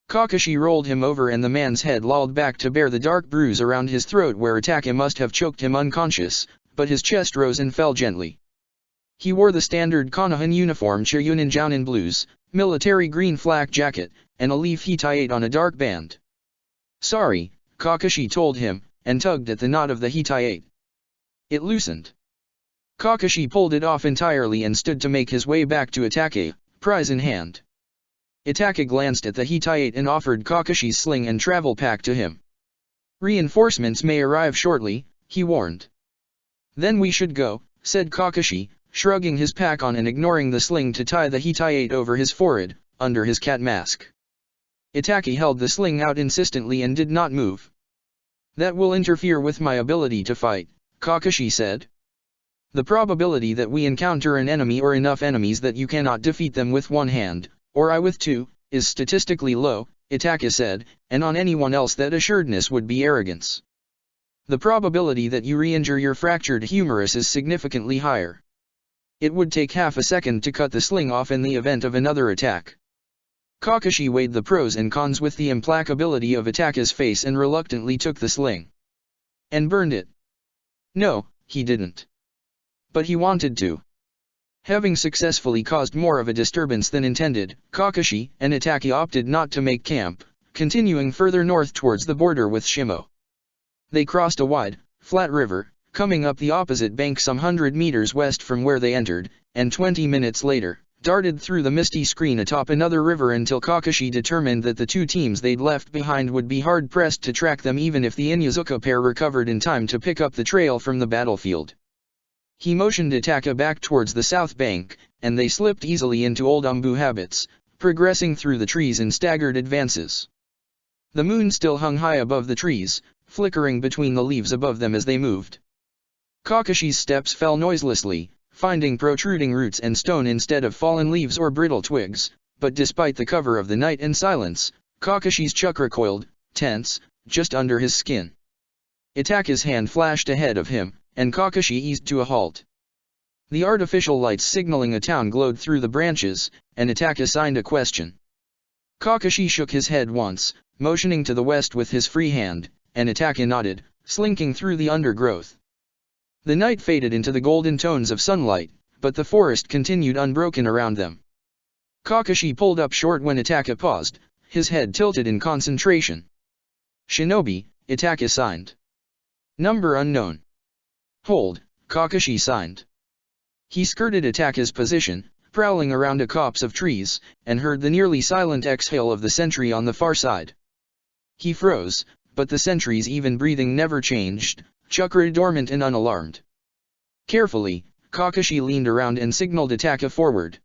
S1: Kakashi rolled him over and the man's head lolled back to bear the dark bruise around his throat where Itaka must have choked him unconscious, but his chest rose and fell gently. He wore the standard Konohan uniform Chiyunin Jounin blues, military green flak jacket, and a leaf he tied on a dark band. "Sorry," Kakashi told him, and tugged at the knot of the hitayate. It loosened. Kakashi pulled it off entirely and stood to make his way back to Itaka, prize in hand. Itaka glanced at the hitayate and offered Kakashi's sling and travel pack to him. "Reinforcements may arrive shortly," he warned. "Then we should go," said Kakashi, shrugging his pack on and ignoring the sling to tie the hitayate over his forehead, under his cat mask. Itaka held the sling out insistently and did not move. "That will interfere with my ability to fight," Kakashi said. "The probability that we encounter an enemy or enough enemies that you cannot defeat them with one hand, or I with two, is statistically low," Itaka said, "and on anyone else that assuredness would be arrogance. The probability that you re-injure your fractured humerus is significantly higher. It would take half a second to cut the sling off in the event of another attack." Kakashi weighed the pros and cons with the implacability of Itaka's face and reluctantly took the sling. "And burned it?" "No, he didn't. But he wanted to." Having successfully caused more of a disturbance than intended, Kakashi and Itaka opted not to make camp, continuing further north towards the border with Shimo. They crossed a wide, flat river, coming up the opposite bank some 100 meters west from where they entered, and 20 minutes later, darted through the misty screen atop another river until Kakashi determined that the two teams they'd left behind would be hard-pressed to track them even if the Inyazuka pair recovered in time to pick up the trail from the battlefield. He motioned Itaka back towards the south bank, and they slipped easily into old Umbu habits, progressing through the trees in staggered advances. The moon still hung high above the trees, flickering between the leaves above them as they moved. Kakashi's steps fell noiselessly, finding protruding roots and stone instead of fallen leaves or brittle twigs, but despite the cover of the night and silence, Kakashi's chakra coiled, tense, just under his skin. Itaka's hand flashed ahead of him, and Kakashi eased to a halt. The artificial lights signaling a town glowed through the branches, and Itaka signed a question. Kakashi shook his head once, motioning to the west with his free hand, and Itaka nodded, slinking through the undergrowth. The night faded into the golden tones of sunlight, but the forest continued unbroken around them. Kakashi pulled up short when Itaka paused, his head tilted in concentration. "Shinobi," Itaka signed. "Number unknown." "Hold," Kakashi signed. He skirted Itaka's position, prowling around a copse of trees, and heard the nearly silent exhale of the sentry on the far side. He froze, but the sentry's even breathing never changed, chakra dormant and unalarmed. Carefully, Kakashi leaned around and signaled Itaka forward.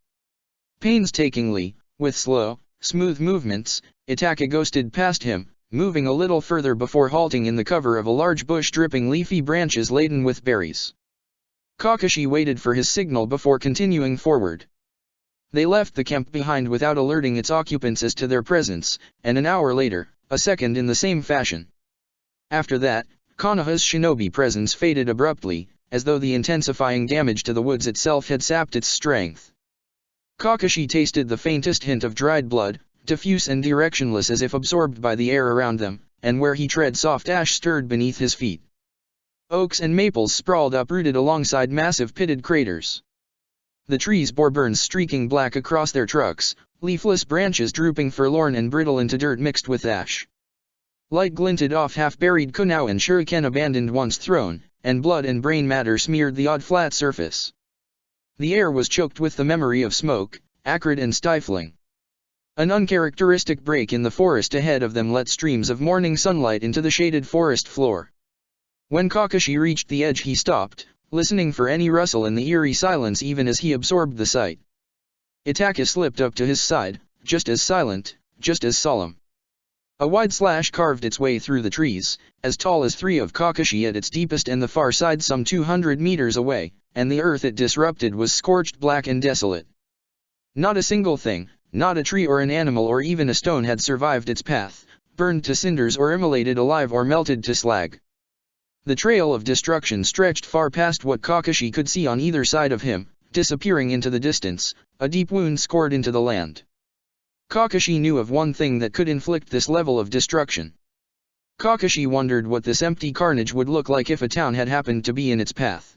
S1: Painstakingly, with slow, smooth movements, Itaka ghosted past him, moving a little further before halting in the cover of a large bush dripping leafy branches laden with berries. Kakashi waited for his signal before continuing forward. They left the camp behind without alerting its occupants as to their presence, and an hour later, a second in the same fashion. After that, Konoha's shinobi presence faded abruptly, as though the intensifying damage to the woods itself had sapped its strength. Kakashi tasted the faintest hint of dried blood, diffuse and directionless as if absorbed by the air around them, and where he tread soft ash stirred beneath his feet. Oaks and maples sprawled uprooted alongside massive pitted craters. The trees bore burns streaking black across their trunks, leafless branches drooping forlorn and brittle into dirt mixed with ash. Light glinted off half-buried kunao and shuriken abandoned once thrown, and blood and brain matter smeared the odd flat surface. The air was choked with the memory of smoke, acrid and stifling. An uncharacteristic break in the forest ahead of them let streams of morning sunlight into the shaded forest floor. When Kakashi reached the edge he stopped, listening for any rustle in the eerie silence even as he absorbed the sight. Itaka slipped up to his side, just as silent, just as solemn. A wide slash carved its way through the trees, as tall as 3 of Kakashi at its deepest and the far side some 200 meters away, and the earth it disrupted was scorched black and desolate. Not a single thing, not a tree or an animal or even a stone had survived its path, burned to cinders or immolated alive or melted to slag. The trail of destruction stretched far past what Kakashi could see on either side of him, disappearing into the distance, a deep wound scored into the land. Kakashi knew of one thing that could inflict this level of destruction. Kakashi wondered what this empty carnage would look like if a town had happened to be in its path.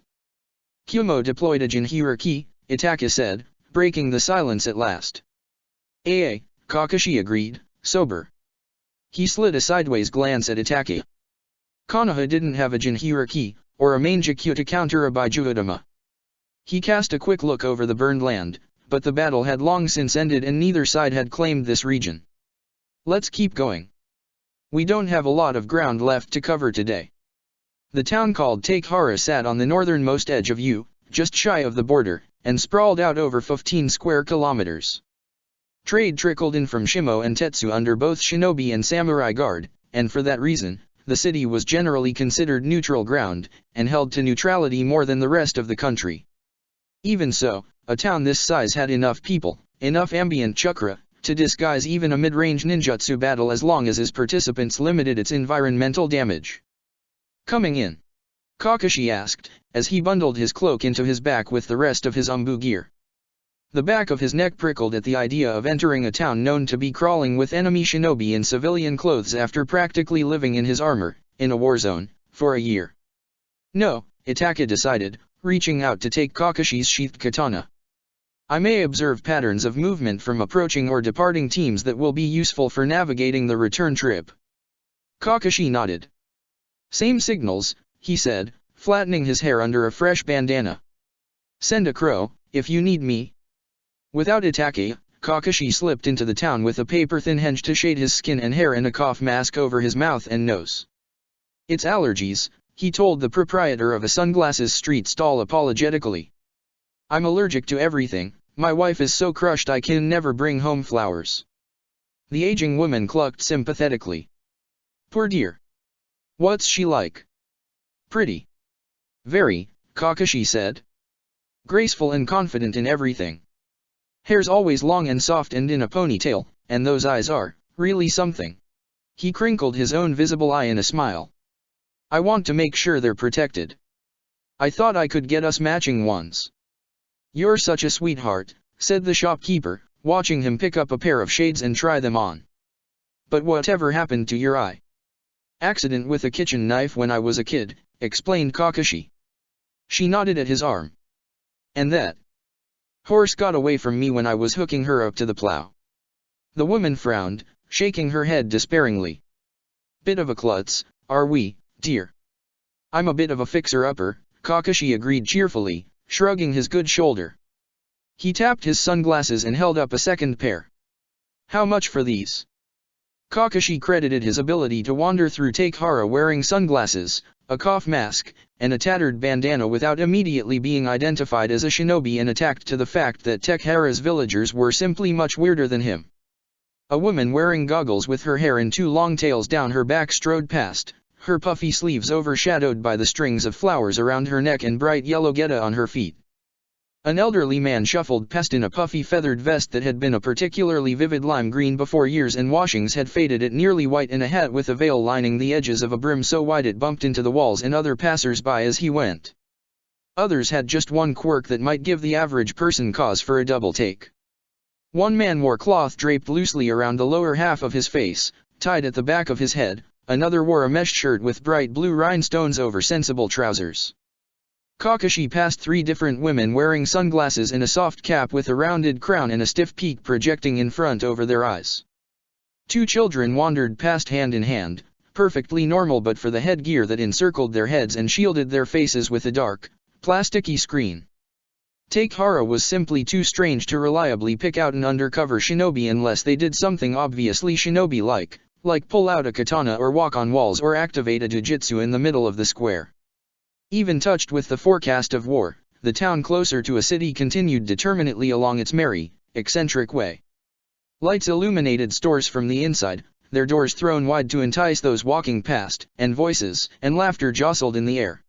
S1: Kyumo deployed a Jinhira-ki, Itaka said, breaking the silence at last. Kakashi agreed, sober. He slid a sideways glance at Itaka. Konoha didn't have a Jinhira-ki, or a Mangekyo to counter a Baijuodama. He cast a quick look over the burned land, but the battle had long since ended and neither side had claimed this region. Let's keep going. We don't have a lot of ground left to cover today. The town called Takehara sat on the northernmost edge of Yu, just shy of the border, and sprawled out over 15 square kilometers. Trade trickled in from Shimo and Tetsu under both shinobi and samurai guard, and for that reason, the city was generally considered neutral ground, and held to neutrality more than the rest of the country. Even so, a town this size had enough people, enough ambient chakra, to disguise even a mid-range ninjutsu battle as long as its participants limited its environmental damage. Coming in? Kakashi asked, as he bundled his cloak into his back with the rest of his umbu gear. The back of his neck prickled at the idea of entering a town known to be crawling with enemy shinobi in civilian clothes after practically living in his armor, in a war zone, for a year. No, Itaka decided, reaching out to take Kakashi's sheathed katana. I may observe patterns of movement from approaching or departing teams that will be useful for navigating the return trip. Kakashi nodded. Same signals, he said, flattening his hair under a fresh bandana. Send a crow, if you need me. Without Itaka, Kakashi slipped into the town with a paper-thin henge to shade his skin and hair and a cough mask over his mouth and nose. It's allergies, he told the proprietor of a sunglasses street stall apologetically. I'm allergic to everything, my wife is so crushed I can never bring home flowers. The aging woman clucked sympathetically. Poor dear. What's she like? Pretty. Very, Kakashi said. Graceful and confident in everything. Hair's always long and soft and in a ponytail, and those eyes are, really something. He crinkled his own visible eye in a smile. I want to make sure they're protected. I thought I could get us matching ones. You're such a sweetheart, said the shopkeeper, watching him pick up a pair of shades and try them on. But whatever happened to your eye? Accident with a kitchen knife when I was a kid, explained Kakashi. She nodded at his arm. And that horse got away from me when I was hooking her up to the plow. The woman frowned, shaking her head despairingly. Bit of a klutz, are we, dear? I'm a bit of a fixer-upper, Kakashi agreed cheerfully, shrugging his good shoulder. He tapped his sunglasses and held up a second pair. How much for these? Kakashi credited his ability to wander through Takehara wearing sunglasses, a cough mask, and a tattered bandana without immediately being identified as a shinobi and attacked to the fact that Takehara's villagers were simply much weirder than him. A woman wearing goggles with her hair in 2 long tails down her back strode past, her puffy sleeves overshadowed by the strings of flowers around her neck and bright yellow geta on her feet. An elderly man shuffled past in a puffy feathered vest that had been a particularly vivid lime green before years and washings had faded it nearly white, and a hat with a veil lining the edges of a brim so wide it bumped into the walls and other passers-by as he went. Others had just one quirk that might give the average person cause for a double take. One man wore cloth draped loosely around the lower half of his face, tied at the back of his head, another wore a mesh shirt with bright blue rhinestones over sensible trousers. Kakashi passed 3 different women wearing sunglasses and a soft cap with a rounded crown and a stiff peak projecting in front over their eyes. 2 children wandered past hand in hand, perfectly normal but for the headgear that encircled their heads and shielded their faces with a dark, plasticky screen. Takehara was simply too strange to reliably pick out an undercover shinobi unless they did something obviously shinobi-like, like pull out a katana or walk on walls or activate a jujitsu in the middle of the square. Even touched with the forecast of war, the town closer to a city continued determinately along its merry, eccentric way. Lights illuminated stores from the inside, their doors thrown wide to entice those walking past, and voices and laughter jostled in the air.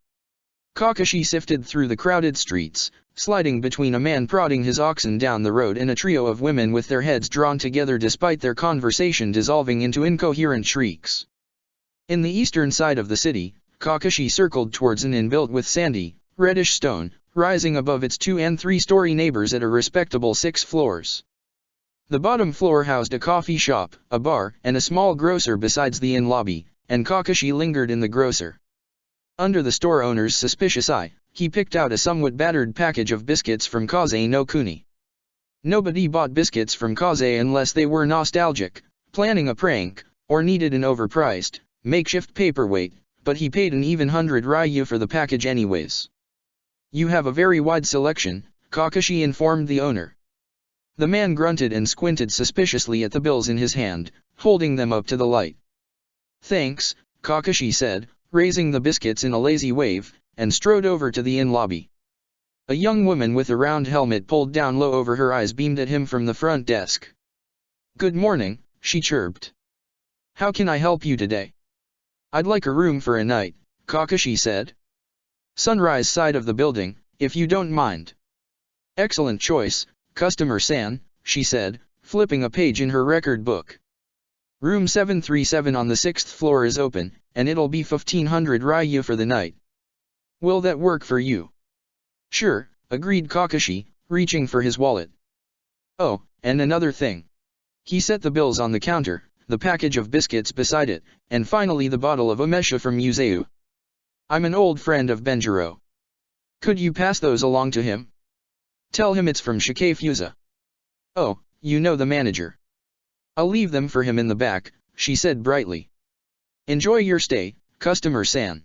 S1: Kakashi sifted through the crowded streets, sliding between a man prodding his oxen down the road and a trio of women with their heads drawn together despite their conversation dissolving into incoherent shrieks. In the eastern side of the city, Kakashi circled towards an inn built with sandy, reddish stone, rising above its 2- and 3-story neighbors at a respectable 6 floors. The bottom floor housed a coffee shop, a bar, and a small grocer besides the inn lobby, and Kakashi lingered in the grocer. Under the store owner's suspicious eye, he picked out a somewhat battered package of biscuits from Kaze no Kuni. Nobody bought biscuits from Kaze unless they were nostalgic, planning a prank, or needed an overpriced, makeshift paperweight, but he paid an even 100 ryu for the package anyways. "You have a very wide selection," Kakashi informed the owner. The man grunted and squinted suspiciously at the bills in his hand, holding them up to the light. "Thanks," Kakashi said, raising the biscuits in a lazy wave, and strode over to the inn lobby. A young woman with a round helmet pulled down low over her eyes beamed at him from the front desk. "Good morning," she chirped. "How can I help you today?" "I'd like a room for a night," Kakashi said. "Sunrise side of the building, if you don't mind." "Excellent choice, customer-san," she said, flipping a page in her record book. "Room 737 on the 6th floor is open, and it'll be 1500 ryu for the night. Will that work for you?" "Sure," agreed Kakashi, reaching for his wallet. "Oh, and another thing." He set the bills on the counter, the package of biscuits beside it, and finally the bottle of umesha from Yuzeu. "I'm an old friend of Benjiro. Could you pass those along to him? Tell him it's from Shikafusa." "Oh, you know the manager. I'll leave them for him in the back," she said brightly. "Enjoy your stay, customer-san."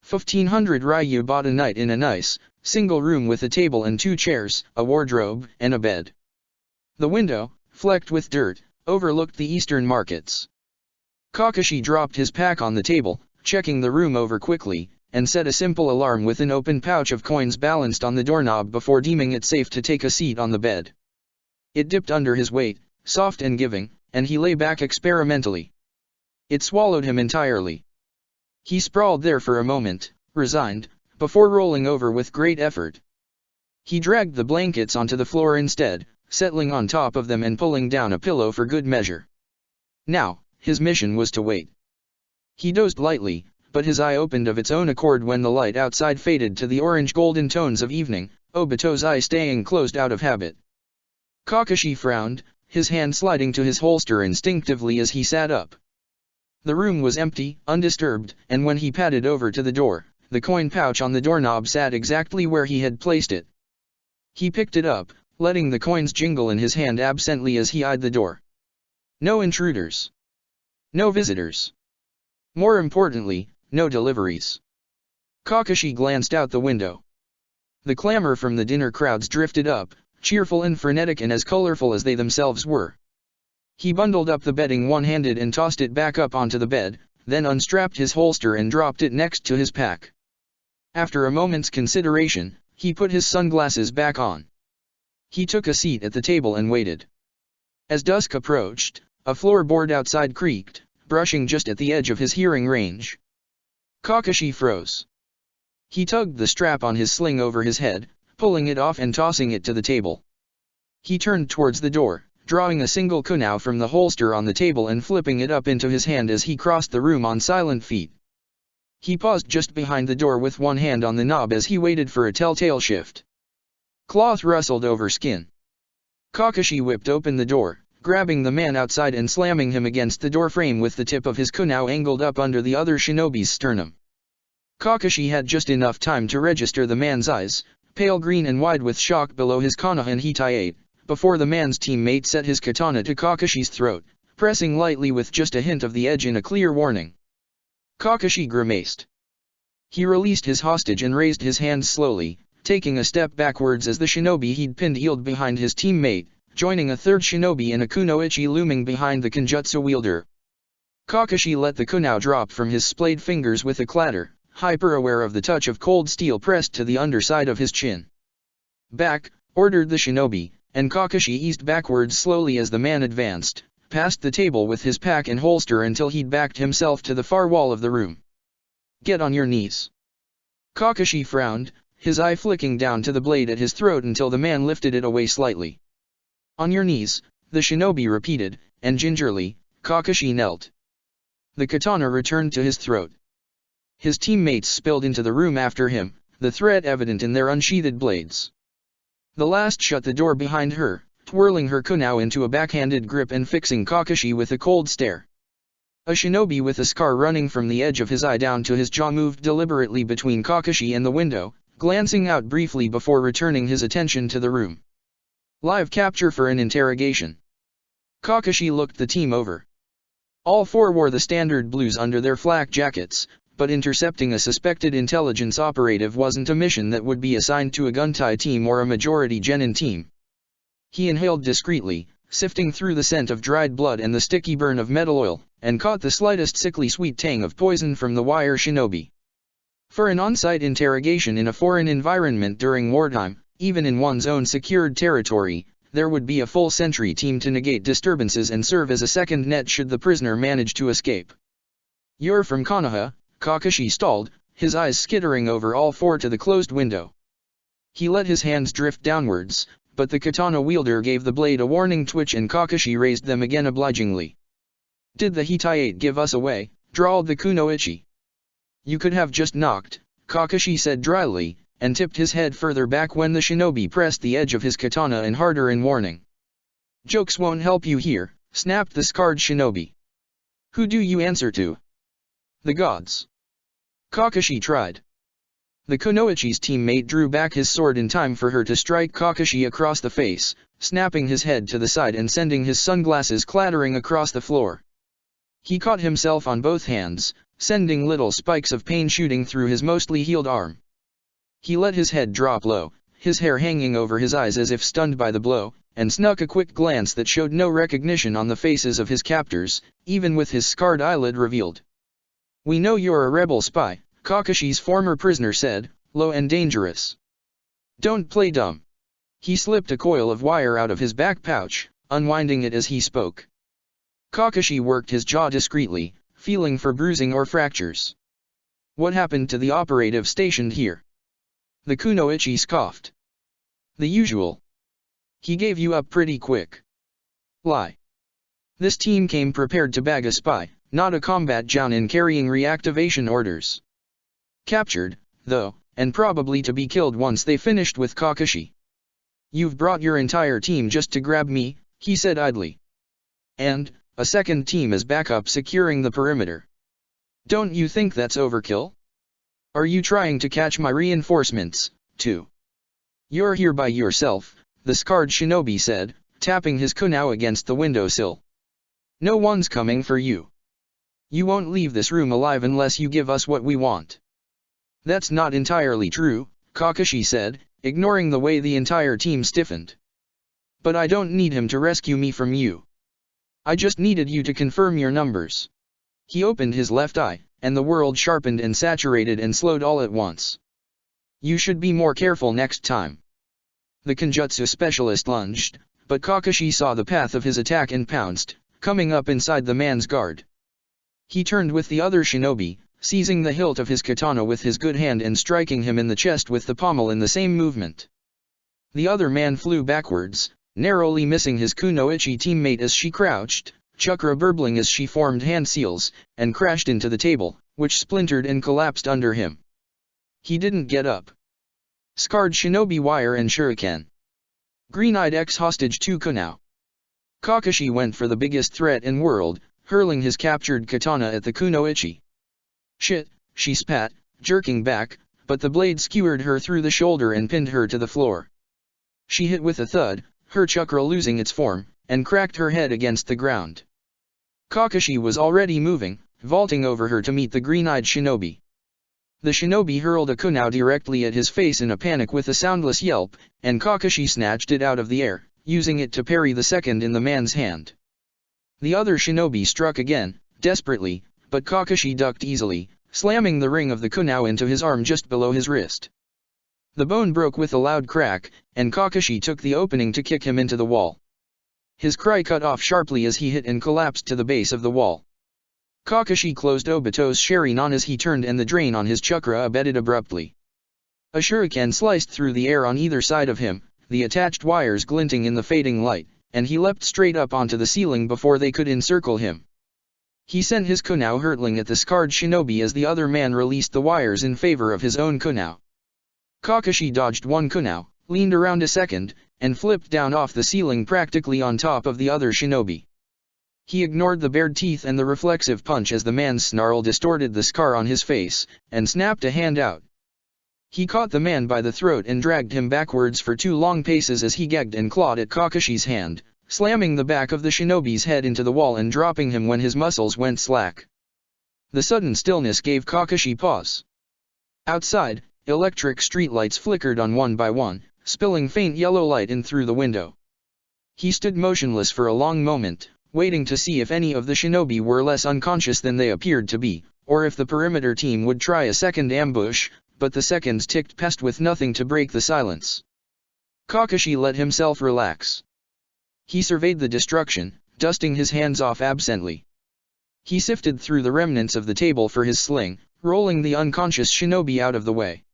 S1: 1500 ryu bought a night in a nice, single room with a table and 2 chairs, a wardrobe, and a bed. The window, flecked with dirt, overlooked the eastern markets. Kakashi dropped his pack on the table, checking the room over quickly, and set a simple alarm with an open pouch of coins balanced on the doorknob before deeming it safe to take a seat on the bed. It dipped under his weight, soft and giving, and he lay back experimentally. It swallowed him entirely. He sprawled there for a moment, resigned, before rolling over with great effort. He dragged the blankets onto the floor instead, settling on top of them and pulling down a pillow for good measure. Now, his mission was to wait. He dozed lightly, but his eye opened of its own accord when the light outside faded to the orange-golden tones of evening, Obito's eye staying closed out of habit. Kakashi frowned, his hand sliding to his holster instinctively as he sat up. The room was empty, undisturbed, and when he padded over to the door, the coin pouch on the doorknob sat exactly where he had placed it. He picked it up, letting the coins jingle in his hand absently as he eyed the door. No intruders. No visitors. More importantly, no deliveries. Kakashi glanced out the window. The clamor from the dinner crowds drifted up, cheerful and frenetic and as colorful as they themselves were. He bundled up the bedding one-handed and tossed it back up onto the bed, then unstrapped his holster and dropped it next to his pack. After a moment's consideration, he put his sunglasses back on. He took a seat at the table and waited. As dusk approached, a floorboard outside creaked, brushing just at the edge of his hearing range. Kakashi froze. He tugged the strap on his sling over his head, pulling it off and tossing it to the table. He turned towards the door, drawing a single kunai from the holster on the table and flipping it up into his hand as he crossed the room on silent feet. He paused just behind the door with one hand on the knob as he waited for a telltale shift. Cloth rustled over skin. Kakashi whipped open the door, grabbing the man outside and slamming him against the door frame with the tip of his kunai angled up under the other shinobi's sternum. Kakashi had just enough time to register the man's eyes, pale green and wide with shock below his kana and hitai, before the man's teammate set his katana to Kakashi's throat, pressing lightly with just a hint of the edge in a clear warning. Kakashi grimaced. He released his hostage and raised his hands slowly, taking a step backwards as the shinobi he'd pinned heeled behind his teammate, joining a third shinobi and a kunoichi looming behind the kenjutsu wielder. Kakashi let the kunai drop from his splayed fingers with a clatter, hyper-aware of the touch of cold steel pressed to the underside of his chin. "Back," ordered the shinobi, and Kakashi eased backwards slowly as the man advanced, past the table with his pack and holster until he'd backed himself to the far wall of the room. "Get on your knees." Kakashi frowned, his eye flicking down to the blade at his throat until the man lifted it away slightly. "On your knees," the shinobi repeated, and gingerly, Kakashi knelt. The katana returned to his throat. His teammates spilled into the room after him, the threat evident in their unsheathed blades. The last shut the door behind her, twirling her kunao into a backhanded grip and fixing Kakashi with a cold stare. A shinobi with a scar running from the edge of his eye down to his jaw moved deliberately between Kakashi and the window, glancing out briefly before returning his attention to the room. "Live capture for an interrogation." Kakashi looked the team over. All four wore the standard blues under their flak jackets, but intercepting a suspected intelligence operative wasn't a mission that would be assigned to a Guntai team or a majority genin team. He inhaled discreetly, sifting through the scent of dried blood and the sticky burn of metal oil, and caught the slightest sickly sweet tang of poison from the wire shinobi. For an on-site interrogation in a foreign environment during wartime, even in one's own secured territory, there would be a full sentry team to negate disturbances and serve as a second net should the prisoner manage to escape. "You're from Konoha," Kakashi stalled, his eyes skittering over all four to the closed window. He let his hands drift downwards, but the katana wielder gave the blade a warning twitch and Kakashi raised them again obligingly. "Did the Hittite give us away?" drawled the kunoichi. "You could have just knocked," Kakashi said dryly, and tipped his head further back when the shinobi pressed the edge of his katana and harder in warning. "Jokes won't help you here," snapped the scarred shinobi. "Who do you answer to?" "The gods." Kakashi tried. The kunoichi's teammate drew back his sword in time for her to strike Kakashi across the face, snapping his head to the side and sending his sunglasses clattering across the floor. He caught himself on both hands, sending little spikes of pain shooting through his mostly healed arm. He let his head drop low, his hair hanging over his eyes as if stunned by the blow, and snuck a quick glance that showed no recognition on the faces of his captors, even with his scarred eyelid revealed. "We know you're a rebel spy," Kakashi's former prisoner said, low and dangerous. "Don't play dumb." He slipped a coil of wire out of his back pouch, unwinding it as he spoke. Kakashi worked his jaw discreetly, feeling for bruising or fractures. "What happened to the operative stationed here?" The kunoichi scoffed. "The usual. He gave you up pretty quick." "Lie." "This team came prepared to bag a spy, not a combat jounin carrying reactivation orders. Captured, though, and probably to be killed once they finished with Kakashi." "You've brought your entire team just to grab me," he said idly. "And, a second team as backup securing the perimeter. Don't you think that's overkill? Are you trying to catch my reinforcements, too?" "You're here by yourself," the scarred shinobi said, tapping his kunao against the windowsill. "No one's coming for you. You won't leave this room alive unless you give us what we want." "That's not entirely true," Kakashi said, ignoring the way the entire team stiffened. "But I don't need him to rescue me from you. I just needed you to confirm your numbers." He opened his left eye, and the world sharpened and saturated and slowed all at once. "You should be more careful next time." The Kenjutsu specialist lunged, but Kakashi saw the path of his attack and pounced, coming up inside the man's guard. He turned with the other shinobi, seizing the hilt of his katana with his good hand and striking him in the chest with the pommel in the same movement. The other man flew backwards, narrowly missing his kunoichi teammate as she crouched, chakra burbling as she formed hand seals, and crashed into the table, which splintered and collapsed under him. He didn't get up. Scarred shinobi wire and shuriken. Green-eyed ex-hostage to Kunao. Kakashi went for the biggest threat in world, hurling his captured katana at the kunoichi. "Shit," she spat, jerking back, but the blade skewered her through the shoulder and pinned her to the floor. She hit with a thud, her chakra losing its form, and cracked her head against the ground. Kakashi was already moving, vaulting over her to meet the green-eyed shinobi. The shinobi hurled a kunao directly at his face in a panic with a soundless yelp, and Kakashi snatched it out of the air, using it to parry the second in the man's hand. The other shinobi struck again, desperately, but Kakashi ducked easily, slamming the ring of the kunao into his arm just below his wrist. The bone broke with a loud crack, and Kakashi took the opening to kick him into the wall. His cry cut off sharply as he hit and collapsed to the base of the wall. Kakashi closed Obito's Sharingan as he turned and the drain on his chakra abated abruptly. A shuriken sliced through the air on either side of him, the attached wires glinting in the fading light, and he leapt straight up onto the ceiling before they could encircle him. He sent his kunai hurtling at the scarred shinobi as the other man released the wires in favor of his own kunai. Kakashi dodged one kunai, leaned around a second, and flipped down off the ceiling practically on top of the other shinobi. He ignored the bared teeth and the reflexive punch as the man's snarl distorted the scar on his face, and snapped a hand out. He caught the man by the throat and dragged him backwards for 2 long paces as he gagged and clawed at Kakashi's hand, slamming the back of the shinobi's head into the wall and dropping him when his muscles went slack. The sudden stillness gave Kakashi pause. Outside, electric streetlights flickered on one by one, spilling faint yellow light in through the window. He stood motionless for a long moment, waiting to see if any of the shinobi were less unconscious than they appeared to be, or if the perimeter team would try a second ambush, but the seconds ticked past with nothing to break the silence. Kakashi let himself relax. He surveyed the destruction, dusting his hands off absently. He sifted through the remnants of the table for his sling, rolling the unconscious shinobi out of the way.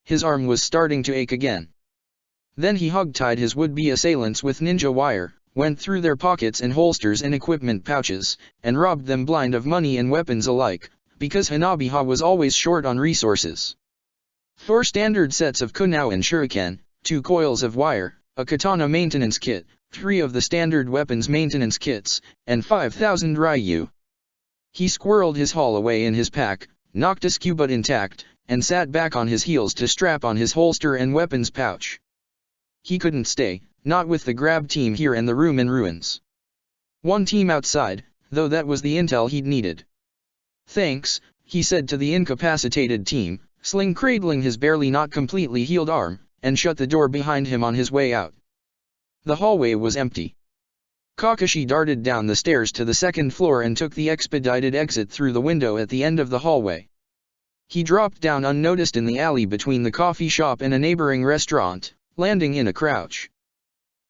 S1: His arm was starting to ache again. Then he hog-tied his would-be assailants with ninja wire, went through their pockets and holsters and equipment pouches, and robbed them blind of money and weapons alike, because Hanabiha was always short on resources. 4 standard sets of kunai and shuriken, 2 coils of wire, a katana maintenance kit, 3 of the standard weapons maintenance kits, and 5,000 ryu. He squirreled his haul away in his pack, knocked askew but intact, and sat back on his heels to strap on his holster and weapons pouch. He couldn't stay, not with the grab team here and the room in ruins. One team outside, though that was the intel he'd needed. "Thanks," he said to the incapacitated team, sling cradling his barely not completely healed arm, and shut the door behind him on his way out. The hallway was empty. Kakashi darted down the stairs to the 2nd floor and took the expedited exit through the window at the end of the hallway. He dropped down unnoticed in the alley between the coffee shop and a neighboring restaurant, landing in a crouch.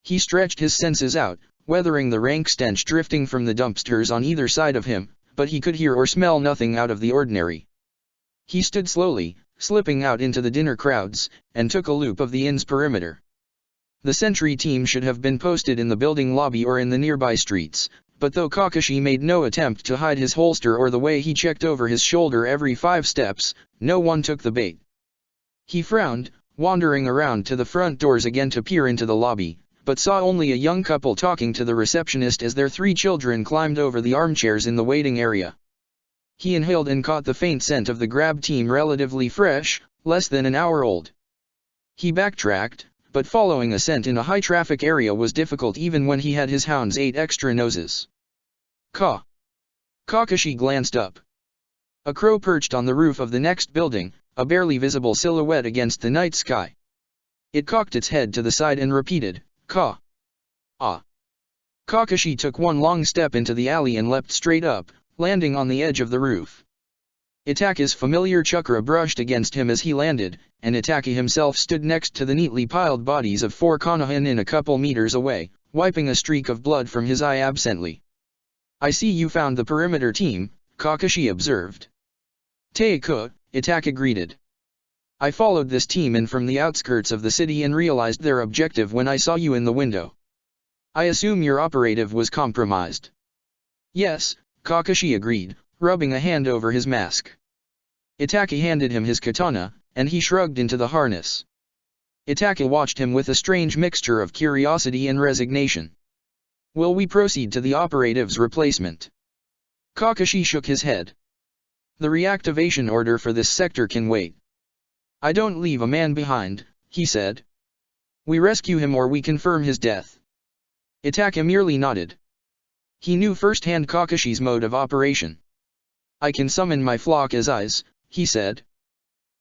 S1: He stretched his senses out, weathering the rank stench drifting from the dumpsters on either side of him, but he could hear or smell nothing out of the ordinary. He stood slowly, slipping out into the dinner crowds, and took a loop of the inn's perimeter. The sentry team should have been posted in the building lobby or in the nearby streets, but though Kakashi made no attempt to hide his holster or the way he checked over his shoulder every 5 steps, no one took the bait. He frowned, wandering around to the front doors again to peer into the lobby, but saw only a young couple talking to the receptionist as their 3 children climbed over the armchairs in the waiting area. He inhaled and caught the faint scent of the grab team, relatively fresh, less than an hour old. He backtracked, but following a scent in a high-traffic area was difficult even when he had his hound's 8 extra noses. Kakashi glanced up. A crow perched on the roof of the next building, a barely visible silhouette against the night sky. It cocked its head to the side and repeated, "Ka." "Ah." Kakashi took one long step into the alley and leapt straight up, landing on the edge of the roof. Itake's familiar chakra brushed against him as he landed, and Itake himself stood next to the neatly piled bodies of 4 Konohan a couple meters away, wiping a streak of blood from his eye absently. "I see you found the perimeter team," Kakashi observed. "Teiku," Itake greeted. "I followed this team in from the outskirts of the city and realized their objective when I saw you in the window. I assume your operative was compromised." "Yes," Kakashi agreed, rubbing a hand over his mask. Itake handed him his katana, and he shrugged into the harness. Itake watched him with a strange mixture of curiosity and resignation. "Will we proceed to the operative's replacement?" Kakashi shook his head. "The reactivation order for this sector can wait. I don't leave a man behind," he said. "We rescue him or we confirm his death." Itake merely nodded. He knew firsthand Kakashi's mode of operation. "I can summon my flock as eyes," he said.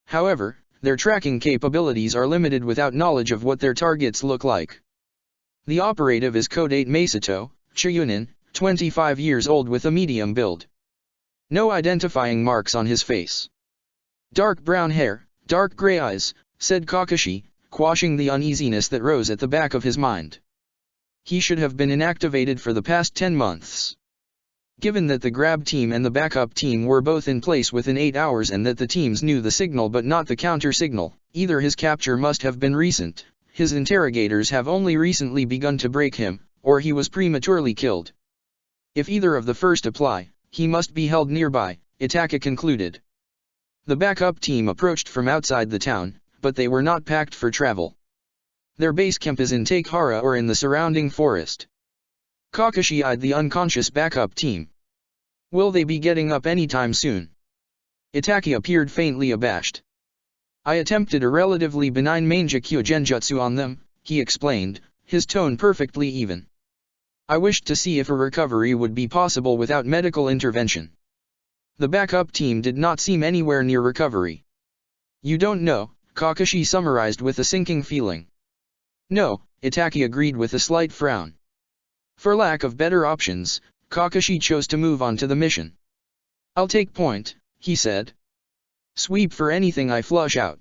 S1: "However, their tracking capabilities are limited without knowledge of what their targets look like. The operative is Code 8 Masato, Chiyunin, 25 years old with a medium build. No identifying marks on his face. Dark brown hair, dark gray eyes," said Kakashi, quashing the uneasiness that rose at the back of his mind. He should have been inactivated for the past 10 months. Given that the grab team and the backup team were both in place within 8 hours and that the teams knew the signal but not the counter signal, either his capture must have been recent, his interrogators have only recently begun to break him, or he was prematurely killed. If either of the first apply, he must be held nearby, Itaka concluded. The backup team approached from outside the town, but they were not packed for travel. Their base camp is in Takehara or in the surrounding forest. Kakashi eyed the unconscious backup team. Will they be getting up anytime soon? Itaki appeared faintly abashed. I attempted a relatively benign Mangekyo Genjutsu on them, he explained, his tone perfectly even. I wished to see if a recovery would be possible without medical intervention. The backup team did not seem anywhere near recovery. You don't know, Kakashi summarized with a sinking feeling. No, Itaki agreed with a slight frown. For lack of better options, Kakashi chose to move on to the mission. I'll take point, he said. Sweep for anything I flush out.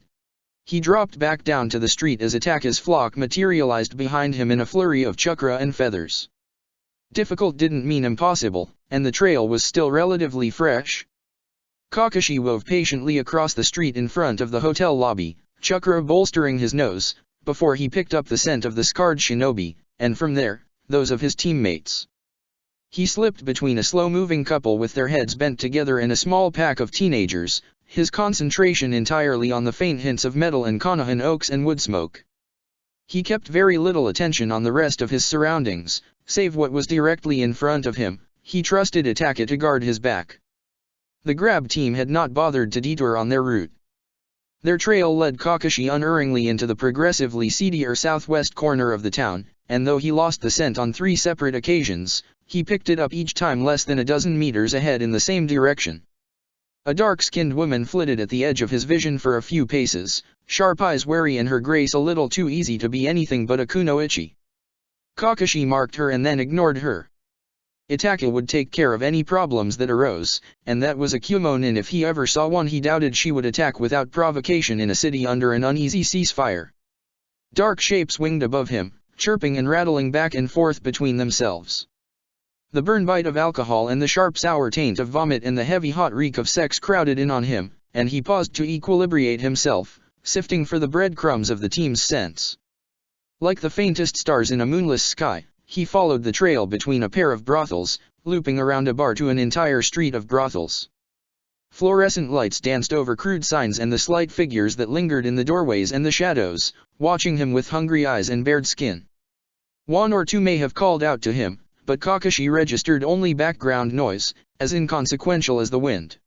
S1: He dropped back down to the street as Itaka's flock materialized behind him in a flurry of chakra and feathers. Difficult didn't mean impossible, and the trail was still relatively fresh. Kakashi wove patiently across the street in front of the hotel lobby, chakra bolstering his nose, before he picked up the scent of the scarred shinobi, and from there, those of his teammates. He slipped between a slow-moving couple with their heads bent together and a small pack of teenagers, his concentration entirely on the faint hints of metal and Konohan oaks and wood smoke. He kept very little attention on the rest of his surroundings, save what was directly in front of him. He trusted Itaka to guard his back. The grab team had not bothered to detour on their route. Their trail led Kakashi unerringly into the progressively seedier southwest corner of the town, and though he lost the scent on 3 separate occasions, he picked it up each time less than a dozen meters ahead in the same direction. A dark-skinned woman flitted at the edge of his vision for a few paces, sharp eyes wary and her grace a little too easy to be anything but a kunoichi. Kakashi marked her and then ignored her. Itaka would take care of any problems that arose, and that was a Kumonin. If he ever saw one, he doubted she would attack without provocation in a city under an uneasy ceasefire. Dark shapes winged above him, chirping and rattling back and forth between themselves. The burn bite of alcohol and the sharp sour taint of vomit and the heavy hot reek of sex crowded in on him, and he paused to equilibrate himself, sifting for the breadcrumbs of the team's scents. Like the faintest stars in a moonless sky, he followed the trail between a pair of brothels, looping around a bar to an entire street of brothels. Fluorescent lights danced over crude signs and the slight figures that lingered in the doorways and the shadows, watching him with hungry eyes and bared skin. One or two may have called out to him, but Kakashi registered only background noise, as inconsequential as the wind.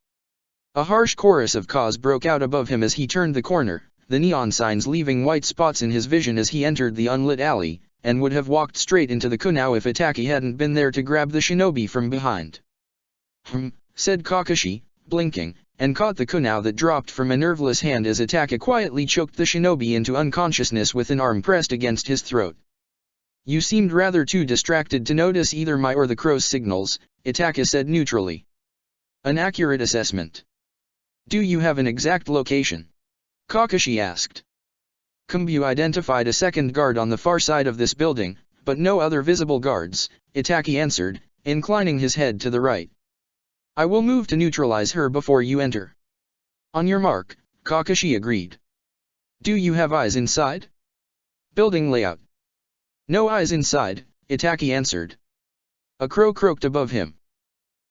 S1: A harsh chorus of caws broke out above him as he turned the corner, the neon signs leaving white spots in his vision as he entered the unlit alley, and would have walked straight into the kunao if Itaki hadn't been there to grab the shinobi from behind. Said Kakashi, blinking, and caught the kunao that dropped from a nerveless hand as Itaka quietly choked the shinobi into unconsciousness with an arm pressed against his throat. You seemed rather too distracted to notice either my or the crow's signals, Itaka said neutrally. An accurate assessment. Do you have an exact location? Kakashi asked. Kumbyu identified a second guard on the far side of this building, but no other visible guards, Itaki answered, inclining his head to the right. I will move to neutralize her before you enter. On your mark, Kakashi agreed. Do you have eyes inside? Building layout. No eyes inside, Itaki answered. A crow croaked above him.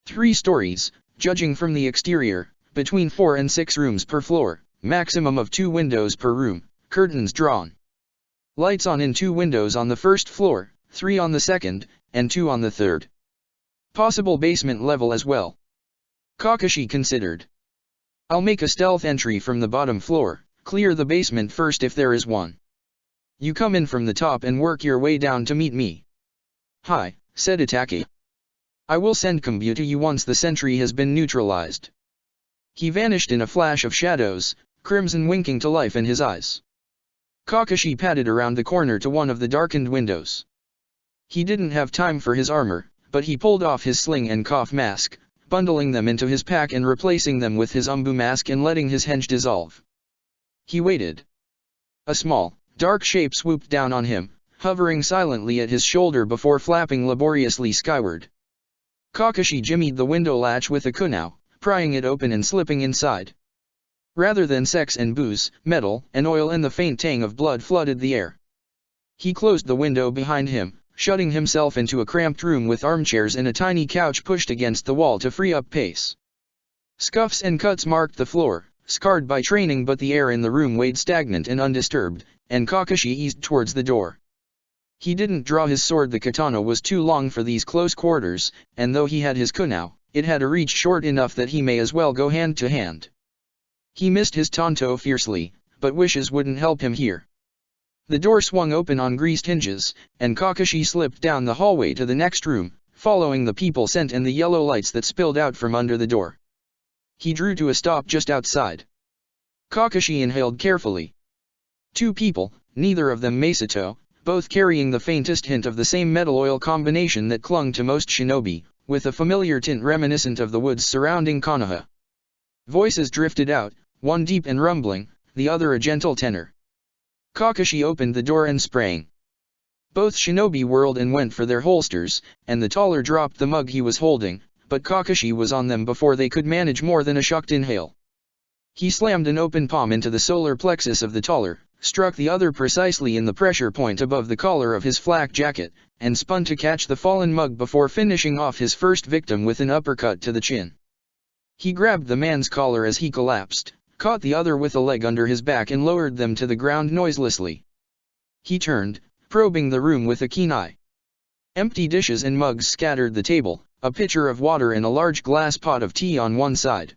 S1: 3 stories, judging from the exterior, between 4 and 6 rooms per floor, maximum of 2 windows per room, curtains drawn. Lights on in 2 windows on the first floor, 3 on the second, and 2 on the third. Possible basement level as well. Kakashi considered. I'll make a stealth entry from the bottom floor, clear the basement first if there is one. You come in from the top and work your way down to meet me. Hi, said Itaki. I will send Kumbyu to you once the sentry has been neutralized. He vanished in a flash of shadows, crimson winking to life in his eyes. Kakashi padded around the corner to one of the darkened windows. He didn't have time for his armor, but he pulled off his sling and cough mask, bundling them into his pack and replacing them with his umbu mask and letting his henge dissolve. He waited. A small, dark shape swooped down on him, hovering silently at his shoulder before flapping laboriously skyward. Kakashi jimmied the window latch with a kunai, prying it open and slipping inside. Rather than sex and booze, metal and oil and the faint tang of blood flooded the air. He closed the window behind him, shutting himself into a cramped room with armchairs and a tiny couch pushed against the wall to free up pace. Scuffs and cuts marked the floor, scarred by training, but the air in the room weighed stagnant and undisturbed, and Kakashi eased towards the door. He didn't draw his sword. The katana was too long for these close quarters, and though he had his kunai, it had a reach short enough that he may as well go hand to hand. He missed his tanto fiercely, but wishes wouldn't help him here. The door swung open on greased hinges, and Kakashi slipped down the hallway to the next room, following the people scent and the yellow lights that spilled out from under the door. He drew to a stop just outside. Kakashi inhaled carefully. Two people, neither of them Masato, both carrying the faintest hint of the same metal-oil combination that clung to most shinobi, with a familiar tint reminiscent of the woods surrounding Konoha. Voices drifted out, one deep and rumbling, the other a gentle tenor. Kakashi opened the door and sprang. Both shinobi whirled and went for their holsters, and the taller dropped the mug he was holding, but Kakashi was on them before they could manage more than a shocked inhale. He slammed an open palm into the solar plexus of the taller, struck the other precisely in the pressure point above the collar of his flak jacket, and spun to catch the fallen mug before finishing off his first victim with an uppercut to the chin. He grabbed the man's collar as he collapsed, caught the other with a leg under his back and lowered them to the ground noiselessly. He turned, probing the room with a keen eye. Empty dishes and mugs scattered the table, a pitcher of water and a large glass pot of tea on one side.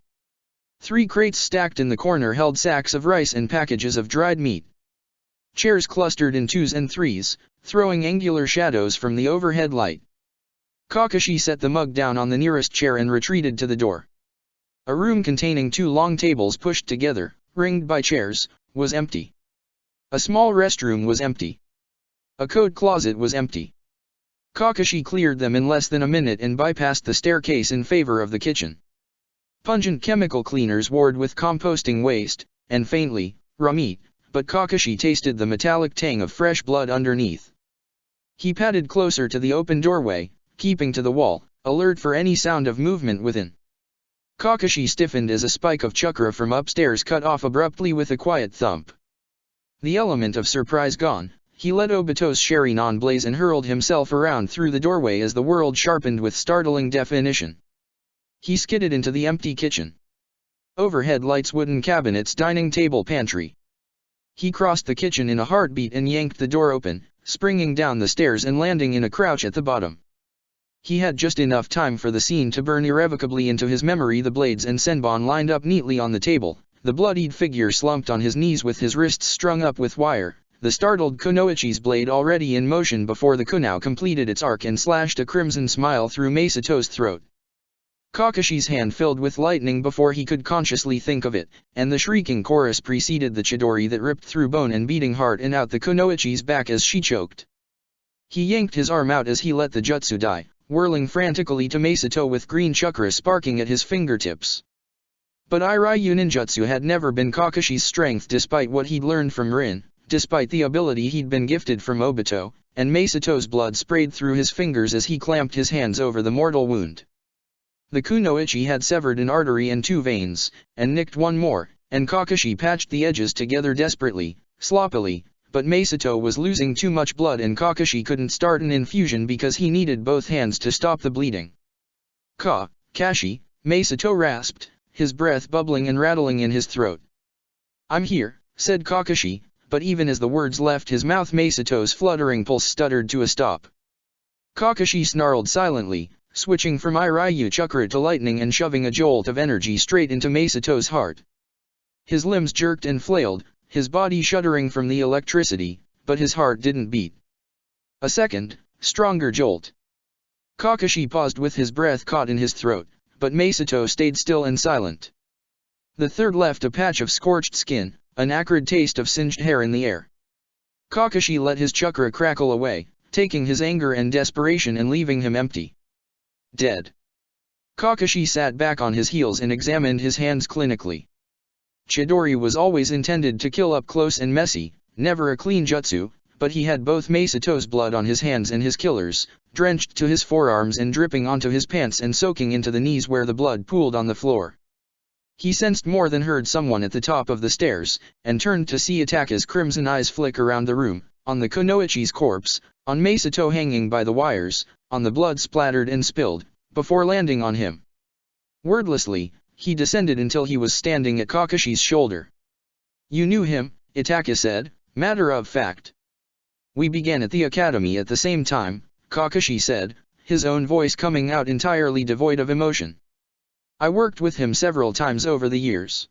S1: 3 crates stacked in the corner held sacks of rice and packages of dried meat. Chairs clustered in 2s and 3s, throwing angular shadows from the overhead light. Kakashi set the mug down on the nearest chair and retreated to the door. A room containing 2 long tables pushed together, ringed by chairs, was empty. A small restroom was empty. A coat closet was empty. Kakashi cleared them in less than a minute and bypassed the staircase in favor of the kitchen. Pungent chemical cleaners warred with composting waste, and faintly, raw meat, but Kakashi tasted the metallic tang of fresh blood underneath. He padded closer to the open doorway, keeping to the wall, alert for any sound of movement within. Kakashi stiffened as a spike of chakra from upstairs cut off abruptly with a quiet thump. The element of surprise gone, he let Obito's Sharingan blaze and hurled himself around through the doorway as the world sharpened with startling definition. He skidded into the empty kitchen. Overhead lights, wooden cabinets, dining table, pantry. He crossed the kitchen in a heartbeat and yanked the door open, springing down the stairs and landing in a crouch at the bottom. He had just enough time for the scene to burn irrevocably into his memory. The blades and senbon lined up neatly on the table, the bloodied figure slumped on his knees with his wrists strung up with wire, the startled kunoichi's blade already in motion before the kunai completed its arc and slashed a crimson smile through Masato's throat. Kakashi's hand filled with lightning before he could consciously think of it, and the shrieking chorus preceded the chidori that ripped through bone and beating heart and out the kunoichi's back as she choked. He yanked his arm out as he let the jutsu die, whirling frantically to Masato with green chakra sparking at his fingertips. But Iryu ninjutsu had never been Kakashi's strength despite what he'd learned from Rin, despite the ability he'd been gifted from Obito, and Masato's blood sprayed through his fingers as he clamped his hands over the mortal wound. The kunoichi had severed an artery and 2 veins, and nicked one more, and Kakashi patched the edges together desperately, sloppily, but Masato was losing too much blood and Kakashi couldn't start an infusion because he needed both hands to stop the bleeding. Kashi, Masato rasped, his breath bubbling and rattling in his throat. "I'm here," said Kakashi, but even as the words left his mouth Masato's fluttering pulse stuttered to a stop. Kakashi snarled silently, switching from Iryu chakra to lightning and shoving a jolt of energy straight into Masato's heart. His limbs jerked and flailed, his body shuddering from the electricity, but his heart didn't beat. A second, stronger jolt. Kakashi paused with his breath caught in his throat, but Masato stayed still and silent. The third left a patch of scorched skin, an acrid taste of singed hair in the air. Kakashi let his chakra crackle away, taking his anger and desperation and leaving him empty. Dead. Kakashi sat back on his heels and examined his hands clinically. Chidori was always intended to kill up close and messy, never a clean jutsu, but he had both Masato's blood on his hands and his killer's, drenched to his forearms and dripping onto his pants and soaking into the knees where the blood pooled on the floor. He sensed more than heard someone at the top of the stairs, and turned to see Itaka's crimson eyes flick around the room, on the Kunoichi's corpse, on Masato hanging by the wires, on the blood splattered and spilled, before landing on him. Wordlessly, he descended until he was standing at Kakashi's shoulder. "You knew him," Itaka said, matter of fact. "We began at the academy at the same time," Kakashi said, his own voice coming out entirely devoid of emotion. "I worked with him several times over the years."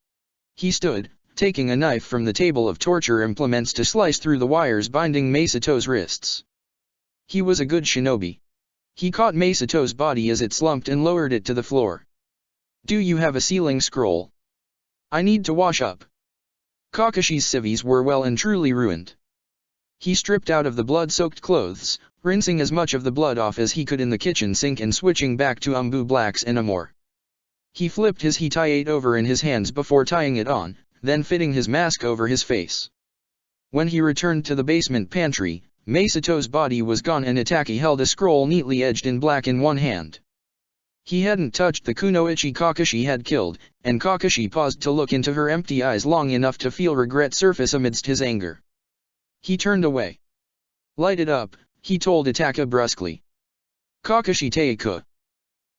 S1: He stood, taking a knife from the table of torture implements to slice through the wires binding Masato's wrists. He was a good shinobi. He caught Masato's body as it slumped and lowered it to the floor. "Do you have a sealing scroll? I need to wash up." Kakashi's civvies were well and truly ruined. He stripped out of the blood-soaked clothes, rinsing as much of the blood off as he could in the kitchen sink and switching back to Umbu Black's Enamor. He flipped his hitayate over in his hands before tying it on, then fitting his mask over his face. When he returned to the basement pantry, Masato's body was gone and Itaki held a scroll neatly edged in black in one hand. He hadn't touched the Kunoichi Kakashi had killed, and Kakashi paused to look into her empty eyes long enough to feel regret surface amidst his anger. He turned away. "Light it up," he told Itaka brusquely. "Kakashi Teiku."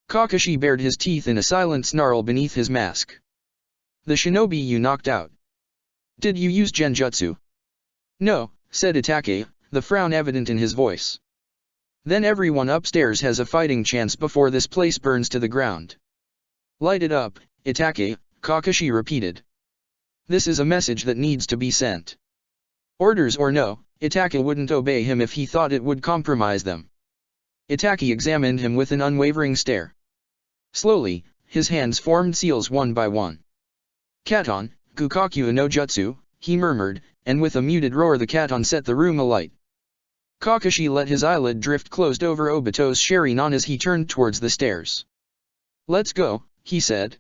S1: Kakashi bared his teeth in a silent snarl beneath his mask. "The shinobi you knocked out. Did you use genjutsu?" "No," said Itake, the frown evident in his voice. "Then everyone upstairs has a fighting chance before this place burns to the ground." "Light it up, Itake," Kakashi repeated. "This is a message that needs to be sent." Orders or no, Itake wouldn't obey him if he thought it would compromise them. Itake examined him with an unwavering stare. Slowly, his hands formed seals one by one. "Katon, Gukaku no Jutsu," he murmured, and with a muted roar the katon set the room alight. Kakashi let his eyelid drift closed over Obito's Sharingan as he turned towards the stairs. "Let's go," he said.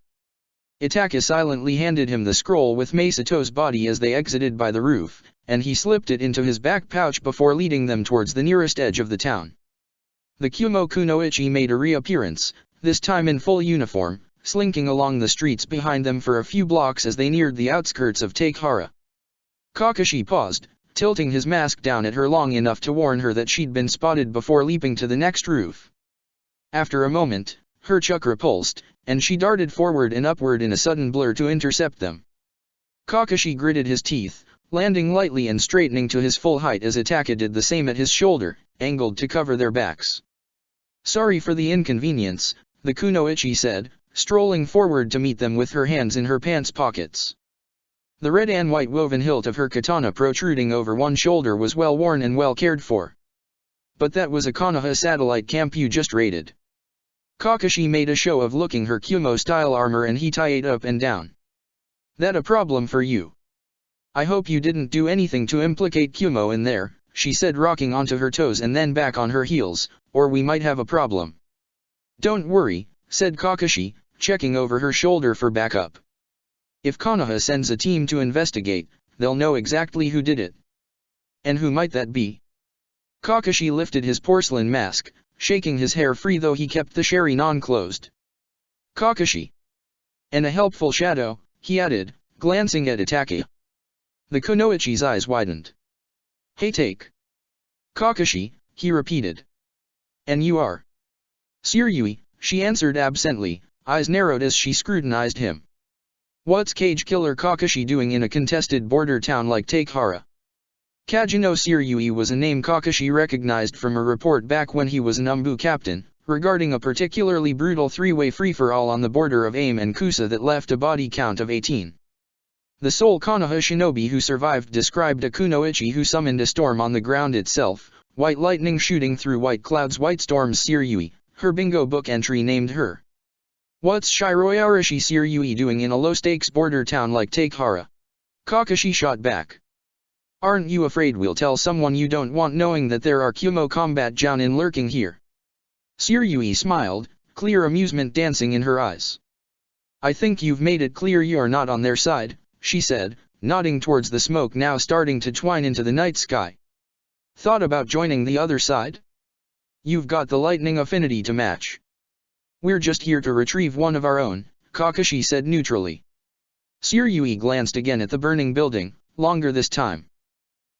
S1: Itaka silently handed him the scroll with Masato's body as they exited by the roof, and he slipped it into his back pouch before leading them towards the nearest edge of the town. The Kumo Kunoichi made a reappearance, this time in full uniform, slinking along the streets behind them for a few blocks as they neared the outskirts of Takehara. Kakashi paused, tilting his mask down at her long enough to warn her that she'd been spotted before leaping to the next roof. After a moment, her chakra pulsed, and she darted forward and upward in a sudden blur to intercept them. Kakashi gritted his teeth, landing lightly and straightening to his full height as Itaka did the same at his shoulder, angled to cover their backs. "Sorry for the inconvenience," the Kunoichi said, strolling forward to meet them with her hands in her pants pockets. The red and white woven hilt of her katana protruding over one shoulder was well worn and well cared for. "But that was a Konoha satellite camp you just raided." Kakashi made a show of looking her Kumo-style armor and hitayate up and down. "That a problem for you? I hope you didn't do anything to implicate Kumo in there," she said, rocking onto her toes and then back on her heels, "or we might have a problem." "Don't worry," said Kakashi, checking over her shoulder for backup. "If Konoha sends a team to investigate, they'll know exactly who did it." "And who might that be?" Kakashi lifted his porcelain mask, shaking his hair free though he kept the Sharingan closed. "Kakashi. And a helpful shadow," he added, glancing at Itake. The Kunoichi's eyes widened. "Hey take. Kakashi," he repeated. "And you are?" "Tsurui," she answered absently, eyes narrowed as she scrutinized him. "What's Cage Killer Kakashi doing in a contested border town like Takehara?" Kajino Tsurui was a name Kakashi recognized from a report back when he was an Umbu captain, regarding a particularly brutal three-way free-for-all on the border of Aim and Kusa that left a body count of 18. The sole Konoha shinobi who survived described a Kunoichi who summoned a storm on the ground itself, white lightning shooting through white clouds, white storms. Tsurui, her bingo book entry named her. "What's Shiroyarashi Tsurui doing in a low-stakes border town like Takehara?" Kakashi shot back. "Aren't you afraid we'll tell someone you don't want knowing that there are Kumo combat jounin lurking here?" Tsurui smiled, clear amusement dancing in her eyes. "I think you've made it clear you're not on their side," she said, nodding towards the smoke now starting to twine into the night sky. Thought about joining the other side? You've got the lightning affinity to match. We're just here to retrieve one of our own, Kakashi said neutrally. Tsurui glanced again at the burning building, longer this time.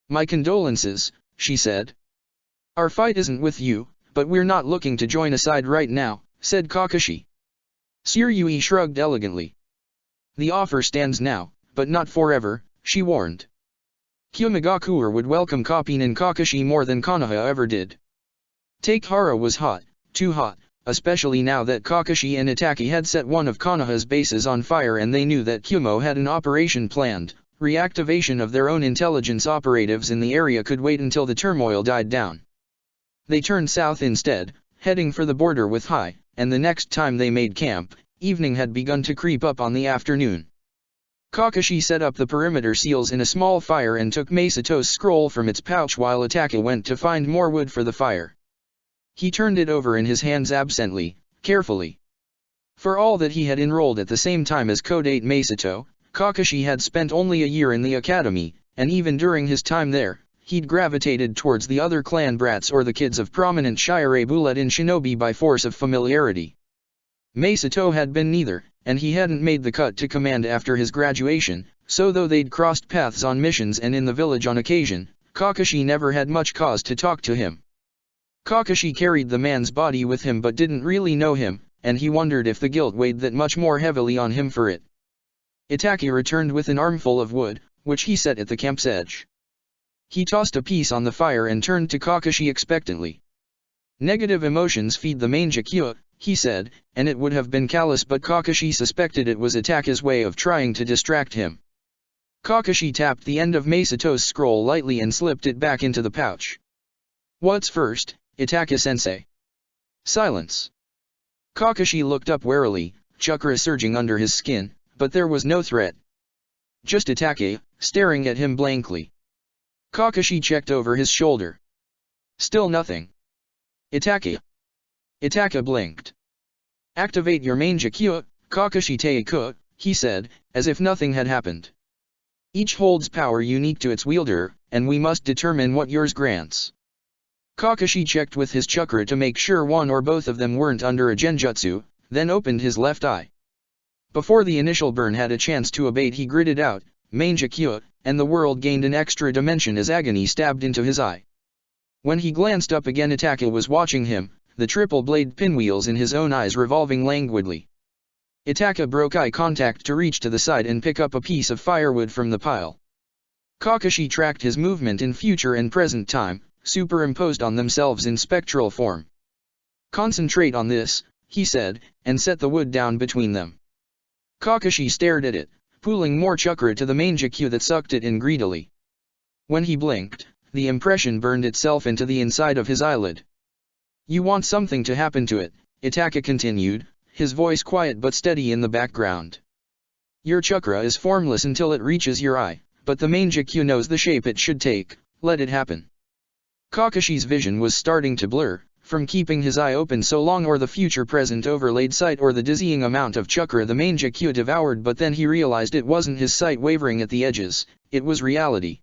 S1: My condolences, she said. Our fight isn't with you, but we're not looking to join a side right now, said Kakashi. Tsurui shrugged elegantly. The offer stands now, but not forever, she warned. Kyumegakuer would welcome Kopin and Kakashi more than Konoha ever did. Take Hara was hot, too hot, especially now that Kakashi and Itachi had set one of Konoha's bases on fire and they knew that Kyumo had an operation planned. Reactivation of their own intelligence operatives in the area could wait until the turmoil died down. They turned south instead, heading for the border with Hai, and the next time they made camp, evening had begun to creep up on the afternoon. Kakashi set up the perimeter seals in a small fire and took Masato's scroll from its pouch while Itachi went to find more wood for the fire. He turned it over in his hands absently, carefully. For all that he had enrolled at the same time as Kodate Masato, Kakashi had spent only a year in the academy, and even during his time there, he'd gravitated towards the other clan brats or the kids of prominent shire bullet in shinobi by force of familiarity. Masato had been neither, and he hadn't made the cut to command after his graduation, so though they'd crossed paths on missions and in the village on occasion, Kakashi never had much cause to talk to him. Kakashi carried the man's body with him but didn't really know him, and he wondered if the guilt weighed that much more heavily on him for it. Itachi returned with an armful of wood, which he set at the camp's edge. He tossed a piece on the fire and turned to Kakashi expectantly. Negative emotions feed the Mangekyo, he said, and it would have been callous but Kakashi suspected it was Itachi's way of trying to distract him. Kakashi tapped the end of Masato's scroll lightly and slipped it back into the pouch. What's first, Itachi-sensei? Silence. Kakashi looked up warily, chakra surging under his skin, but there was no threat. Just Itachi, staring at him blankly. Kakashi checked over his shoulder. Still nothing. Itachi. Itachi blinked. Activate your Mangekyo, Kakashi Teiko, he said, as if nothing had happened. Each holds power unique to its wielder, and we must determine what yours grants. Kakashi checked with his chakra to make sure one or both of them weren't under a genjutsu, then opened his left eye. Before the initial burn had a chance to abate he gritted out, Mangekyo, and the world gained an extra dimension as agony stabbed into his eye. When he glanced up again Itachi was watching him, the triple-blade pinwheels in his own eyes revolving languidly. Itachi broke eye contact to reach to the side and pick up a piece of firewood from the pile. Kakashi tracked his movement in future and present time, superimposed on themselves in spectral form. Concentrate on this, he said, and set the wood down between them. Kakashi stared at it, pooling more chakra to the Mangekyo that sucked it in greedily. When he blinked, the impression burned itself into the inside of his eyelid. You want something to happen to it, Itachi continued, his voice quiet but steady in the background. Your chakra is formless until it reaches your eye, but the Mangekyo knows the shape it should take, let it happen. Kakashi's vision was starting to blur, from keeping his eye open so long or the future-present overlaid sight or the dizzying amount of chakra the Mangekyo devoured, but then he realized it wasn't his sight wavering at the edges, it was reality.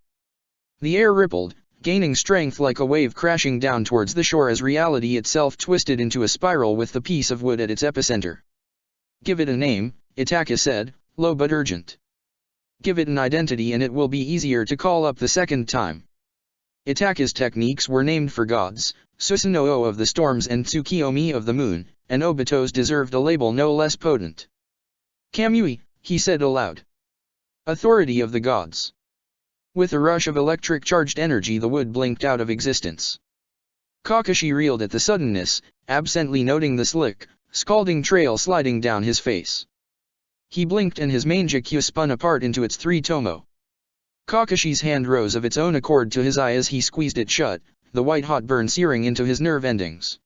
S1: The air rippled, gaining strength like a wave crashing down towards the shore as reality itself twisted into a spiral with the piece of wood at its epicenter. Give it a name, Itachi said, low but urgent. Give it an identity and it will be easier to call up the second time. Itachi's techniques were named for gods, Susanoo of the storms and Tsukiyomi of the moon, and Obito's deserved a label no less potent. Kamui, he said aloud. Authority of the gods. With a rush of electric-charged energy the wood blinked out of existence. Kakashi reeled at the suddenness, absently noting the slick, scalding trail sliding down his face. He blinked and his Mangekyo spun apart into its three tomo. Kakashi's hand rose of its own accord to his eye as he squeezed it shut, the white-hot burn searing into his nerve endings.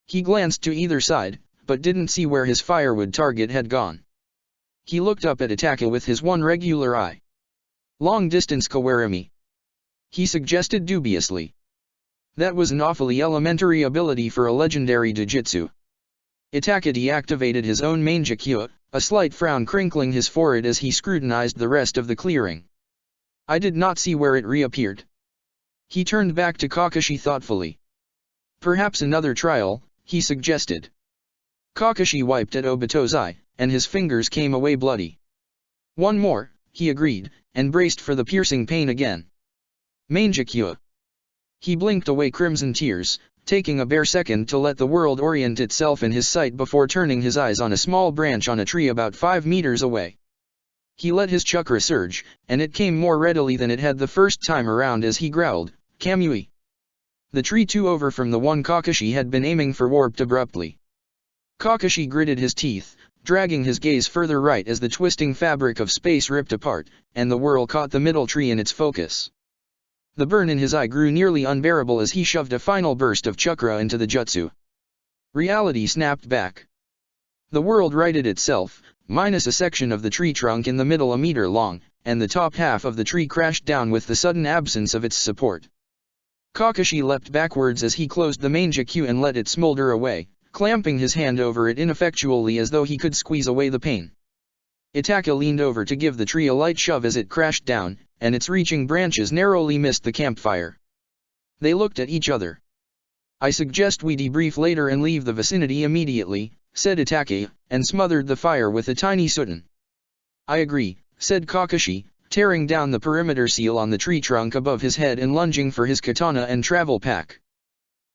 S1: He glanced to either side, but didn't see where his firewood target had gone. He looked up at Itachi with his one regular eye. Long-distance Kawarami. He suggested dubiously. That was an awfully elementary ability for a legendary Dojutsu. Itachi deactivated his own Mangekyo, a slight frown crinkling his forehead as he scrutinized the rest of the clearing. I did not see where it reappeared. He turned back to Kakashi thoughtfully. Perhaps another trial, he suggested. Kakashi wiped at Obito's eye, and his fingers came away bloody. One more, he agreed, and braced for the piercing pain again. Mangekyo. He blinked away crimson tears, taking a bare second to let the world orient itself in his sight before turning his eyes on a small branch on a tree about 5 meters away. He let his chakra surge, and it came more readily than it had the first time around as he growled, "Kamui!" The tree 2 over from the one Kakashi had been aiming for warped abruptly. Kakashi gritted his teeth, dragging his gaze further right as the twisting fabric of space ripped apart, and the whirl caught the middle tree in its focus. The burn in his eye grew nearly unbearable as he shoved a final burst of chakra into the jutsu. Reality snapped back. The world righted itself, minus a section of the tree trunk in the middle a meter long, and the top half of the tree crashed down with the sudden absence of its support. Kakashi leapt backwards as he closed the Mangekyo and let it smolder away, clamping his hand over it ineffectually as though he could squeeze away the pain. Itaka leaned over to give the tree a light shove as it crashed down, and its reaching branches narrowly missed the campfire. They looked at each other. "I suggest we debrief later and leave the vicinity immediately," said Itaka, and smothered the fire with a tiny soten. "I agree," said Kakashi, tearing down the perimeter seal on the tree trunk above his head and lunging for his katana and travel pack.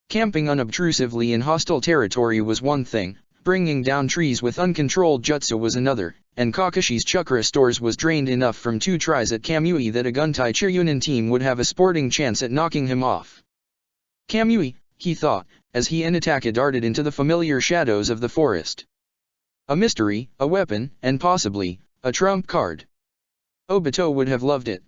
S1: Camping unobtrusively in hostile territory was one thing, bringing down trees with uncontrolled jutsu was another, and Kakashi's chakra stores was drained enough from 2 tries at Kamui that a Guntai Chiryunin team would have a sporting chance at knocking him off. Kamui, he thought, as he and Itaka darted into the familiar shadows of the forest. A mystery, a weapon, and possibly, a trump card. Obito would have loved it.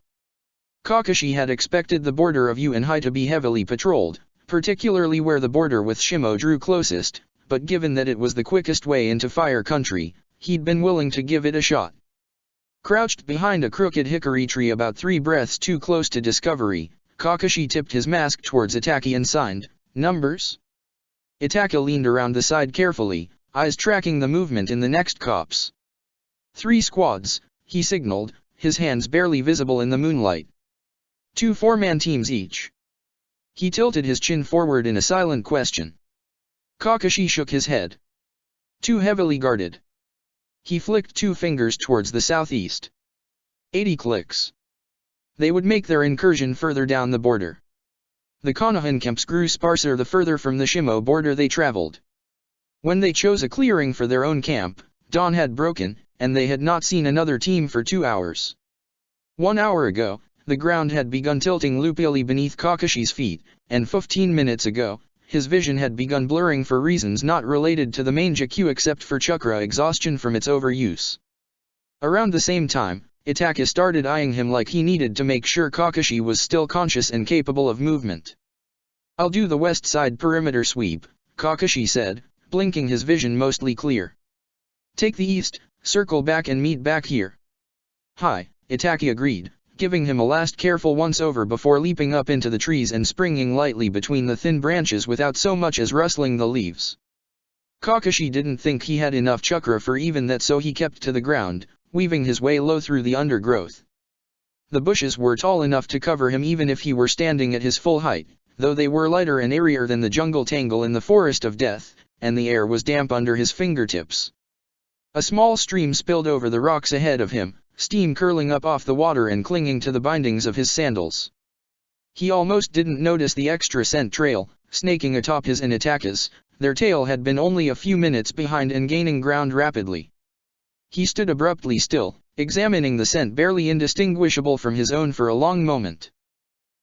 S1: Kakashi had expected the border of Uenhai to be heavily patrolled, particularly where the border with Shimo drew closest, but given that it was the quickest way into Fire Country, he'd been willing to give it a shot. Crouched behind a crooked hickory tree about 3 breaths too close to discovery, Kakashi tipped his mask towards Itaka and signed, "Numbers?" Itaka leaned around the side carefully, eyes tracking the movement in the next copse. 3 squads, he signaled, his hands barely visible in the moonlight. 2 4-man teams each. He tilted his chin forward in a silent question. Kakashi shook his head. Too heavily guarded. He flicked 2 fingers towards the southeast. 80 clicks. They would make their incursion further down the border. The Konohan camps grew sparser the further from the Shimo border they traveled. When they chose a clearing for their own camp, dawn had broken, and they had not seen another team for 2 hours. 1 hour ago, the ground had begun tilting loopily beneath Kakashi's feet, and 15 minutes ago, his vision had begun blurring for reasons not related to the Mangekyo except for chakra exhaustion from its overuse. Around the same time, Itaka started eyeing him like he needed to make sure Kakashi was still conscious and capable of movement. "I'll do the west side perimeter sweep," Kakashi said, blinking his vision mostly clear. "Take the east, circle back and meet back here." "Hi," Itaka agreed, giving him a last careful once-over before leaping up into the trees and springing lightly between the thin branches without so much as rustling the leaves. Kakashi didn't think he had enough chakra for even that, so he kept to the ground, weaving his way low through the undergrowth. The bushes were tall enough to cover him even if he were standing at his full height, though they were lighter and airier than the jungle tangle in the Forest of Death, and the air was damp under his fingertips. A small stream spilled over the rocks ahead of him, steam curling up off the water and clinging to the bindings of his sandals. He almost didn't notice the extra scent trail, snaking atop his and Itaka's. Their tail had been only a few minutes behind and gaining ground rapidly. He stood abruptly still, examining the scent barely indistinguishable from his own for a long moment.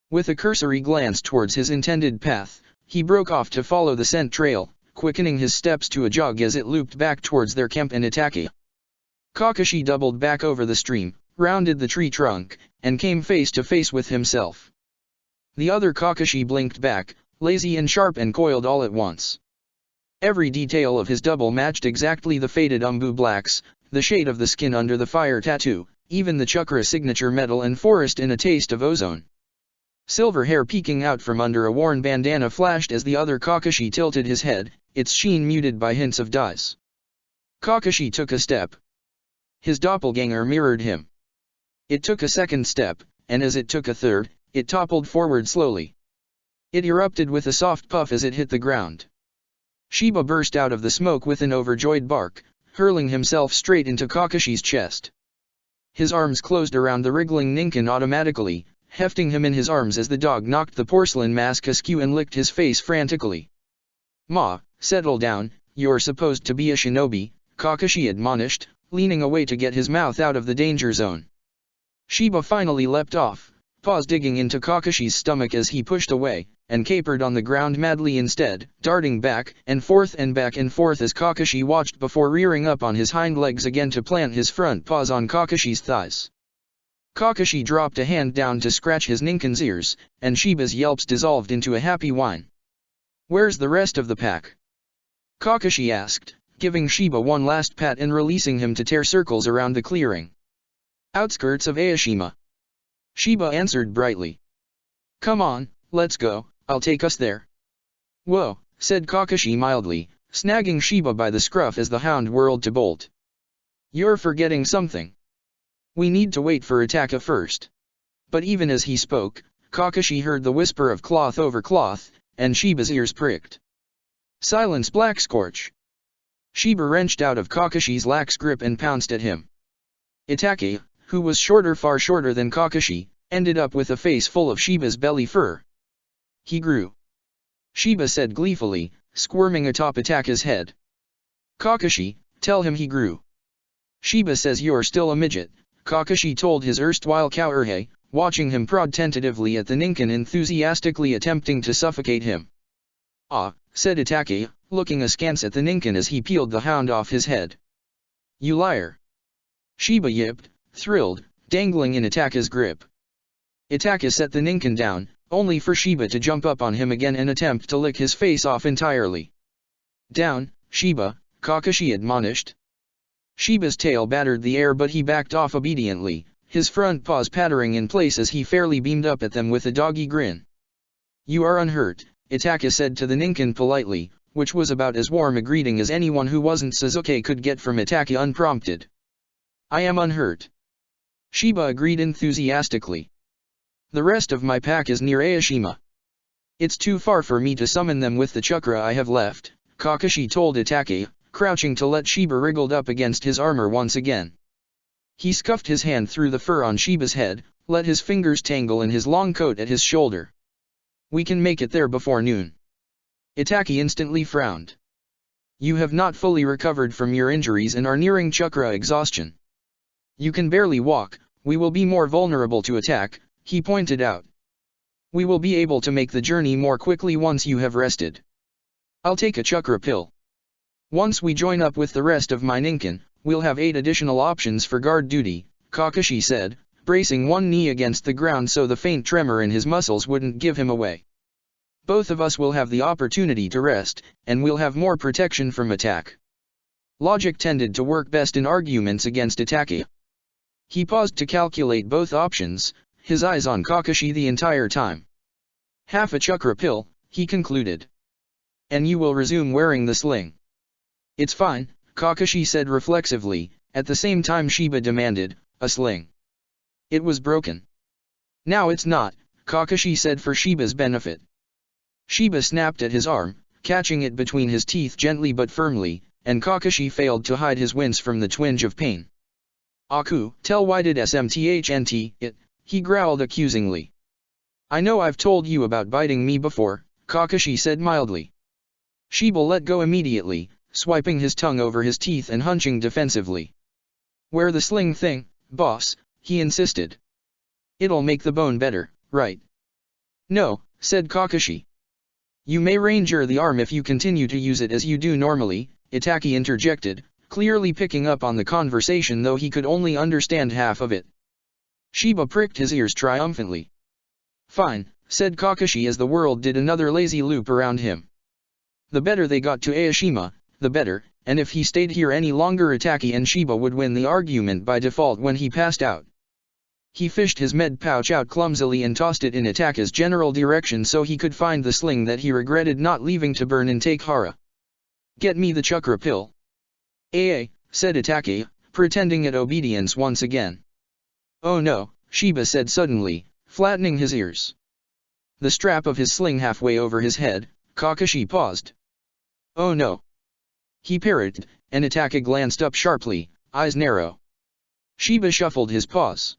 S1: With a cursory glance towards his intended path, he broke off to follow the scent trail, quickening his steps to a jog as it looped back towards their camp and Itaka. Kakashi doubled back over the stream, rounded the tree trunk, and came face to face with himself. The other Kakashi blinked back, lazy and sharp and coiled all at once. Every detail of his double matched exactly the faded umbu blacks, the shade of the skin under the fire tattoo, even the chakra signature medal and forest in a taste of ozone. Silver hair peeking out from under a worn bandana flashed as the other Kakashi tilted his head, its sheen muted by hints of dyes. Kakashi took a step. His doppelganger mirrored him. It took a second step, and as it took a third, it toppled forward slowly. It erupted with a soft puff as it hit the ground. Shiba burst out of the smoke with an overjoyed bark, hurling himself straight into Kakashi's chest. His arms closed around the wriggling Ninken automatically, hefting him in his arms as the dog knocked the porcelain mask askew and licked his face frantically. "Ma, settle down, you're supposed to be a shinobi," Kakashi admonished, leaning away to get his mouth out of the danger zone. Shiba finally leapt off, paws digging into Kakashi's stomach as he pushed away, and capered on the ground madly instead, darting back and forth as Kakashi watched before rearing up on his hind legs again to plant his front paws on Kakashi's thighs. Kakashi dropped a hand down to scratch his Ninken's ears, and Shiba's yelps dissolved into a happy whine. "Where's the rest of the pack?" Kakashi asked, giving Shiba one last pat and releasing him to tear circles around the clearing. "Outskirts of Aoshima," Shiba answered brightly. "Come on, let's go, I'll take us there." "Whoa," said Kakashi mildly, snagging Shiba by the scruff as the hound whirled to bolt. "You're forgetting something. We need to wait for Itaka first." But even as he spoke, Kakashi heard the whisper of cloth over cloth, and Shiba's ears pricked. "Silence, Black Scorch!" Shiba wrenched out of Kakashi's lax grip and pounced at him. Itake, who was far shorter than Kakashi, ended up with a face full of Shiba's belly fur. "He grew," Shiba said gleefully, squirming atop Itake's head. "Kakashi, tell him he grew." "Shiba says you're still a midget," Kakashi told his erstwhile Kaoruhei, watching him prod tentatively at the Ninken enthusiastically attempting to suffocate him. "Ah," said Itake, looking askance at the Ninken as he peeled the hound off his head. "You liar!" Shiba yipped, thrilled, dangling in Itake's grip. Itake set the Ninken down, only for Shiba to jump up on him again and attempt to lick his face off entirely. "Down, Shiba," Kakashi admonished. Shiba's tail battered the air but he backed off obediently, his front paws pattering in place as he fairly beamed up at them with a doggy grin. "You are unhurt," Itake said to the Ninken politely, which was about as warm a greeting as anyone who wasn't Sasuke could get from Itake unprompted. "I am unhurt," Shiba agreed enthusiastically. "The rest of my pack is near Aoshima. It's too far for me to summon them with the chakra I have left," Kakashi told Itake, crouching to let Shiba wriggled up against his armor once again. He scuffed his hand through the fur on Shiba's head, let his fingers tangle in his long coat at his shoulder. "We can make it there before noon." Itake instantly frowned. "You have not fully recovered from your injuries and are nearing chakra exhaustion. You can barely walk, we will be more vulnerable to attack," he pointed out. "We will be able to make the journey more quickly once you have rested. I'll take a chakra pill. Once we join up with the rest of my Ninken, we'll have 8 additional options for guard duty," Kakashi said, bracing one knee against the ground so the faint tremor in his muscles wouldn't give him away. "Both of us will have the opportunity to rest, and we'll have more protection from attack." Logic tended to work best in arguments against Itake. He paused to calculate both options, his eyes on Kakashi the entire time. "Half a chakra pill," he concluded. "And you will resume wearing the sling." "It's fine," Kakashi said reflexively, at the same time Shiba demanded, "A sling? It was broken." "Now it's not," Kakashi said for Shiba's benefit. Shiba snapped at his arm, catching it between his teeth gently but firmly, and Kakashi failed to hide his wince from the twinge of pain. "Aku, tell why did smthnt it," he growled accusingly. "I know I've told you about biting me before," Kakashi said mildly. Shiba let go immediately, swiping his tongue over his teeth and hunching defensively. "Wear the sling thing, boss," he insisted. "It'll make the bone better, right?" "No," said Kakashi. "You may ranger the arm if you continue to use it as you do normally," Itake interjected, clearly picking up on the conversation though he could only understand half of it. Shiba pricked his ears triumphantly. "Fine," said Kakashi as the world did another lazy loop around him. The better they got to Aoshima, the better, and if he stayed here any longer Itake and Shiba would win the argument by default when he passed out. He fished his med pouch out clumsily and tossed it in Itake's general direction so he could find the sling that he regretted not leaving to burn in Takehara. "Get me the chakra pill." Said Itake, pretending at obedience once again. "Oh no," Shiba said suddenly, flattening his ears. The strap of his sling halfway over his head, Kakashi paused. "Oh no!" he parried, and Itachi glanced up sharply, eyes narrow. Shiba shuffled his paws.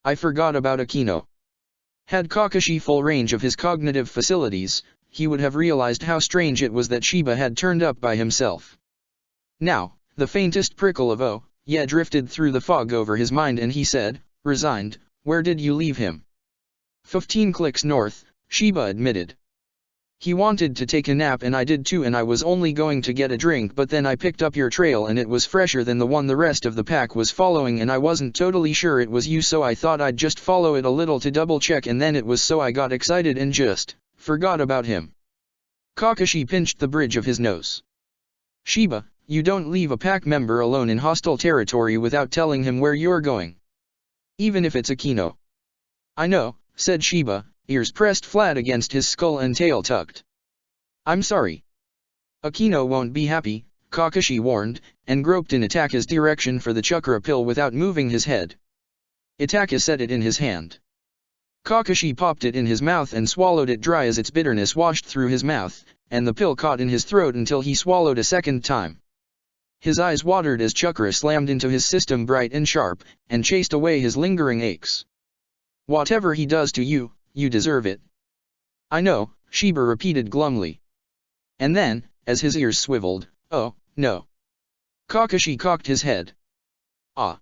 S1: "I forgot about Akino." Had Kakashi full range of his cognitive facilities, he would have realized how strange it was that Shiba had turned up by himself. Now, the faintest prickle of yeah drifted through the fog over his mind and he said, resigned, "Where did you leave him?" 15 clicks north, Shiba admitted. "He wanted to take a nap and I did too, and I was only going to get a drink, but then I picked up your trail and it was fresher than the one the rest of the pack was following, and I wasn't totally sure it was you, so I thought I'd just follow it a little to double check, and then it was, so I got excited and just forgot about him." Kakashi pinched the bridge of his nose. "Shiba, you don't leave a pack member alone in hostile territory without telling him where you're going. Even if it's Akino." "I know," said Shiba, ears pressed flat against his skull and tail tucked. "I'm sorry." "Akino won't be happy," Kakashi warned, and groped in Itachi's direction for the chakra pill without moving his head. Itachi set it in his hand. Kakashi popped it in his mouth and swallowed it dry as its bitterness washed through his mouth, and the pill caught in his throat until he swallowed a second time. His eyes watered as chakra slammed into his system bright and sharp, and chased away his lingering aches. "Whatever he does to you, you deserve it." "I know," Shiba repeated glumly. And then, as his ears swiveled, "Oh, no." Kakashi cocked his head. "Ah.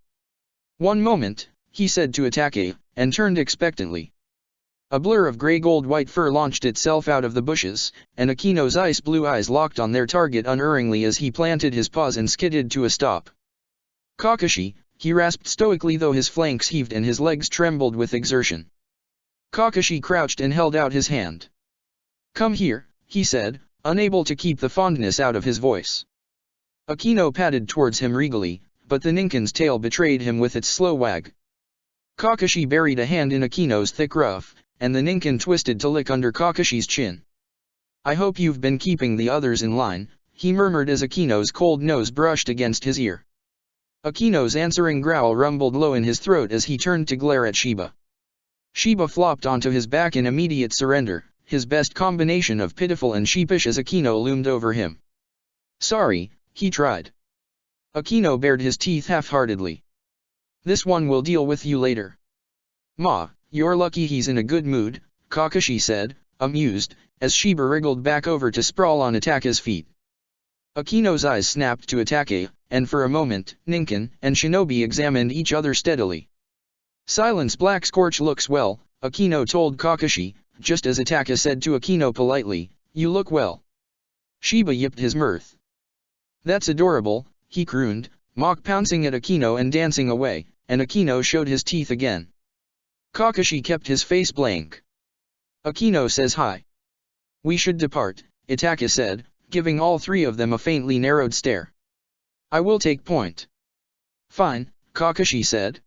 S1: One moment," he said to Itachi, and turned expectantly. A blur of gray-gold-white fur launched itself out of the bushes, and Akino's ice-blue eyes locked on their target unerringly as he planted his paws and skidded to a stop. "Kakashi," he rasped stoically, though his flanks heaved and his legs trembled with exertion. Kakashi crouched and held out his hand. "Come here," he said, unable to keep the fondness out of his voice. Akino padded towards him regally, but the Ninken's tail betrayed him with its slow wag. Kakashi buried a hand in Akino's thick ruff, and the Ninken twisted to lick under Kakashi's chin. "I hope you've been keeping the others in line," he murmured as Akino's cold nose brushed against his ear. Akino's answering growl rumbled low in his throat as he turned to glare at Shiba. Shiba flopped onto his back in immediate surrender, his best combination of pitiful and sheepish as Akino loomed over him. "Sorry," he tried. Akino bared his teeth half-heartedly. "This one will deal with you later." "Ma, you're lucky he's in a good mood," Kakashi said, amused, as Shiba wriggled back over to sprawl on Itachi's feet. Akino's eyes snapped to Itachi, and for a moment, Ninken and Shinobi examined each other steadily. "Silence Black Scorch looks well," Akino told Kakashi, just as Itachi said to Akino politely, "You look well." Shiba yipped his mirth. "That's adorable," he crooned, mock pouncing at Akino and dancing away, and Akino showed his teeth again. Kakashi kept his face blank. "Akino says hi. We should depart," Itachi said, giving all three of them a faintly narrowed stare. "I will take point." "Fine," Kakashi said.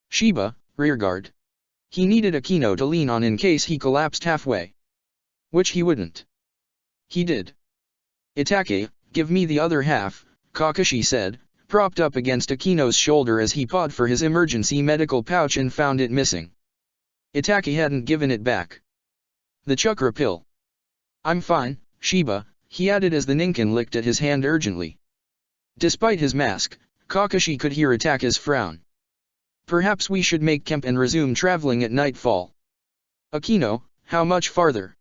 S1: Shiba, rearguard. He needed Akino to lean on in case he collapsed halfway. Which he wouldn't. He did. "Itachi, give me the other half," Kakashi said, propped up against Akino's shoulder as he pawed for his emergency medical pouch and found it missing. Itachi hadn't given it back. "The chakra pill." "I'm fine, Shiba," he added as the Ninken licked at his hand urgently. Despite his mask, Kakashi could hear Itachi's frown. "Perhaps we should make camp and resume traveling at nightfall." "Akino, how much farther?"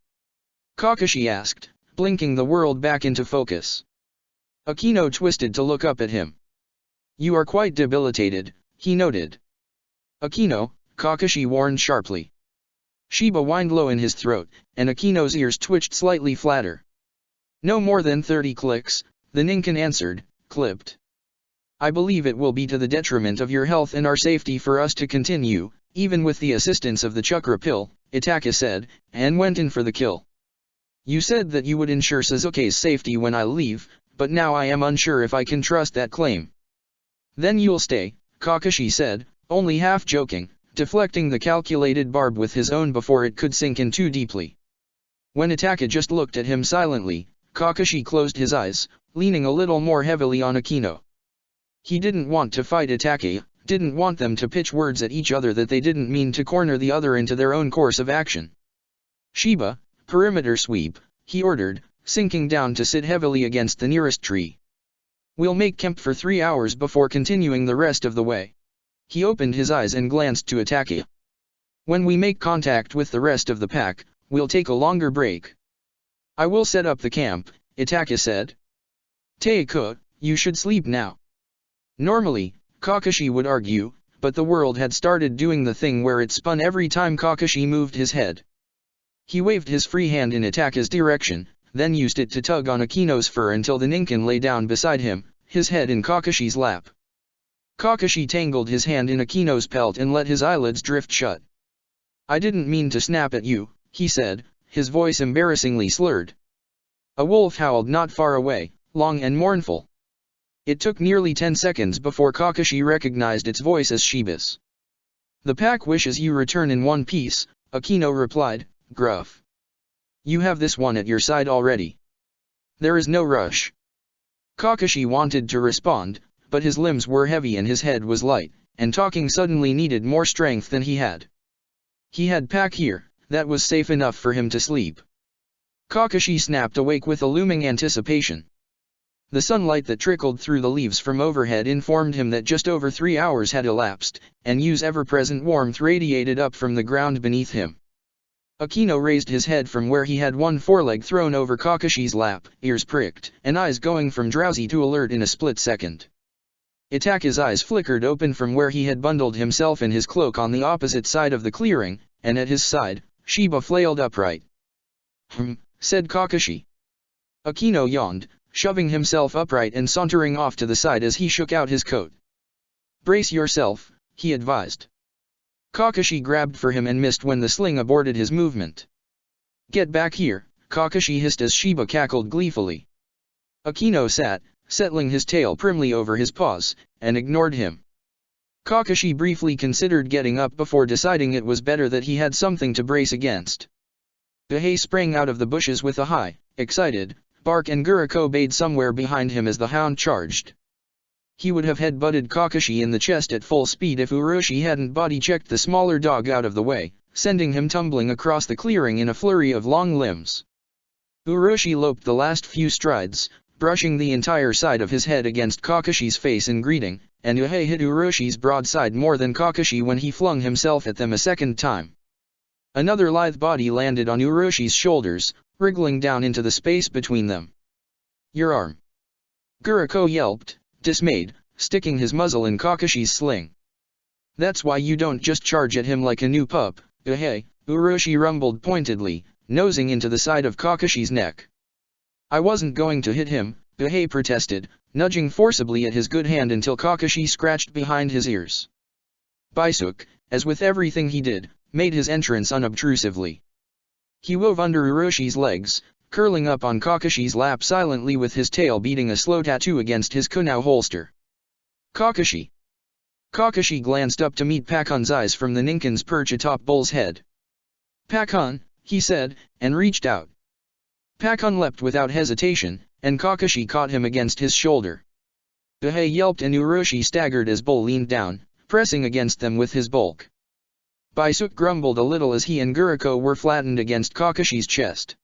S1: Kakashi asked, blinking the world back into focus. Akino twisted to look up at him. "You are quite debilitated," he noted. "Akino," Kakashi warned sharply. Shiba whined low in his throat, and Akino's ears twitched slightly flatter. "No more than 30 clicks," the Ninken answered, clipped. "I believe it will be to the detriment of your health and our safety for us to continue, even with the assistance of the chakra pill," Itachi said, and went in for the kill. "You said that you would ensure Sasuke's safety when I leave, but now I am unsure if I can trust that claim." "Then you'll stay," Kakashi said, only half joking, deflecting the calculated barb with his own before it could sink in too deeply. When Itachi just looked at him silently, Kakashi closed his eyes, leaning a little more heavily on Akino. He didn't want to fight Itachi, didn't want them to pitch words at each other that they didn't mean to corner the other into their own course of action. "Sheba, perimeter sweep," he ordered, sinking down to sit heavily against the nearest tree. "We'll make camp for 3 hours before continuing the rest of the way." He opened his eyes and glanced to Itake. "When we make contact with the rest of the pack, we'll take a longer break." "I will set up the camp," Itake said. "Teiko, you should sleep now." Normally, Kakashi would argue, but the world had started doing the thing where it spun every time Kakashi moved his head. He waved his free hand in Itake's direction, then used it to tug on Akino's fur until the Ninken lay down beside him, his head in Kakashi's lap. Kakashi tangled his hand in Akino's pelt and let his eyelids drift shut. "I didn't mean to snap at you," he said, his voice embarrassingly slurred. A wolf howled not far away, long and mournful. It took nearly 10 seconds before Kakashi recognized its voice as Sheba's. "The pack wishes you return in one piece," Akino replied, gruff. "You have this one at your side already. There is no rush." Kakashi wanted to respond, but his limbs were heavy and his head was light, and talking suddenly needed more strength than he had. He had pack here, that was safe enough for him to sleep. Kakashi snapped awake with a looming anticipation. The sunlight that trickled through the leaves from overhead informed him that just over 3 hours had elapsed, and Yu's ever-present warmth radiated up from the ground beneath him. Akino raised his head from where he had one foreleg thrown over Kakashi's lap, ears pricked, and eyes going from drowsy to alert in a split second. Itake's eyes flickered open from where he had bundled himself in his cloak on the opposite side of the clearing, and at his side, Sheba flailed upright. Said Kakashi. Akino yawned, shoving himself upright and sauntering off to the side as he shook out his coat. "Brace yourself," he advised. Kakashi grabbed for him and missed when the sling aborted his movement. "Get back here," Kakashi hissed as Sheba cackled gleefully. Akino sat, settling his tail primly over his paws, and ignored him. Kakashi briefly considered getting up before deciding it was better that he had something to brace against. Bahei sprang out of the bushes with a high, excited bark and Guriko bayed somewhere behind him as the hound charged. He would have head-butted Kakashi in the chest at full speed if Uroshi hadn't body-checked the smaller dog out of the way, sending him tumbling across the clearing in a flurry of long limbs. Uroshi loped the last few strides, brushing the entire side of his head against Kakashi's face in greeting, and Bahei hit Uroshi's broadside more than Kakashi when he flung himself at them a second time. Another lithe body landed on Uroshi's shoulders, wriggling down into the space between them. "Your arm!" Guriko yelped, dismayed, sticking his muzzle in Kakashi's sling. "That's why you don't just charge at him like a new pup, Bahei," Uroshi rumbled pointedly, nosing into the side of Kakashi's neck. "I wasn't going to hit him," Bahei protested, nudging forcibly at his good hand until Kakashi scratched behind his ears. Baisuke, as with everything he did, made his entrance unobtrusively. He wove under Uroshi's legs, curling up on Kakashi's lap silently with his tail beating a slow tattoo against his kunao holster. "Kakashi!" Kakashi glanced up to meet Pakon's eyes from the Ninken's perch atop Bull's head. "Pakon," he said, and reached out. Pakon leapt without hesitation, and Kakashi caught him against his shoulder. Bahei yelped and Uroshi staggered as Bull leaned down, pressing against them with his bulk. Baisuke grumbled a little as he and Guriko were flattened against Kakashi's chest.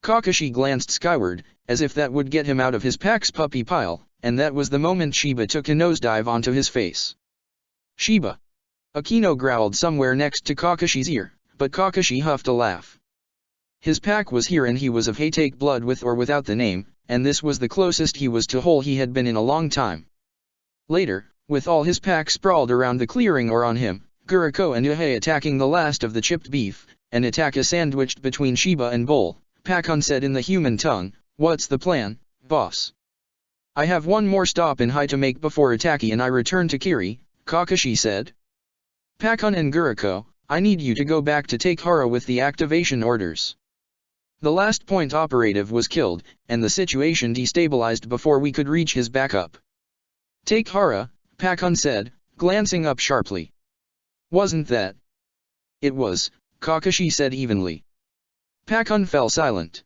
S1: Kakashi glanced skyward, as if that would get him out of his pack's puppy pile, and that was the moment Sheba took a nosedive onto his face. "Sheba!" Akino growled somewhere next to Kakashi's ear, but Kakashi huffed a laugh. His pack was here and he was of Hatake blood with or without the name, and this was the closest he was to whole he had been in a long time. Later, with all his pack sprawled around the clearing or on him, Guriko and Bahei attacking the last of the chipped beef, and Itake sandwiched between Sheba and Bull, Pakon said in the human tongue, "What's the plan, boss?" "I have one more stop in Hai to make before Itake and I return to Kiri," Kakashi said. "Pakon and Guriko, I need you to go back to Take Hara with the activation orders. The last point operative was killed, and the situation destabilized before we could reach his backup." "Take Hara," Pakon said, glancing up sharply. "Wasn't that?" "It was," Kakashi said evenly. Pakon fell silent.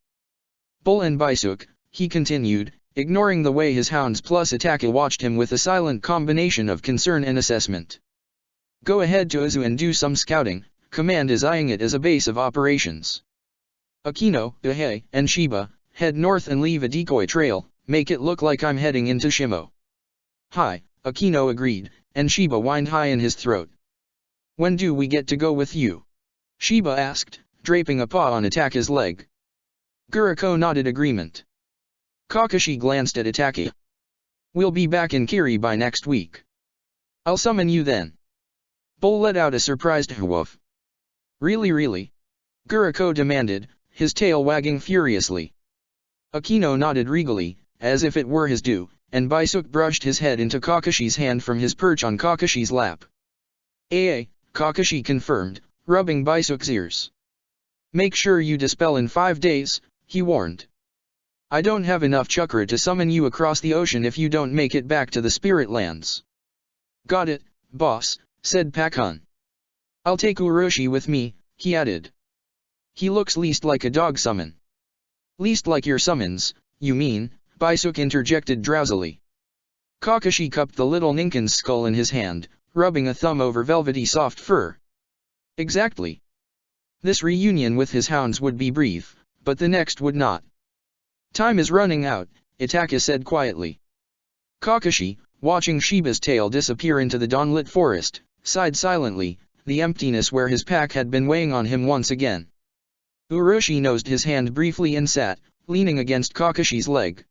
S1: "Bull and Baisuke," he continued, ignoring the way his hounds plus Itake watched him with a silent combination of concern and assessment. Go ahead to Ozu and do some scouting, Command is eyeing it as a base of operations. Akino, Uhei, and Shiba, head north and leave a decoy trail, make it look like I'm heading into Shimo. Hi, Akino agreed, and Shiba whined high in his throat. When do we get to go with you? Shiba asked, draping a paw on Itake's leg. Guriko nodded agreement. Kakashi glanced at Itake. We'll be back in Kiri by next week. I'll summon you then. Bull let out a surprised woof. Really? Guriko demanded, his tail wagging furiously. Akino nodded regally, as if it were his due, and Baisuke brushed his head into Kakashi's hand from his perch on Kakashi's lap. Kakashi confirmed, rubbing Baisuke's ears. Make sure you dispel in 5 days, he warned. I don't have enough chakra to summon you across the ocean if you don't make it back to the spirit lands. Got it, boss, said Pakun. I'll take Uroshi with me, he added. He looks least like a dog summon. Least like your summons, you mean, Baisuke interjected drowsily. Kakashi cupped the little Ninken's skull in his hand, rubbing a thumb over velvety soft fur. Exactly. This reunion with his hounds would be brief, but the next would not. Time is running out, Itake said quietly. Kakashi, watching Shiba's tail disappear into the dawnlit forest, sighed silently, the emptiness where his pack had been weighing on him once again. Uroshi nosed his hand briefly and sat, leaning against Kakashi's leg.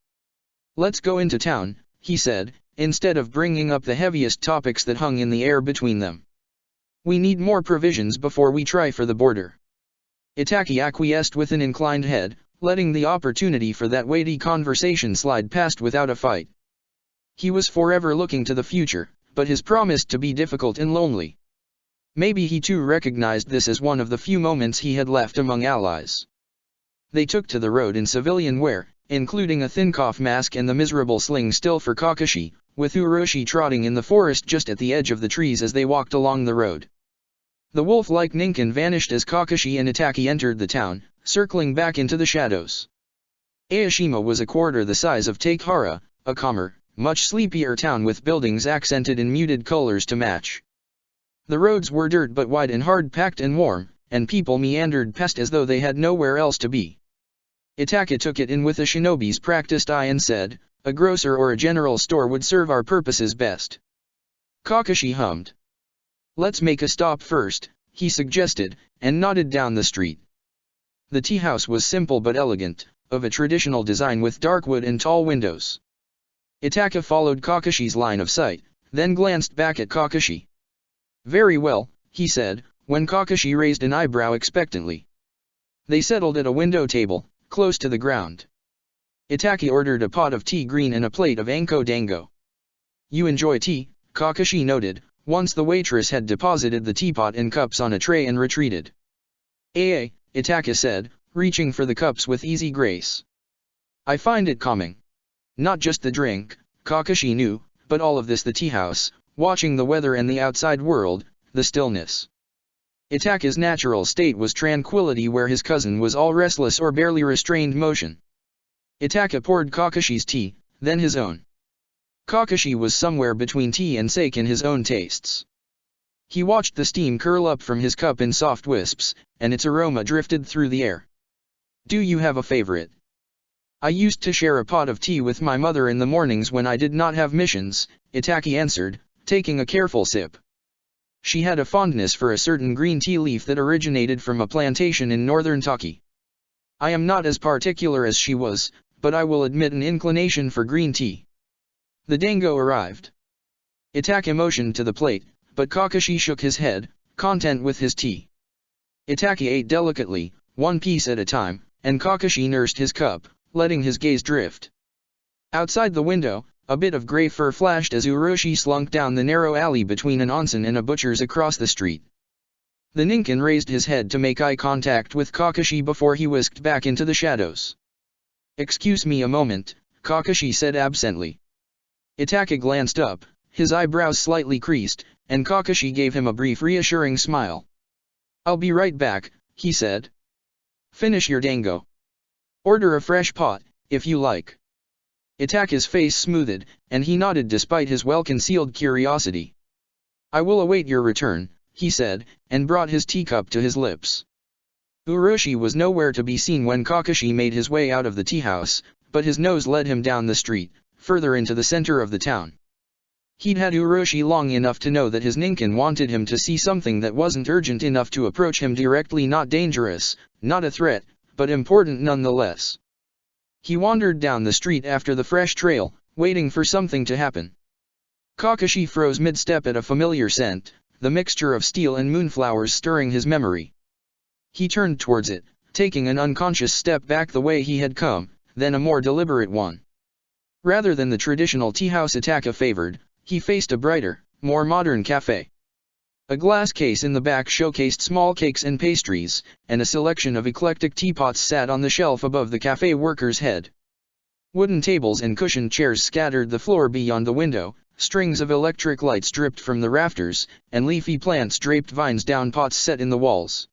S1: Let's go into town, he said, instead of bringing up the heaviest topics that hung in the air between them. We need more provisions before we try for the border. Itake acquiesced with an inclined head, letting the opportunity for that weighty conversation slide past without a fight. He was forever looking to the future, but his promised to be difficult and lonely. Maybe he too recognized this as one of the few moments he had left among allies. They took to the road in civilian wear, including a thin cough mask and the miserable sling still for Kakashi, with Uroshi trotting in the forest just at the edge of the trees as they walked along the road. The wolf-like Ninken vanished as Kakashi and Itake entered the town, circling back into the shadows. Aoshima was a quarter the size of Takehara, a calmer, much sleepier town with buildings accented in muted colors to match. The roads were dirt but wide and hard-packed and warm, and people meandered past as though they had nowhere else to be. Itake took it in with a shinobi's practiced eye and said, a grocer or a general store would serve our purposes best. Kakashi hummed. Let's make a stop first, he suggested, and nodded down the street. The tea house was simple but elegant, of a traditional design with dark wood and tall windows. Itake followed Kakashi's line of sight, then glanced back at Kakashi. Very well, he said, when Kakashi raised an eyebrow expectantly. They settled at a window table, close to the ground. Itake ordered a pot of tea green and a plate of anko dango. You enjoy tea, Kakashi noted, once the waitress had deposited the teapot and cups on a tray and retreated. Itake said, reaching for the cups with easy grace. I find it calming. Not just the drink, Kakashi knew, but all of this, the tea house, watching the weather and the outside world, the stillness. Itake's natural state was tranquility where his cousin was all restless or barely restrained motion. Itake poured Kakashi's tea, then his own. Kakashi was somewhere between tea and sake in his own tastes. He watched the steam curl up from his cup in soft wisps, and its aroma drifted through the air. Do you have a favorite? I used to share a pot of tea with my mother in the mornings when I did not have missions, Itake answered, taking a careful sip. She had a fondness for a certain green tea leaf that originated from a plantation in northern Taki. I am not as particular as she was, but I will admit an inclination for green tea. The dango arrived. Itake motioned to the plate, but Kakashi shook his head, content with his tea. Itake ate delicately, one piece at a time, and Kakashi nursed his cup, letting his gaze drift. Outside the window, a bit of gray fur flashed as Uroshi slunk down the narrow alley between an onsen and a butcher's across the street. The Ninken raised his head to make eye contact with Kakashi before he whisked back into the shadows. Excuse me a moment, Kakashi said absently. Itake glanced up, his eyebrows slightly creased, and Kakashi gave him a brief reassuring smile. I'll be right back, he said. Finish your dango. Order a fresh pot, if you like. Itake's face smoothed, and he nodded despite his well-concealed curiosity. "I will await your return," he said, and brought his teacup to his lips. Uroshi was nowhere to be seen when Kakashi made his way out of the tea house, but his nose led him down the street, further into the center of the town. He'd had Uroshi long enough to know that his ninkin wanted him to see something that wasn't urgent enough to approach him directly, not dangerous, not a threat, but important nonetheless. He wandered down the street after the fresh trail, waiting for something to happen. Kakashi froze mid-step at a familiar scent, the mixture of steel and moonflowers stirring his memory. He turned towards it, taking an unconscious step back the way he had come, then a more deliberate one. Rather than the traditional tea house Itake favored, he faced a brighter, more modern cafe. A glass case in the back showcased small cakes and pastries, and a selection of eclectic teapots sat on the shelf above the cafe worker's head. Wooden tables and cushioned chairs scattered the floor beyond the window, strings of electric lights dripped from the rafters, and leafy plants draped vines down pots set in the walls.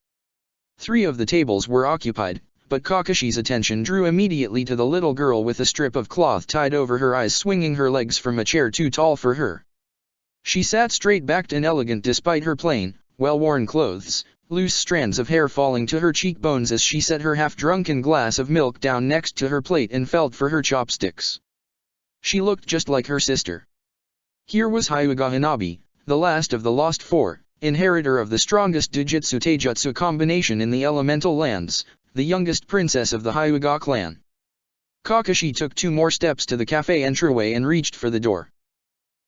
S1: 3 of the tables were occupied, but Kakashi's attention drew immediately to the little girl with a strip of cloth tied over her eyes swinging her legs from a chair too tall for her. She sat straight-backed and elegant despite her plain, well-worn clothes, loose strands of hair falling to her cheekbones as she set her half-drunken glass of milk down next to her plate and felt for her chopsticks. She looked just like her sister. Here was Hyuga Hanabi, the last of the Lost Four, inheritor of the strongest Dujutsu Taijutsu combination in the elemental lands, the youngest princess of the Hyuga clan. Kakashi took 2 more steps to the cafe entryway and reached for the door.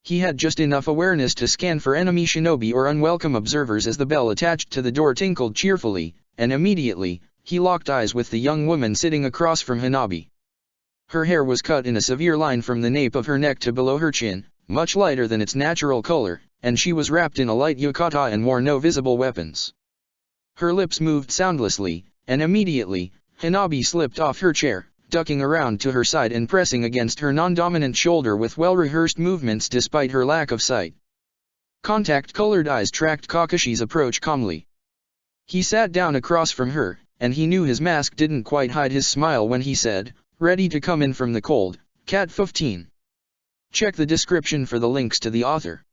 S1: He had just enough awareness to scan for enemy shinobi or unwelcome observers as the bell attached to the door tinkled cheerfully, and immediately, he locked eyes with the young woman sitting across from Hanabi. Her hair was cut in a severe line from the nape of her neck to below her chin, much lighter than its natural color, and she was wrapped in a light yukata and wore no visible weapons. Her lips moved soundlessly, and immediately, Hanabi slipped off her chair, ducking around to her side and pressing against her non-dominant shoulder with well-rehearsed movements despite her lack of sight. Contact-colored eyes tracked Kakashi's approach calmly. He sat down across from her, and he knew his mask didn't quite hide his smile when he said, "Ready to come in from the cold, Cat 15. Check the description for the links to the author."